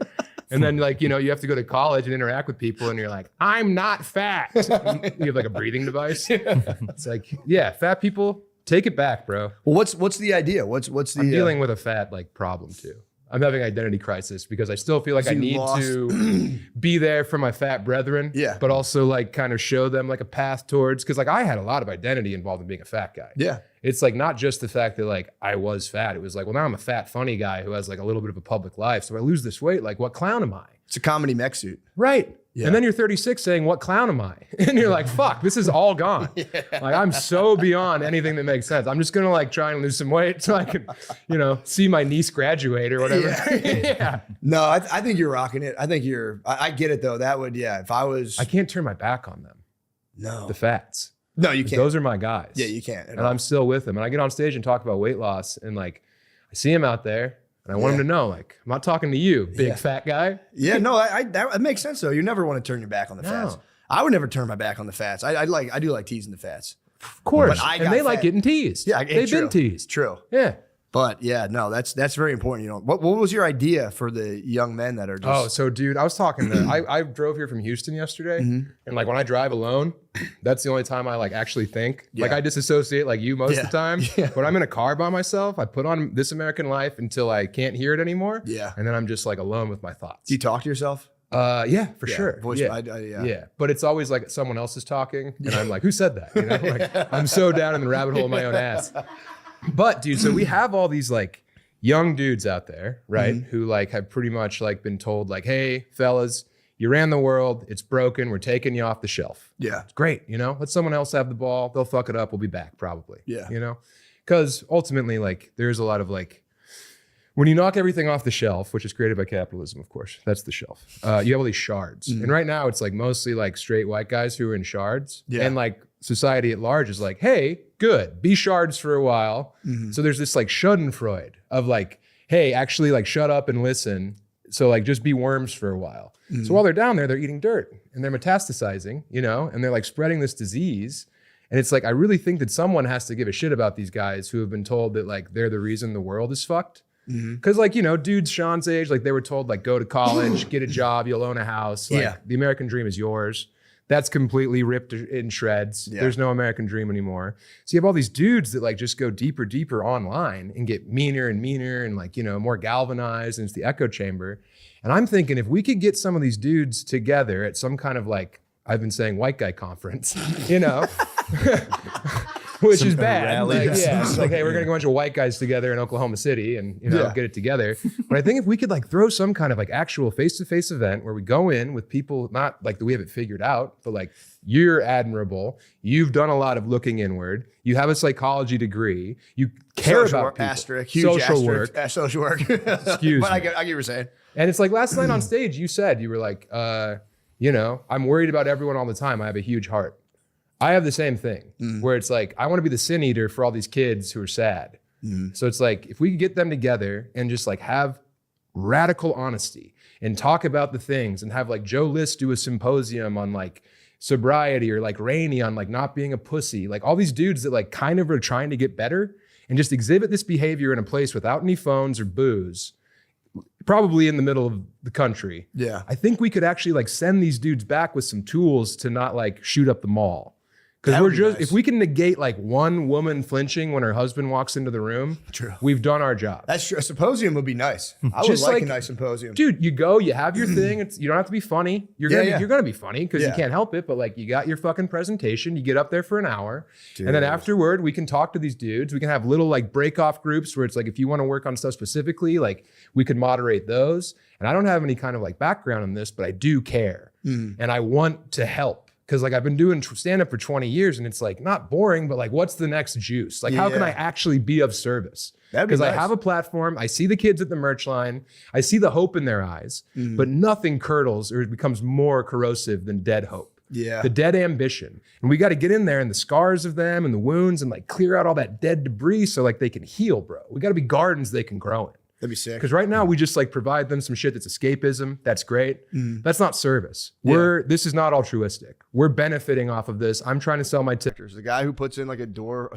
Speaker 12: And then like, you know, you have to go to college and interact with people and you're like, I'm not fat. You have like a breathing device. It's like, yeah, fat people, take it back, bro.
Speaker 17: Well, what's the idea? What's the
Speaker 12: I'm dealing with a fat like problem too. I'm having identity crisis because I still feel like I need to be there for my fat brethren, but also like kind of show them like a path towards, because like I had a lot of identity involved in being a fat guy.
Speaker 17: Yeah.
Speaker 12: it's like not just the fact that like I was fat. It was like, well, now I'm a fat, funny guy who has like a little bit of a public life. So I lose this weight. Like, what clown am I?
Speaker 17: It's a comedy mech suit.
Speaker 12: Right.
Speaker 17: Yeah.
Speaker 12: And then you're 36 saying, what clown am I? And you're like, fuck, this is all gone. Like, I'm so beyond anything that makes sense. I'm just going to like try and lose some weight so I can, you know, see my niece graduate or whatever. Yeah.
Speaker 17: No, I think you're rocking it. I think I get it though. That would, if I was.
Speaker 12: I can't turn my back on them.
Speaker 17: No.
Speaker 12: The fats.
Speaker 17: No, you can't.
Speaker 12: Those are my guys.
Speaker 17: Yeah, you can't.
Speaker 12: And I'm still with them. And I get on stage and talk about weight loss and like, I see him out there. And I want him to know, like, I'm not talking to you, big fat guy.
Speaker 17: Yeah, no, that makes sense though. You never want to turn your back on the fats. I would never turn my back on the fats. I do like teasing the fats.
Speaker 12: Of course.
Speaker 17: But
Speaker 12: and they like getting teased.
Speaker 17: Yeah,
Speaker 12: they've been teased.
Speaker 17: True.
Speaker 12: Yeah.
Speaker 17: But yeah, no, that's very important. You know, what was your idea for the young men that are just?
Speaker 12: Oh, so dude, I was talking to I drove here from Houston yesterday, and like when I drive alone, that's the only time I like actually think. Like I disassociate like you most of the time. When I'm in a car by myself, I put on This American Life until I can't hear it anymore.
Speaker 17: Yeah,
Speaker 12: and then I'm just like alone with my thoughts.
Speaker 17: Do you talk to yourself?
Speaker 12: Yeah, for sure.
Speaker 17: Voice,
Speaker 12: yeah. But it's always like someone else is talking, and I'm like, who said that? You know, like I'm so down in the rabbit hole of my own ass. But dude, so we have all these like young dudes out there, right? Who like have pretty much like been told like, hey, fellas, you ran the world. It's broken. We're taking you off the shelf.
Speaker 17: Yeah.
Speaker 12: It's great. You know, let someone else have the ball. They'll fuck it up. We'll be back probably.
Speaker 17: Yeah.
Speaker 12: You know, because ultimately like there's a lot of like, when you knock everything off the shelf, which is created by capitalism, of course, that's the shelf. You have all these shards. And right now it's like mostly like straight white guys who are in shards.
Speaker 17: Yeah.
Speaker 12: And like society at large is like, hey, good, be shards for a while. So there's this like schadenfreude of like, hey, actually like shut up and listen. So like just be worms for a while. So while they're down there, they're eating dirt and they're metastasizing, you know, and they're like spreading this disease. And it's like, I really think that someone has to give a shit about these guys who have been told that like they're the reason the world is fucked. Because like, you know, dudes Sean's age, like they were told like go to college, get a job, you'll own a house. Like the American dream is yours. That's completely ripped in shreds. There's no American dream anymore. So you have all these dudes that like just go deeper online and get meaner and meaner and like, you know, more galvanized, and it's the echo chamber. And I'm thinking if we could get some of these dudes together at some kind of like, I've been saying white guy conference, you know, which
Speaker 21: Some
Speaker 12: is
Speaker 21: kind of
Speaker 12: bad.
Speaker 21: rally.
Speaker 12: Like, yeah, it's like, hey, we're gonna go a bunch of white guys together in Oklahoma City and you know get it together. But I think if we could like throw some kind of like actual face-to-face event where we go in with people not like that we have it figured out, but like you're admirable, you've done a lot of looking inward, you have a psychology degree, you care
Speaker 17: Social
Speaker 12: about
Speaker 17: work,
Speaker 12: people.
Speaker 17: asterisk, huge
Speaker 12: social
Speaker 17: asterisk,
Speaker 12: work,
Speaker 17: social work.
Speaker 12: Excuse
Speaker 17: But
Speaker 12: me.
Speaker 17: I get what you're saying.
Speaker 12: And it's like last night on stage, you said you were like, you know, I'm worried about everyone all the time. I have a huge heart. I have the same thing where it's like, I want to be the sin eater for all these kids who are sad. So it's like, if we could get them together and just like have radical honesty and talk about the things and have like Joe List do a symposium on like sobriety or like Rainey on like not being a pussy, like all these dudes that like kind of are trying to get better and just exhibit this behavior in a place without any phones or booze, probably in the middle of the country.
Speaker 17: Yeah.
Speaker 12: I think we could actually like send these dudes back with some tools to not like shoot up the mall. Because we're just, if we can negate like one woman flinching when her husband walks into the room, we've done our job.
Speaker 17: That's true. A symposium would be nice. I would
Speaker 12: Just
Speaker 17: like
Speaker 12: like-
Speaker 17: a nice symposium.
Speaker 12: Dude, you go, you have your thing. It's, you don't have to be funny. You're gonna be funny because you
Speaker 17: Yeah.
Speaker 12: can't help it. But like, you got your fucking presentation. You get up there for an hour, and then afterward, we can talk to these dudes. We can have little like break off groups where it's like, if you want to work on stuff specifically, like we could moderate those. And I don't have any kind of like background in this, but I do care, and I want to help. Because like I've been doing stand-up for 20 years and it's like not boring, but like what's the next juice? Like how can I actually be of service?
Speaker 17: That'd be
Speaker 12: Because I
Speaker 17: nice.
Speaker 12: have a platform, I see the kids at the merch line, I see the hope in their eyes, but nothing curdles or becomes more corrosive than dead hope.
Speaker 17: Yeah.
Speaker 12: The dead ambition. And we got to get in there and the scars of them and the wounds and like clear out all that dead debris so like they can heal, bro. We got to be gardens they can grow in.
Speaker 17: That'd be sick.
Speaker 12: Because right now we just like provide them some shit that's escapism. That's great. That's not service. This is not altruistic. We're benefiting off of this. I'm trying to sell my tickets.
Speaker 17: The guy who puts in like a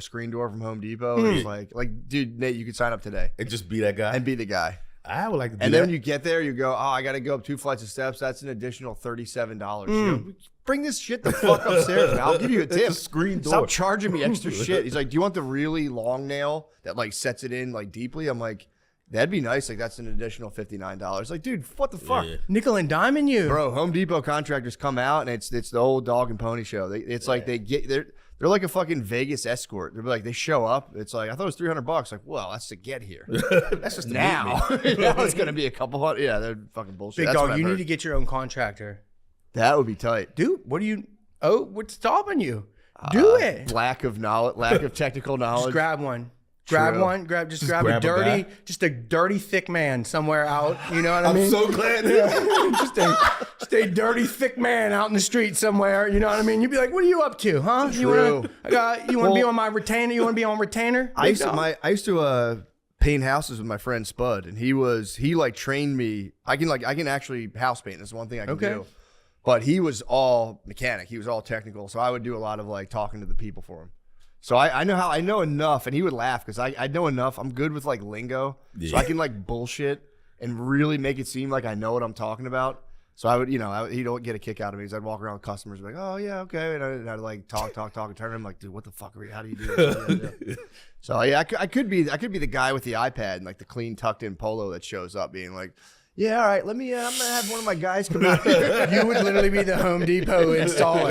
Speaker 17: screen door from Home Depot is like, dude, Nate, you could sign up today
Speaker 21: And just be that guy.
Speaker 17: and be the guy.
Speaker 21: I would like to do
Speaker 17: And
Speaker 21: that.
Speaker 17: then when you get there, you go, oh, I got to go up 2 flights of steps. That's an additional $37. You go, bring this shit the fuck upstairs, man. I'll give you a tip.
Speaker 21: Screen door.
Speaker 17: Stop charging me extra shit. He's like, do you want the really long nail that like sets it in like deeply? I'm like, that'd be nice. Like that's an additional $59. Like, dude, what the fuck?
Speaker 15: Nickel and diming you.
Speaker 17: Bro, Home Depot contractors come out and it's the old dog and pony show. It's like they get
Speaker 7: They're like a fucking Vegas escort. They're like, they show up. It's like, I thought it was $300. Like, well, that's to get here.
Speaker 21: That's just to
Speaker 7: now.
Speaker 21: meet me.
Speaker 7: Now it's gonna be a couple hundred. Yeah, they're fucking bullshit.
Speaker 14: Big
Speaker 7: That's what
Speaker 14: dog,
Speaker 7: I've
Speaker 14: you
Speaker 7: heard.
Speaker 14: need to get your own contractor.
Speaker 7: That would be tight,
Speaker 14: dude. What do you? Oh, what's stopping you? Do it.
Speaker 7: Lack of knowledge, lack of technical knowledge.
Speaker 14: Just grab one.
Speaker 7: True.
Speaker 14: Grab one. Grab a dirty, just a dirty thick man somewhere out. You know what I mean?
Speaker 21: I'm so glad.
Speaker 14: just a dirty thick man out in the street somewhere. You know what I mean? You'd be like, "What are you up to, huh? You want to be on my retainer? You want to be on retainer?"
Speaker 7: I used to paint houses with my friend Spud, and he like trained me. I can actually house paint. That's one thing I can do. But he was all mechanic. He was all technical. So I would do a lot of like talking to the people for him. So I know enough, and he would laugh because I know enough. I'm good with like lingo, so I can like bullshit and really make it seem like I know what I'm talking about. So I would, he'd get a kick out of me because I'd walk around with customers and be like, oh yeah, okay, and I'd like talk and turn to him like, dude, what the fuck are you? How do you do this? So yeah, I could be the guy with the iPad and like the clean tucked in polo that shows up, being like, yeah, all right, I'm gonna have one of my guys come out here.
Speaker 14: You would literally be the Home Depot installer.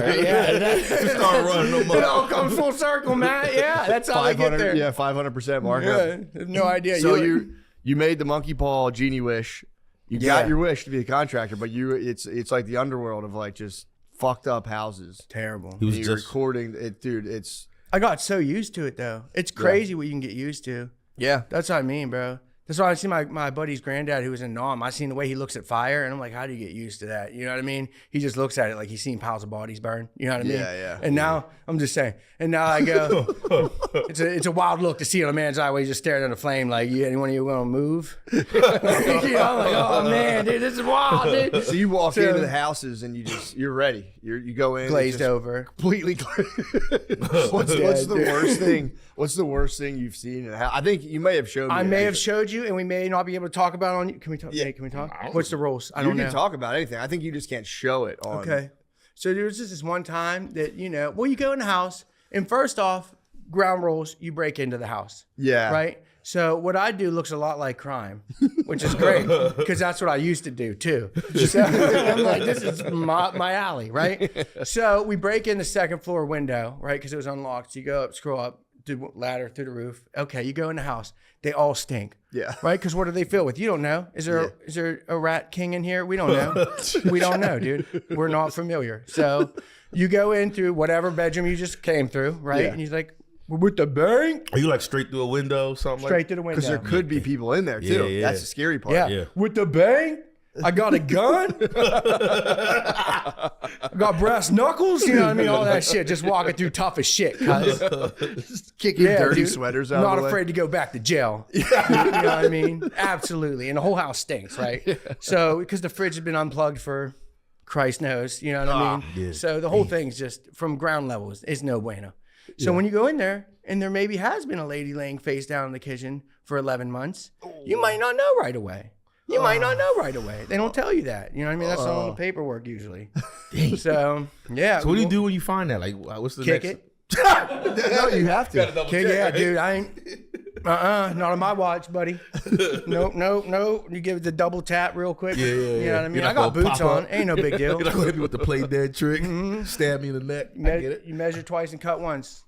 Speaker 21: Start running them up.
Speaker 14: It all comes full circle, man. Yeah, that's how they get there.
Speaker 7: Yeah, 500% markup.
Speaker 14: Yeah, I have no idea.
Speaker 7: So you made the monkey paw genie wish. You got your wish to be a contractor, but it's like the underworld of like just fucked up houses.
Speaker 14: Terrible.
Speaker 7: He was just recording it, dude.
Speaker 14: I got so used to it though. It's crazy what you can get used to.
Speaker 7: Yeah,
Speaker 14: that's what I mean, bro. That's why I see my buddy's granddad who was in Nam. I seen the way he looks at fire, and I'm like, how do you get used to that? You know what I mean? He just looks at it like he's seen piles of bodies burn. You know what I mean?
Speaker 7: Yeah.
Speaker 14: And now I'm just saying. And now I go, it's a wild look to see in a man's eye where he's just staring at a flame. Like, anyone of you gonna move? I'm like, oh man, dude, this is wild, dude.
Speaker 7: So you walk into the houses and you're ready. You go in
Speaker 14: glazed over,
Speaker 7: completely glazed. What's the worst thing? What's the worst thing you've seen? I think you may have showed me.
Speaker 14: I may have showed you, and we may not be able to talk about it on you. Can we talk? Yeah. Can we talk? What's the rules? I don't know.
Speaker 7: You can talk about anything. I think you just can't show it on.
Speaker 14: Okay. So there was just this one time that, you go in the house, and first off, ground rules, you break into the house.
Speaker 7: Yeah.
Speaker 14: Right? So what I do looks a lot like crime, which is great because that's what I used to do too. So I'm like, this is my alley, right? So we break in the second floor window, right? Because it was unlocked. So you go up, scroll up, do ladder through the roof. Okay, you go in the house. They all stink.
Speaker 7: Yeah.
Speaker 14: Right? Because what do they fill with? You don't know. Is there a rat king in here? We don't know. We don't know, dude. We're not familiar. So you go in through whatever bedroom you just came through, right?
Speaker 7: Yeah.
Speaker 14: And he's like, we're with the bank.
Speaker 21: Are you like straight through a window, something
Speaker 14: Straight through the window.
Speaker 7: Because there could be people in there too.
Speaker 21: Yeah.
Speaker 7: That's the scary part.
Speaker 14: Yeah. With the bank. I got a gun. I got brass knuckles. You know what I mean? All that shit. Just walking through tough as shit.
Speaker 7: Kicking dirty sweaters out.
Speaker 14: Not
Speaker 7: of the
Speaker 14: afraid
Speaker 7: way.
Speaker 14: to go back to jail. You know what I mean? Absolutely. And the whole house stinks, right? Yeah. So, because the fridge has been unplugged for Christ knows. You know what I mean?
Speaker 21: Yeah.
Speaker 14: So the whole thing's just from ground level is no bueno. So when you go in there and there maybe has been a lady laying face down in the kitchen for 11 months, you might not know right away. You might not know right away. They don't tell you that. You know what I mean? That's not on the paperwork usually. So, yeah.
Speaker 21: So what do you do when you find that? Like, what's the
Speaker 14: Kick
Speaker 21: next?
Speaker 14: it.
Speaker 7: No, you have to.
Speaker 14: Kick, yeah, dude. I ain't. Not on my watch, buddy. Nope. You give it the double tap real quick.
Speaker 21: Yeah.
Speaker 14: You know what I mean?
Speaker 21: You're
Speaker 14: I
Speaker 21: not
Speaker 14: got
Speaker 21: gonna
Speaker 14: boots
Speaker 21: pop
Speaker 14: on.
Speaker 21: up.
Speaker 14: Ain't no big deal.
Speaker 21: You're not gonna hit me with the play dead trick. Stab me in the neck. I get it.
Speaker 14: You measure twice and cut once.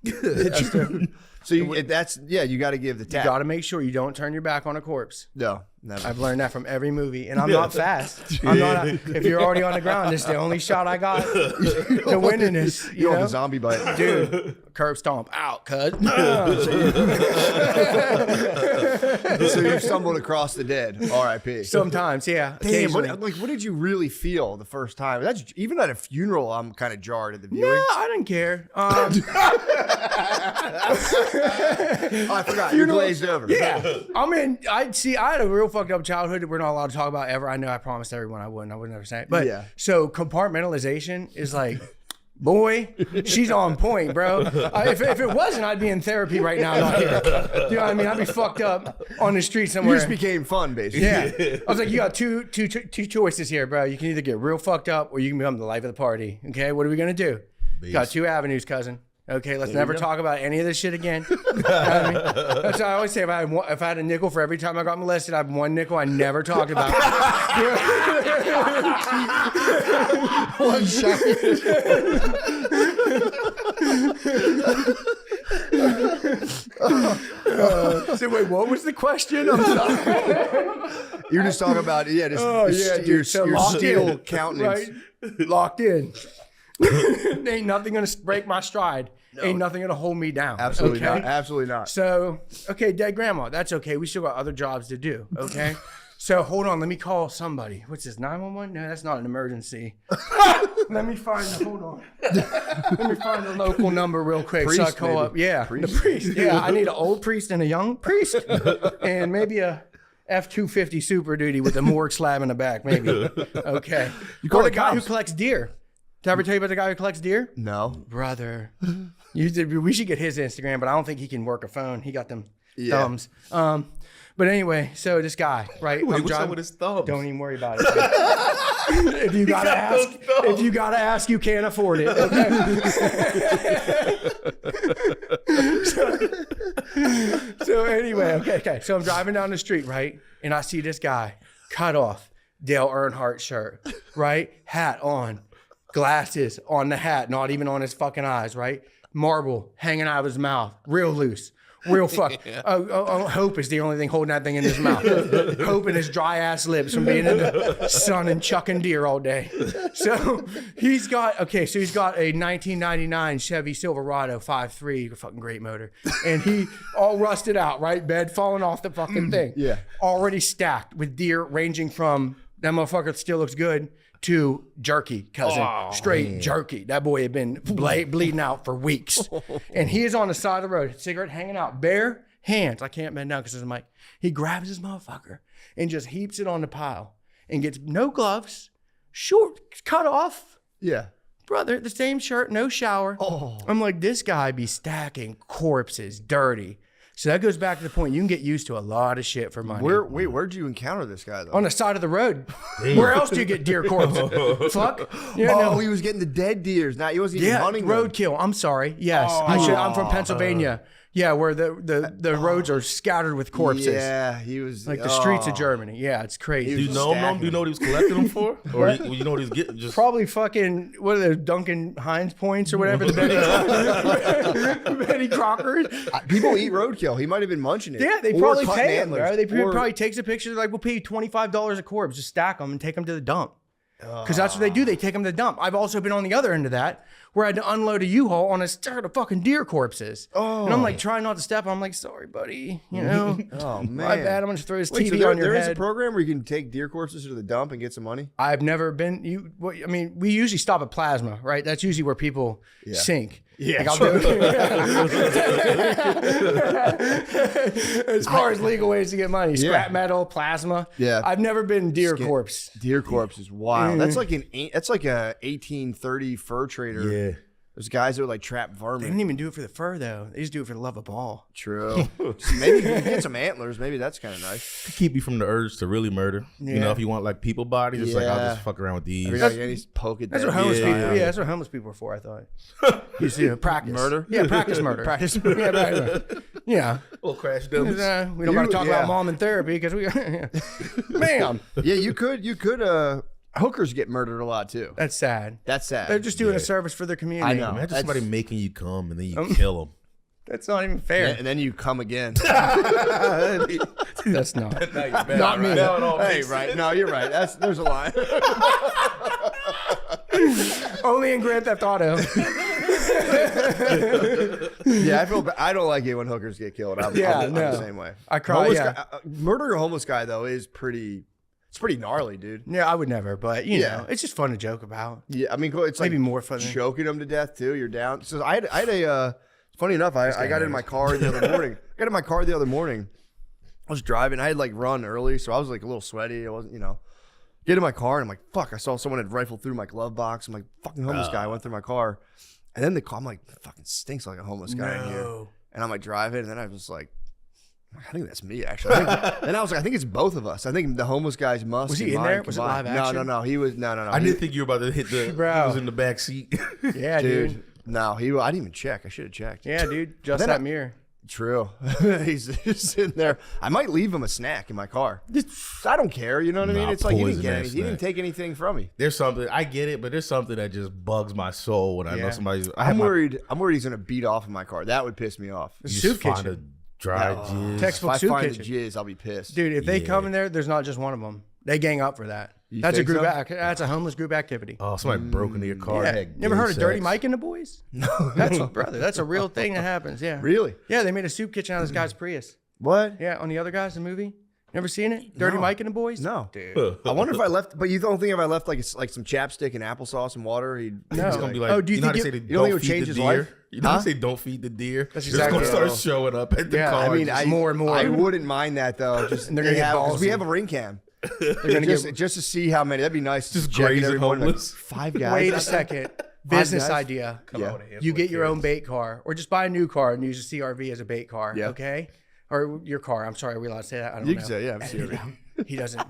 Speaker 7: So you got to give the
Speaker 14: You
Speaker 7: tap.
Speaker 14: got to make sure you don't turn your back on a corpse.
Speaker 7: No, never.
Speaker 14: I've learned that from every movie, and I'm not fast. I'm not. If you're already on the ground, this is the only shot I got to winning this.
Speaker 7: You're on the zombie bite,
Speaker 14: dude. Curb stomp out, cuz.
Speaker 7: So you stumbled across the dead. R.I.P.
Speaker 14: Sometimes, yeah.
Speaker 7: Damn, what did you really feel the first time? That's even at a funeral. I'm kind of jarred at the viewing.
Speaker 14: No, I didn't care.
Speaker 7: I forgot. You're glazed over.
Speaker 14: Yeah. I had a real fucked up childhood that we're not allowed to talk about ever. I know I promised everyone I wouldn't. I would never say it. But so compartmentalization is like, boy, she's on point, bro. If it wasn't, I'd be in therapy right now, not here. You know what I mean? I'd be fucked up on the street somewhere.
Speaker 7: You just became fun, basically.
Speaker 14: Yeah. I was like, you got two choices here, bro. You can either get real fucked up or you can become the life of the party. Okay, what are we gonna do? Got two avenues, cousin. Okay, let's never talk about any of this shit again. You know what I mean? That's what I always say. If I had a nickel for every time I got molested, I have one nickel I never talked about.
Speaker 7: One shot.
Speaker 14: So wait, what was the question? I'm sorry.
Speaker 17: You're just talking about your steel countenance.
Speaker 14: Right? Locked in. Ain't nothing gonna break my stride. No. Ain't nothing gonna hold me down.
Speaker 17: Absolutely
Speaker 14: okay?
Speaker 17: not. Absolutely not.
Speaker 14: So, okay, dead grandma, that's okay. We still got other jobs to do. Okay. So hold on, let me call somebody. What's this? 911? No, that's not an emergency. Let me find the local number real quick.
Speaker 17: Priest,
Speaker 14: so I call up. Yeah,
Speaker 17: priest.
Speaker 14: the priest. Yeah, I need an old priest and a young priest, and maybe a F-250 Super Duty with a morgue slab in the back. Maybe. Okay. You call the guy who collects deer. Did I ever tell you about the guy who collects deer?
Speaker 17: No,
Speaker 14: brother. We should get his Instagram, but I don't think he can work a phone. He got them thumbs. But anyway, so this guy, right?
Speaker 21: Wait, what's up with his thumbs?
Speaker 14: Don't even worry about it. If you gotta ask, you can't afford it. Okay? so anyway, okay. So I'm driving down the street, right? And I see this guy, cut off, Dale Earnhardt shirt, right? Hat on, glasses on the hat, not even on his fucking eyes, right? Marble hanging out of his mouth, real loose. Real fuck. Hope is the only thing holding that thing in his mouth. Hope and his dry ass lips from being in the sun and chucking deer all day. So he's got a 1999 Chevy Silverado 5.3, fucking great motor. And he all rusted out, right? Bed falling off the fucking thing.
Speaker 17: Yeah.
Speaker 14: Already stacked with deer ranging from that motherfucker still looks good to jerky, cousin. Straight jerky. That boy had been bleeding out for weeks. And he is on the side of the road, cigarette hanging out, bare hands. I can't bend down because there's a mic. He grabs his motherfucker and just heaps it on the pile and gets no gloves, short, cut off.
Speaker 17: Yeah.
Speaker 14: Brother, the same shirt, no shower. I'm like, this guy be stacking corpses, dirty. So that goes back to the point. You can get used to a lot of shit for money.
Speaker 17: Where'd you encounter this guy though?
Speaker 14: On the side of the road. Where else do you get deer corpses? Fuck. Yeah,
Speaker 17: he was getting the dead deers. Now he wasn't even hunting them.
Speaker 14: Roadkill. I'm sorry. Yes, I'm from Pennsylvania. Yeah, where the roads are scattered with corpses.
Speaker 17: Yeah, he was
Speaker 14: like the streets of Germany. Yeah, it's crazy.
Speaker 21: Do you know him? Do you know what he was collecting them for? Or you know what he's getting? Just
Speaker 14: probably fucking what are those Duncan Hines points or whatever. The Betty Crockers.
Speaker 17: People eat roadkill. He might have been munching it.
Speaker 14: Yeah, they probably pay him. Right? They probably takes a picture. Like, we'll pay you $25 a corpse. Just stack them and take them to the dump. Because that's what they do. They take them to the dump. I've also been on the other end of that, where I had to unload a U-Haul on a start of fucking deer corpses. And I'm like trying not to step. I'm like, sorry, buddy. You know?
Speaker 17: Oh man,
Speaker 14: my bad. I'm gonna just throw this TV
Speaker 17: so
Speaker 14: on your head.
Speaker 17: There is a program where you can take deer corpses to the dump and get some money.
Speaker 14: I've never been. I mean, we usually stop at plasma, right? That's usually where people sink.
Speaker 21: Yeah.
Speaker 14: Like, as far as legal ways to get money, scrap metal, plasma.
Speaker 17: Yeah.
Speaker 14: I've never been deer corpse.
Speaker 17: Deer corpse is wild. That's like a 1830 fur trader.
Speaker 21: Yeah.
Speaker 17: There's guys that would like trap vermin.
Speaker 14: They didn't even do it for the fur though. They just do it for the love of ball.
Speaker 17: True. Maybe you can get some antlers. Maybe that's kind of nice.
Speaker 21: To keep you from the urge to really murder. You know, if you want like people bodies, it's like I'll just fuck around with these.
Speaker 17: Poke it.
Speaker 14: That's what homeless people. Yeah, that's what homeless people are for. I thought. You see, practice
Speaker 17: murder.
Speaker 14: Yeah, practice murder. Practice. Yeah, right. Yeah.
Speaker 21: We'll crash dummies.
Speaker 14: We don't got to talk about mom and therapy because we. Ma'am.
Speaker 17: Yeah, you could. Hookers get murdered a lot too.
Speaker 14: That's sad.
Speaker 17: That's sad.
Speaker 14: They're just doing a service for their community.
Speaker 17: I know.
Speaker 21: Imagine somebody making you come and then you kill them.
Speaker 14: That's not even fair.
Speaker 17: And then you come again.
Speaker 14: That's not.
Speaker 21: Not me.
Speaker 17: Hey, right. No, you're right. There's a line.
Speaker 14: Only in Grand Theft Auto.
Speaker 17: Yeah, I don't like it when hookers get killed. I'm the same way.
Speaker 14: I cry.
Speaker 17: Murdering a homeless guy though is pretty. It's pretty gnarly, dude.
Speaker 14: Yeah, I would never, but you know, it's just fun to joke about.
Speaker 17: Yeah, I mean, it's maybe
Speaker 14: like more fun.
Speaker 17: Choking them to death too. You're down. So I had a. Funny enough, I got in my car the other morning. I was driving. I had like run early, so I was like a little sweaty. I wasn't, get in my car and I'm like, fuck. I saw someone had rifled through my glove box. I'm like, fucking homeless guy went through my car, and then the car. I'm like, it fucking stinks like a homeless guy in here. And I'm like driving, and then I was like. I think that's me, actually. And I was like, I think it's both of us. I think the homeless guy's musk.
Speaker 14: Was he in there? Was it live action?
Speaker 17: No. He was no.
Speaker 21: I didn't think you were about to hit the.
Speaker 14: Bro.
Speaker 21: He was in the back seat.
Speaker 14: Yeah, dude.
Speaker 17: No, I didn't even check. I should have checked.
Speaker 14: Yeah, dude. Just that mirror.
Speaker 7: True. He's just sitting there. I might leave him a snack in my car. I don't care. You know what I mean? It's like he didn't get anything. He didn't take anything from me.
Speaker 21: There's something, I get it, but there's something that just bugs my soul when I know somebody's.
Speaker 7: I'm worried he's gonna beat off in my car. That would piss me off.
Speaker 14: The soup kitchen.
Speaker 21: Dry jizz.
Speaker 14: Textbook
Speaker 7: if I
Speaker 14: soup
Speaker 7: find
Speaker 14: kitchen.
Speaker 7: the jizz, I'll be pissed.
Speaker 14: Dude, if they come in there, there's not just one of them. They gang up for that. That's a
Speaker 7: think
Speaker 14: group.
Speaker 7: so?
Speaker 14: That's a homeless group activity.
Speaker 21: Oh, somebody broke into your car.
Speaker 14: Yeah.
Speaker 21: Had
Speaker 14: Never
Speaker 21: gay
Speaker 14: heard of Dirty
Speaker 21: sex.
Speaker 14: Mike and the Boys? No, that's a real thing that happens. Yeah,
Speaker 7: Really?
Speaker 14: Yeah, they made a soup kitchen out of this guy's Prius.
Speaker 7: What?
Speaker 14: Yeah, on the other guys, the movie. Never seen it? Dirty Mike and the Boys?
Speaker 7: No,
Speaker 14: dude.
Speaker 7: I wonder if I left. But you don't think if I left like some chapstick and applesauce and water, he's
Speaker 21: gonna be like,
Speaker 14: Oh, do you
Speaker 21: know how
Speaker 14: think
Speaker 21: they say
Speaker 14: it-
Speaker 21: they
Speaker 7: you don't think it
Speaker 21: don't
Speaker 7: would
Speaker 21: feed
Speaker 7: change
Speaker 21: the
Speaker 7: his
Speaker 21: deer?
Speaker 7: life?
Speaker 21: You know how
Speaker 7: Huh?
Speaker 21: they say don't feed the deer?
Speaker 14: That's
Speaker 21: They're just gonna
Speaker 14: exactly
Speaker 21: start showing up at the
Speaker 14: Yeah,
Speaker 21: car.
Speaker 7: I mean,
Speaker 21: just-
Speaker 14: more and more.
Speaker 7: I wouldn't mind that though. Just
Speaker 14: And they're gonna get
Speaker 7: because we
Speaker 14: ballsy.
Speaker 7: have a ring cam.
Speaker 14: They're gonna
Speaker 7: just,
Speaker 14: get.
Speaker 7: just to see how many. That'd be nice.
Speaker 21: Just
Speaker 7: check it
Speaker 21: grazing
Speaker 7: every morning, like,
Speaker 21: homeless.
Speaker 7: 5 guys.
Speaker 14: Wait a second. Business
Speaker 7: guys?
Speaker 14: idea. You get your own bait car, or just buy a new car and use a CRV as a bait car.
Speaker 7: Yeah.
Speaker 14: Okay. Or your car. I'm sorry, are we allowed to say that? I don't
Speaker 7: You
Speaker 14: know.
Speaker 7: can say, yeah, I'm CRV.
Speaker 14: He doesn't.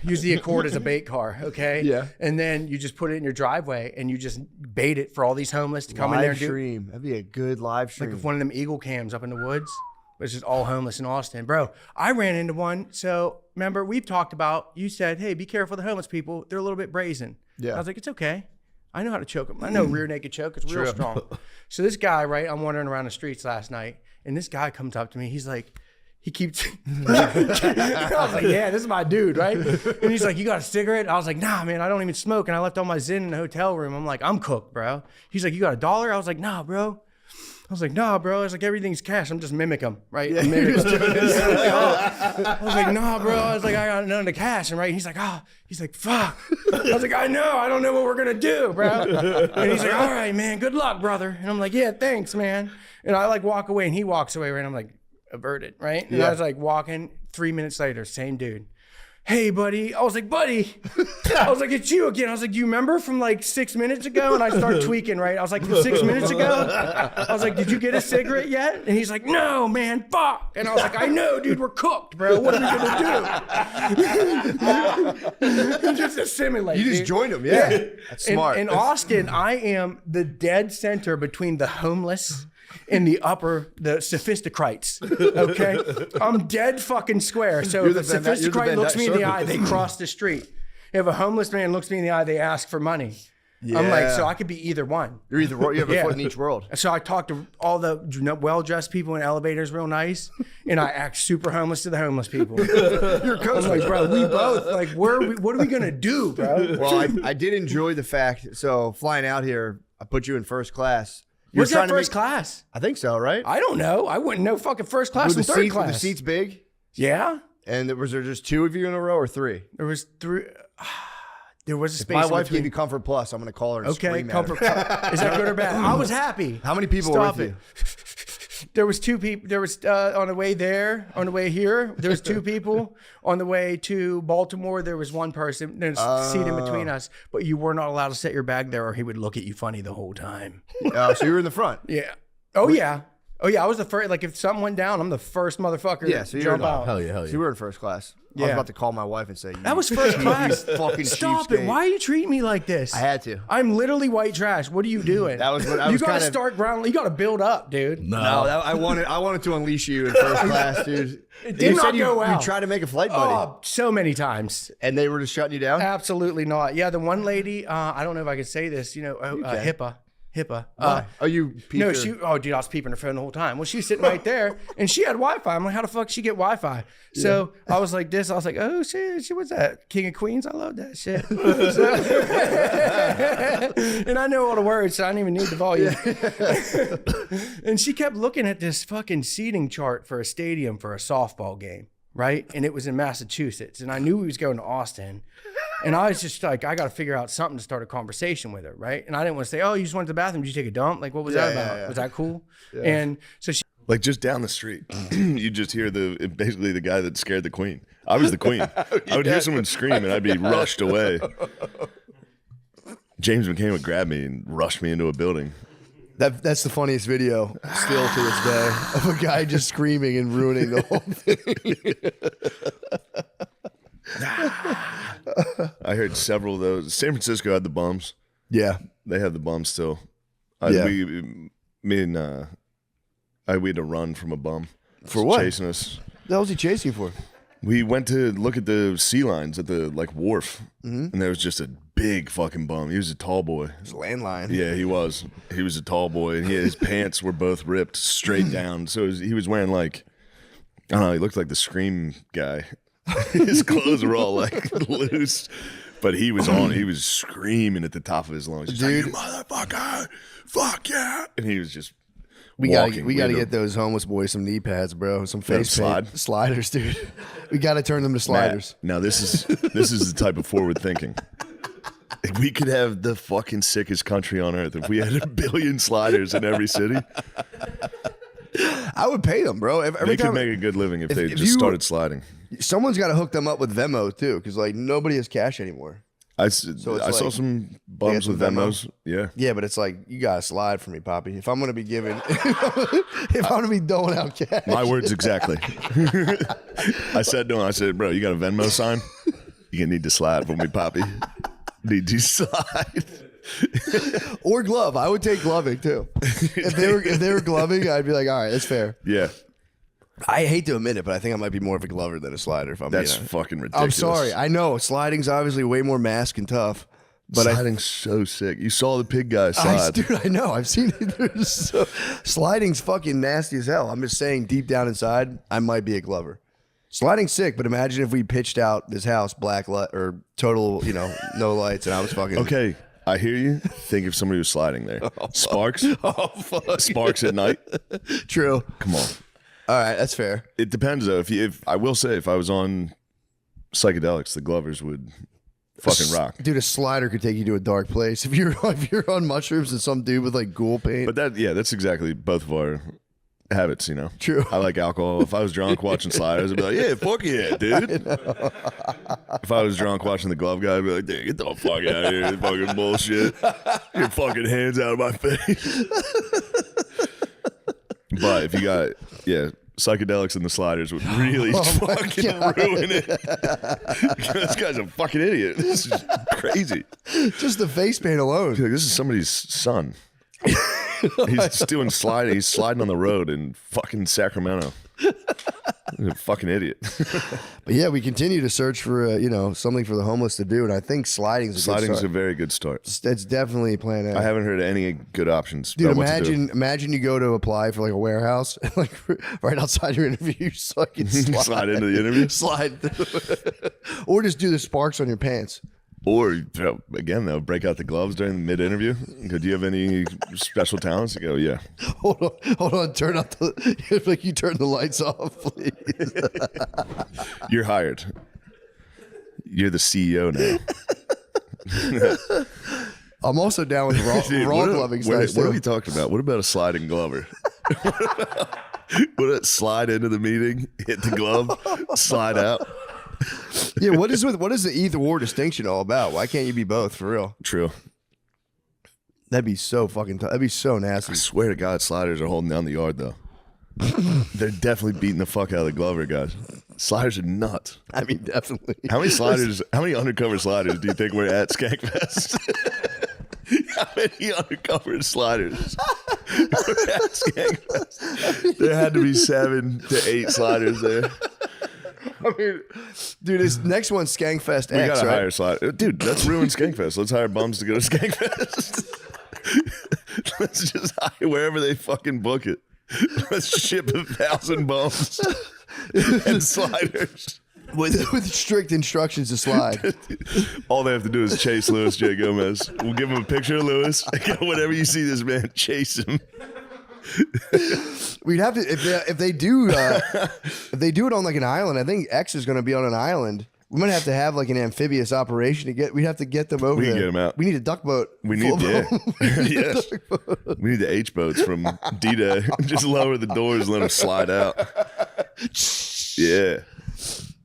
Speaker 14: Use the Accord as a bait car, okay?
Speaker 7: Yeah.
Speaker 14: And then you just put it in your driveway and you just bait it for all these homeless to come in there
Speaker 7: Live
Speaker 14: and do.
Speaker 7: stream. That'd be a good live stream.
Speaker 14: Like if one of them Eagle cams up in the woods, which is all homeless in Austin. Bro, I ran into one. So remember, we've talked about, you said, hey, be careful of the homeless people. They're a little bit brazen.
Speaker 7: Yeah.
Speaker 14: I was like, it's okay. I know how to choke them. I know rear naked choke. It's real
Speaker 7: True.
Speaker 14: strong. So this guy, right, I'm wandering around the streets last night, and this guy comes up to me. He's like, he keeps, I was like, yeah, this is my dude, right? And he's like, you got a cigarette? I was like, nah, man, I don't even smoke. And I left all my Zyn in the hotel room. I'm like, I'm cooked, bro. He's like, you got $1? I was like, nah, bro. I was like, nah, bro. I was like, everything's cash. I'm just mimic him, right?
Speaker 7: Yeah,
Speaker 14: Mimic
Speaker 7: you're just
Speaker 14: him.
Speaker 7: doing this.
Speaker 14: I was like, nah, bro. I was like, I got none of the cash. And right, he's like, he's like, fuck. I was like, I know. I don't know what we're gonna do, bro. And he's like, all right, man. Good luck, brother. And I'm like, yeah, thanks, man. And I like walk away, and he walks away, right? I'm like, averted, right? And I was like walking. 3 minutes later, same dude. Hey, buddy. I was like, buddy. I was like, it's you again. I was like, do you remember from like 6 minutes ago? And I started tweaking, right? I was like, from 6 minutes ago? I was like, did you get a cigarette yet? And he's like, no, man, fuck. And I was like, I know, dude, we're cooked, bro. What are we gonna do? Just assimilate.
Speaker 7: You just
Speaker 14: dude.
Speaker 7: joined him, yeah. That's smart.
Speaker 14: In Austin, I am the dead center between the homeless and the sophisticates. Okay, I'm dead fucking square. So
Speaker 7: You're
Speaker 14: if a
Speaker 7: the Van- you're the
Speaker 14: sophisticate
Speaker 7: Van
Speaker 14: looks me in the
Speaker 7: Dyke
Speaker 14: eye, they cross the street. If a homeless man looks me in the eye, they ask for money. I'm like, so I could be either one.
Speaker 7: You're either you have a foot in each world.
Speaker 14: So I talk to all the well-dressed people in elevators real nice, and I act super homeless to the homeless people.
Speaker 7: You're coach.
Speaker 14: I'm like, bro, we both like, what are we gonna do, bro?
Speaker 7: Well, I did enjoy the fact. So flying out here, I put you in first class. You're
Speaker 14: What's
Speaker 7: trying
Speaker 14: that
Speaker 7: to
Speaker 14: first class?
Speaker 7: I think so, right?
Speaker 14: I don't know. I wouldn't know fucking first class
Speaker 7: Were
Speaker 14: and
Speaker 7: the
Speaker 14: third
Speaker 7: seats, were
Speaker 14: class.
Speaker 7: the seats big?
Speaker 14: Yeah.
Speaker 7: And was there just 2 of you in a row or 3?
Speaker 14: There was 3. There was a
Speaker 7: If
Speaker 14: space.
Speaker 7: my
Speaker 14: in
Speaker 7: wife
Speaker 14: between.
Speaker 7: gave you Comfort Plus, I'm going to call her and
Speaker 14: Okay,
Speaker 7: scream
Speaker 14: Comfort
Speaker 7: at her.
Speaker 14: Plus. Is that good or bad? I was happy.
Speaker 7: How many people
Speaker 14: Stop
Speaker 7: were with
Speaker 14: it.
Speaker 7: you?
Speaker 14: There was 2 people. There was on the way there, on the way here. There was 2 people. On the way to Baltimore, there was 1 person. There's a seat in between us, but you were not allowed to set your bag there, or he would look at you funny the whole time.
Speaker 7: So you were in the front.
Speaker 14: Yeah. Oh yeah. Oh yeah. I was the first. Like if something went down, I'm the first motherfucker.
Speaker 7: Yeah,
Speaker 14: to
Speaker 7: so you
Speaker 14: jump
Speaker 7: were
Speaker 14: out.
Speaker 21: Hell yeah.
Speaker 7: So you were in first class. I
Speaker 14: Yeah.
Speaker 7: was about to call my wife and say,
Speaker 14: That was first class.
Speaker 7: You fucking
Speaker 14: Stop it.
Speaker 7: cheapskate.
Speaker 14: Why are you treating me like this?
Speaker 7: I had to.
Speaker 14: I'm literally white trash. What are you doing?
Speaker 7: That was what I
Speaker 14: you
Speaker 7: was
Speaker 14: gotta
Speaker 7: kind of.
Speaker 14: start ground. You gotta build up, dude.
Speaker 7: No, I wanted to unleash you in first class, dude.
Speaker 14: It did
Speaker 7: you
Speaker 14: not
Speaker 7: said
Speaker 14: go well.
Speaker 7: You tried to make a flight buddy,
Speaker 14: Oh, so many times.
Speaker 7: and they were just shutting you down.
Speaker 14: Absolutely not. Yeah, the one lady. I don't know if I could say this. You know, HIPAA.
Speaker 7: Why? You peeped
Speaker 14: no,
Speaker 7: her-
Speaker 14: dude, I was peeping her phone the whole time. Well, she was sitting right there, and she had Wi-Fi. I'm like, how the fuck she get Wi-Fi? So I was like this. I was like, oh shit, she was that King of Queens. I love that shit. And I know all the words, so I didn't even need the volume. And she kept looking at this fucking seating chart for a stadium for a softball game, right? And it was in Massachusetts, and I knew we was going to Austin. And I was just like, I got to figure out something to start a conversation with her, right? And I didn't want to say, oh, you just went to the bathroom. Did you take a dump? Like, what was that about? Was that cool?
Speaker 8: Yeah.
Speaker 14: And so she.
Speaker 8: Like just down the street, you just hear basically the guy that scared the queen. I was the queen. I would hear someone scream and I'd be rushed away. James McCain would grab me and rush me into a building.
Speaker 17: That's the funniest video still to this day of a guy just screaming and ruining the whole thing.
Speaker 8: I heard several of those. San Francisco had the bums.
Speaker 17: Yeah.
Speaker 8: They have the bums still.
Speaker 17: Yeah.
Speaker 8: Me and We had to run from a bum.
Speaker 17: For what?
Speaker 8: Chasing us.
Speaker 17: The hell was he chasing you for?
Speaker 8: We went to look at the sea lions at the wharf,
Speaker 17: Mhm.
Speaker 8: and there was just a big fucking bum. He was a tall boy.
Speaker 17: It was a landline.
Speaker 8: Yeah, he was. He was a tall boy, and his pants were both ripped straight down. So he was wearing I don't know. He looked like the Scream guy. His clothes were all loose, but he was on. He was screaming at the top of his lungs, just
Speaker 17: Dude.
Speaker 8: like, "You motherfucker, fuck yeah!" And he was just.
Speaker 17: We gotta
Speaker 8: walking.
Speaker 17: we gotta
Speaker 8: had
Speaker 17: get those homeless boys some knee pads, bro. Some
Speaker 8: Let 'em
Speaker 17: face paint. Sliders, dude. We gotta turn them to sliders.
Speaker 8: Matt, now this is the type of forward thinking. If we could have the fucking sickest country on earth, if we had 1 billion sliders in every city,
Speaker 17: I would pay them, bro. Every
Speaker 8: they
Speaker 17: time
Speaker 8: could make a good living if they
Speaker 17: if
Speaker 8: just
Speaker 17: you-
Speaker 8: started sliding.
Speaker 17: someone's got to hook them up with Venmo too, because nobody has cash anymore.
Speaker 8: I
Speaker 17: So it's
Speaker 8: saw
Speaker 17: like-
Speaker 8: some
Speaker 17: They
Speaker 8: bums
Speaker 17: got
Speaker 8: with
Speaker 17: some Venmo?
Speaker 8: Venmos. Yeah.
Speaker 17: Yeah, but it's like you gotta slide for me, Poppy. If I'm gonna be giving, if I'm gonna be doling out cash.
Speaker 8: My words exactly. I said to him, I said, bro, you got a Venmo sign? You're gonna need to slide for me, Poppy. Need to slide.
Speaker 17: or glove. I would take gloving too. If they were gloving, I'd be like, all right, that's fair.
Speaker 8: Yeah.
Speaker 17: I hate to admit it, but I think I might be more of a glover than a slider. If I'm
Speaker 8: That's
Speaker 17: being honest.
Speaker 8: fucking
Speaker 17: I'm
Speaker 8: ridiculous.
Speaker 17: sorry. I know sliding's obviously way more mask and tough, but
Speaker 8: Sliding's so sick. You saw the pig guy
Speaker 17: I,
Speaker 8: slide.
Speaker 17: dude, I know. I've seen it. Sliding's fucking nasty as hell. I'm just saying, deep down inside, I might be a glover. Sliding's sick, but imagine if we pitched out this house black light or total, no lights, and I was fucking
Speaker 8: Okay, I hear you. Think if somebody was sliding there. Sparks? Sparks at night?
Speaker 17: True.
Speaker 8: Come on.
Speaker 17: All right, that's fair.
Speaker 8: It depends though. If I will say, if I was on psychedelics, the glovers would fucking rock.
Speaker 17: Dude, a slider could take you to a dark place. If you're on mushrooms and some dude with ghoul paint.
Speaker 8: But that's exactly both of our habits,
Speaker 17: True.
Speaker 8: I like alcohol. If I was drunk watching sliders, I'd be like, yeah, fuck yeah, dude. If I was drunk watching the glove guy, I'd be like, dude, get the fuck out of here. Fucking bullshit. Get your fucking hands out of my face. But if you got, psychedelics and the sliders would really fucking ruin it. This guy's a fucking idiot. This is crazy.
Speaker 17: Just the face paint alone.
Speaker 8: Dude, this is somebody's son. He's doing sliding. He's sliding on the road in fucking Sacramento. He's a fucking idiot.
Speaker 17: But yeah, we continue to search for something for the homeless to do, and I think sliding's
Speaker 8: a very good start.
Speaker 17: That's definitely plan A.
Speaker 8: I haven't heard any good options.
Speaker 17: Dude,
Speaker 8: about what to do.
Speaker 17: imagine you go to apply for a warehouse, and right outside your interview, you just fucking
Speaker 8: Slide into the interview?
Speaker 17: slide, or just do the sparks on your pants.
Speaker 8: Or again, though, break out the gloves during the mid-interview. Go, do you have any special talents? You go, yeah.
Speaker 17: Hold on, turn out you turn the lights off, please.
Speaker 8: You're hired. You're the CEO now.
Speaker 17: I'm also down with raw
Speaker 8: Dude,
Speaker 17: gloving
Speaker 8: what
Speaker 17: stuff.
Speaker 8: are we talking about? What about a sliding glover? Would it slide into the meeting, hit the glove, slide out?
Speaker 17: Yeah, what is the either or distinction all about? Why can't you be both for real?
Speaker 8: True.
Speaker 17: That'd be so fucking tough. That'd be so nasty.
Speaker 8: I swear to God, sliders are holding down the yard though. They're definitely beating the fuck out of the glover guys. Sliders are nuts.
Speaker 17: I mean, definitely.
Speaker 8: How many undercover sliders do you think were at Skankfest? How many undercover sliders were at Skankfest? There had to be 7 to 8 sliders there.
Speaker 17: I mean, dude, this next one's Skankfest
Speaker 8: We
Speaker 17: X,
Speaker 8: gotta
Speaker 17: right?
Speaker 8: hire slider. Dude, let's ruin Skankfest. Let's hire bums to go to Skankfest. Let's just hire wherever they fucking book it. Let's ship 1,000 bums and sliders.
Speaker 17: With strict instructions to slide.
Speaker 8: All they have to do is chase Louis J. Gomez. We'll give them a picture of Louis. Whenever you see this man, chase him.
Speaker 17: We'd have to if they do it on an island. I think X is going to be on an island. We might have to have an amphibious operation to get. We'd have to get them over.
Speaker 8: We can
Speaker 17: there.
Speaker 8: get them out.
Speaker 17: We need a duck boat.
Speaker 8: We need yes. We need the H boats from D-Day. Just lower the doors and let them slide out. Yeah.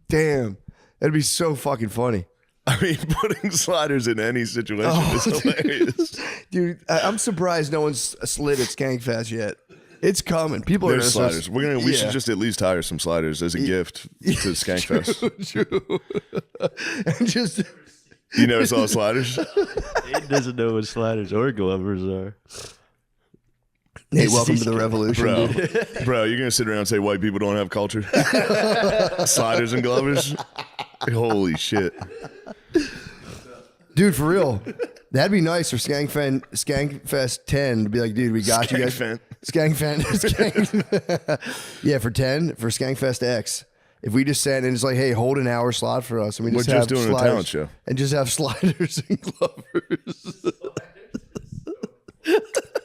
Speaker 17: Damn, that'd be so fucking funny.
Speaker 8: I mean, putting sliders in any situation is hilarious.
Speaker 17: Dude, I'm surprised no one's slid at Skankfest yet. It's coming. People
Speaker 8: There's
Speaker 17: are
Speaker 8: sliders. We should just at least hire some sliders as a gift to Skankfest.
Speaker 17: True. And just
Speaker 8: you never saw sliders?
Speaker 5: He doesn't know what sliders or glovers are.
Speaker 7: Hey, welcome to the revolution,
Speaker 3: bro.
Speaker 7: dude.
Speaker 3: Bro, you're gonna sit around and say white people don't have culture? Sliders and glovers. Holy shit,
Speaker 7: dude, for real. That'd be nice for Skankfest 10 to be like, dude, we got you guys. Skank. Yeah, for 10 for Skankfest X. If we just sat and it's like, hey, hold an hour slot for us, and we
Speaker 3: we're
Speaker 7: just
Speaker 3: just
Speaker 7: have
Speaker 3: doing a talent show
Speaker 7: and just have sliders and glovers.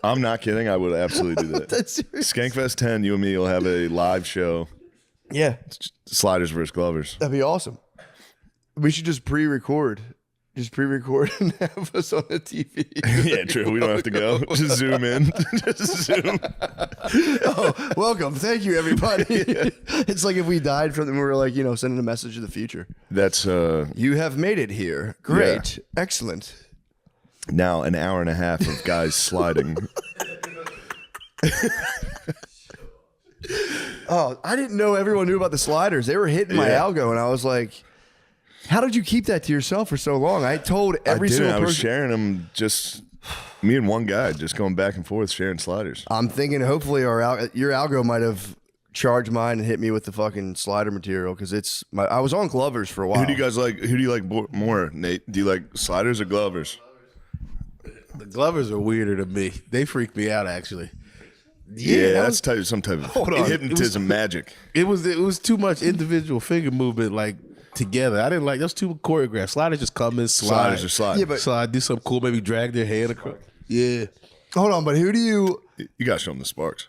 Speaker 3: I'm not kidding. I would absolutely do that.
Speaker 7: That's serious.
Speaker 3: Skankfest 10, you and me will have a live show.
Speaker 7: Yeah,
Speaker 3: sliders versus glovers.
Speaker 7: That'd be awesome. We should just pre-record. Just pre-record and have us on the TV.
Speaker 3: Yeah, true. We don't have to go. Just zoom in. Just zoom.
Speaker 7: Oh, welcome. Thank you, everybody. It's like if we died from them, we were like, sending a message to the future.
Speaker 3: That's
Speaker 7: you have made it here. Great. Yeah. Excellent.
Speaker 3: Now an hour and a half of guys sliding.
Speaker 7: Oh, I didn't know everyone knew about the sliders. They were hitting my algo, and I was like, how did you keep that to yourself for so long? I told every single person.
Speaker 3: I was sharing them, just me and one guy, just going back and forth sharing sliders.
Speaker 7: I'm thinking hopefully your algo might have charged mine and hit me with the fucking slider material because I was on glovers for a while.
Speaker 3: Who do you guys like? Who do you like more, Nate? Do you like sliders or glovers?
Speaker 21: The glovers are weirder to me. They freak me out, actually.
Speaker 3: Yeah, that's some type of hypnotism magic.
Speaker 21: It was too much individual finger movement, like together. I didn't like those two choreographed. Sliders just come in, slide.
Speaker 3: Sliders are sliding.
Speaker 7: Yeah, but
Speaker 21: slide, do something cool, maybe drag their hand across. Yeah.
Speaker 7: Hold on, but who do you?
Speaker 3: You got to show them the sparks.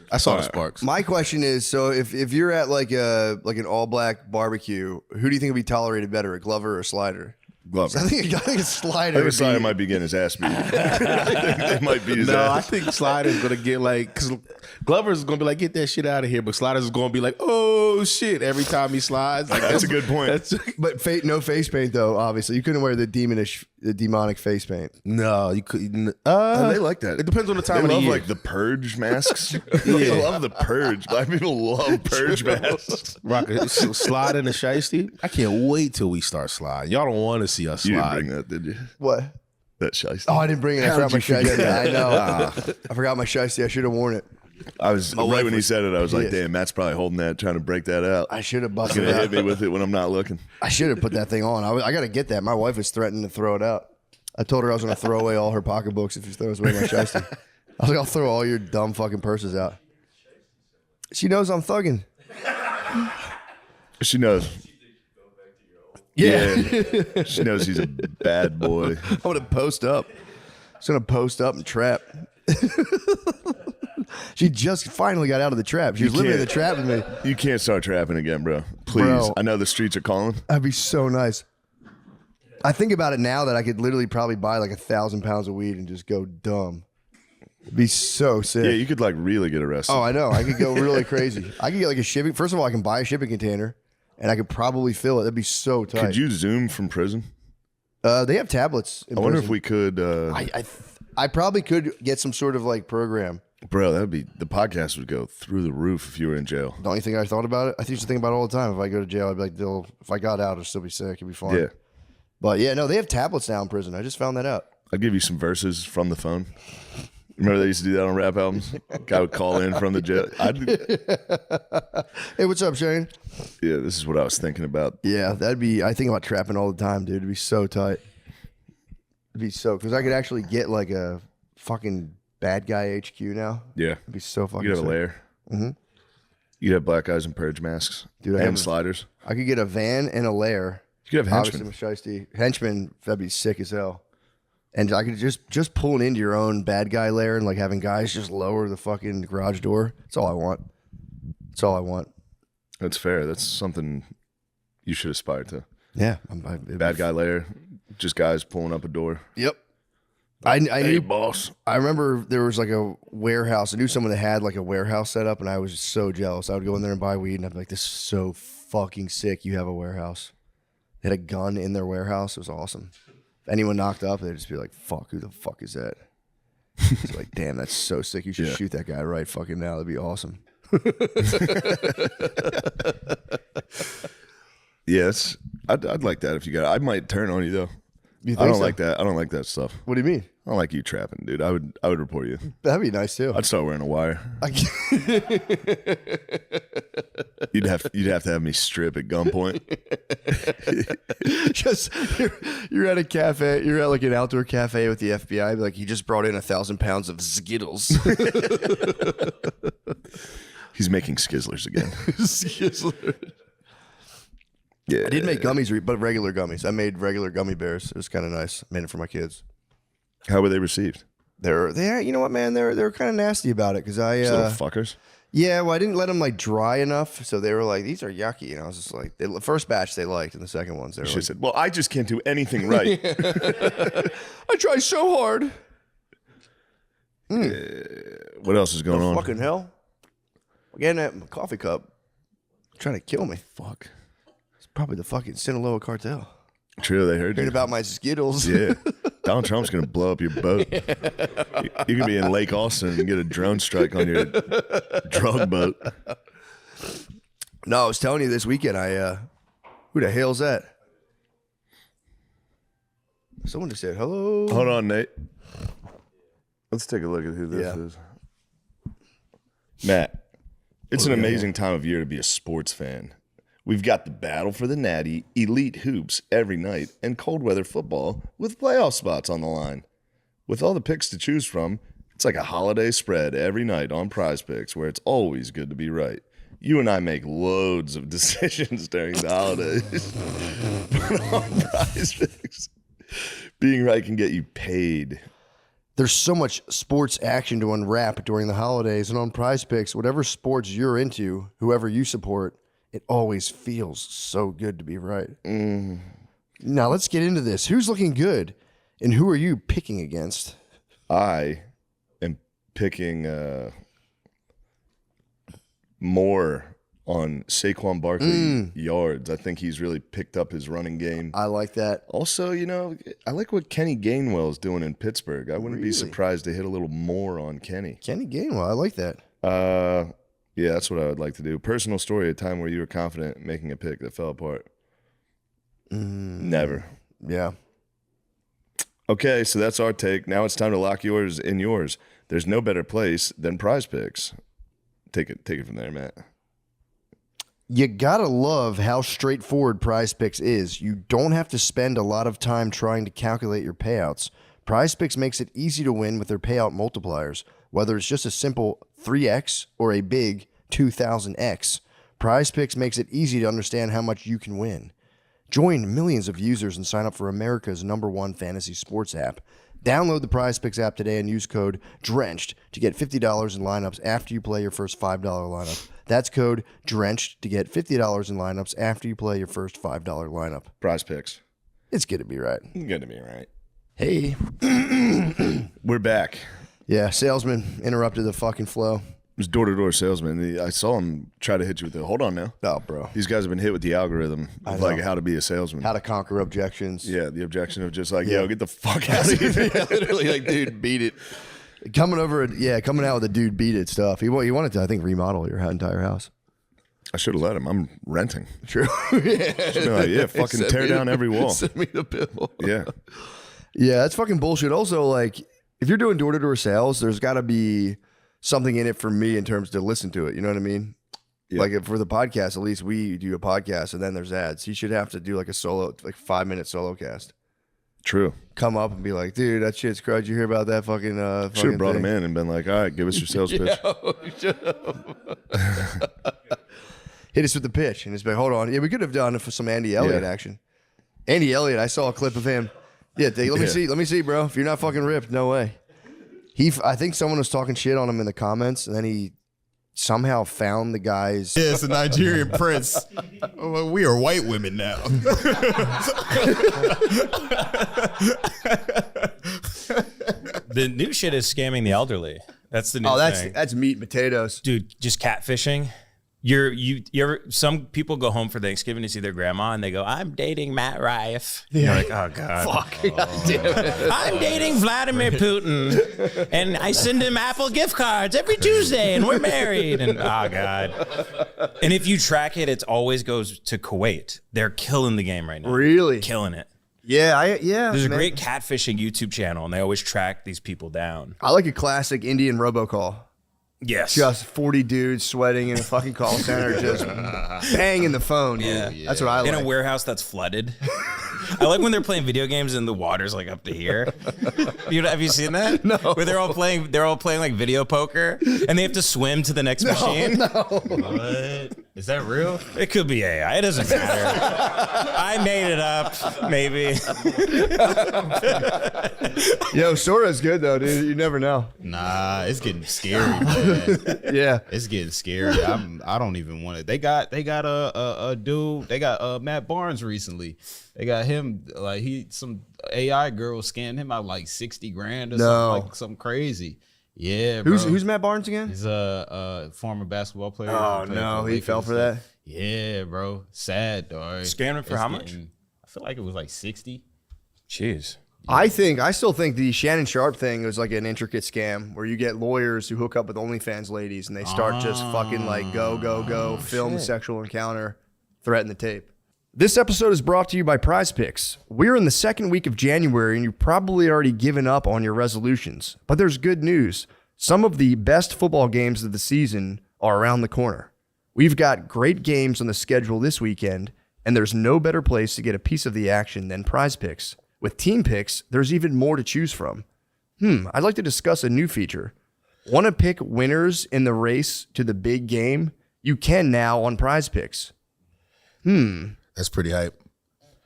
Speaker 21: I saw the sparks.
Speaker 7: My question is, so if you're at like an all black barbecue, who do you think would be tolerated better, a glover or a slider?
Speaker 3: Glover.
Speaker 7: I think a slider.
Speaker 3: I think a slider might be getting his ass beat. They might beat his ass.
Speaker 21: I think Slider's gonna get because Glover's gonna be like, get that shit out of here, but Slider's is gonna be like, oh shit, every time he slides. Like,
Speaker 3: that's a good point.
Speaker 7: But no face paint though. Obviously, you couldn't wear the demonic face paint.
Speaker 21: No, you couldn't.
Speaker 3: They like that.
Speaker 21: It depends on the time
Speaker 3: they
Speaker 21: of the
Speaker 3: love
Speaker 21: year.
Speaker 3: like the purge masks. They love the purge. Black people love purge masks.
Speaker 21: Rocker, slide in the shiesty. I can't wait till we start sliding. Y'all don't want to see us slide.
Speaker 3: You didn't bring that, did you?
Speaker 7: What?
Speaker 3: That shiesty.
Speaker 7: Oh, I didn't bring it. I forgot my shiesty. I know. I forgot my shiesty. I should have worn it.
Speaker 3: I was right when he said it. I was like, "Damn, Matt's probably holding that, trying to break that out."
Speaker 7: I should have
Speaker 3: He's
Speaker 7: busted
Speaker 3: gonna
Speaker 7: it
Speaker 3: hit me with it when I'm not looking.
Speaker 7: I should have put that thing on. I got to get that. My wife was threatening to throw it out. I told her I was going to throw away all her pocketbooks if she throws away my shiesty. I was like, "I'll throw all your dumb fucking purses out." She knows I'm thugging.
Speaker 3: She knows. Yeah, she knows he's a bad boy.
Speaker 7: I'm gonna post up. She's gonna post up and trap. She just finally got out of the trap. She was living in the trap with me.
Speaker 3: You can't start trapping again, bro. Please.
Speaker 7: Bro.
Speaker 3: I know the streets are calling.
Speaker 7: That'd be so nice. I think about it now that I could literally probably buy like 1,000 pounds of weed and just go dumb. It'd be so sick.
Speaker 3: Yeah, you could like really get arrested.
Speaker 7: Oh, I know. I could go really crazy. I could get like a shipping. First of all, I can buy a shipping container and I could probably fill it. That'd be so tight.
Speaker 3: Could you Zoom from prison?
Speaker 7: They have tablets.
Speaker 3: I wonder if we could.
Speaker 7: I probably could get some sort of like program.
Speaker 3: Bro, the podcast would go through the roof if you were in jail.
Speaker 7: Don't you think I thought about it? I used to think about it all the time. If I go to jail, I'd be like, if I got out, I'd still be sick. It'd be fun.
Speaker 3: Yeah.
Speaker 7: But yeah, no, they have tablets now in prison. I just found that out.
Speaker 3: I'll give you some verses from the phone. Remember they used to do that on rap albums? Guy would call in from the jail.
Speaker 7: Hey, what's up, Shane?
Speaker 3: Yeah, this is what I was thinking about.
Speaker 7: Yeah, I think about trapping all the time, dude. It'd be so tight. Because I could actually get like a fucking bad guy HQ now.
Speaker 3: Yeah.
Speaker 7: It'd be so fucking
Speaker 3: You'd have
Speaker 7: sick.
Speaker 3: a lair.
Speaker 7: Mm-hmm.
Speaker 3: You'd have black guys in purge masks.
Speaker 7: Dude,
Speaker 3: and sliders.
Speaker 7: I could get a van and a lair.
Speaker 3: You could have henchmen.
Speaker 7: Obviously, henchmen, that'd be sick as hell. And I could just pulling into your own bad guy lair and like having guys just lower the fucking garage door. That's all I want. That's all I want.
Speaker 3: That's fair. That's something you should aspire to.
Speaker 7: Yeah.
Speaker 3: Bad guy lair. Just guys pulling up a door.
Speaker 7: Yep. I
Speaker 3: Hey,
Speaker 7: knew,
Speaker 3: boss.
Speaker 7: I remember there was like a warehouse. I knew someone that had like a warehouse set up, and I was just so jealous. I would go in there and buy weed, and I'd be like, "This is so fucking sick. You have a warehouse." They had a gun in their warehouse. It was awesome. If anyone knocked up, they'd just be like, "Fuck, who the fuck is that?" It's like, damn, that's so sick. You should shoot that guy right fucking now. That'd be awesome.
Speaker 3: Yes, I'd like that if you got it. I might turn on you though.
Speaker 7: You think
Speaker 3: I don't
Speaker 7: so?
Speaker 3: like that. I don't like that stuff.
Speaker 7: What do you mean?
Speaker 8: I don't like you trapping, dude. I would report you.
Speaker 15: That'd be nice too.
Speaker 8: I'd start wearing a wire. You'd have to have me strip at gunpoint.
Speaker 15: Just you're at a cafe. You're at like an outdoor cafe with the FBI. Like he just brought in 1,000 pounds of Skittles.
Speaker 8: He's making Skizzlers again.
Speaker 15: Skizzlers.
Speaker 8: Yeah,
Speaker 15: I did make gummies, but regular gummies. I made regular gummy bears. It was kind of nice. I made it for my kids.
Speaker 8: How were they received?
Speaker 15: They're you know what, man? They're kind of nasty about it because
Speaker 8: Those little fuckers.
Speaker 15: Yeah, well, I didn't let them like dry enough, so they were like, these are yucky, and I was just like, the first batch they liked, and the second ones they were
Speaker 8: She
Speaker 15: like,
Speaker 8: said, "Well, I just can't do anything right."
Speaker 15: I try so hard.
Speaker 8: What else is going on?
Speaker 15: Fucking hell! Again, that coffee cup trying to kill me.
Speaker 8: Fuck.
Speaker 15: It's probably the fucking Sinaloa cartel.
Speaker 8: True, they heard
Speaker 15: Heard
Speaker 8: you.
Speaker 15: about my Skittles.
Speaker 8: Yeah. Donald Trump's going to blow up your boat. You could be in Lake Austin and get a drone strike on your drug boat.
Speaker 15: No, I was telling you this weekend, who the hell's that? Someone just said hello.
Speaker 8: Hold on, Nate. Let's take a look at who this is. Matt, it's an amazing time of year to be a sports fan. We've got the battle for the Natty, elite hoops every night, and cold weather football with playoff spots on the line. With all the picks to choose from, it's like a holiday spread every night on Prize Picks, where it's always good to be right. You and I make loads of decisions during the holidays. But on Prize Picks, being right can get you paid.
Speaker 15: There's so much sports action to unwrap during the holidays, and on Prize Picks, whatever sports you're into, whoever you support, it always feels so good to be right. Now let's get into this. Who's looking good, and who are you picking against?
Speaker 8: I am picking more on Saquon Barkley yards. I think he's really picked up his running game.
Speaker 15: I like that.
Speaker 8: Also, I like what Kenny Gainwell's doing in Pittsburgh. I wouldn't be surprised to hit a little more on Kenny.
Speaker 15: Kenny Gainwell, I like that.
Speaker 8: Yeah, that's what I would like to do. Personal story, a time where you were confident making a pick that fell apart. Never.
Speaker 15: Yeah.
Speaker 8: Okay, so that's our take. Now it's time to lock yours in yours. There's no better place than Prize Picks. Take it from there, Matt.
Speaker 15: You gotta love how straightforward Prize Picks is. You don't have to spend a lot of time trying to calculate your payouts. Prize Picks makes it easy to win with their payout multipliers. Whether it's just a simple 3x or a big 2000x, Prize Picks makes it easy to understand how much you can win. Join millions of users and sign up for America's #1 fantasy sports app. Download the Prize Picks app today and use code DRENCHED to get $50 in lineups after you play your first $5 lineup. That's code DRENCHED to get $50 in lineups after you play your first $5 lineup.
Speaker 8: Prize Picks.
Speaker 15: It's good to be right.
Speaker 8: Good to be right.
Speaker 15: Hey.
Speaker 8: We're back.
Speaker 15: Yeah, salesman interrupted the fucking flow.
Speaker 8: It was door-to-door salesman. I saw him try to hit you with the, hold on now.
Speaker 15: Oh, bro.
Speaker 8: These guys have been hit with the algorithm of like how to be a salesman.
Speaker 15: How to conquer objections.
Speaker 8: Yeah, the objection of just like, yo, get the fuck out of here.
Speaker 15: Yeah, literally, like, dude, beat it. Coming out with a dude beat it stuff. He wanted to, I think, remodel your entire house.
Speaker 8: I should have let him. I'm renting.
Speaker 15: True.
Speaker 8: Yeah, fucking tear down every wall.
Speaker 15: Send me the bill.
Speaker 8: Yeah.
Speaker 15: Yeah, that's fucking bullshit. Also, like, if you're doing door-to-door sales, there's got to be something in it for me in terms to listen to it. You know what I mean? Yeah. Like for the podcast, at least we do a podcast and then there's ads. He should have to do like a solo, like 5-minute solo cast.
Speaker 8: True.
Speaker 15: Come up and be like, dude, that shit's crud. You hear about that fucking
Speaker 8: should have brought him in and been like, all right, give us your sales pitch.
Speaker 15: Hit us with the pitch and just be like, hold on. Yeah, we could have done it for some Andy Elliott action. Andy Elliott, I saw a clip of him. Yeah, let me see, bro. If you're not fucking ripped, no way. I think someone was talking shit on him in the comments, and then he somehow found the guy's.
Speaker 16: Yeah, it's a Nigerian prince. Well, we are white women now.
Speaker 18: The new shit is scamming the elderly. That's the new thing.
Speaker 15: That's meat and potatoes,
Speaker 18: dude. Just catfishing. You ever? Some people go home for Thanksgiving to see their grandma, and they go, "I'm dating Matt Rife." Yeah. You're like, "Oh God,
Speaker 15: fuck!" Oh.
Speaker 18: I'm dating Vladimir Putin, and I send him Apple gift cards every Tuesday, and we're married. And oh God! And if you track it, it always goes to Kuwait. They're killing the game right now.
Speaker 15: Really
Speaker 18: killing it.
Speaker 7: Yeah,
Speaker 18: There's a
Speaker 7: man.
Speaker 18: great catfishing YouTube channel, and they always track these people down.
Speaker 7: I like a classic Indian robocall.
Speaker 18: Yes.
Speaker 7: Just 40 dudes sweating in a fucking call center, just banging the phone.
Speaker 18: Yeah.
Speaker 7: That's what I like.
Speaker 18: In a warehouse that's flooded. I like when they're playing video games and the water's like up to here. Have you seen that?
Speaker 7: No.
Speaker 18: Where they're all playing like video poker and they have to swim to the next machine.
Speaker 7: No.
Speaker 18: What? Is that real? It could be AI. It doesn't matter. I made it up, maybe.
Speaker 7: Yo, Sora's good though, dude. You never know.
Speaker 21: Nah, it's getting scary, man.
Speaker 7: Yeah,
Speaker 21: it's getting scary. I don't even want it. They got a dude. They got Matt Barnes recently. They got him some AI girl scanned him out like 60 grand or something, like something crazy. Yeah, bro.
Speaker 7: Who's Matt Barnes again?
Speaker 21: He's a former basketball player.
Speaker 7: Oh no, he fell for that.
Speaker 21: Yeah, bro. Sad, dog.
Speaker 18: Scanned him for how much?
Speaker 21: I feel like it was like 60.
Speaker 18: Jeez.
Speaker 7: I still think the Shannon Sharp thing was like an intricate scam where you get lawyers who hook up with OnlyFans ladies and they start just fucking like go, film the sexual encounter, threaten the tape. This episode is brought to you by Prize Picks. We're in the second week of January and you've probably already given up on your resolutions. But there's good news. Some of the best football games of the season are around the corner. We've got great games on the schedule this weekend, and there's no better place to get a piece of the action than Prize Picks. With Team Picks, there's even more to choose from. I'd like to discuss a new feature. Want to pick winners in the race to the big game? You can now on Prize Picks.
Speaker 21: That's pretty hype.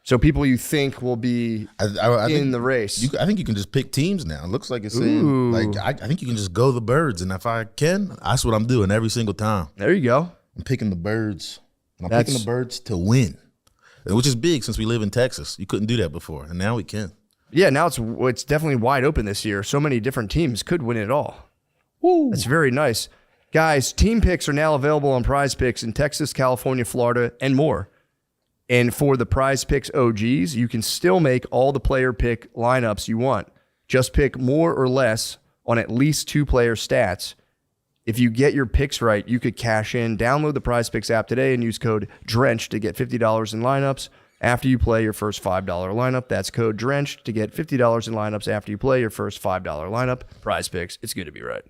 Speaker 7: So people you think will be in the race.
Speaker 21: I think you can just pick teams now. It looks like it's saying, like, I think you can just go the birds. And if I can, that's what I'm doing every single time.
Speaker 7: There you go.
Speaker 21: I'm picking the birds. And I'm picking the birds to win, which is big since we live in Texas. You couldn't do that before, and now we can.
Speaker 7: Yeah, now it's definitely wide open this year. So many different teams could win it all. Woo. That's very nice. Guys, team picks are now available on Prize Picks in Texas, California, Florida, and more. And for the Prize Picks OGs, you can still make all the player pick lineups you want. Just pick more or less on at least 2 player stats. If you get your picks right, you could cash in. Download the Prize Picks app today and use code DRENCH to get $50 in lineups after you play your first $5 lineup. That's code DRENCH to get $50 in lineups after you play your first $5 lineup. Prize Picks, it's good to be right.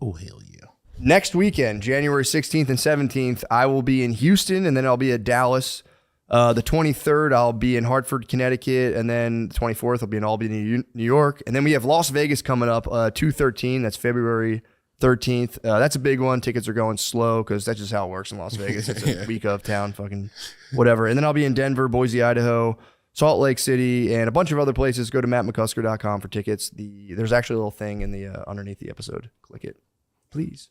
Speaker 21: Oh, hell yeah.
Speaker 7: Next weekend, January 16th and 17th, I will be in Houston, and then I'll be at Dallas. The 23rd, I'll be in Hartford, Connecticut, and then the 24th, I'll be in Albany, New York. And then we have Las Vegas coming up, 2/13. That's February 13th. That's a big one. Tickets are going slow because that's just how it works in Las Vegas. It's a week of town, fucking whatever. And then I'll be in Denver, Boise, Idaho, Salt Lake City, and a bunch of other places. Go to mattmccusker.com for tickets. There's actually a little thing in the underneath the episode. Click it, please.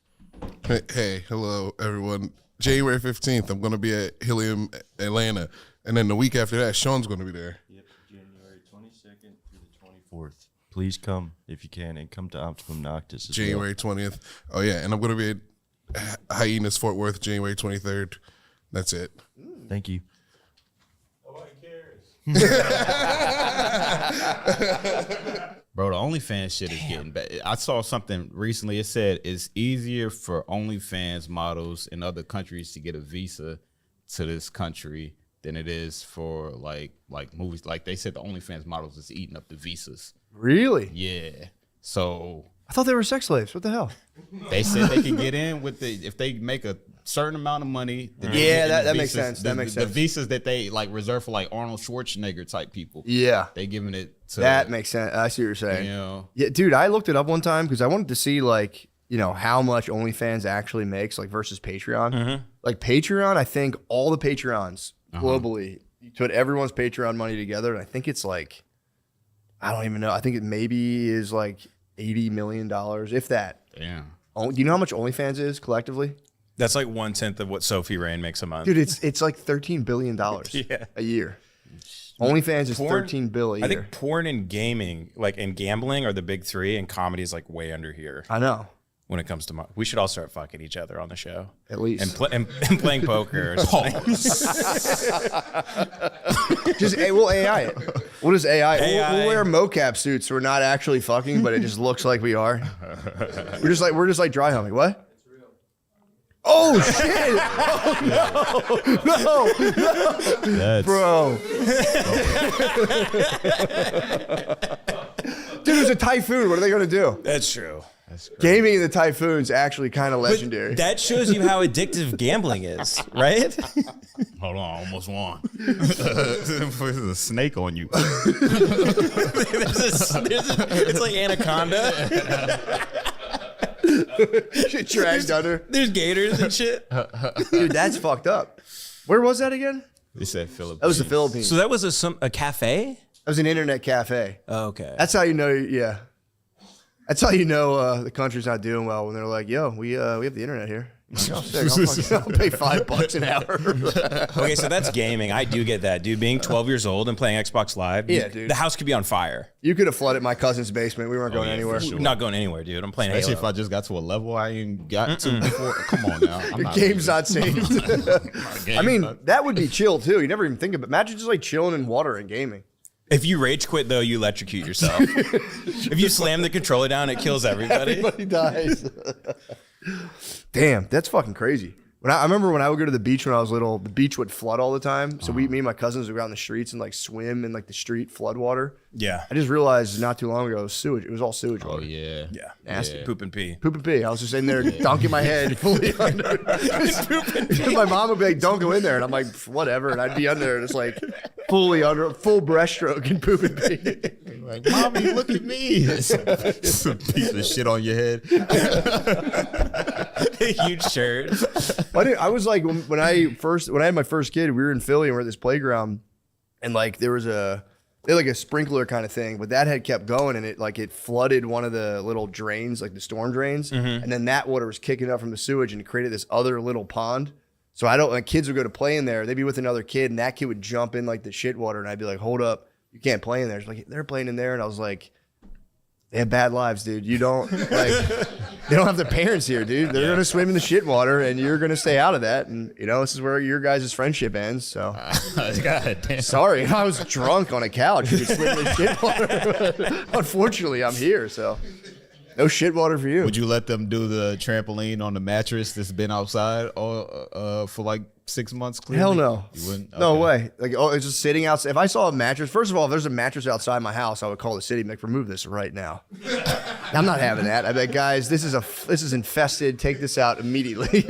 Speaker 1: Hey, hello, everyone. January 15th, I'm going to be at Helium, Atlanta. And then the week after that, Sean's going to be there.
Speaker 19: Yep, January 22nd through the 24th. Please come if you can, and come to Optimum Noctis as
Speaker 1: January 20th. Oh, yeah. And I'm going to be at Hyenas, Fort Worth, January 23rd. That's it.
Speaker 19: Thank you.
Speaker 21: Bro, the OnlyFans shit is getting bad. I saw something recently. It said it's easier for OnlyFans models in other countries to get a visa to this country than it is for like movies. Like they said, the OnlyFans models is eating up the visas.
Speaker 7: Really?
Speaker 21: Yeah. So
Speaker 7: I thought they were sex slaves. What the hell?
Speaker 21: They said they can get in with if they make a certain amount of money.
Speaker 7: Yeah, that makes sense. That makes sense.
Speaker 21: The visas that they like reserve for like Arnold Schwarzenegger type people.
Speaker 7: Yeah,
Speaker 21: they giving it to
Speaker 7: that makes sense. I see what you're saying.
Speaker 21: You know?
Speaker 7: Yeah, dude, I looked it up one time because I wanted to see like how much OnlyFans actually makes like versus Patreon.
Speaker 21: Mm-hmm.
Speaker 7: Like Patreon, I think all the Patreons globally, you put everyone's Patreon money together, and I think it's like I don't even know. I think it maybe is like $80 million, if that.
Speaker 21: Yeah.
Speaker 7: Oh, do you know how much OnlyFans is collectively?
Speaker 18: That's like 1/10 of what Sophie Rain makes a month.
Speaker 7: Dude, it's like $13 billion a year. OnlyFans is $13 billion a year.
Speaker 18: I think porn and gaming, like and gambling, are the big 3, and comedy is like way under here.
Speaker 7: I know.
Speaker 18: When it comes to we should all start fucking each other on the show.
Speaker 7: At least.
Speaker 18: And playing poker or something.
Speaker 7: Just we'll AI it. We'll just AI. We'll wear mocap suits. So we're not actually fucking, but it just looks like we are. We're just like dry humping. What? Oh shit! Oh no, bro. Dude, it was a typhoon. What are they gonna do?
Speaker 18: That's true.
Speaker 7: Gaming in the typhoon's actually kind of legendary.
Speaker 18: But that shows you how addictive gambling is, right?
Speaker 21: Hold on, almost won. There's a snake on you.
Speaker 18: It's like Anaconda.
Speaker 7: Shit dragged under.
Speaker 18: There's gators and shit.
Speaker 7: Dude, that's fucked up. Where was that again?
Speaker 21: They said Philippines.
Speaker 7: That was the Philippines.
Speaker 18: So that was a cafe?
Speaker 7: That was an internet cafe.
Speaker 18: Oh, okay.
Speaker 7: That's how you know, yeah. That's how you know the country's not doing well when they're like, "Yo, we have the internet here." Like, oh, sick. I'll pay $5 an hour.
Speaker 18: Okay, so that's gaming. I do get that, dude. Being 12 years old and playing Xbox Live,
Speaker 7: Yeah, dude.
Speaker 18: the house could be on fire.
Speaker 7: You could have flooded my cousin's basement. We weren't going
Speaker 21: yeah,
Speaker 7: anywhere.
Speaker 21: for sure.
Speaker 18: Not going anywhere, dude. I'm playing
Speaker 21: Especially
Speaker 18: Halo.
Speaker 21: if I just got to a level I ain't got to before. Come on now. I'm
Speaker 7: The game's not saved. I mean, that would be chill too. You never even think of it. Imagine just like chilling in water and gaming.
Speaker 18: If you rage quit, though, you electrocute yourself. If you slam the controller down, it kills everybody.
Speaker 7: Everybody dies. Damn, that's fucking crazy. I remember when I would go to the beach when I was little, the beach would flood all the time. So me and my cousins would go out in the streets and like swim in like the street flood water.
Speaker 18: Yeah.
Speaker 7: I just realized not too long ago it was sewage. It was all sewage water.
Speaker 21: Oh yeah.
Speaker 18: Yeah.
Speaker 7: Nasty.
Speaker 18: Yeah. Poop and pee.
Speaker 7: Poop and pee. I was just in there dunking my head fully under. My mom would be like, "Don't go in there," and I'm like, "Whatever," and I'd be under there just like fully under, full breaststroke and poop and pee.
Speaker 21: Like, Mommy, look at me. It's a piece of shit on your head.
Speaker 18: Huge shirt.
Speaker 7: I was like, when I had my first kid, we were in Philly and we're at this playground, and like they had like a sprinkler kind of thing, but that had kept going and it flooded one of the little drains, like the storm drains, and then that water was kicking up from the sewage and it created this other little pond. So kids would go to play in there, they'd be with another kid, and that kid would jump in like the shit water, and I'd be like, "Hold up, you can't play in there." She's like, "They're playing in there," and I was like, "They have bad lives, dude. You don't they don't have their parents here, dude. They're gonna swim in the shit water, and you're gonna stay out of that. And this is where your guys' friendship ends. So,
Speaker 21: God damn.
Speaker 7: Sorry, if I was drunk on a couch, you could swim in the shit water. Unfortunately, I'm here, so no shit water for you.
Speaker 21: Would you let them do the trampoline on the mattress that's been outside for like 6 months? Clearly?
Speaker 7: Hell no.
Speaker 21: You wouldn't?
Speaker 7: No
Speaker 21: Okay.
Speaker 7: way. Like, it's just sitting outside. If I saw a mattress, first of all, if there's a mattress outside my house, I would call the city and be like, "Remove this right now." I'm not having that. I'd be like, "Guys, this is infested. Take this out immediately."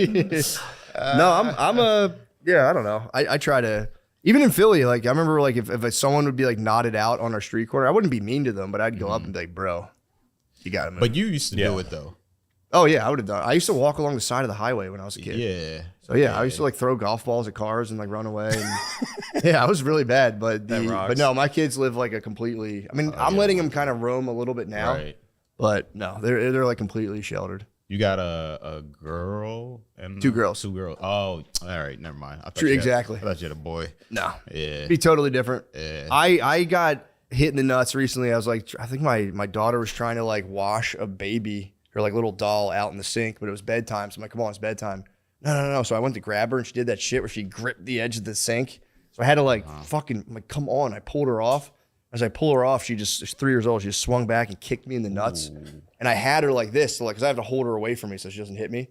Speaker 7: No, I don't know. I try to, even in Philly, like I remember like if someone would be like knotted out on our street corner, I wouldn't be mean to them, but I'd go up and be like, "Bro, you got to move."
Speaker 21: But you used to do it though.
Speaker 7: Oh yeah, I would have done. I used to walk along the side of the highway when I was a kid.
Speaker 21: Yeah.
Speaker 7: So yeah, I used to like throw golf balls at cars and like run away. And, yeah, I was really bad. But no, my kids live like a completely. I mean, I'm letting them kind of roam a little bit now.
Speaker 21: Right.
Speaker 7: But no, they're like completely sheltered.
Speaker 21: You got a girl and
Speaker 7: 2 girls.
Speaker 21: 2 girls. Oh, all right, never mind. I thought
Speaker 7: True,
Speaker 21: you had-
Speaker 7: exactly.
Speaker 21: I thought you had a boy.
Speaker 7: No.
Speaker 21: Yeah.
Speaker 7: Be totally different.
Speaker 21: Yeah.
Speaker 7: I got hit in the nuts recently. I was like, I think my daughter was trying to like wash a baby, her like little doll, out in the sink, but it was bedtime. So I'm like, "Come on, it's bedtime." No. So I went to grab her and she did that shit where she gripped the edge of the sink. So I had to like come on. I pulled her off. As I pull her off, she's 3 years old. She just swung back and kicked me in the nuts. And I had her like this, so like, cause I have to hold her away from me so she doesn't hit me.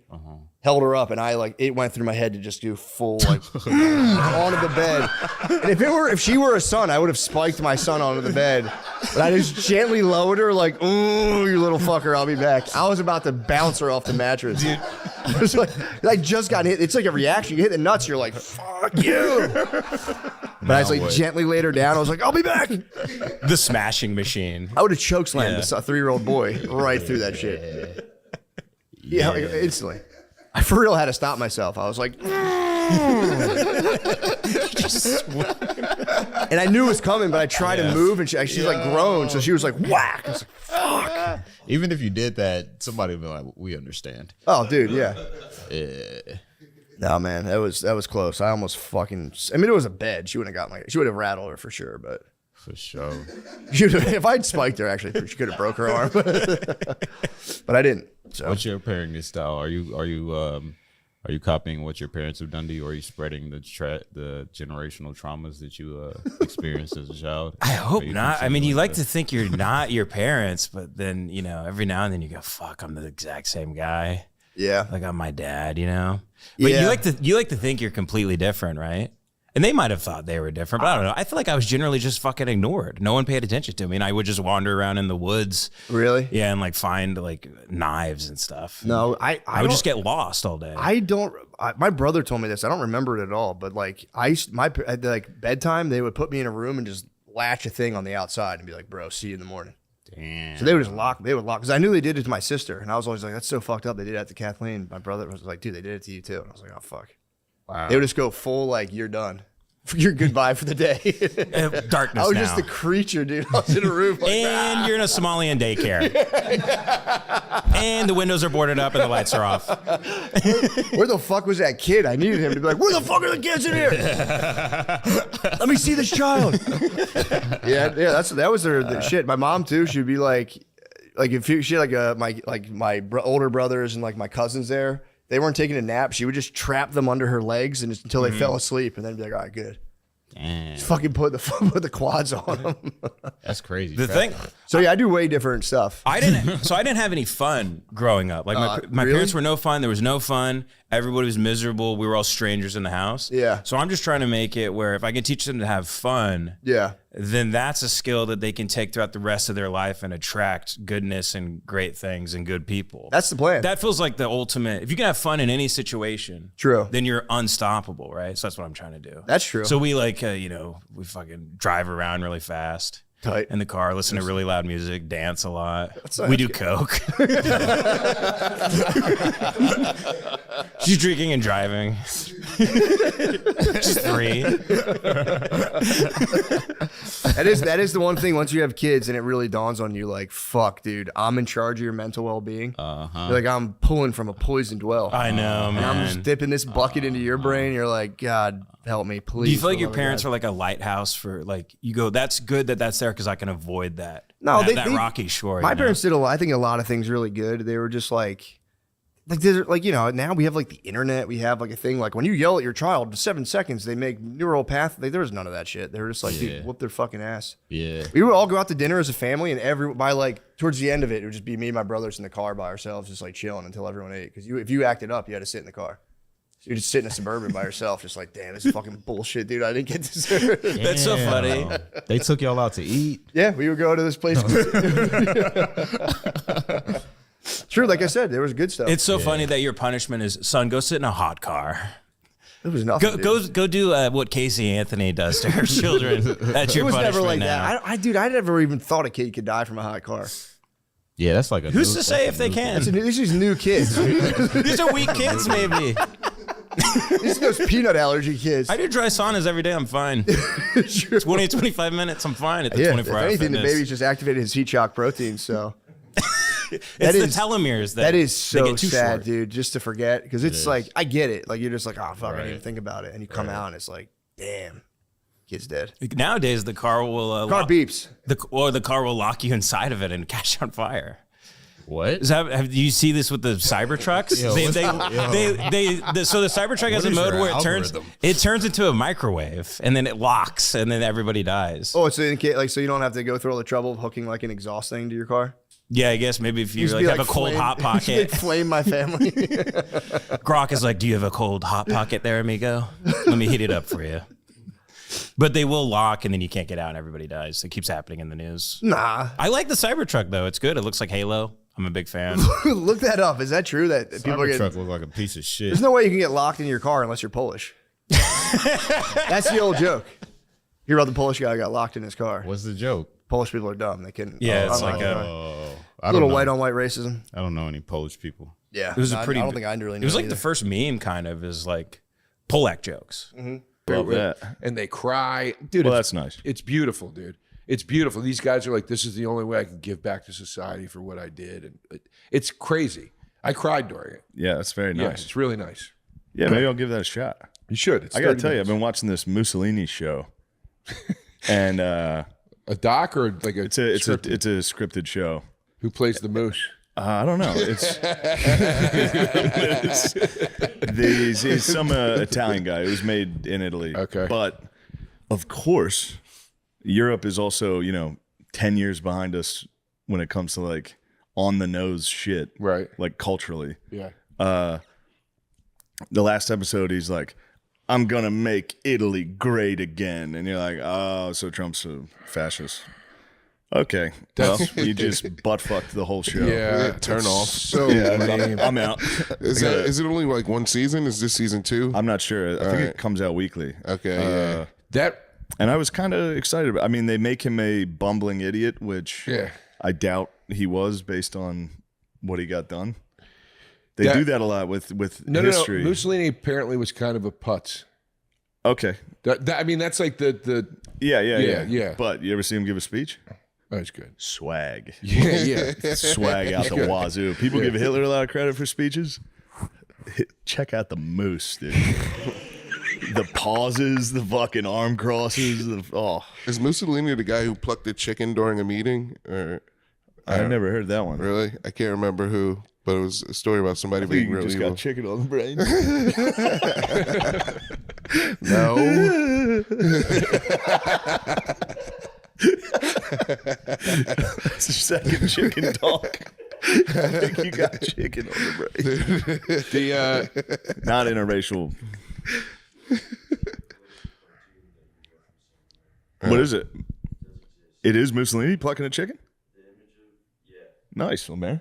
Speaker 7: Held her up, and it went through my head to just do full like onto the bed. And if she were a son, I would have spiked my son onto the bed. But I just gently lowered her, like, "Ooh, you little fucker, I'll be back." I was about to bounce her off the mattress. Dude. It was like I just got hit. It's like a reaction. You hit the nuts, you're like, "Fuck you." But I just like gently laid her down. I was like, "I'll be back."
Speaker 18: The smashing machine.
Speaker 7: I would have chokeslammed a 3-year-old boy right through that shit. Yeah, like, instantly. I for real had to stop myself. I was like, and I knew it was coming, but I tried to move, and she's like grown, so she was like whack. I was like, fuck.
Speaker 21: Even if you did that, somebody would be like, "We understand."
Speaker 7: Oh, dude, yeah.
Speaker 21: Yeah.
Speaker 7: No, man, that was close. I almost fucking. I mean, it was a bed. She wouldn't have gotten she would have rattled her for sure, but.
Speaker 21: For sure.
Speaker 7: If I'd spiked her, actually, she could have broke her arm. But I didn't. So.
Speaker 21: What's your parenting style? Are you copying what your parents have done to you, or are you spreading the generational traumas that you experienced as a child?
Speaker 18: I hope not. I mean, you like to think you're not your parents, but then every now and then you go, "Fuck, I'm the exact same guy."
Speaker 7: Yeah.
Speaker 18: Like I'm my dad, you know? But
Speaker 7: Yeah.
Speaker 18: you like to think you're completely different, right? And they might have thought they were different, but I don't know. I feel like I was generally just fucking ignored. No one paid attention to me, and I would just wander around in the woods.
Speaker 7: Really?
Speaker 18: Yeah, and like find like knives and stuff.
Speaker 7: No, I
Speaker 18: would just get lost all day.
Speaker 7: My brother told me this. I don't remember it at all, but like at like bedtime, they would put me in a room and just latch a thing on the outside and be like, "Bro, see you in the morning."
Speaker 21: Damn.
Speaker 7: So they would just lock. They would lock because I knew they did it to my sister, and I was always like, "That's so fucked up." They did that to Kathleen. My brother was like, "Dude, they did it to you too." And I was like, "Oh fuck."
Speaker 21: Wow.
Speaker 7: They would just go full like, "You're done." You're goodbye for the day.
Speaker 18: Darkness
Speaker 7: I was
Speaker 18: now.
Speaker 7: just a creature, dude. I was in a room like,
Speaker 18: And you're in a Somalian daycare. And the windows are boarded up and the lights are off.
Speaker 7: where the fuck was that kid? I needed him to be like, where the fuck are the kids in here? Let me see this child. yeah, that was the shit. My mom too. She'd be like if she had my older brothers and like my cousins there. They weren't taking a nap. She would just trap them under her legs and until they fell asleep, and then be like, "All right, good." Just fucking put the quads on them.
Speaker 21: That's crazy.
Speaker 18: The thing.
Speaker 7: So yeah, I do way different stuff.
Speaker 18: I didn't have any fun growing up. Like my
Speaker 7: really?
Speaker 18: parents were no fun. There was no fun. Everybody was miserable. We were all strangers in the house.
Speaker 7: Yeah.
Speaker 18: So I'm just trying to make it where if I can teach them to have fun,
Speaker 7: Yeah.
Speaker 18: then that's a skill that they can take throughout the rest of their life and attract goodness and great things and good people.
Speaker 7: That's the plan.
Speaker 18: That feels like the ultimate. If you can have fun in any situation,
Speaker 7: True.
Speaker 18: then you're unstoppable, right? So that's what I'm trying to do.
Speaker 7: That's true.
Speaker 18: So we we fucking drive around really fast.
Speaker 7: Tight.
Speaker 18: In the car, listen to really loud music, dance a lot.
Speaker 7: not
Speaker 18: We do coke. She's drinking and driving. She's 3.
Speaker 7: That is the one thing once you have kids and it really dawns on you like, fuck, dude, I'm in charge of your mental well-being. You're like, I'm pulling from a poisoned well.
Speaker 18: I know,
Speaker 7: and
Speaker 18: man.
Speaker 7: I'm just dipping this bucket into your brain. You're like, God, help me, please.
Speaker 18: Do you feel like
Speaker 7: for
Speaker 18: your
Speaker 7: the love of
Speaker 18: parents
Speaker 7: God.
Speaker 18: are like a lighthoug's for like, you go, that's good that's there because I can avoid that.
Speaker 7: No,
Speaker 18: that rocky shore.
Speaker 7: My
Speaker 18: you know?
Speaker 7: parents did I think a lot of things really good. They were just like now we have like the internet. We have like a thing like when you yell at your child, 7 seconds they make neural path. There was none of that shit. They were just like, dude, whoop their fucking ass.
Speaker 21: Yeah.
Speaker 7: We would all go out to dinner as a family, and by like towards the end of it would just be me and my brothers in the car by ourselves, just like chilling until everyone ate. Because if you acted up, you had to sit in the car. So you're just sitting in a Suburban by yourself, just like, damn, this is fucking bullshit, dude. I didn't get dessert.
Speaker 18: That's so funny.
Speaker 21: They took y'all out to eat.
Speaker 7: Yeah, we would go to this place. True, like I said, there was good stuff.
Speaker 18: It's so funny that your punishment is, son, go sit in a hot car.
Speaker 7: It was nothing.
Speaker 18: Go do what Casey Anthony does to her children. That's your
Speaker 7: It was
Speaker 18: punishment
Speaker 7: never like
Speaker 18: now.
Speaker 7: that. I never even thought a kid could die from a hot car.
Speaker 21: Yeah, that's like a.
Speaker 18: Who's to say if they can?
Speaker 7: These are new kids.
Speaker 18: These are weak kids, maybe.
Speaker 7: These are those peanut allergy kids.
Speaker 18: I do dry saunas every day. I'm fine. 20, 25 minutes. I'm fine at the 24
Speaker 7: if
Speaker 18: hour
Speaker 7: anything, the
Speaker 18: fitness.
Speaker 7: baby's just activated his heat shock protein. So
Speaker 18: It's the telomeres that
Speaker 7: is
Speaker 18: they
Speaker 7: so
Speaker 18: get too
Speaker 7: sad,
Speaker 18: short.
Speaker 7: dude. Just to forget because it's
Speaker 21: is.
Speaker 7: like I get it. Like you're just like, oh fuck, I didn't even
Speaker 21: Right.
Speaker 7: think about it, and you come out and it's like, damn, kid's dead.
Speaker 18: Nowadays, the car will
Speaker 7: Car beeps.
Speaker 18: The car will lock you inside of it and catch on fire.
Speaker 21: What?
Speaker 18: Have you see this with the Cybertrucks?
Speaker 21: Yo,
Speaker 18: So the Cybertruck has
Speaker 21: What
Speaker 18: a
Speaker 21: is
Speaker 18: mode
Speaker 21: your
Speaker 18: where
Speaker 21: algorithm?
Speaker 18: it turns into a microwave and then it locks and then everybody dies.
Speaker 7: Oh, so in case, like, so you don't have to go through all the trouble of hooking like an exhaust thing to your car.
Speaker 18: Yeah, I guess maybe if you
Speaker 7: Used to
Speaker 18: like,
Speaker 7: be
Speaker 18: have a cold
Speaker 7: flame-
Speaker 18: hot
Speaker 7: used to be
Speaker 18: pocket.
Speaker 7: like flame my family.
Speaker 18: Grok is like, do you have a cold hot pocket there, amigo? Let me heat it up for you. But they will lock and then you can't get out and everybody dies. It keeps happening in the news.
Speaker 7: Nah.
Speaker 18: I like the Cybertruck though. It's good. It looks like Halo. I'm a big fan.
Speaker 7: Look that up. Is that true that people are
Speaker 21: Cybertruck
Speaker 7: getting?
Speaker 21: look like a piece of shit.
Speaker 7: There's no way you can get locked in your car unless you're Polish. That's the old joke. Hear about the Polish guy who got locked in his car.
Speaker 21: What's the joke?
Speaker 7: Polish people are dumb. They couldn't.
Speaker 18: Yeah, it's
Speaker 7: unlike
Speaker 18: like
Speaker 7: our-
Speaker 21: I
Speaker 7: little
Speaker 21: don't know.
Speaker 7: white on white racism.
Speaker 21: I don't know any Polish people.
Speaker 7: Yeah,
Speaker 18: It was
Speaker 7: No,
Speaker 18: a pretty.
Speaker 7: I don't think I really
Speaker 18: It
Speaker 7: knew.
Speaker 18: was like
Speaker 7: either.
Speaker 18: the first meme, kind of, is like Polak jokes.
Speaker 3: Love that.
Speaker 2: And they cry, dude.
Speaker 3: Well,
Speaker 2: it's-
Speaker 3: that's nice.
Speaker 2: It's beautiful, dude. It's beautiful. These guys are like, this is the only way I can give back to society for what I did, and it's crazy. I cried during it.
Speaker 3: Yeah, that's very nice.
Speaker 2: Yes, it's really nice.
Speaker 3: Yeah, maybe I'll give that a shot.
Speaker 2: You should. It's
Speaker 3: I gotta
Speaker 2: 30
Speaker 3: tell you, I've
Speaker 2: minutes.
Speaker 3: been watching this Mussolini show, and
Speaker 2: a doc or like a
Speaker 3: it's a scripted show.
Speaker 2: Who plays the moose?
Speaker 3: I don't know. He's some Italian guy. It was made in Italy.
Speaker 2: Okay,
Speaker 3: but of course, Europe is also 10 years behind us when it comes to like on the nose shit,
Speaker 2: right?
Speaker 3: Like culturally,
Speaker 2: Yeah.
Speaker 3: The last episode, he's like, I'm going to make Italy great again. And you're like, oh, so Trump's a fascist. Okay. Well, you just butt fucked the whole show.
Speaker 2: Yeah,
Speaker 1: turn off.
Speaker 2: So
Speaker 3: I'm out.
Speaker 1: Is it only like one season? Is this season 2?
Speaker 3: I'm not sure. I think
Speaker 1: right.
Speaker 3: it comes out weekly.
Speaker 1: Okay, yeah.
Speaker 3: And I was kind of excited. I mean, they make him a bumbling idiot, which I doubt he was based on what he got done. They do that a lot with history.
Speaker 2: No. Mussolini apparently was kind of a putz.
Speaker 3: Okay.
Speaker 2: I mean, that's like the
Speaker 3: yeah. But you ever see him give a speech?
Speaker 2: That's good.
Speaker 3: Swag.
Speaker 2: Yeah.
Speaker 3: Swag out the wazoo. People give Hitler a lot of credit for speeches. Check out the moose, dude. The pauses, the fucking arm crosses.
Speaker 1: Is Mussolini the guy who plucked a chicken during a meeting? Or
Speaker 3: I never heard that one.
Speaker 1: Really? I can't remember who, but it was a story about somebody being really
Speaker 3: just
Speaker 1: evil.
Speaker 3: got chicken on the brain.
Speaker 1: No.
Speaker 3: That's your second chicken talk. I think you got chicken on the brain. Not interracial. What is it? It is Mussolini plucking a chicken? Nice, man.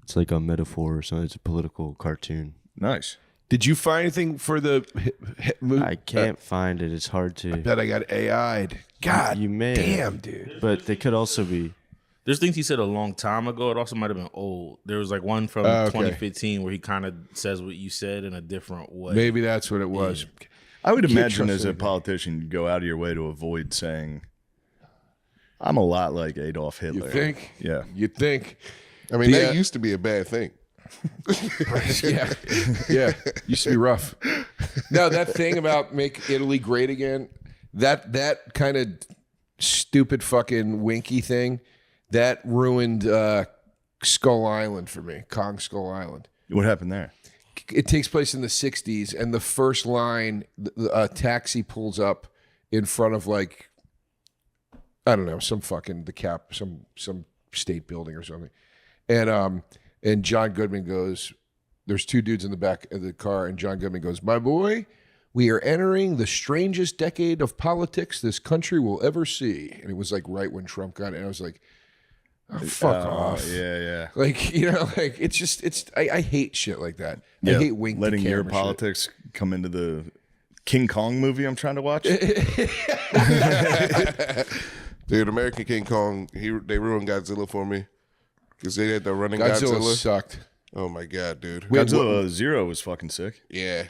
Speaker 5: It's like a metaphor or something. It's a political cartoon.
Speaker 3: Nice.
Speaker 2: Did you find anything for the
Speaker 5: I can't find it. It's hard to.
Speaker 2: I bet I got AI'd. God,
Speaker 5: you may.
Speaker 2: damn, dude.
Speaker 5: But they could also be.
Speaker 4: There's things he said a long time ago. It also might have been old. There was like one from 2015 where he kind of says what you said in a different way.
Speaker 2: Maybe that's what it was.
Speaker 3: Yeah. I would
Speaker 2: Can't
Speaker 3: imagine
Speaker 2: trust
Speaker 3: as a
Speaker 2: anything.
Speaker 3: politician, you go out of your way to avoid saying, I'm a lot like Adolf Hitler.
Speaker 2: You think?
Speaker 3: Yeah.
Speaker 2: You think?
Speaker 1: I mean, that used to be a bad thing.
Speaker 2: yeah. Used to be rough. No, that thing about make Italy great again, that kind of stupid fucking winky thing, that ruined Skull Island for me, Kong Skull Island.
Speaker 3: What happened there?
Speaker 2: It takes place in the 60s, and the first line, a taxi pulls up in front of like, I don't know, some state building or something. And John Goodman goes, there's two dudes in the back of the car, and John Goodman goes, my boy, we are entering the strangest decade of politics this country will ever see. And it was like right when Trump got it. And I was like, oh, fuck off.
Speaker 3: Yeah.
Speaker 2: Like, like I hate shit like that.
Speaker 3: Yeah,
Speaker 2: I hate wink
Speaker 3: letting
Speaker 2: the
Speaker 3: your
Speaker 2: camera shit.
Speaker 3: politics come into the King Kong movie I'm trying to watch.
Speaker 1: Dude, American King Kong, they ruined Godzilla for me. Because they had the running
Speaker 2: Godzilla
Speaker 1: Godzilla.
Speaker 2: sucked.
Speaker 1: Oh my God, dude.
Speaker 3: Godzilla Zero was fucking sick.
Speaker 1: Yeah.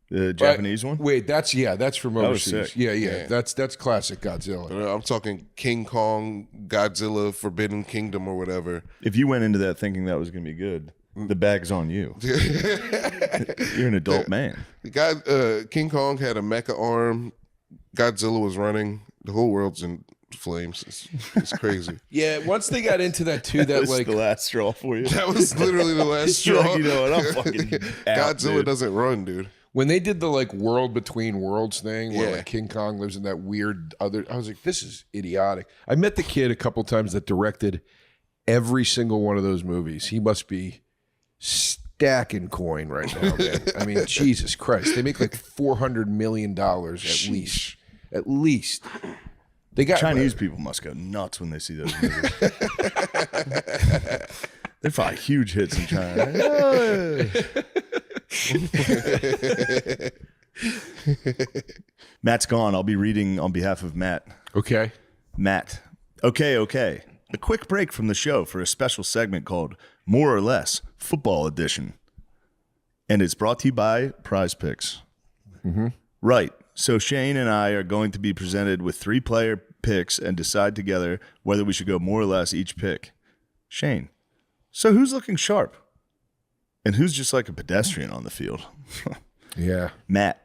Speaker 3: The Japanese one?
Speaker 2: Wait, that's from
Speaker 3: That was
Speaker 2: overseas.
Speaker 3: sick.
Speaker 2: Yeah. That's classic Godzilla.
Speaker 1: I'm talking King Kong, Godzilla, Forbidden Kingdom, or whatever.
Speaker 3: If you went into that thinking that was going to be good, the bag's on you. You're an adult man.
Speaker 1: King Kong had a mecha arm. Godzilla was running. The whole world's in flames. It's crazy.
Speaker 2: Yeah, once they got into that too, that
Speaker 3: was
Speaker 2: like
Speaker 3: the last straw for you.
Speaker 1: That was literally the last
Speaker 3: You're
Speaker 1: straw.
Speaker 3: like, you know what? I'm fucking out,
Speaker 1: Godzilla
Speaker 3: dude.
Speaker 1: doesn't run, dude.
Speaker 2: when they did the like world between worlds thing, where
Speaker 1: Yeah.
Speaker 2: like King Kong lives in that weird other, I was like, this is idiotic. I met the kid a couple times that directed every single one of those movies. He must be stacking coin right now, man. I mean, Jesus Christ, they make like $400 million at least. At least. They got
Speaker 3: Chinese people must go nuts when they see those movies. They're probably huge hits in China. Matt's gone. I'll be reading on behalf of Matt.
Speaker 2: Okay.
Speaker 3: Matt. Okay. A quick break from the show for a special segment called More or Less Football Edition. And it's brought to you by Prize Picks.
Speaker 2: Mm-hmm.
Speaker 3: Right. So Shane and I are going to be presented with 3-player picks and decide together whether we should go more or less each pick. Shane, so who's looking sharp? And who's just like a pedestrian on the field?
Speaker 2: Yeah.
Speaker 3: Matt,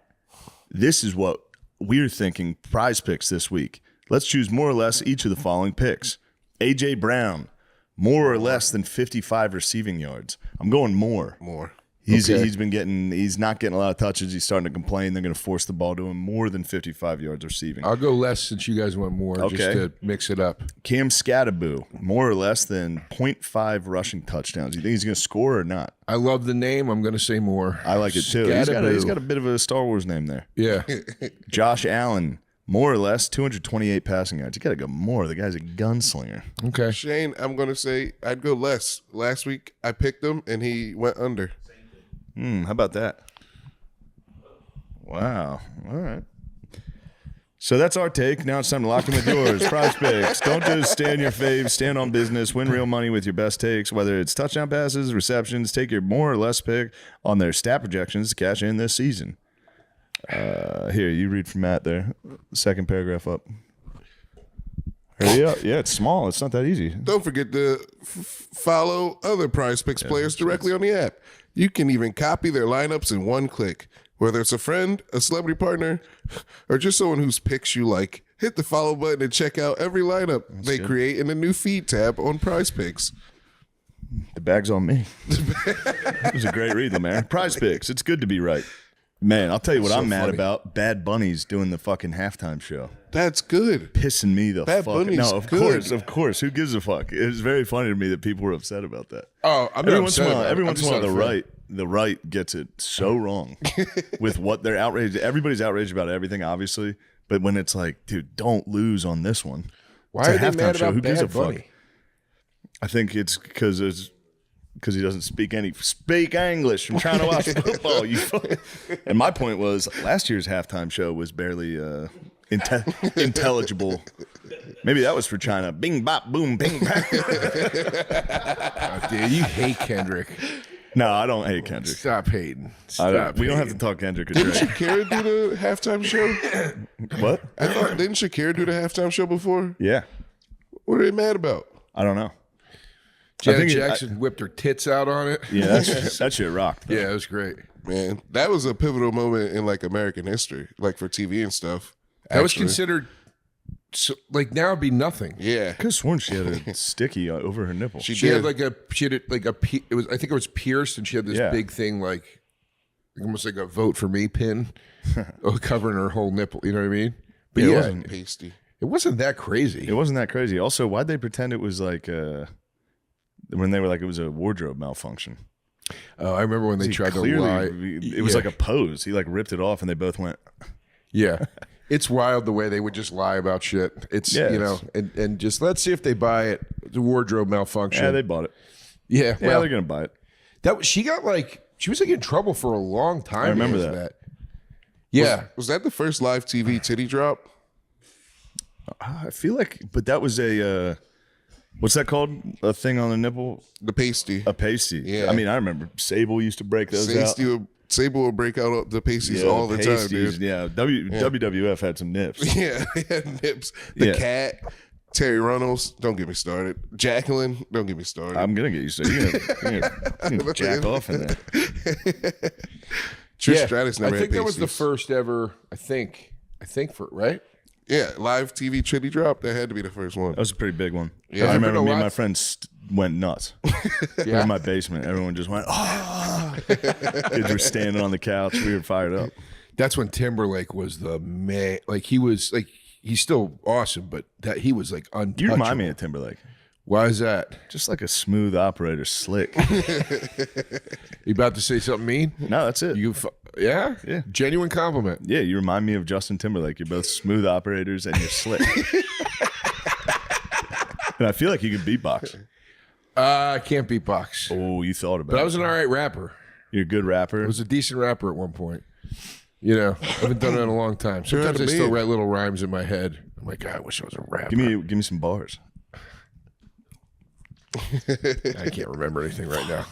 Speaker 3: this is what we're thinking Prize Picks this week. Let's choose more or less each of the following picks. A.J. Brown, more or less than 55 receiving yards. I'm going more.
Speaker 1: More.
Speaker 3: He's not getting a lot of touches. He's starting to complain. They're going to force the ball to him more than 55 yards receiving.
Speaker 2: I'll go less since you guys went more, just to mix it up.
Speaker 3: Cam Scattaboo, more or less than 0.5 rushing touchdowns. You think he's going to score or not?
Speaker 2: I love the name. I'm going to say more.
Speaker 3: I like it too. He's got a bit of a Star Wars name there.
Speaker 2: Yeah.
Speaker 3: Josh Allen, more or less 228 passing yards. You got to go more. The guy's a gunslinger.
Speaker 2: Okay.
Speaker 1: Shane, I'm going to say I'd go less. Last week I picked him and he went under.
Speaker 3: How about that? Wow. All right. So that's our take. Now it's time to lock in with yours. Prize picks. Don't just stand your faves. Stand on business. Win real money with your best takes. Whether it's touchdown passes, receptions, take your more or less pick on their stat projections to cash in this season. Here, you read from Matt there. Second paragraph up. Hurry up. Yeah, it's small. It's not that easy.
Speaker 1: Don't forget to follow other Prize Picks players directly on the app. You can even copy their lineups in one click. Whether it's a friend, a celebrity partner, or just someone whose picks you like, hit the follow button and check out every lineup they create in the new feed tab on Prize Picks.
Speaker 3: The bag's on me. It was a great read, man. Prize Picks. It's good to be right. Man, I'll tell you what I'm mad about. Bad Bunny's doing the fucking halftime show.
Speaker 1: That's good.
Speaker 3: Pissing me the
Speaker 1: Bad
Speaker 3: fuck.
Speaker 1: Bunny's
Speaker 3: No, of
Speaker 1: good.
Speaker 3: course. Who gives a fuck? It was very funny to me that people were upset about that.
Speaker 2: Oh, I'm not upset about it.
Speaker 3: Every
Speaker 2: I'm
Speaker 3: once in
Speaker 2: just
Speaker 3: a while,
Speaker 2: not a fan.
Speaker 3: the right gets it so wrong with what they're outraged. Everybody's outraged about everything, obviously. But when it's like, dude, don't lose on this one.
Speaker 2: Why are
Speaker 3: It's a
Speaker 2: they
Speaker 3: halftime
Speaker 2: mad
Speaker 3: show.
Speaker 2: about
Speaker 3: Who gives a
Speaker 2: Bad
Speaker 3: fuck?
Speaker 2: Bunny?
Speaker 3: I think it's because he doesn't speak English. I'm trying to watch football. And my point was, last year's halftime show was barely intelligible. Maybe that was for China. Bing, bop, boom, bing, bang.
Speaker 2: Dude, you hate Kendrick.
Speaker 3: No, I don't hate Kendrick.
Speaker 2: Stop hating.
Speaker 3: We don't have to talk Kendrick or
Speaker 1: Didn't
Speaker 3: Drake.
Speaker 1: Shakira do the halftime show?
Speaker 3: What?
Speaker 1: I thought, didn't Shakira do the halftime show before?
Speaker 3: Yeah.
Speaker 1: What are they mad about?
Speaker 3: I don't know.
Speaker 2: Janet Jackson whipped her tits out on it.
Speaker 3: Yeah, that shit rocked.
Speaker 2: Yeah, it was great.
Speaker 1: Man, that was a pivotal moment in like American history, like for TV and stuff.
Speaker 2: That was considered, like now it'd be nothing.
Speaker 1: Yeah.
Speaker 3: I could have sworn she had a sticky over her nipple.
Speaker 2: She had like a it was, I think it was pierced, and she had this big thing like almost like a vote for me pin covering her whole nipple. You know what I mean? But
Speaker 3: it
Speaker 2: yeah,
Speaker 3: wasn't
Speaker 1: pasty.
Speaker 2: It wasn't that crazy.
Speaker 3: It wasn't that crazy. Also, why'd they pretend it was like when they were like it was a wardrobe malfunction?
Speaker 2: Oh, I remember when they tried to lie.
Speaker 3: It was like a pose. He like ripped it off, and they both went.
Speaker 2: Yeah. It's wild the way they would just lie about shit. It's, you know, and just let's see if they buy it. It's a wardrobe malfunction.
Speaker 3: Yeah, they bought it.
Speaker 2: Yeah.
Speaker 3: Yeah, they're going to buy it.
Speaker 2: She was like in trouble for a long time.
Speaker 3: I remember
Speaker 2: because of
Speaker 3: that.
Speaker 2: Yeah.
Speaker 1: Was that the first live TV titty drop?
Speaker 3: I feel like, but that was a, what's that called? A thing on the nipple?
Speaker 1: The pasty.
Speaker 3: A pasty.
Speaker 1: Yeah.
Speaker 3: I mean, I remember Sable used to break those out.
Speaker 1: Sable would break out the pasties all the time, dude.
Speaker 3: Yeah, WWF had some nips.
Speaker 1: Yeah, they had nips. The Cat, Terry Runnels, don't get me started. Jacqueline, don't get me started.
Speaker 3: I'm gonna get you started. You're gonna jack off in there.
Speaker 1: Trish Stratus never
Speaker 2: I think
Speaker 1: had
Speaker 2: that was the
Speaker 1: pasties.
Speaker 2: first ever, I think for, right?
Speaker 1: Yeah, live TV titty drop. That had to be the first one.
Speaker 3: That was a pretty big one.
Speaker 1: Yeah.
Speaker 3: I
Speaker 1: Has there
Speaker 3: remember
Speaker 1: been a
Speaker 3: me and
Speaker 1: lot-
Speaker 3: my friends went nuts. We were in my basement. Everyone just went, oh! Kids were standing on the couch. We were fired up.
Speaker 2: That's when Timberlake was the man. Like he was like he's still awesome, but that he was like untouchable.
Speaker 3: You remind me of Timberlake.
Speaker 2: Why is that?
Speaker 3: Just like a smooth operator, slick.
Speaker 2: You about to say something mean?
Speaker 3: No, that's it.
Speaker 2: Yeah? Genuine compliment.
Speaker 3: Yeah, you remind me of Justin Timberlake. You're both smooth operators and you're slick. And I feel like you can beatbox.
Speaker 2: I can't beatbox.
Speaker 3: Oh, you thought about it.
Speaker 2: But I was an all right rapper.
Speaker 3: You're a good rapper.
Speaker 2: I was a decent rapper at one point. You know, I haven't done it in a long time.
Speaker 1: You're
Speaker 2: Sometimes
Speaker 1: out
Speaker 2: I
Speaker 1: of
Speaker 2: still
Speaker 1: band.
Speaker 2: write little rhymes in my head. I'm like, God, I wish I was a rapper.
Speaker 3: Give me some bars.
Speaker 2: I can't remember anything right now.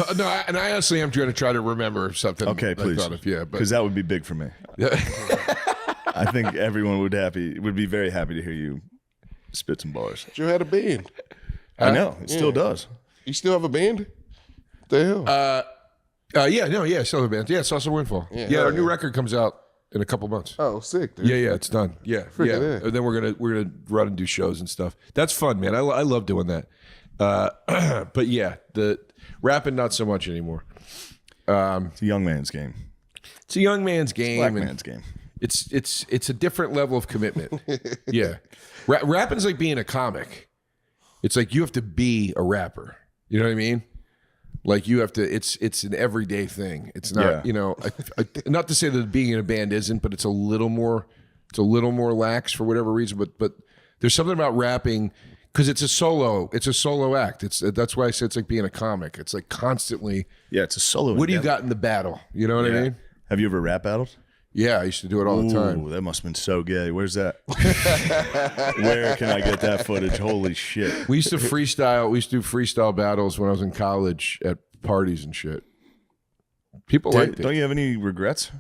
Speaker 2: And I honestly am trying to remember something.
Speaker 3: Okay, please.
Speaker 2: I thought of,
Speaker 3: because that would be big for me. I think everyone would be very happy to hear you spit some bars.
Speaker 1: You had a band.
Speaker 3: I know. It still does.
Speaker 1: You still have a band? The hell?
Speaker 2: Yeah, still have a band. Yeah, it's also Windfall. Yeah, our new record comes out in a couple months.
Speaker 1: Oh, sick, dude.
Speaker 2: Yeah, it's done. Yeah,
Speaker 1: Freaking
Speaker 2: yeah.
Speaker 1: A.
Speaker 2: And then we're gonna run and do shows and stuff. That's fun, man. I love doing that. But yeah, the rapping not so much anymore.
Speaker 3: It's a young man's game.
Speaker 2: It's a young man's game.
Speaker 3: Black
Speaker 2: and
Speaker 3: man's game.
Speaker 2: It's a different level of commitment. Yeah. Rapping's like being a comic. It's like you have to be a rapper. You know what I mean? Like you have to. It's an everyday thing. It's not. Not to say that being in a band isn't, but it's a little more. It's a little more lax for whatever reason. But there's something about rapping because it's a solo. It's a solo act. That's why I said it's like being a comic. It's like constantly.
Speaker 3: Yeah, it's a solo.
Speaker 2: What do you got in the battle? You know what I mean?
Speaker 3: Have you ever rap battled?
Speaker 2: Yeah, I used to do it all the time.
Speaker 3: That must have been so gay. Where's that? Where can I get that footage? Holy shit.
Speaker 2: We used to freestyle. We used to do freestyle battles when I was in college at parties and shit. People liked it.
Speaker 3: Don't you have any regrets?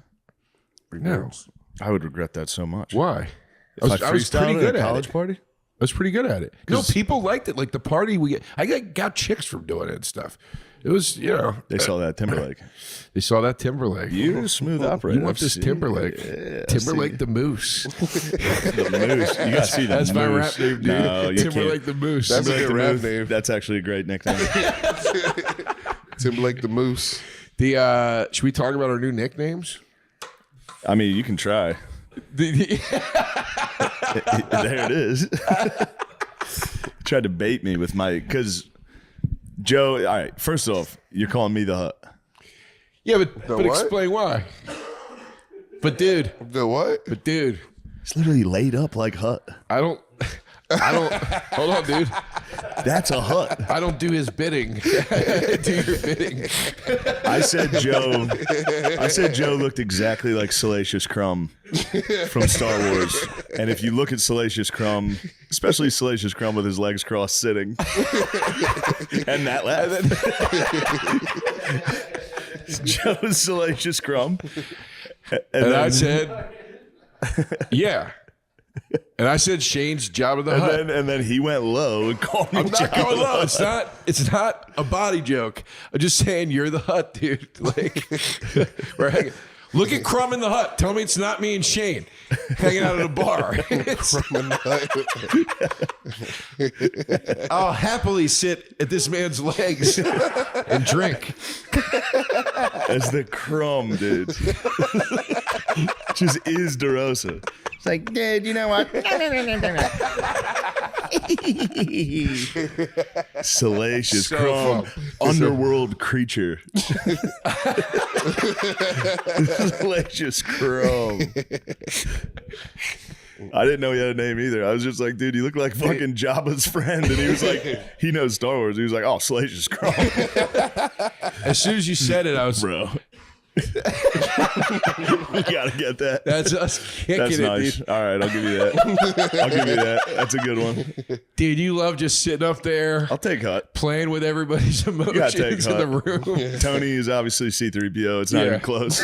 Speaker 2: No.
Speaker 3: I would regret that so much.
Speaker 2: Why?
Speaker 3: If
Speaker 2: I was pretty good
Speaker 3: at a
Speaker 2: at
Speaker 3: college
Speaker 2: it.
Speaker 3: party?
Speaker 2: I was pretty good at it. No, people liked it. Like the party I got chicks from doing it and stuff. It was,
Speaker 3: They saw that Timberlake.
Speaker 2: They saw that Timberlake.
Speaker 3: You're a smooth operator.
Speaker 2: You want this Timberlake.
Speaker 3: Yeah,
Speaker 2: Timberlake the Moose.
Speaker 3: The Moose. You gotta see the
Speaker 2: That's
Speaker 3: Moose.
Speaker 2: my rap name, dude.
Speaker 3: No, you
Speaker 2: Timberlake
Speaker 3: can't.
Speaker 2: the Moose.
Speaker 1: That's a
Speaker 3: Timberlake
Speaker 1: good
Speaker 3: the
Speaker 1: rap
Speaker 3: Moose.
Speaker 1: name.
Speaker 3: That's actually a great nickname.
Speaker 1: Timberlake the Moose.
Speaker 2: Should we talk about our new nicknames?
Speaker 3: I mean, you can try. There it is. Tried to bait me with because Joe. All right, first off, you're calling me the Hut.
Speaker 2: Yeah, but explain why. But dude,
Speaker 1: the what?
Speaker 2: But dude,
Speaker 3: it's literally laid up like Hut.
Speaker 2: I don't. Hold on, dude.
Speaker 3: That's a Hut.
Speaker 2: I don't do his bidding. Do your bidding.
Speaker 3: I said Joe looked exactly like Salacious Crumb from Star Wars. And if you look at Salacious Crumb, especially Salacious Crumb with his legs crossed sitting, and that laugh. Joe's Salacious Crumb.
Speaker 2: And I said, yeah. And I said Shane's Job of the Hut.
Speaker 3: And then he went low and called me.
Speaker 2: I'm not going low. It's not a body joke. I'm just saying you're the Hut, dude. Like, right? Look at Crumb in the Hut. Tell me it's not me and Shane hanging out at a bar.
Speaker 1: Crumb in the Hut.
Speaker 2: I'll happily sit at this man's legs and drink.
Speaker 3: As the Crumb, dude. Just is DeRosa. It's like, dude, you know what? Salacious Crumb, underworld creature. Salacious Crumb. I didn't know he had a name either. I was just like, dude, you look like fucking Jabba's friend. And he was like, he knows Star Wars. He was like, oh, Salacious Crumb.
Speaker 2: As soon as you said it, I was,
Speaker 3: bro. You gotta get that.
Speaker 2: That's us kicking
Speaker 3: That's nice.
Speaker 2: dude.
Speaker 3: All right, I'll give you that. I'll give you that. That's a good one.
Speaker 2: Dude, you love just sitting up there.
Speaker 3: I'll take Hut.
Speaker 2: Playing with everybody's
Speaker 3: You gotta take
Speaker 2: emotions in
Speaker 3: Hut.
Speaker 2: the room.
Speaker 3: Tony is obviously C-3PO. It's not even close.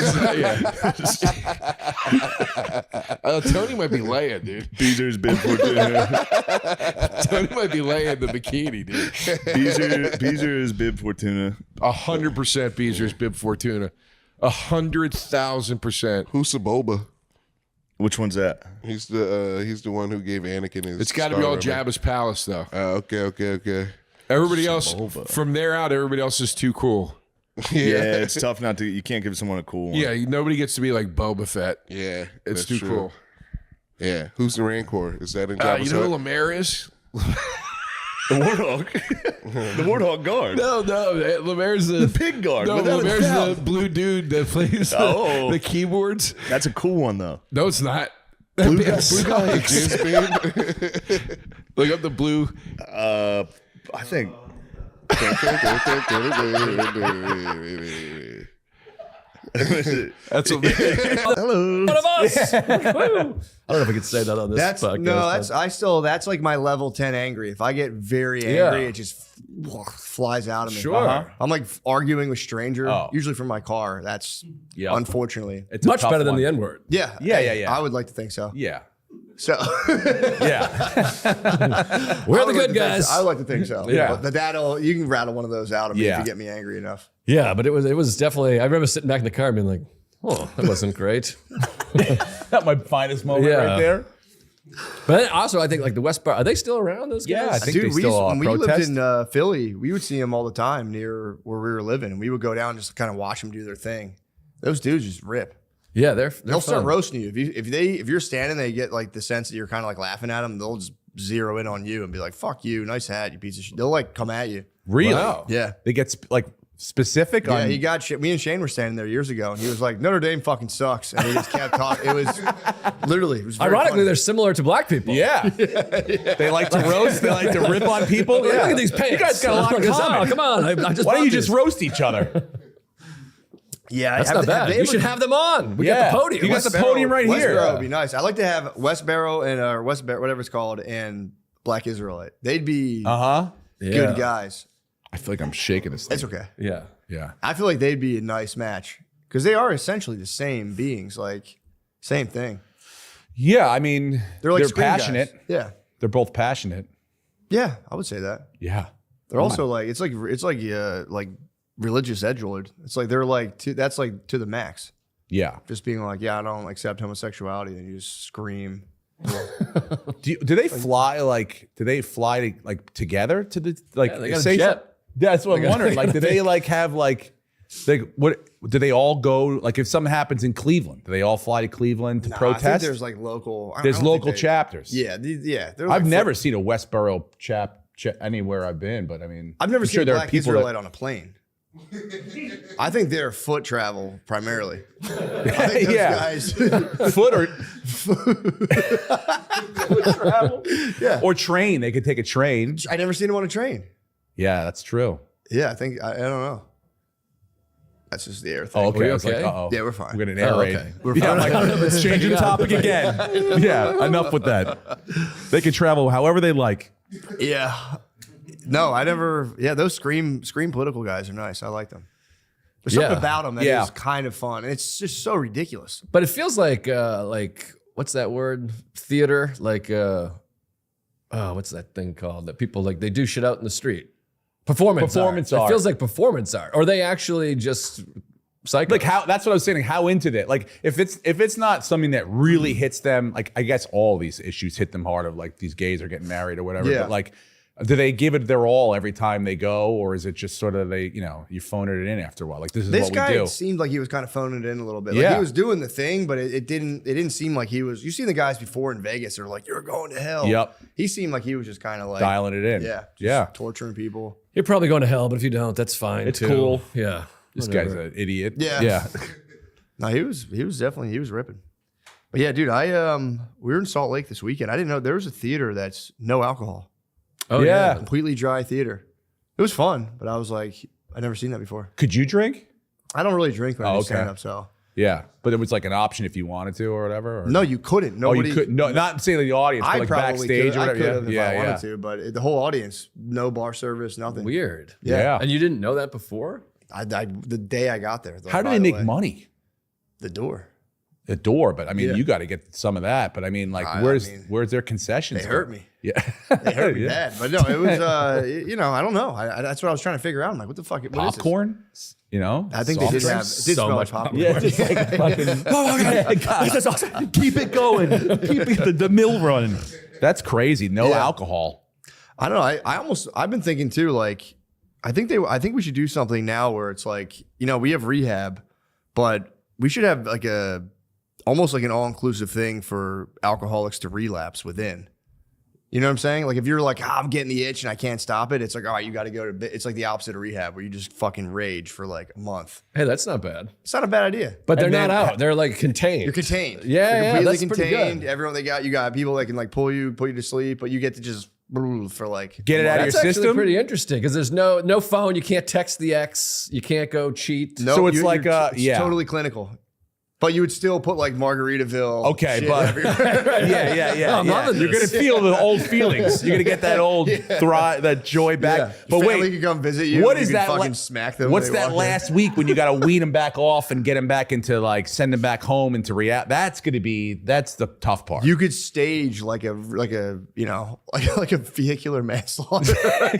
Speaker 2: Tony might be Leia, dude.
Speaker 3: Beezer's Bib Fortuna.
Speaker 2: Tony might be Leia in the bikini, dude.
Speaker 3: Beezer is Bib Fortuna.
Speaker 2: 100% Beezer's Bib Fortuna. 100,000%.
Speaker 1: Who's Saboba?
Speaker 3: Which one's that?
Speaker 1: He's the one who gave Anakin his.
Speaker 2: It's got to be all Jabba's palace, though.
Speaker 1: Okay.
Speaker 2: Everybody else, from there out, everybody else is too cool.
Speaker 3: Yeah, it's tough not to. You can't give someone a cool one.
Speaker 2: Yeah, nobody gets to be like Boba Fett.
Speaker 1: Yeah,
Speaker 2: it's
Speaker 1: that's
Speaker 2: too
Speaker 1: true.
Speaker 2: cool.
Speaker 1: Yeah, who's the Rancor? Is that in Jabba's
Speaker 2: you know
Speaker 1: Hut?
Speaker 2: who Lemaire is?
Speaker 3: The Warthog. The Warthog guard.
Speaker 2: No, Lemaire's the
Speaker 3: pig guard.
Speaker 2: No,
Speaker 3: without a
Speaker 2: Lemaire's
Speaker 3: doubt.
Speaker 2: the blue dude that plays the keyboards.
Speaker 3: That's a cool one though.
Speaker 2: No, it's not.
Speaker 3: Blue
Speaker 2: That
Speaker 3: guy,
Speaker 2: band
Speaker 3: blue guy,
Speaker 2: sucks.
Speaker 1: Jizz band?
Speaker 2: Look up the blue.
Speaker 3: I think.
Speaker 2: That's what.
Speaker 3: Hello.
Speaker 6: One of us. I don't know if I could say that on this podcast.
Speaker 7: That's like my level 10 angry. If I get very angry,
Speaker 6: Yeah.
Speaker 7: it just flies out of me.
Speaker 6: Sure.
Speaker 7: I'm like arguing with stranger,
Speaker 6: Oh.
Speaker 7: usually from my car. That's unfortunately
Speaker 6: It's much better than the N word.
Speaker 7: Yeah.
Speaker 6: Yeah.
Speaker 7: I would like to think so.
Speaker 6: Yeah.
Speaker 7: So
Speaker 6: Yeah. We're the good guys.
Speaker 7: I would like to think so.
Speaker 6: Yeah.
Speaker 7: But you can rattle one of those out of me if
Speaker 6: Yeah.
Speaker 7: you get me angry enough.
Speaker 6: Yeah, but it was definitely. I remember sitting back in the car and being like, "Oh, that wasn't great."
Speaker 20: Not my finest moment right there.
Speaker 6: But also, I think like the West Bar, are they still around? Those guys?
Speaker 12: Yeah, I think
Speaker 7: Dude,
Speaker 12: they still
Speaker 7: when we lived
Speaker 12: protest.
Speaker 7: in Philly, we would see them all the time near where we were living, and we would go down just to kind of watch them do their thing. Those dudes just rip.
Speaker 6: Yeah,
Speaker 7: they'll start
Speaker 6: fun.
Speaker 7: roasting you if you're standing. They get like the sense that you're kind of like laughing at them. They'll just zero in on you and be like, "Fuck you, nice hat, you piece of shit." They'll like come at you.
Speaker 12: Really?
Speaker 6: Wow.
Speaker 7: Yeah.
Speaker 12: They get like specific
Speaker 7: Yeah,
Speaker 12: on.
Speaker 7: he got shit. Me and Shane were standing there years ago, and he was like, "Notre Dame fucking sucks," and he just kept talking. It was literally. It was very
Speaker 6: Ironically,
Speaker 7: funny.
Speaker 6: they're similar to black people.
Speaker 12: Yeah. They like to roast. They like to rip on people.
Speaker 6: Look
Speaker 12: Yeah.
Speaker 6: at these pants.
Speaker 12: You guys got a lot in
Speaker 6: Oh,
Speaker 12: common.
Speaker 6: come on. I just
Speaker 12: Why don't
Speaker 6: bought
Speaker 12: you just
Speaker 6: this.
Speaker 12: roast each other?
Speaker 7: Yeah,
Speaker 6: That's not bad. You should have them on. We got the podium.
Speaker 12: You got the podium right here.
Speaker 7: Westboro would be nice. I like to have Westboro and whatever it's called, and Black Israelite. They'd be good guys.
Speaker 12: I feel like I'm shaking this thing.
Speaker 7: It's okay.
Speaker 6: Yeah.
Speaker 12: Yeah.
Speaker 7: I feel like they'd be a nice match because they are essentially the same beings, like same thing.
Speaker 12: Yeah, I mean,
Speaker 7: They're like
Speaker 12: they're
Speaker 7: screen guys.
Speaker 12: passionate.
Speaker 7: Yeah,
Speaker 12: they're both passionate.
Speaker 7: yeah, I would say that.
Speaker 12: Yeah,
Speaker 7: They're also like it's like religious edgelord. It's like they're like that's like to the max.
Speaker 12: Yeah,
Speaker 7: just being like, yeah, I don't accept homosexuality, and you just scream.
Speaker 12: do they fly like? Do they fly like together to the like?
Speaker 6: Yeah, they got a
Speaker 12: say
Speaker 6: jet.
Speaker 12: some- Yeah, that's what I'm wondering. Like, do they like have like? What do they all go like if something happens in Cleveland? Do they all fly to Cleveland to
Speaker 7: I
Speaker 12: protest?
Speaker 7: think there's like local. I
Speaker 12: There's
Speaker 7: don't think
Speaker 12: local chapters.
Speaker 7: Yeah, yeah. they're
Speaker 12: I've
Speaker 7: like
Speaker 12: never seen a Westboro anywhere I've been, but I mean,
Speaker 7: I've never
Speaker 12: I'm
Speaker 7: seen
Speaker 12: sure
Speaker 7: a
Speaker 12: there are
Speaker 7: Black
Speaker 12: people
Speaker 7: Israelite
Speaker 12: that,
Speaker 7: on a plane. I think they're foot travel primarily. I think those
Speaker 12: Yeah.
Speaker 7: guys
Speaker 12: foot or foot travel,
Speaker 7: yeah,
Speaker 12: or train. They could take a train.
Speaker 7: I never seen them on a train.
Speaker 12: Yeah, that's true.
Speaker 7: Yeah, I think I don't know. That's just the air thing.
Speaker 12: Oh, okay. I was like, uh-oh.
Speaker 7: Yeah, we're fine.
Speaker 12: We're gonna air raid.
Speaker 7: okay. We're
Speaker 12: Yeah,
Speaker 7: fine.
Speaker 12: I'm like, let's change the topic again. Yeah, enough with that. They can travel however they like.
Speaker 7: Yeah. No, I never. Yeah, those scream political guys are nice. I like them. There's something about them that is kind of fun. And it's just so ridiculous.
Speaker 6: But it feels like what's that word? Theater, what's that thing called? That people like they do shit out in the street. Performance art. It feels like performance art. Or they actually just psycho.
Speaker 12: Like how? That's what I was saying. How into that? Like if it's not something that really hits them. Like I guess all these issues hit them hard. Of like these gays are getting married or whatever.
Speaker 7: Yeah.
Speaker 12: But like, do they give it their all every time they go, or is it just sort of you phone it in after a while? Like this is
Speaker 7: This
Speaker 12: what
Speaker 7: guy
Speaker 12: we do.
Speaker 7: seemed like he was kind of phoning it in a little bit. Like
Speaker 12: Yeah.
Speaker 7: he was doing the thing, but it didn't seem like he was. You seen the guys before in Vegas that are like, "You're going to hell."
Speaker 12: Yep.
Speaker 7: He seemed like he was just kind of like
Speaker 12: Dialing it in.
Speaker 7: Yeah.
Speaker 12: Yeah.
Speaker 7: Torturing people.
Speaker 6: You're probably going to hell, but if you don't, that's fine.
Speaker 12: It's
Speaker 6: too.
Speaker 12: cool.
Speaker 6: Yeah.
Speaker 12: This
Speaker 6: Whatever.
Speaker 12: guy's an idiot.
Speaker 7: Yeah.
Speaker 12: Yeah.
Speaker 7: No, he was definitely ripping. But yeah, dude, we were in Salt Lake this weekend. I didn't know there was a theater that's no alcohol.
Speaker 6: Oh yeah.
Speaker 7: Completely dry theater. It was fun, but I was like, I'd never seen that before.
Speaker 12: Could you drink?
Speaker 7: I don't really drink when I do
Speaker 12: okay.
Speaker 7: stand up, so
Speaker 12: Yeah, but it was like an option if you wanted to or whatever. Or?
Speaker 7: no, you couldn't. Nobody.
Speaker 12: Oh, you couldn't. No, not saying the audience, but
Speaker 7: I
Speaker 12: like
Speaker 7: probably
Speaker 12: backstage
Speaker 7: could.
Speaker 12: or
Speaker 7: I
Speaker 12: whatever.
Speaker 7: could have if I wanted
Speaker 12: yeah.
Speaker 7: to, but the whole audience, no bar service, nothing.
Speaker 6: Weird.
Speaker 12: Yeah.
Speaker 6: And you didn't know that before?
Speaker 7: The day I got there.
Speaker 12: How do they make money?
Speaker 7: The door.
Speaker 12: The door, but I mean,
Speaker 7: Yeah.
Speaker 12: you got to get some of that. But I mean, like, where's their concessions?
Speaker 7: They hurt me.
Speaker 12: Yeah,
Speaker 7: They hurt me
Speaker 12: Yeah.
Speaker 7: bad. But no, it was, I don't know. That's what I was trying to figure out. I'm like, what the fuck? What is this?
Speaker 12: Popcorn. You know,
Speaker 7: I think they
Speaker 12: soft
Speaker 7: did have
Speaker 12: drinks?
Speaker 7: it did
Speaker 6: So
Speaker 7: smell
Speaker 6: much
Speaker 7: like popcorn.
Speaker 12: Yeah, just like fucking. Oh my God.
Speaker 6: This is awesome.
Speaker 12: Keep it going. Keep the mill running. That's crazy. No
Speaker 7: Yeah.
Speaker 12: alcohol.
Speaker 7: I don't know. I've been thinking too, like, I think we should do something now where it's like, we have rehab, but we should have like almost like an all-inclusive thing for alcoholics to relapse within. You know what I'm saying? Like if you're like, I'm getting the itch and I can't stop it, it's like, all right, you got to go to, it's like the opposite of rehab where you just fucking rage for like a month.
Speaker 6: Hey, that's not bad.
Speaker 7: It's not a bad idea.
Speaker 6: But they're
Speaker 7: And
Speaker 6: not
Speaker 7: then-
Speaker 6: out. They're like contained.
Speaker 7: You're contained.
Speaker 6: Yeah,
Speaker 7: You're
Speaker 6: yeah,
Speaker 7: completely
Speaker 6: that's pretty
Speaker 7: contained.
Speaker 6: good.
Speaker 7: Everyone you got people that can like pull you to sleep, but you get to just for like
Speaker 12: Get it out of
Speaker 6: That's
Speaker 12: your
Speaker 6: actually
Speaker 12: system.
Speaker 6: pretty interesting because there's no phone. You can't text the ex. You can't go cheat.
Speaker 7: No,
Speaker 12: So it's like,
Speaker 7: it's
Speaker 12: yeah.
Speaker 7: totally clinical. But you would still put like Margaritaville.
Speaker 12: Okay,
Speaker 7: shit
Speaker 12: but
Speaker 7: everywhere.
Speaker 12: yeah.
Speaker 6: I'm loving
Speaker 12: You're
Speaker 6: this.
Speaker 12: gonna feel the old feelings. You're gonna get that old that joy back.
Speaker 7: Yeah.
Speaker 12: But
Speaker 7: Family
Speaker 12: wait,
Speaker 7: can come visit you.
Speaker 12: what
Speaker 7: and
Speaker 12: is
Speaker 7: you can
Speaker 12: that?
Speaker 7: Fucking smack them.
Speaker 12: What's
Speaker 7: when they
Speaker 12: that
Speaker 7: walk in.
Speaker 12: last week when you got to wean them back off and get them back into like send them back home into reality? That's the tough part.
Speaker 7: You could stage like a like a vehicular manslaughter.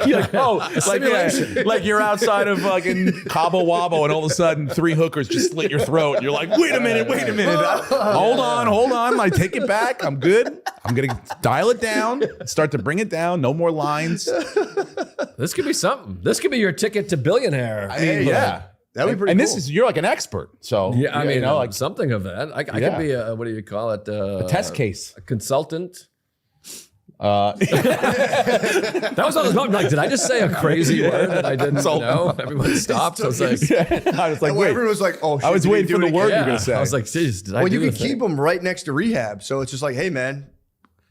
Speaker 12: You're like, like you're outside of fucking Cabo Wabo, and all of a sudden 3 hookers just slit your throat. And you're like, wait a
Speaker 9: minute. Hold on. Like, take it back. I'm good. I'm going to dial it down, start to bring it down. No more lines.
Speaker 6: This could be something. This could be your ticket to billionaire.
Speaker 9: I mean, yeah.
Speaker 7: That'd be pretty
Speaker 9: and
Speaker 7: cool.
Speaker 9: this is, you're like an expert. So,
Speaker 6: Yeah, I mean,
Speaker 9: you know, like
Speaker 6: something of that. I could be a, what do you call it?
Speaker 9: a test case.
Speaker 6: A consultant. That was all like, did I just say a crazy word that I didn't know? Everyone stopped. I was like,
Speaker 9: I was like, wait.
Speaker 7: Everyone was like, oh, shit,
Speaker 9: I was
Speaker 7: did he
Speaker 9: waiting
Speaker 7: do
Speaker 9: for
Speaker 7: it
Speaker 9: the word
Speaker 7: again?
Speaker 9: you're going to say.
Speaker 6: I was like, geez, did I
Speaker 7: Well,
Speaker 6: do
Speaker 7: you
Speaker 6: the
Speaker 7: can keep them right next to rehab. So it's just like, hey, man,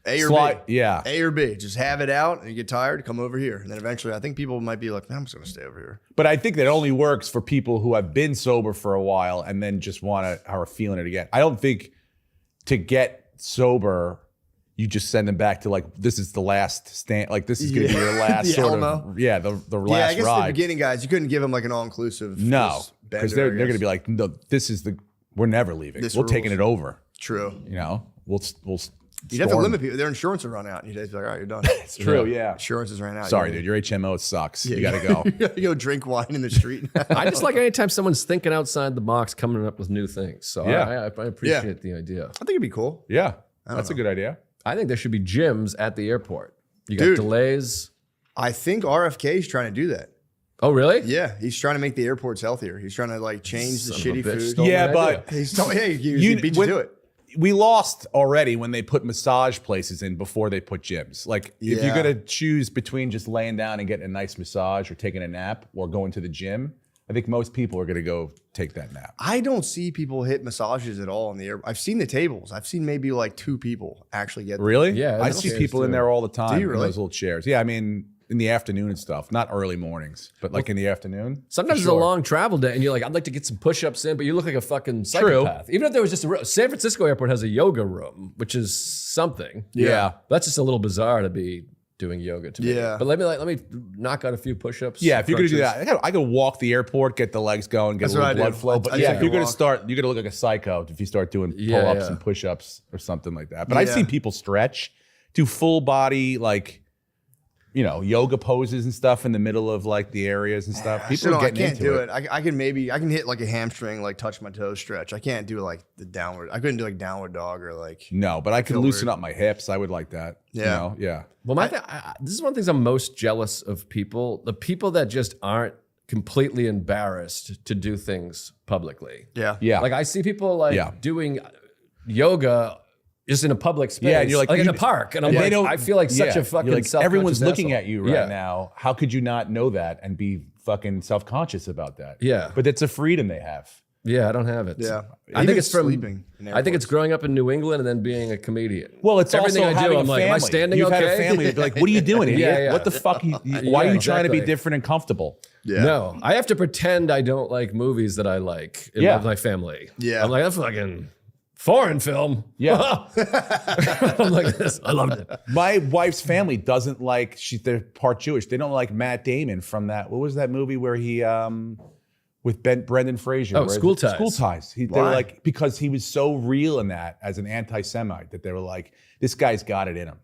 Speaker 7: A or
Speaker 9: Slide-
Speaker 7: B.
Speaker 9: yeah.
Speaker 7: A or B. Just have it out and you get tired, come over here. And then eventually, I think people might be like, I'm just going to stay over here.
Speaker 9: But I think that only works for people who have been sober for a while and then just are feeling it again. I don't think to get sober, you just send them back to like, this is the last stand. Like, this is going to be your last
Speaker 7: The
Speaker 9: sort
Speaker 7: Elmo.
Speaker 9: of, the last
Speaker 7: Yeah, I guess
Speaker 9: ride.
Speaker 7: the beginning guys, you couldn't give them like an all-inclusive.
Speaker 9: No,
Speaker 7: just
Speaker 9: because
Speaker 7: bender,
Speaker 9: they're
Speaker 7: I
Speaker 9: going to be like, no, we're never leaving.
Speaker 7: This
Speaker 9: We're taking
Speaker 7: rules.
Speaker 9: it over.
Speaker 7: True.
Speaker 9: You know, we'll
Speaker 7: You'd have to
Speaker 9: storm.
Speaker 7: limit people. Their insurance would run out. You'd have to be like, all right, you're done.
Speaker 9: It's true, yeah.
Speaker 7: Insurances ran out.
Speaker 9: Sorry, dude, your HMO sucks.
Speaker 7: Yeah,
Speaker 9: you got to go.
Speaker 7: You got to go drink wine in the street.
Speaker 6: I just like anytime someone's thinking outside the box, coming up with new things. So
Speaker 9: Yeah.
Speaker 6: I appreciate the idea.
Speaker 7: I think it'd be cool.
Speaker 9: Yeah,
Speaker 7: don't
Speaker 9: that's a
Speaker 7: know.
Speaker 9: good idea.
Speaker 6: I think there should be gyms at the airport. You got
Speaker 7: Dude.
Speaker 6: delays.
Speaker 7: I think RFK is trying to do that.
Speaker 6: Oh, really?
Speaker 7: Yeah, he's trying to make the airports healthier. He's trying to like change the
Speaker 6: Son of a
Speaker 7: shitty
Speaker 6: bitch,
Speaker 7: food.
Speaker 6: stole
Speaker 9: Yeah,
Speaker 6: my
Speaker 9: but
Speaker 6: idea.
Speaker 7: He's told, hey, he beat you to it.
Speaker 9: We lost already when they put massage places in before they put gyms. Like, if you're
Speaker 7: Yeah.
Speaker 9: going to choose between just laying down and getting a nice massage or taking a nap or going to the gym, I think most people are going to go take that nap.
Speaker 7: I don't see people hit massages at all in the air. I've seen the tables. I've seen maybe like 2 people actually get.
Speaker 9: Really?
Speaker 6: Yeah,
Speaker 9: I
Speaker 6: that's
Speaker 9: see
Speaker 6: chairs
Speaker 9: people in
Speaker 6: too.
Speaker 9: there all the time
Speaker 7: Do you
Speaker 9: in
Speaker 7: really?
Speaker 9: those little chairs. Yeah, I mean, in the afternoon and stuff. Not early mornings, but like in the afternoon.
Speaker 6: Sometimes
Speaker 9: for
Speaker 6: it's
Speaker 9: sure.
Speaker 6: a long travel day, and you're like, I'd like to get some push-ups in, but you look like a fucking psychopath. Even if there was just San Francisco airport has a yoga room, which is something.
Speaker 9: Yeah.
Speaker 6: That's just a little bizarre to be doing yoga to me.
Speaker 7: Yeah.
Speaker 6: But let me knock out a few push-ups.
Speaker 9: Yeah, if you're going to do
Speaker 6: crunches.
Speaker 9: that, I could walk the airport, get the legs going, get
Speaker 7: That's
Speaker 9: a little
Speaker 7: what I
Speaker 9: blood
Speaker 7: do.
Speaker 9: flow. But
Speaker 7: I
Speaker 9: yeah,
Speaker 7: take
Speaker 9: if
Speaker 7: a
Speaker 9: you're going to
Speaker 7: walk.
Speaker 9: start, you're going to look like a psycho if you start doing
Speaker 6: Yeah,
Speaker 9: pull-ups
Speaker 6: yeah.
Speaker 9: and push-ups or something like that. But I've
Speaker 7: Yeah.
Speaker 9: seen people stretch, do full body, like, you know, yoga poses and stuff in the middle of like the areas and stuff. People
Speaker 7: So
Speaker 9: are
Speaker 7: I
Speaker 9: getting
Speaker 7: can't
Speaker 9: into
Speaker 7: do
Speaker 9: it.
Speaker 7: it. I can hit like a hamstring, like touch my toes stretch. I can't do like the downward. I couldn't do like downward dog or like.
Speaker 9: No, but I could
Speaker 7: feel
Speaker 9: loosen
Speaker 7: weird.
Speaker 9: up my hips. I would like that.
Speaker 7: Yeah.
Speaker 9: You know? Yeah.
Speaker 6: Well, this is one of the things I'm most jealous of people. The people that just aren't completely embarrassed to do things publicly.
Speaker 7: Yeah.
Speaker 9: Yeah.
Speaker 6: Like I see people like
Speaker 9: Yeah.
Speaker 6: doing yoga just in a public space.
Speaker 9: Yeah, and you're like,
Speaker 6: in
Speaker 9: you-
Speaker 6: a park. And I'm
Speaker 9: they
Speaker 6: like,
Speaker 9: don't-
Speaker 6: I feel like such
Speaker 9: yeah,
Speaker 6: a fucking
Speaker 9: you're like,
Speaker 6: self-conscious
Speaker 9: everyone's looking
Speaker 6: asshole.
Speaker 9: at you right
Speaker 6: Yeah.
Speaker 9: now. How could you not know that and be fucking self-conscious about that?
Speaker 6: Yeah.
Speaker 9: But it's a freedom they have.
Speaker 6: Yeah, I don't have it.
Speaker 7: Yeah.
Speaker 6: I
Speaker 7: Even
Speaker 6: think it's from
Speaker 7: sleeping in
Speaker 6: I think it's growing up in New England and then being a comedian.
Speaker 9: Well, it's
Speaker 6: everything
Speaker 9: also
Speaker 6: I do.
Speaker 9: having
Speaker 6: I'm
Speaker 9: a
Speaker 6: like, am I
Speaker 9: family.
Speaker 6: standing
Speaker 9: You've
Speaker 6: okay?
Speaker 9: had a family. You'd be like, what are you doing, idiot?
Speaker 6: Yeah, yeah.
Speaker 9: What the fuck? Why
Speaker 6: Yeah,
Speaker 9: are you trying to be
Speaker 6: exactly.
Speaker 9: different and comfortable?
Speaker 7: Yeah.
Speaker 6: No, I have to pretend I don't like movies that I like in
Speaker 9: Yeah.
Speaker 6: my family.
Speaker 7: Yeah.
Speaker 6: I'm like, that's fucking foreign film.
Speaker 9: Yeah.
Speaker 6: I'm like this. I loved it.
Speaker 9: My wife's family doesn't like, they're part Jewish. They don't like Matt Damon from that. What was that movie where he, with Brendan Fraser?
Speaker 6: Oh,
Speaker 9: where
Speaker 6: School Ties.
Speaker 9: School Ties. They were like, because he was so real in that as an anti-Semite that they were like, this guy's got it in him.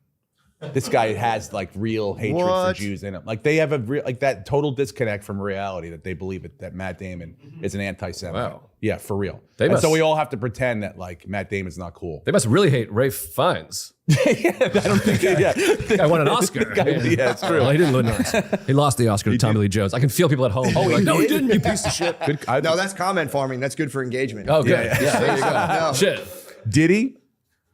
Speaker 9: This guy has like real hatred
Speaker 7: What?
Speaker 9: for Jews in him. Like they have a real, like that total disconnect from reality that they believe that Matt Damon is an anti-Semite.
Speaker 6: Wow.
Speaker 9: Yeah, for real.
Speaker 6: They
Speaker 9: And
Speaker 6: must-
Speaker 9: so we all have to pretend that like Matt Damon's not cool.
Speaker 6: They must really hate Rafe Fiennes.
Speaker 9: I don't think. Yeah,
Speaker 6: I won an Oscar.
Speaker 9: Yeah, it's true.
Speaker 6: Well, he didn't win an Oscar. He lost the Oscar to Tommy Lee Jones. I can feel people at home.
Speaker 7: Oh,
Speaker 6: like,
Speaker 7: he
Speaker 6: no, he
Speaker 7: did?
Speaker 6: didn't. You piece of shit.
Speaker 9: Good.
Speaker 7: No, that's comment farming. That's good for engagement.
Speaker 6: Oh, good. Yeah, there you go.
Speaker 7: No.
Speaker 6: Shit.
Speaker 9: Did he?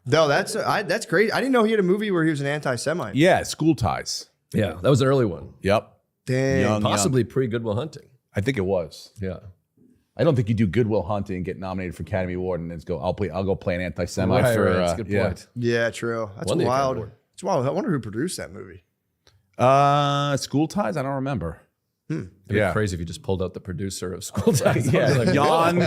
Speaker 7: No, that's great. I didn't know he had a movie where he was an anti-Semite.
Speaker 9: Yeah, School Ties.
Speaker 6: Yeah, that was an early one.
Speaker 9: Yep.
Speaker 7: Damn.
Speaker 6: Possibly pre-Good Will Hunting.
Speaker 9: I think it was.
Speaker 6: Yeah.
Speaker 9: I don't think you do Goodwill Hunting and get nominated for Academy Award and then go. I'll go play an anti-Semite
Speaker 6: Right,
Speaker 9: for.
Speaker 6: right. That's a good
Speaker 9: yeah.
Speaker 6: point.
Speaker 7: Yeah, true. That's
Speaker 6: Won the Academy
Speaker 7: wild.
Speaker 6: Award.
Speaker 7: It's wild. I wonder who produced that movie.
Speaker 9: School Ties. I don't remember.
Speaker 6: It'd be
Speaker 9: Yeah.
Speaker 6: crazy if you just pulled out the producer of School Ties.
Speaker 9: Yeah,
Speaker 6: Like,
Speaker 9: Jan.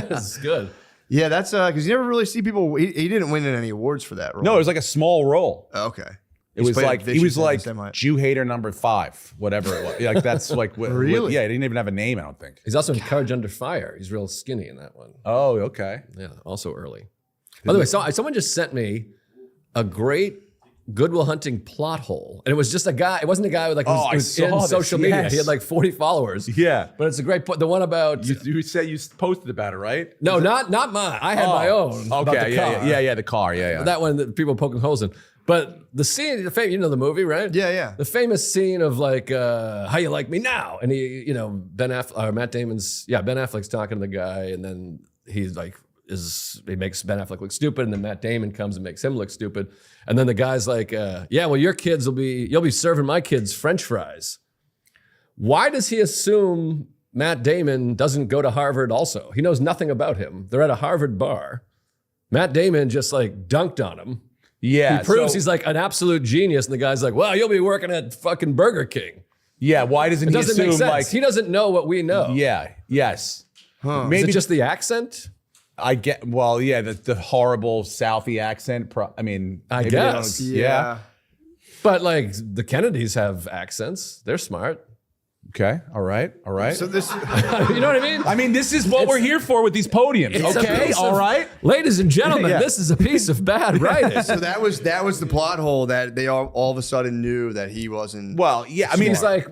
Speaker 6: This is good.
Speaker 7: Yeah, that's because you never really see people. He didn't win any awards for that role.
Speaker 9: No, it was like a small role.
Speaker 7: Okay.
Speaker 9: It was like he was like
Speaker 7: Semite.
Speaker 9: Jew hater number 5, whatever it was. Like that's like
Speaker 7: Really?
Speaker 9: yeah, he didn't even have a name. I don't think.
Speaker 6: He's also in Courage Under Fire. He's real skinny in that one.
Speaker 9: Oh, okay.
Speaker 6: Yeah, also early. By the way, someone just sent me a great Goodwill Hunting plot hole, and it was just a guy. It wasn't a guy with like
Speaker 9: Oh,
Speaker 6: who was
Speaker 9: I
Speaker 6: in
Speaker 9: saw this,
Speaker 6: social media.
Speaker 9: yes.
Speaker 6: He had like 40 followers.
Speaker 9: Yeah,
Speaker 6: but it's a great point. The one about
Speaker 9: you said you posted about it, right?
Speaker 6: no, not mine. I had my own. about
Speaker 9: Okay,
Speaker 6: the
Speaker 9: yeah,
Speaker 6: car.
Speaker 9: yeah, the car, yeah.
Speaker 6: That one that people poking holes in. But the scene, you know the movie, right?
Speaker 7: Yeah.
Speaker 6: The famous scene of like, "How you like me now?" And he, Ben Affleck's talking to the guy, and then he's like, he makes Ben Affleck look stupid, and then Matt Damon comes and makes him look stupid, and then the guy's like, "Yeah, well, your kids you'll be serving my kids French fries." Why does he assume Matt Damon doesn't go to Harvard? Also, he knows nothing about him. They're at a Harvard bar. Matt Damon just like dunked on him.
Speaker 9: Yeah,
Speaker 6: he proves he's like an absolute genius, and the guy's like, "Well, you'll be working at fucking Burger King."
Speaker 9: Yeah, why doesn't he
Speaker 6: doesn't make
Speaker 9: assume
Speaker 6: sense.
Speaker 9: like
Speaker 6: He doesn't know what we know?
Speaker 9: Yeah, yes.
Speaker 6: Maybe is it just the accent?
Speaker 9: I get. Well, yeah, the horrible Southie accent. I mean,
Speaker 6: I
Speaker 9: maybe they don't-
Speaker 6: guess.
Speaker 9: yeah.
Speaker 6: But like the Kennedys have accents. They're smart.
Speaker 9: Okay. All right.
Speaker 7: So this,
Speaker 6: you know what I mean?
Speaker 9: I mean, this is what we're here for with these podiums.
Speaker 6: It's a
Speaker 9: Okay.
Speaker 6: piece
Speaker 9: All
Speaker 6: of-
Speaker 9: right.
Speaker 6: Ladies and gentlemen,
Speaker 9: Yeah.
Speaker 6: this is a piece of bad writing.
Speaker 7: so that was the plot hole that they all of a sudden knew that he wasn't.
Speaker 9: Well, yeah. I mean,
Speaker 6: It's like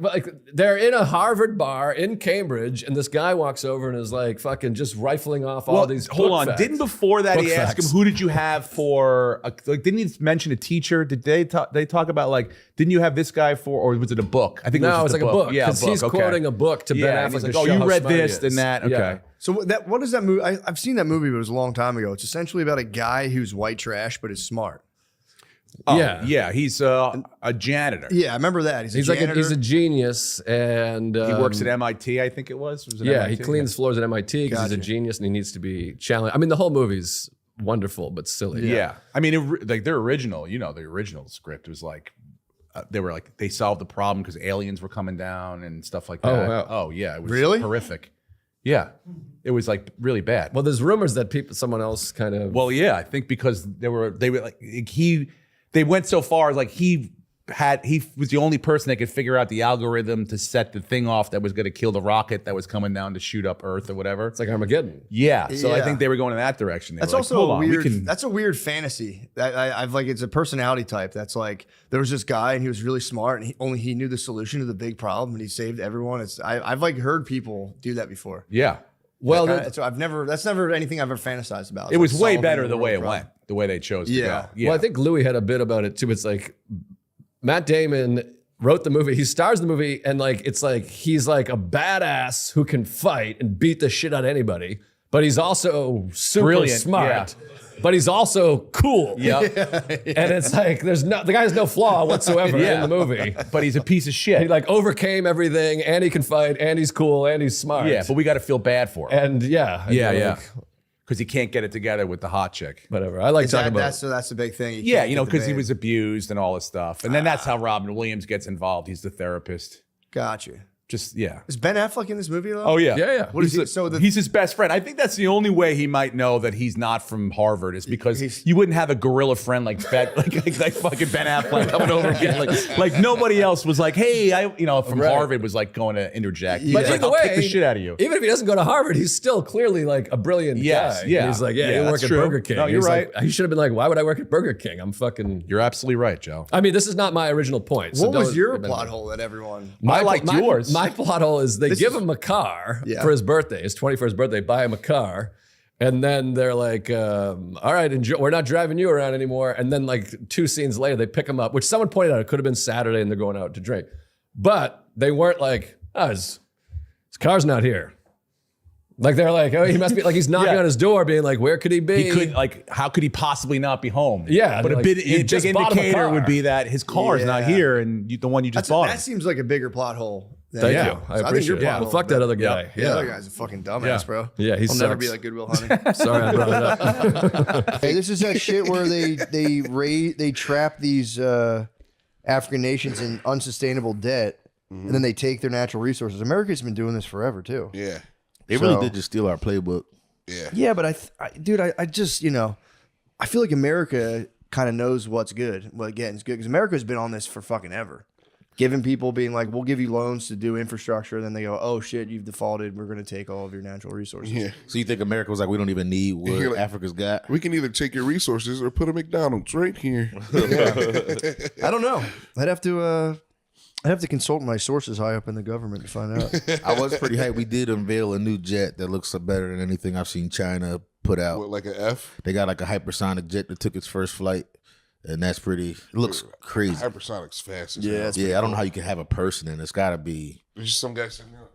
Speaker 6: they're in a Harvard bar in Cambridge, and this guy walks over and is like fucking just rifling off all these.
Speaker 9: Hold
Speaker 6: book
Speaker 9: on.
Speaker 6: facts.
Speaker 9: Didn't before that
Speaker 6: Book
Speaker 9: he asked him,
Speaker 6: facts.
Speaker 9: "Who did you have for?" Didn't he mention a teacher? Did they talk about like? Didn't you have this guy for, or was it a book? I think
Speaker 6: No,
Speaker 9: it
Speaker 6: it
Speaker 9: was
Speaker 6: was
Speaker 9: just
Speaker 6: like a book.
Speaker 9: Yeah,
Speaker 6: Because he's
Speaker 9: okay.
Speaker 6: quoting a book to Ben
Speaker 9: Yeah, and
Speaker 6: Affleck.
Speaker 9: he's like,
Speaker 6: to
Speaker 9: "Oh,
Speaker 6: show
Speaker 9: you
Speaker 6: how
Speaker 9: read
Speaker 6: smart he
Speaker 9: this
Speaker 6: is."
Speaker 9: and that." Okay.
Speaker 6: Yeah.
Speaker 7: So what is that movie? I've seen that movie, but it was a long time ago. It's essentially about a guy who's white trash but is smart.
Speaker 9: Oh,
Speaker 6: Yeah.
Speaker 9: yeah. He's a janitor.
Speaker 7: Yeah, I remember that. He's a
Speaker 6: He's like
Speaker 7: janitor.
Speaker 6: he's a genius, and
Speaker 9: He works at MIT, I think it was. Was it
Speaker 6: yeah,
Speaker 9: MIT?
Speaker 6: he cleans floors at MIT because he's a
Speaker 7: Gotcha.
Speaker 6: genius and he needs to be challenged. I mean, the whole movie's wonderful but silly.
Speaker 9: Yeah. I mean, like their original, the original script was like, they solved the problem because aliens were coming down and stuff like that.
Speaker 6: Oh, wow.
Speaker 9: Oh, yeah. It was
Speaker 7: Really?
Speaker 9: horrific. Yeah. It was like really bad.
Speaker 6: Well, there's rumors that someone else kind of.
Speaker 9: Well, yeah, I think because they were like they went so far as like he was the only person that could figure out the algorithm to set the thing off that was going to kill the rocket that was coming down to shoot up Earth or whatever.
Speaker 6: It's like Armageddon.
Speaker 9: Yeah, so I
Speaker 7: Yeah.
Speaker 9: think they were going in that direction. They
Speaker 7: That's
Speaker 9: were like,
Speaker 7: also
Speaker 9: "Hold
Speaker 7: a
Speaker 9: on, we
Speaker 7: weird.
Speaker 9: can-"
Speaker 7: That's a weird fantasy. I've like it's a personality type. That's like there was this guy and he was really smart and he knew the solution to the big problem and he saved everyone. I've like heard people do that before.
Speaker 9: Yeah.
Speaker 7: Well,
Speaker 6: Well,
Speaker 7: that's never anything I've ever fantasized about.
Speaker 9: It was way
Speaker 7: solving
Speaker 9: better
Speaker 7: the
Speaker 9: the way it
Speaker 7: world
Speaker 9: went, the way they chose to
Speaker 7: Yeah.
Speaker 9: go. Yeah.
Speaker 6: Well, I think Louis had a bit about it too. It's like Matt Damon wrote the movie. He stars in the movie, and like it's like he's like a badass who can fight and beat the shit out of anybody. But he's also super
Speaker 9: Brilliant,
Speaker 6: smart. But he's also cool.
Speaker 9: Yep.
Speaker 6: And it's like the guy has no flaw whatsoever in the movie.
Speaker 9: But he's a piece of shit.
Speaker 6: He like overcame everything, and he can fight, and he's cool, and he's smart.
Speaker 9: Yeah, but we got to feel bad for him.
Speaker 6: And yeah,
Speaker 9: Yeah. Because he can't get it together with the hot chick.
Speaker 6: Whatever. I like talking about.
Speaker 7: That's the big thing.
Speaker 9: Yeah, because he was abused and all this stuff. And then that's how Robin Williams gets involved. He's the therapist.
Speaker 7: Gotcha.
Speaker 9: Just, yeah.
Speaker 7: Is Ben Affleck in this movie though?
Speaker 9: Oh, yeah.
Speaker 6: Yeah.
Speaker 7: What is
Speaker 9: He's
Speaker 7: he? So
Speaker 9: he's his best friend. I think that's the only way he might know that he's not from Harvard is because you wouldn't have a gorilla friend like like fucking Ben Affleck coming over again. Like nobody else was like, hey, from Harvard was like going to interject.
Speaker 6: But
Speaker 9: He's like,
Speaker 6: either
Speaker 9: I'll
Speaker 6: way,
Speaker 9: kick the shit out of you.
Speaker 6: Even if he doesn't go to Harvard, he's still clearly like a brilliant
Speaker 9: Yes,
Speaker 6: guy.
Speaker 9: yeah.
Speaker 6: He's like, you
Speaker 9: that's
Speaker 6: work at
Speaker 9: true.
Speaker 6: Burger King.
Speaker 9: No, you're
Speaker 6: He's like-
Speaker 9: right.
Speaker 6: he should have been like, why would I work at Burger King? I'm fucking.
Speaker 9: You're absolutely right, Joe.
Speaker 6: I mean, this is not my original point. So
Speaker 7: what was
Speaker 6: don't-
Speaker 7: your plot hole that everyone?
Speaker 9: I liked yours.
Speaker 6: My plot hole is they give him a car for his birthday, his 21st birthday, buy him a car. And then they're like, all right, enjoy. We're not driving you around anymore. And then like 2 scenes later, they pick him up, which someone pointed out it could have been Saturday and they're going out to drink. But they weren't like, his car's not here. Like they're like, oh, he must be like he's knocking on his door, being like, where could he be?
Speaker 9: He could how could he possibly not be home?
Speaker 6: Yeah,
Speaker 9: but a
Speaker 6: like,
Speaker 9: big
Speaker 6: you just bought him a
Speaker 9: indicator
Speaker 6: car.
Speaker 9: would be that his car is not
Speaker 7: Yeah.
Speaker 9: here, and the one you just bought.
Speaker 7: That seems like a bigger plot hole.
Speaker 6: Thank
Speaker 7: Yeah.
Speaker 6: you. I appreciate it. Well, fuck that other guy.
Speaker 7: The other guy's a fucking dumbass,
Speaker 6: Yeah.
Speaker 7: bro.
Speaker 6: Yeah, he
Speaker 7: He'll never
Speaker 6: sucks.
Speaker 7: be like Goodwill Hunting.
Speaker 6: Sorry, I brought it up.
Speaker 17: Hey, this is that shit where they trap these African nations in unsustainable debt, and then they take their natural resources. America's been doing this forever too.
Speaker 21: Yeah. They really did just steal our playbook. Yeah.
Speaker 17: Yeah, but I just I feel like America kind of knows what's good, what getting's good, because America's been on this for fucking ever.
Speaker 7: giving people being like, we'll give you loans to do infrastructure. And then they go, oh shit, you've defaulted. We're going to take all of your natural resources.
Speaker 1: Yeah.
Speaker 21: So you think America was like, we don't even need what
Speaker 1: You're like,
Speaker 21: Africa's got?
Speaker 1: We can either take your resources or put a McDonald's right here.
Speaker 7: I don't know. I'd have to consult my sources high up in the government to find out.
Speaker 21: I was pretty hyped. We did unveil a new jet that looks better than anything I've seen China put out.
Speaker 1: What, like an F?
Speaker 21: They got like a hypersonic jet that took its first flight, and that's pretty. It looks crazy.
Speaker 1: Hypersonic's fast. As
Speaker 21: Yeah,
Speaker 1: hell.
Speaker 21: I don't know how you can have a person in. It's got to be.
Speaker 1: There's just some guy sitting there.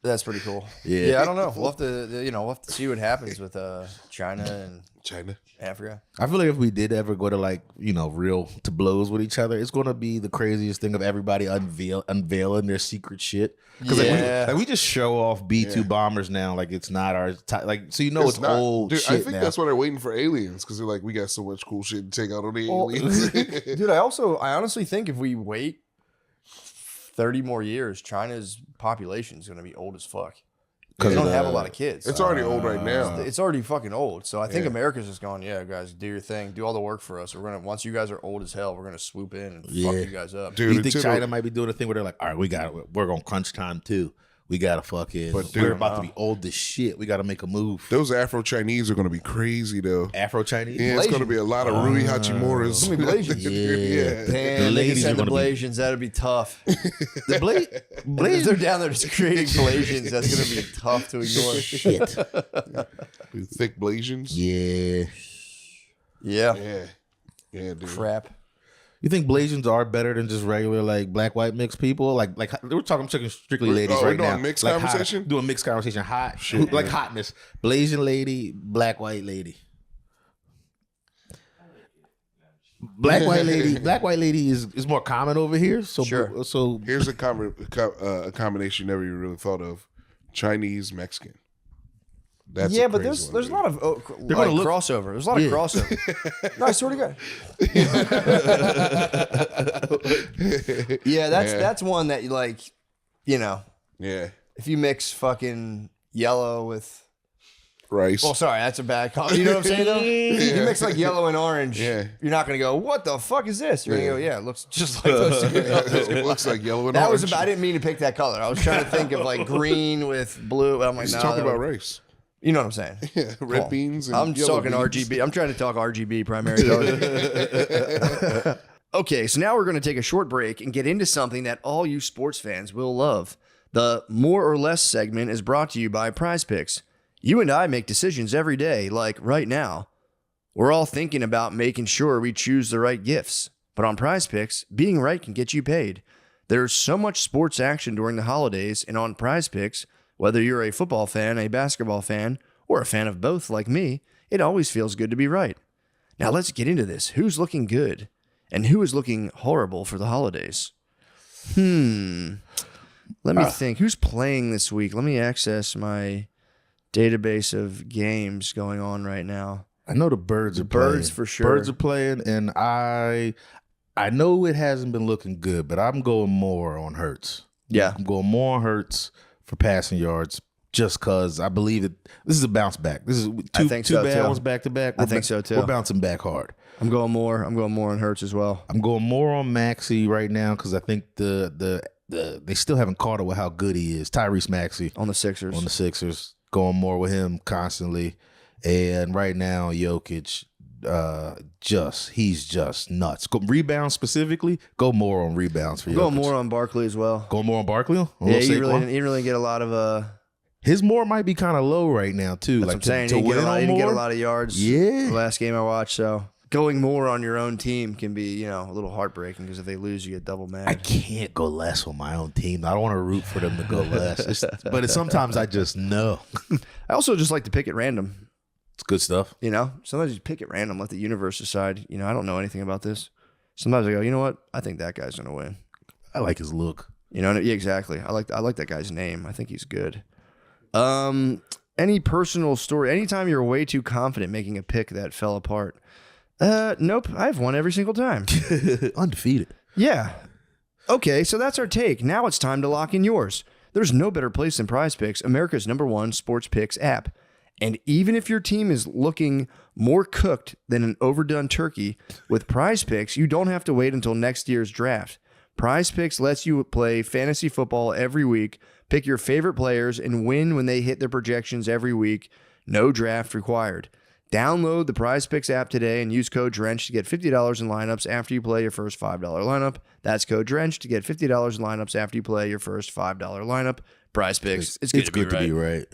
Speaker 7: That's pretty cool.
Speaker 21: Yeah.
Speaker 7: I don't know. We'll have to see what happens with China and Africa.
Speaker 21: I feel like if we did ever go to like real to blows with each other, it's gonna be the craziest thing of everybody unveiling their secret shit. Because we just show off B-2 bombers now, like it's not our like so it's
Speaker 1: not,
Speaker 21: old
Speaker 1: dude,
Speaker 21: shit
Speaker 1: I think
Speaker 21: now.
Speaker 1: that's why they're waiting for aliens because they're like, we got so much cool shit to take out on the aliens.
Speaker 7: Dude, I honestly think if we wait 30 more years, China's population is going to be old as fuck. Because they don't have a lot of kids.
Speaker 1: It's already old right now.
Speaker 7: It's already fucking old. So I think America's just going, yeah, guys, do your thing, do all the work for us. Once you guys are old as hell, we're gonna swoop in and fuck you guys up.
Speaker 21: Dude, you think China might be doing a thing where they're like, all right, we're on crunch time too. We gotta fucking.
Speaker 1: But dude,
Speaker 21: we're about to be old as shit. We gotta make a move.
Speaker 1: Those Afro Chinese are gonna be crazy though.
Speaker 21: Afro Chinese.
Speaker 1: Yeah, it's gonna be a lot of Rui Hachimuras.
Speaker 21: Yeah,
Speaker 7: Damn,
Speaker 21: the ladies
Speaker 7: send
Speaker 21: are
Speaker 7: the
Speaker 21: gonna be.
Speaker 7: Blasians. That'd be tough.
Speaker 21: The
Speaker 7: If they're down there just creating Blasians, that's gonna be tough to ignore.
Speaker 21: Shit.
Speaker 1: Dude, thick Blasians.
Speaker 21: Yeah.
Speaker 1: Yeah, dude.
Speaker 7: Crap.
Speaker 21: You think Blasians are better than just regular like black white mixed people? Like we're talking strictly ladies
Speaker 1: we're
Speaker 21: right
Speaker 1: doing
Speaker 21: now.
Speaker 1: mixed
Speaker 21: Like
Speaker 1: conversation?
Speaker 21: Doing mixed conversation. Hot,
Speaker 1: Shit,
Speaker 21: like
Speaker 1: yeah.
Speaker 21: hotness. Blasian lady, black white lady. Black white lady is more common over here. So
Speaker 7: Sure.
Speaker 21: So
Speaker 1: here's a combination you never even really thought of: Chinese Mexican. That's
Speaker 7: Yeah,
Speaker 1: a
Speaker 7: but
Speaker 1: crazy
Speaker 7: there's a lot of
Speaker 21: They're gonna look-
Speaker 7: crossover. There's a lot of
Speaker 21: Yeah.
Speaker 7: crossover. No, I swear to God. Yeah, that's one that you like,
Speaker 1: Yeah,
Speaker 7: if you mix fucking yellow with
Speaker 1: rice.
Speaker 7: well, sorry, that's a bad comment. You know what I'm saying though?
Speaker 1: Yeah.
Speaker 7: You mix like yellow and orange,
Speaker 1: Yeah.
Speaker 7: you're not gonna go, what the fuck is this? You're gonna go, yeah, it looks just like those two colors.
Speaker 1: It looks like yellow and
Speaker 7: That
Speaker 1: orange.
Speaker 7: was I didn't mean to pick that color. I was trying to think of like green with blue. But I'm like,
Speaker 1: He's
Speaker 7: nah,
Speaker 1: talking
Speaker 7: that
Speaker 1: about
Speaker 7: would-
Speaker 1: rice.
Speaker 7: You know what I'm saying?
Speaker 1: Yeah, red
Speaker 7: Cool.
Speaker 1: beans and
Speaker 7: I'm just
Speaker 1: yellow
Speaker 7: talking
Speaker 1: beans.
Speaker 7: RGB. I'm trying to talk RGB primary color. Okay, so now we're going to take a short break and get into something that all you sports fans will love. The More or Less segment is brought to you by Prize Picks. You and I make decisions every day, like right now. We're all thinking about making sure we choose the right gifts. But on Prize Picks, being right can get you paid. There's so much sports action during the holidays, and on Prize Picks, whether you're a football fan, a basketball fan, or a fan of both like me, it always feels good to be right. Now let's get into this. Who's looking good? And who is looking horrible for the holidays? Let me think. Who's playing this week? Let me access my database of games going on right now.
Speaker 21: I know the birds are
Speaker 7: Birds
Speaker 21: playing.
Speaker 7: for sure.
Speaker 21: Birds are playing, and I know it hasn't been looking good, but I'm going more on Hurts.
Speaker 7: Yeah.
Speaker 21: I'm going more on Hurts for passing yards just because I believe that this is a bounce back. This is
Speaker 7: I think
Speaker 21: two
Speaker 7: so,
Speaker 21: bad
Speaker 7: too.
Speaker 21: ones back to back.
Speaker 7: I think so, too.
Speaker 21: We're bouncing back hard.
Speaker 7: I'm going more on Hurts as well.
Speaker 21: I'm going more on Maxey right now because I think they still haven't caught up with how good he is. Tyrese Maxey
Speaker 7: on the Sixers.
Speaker 21: Going more with him constantly, and right now Jokic, he's just nuts. Rebounds specifically, go more on rebounds for Jokic.
Speaker 7: Go more on Barkley as well.
Speaker 21: Go more on Barkley.
Speaker 7: Yeah, you really get a lot of
Speaker 21: his more might be kind of low right now too.
Speaker 7: That's
Speaker 21: like
Speaker 7: what I'm saying.
Speaker 21: to
Speaker 7: He
Speaker 21: win
Speaker 7: didn't get a
Speaker 21: more?
Speaker 7: lot of yards.
Speaker 21: Yeah.
Speaker 7: The last game I watched, so going more on your own team can be, a little heartbreaking because if they lose, you get double mad.
Speaker 21: I can't go less on my own team. I don't want to root for them to go less. But sometimes I just know.
Speaker 7: I also just like to pick at random.
Speaker 21: It's good stuff.
Speaker 7: Sometimes you pick at random, let the universe decide. I don't know anything about this. Sometimes I go, you know what? I think that guy's gonna win.
Speaker 21: I like his look.
Speaker 7: Yeah, exactly. I like that guy's name. I think he's good. Any personal story? Anytime you're way too confident making a pick that fell apart. Nope. I've won every single time.
Speaker 21: Undefeated.
Speaker 7: Yeah. Okay, so that's our take. Now it's time to lock in yours. There's no better place than Prize Picks, America's #1 sports picks app. And even if your team is looking more cooked than an overdone turkey, with Prize Picks, you don't have to wait until next year's draft. Prize Picks lets you play fantasy football every week, pick your favorite players, and win when they hit their projections every week. No draft required. Download the Prize Picks app today and use code DRENCH to get $50 in lineups after you play your first $5 lineup. That's code DRENCH to get $50 in lineups after you play your first $5 lineup. Prize Picks. It's good to be right.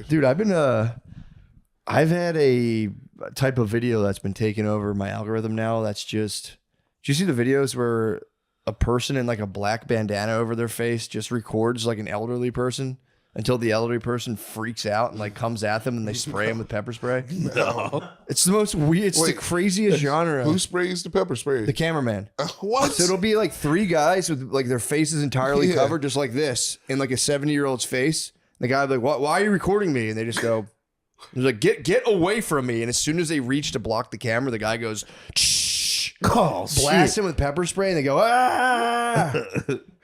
Speaker 7: Dude, I've had a type of video that's been taking over my algorithm now. That's just, do you see the videos where a person in like a black bandana over their face just records like an elderly person until the elderly person freaks out and like comes at them and they spray him with pepper spray?
Speaker 1: No.
Speaker 7: It's the most weird. It's the craziest genre.
Speaker 1: Who sprays the pepper spray?
Speaker 7: The cameraman.
Speaker 1: What?
Speaker 7: So it'll be like 3 guys with like their faces entirely covered, just like this, in like a 70-year-old's face. The guy will be like, why are you recording me? And they just go, he's like, get away from me. And as soon as they reach to block the camera, the guy goes, shh, blast him with pepper spray, and they go, ah.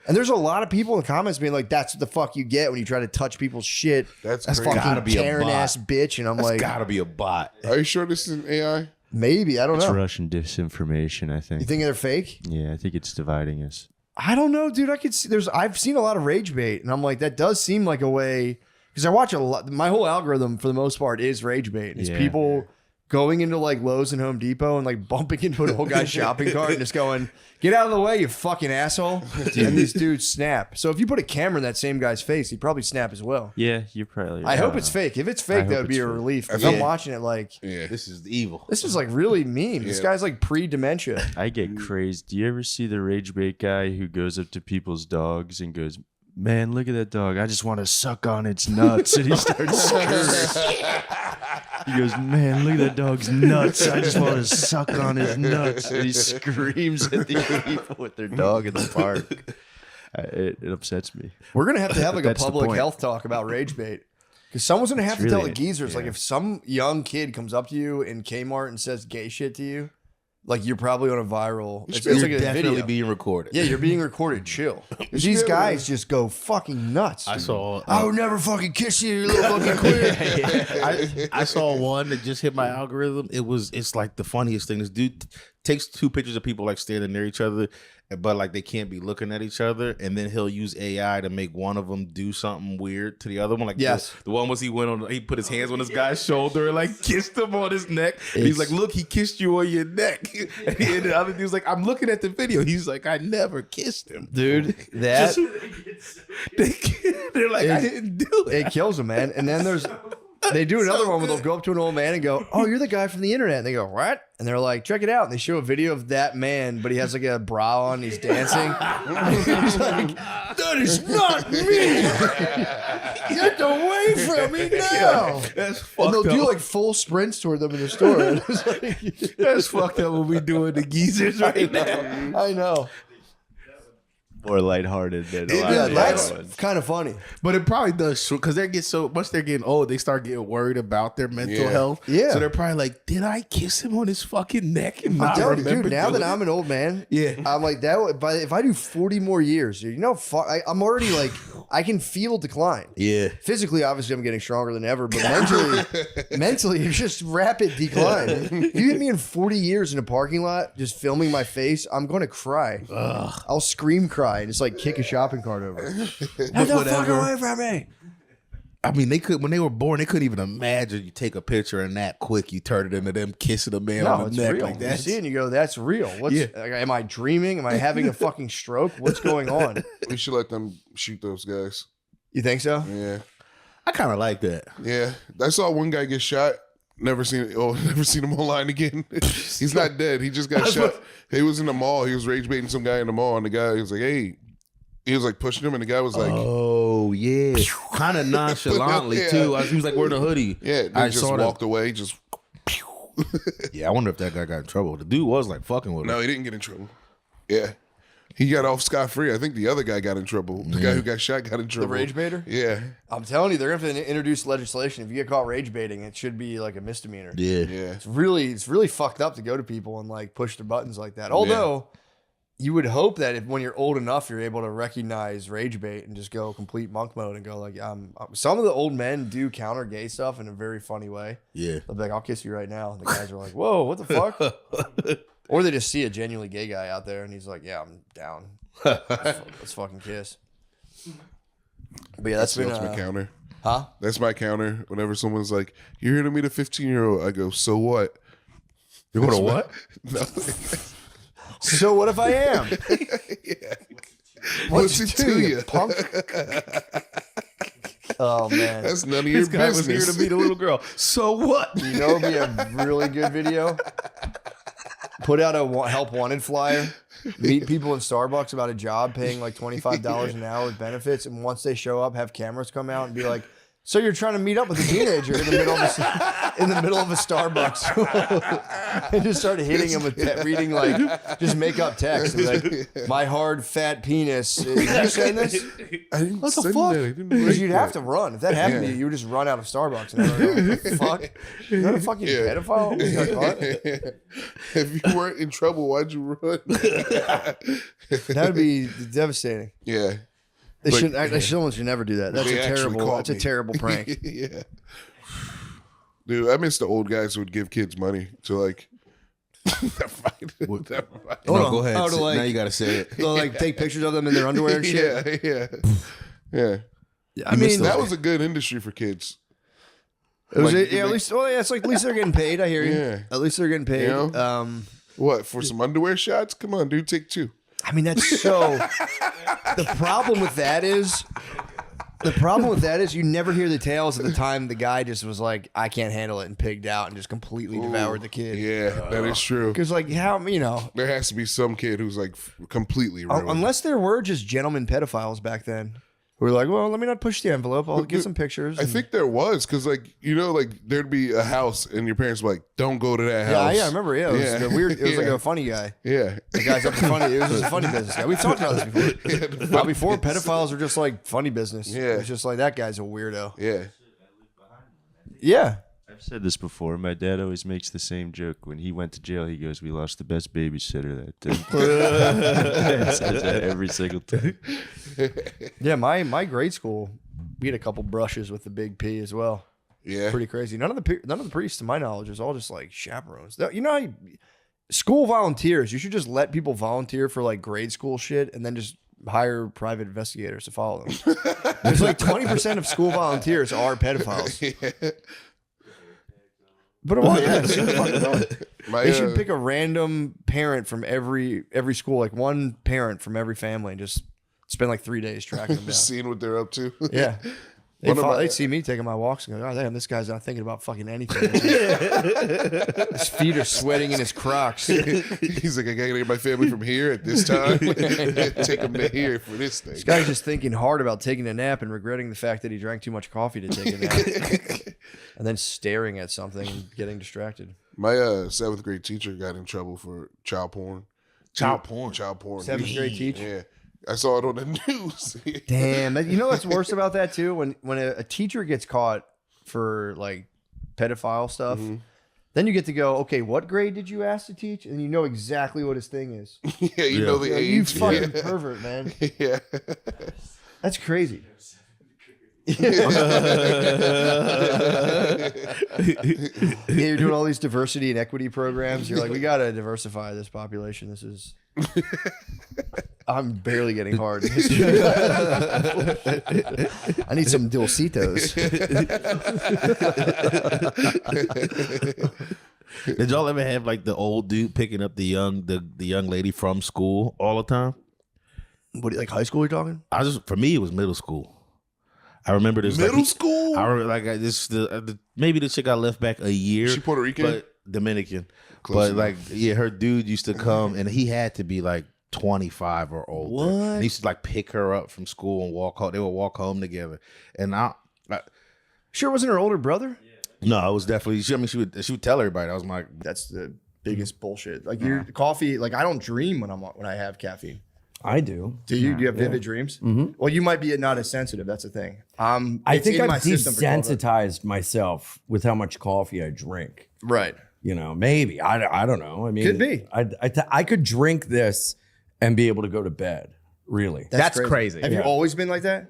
Speaker 7: And there's a lot of people in the comments being like, that's what the fuck you get when you try to touch people's shit. That's
Speaker 21: gotta
Speaker 7: fucking
Speaker 21: be a
Speaker 7: Karen ass
Speaker 21: bot.
Speaker 7: bitch. And I'm
Speaker 21: That's
Speaker 7: like,
Speaker 21: gotta be a bot.
Speaker 1: Are you sure this is an AI?
Speaker 7: Maybe. I don't
Speaker 5: It's
Speaker 7: know.
Speaker 5: Russian disinformation, I think.
Speaker 7: You think they're fake?
Speaker 5: Yeah, I think it's dividing us.
Speaker 7: I don't know, dude. I could see I've seen a lot of rage bait, and I'm like, that does seem like a way, because I watch a lot. My whole algorithm for the most part is rage bait. It's people going into like Lowe's and Home Depot and like bumping into an old guy's shopping cart and just going, get out of the way, you fucking asshole. And these dudes snap. So if you put a camera in that same guy's face, he'd probably snap as well.
Speaker 5: Yeah, you're probably right.
Speaker 7: I hope it's fake. If it's fake, that would be a relief. Because I'm watching it like,
Speaker 21: This is evil.
Speaker 7: this is like really mean. This guy's like pre-dementia.
Speaker 5: I get crazed. Do you ever see the rage bait guy who goes up to people's dogs and goes, man, look at that dog. I just want to suck on its nuts. And he starts screaming. He goes, man, look at that dog's nuts. I just want to suck on his nuts. And he screams at these people with their dog in the park. It upsets me.
Speaker 7: We're going to have like a
Speaker 5: That's the
Speaker 7: public
Speaker 5: point.
Speaker 7: health talk about rage bait. Because someone's going to have
Speaker 5: It's
Speaker 7: to tell
Speaker 5: really-
Speaker 7: the geezers, like if some young kid comes up to you in Kmart and says gay shit to you, like you're probably on a viral. It's
Speaker 21: You're
Speaker 7: like a
Speaker 21: definitely
Speaker 7: video.
Speaker 21: being recorded.
Speaker 7: Yeah, you're being recorded. Chill. These guys just go fucking nuts.
Speaker 21: I saw.
Speaker 7: I would never fucking kiss you, you little fucking queer.
Speaker 21: I saw one that just hit my algorithm. It's like the funniest thing. This dude takes 2 pictures of people like standing near each other, but like they can't be looking at each other, and then he'll use AI to make one of them do something weird to the other one. Like the one was he put his hands on this guy's shoulder and like kissed him on his neck. And he's like, look, he kissed you on your neck. And the other dude's like, I'm looking at the video. He's like, I never kissed him,
Speaker 7: Dude, that
Speaker 21: they're like, I didn't do it.
Speaker 7: It kills them, man. And then they do another one where they'll go up to an old man and go, oh, you're the guy from the internet. And they go, what? And they're like, check it out. And they show a video of that man, but he has like a bra on. He's dancing. He's like, that is not me. Get away from me now.
Speaker 21: That's
Speaker 7: And
Speaker 21: fucked
Speaker 7: they'll do
Speaker 21: up.
Speaker 7: like full sprints toward them in the store. And it's like,
Speaker 21: That's fucked up what we doing to geezers right now.
Speaker 7: I know.
Speaker 5: More lighthearted than a lot
Speaker 7: Yeah,
Speaker 5: of the
Speaker 7: that's
Speaker 5: other ones.
Speaker 7: kind of funny.
Speaker 21: But it probably does because they get so once they're getting old, they start getting worried about their mental
Speaker 1: Yeah.
Speaker 21: health.
Speaker 7: Yeah.
Speaker 21: So they're probably like, "Did I kiss him on his fucking neck?" And
Speaker 7: I'm
Speaker 21: not
Speaker 7: telling you,
Speaker 21: remember
Speaker 7: dude, now
Speaker 21: doing
Speaker 7: that
Speaker 21: it?
Speaker 7: I'm an old man,
Speaker 21: Yeah.
Speaker 7: I'm like that. If I do 40 more years, dude, you know, I'm already like, I can feel decline.
Speaker 21: Yeah.
Speaker 7: Physically, obviously, I'm getting stronger than ever, but mentally, it's just rapid decline. If you hit me in 40 years in a parking lot, just filming my face, I'm going to cry. I'll scream cry and just like kick a shopping cart over. Get the fuck away from me.
Speaker 21: I mean, they could when they were born, they couldn't even imagine you take a picture and that quick you turn it into them kissing a man
Speaker 7: No,
Speaker 21: on
Speaker 7: it's
Speaker 21: the neck
Speaker 7: real.
Speaker 21: like
Speaker 7: You
Speaker 21: that.
Speaker 7: see it and you go, that's real. What's,
Speaker 21: Yeah.
Speaker 7: like, am I dreaming? Am I having a fucking stroke? What's going on?
Speaker 1: We should let them shoot those guys.
Speaker 7: You think so?
Speaker 1: Yeah.
Speaker 21: I kind of like that.
Speaker 1: Yeah. I saw one guy get shot. Never seen him online again. He's not dead. He just got shot. He was in the mall. He was rage baiting some guy in the mall, and the guy was like, hey. He was like pushing him, and the guy was like,
Speaker 21: "Oh yeah," kind of nonchalantly
Speaker 1: Yeah.
Speaker 21: too. He was like wearing a hoodie.
Speaker 1: Yeah,
Speaker 21: I
Speaker 1: he just
Speaker 21: saw that.
Speaker 1: walked away. Just
Speaker 21: Yeah, I wonder if that guy got in trouble. The dude was like fucking with him.
Speaker 1: no, he didn't get in trouble. Yeah, he got off scot free. I think the other guy got in trouble. The guy who got shot got in trouble.
Speaker 7: The rage baiter?
Speaker 1: Yeah,
Speaker 7: I'm telling you, they're going to have to introduce legislation. If you get caught rage baiting, it should be like a misdemeanor.
Speaker 21: Yeah.
Speaker 1: yeah.
Speaker 7: It's really fucked up to go to people and like push their buttons like that. Although, you would hope that if when you're old enough, you're able to recognize rage bait and just go complete monk mode and go like, some of the old men do counter gay stuff in a very funny way.
Speaker 21: Yeah.
Speaker 7: They'll be like, I'll kiss you right now. And the guys are like, whoa, what the fuck? Or they just see a genuinely gay guy out there and he's like, yeah, I'm down. Let's fucking kiss. But yeah, that's been
Speaker 1: my counter.
Speaker 7: Huh?
Speaker 1: That's my counter. Whenever someone's like, "You're here to meet a 15-year-old," I go, "So what?"
Speaker 21: You want to what?
Speaker 1: No.
Speaker 7: So what if I am?
Speaker 1: Yeah.
Speaker 7: What's
Speaker 1: it
Speaker 7: to you, punk? Oh man,
Speaker 1: that's none of your
Speaker 21: guy
Speaker 1: business.
Speaker 21: was here to meet a little girl. So what?
Speaker 7: You know, it'd be a really good video. Put out a help wanted flyer. Meet people in Starbucks about a job, paying like $25 an hour with benefits, and once they show up, have cameras come out and be like, "So you're trying to meet up with a teenager in the middle of a Starbucks," and just start hitting him with reading like just make up text like, "My hard fat penis." Did you send this?
Speaker 1: I didn't
Speaker 7: What the
Speaker 1: send
Speaker 7: fuck?
Speaker 1: that. I didn't
Speaker 7: Because
Speaker 1: write
Speaker 7: you'd
Speaker 1: that.
Speaker 7: have to run. If that happened to you, you would just run out of Starbucks. And everyone would go, "What the fuck? You're not a fucking pedophile." You got caught?
Speaker 1: If you weren't in trouble, why'd you run?
Speaker 7: That would be devastating.
Speaker 1: Yeah.
Speaker 7: They
Speaker 1: But-
Speaker 7: should. Someone should never do that. That's
Speaker 1: They
Speaker 7: a
Speaker 1: actually
Speaker 7: terrible.
Speaker 1: caught
Speaker 7: That's a
Speaker 1: me.
Speaker 7: terrible prank.
Speaker 1: Yeah. Dude, I miss the old guys who would give kids money to like. Never mind.
Speaker 21: No, go ahead.
Speaker 7: Oh, to like,
Speaker 21: now you got to say it.
Speaker 7: They'll like take pictures of them in their underwear and shit.
Speaker 1: Yeah.
Speaker 7: I mean,
Speaker 1: that was a good industry for kids.
Speaker 7: It was
Speaker 1: Like,
Speaker 7: at least. Well, yeah, it's like at least they're getting paid. I hear you.
Speaker 1: Yeah.
Speaker 7: At least they're getting paid.
Speaker 1: You know? What, for some underwear shots? Come on, dude, take two.
Speaker 7: I mean, that's so. The problem with that is. You never hear the tales of the time the guy just was like, I can't handle it, and pigged out and just completely devoured the kid.
Speaker 1: Yeah, that is true.
Speaker 7: Because like how
Speaker 1: there has to be some kid who's like completely ruined.
Speaker 7: unless there were just gentlemen pedophiles back then who were like, well, let me not push the envelope. I'll get some pictures.
Speaker 1: I think there was because like there'd be a house and your parents were like, don't go to that house.
Speaker 7: Yeah, I remember. Yeah, it was the weird. It was like a funny guy.
Speaker 1: Yeah,
Speaker 7: the guy's up to funny. It was just a funny business guy. We've talked about this before. Well, before pedophiles were just like funny business.
Speaker 1: Yeah,
Speaker 7: it's just like that guy's a weirdo.
Speaker 1: Yeah,
Speaker 7: yeah.
Speaker 19: I've said this before. My dad always makes the same joke. When he went to jail, he goes, "We lost the best babysitter that day." He says that every single time.
Speaker 7: Yeah, my grade school, we had a couple brushes with the big P as well.
Speaker 1: Yeah,
Speaker 7: pretty crazy. None of the priests, to my knowledge, is all just like chaperones. You know, how school volunteers. You should just let people volunteer for like grade school shit, and then just hire private investigators to follow them. There's like 20% of school volunteers are pedophiles.
Speaker 1: Yeah.
Speaker 7: But well, yeah, they should
Speaker 1: uh,
Speaker 7: pick a random parent from every school, like one parent from every family, and just spend like 3 days tracking them down.
Speaker 1: Seeing what they're up to.
Speaker 7: Yeah. They'd see me taking my walks and go, oh, damn, this guy's not thinking about fucking anything. His feet are sweating in his Crocs.
Speaker 1: He's like, I gotta get my family from here at this time. Take them to here for this thing.
Speaker 7: This guy's just thinking hard about taking a nap and regretting the fact that he drank too much coffee to take a nap. And then staring at something and getting distracted.
Speaker 1: My 7th grade teacher got in trouble for child porn. Child porn.
Speaker 7: 7th grade teacher?
Speaker 1: Yeah. I saw it on the news.
Speaker 7: Damn. You know what's worse about that too? When a teacher gets caught for like pedophile stuff, then you get to go, okay, what grade did you ask to teach? And you know exactly what his thing is.
Speaker 1: Yeah, you know the age.
Speaker 7: You fucking pervert, man.
Speaker 1: Yeah.
Speaker 7: That's crazy.
Speaker 1: Yeah,
Speaker 7: you're doing all these diversity and equity programs. You're like, we got to diversify this population. This is... I'm barely getting hard. I need some dulcitos.
Speaker 21: Did y'all ever have like the old dude picking up the young lady from school all the time?
Speaker 7: What, like high school you're talking?
Speaker 21: For me, it was middle school. I remember this
Speaker 1: middle school.
Speaker 21: I remember maybe the chick got left back a year.
Speaker 1: She Puerto Rican,
Speaker 21: but Dominican.
Speaker 1: Close
Speaker 21: but
Speaker 1: enough.
Speaker 21: her dude used to come and he had to be like 25 or older.
Speaker 7: What?
Speaker 21: And he used to like pick her up from school and walk home. They would walk home together. And
Speaker 7: Sure, wasn't her older brother?
Speaker 21: No, it was definitely. She would tell everybody. I was like,
Speaker 7: that's the biggest bullshit. Like your coffee. Like I don't dream when I have caffeine.
Speaker 10: I do.
Speaker 7: Do you? Do you have vivid dreams?
Speaker 10: Mm-hmm.
Speaker 7: Well, you might be not as sensitive. That's the thing.
Speaker 10: I think I've desensitized myself with how much coffee I drink.
Speaker 7: Right.
Speaker 10: You know, maybe I don't know. I mean,
Speaker 7: Could be.
Speaker 10: I could drink this and be able to go to bed. Really.
Speaker 20: That's crazy.
Speaker 7: Have you always been like that?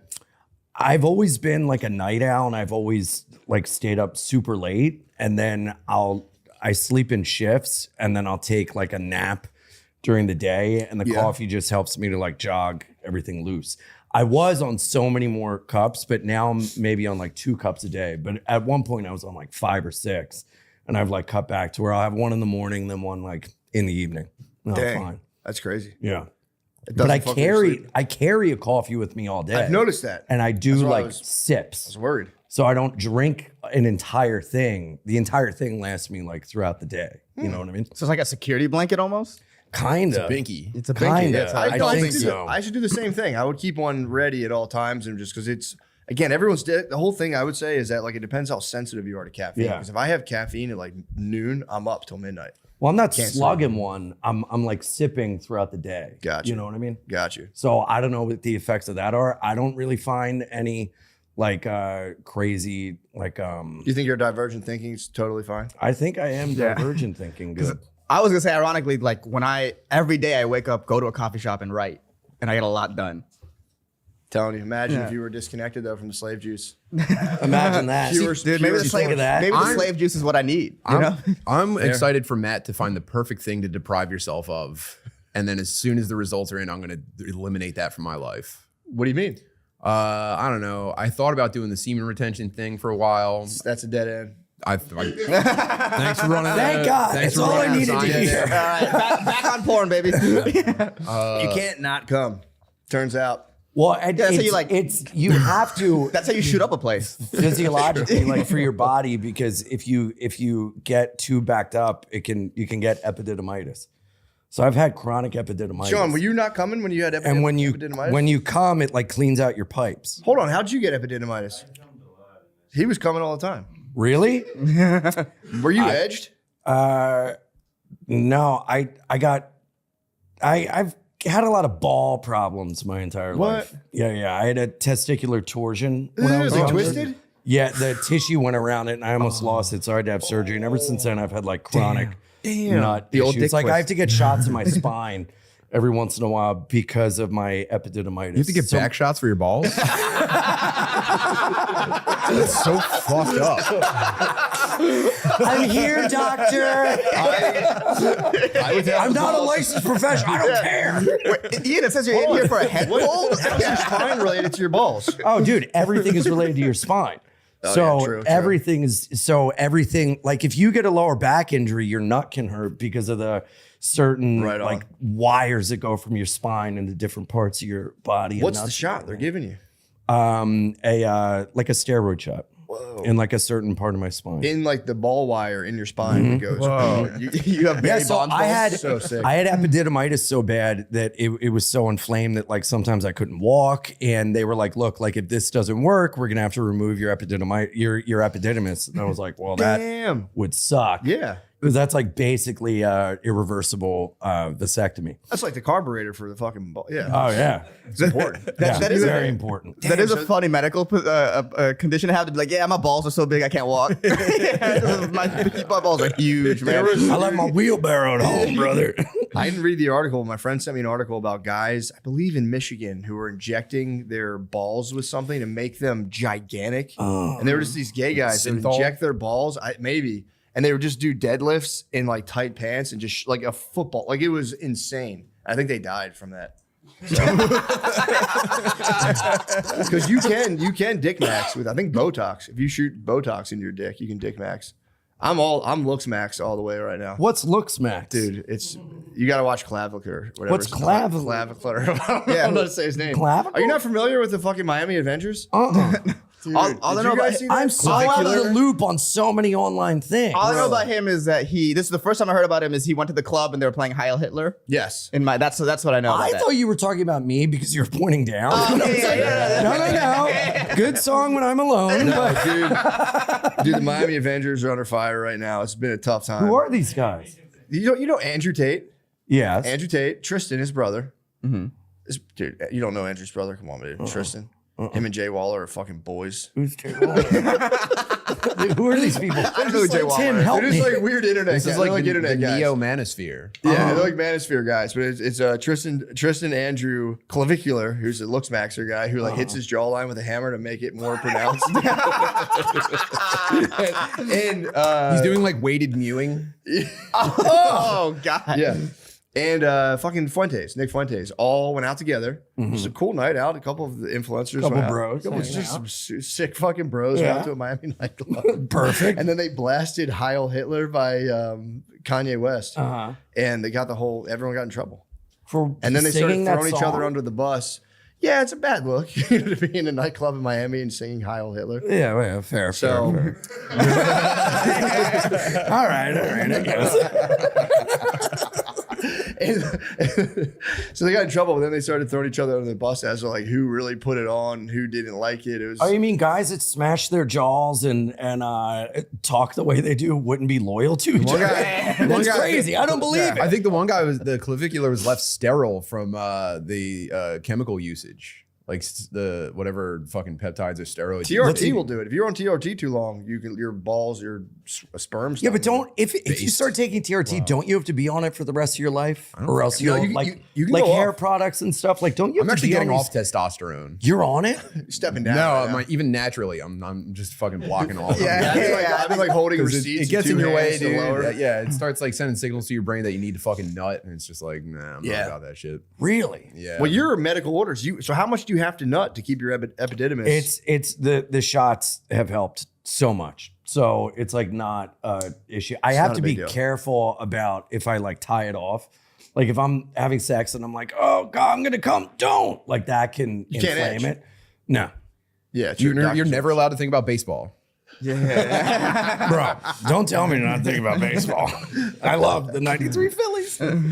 Speaker 10: I've always been like a night owl, and I've always like stayed up super late, and then I sleep in shifts, and then I'll take like a nap during the day, and the coffee just helps me to like jog everything loose. I was on so many more cups, but now I'm maybe on like 2 cups a day. But at one point I was on like 5 or 6, and I've like cut back to where I'll have one in the morning, then one like in the evening. No,
Speaker 7: Dang,
Speaker 10: fine.
Speaker 7: That's crazy.
Speaker 10: Yeah.
Speaker 7: It
Speaker 10: But
Speaker 7: doesn't fuck with your sleep.
Speaker 10: I carry a coffee with me all day.
Speaker 7: I've noticed that.
Speaker 10: And I do
Speaker 7: That's why I
Speaker 10: like
Speaker 7: was-
Speaker 10: sips.
Speaker 7: I was worried.
Speaker 10: So I don't drink an entire thing. The entire thing lasts me like throughout the day. You know what I mean?
Speaker 20: So it's like a security blanket almost?
Speaker 10: Kind of.
Speaker 7: It's a binky.
Speaker 20: It's a binky.
Speaker 10: Kinda.
Speaker 20: That's how
Speaker 10: I
Speaker 7: I
Speaker 10: think
Speaker 7: should
Speaker 10: so.
Speaker 7: I should do the same thing. I would keep one ready at all times, and just because it's again, the whole thing I would say is that like it depends how sensitive you are to caffeine.
Speaker 10: Yeah.
Speaker 7: Because if I have caffeine at like noon, I'm up till midnight.
Speaker 10: Well, I'm not
Speaker 7: Can't sleep.
Speaker 10: slugging one. I'm like sipping throughout the day.
Speaker 7: Gotcha.
Speaker 10: You know what I mean?
Speaker 7: Got you.
Speaker 10: So I don't know what the effects of that are. I don't really find any like crazy like
Speaker 7: You think your divergent thinking is totally fine?
Speaker 10: I think I am
Speaker 20: Yeah.
Speaker 10: divergent thinking good.
Speaker 20: I was gonna say, ironically, like every day I wake up, go to a coffee shop and write, and I get a lot done.
Speaker 7: Telling you, imagine
Speaker 20: Yeah.
Speaker 7: if you were disconnected though from the slave juice.
Speaker 10: Imagine that.
Speaker 20: Dude, maybe the slave juice is what I need. You know?
Speaker 12: I'm
Speaker 7: Fair.
Speaker 12: excited for Matt to find the perfect thing to deprive yourself of, and then as soon as the results are in, I'm going to eliminate that from my life.
Speaker 7: What do you mean?
Speaker 12: I don't know. I thought about doing the semen retention thing for a while.
Speaker 7: That's a dead end.
Speaker 12: Thanks for running.
Speaker 10: Thank God.
Speaker 12: Thanks
Speaker 10: That's
Speaker 12: for
Speaker 10: all I
Speaker 12: running
Speaker 10: needed to hear.
Speaker 20: All right, back on porn, baby.
Speaker 7: You can't not come. Turns out.
Speaker 10: Well,
Speaker 20: that's how you like.
Speaker 10: You have to.
Speaker 20: That's how you shoot up a place.
Speaker 10: Physiologically, like for your body, because if you get too backed up, you can get epididymitis. So I've had chronic epididymitis.
Speaker 7: Sean, were you not coming when you had
Speaker 10: and when
Speaker 7: epididymitis?
Speaker 10: you come, it like cleans out your pipes.
Speaker 7: Hold on, how'd you get epididymitis? He was coming all the time.
Speaker 10: Really?
Speaker 7: Were you edged?
Speaker 10: No, I've had a lot of ball problems my entire life. Yeah. I had a testicular torsion when I was
Speaker 7: They
Speaker 10: younger.
Speaker 7: twisted?
Speaker 10: Yeah, the tissue went around it, and I almost lost it, so I had to have surgery. And ever since then, I've had like chronic nut
Speaker 12: The old
Speaker 10: issues.
Speaker 12: dick
Speaker 10: Like I
Speaker 12: twist.
Speaker 10: have to get shots in my spine every once in a while because of my epididymitis.
Speaker 12: You have to get back shots for your balls? That's so fucked up.
Speaker 10: I'm here, doctor. I'm not a licensed professional. I don't care.
Speaker 20: Wait, Ian, it says you're in here for a head cold?
Speaker 7: How's your spine related to your balls?
Speaker 10: Oh, dude, everything is related to your spine. So
Speaker 7: yeah, true.
Speaker 10: everything like if you get a lower back injury, your nut can hurt because of the certain
Speaker 7: Right on.
Speaker 10: like wires that go from your spine into different parts of your body. and
Speaker 7: What's the
Speaker 10: nuts.
Speaker 7: shot they're giving you?
Speaker 10: Like a steroid shot in like a certain part of my spine.
Speaker 7: In like the ball wire in your spine that goes.
Speaker 20: Whoa. You have
Speaker 10: Yeah,
Speaker 20: Barry
Speaker 10: so
Speaker 20: Bonds
Speaker 10: I
Speaker 20: balls?
Speaker 10: had
Speaker 7: So sick.
Speaker 10: I had epididymitis so bad that it was so inflamed that like sometimes I couldn't walk, and they were like, "Look, like if this doesn't work, we're gonna have to remove your your epididymis." And I was like, "Well, that
Speaker 7: Damn.
Speaker 10: would suck."
Speaker 7: Yeah.
Speaker 10: Because that's like basically irreversible vasectomy.
Speaker 7: That's like the carburetor for the fucking ball. Yeah.
Speaker 10: Oh yeah,
Speaker 7: It's important.
Speaker 20: That is
Speaker 10: very important.
Speaker 20: That is a funny medical condition to have to be like, yeah, my balls are so big I can't walk. my balls are huge, man.
Speaker 10: I left my wheelbarrow at home, brother.
Speaker 7: I didn't read the article. My friend sent me an article about guys, I believe in Michigan, who were injecting their balls with something to make them gigantic. And they were just these gay guys that would
Speaker 12: Synthol?
Speaker 7: inject their balls, maybe, and they would just do deadlifts in like tight pants and just like a football. Like it was insane. I think they died from that. Because you can dick max with, I think, Botox. If you shoot Botox into your dick, you can dick max. I'm looks max all the way right now.
Speaker 10: What's looks max?
Speaker 7: Dude, you got to watch Clavicle. Whatever.
Speaker 10: What's Clavicle?
Speaker 7: Clavicle. I don't know how to say his name.
Speaker 10: Clavicle?
Speaker 7: Are you not familiar with the fucking Miami Adventures?
Speaker 10: Dude,
Speaker 7: All I know about,
Speaker 10: I'm so out of the loop on so many online things.
Speaker 20: All I know about him is that this is the first time I heard about him is he went to the club and they were playing Heil Hitler.
Speaker 7: Yes.
Speaker 20: That's what I know about
Speaker 10: I
Speaker 20: that.
Speaker 10: thought you were talking about me because you were pointing down.
Speaker 20: yeah.
Speaker 10: No. Good song when I'm alone.
Speaker 7: No,
Speaker 10: but
Speaker 7: dude, the Miami Avengers are under fire right now. It's been a tough time.
Speaker 10: who are these guys?
Speaker 7: You know Andrew Tate?
Speaker 10: Yes.
Speaker 7: Andrew Tate, Tristan, his brother.
Speaker 20: Mm-hmm.
Speaker 7: Dude, you don't know Andrew's brother? Come on, dude. Tristan. Him and Jay Waller are fucking boys.
Speaker 10: Who's Jay Waller? Who are these people?
Speaker 20: I don't know who Jay Waller
Speaker 10: Tim,
Speaker 20: is.
Speaker 10: help
Speaker 7: They're
Speaker 10: me.
Speaker 7: just like weird internet
Speaker 2: This
Speaker 7: guys.
Speaker 2: is like
Speaker 7: They're
Speaker 2: the
Speaker 7: internet guys.
Speaker 2: Neo Manosphere.
Speaker 7: Yeah, they're like Manosphere guys, but it's Tristan Andrew Clavicular, who's a looks maxer guy who like hits his jawline with a hammer to make it more pronounced. and
Speaker 2: He's doing like weighted mewing.
Speaker 20: Oh God.
Speaker 7: Yeah. And fucking Nick Fuentes, all went out together. It was a cool night out. A couple of the influencers,
Speaker 10: Couple
Speaker 7: went out.
Speaker 10: bros
Speaker 7: Couple
Speaker 10: hanging
Speaker 7: just
Speaker 10: out.
Speaker 7: some sick fucking bros went out to a Miami nightclub.
Speaker 10: Perfect.
Speaker 7: And then they blasted Heil Hitler by Kanye West, and they got everyone got in trouble. And then they started
Speaker 10: singing that
Speaker 7: throwing each other
Speaker 10: song?
Speaker 7: under the bus. Yeah, it's a bad look to be in a nightclub in Miami and singing Heil Hitler.
Speaker 10: Yeah, well, fair.
Speaker 7: So,
Speaker 10: all right, I guess.
Speaker 7: So they got in trouble, but then they started throwing each other under the bus as to like who really put it on, who didn't like it. It was
Speaker 10: Oh, you mean guys that smash their jaws and talk the way they do wouldn't be loyal to each other? That's crazy. I don't believe it.
Speaker 2: I think the one guy the clavicular was left sterile from the chemical usage. Like the whatever fucking peptides or steroids.
Speaker 7: TRT will do it. If you're on TRT too long, your balls, your sperm.
Speaker 10: Yeah, but don't if you start taking TRT, don't you have to be on it for the rest of your life, or else you'll
Speaker 7: you can
Speaker 10: like
Speaker 7: go
Speaker 10: hair
Speaker 7: off.
Speaker 10: products and stuff. Like, don't you?
Speaker 2: I'm
Speaker 10: have
Speaker 2: actually
Speaker 10: to be
Speaker 2: getting
Speaker 10: on
Speaker 2: off testosterone.
Speaker 10: You're on it.
Speaker 7: Stepping down.
Speaker 2: No,
Speaker 7: right now.
Speaker 2: even naturally, I'm just fucking blocking all of them.
Speaker 7: I've been like holding
Speaker 2: 'Cause
Speaker 7: receipts.
Speaker 2: It gets in
Speaker 7: with
Speaker 2: your
Speaker 7: two
Speaker 2: way,
Speaker 7: hands to
Speaker 2: dude.
Speaker 7: lower.
Speaker 2: Yeah, it starts like sending signals to your brain that you need to fucking nut, and it's just like, nah, I'm not about that shit.
Speaker 10: Really?
Speaker 2: Yeah.
Speaker 7: Well, you're medical orders. So how much do you have to nut to keep your epididymis?
Speaker 10: It's the shots have helped so much. So it's like not a issue. I have
Speaker 7: not
Speaker 10: to
Speaker 7: a
Speaker 10: be
Speaker 7: big deal.
Speaker 10: careful about if I like tie it off. Like if I'm having sex and I'm like, oh God, I'm gonna come. Don't like that can
Speaker 7: You can't
Speaker 10: inflame
Speaker 7: itch.
Speaker 10: it. No.
Speaker 7: Yeah, it's
Speaker 2: You're never allowed to think about baseball.
Speaker 10: Yeah. Bro, don't tell me to not think about baseball. I love the 93 Phillies.
Speaker 7: You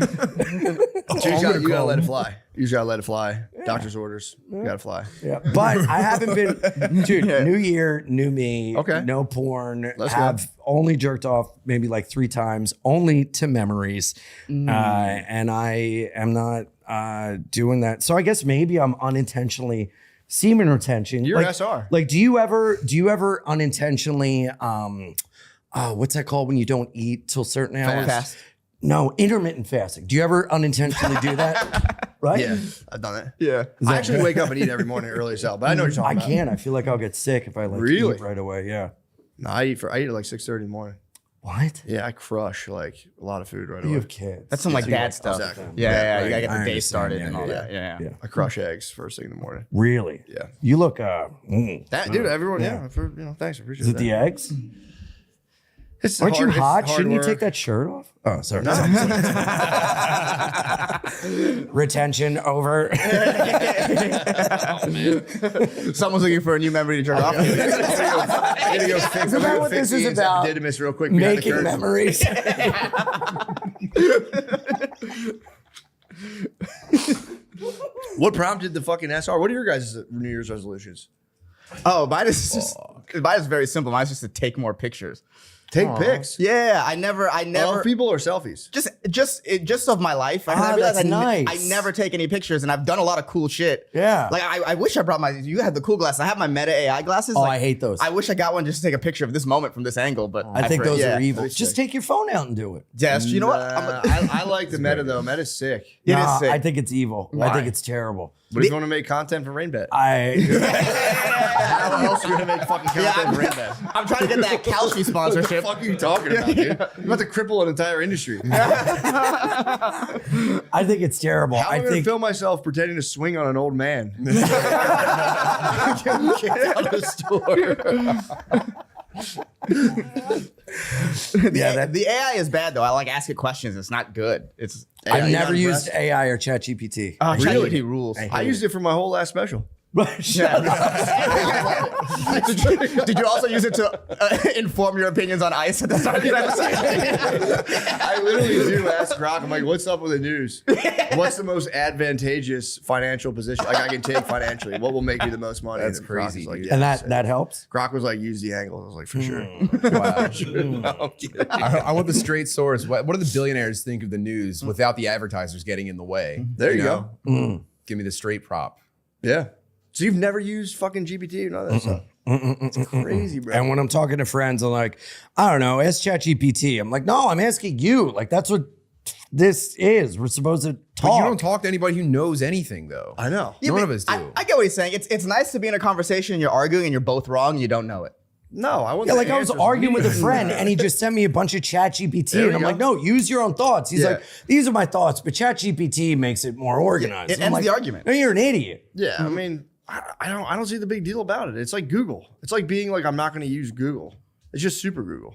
Speaker 7: gotta let it fly. You just gotta let it fly. Doctor's orders. You gotta fly.
Speaker 10: Yeah. But I haven't been, dude, new year, new me.
Speaker 7: Okay.
Speaker 10: No porn.
Speaker 7: Let's
Speaker 10: have only jerked off maybe like 3 times, only to memories. And I am not doing that. So I guess maybe I'm unintentionally semen retention.
Speaker 7: You're
Speaker 10: like,
Speaker 7: an SR.
Speaker 10: Like, do you ever unintentionally, what's that called when you don't eat till certain hours?
Speaker 20: Fast.
Speaker 10: No, intermittent fasting. Do you ever unintentionally do that? Right?
Speaker 7: Yeah, I've done it.
Speaker 20: Yeah.
Speaker 7: I actually wake up and eat every morning early as hell, but I know what you're talking
Speaker 10: I
Speaker 7: about.
Speaker 10: can't. I feel like I'll get sick if I like
Speaker 7: Really?
Speaker 10: eat right away. Yeah.
Speaker 7: No, I eat at like 6:30 in the morning.
Speaker 10: What?
Speaker 7: Yeah, I crush like a lot of food right
Speaker 10: You
Speaker 7: away.
Speaker 10: have kids.
Speaker 20: That's some like dad stuff.
Speaker 7: Exactly.
Speaker 20: Yeah,
Speaker 7: right.
Speaker 20: you gotta get
Speaker 10: I
Speaker 20: the day
Speaker 10: understand,
Speaker 20: started
Speaker 10: yeah,
Speaker 20: and all
Speaker 10: yeah.
Speaker 20: that. Yeah.
Speaker 7: I crush eggs first thing in the morning.
Speaker 10: Really?
Speaker 7: Yeah.
Speaker 10: You look
Speaker 7: Dude, everyone, thanks, I appreciate
Speaker 10: Is it
Speaker 7: that.
Speaker 10: the eggs?
Speaker 7: It's
Speaker 10: Aren't you
Speaker 7: hard- it's
Speaker 10: hot?
Speaker 7: hard
Speaker 10: Shouldn't you
Speaker 7: work.
Speaker 10: take that shirt off? Oh, sorry.
Speaker 7: No.
Speaker 10: Retention over.
Speaker 20: Someone's looking for a new memory to jerk off.
Speaker 7: I'm gonna go fix,
Speaker 10: Isn't that what this is
Speaker 7: Ian's
Speaker 10: about?
Speaker 7: epididymis real quick. behind the
Speaker 10: Making
Speaker 7: curtain.
Speaker 10: memories.
Speaker 7: What prompted the fucking SR? What are your guys' New Year's resolutions?
Speaker 20: Oh, mine is very simple. Mine's just to take more pictures.
Speaker 7: Take pics.
Speaker 20: Yeah, I never
Speaker 7: Of people or selfies?
Speaker 20: just of my life.
Speaker 10: Ah,
Speaker 20: I realized
Speaker 10: that's nice.
Speaker 20: I never take any pictures, and I've done a lot of cool shit.
Speaker 10: Yeah.
Speaker 20: Like I wish I brought you had the cool glasses. I have my Meta AI glasses.
Speaker 10: Oh,
Speaker 20: like,
Speaker 10: I hate those.
Speaker 20: I wish I got one just to take a picture of this moment from this angle, but
Speaker 10: I think those are evil.
Speaker 20: that's
Speaker 10: Just
Speaker 20: sick.
Speaker 10: take your phone out and do it.
Speaker 20: Yes, you know what?
Speaker 7: I like the Meta though. Meta's sick.
Speaker 20: It is
Speaker 10: Nah,
Speaker 20: sick.
Speaker 10: I think it's evil. I
Speaker 20: Why?
Speaker 10: think it's terrible.
Speaker 7: What if you want to make content for RainBet? How else are you gonna make fucking content for RainBet?
Speaker 20: I'm trying to get that Calci sponsorship.
Speaker 7: What the fuck are you talking about, dude? You're about to cripple an entire industry.
Speaker 10: I think it's terrible.
Speaker 7: How am I
Speaker 10: I
Speaker 7: gonna
Speaker 10: think
Speaker 7: film myself pretending to swing on an old man? Get out of the store.
Speaker 20: The AI is bad though. I like ask it questions. It's not good. It's
Speaker 10: I've
Speaker 7: you're
Speaker 10: never
Speaker 7: not
Speaker 10: used
Speaker 7: impressed?
Speaker 10: AI or ChatGPT.
Speaker 20: really? ChatGPT rules.
Speaker 7: I used it for my whole last special.
Speaker 10: Shut up.
Speaker 20: Did you also use it to inform your opinions on ICE at the start of the episode?
Speaker 7: I literally do ask Grok. I'm like, "What's up with the news? What's the most advantageous financial position like I can take financially? What will make me the most money?"
Speaker 2: That's
Speaker 7: And Grok
Speaker 2: crazy,
Speaker 7: was like,
Speaker 2: dude.
Speaker 7: yeah,
Speaker 10: And
Speaker 7: that's it.
Speaker 10: that helps.
Speaker 7: Grok was like, "Use the angle." I was like, "For sure."
Speaker 2: Wow.
Speaker 7: No, I'm kidding.
Speaker 2: I want the straight source. What do the billionaires think of the news without the advertisers getting in the way?
Speaker 7: There you go.
Speaker 2: Give me the straight prop.
Speaker 7: Yeah. So you've never used fucking GPT and all that stuff? It's crazy, bro.
Speaker 10: And when I'm talking to friends, I'm like, I don't know, ask ChatGPT. I'm like, no, I'm asking you. Like, that's what this is. We're supposed to talk.
Speaker 12: But you don't talk to anybody who knows anything, though.
Speaker 7: I know.
Speaker 20: Yeah,
Speaker 12: None
Speaker 20: but
Speaker 12: of us do.
Speaker 20: I get what he's saying. It's nice to be in a conversation, you're arguing, and you're both wrong, and you don't know it.
Speaker 7: No, I wouldn't.
Speaker 10: Yeah, like I was arguing with a friend and he just sent me a bunch of ChatGPT and I'm like, no, use your own thoughts. He's like, these are my thoughts, but ChatGPT makes it more organized.
Speaker 20: It
Speaker 10: I'm
Speaker 20: ends
Speaker 10: like,
Speaker 20: the argument.
Speaker 10: No, you're an idiot.
Speaker 7: Yeah, I mean, I don't see the big deal about it. It's like Google. It's like being like, I'm not going to use Google. It's just super Google.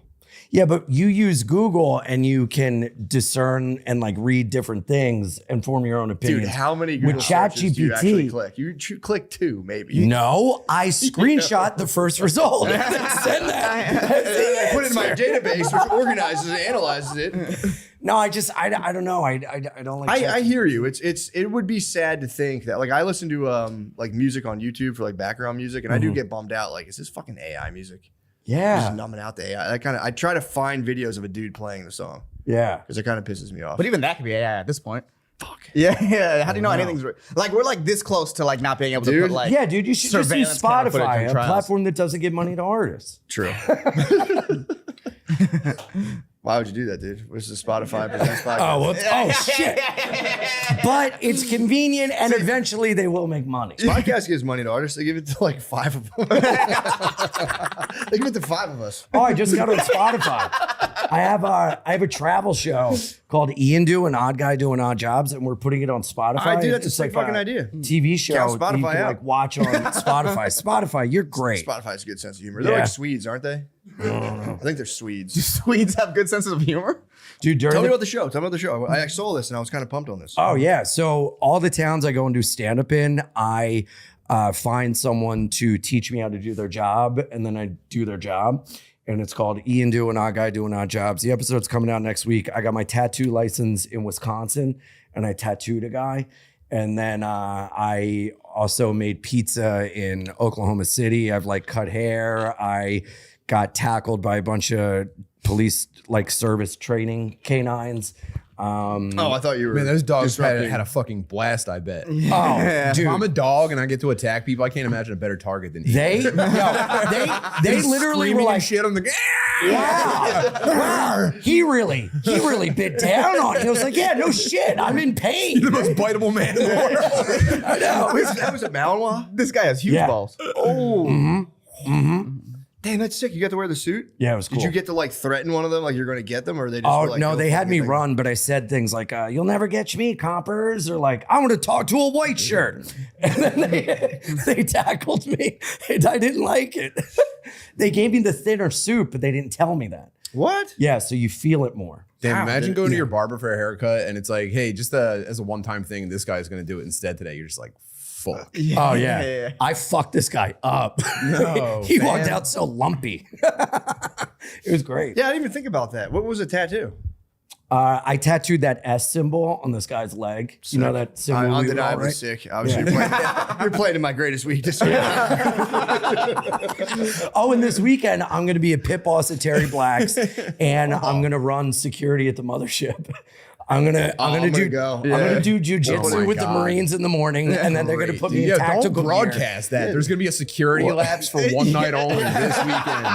Speaker 10: Yeah, but you use Google and you can discern and like read different things and form your own opinions.
Speaker 7: Dude, how many Google
Speaker 10: with
Speaker 7: searches do you actually
Speaker 10: ChatGPT?
Speaker 7: click? You click 2, maybe.
Speaker 10: No, I screenshot the first result. Send that.
Speaker 7: I put it in my database, which organizes and analyzes it.
Speaker 10: No, I don't know. I don't like.
Speaker 7: I hear you. It would be sad to think that, like, I listen to like music on YouTube for like background music, and I do get bummed out. Like, is this fucking AI music?
Speaker 10: Yeah,
Speaker 7: just numbing out the AI. I try to find videos of a dude playing the song.
Speaker 10: Yeah,
Speaker 7: because it kind of pisses me off.
Speaker 20: But even that could be AI at this point. Fuck. Yeah. How do you know anything's like? We're like this close to like not being able to put like.
Speaker 10: Yeah, dude, you should just use Spotify, a platform that doesn't give money to artists.
Speaker 7: True. Why would you do that, dude? What's the Spotify presents podcast?
Speaker 10: Oh shit! But it's convenient, and eventually they will make money.
Speaker 7: Podcast gives money to artists. They give it to like 5 of them. They give it to 5 of us.
Speaker 10: Oh, I just got on Spotify. I have a travel show called Ian Doing Odd Guy Doing Odd Jobs, and we're putting it on Spotify.
Speaker 7: Dude, that's
Speaker 10: It's
Speaker 7: a sick fucking idea.
Speaker 10: TV show
Speaker 7: Count
Speaker 10: that you
Speaker 7: Spotify
Speaker 10: can
Speaker 7: out.
Speaker 10: like watch on Spotify. Spotify, you're great.
Speaker 7: Spotify's a good sense of humor. They're like Swedes, aren't they? I think they're Swedes.
Speaker 20: Do Swedes have good senses of humor?
Speaker 10: Dude,
Speaker 7: Tell me about the show. Tell me about the show. I saw this and I was kind of pumped on this.
Speaker 10: Oh yeah. So all the towns I go and do stand up in, I find someone to teach me how to do their job, and then I do their job. And it's called Ian Doing Odd Guy Doing Odd Jobs. The episode's coming out next week. I got my tattoo license in Wisconsin, and I tattooed a guy. And then I also made pizza in Oklahoma City. I've like cut hair. I got tackled by a bunch of police like service training canines.
Speaker 7: I thought you were.
Speaker 12: Man, those dogs
Speaker 7: disrupting.
Speaker 12: had a fucking blast, I bet.
Speaker 10: Oh,
Speaker 12: If
Speaker 10: dude.
Speaker 12: I'm a dog and I get to attack people, I can't imagine a better target than
Speaker 10: They
Speaker 12: Just
Speaker 10: literally
Speaker 12: screaming
Speaker 10: were
Speaker 12: and
Speaker 10: like,
Speaker 12: shit on the.
Speaker 10: wow. He really bit down on it. He was like, yeah, no shit. I'm in pain.
Speaker 12: You're the most biteable man in the world.
Speaker 10: I know.
Speaker 7: That was a Malinois?
Speaker 20: This guy has huge balls.
Speaker 7: Oh. Damn, that's sick. You got to wear the suit?
Speaker 10: Yeah, it was cool.
Speaker 7: Did you get to like threaten one of them like you're going to get them, or they just
Speaker 10: Oh
Speaker 7: were like,
Speaker 10: no,
Speaker 7: go
Speaker 10: they had
Speaker 7: fucking
Speaker 10: me
Speaker 7: thing?
Speaker 10: run, but I said things like, "You'll never catch me, compers," or like, "I want to talk to a white shirt," and then they tackled me, and I didn't like it. They gave me the thinner suit, but they didn't tell me that.
Speaker 7: What?
Speaker 10: Yeah, so you feel it more.
Speaker 12: Damn, imagine going to your barber for a haircut and it's like, hey, just as a one-time thing, this guy's going to do it instead today. You're just like, fuck.
Speaker 10: Oh yeah. I fucked this guy up.
Speaker 12: No,
Speaker 10: he
Speaker 12: fam.
Speaker 10: walked out so lumpy. It was great.
Speaker 7: Yeah, I didn't even think about that. What was a tattoo?
Speaker 10: I tattooed that S symbol on this guy's leg. You know that symbol? we would all
Speaker 7: Undeniably
Speaker 10: write?
Speaker 7: sick. Obviously, you're playing in my greatest weakness.
Speaker 10: Oh, and this weekend I'm going to be a pit boss at Terry Black's, and I'm going to run security at the mothership. I'm gonna do jujitsu with the Marines in the morning, and then they're gonna put me in tactical
Speaker 12: don't broadcast that. There's gonna be a security lapse for one night only this weekend.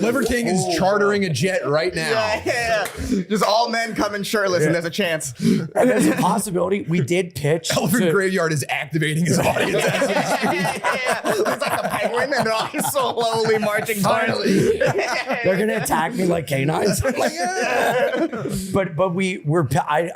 Speaker 12: Liver King is chartering a jet right now.
Speaker 20: Yeah. Just all men coming shirtless, and there's a chance.
Speaker 10: And there's a possibility. We did pitch.
Speaker 12: Elephant Graveyard is activating his audience.
Speaker 20: It's like the penguin, and they're all slowly marching. Finally,
Speaker 10: They're gonna attack me like canines. I'm like, But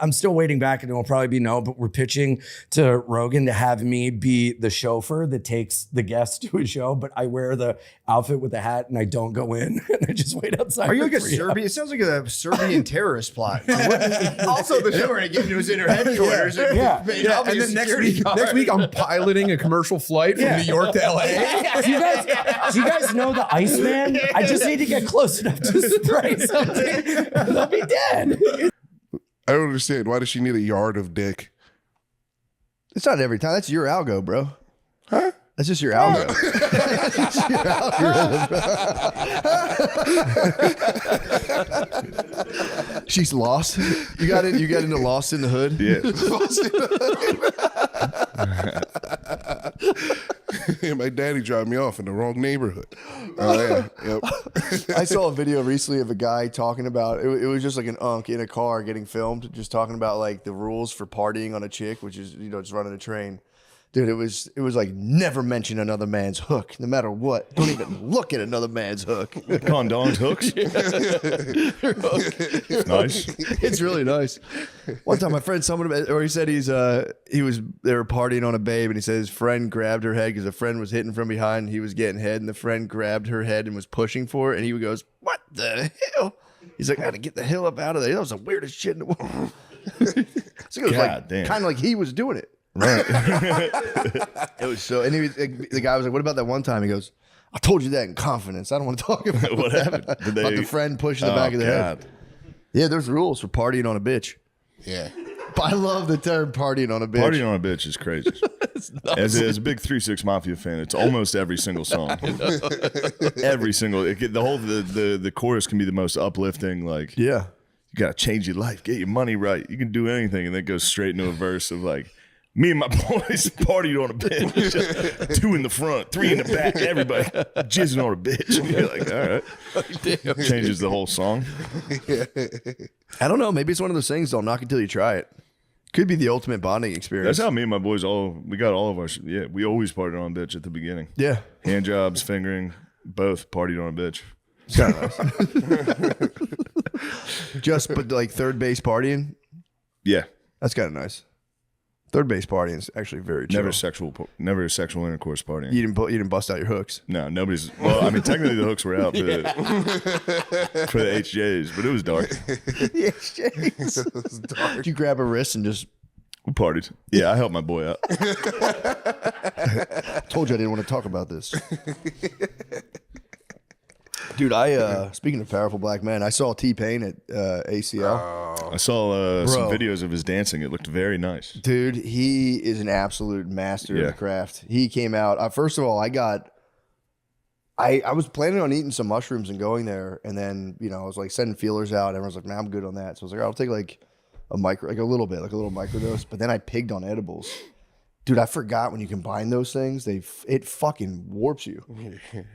Speaker 10: I'm still waiting back, and it will probably be no. But we're pitching to Rogan to have me be the chauffeur that takes the guests to a show. But I wear the outfit with the hat, and I don't go in, and I just wait outside.
Speaker 7: Are you
Speaker 10: for
Speaker 7: like a
Speaker 10: 3
Speaker 7: Serbian? It sounds like a Serbian terrorist plot.
Speaker 20: Also, the
Speaker 7: show. We're gonna get into his inner headquarters.
Speaker 10: Yeah.
Speaker 12: And then next week I'm piloting a commercial flight from New York to LA.
Speaker 10: Do you guys know the Iceman? I just need to get close enough to spray something, and they'll be dead.
Speaker 1: I don't understand. Why does she need a yard of dick?
Speaker 7: It's not every time. That's your algo, bro. Huh? That's just your algo. That's your algorithm. She's lost. You got into Lost in the Hood?
Speaker 3: Yeah.
Speaker 7: Lost in the Hood.
Speaker 1: my daddy dropped me off in the wrong neighborhood. Oh yeah, yep.
Speaker 17: I saw a video recently of a guy talking about it was just like an unk in a car getting filmed, just talking about like the rules for partying on a chick, which is just running a train. Dude, it was like never mention another man's hook, no matter what. Don't even look at another man's hook.
Speaker 3: Condoned hooks. Nice.
Speaker 17: It's really nice. One time, my friend, he said they were partying on a babe, and he said his friend grabbed her head because a friend was hitting from behind. And he was getting head, and the friend grabbed her head and was pushing for it, and he goes, "What the hell?" He's like, "I got to get the hell up out of there." That was the weirdest shit in the world. So it was
Speaker 3: God damn.
Speaker 17: kind of like he was doing it.
Speaker 3: Right.
Speaker 17: It was so, and the guy was like, "What about that one time?" He goes, "I told you that in confidence. I don't want to talk about it."
Speaker 3: What happened?
Speaker 17: About the friend pushing the back of the head. Yeah, there's rules for partying on a bitch.
Speaker 1: Yeah.
Speaker 17: But I love the term partying on a bitch.
Speaker 3: Partying on a bitch is crazy. As a big 3-6 Mafia fan, it's almost every single song. Every single the chorus can be the most uplifting. Like,
Speaker 17: yeah,
Speaker 3: you gotta change your life, get your money right. You can do anything, and then it goes straight into a verse of like, me and my boys partied on a bitch. 2 in the front, 3 in the back. Everybody jizzing on a bitch. And you're like, all right. Changes the whole song.
Speaker 17: I don't know. Maybe it's one of those things. Don't knock until you try it. Could be the ultimate bonding experience.
Speaker 3: That's how me and my boys we got all of our we always partied on a bitch at the beginning.
Speaker 17: Yeah.
Speaker 3: Hand jobs, fingering, both partied on a bitch.
Speaker 17: It's kind of nice. Just but like third base partying.
Speaker 3: Yeah.
Speaker 17: That's kind of nice. Third base partying is actually very chill.
Speaker 3: Never sexual intercourse partying.
Speaker 17: You didn't bust out your hooks.
Speaker 3: No, nobody's. Well, I mean, technically the hooks were out for the HJs, but it was dark.
Speaker 17: The HJs. It was dark. Did you grab a wrist and just?
Speaker 3: We partied. Yeah, I helped my boy out.
Speaker 17: Told you I didn't want to talk about this. Dude, speaking of powerful black men, I saw T-Pain at ACL.
Speaker 3: I saw some videos of his dancing. It looked very nice.
Speaker 17: Dude, he is an absolute master of the craft. He came out. First of all, I was planning on eating some mushrooms and going there, and then I was like sending feelers out. Everyone's like, "Man, I'm good on that." So I was like, "I'll take like a little microdose." But then I pigged on edibles. Dude, I forgot when you combine those things, it fucking warps you.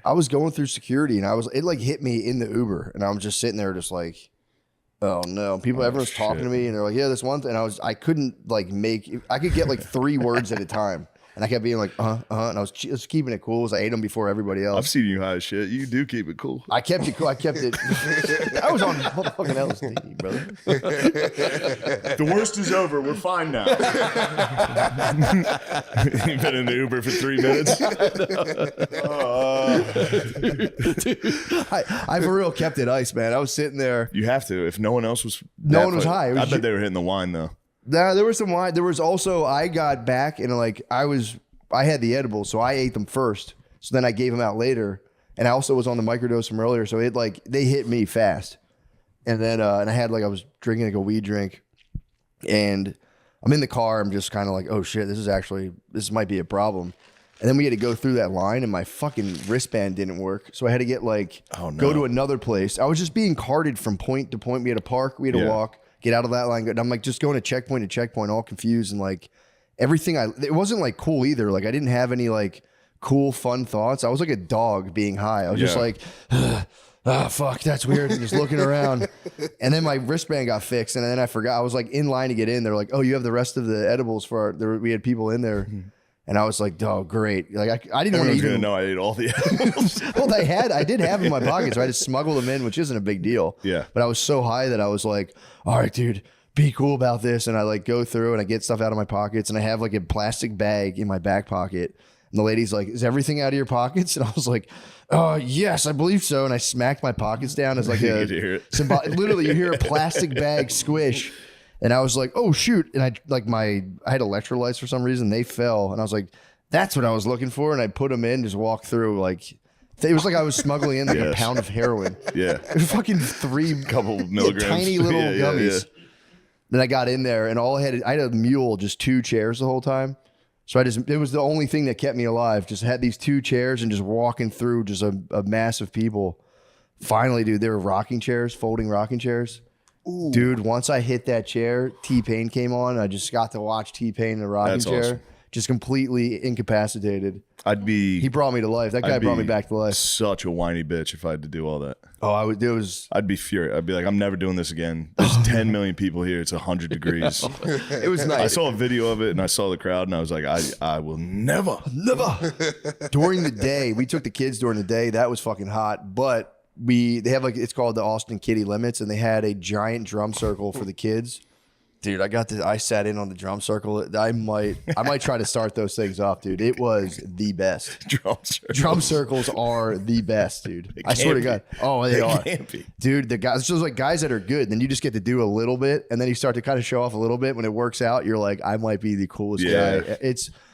Speaker 17: I was going through security and it like hit me in the Uber, and I was just sitting there just like, oh no. Everyone's talking to me and they're like, yeah, this one thing. And I couldn't like I could get like 3 words at a time. And I kept being like, and I was just keeping it cool as I ate them before everybody else.
Speaker 3: I've seen you high as shit. You do keep it cool.
Speaker 17: I kept it cool. I kept it. I was on motherfucking LSD, brother.
Speaker 3: The worst is over. We're fine now. You've been in the Uber for 3 minutes.
Speaker 17: I for real kept it ice, man. I was sitting there.
Speaker 3: You have to. If no one else was,
Speaker 17: no one was high.
Speaker 3: I bet they were hitting the wine though.
Speaker 17: Nah, there was some wine. There was also, I got back and like I had the edibles, so I ate them first. So then I gave them out later, and I also was on the microdose from earlier. So they hit me fast, and then and I had I was drinking like a weed drink, and I'm in the car. I'm just kind of like, oh shit, this might be a problem. And then we had to go through that line, and my fucking wristband didn't work, so I had to get go to another place. I was just being carted from point to point. We had to park. We had to walk. Get out of that line. And I'm like just going to checkpoint, all confused, and like everything. It wasn't like cool either. Like I didn't have any like cool, fun thoughts. I was like a dog being high. I was just like, fuck, that's weird. And just looking around. And then my wristband got fixed, and then I forgot. I was like in line to get in. They're like, oh, you have the rest of the edibles we had people in there. And I was like, oh, great. Like I didn't want to even
Speaker 3: know I ate all the edibles.
Speaker 17: Well, I did have them in my pocket, so I just smuggled them in, which isn't a big deal.
Speaker 3: Yeah.
Speaker 17: But I was so high that I was like, all right, dude, be cool about this. And I like go through and I get stuff out of my pockets, and I have like a plastic bag in my back pocket. And the lady's like, is everything out of your pockets? And I was like, yes, I believe so. And I smacked my pockets down as like literally you hear a plastic bag squish. And I was like, oh shoot. And I had electrolytes for some reason. They fell. And I was like, that's what I was looking for. And I put them in, just walked through. Like, it was like I was smuggling in like a pound of heroin.
Speaker 3: Yeah.
Speaker 17: It was fucking 3
Speaker 3: couple milligrams.
Speaker 17: Tiny little gummies. Then I got in there, and I had a mule, just 2 chairs the whole time. So it was the only thing that kept me alive. Just had these 2 chairs and just walking through just a mass of people. Finally, dude, they were folding rocking chairs. Ooh. Dude, once I hit that chair, T-Pain came on. I just got to watch T-Pain in the rocking chair.
Speaker 3: Awesome.
Speaker 7: just completely incapacitated.
Speaker 3: He
Speaker 7: brought me to life. That guy brought me back to life.
Speaker 3: Such a whiny bitch if I had to do all that.
Speaker 7: Oh, I'd
Speaker 3: be furious. I'd be like, I'm never doing this again. There's 10 million people here. It's 100 degrees.
Speaker 7: It was nice.
Speaker 3: I saw a video of it and I saw the crowd and I was like, I will never.
Speaker 7: During the day, we took the kids during the day. That was fucking hot. But they have it's called the Austin Kitty Limits, and they had a giant drum circle for the kids. Dude, I sat in on the drum circle. I might try to start those things off, dude. It was the best. Drum circles are the best, dude. I swear to God. Oh, they are. Dude, the guys, it's just like guys that are good. Then you just get to do a little bit, and then you start to kind of show off a little bit. When it works out, you're like, I might be the coolest guy.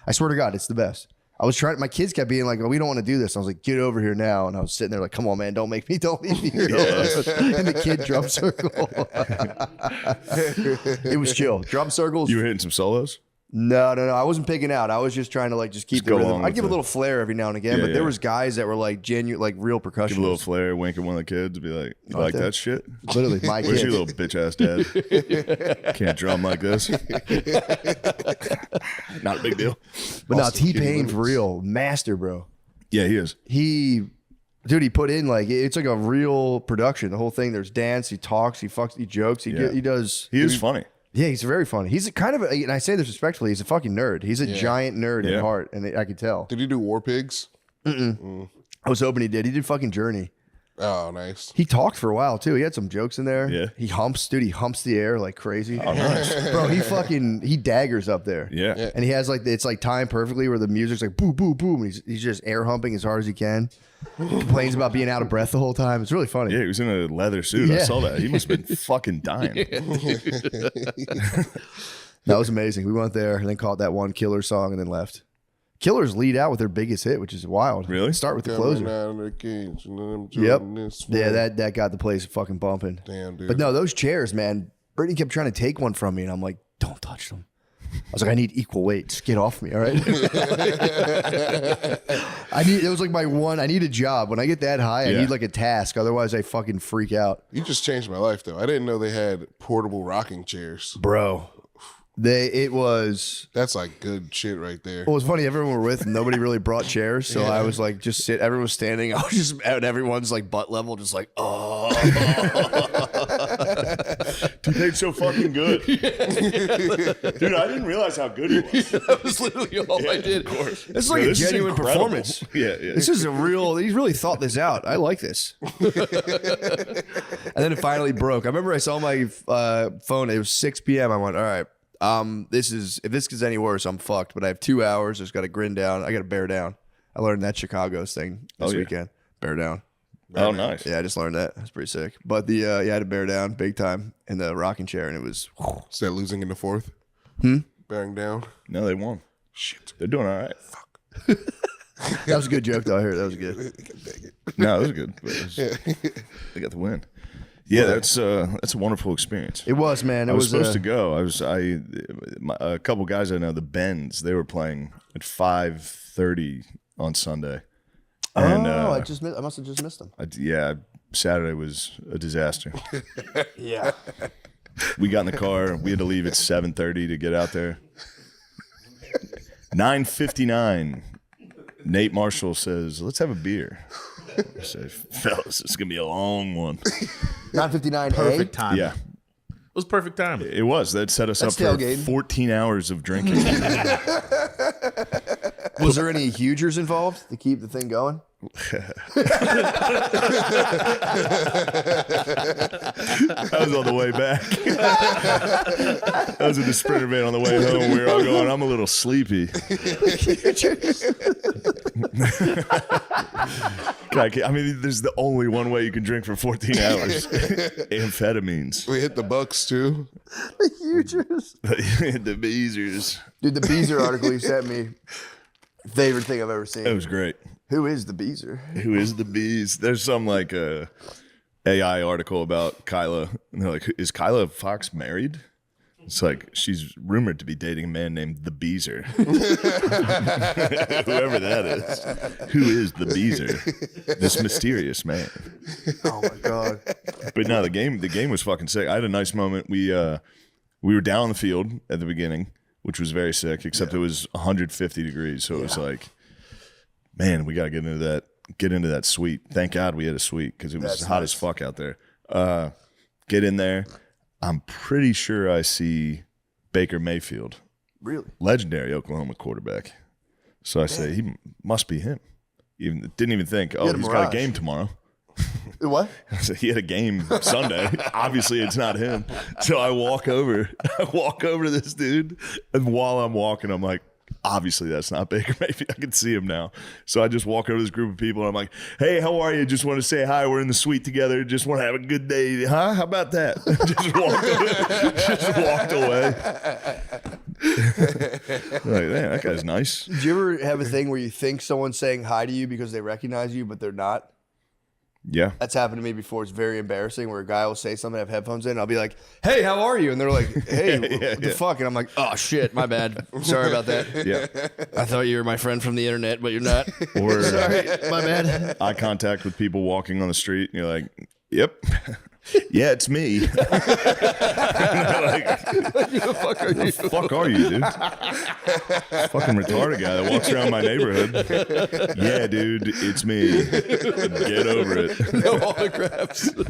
Speaker 7: I swear to God, it's the best. My kids kept being like, oh, we don't want to do this. I was like, get over here now. And I was sitting there like, come on, man, don't leave me here. In the kid drum circle. It was chill. Drum circles.
Speaker 3: You were hitting some solos?
Speaker 7: No. I wasn't picking out. I was just trying to just keep the rhythm. I'd give a little flair every now and again, but there was guys that were like genuine, like real percussionists.
Speaker 3: Give a little flair, wink at one of the kids, be like, you like that shit?
Speaker 7: Literally, my
Speaker 3: Where's
Speaker 7: kid.
Speaker 3: your little bitch ass dad? Can't drum like this. Not a big deal.
Speaker 7: But no, T-Pain for real, master, bro.
Speaker 3: Yeah, he is.
Speaker 7: He put in it's like a real production. The whole thing. There's dance. He talks. He fucks. He jokes. He does.
Speaker 3: He is funny.
Speaker 7: Yeah, he's very funny. He's kind of, and I say this respectfully, he's a fucking nerd. He's a giant nerd at heart, and I could tell.
Speaker 1: Did he do War Pigs?
Speaker 7: I was hoping he did. He did fucking Journey.
Speaker 1: Oh, nice.
Speaker 7: He talked for a while too. He had some jokes in there.
Speaker 3: Yeah.
Speaker 7: He humps the air like crazy.
Speaker 3: Oh, nice.
Speaker 7: Bro, he daggers up there.
Speaker 3: Yeah.
Speaker 7: And he has it's timed perfectly where the music's like boom, boom, boom. And he's just air humping as hard as he can. Complains about being out of breath the whole time. It's really funny.
Speaker 3: Yeah, he was in a leather suit. I saw that. He must have been fucking dying.
Speaker 7: That was amazing. We went there and then caught that one Killer song and then left. Killers lead out with their biggest hit, which is wild.
Speaker 3: Really?
Speaker 7: Start with the closer. Yep. Yeah, that got the place fucking bumping.
Speaker 1: Damn, dude.
Speaker 7: But no, those chairs, man. Brittany kept trying to take one from me, and I'm like, don't touch them. I was like, I need equal weight. Just get off me, all right? It was like I need a job. When I get that high, I need a task. Otherwise, I fucking freak out.
Speaker 1: You just changed my life, though. I didn't know they had portable rocking chairs.
Speaker 7: Bro.
Speaker 1: That's like good shit right there.
Speaker 7: Well, it was funny. Everyone we were with, nobody really brought chairs. So I was like, just sit. Everyone was standing. I was just at everyone's butt level, just like, oh.
Speaker 3: T-Pain's so fucking good. Dude, I didn't realize how good he was.
Speaker 7: That was literally all I did.
Speaker 3: Of course.
Speaker 7: It's like a genuine performance.
Speaker 3: Yeah.
Speaker 7: This is he's really thought this out. I like this. And then it finally broke. I remember I saw my phone. It was 6 p.m. I went, all right. If this gets any worse, I'm fucked. But I have 2 hours. I just got to grin down. I got to bear down. I learned that Chicago's thing this weekend. Bear down.
Speaker 3: Oh, nice.
Speaker 7: Yeah, I just learned that. That's pretty sick. But I had to bear down big time in the rocking chair, and it was.
Speaker 1: Is that losing in the fourth? Bearing down?
Speaker 3: No, they won.
Speaker 1: Shit.
Speaker 3: They're doing all right.
Speaker 1: Fuck.
Speaker 7: That was a good joke, though. I heard that was good.
Speaker 3: No, it was good. They got the win. Yeah, that's a wonderful experience.
Speaker 7: It was, man.
Speaker 3: I was supposed to go. A couple guys I know, the Bends, they were playing at 5:30 on Sunday. And,
Speaker 7: I must have just missed them.
Speaker 3: Saturday was a disaster.
Speaker 7: Yeah.
Speaker 3: We got in the car. We had to leave at 7:30 to get out there. 9:59. Nate Marshall says, "Let's have a beer." I said, "Fellas, it's gonna be a long one."
Speaker 7: 9:59.
Speaker 4: Perfect time.
Speaker 3: Yeah.
Speaker 4: It was perfect time.
Speaker 3: It was. That set us
Speaker 7: That's
Speaker 3: up for
Speaker 7: tailgating.
Speaker 3: 14 hours of drinking.
Speaker 7: Was there any hugers involved to keep the thing going?
Speaker 3: I was on the way back. I was in the Sprinter van on the way home. We were all going, I'm a little sleepy. I mean, there's the only one way you can drink for 14 hours. Amphetamines.
Speaker 1: We hit the Bucks, too.
Speaker 7: The hugers.
Speaker 3: The Beezers.
Speaker 7: Dude, the Beezer article you sent me, favorite thing I've ever seen.
Speaker 3: It was great.
Speaker 7: Who is the Beezer?
Speaker 3: Who is the Bees? There's some AI article about Kyla. And they're like, is Kyla Fox married? It's like, she's rumored to be dating a man named the Beezer. Whoever that is. Who is the Beezer? This mysterious man.
Speaker 7: Oh my God.
Speaker 3: But no, the game was fucking sick. I had a nice moment. We were down on the field at the beginning. which was very sick, except it was 150 degrees. So it was like, man, we got to get into that suite. Thank God we had a suite because it was hot as fuck out there. Get in there. I'm pretty sure I see Baker Mayfield.
Speaker 7: Really?
Speaker 3: Legendary Oklahoma quarterback. So I say, he must be him. Didn't even think, he's got a game tomorrow.
Speaker 7: What?
Speaker 3: So he had a game Sunday. Obviously, it's not him. So I walk over to this dude, and while I'm walking, I'm like, obviously that's not Baker Mayfield. I can see him now. So I just walk over to this group of people, and I'm like, hey, how are you? Just want to say hi. We're in the suite together. Just want to have a good day. Huh? How about that? Just walked away. Like, man, that guy's nice.
Speaker 7: Did you ever have a thing where you think someone's saying hi to you because they recognize you, but they're not?
Speaker 3: Yeah.
Speaker 7: That's happened to me before. It's very embarrassing where a guy will say something, I have headphones in, and I'll be like, hey, how are you? And they're like, hey, what the fuck? And I'm like, oh, shit, my bad. I'm sorry about that.
Speaker 3: Yeah.
Speaker 7: I thought you were my friend from the internet, but you're not.
Speaker 3: Or
Speaker 7: sorry, my bad.
Speaker 3: Eye contact with people walking on the street, and you're like, yep. Yeah, it's me. Like,
Speaker 7: Who the fuck are you?
Speaker 3: the fuck are you, dude? Fucking retarded guy that walks around my neighborhood. Yeah, dude, it's me. Get over it.
Speaker 7: No autographs.
Speaker 3: What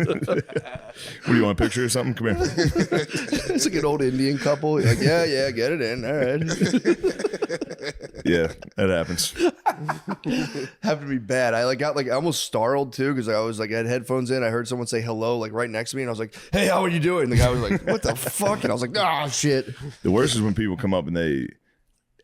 Speaker 3: do you want, a picture or something? Come here.
Speaker 7: It's like an old Indian couple. You're like, yeah, get it in. All right.
Speaker 3: Yeah, that happens.
Speaker 7: Happened to be bad. I got almost startled too because I was like, I had headphones in. I heard someone say hello like right next to me, and I was like, hey, how are you doing? And the guy was like, what the fuck? And I was like, oh shit.
Speaker 3: The worst is when people come up and they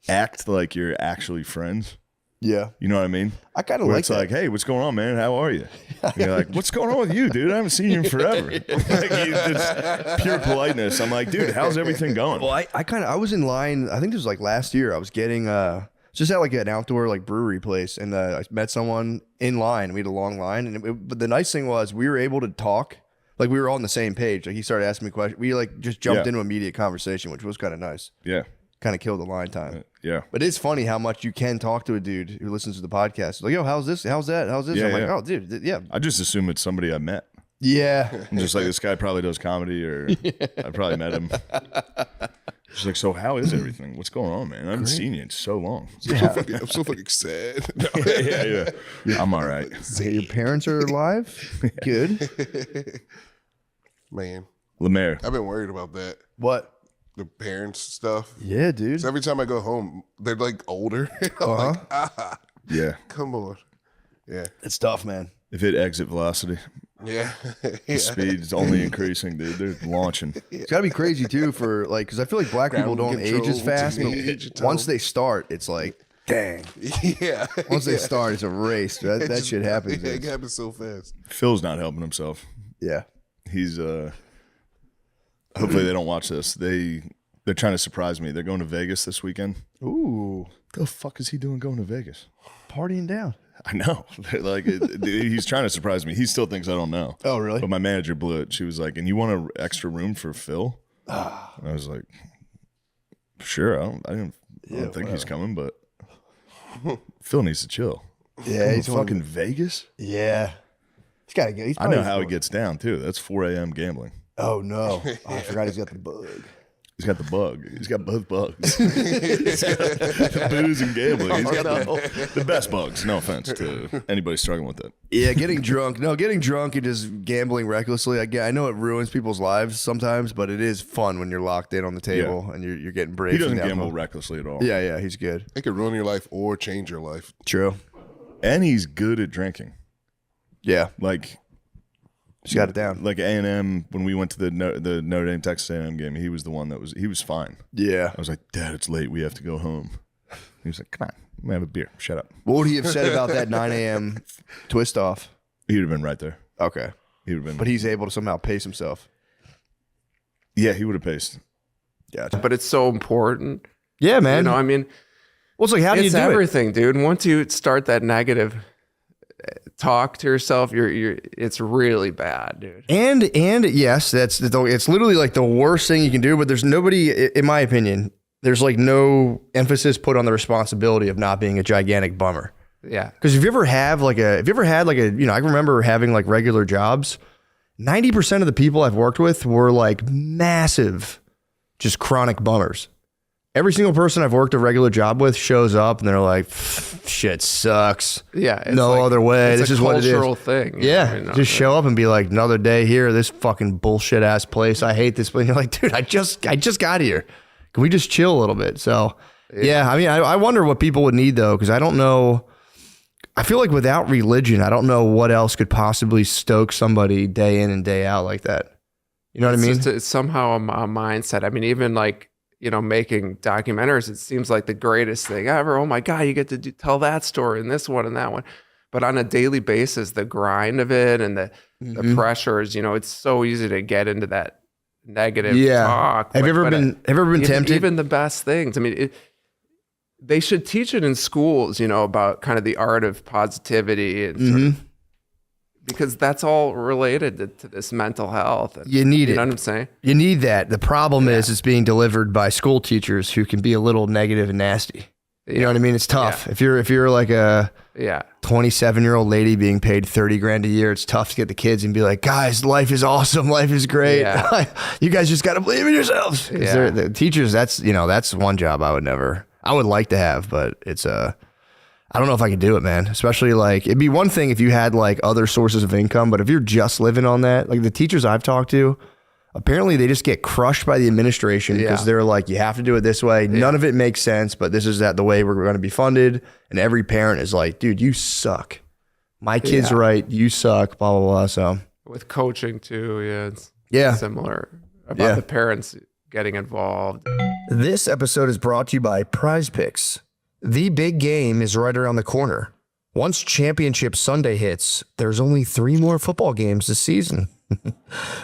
Speaker 3: act like you're actually friends.
Speaker 7: Yeah.
Speaker 3: You know what I mean?
Speaker 7: I kind of
Speaker 3: Where
Speaker 7: like
Speaker 3: it's
Speaker 7: that.
Speaker 3: like, hey, what's going on, man? How are you? And you're like, what's going on with you, dude? I haven't seen you in forever. Like, it's pure politeness. I'm like, dude, how's everything going?
Speaker 7: Well, I was in line. I think this was like last year. I was getting just at like an outdoor like brewery place, and I met someone in line. We had a long line, and but the nice thing was we were able to talk. Like we were all on the same page. Like he started asking me questions. We like just jumped into immediate conversation, which was kind of nice.
Speaker 3: Yeah.
Speaker 7: Kind of killed the line time.
Speaker 3: Yeah.
Speaker 7: But it's funny how much you can talk to a dude who listens to the podcast. Like, yo, how's this? How's that? How's this?
Speaker 3: Yeah,
Speaker 7: I'm like,
Speaker 3: yeah.
Speaker 7: oh, dude, yeah.
Speaker 3: I just assume it's somebody I met.
Speaker 7: Yeah.
Speaker 3: I'm just like, this guy probably does comedy, or I probably met him. She's like, so how is everything? What's going on, man? I haven't seen you in so long.
Speaker 1: I'm so fucking sad.
Speaker 3: yeah. I'm all right.
Speaker 7: Your parents are alive? Good.
Speaker 1: Man.
Speaker 3: Lemaire.
Speaker 1: I've been worried about that.
Speaker 7: What?
Speaker 1: The parents stuff.
Speaker 7: Yeah, dude.
Speaker 1: So every time I go home, they're like older. I'm like,
Speaker 3: Yeah.
Speaker 1: come on. Yeah.
Speaker 7: It's tough, man.
Speaker 3: If it exit velocity,
Speaker 1: Yeah.
Speaker 3: the speed is only increasing, dude. They're launching.
Speaker 7: It's got to be crazy too for like, because I feel like black people
Speaker 1: Ground
Speaker 7: don't age as
Speaker 1: control,
Speaker 7: fast.
Speaker 1: teenage
Speaker 7: But once they start, it's like, dang.
Speaker 1: Yeah.
Speaker 7: Once they start, it's a race. That shit happens.
Speaker 1: It happens so fast.
Speaker 3: Phil's not helping himself.
Speaker 7: Yeah.
Speaker 3: He's hopefully they don't watch this. They're trying to surprise me. They're going to Vegas this weekend.
Speaker 7: Ooh.
Speaker 3: The fuck is he doing going to Vegas?
Speaker 7: Partying down.
Speaker 3: I know. Like he's trying to surprise me. He still thinks I don't know.
Speaker 7: Oh, really?
Speaker 3: But my manager blew it. She was like, "And you want an extra room for Phil?" And I was like, "Sure." I don't think he's coming, but Phil needs to chill.
Speaker 7: Yeah, he's
Speaker 3: fucking Vegas.
Speaker 7: Yeah. He's got to get.
Speaker 3: I know how he gets down too. That's 4 a.m. gambling.
Speaker 7: Oh no! I forgot he's got the bug.
Speaker 3: He's got the bug. He's got both bugs. He's got the booze and gambling. He's got the best bugs. No offense to anybody struggling with it.
Speaker 7: Yeah, getting drunk. No, getting drunk and just gambling recklessly. I know it ruins people's lives sometimes, but it is fun when you're locked in on the table and you're getting brave.
Speaker 3: He doesn't gamble recklessly at all.
Speaker 7: Yeah, he's good.
Speaker 1: It could ruin your life or change your life.
Speaker 7: True.
Speaker 3: And he's good at drinking.
Speaker 7: Yeah.
Speaker 3: Like,
Speaker 7: he's got it down.
Speaker 3: Like A&M, when we went to the Notre Dame Texas A&M game, he was the one he was fine.
Speaker 7: Yeah.
Speaker 3: I was like, Dad, it's late. We have to go home. He was like, come on, I'm gonna have a beer. Shut up.
Speaker 7: What would he have said about that 9 a.m. twist off?
Speaker 3: He'd have been right there.
Speaker 7: Okay.
Speaker 3: He would have been.
Speaker 7: But he's able to somehow pace himself.
Speaker 3: Yeah, he would have paced.
Speaker 7: Yeah.
Speaker 13: But it's so important.
Speaker 7: Yeah, man.
Speaker 13: You know, I mean,
Speaker 7: well, it's like, how do you
Speaker 13: it's
Speaker 7: do
Speaker 13: everything, dude. And once you start that negative talk to yourself, it's really bad, dude.
Speaker 7: And yes, it's literally like the worst thing you can do. But there's nobody, in my opinion, there's like no emphasis put on the responsibility of not being a gigantic bummer.
Speaker 13: Yeah.
Speaker 7: Because if you ever had like a, I remember having like regular jobs. 90% of the people I've worked with were like massive, just chronic bummers. every single person I've worked a regular job with shows up and they're like, shit sucks.
Speaker 13: Yeah. It's
Speaker 7: no
Speaker 13: like,
Speaker 7: other way.
Speaker 13: It's
Speaker 7: This
Speaker 13: a
Speaker 7: is what it is.
Speaker 13: cultural thing.
Speaker 7: Yeah.
Speaker 13: You know?
Speaker 7: Just show up and be like, another day here, this fucking bullshit ass place. I hate this place. And you're like, dude, I just got here. Can we just chill a little bit? So yeah, I mean, I wonder what people would need though, because I don't know. I feel like without religion, I don't know what else could possibly stoke somebody day in and day out like that. You know what I mean?
Speaker 13: It's somehow a mindset. I mean, even like, you know, making documentaries, it seems like the greatest thing ever. Oh my God, you get to tell that story and this one and that one. But on a daily basis, the grind of it and the pressures, you know, it's so easy to get into that negative talk.
Speaker 7: Have you ever been tempted?
Speaker 13: Even the best things. I mean, they should teach it in schools, you know, about kind of the art of positivity and sort of, because that's all related to this mental health. And,
Speaker 7: you need it.
Speaker 13: You know what I'm saying?
Speaker 7: You need that. The problem is it's being delivered by school teachers who can be a little negative and nasty. You know what I mean? It's tough. If you're like a 27-year-old lady being paid $30,000 a year, it's tough to get the kids and be like, guys, life is awesome. Life is great. You guys just got to believe in yourselves. The teachers, that's one job I would like to have, but it's I don't know if I could do it, man. Especially like, it'd be one thing if you had like other sources of income, but if you're just living on that, like the teachers I've talked to, apparently they just get crushed by the administration because they're like, you have to do it this way. None of it makes sense, but this is the way we're going to be funded. And every parent is like, dude, you suck. My kid's right. You suck, blah, blah, blah. So
Speaker 13: with coaching too, it's similar about the parents getting involved.
Speaker 7: This episode is brought to you by Prize Picks. The big game is right around the corner. Once Championship Sunday hits, there's only 3 more football games this season,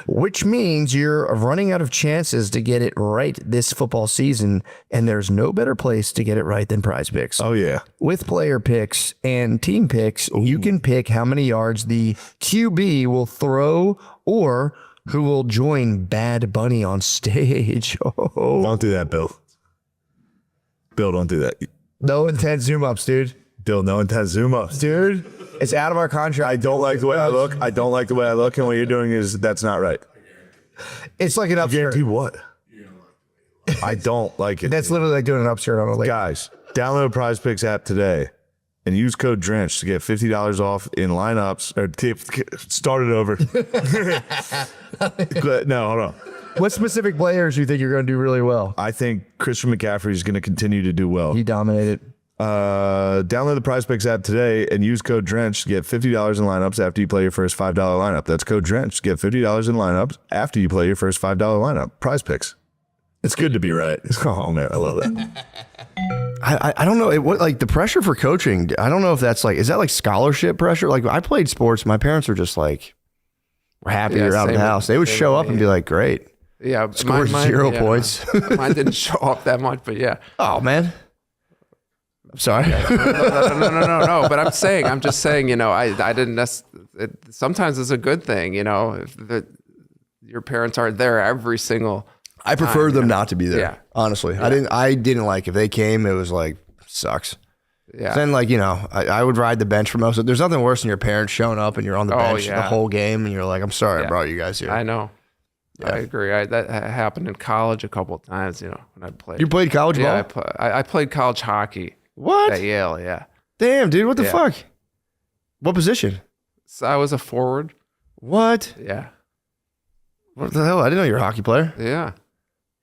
Speaker 7: which means you're running out of chances to get it right this football season, and there's no better place to get it right than Prize Picks.
Speaker 21: Oh, yeah.
Speaker 7: With player picks and team picks, you can pick how many yards the QB will throw or who will join Bad Bunny on stage. Oh.
Speaker 3: Don't do that, Bill. Bill, don't do that.
Speaker 7: No intent zoom ups, dude.
Speaker 3: Bill, no intent zoom ups.
Speaker 7: Dude, it's out of our contract.
Speaker 3: I don't like the way I look. And what you're doing that's not right.
Speaker 7: It's like an upshirt.
Speaker 3: Guarantee what? I don't like it.
Speaker 7: That's literally like doing an upshirt on a lake.
Speaker 3: Guys, download the Prize Picks app today and use code DRENCH to get $50 off in lineups. Start it over. No, hold on.
Speaker 7: What specific players do you think you're going to do really well?
Speaker 3: I think Christian McCaffrey is going to continue to do well.
Speaker 7: He dominated.
Speaker 3: Download the Prize Picks app today and use code DRENCH to get $50 in lineups after you play your first $5 lineup. That's code DRENCH to get $50 in lineups after you play your first $5 lineup. Prize Picks. It's good to be right. Oh, man, I love that.
Speaker 7: I don't know. Like the pressure for coaching, I don't know if that's like, is that like scholarship pressure? Like I played sports. My parents were just like, we're happy you're out of the house. They would show up and be like, great.
Speaker 13: Yeah.
Speaker 7: Scored 0 points.
Speaker 13: Mine didn't show up that much, but yeah.
Speaker 7: Oh, man. I'm sorry.
Speaker 13: No. But I'm just saying, you know, I didn't sometimes it's a good thing, you know, if your parents aren't there every single
Speaker 7: I prefer them not to be there.
Speaker 13: Yeah.
Speaker 7: Honestly. Yeah. I didn't like if they came, it was like, sucks.
Speaker 13: Yeah.
Speaker 7: Then like, you know, I would ride the bench for most of it. There's nothing worse than your parents showing up and you're on the bench the whole game and you're like, I'm sorry I brought you guys here.
Speaker 13: I know. Yeah. I agree. That happened in college a couple of times, you know, when I played.
Speaker 7: You played college ball?
Speaker 13: Yeah, I played college hockey.
Speaker 7: What?
Speaker 13: At Yale, yeah.
Speaker 7: Damn, dude, what the fuck? What position?
Speaker 13: So I was a forward.
Speaker 7: What?
Speaker 13: Yeah.
Speaker 7: What the hell? I didn't know you were a hockey player.
Speaker 13: Yeah.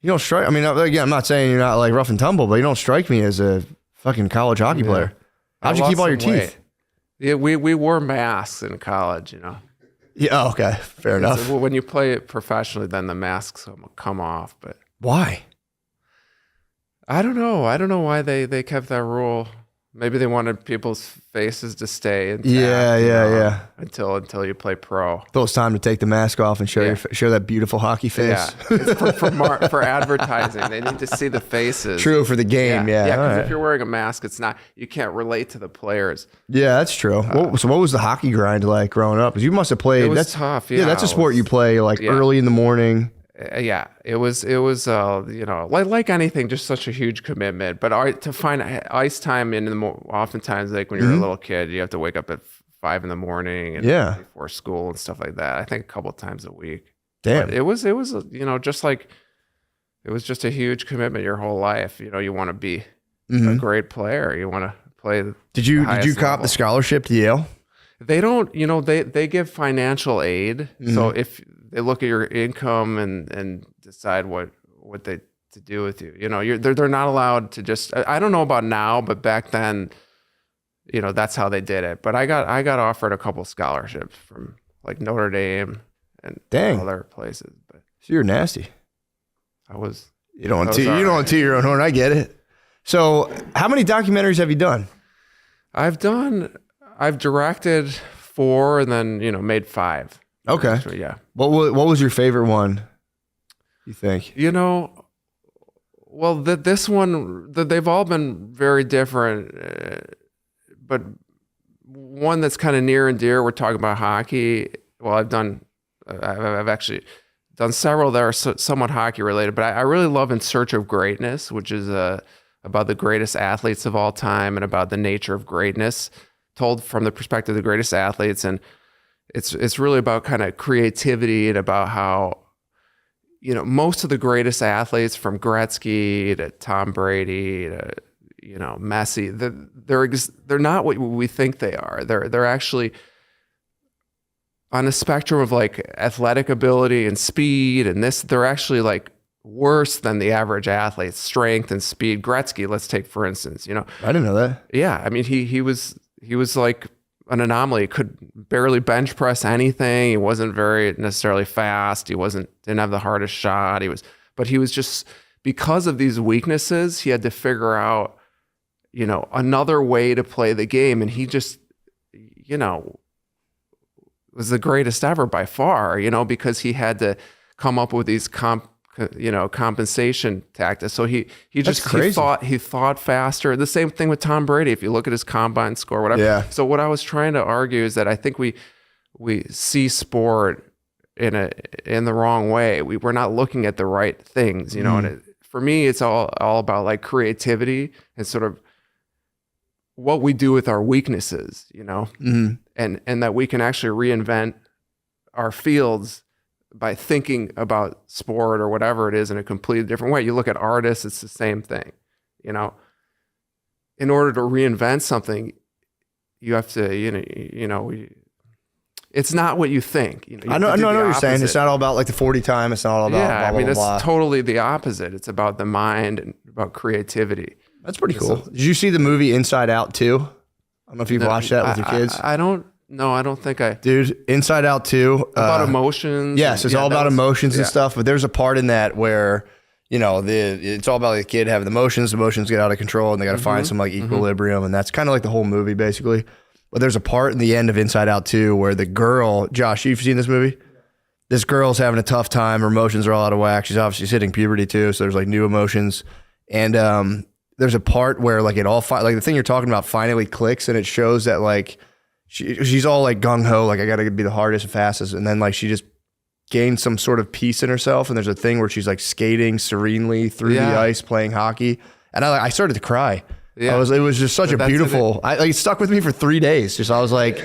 Speaker 7: You don't strike. I mean, again, I'm not saying you're not like rough and tumble, but you don't strike me as a fucking college hockey player. How'd you keep all your teeth?
Speaker 13: Weight. Yeah, we wore masks in college, you know.
Speaker 7: Yeah, oh, okay. Fair enough.
Speaker 13: When you play it professionally, then the masks come off. But
Speaker 7: why?
Speaker 13: I don't know. I don't know why they kept that rule. Maybe they wanted people's faces to stay intact.
Speaker 7: Yeah.
Speaker 13: Until you play pro.
Speaker 7: Till it's time to take the mask off and show that beautiful hockey face.
Speaker 13: Yeah, it's for advertising. They need to see the faces.
Speaker 7: True, for the game. Yeah.
Speaker 13: Because if you're wearing a mask, you can't relate to the players.
Speaker 7: Yeah, that's true. So what was the hockey grind like growing up? Because you must have played.
Speaker 13: It was tough. Yeah,
Speaker 7: that's a sport you play like early in the morning.
Speaker 13: Yeah, it was you know, like anything, just such a huge commitment. But to find ice time oftentimes, like when you're a little kid, you have to wake up at 5 a.m. and before school and stuff like that. I think a couple of times a week.
Speaker 7: Damn,
Speaker 13: but it was you know, just like it was just a huge commitment your whole life. You know, you want to be a
Speaker 7: Mhm.
Speaker 13: great player. You want to play.
Speaker 7: Did you
Speaker 13: highest
Speaker 7: cop
Speaker 13: level.
Speaker 7: the scholarship to Yale?
Speaker 13: They don't, you know, they give financial aid. So
Speaker 7: Mhm.
Speaker 13: if they look at your income and decide what they to do with you, you know, they're not allowed to just. I don't know about now, but back then, you know, that's how they did it. But I got offered a couple scholarships from like Notre Dame and other places. But
Speaker 7: So you're nasty.
Speaker 13: I was.
Speaker 7: You don't want
Speaker 13: Those
Speaker 7: to.
Speaker 13: are-
Speaker 7: You don't want to toot your own horn. I get it. So, how many documentaries have you done?
Speaker 13: I've directed 4 and then, you know, made 5.
Speaker 7: Okay.
Speaker 13: Actually, yeah.
Speaker 7: What was your favorite one? You think?
Speaker 13: You know, well, this one, they've all been very different, but one that's kind of near and dear. We're talking about hockey. Well, I've actually done several that are somewhat hockey related, but I really love In Search of Greatness, which is about the greatest athletes of all time and about the nature of greatness, told from the perspective of the greatest athletes. And it's really about kind of creativity and about how, you know, most of the greatest athletes, from Gretzky to Tom Brady to, you know, Messi, they're not what we think they are. They're actually on a spectrum of like athletic ability and speed, and they're actually like worse than the average athlete. Strength and speed. Gretzky, let's take for instance. You know,
Speaker 7: I didn't know that.
Speaker 13: Yeah, I mean he was like an anomaly. He could barely bench press anything. He wasn't very necessarily fast. He didn't have the hardest shot. But he was just, because of these weaknesses, he had to figure out, you know, another way to play the game. And he just, you know, was the greatest ever by far, you know, because he had to come up with these compensation tactics. So he thought faster. The same thing with Tom Brady. If you look at his combine score, whatever.
Speaker 7: Yeah.
Speaker 13: So what I was trying to argue is that I think we see sport in the wrong way. We're not looking at the right things, you know. And for me, it's all about like creativity and sort of what we do with our weaknesses, you know, and that we can actually reinvent our fields by thinking about sport or whatever it is in a completely different way. You look at artists, it's the same thing, you know. In order to reinvent something, you have to, it's not what you think. You know,
Speaker 7: I know what you're saying. It's not all about like the 40 time. It's not all about blah, blah,
Speaker 13: it's
Speaker 7: blah.
Speaker 13: totally the opposite. It's about the mind and about creativity.
Speaker 7: That's pretty cool. Did you see the movie Inside Out 2? I don't know if you've watched that with your kids.
Speaker 13: I don't think I.
Speaker 7: Dude, Inside Out 2.
Speaker 13: About emotions.
Speaker 7: Yes, it's all about emotions and stuff. But there's a part in that where, you know, it's all about the kid having emotions. Emotions get out of control and they got to find some like equilibrium. And that's kind of like the whole movie basically. But there's a part in the end of Inside Out 2 where the girl, Josh, you've seen this movie? This girl's having a tough time. Her emotions are all out of whack. She's obviously hitting puberty too. So there's like new emotions. And there's a part where like it all, like the thing you're talking about finally clicks, and it shows that like she's all like gung-ho, like I got to be the hardest and fastest. And then like she just gains some sort of peace in herself. And there's a thing where she's like skating serenely through the ice, playing hockey. And I started to cry. Yeah. It was just such a beautiful, it stuck with me for 3 days. Just, I was like,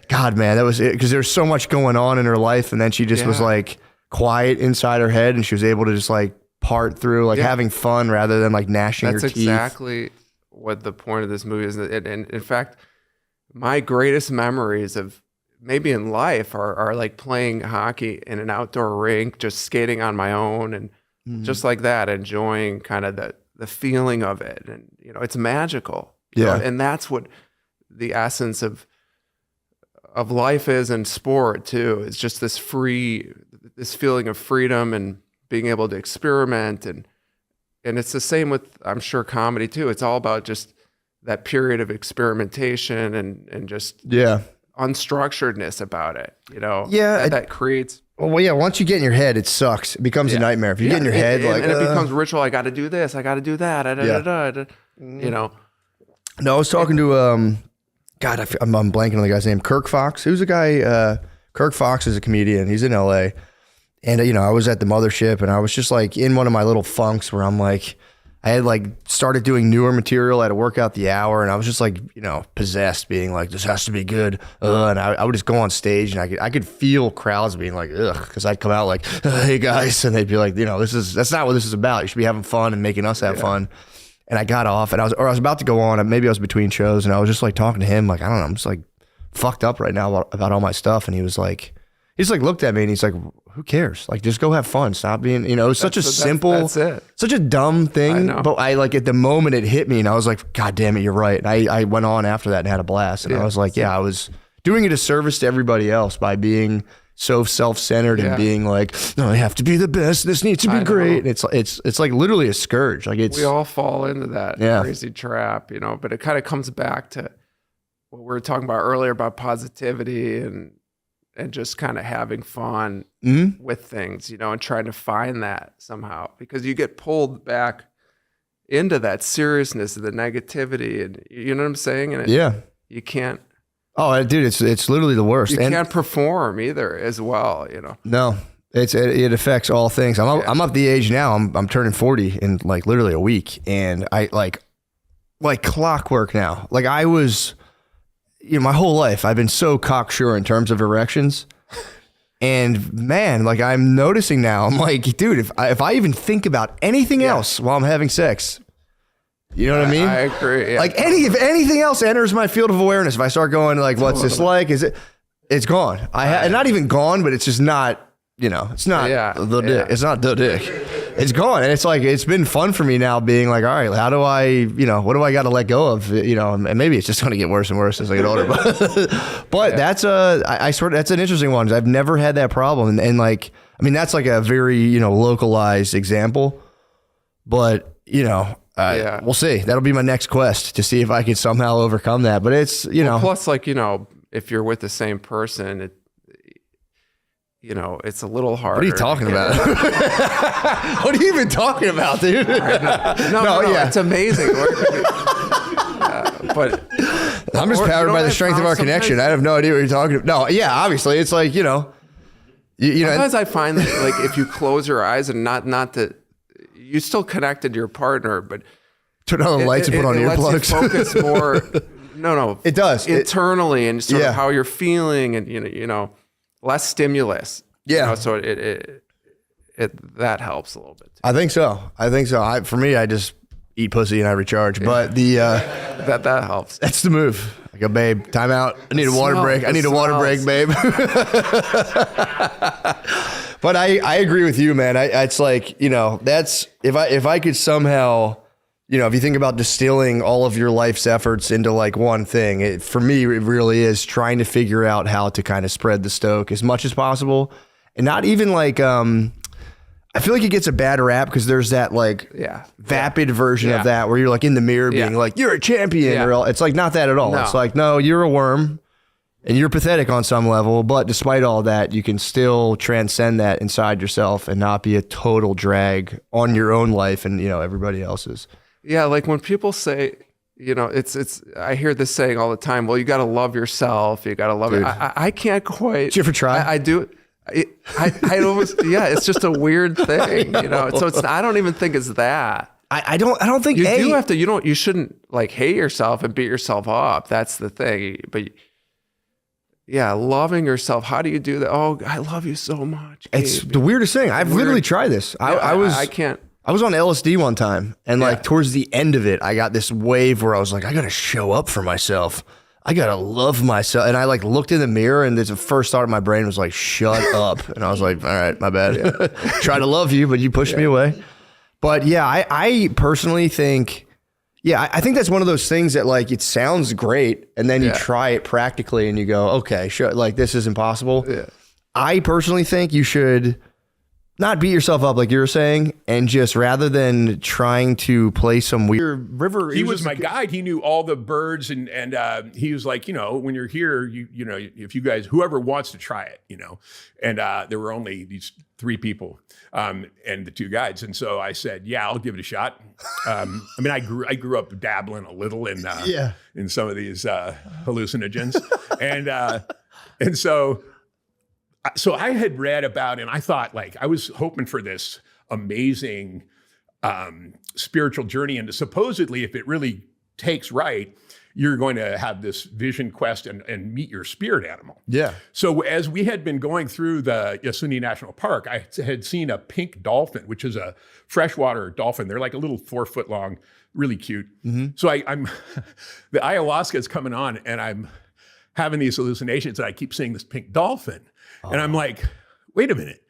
Speaker 7: God, man, that was it. Cause there's so much going on in her life. And then she just was like quiet inside her head, and she was able to just like part through, like having fun rather than like gnashing her teeth.
Speaker 13: That's exactly what the point of this movie is. And in fact, my greatest memories of maybe in life are like playing hockey in an outdoor rink, just skating on my own and just like that, enjoying kind of the feeling of it. And, you know, it's magical. You know? And that's what the essence of life is in sport too. It's just this feeling of freedom and being able to experiment. And it's the same with, I'm sure, comedy too. It's all about just that period of experimentation and just unstructuredness about it, you know?
Speaker 7: Yeah.
Speaker 13: That creates.
Speaker 7: Well, yeah, once you get in your head, it sucks. It becomes a nightmare. If you get in your head,
Speaker 13: and it becomes ritual. I got to do this. I got to do that. You know?
Speaker 7: No, I was talking to, I'm blanking on the guy's name. Kirk Fox. Who's a guy? Kirk Fox is a comedian. He's in LA. And, you know, I was at the mothership, and I was just like in one of my little funks where I'm like, I had like started doing newer material. I had to work out the hour, and I was just like, possessed, being like, this has to be good. And I would just go on stage, and I could feel crowds being like, ugh, because I'd come out like, hey guys, and they'd be like, that's not what this is about. You should be having fun and making us have fun. And I got off, and I was about to go on, and maybe I was between shows, and I was just like talking to him, like, I don't know, I'm just like fucked up right now about all my stuff. And he looked at me, and he's like, who cares? Like, just go have fun. Stop being, it's such a simple,
Speaker 13: that's it.
Speaker 7: such a dumb thing.
Speaker 13: I know.
Speaker 7: But I like at the moment it hit me, and I was like, God damn it, you're right. And I went on after that and had a blast. And I was like, I was doing a disservice to everybody else by being so self-centered and being like, no, I have to be the best. This needs to be great. And it's like literally a scourge. Like we
Speaker 13: all fall into that crazy trap, but it kind of comes back to what we were talking about earlier about positivity and just kind of having fun with things, and trying to find that somehow, because you get pulled back into that seriousness of the negativity, and you know what I'm saying? And you can't.
Speaker 7: Oh, dude, it's literally the worst.
Speaker 13: You can't perform either as well,
Speaker 7: No, it affects all things. I'm up the age now. I'm turning 40 in like literally a week, and I like clockwork now. Like I was. My whole life, I've been so cocksure in terms of erections. And man, like I'm noticing now, I'm like, dude, if I even think about anything else while I'm having sex, you know what I mean?
Speaker 13: I agree. Yeah.
Speaker 7: Like if anything else enters my field of awareness, if I start going like, what's this like? It's gone. And not even gone, but it's just not, it's not the dick. It's not the dick. It's gone. And it's like, it's been fun for me now being like, all right, how do I, what do I got to let go of? And maybe it's just going to get worse and worse as I get older. But that's that's an interesting one. I've never had that problem. And like, I mean, that's like a very, localized example, but we'll see. That'll be my next quest to see if I can somehow overcome that. But it's,
Speaker 13: plus like, if you're with the same person, it's a little harder.
Speaker 7: What are you talking about? What are you even talking about, dude?
Speaker 13: No, it's amazing. But
Speaker 7: I'm just powered by the strength of our connection. I have no idea what you're talking about. No, yeah, obviously, it's like,
Speaker 13: sometimes I find that like if you close your eyes and not that you still connected to your partner, but
Speaker 7: turn on the lights and put on earplugs.
Speaker 13: Lets you focus more. No,
Speaker 7: it does
Speaker 13: internally and sort of how you're feeling, and less stimulus. So it that helps a little bit too.
Speaker 7: I think so. For me, I just eat pussy and I recharge. But the
Speaker 13: that helps.
Speaker 7: That's the move. I go, babe, time out. I need a water break. I need a water break, babe. But I agree with you, man. It's like, that's if I could somehow, if you think about distilling all of your life's efforts into like one thing, for me, it really is trying to figure out how to kind of spread the stoke as much as possible. And not even like, I feel like it gets a bad rap because there's that like vapid version of that where you're like in the mirror being like, you're a champion. Or it's like not that at all.
Speaker 13: No.
Speaker 7: It's like, no, you're a worm and you're pathetic on some level. But despite all that, you can still transcend that inside yourself and not be a total drag on your own life and, everybody else's.
Speaker 13: Yeah, like when people say, it's. I hear this saying all the time. Well, you got to love yourself. You got to love it. I can't quite.
Speaker 7: Did you ever try?
Speaker 13: I do. I almost. Yeah, it's just a weird thing. So it's. I don't even think it's that.
Speaker 7: I don't think
Speaker 13: you do have to. You shouldn't like hate yourself and beat yourself up. That's the thing. But yeah, loving yourself. How do you do that? Oh, I love you so much. Gabe.
Speaker 7: It's the weirdest thing. I've literally tried this.
Speaker 13: I can't.
Speaker 7: I was on LSD one time, and like towards the end of it, I got this wave where I was like, I gotta show up for myself. I gotta love myself. And I like looked in the mirror, and the first thought in my brain was like, shut up. And I was like, all right, my bad. Try to love you, but you pushed me away. But yeah, I personally think, I think that's one of those things that like, it sounds great. And then you try it practically and you go, okay, sure. Like this is impossible. Yeah. I personally think you should not beat yourself up like you were saying, and just rather than trying to play some weird river.
Speaker 11: He was my guide. He knew all the birds, and he was like, when you're here, if you guys, whoever wants to try it, and there were only these 3 people and the 2 guides, and so I said, yeah, I'll give it a shot. I grew up dabbling a little in some of these hallucinogens, and so I had read about, and I thought, like, I was hoping for this amazing spiritual journey. And supposedly, if it really takes right, you're going to have this vision quest and meet your spirit animal.
Speaker 17: Yeah.
Speaker 11: So as we had been going through the Yosemite National Park, I had seen a pink dolphin, which is a freshwater dolphin. They're like a little 4 foot long, really cute. So I'm the ayahuasca is coming on, and I'm having these hallucinations, and I keep seeing this pink dolphin. And I'm like, wait a minute.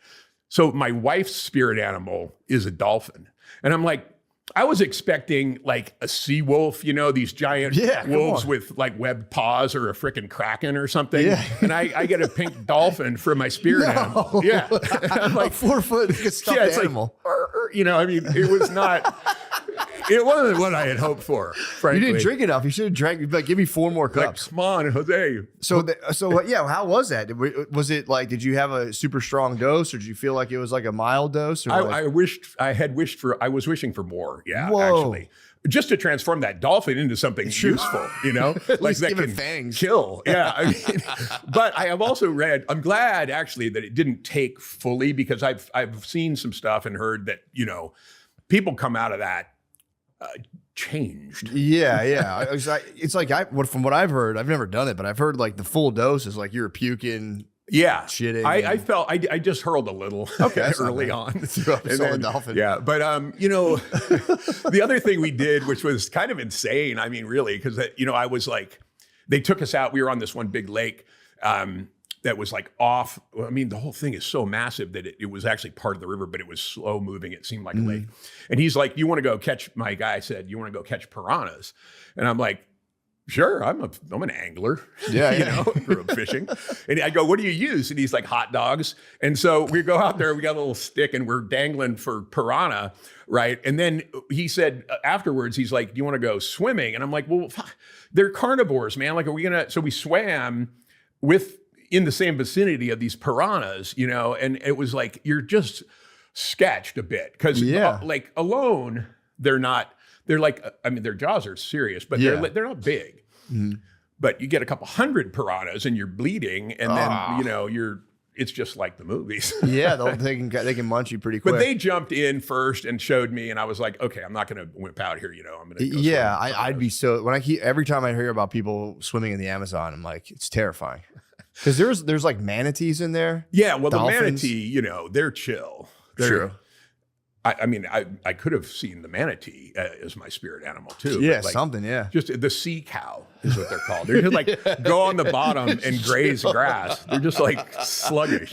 Speaker 11: So my wife's spirit animal is a dolphin. And I'm like, I was expecting like a sea wolf, you know, these giant wolves with like webbed paws, or a freaking kraken or something. Yeah. And I get a pink dolphin for my spirit animal. Yeah.
Speaker 17: Like 4 foot stuffed animal.
Speaker 11: Like, you know, I mean, it was not, it wasn't what I had hoped for, frankly.
Speaker 17: You didn't drink enough. You should have drank, like, give me 4 more cups.
Speaker 11: Like, come on, Jose.
Speaker 17: So yeah, how was that? Was it like, did you have a super strong dose, or did you feel like it was like a mild dose? Or
Speaker 11: I was wishing for more. Yeah, actually. Just to transform that dolphin into something useful, you know, like that can
Speaker 17: fangs.
Speaker 11: Kill. Yeah. I mean, but I have also read, I'm glad actually that it didn't take fully, because I've seen some stuff and heard that, you know, people come out of that changed.
Speaker 17: Yeah. It's like from what I've heard, I've never done it, but I've heard like the full dose is like you're puking.
Speaker 11: Yeah,
Speaker 17: shitting.
Speaker 11: I felt I just hurled a little early on.
Speaker 17: Threw up a dolphin.
Speaker 11: Yeah, but you know, the other thing we did, which was kind of insane. I mean, really, because you know, I was like, they took us out. We were on this one big lake that was like off. I mean, the whole thing is so massive that it was actually part of the river, but it was slow moving. It seemed like a lake. And he's like, "You want to go catch?" My guy said, "You want to go catch piranhas?" And I'm like, sure, I'm an angler.
Speaker 17: Yeah,
Speaker 11: you know, grew up fishing. And I go, "What do you use?" And he's like, "Hot dogs." And so we go out there, we got a little stick, and we're dangling for piranha, right? And then he said afterwards, he's like, "Do you want to go swimming?" And I'm like, "Well, they're carnivores, man. Like, are we gonna?" So we swam in the same vicinity of these piranhas, you know, and it was like, you're just sketched a bit, because like alone, they're not. They're like, I mean, their jaws are serious, but they're not big. But you get a couple hundred piranhas and you're bleeding, and then you know it's just like the movies.
Speaker 17: Yeah, they can munch you pretty quick.
Speaker 11: But they jumped in first and showed me, and I was like, okay, I'm not going to whip out here. You know, I'm going to.
Speaker 17: Yeah, I'd be so every time I hear about people swimming in the Amazon, I'm like, it's terrifying, because there's like manatees in there.
Speaker 11: Yeah, well,
Speaker 17: dolphins.
Speaker 11: The manatee, you know, they're chill.
Speaker 17: True.
Speaker 11: I mean, I could have seen the manatee as my spirit animal too.
Speaker 17: Yeah,
Speaker 11: like,
Speaker 17: something. Yeah,
Speaker 11: just the sea cow is what they're called. They're just like go on the bottom and graze grass. They're just like sluggish.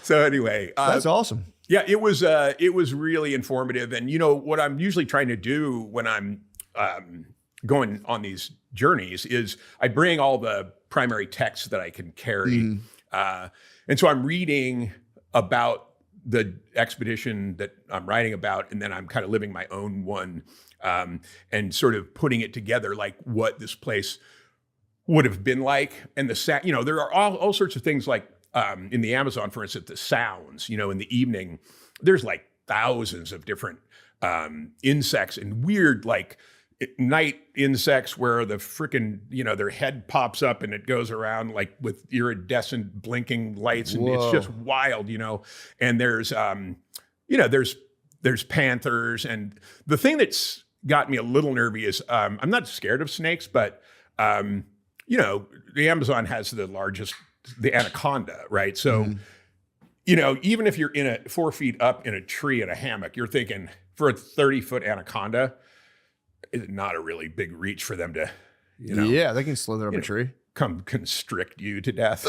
Speaker 11: So anyway,
Speaker 17: that's awesome.
Speaker 11: Yeah, it was really informative. And you know what I'm usually trying to do when I'm going on these journeys is I bring all the primary texts that I can carry, and so I'm reading about the expedition that I'm writing about, and then I'm kind of living my own one, and sort of putting it together, like what this place would have been like. And you know, there are all sorts of things like in the Amazon, for instance, the sounds, you know, in the evening, there's like thousands of different insects and weird, like night insects where the freaking, you know, their head pops up and it goes around like with iridescent blinking lights, and it's just wild, you know. And there's you know, there's panthers. And the thing that's got me a little nervy is I'm not scared of snakes, but you know, the Amazon has the anaconda, right? So you know, even if you're 4 feet up in a tree in a hammock, you're thinking, for a 30-foot anaconda, it's not a really big reach for them to, you know.
Speaker 17: Yeah, they can slither up a tree.
Speaker 11: Come constrict you to death.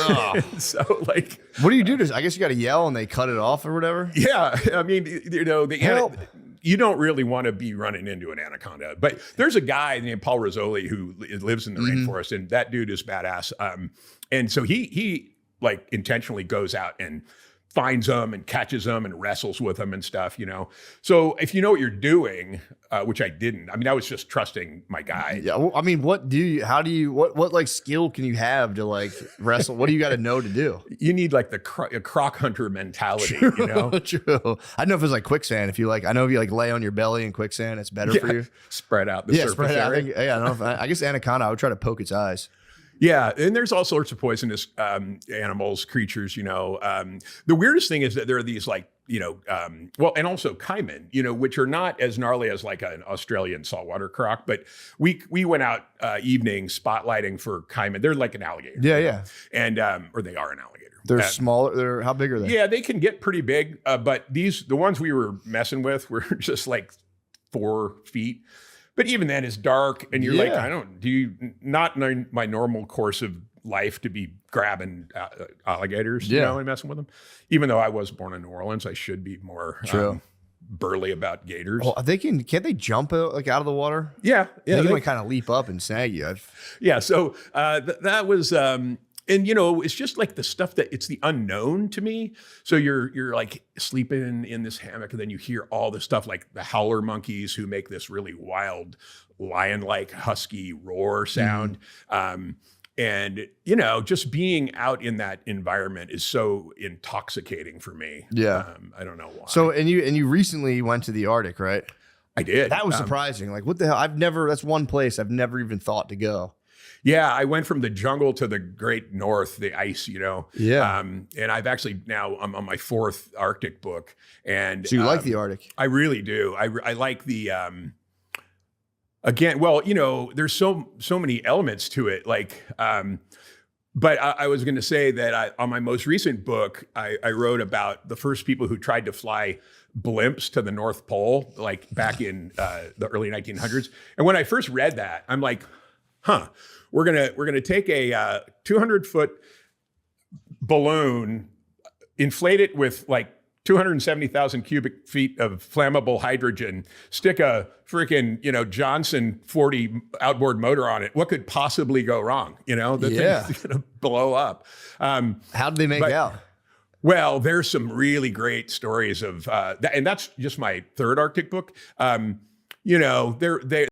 Speaker 11: So like,
Speaker 17: what do you do? I guess you got to yell and they cut it off or whatever.
Speaker 11: Yeah, I mean, you know, you don't really want to be running into an anaconda. But there's a guy named Paul Rizzoli who lives in the rainforest, and that dude is badass. And so he like intentionally goes out and finds them and catches them and wrestles with them and stuff, you know. So if you know what you're doing, which I didn't, I mean, I was just trusting my guy.
Speaker 17: Yeah, well, I mean, what like skill can you have to like wrestle? What do you got to know to do?
Speaker 11: You need like a croc hunter mentality, you know.
Speaker 17: True. I know if it's like quicksand. If you like, I know if you like lay on your belly in quicksand, it's better for you.
Speaker 11: Spread out the surface area.
Speaker 17: I don't know. I guess anaconda, I would try to poke its eyes.
Speaker 11: Yeah, and there's all sorts of poisonous animals, creatures, you know. The weirdest thing is that there are these like well, and also caiman, which are not as gnarly as like an Australian saltwater croc, but we went out evening spotlighting for caiman. They're like an alligator.
Speaker 17: Yeah.
Speaker 11: And, or they are an alligator.
Speaker 17: They're smaller. How big are they?
Speaker 11: Yeah, they can get pretty big, but the ones we were messing with were just like 4 feet. But even then, it's dark, and you're like, not in my normal course of life to be grabbing alligators, and messing with them. Even though I was born in New Orleans, I should be more burly about gators.
Speaker 17: Oh, can't they jump like out of the water?
Speaker 11: Yeah.
Speaker 17: They can kind of leap up and snag you.
Speaker 11: So that was. And it's just like the stuff that it's the unknown to me. So you're like sleeping in this hammock, and then you hear all this stuff like the howler monkeys who make this really wild lion-like husky roar sound. And just being out in that environment is so intoxicating for me.
Speaker 17: Yeah,
Speaker 11: I don't know why.
Speaker 17: So and you recently went to the Arctic, right?
Speaker 11: I did.
Speaker 17: That was surprising. Like, what the hell? That's one place I've never even thought to go.
Speaker 11: Yeah, I went from the jungle to the great north, the ice,
Speaker 17: Yeah.
Speaker 11: And I've actually I'm on my 4th Arctic book. And
Speaker 17: so you like the Arctic?
Speaker 11: I really do. I like the, again, well, there's so many elements to it. Like, but I was going to say that on my most recent book, I wrote about the first people who tried to fly blimps to the North Pole, like back in the early 1900s. And when I first read that, I'm like, we're gonna take a 200-foot balloon, inflate it with like 270,000 cubic feet of flammable hydrogen, stick a freaking Johnson 40 outboard motor on it. What could possibly go wrong? The thing's gonna blow up.
Speaker 17: How did they make out?
Speaker 11: Well, there's some really great stories of that, and that's just my 3rd Arctic book. They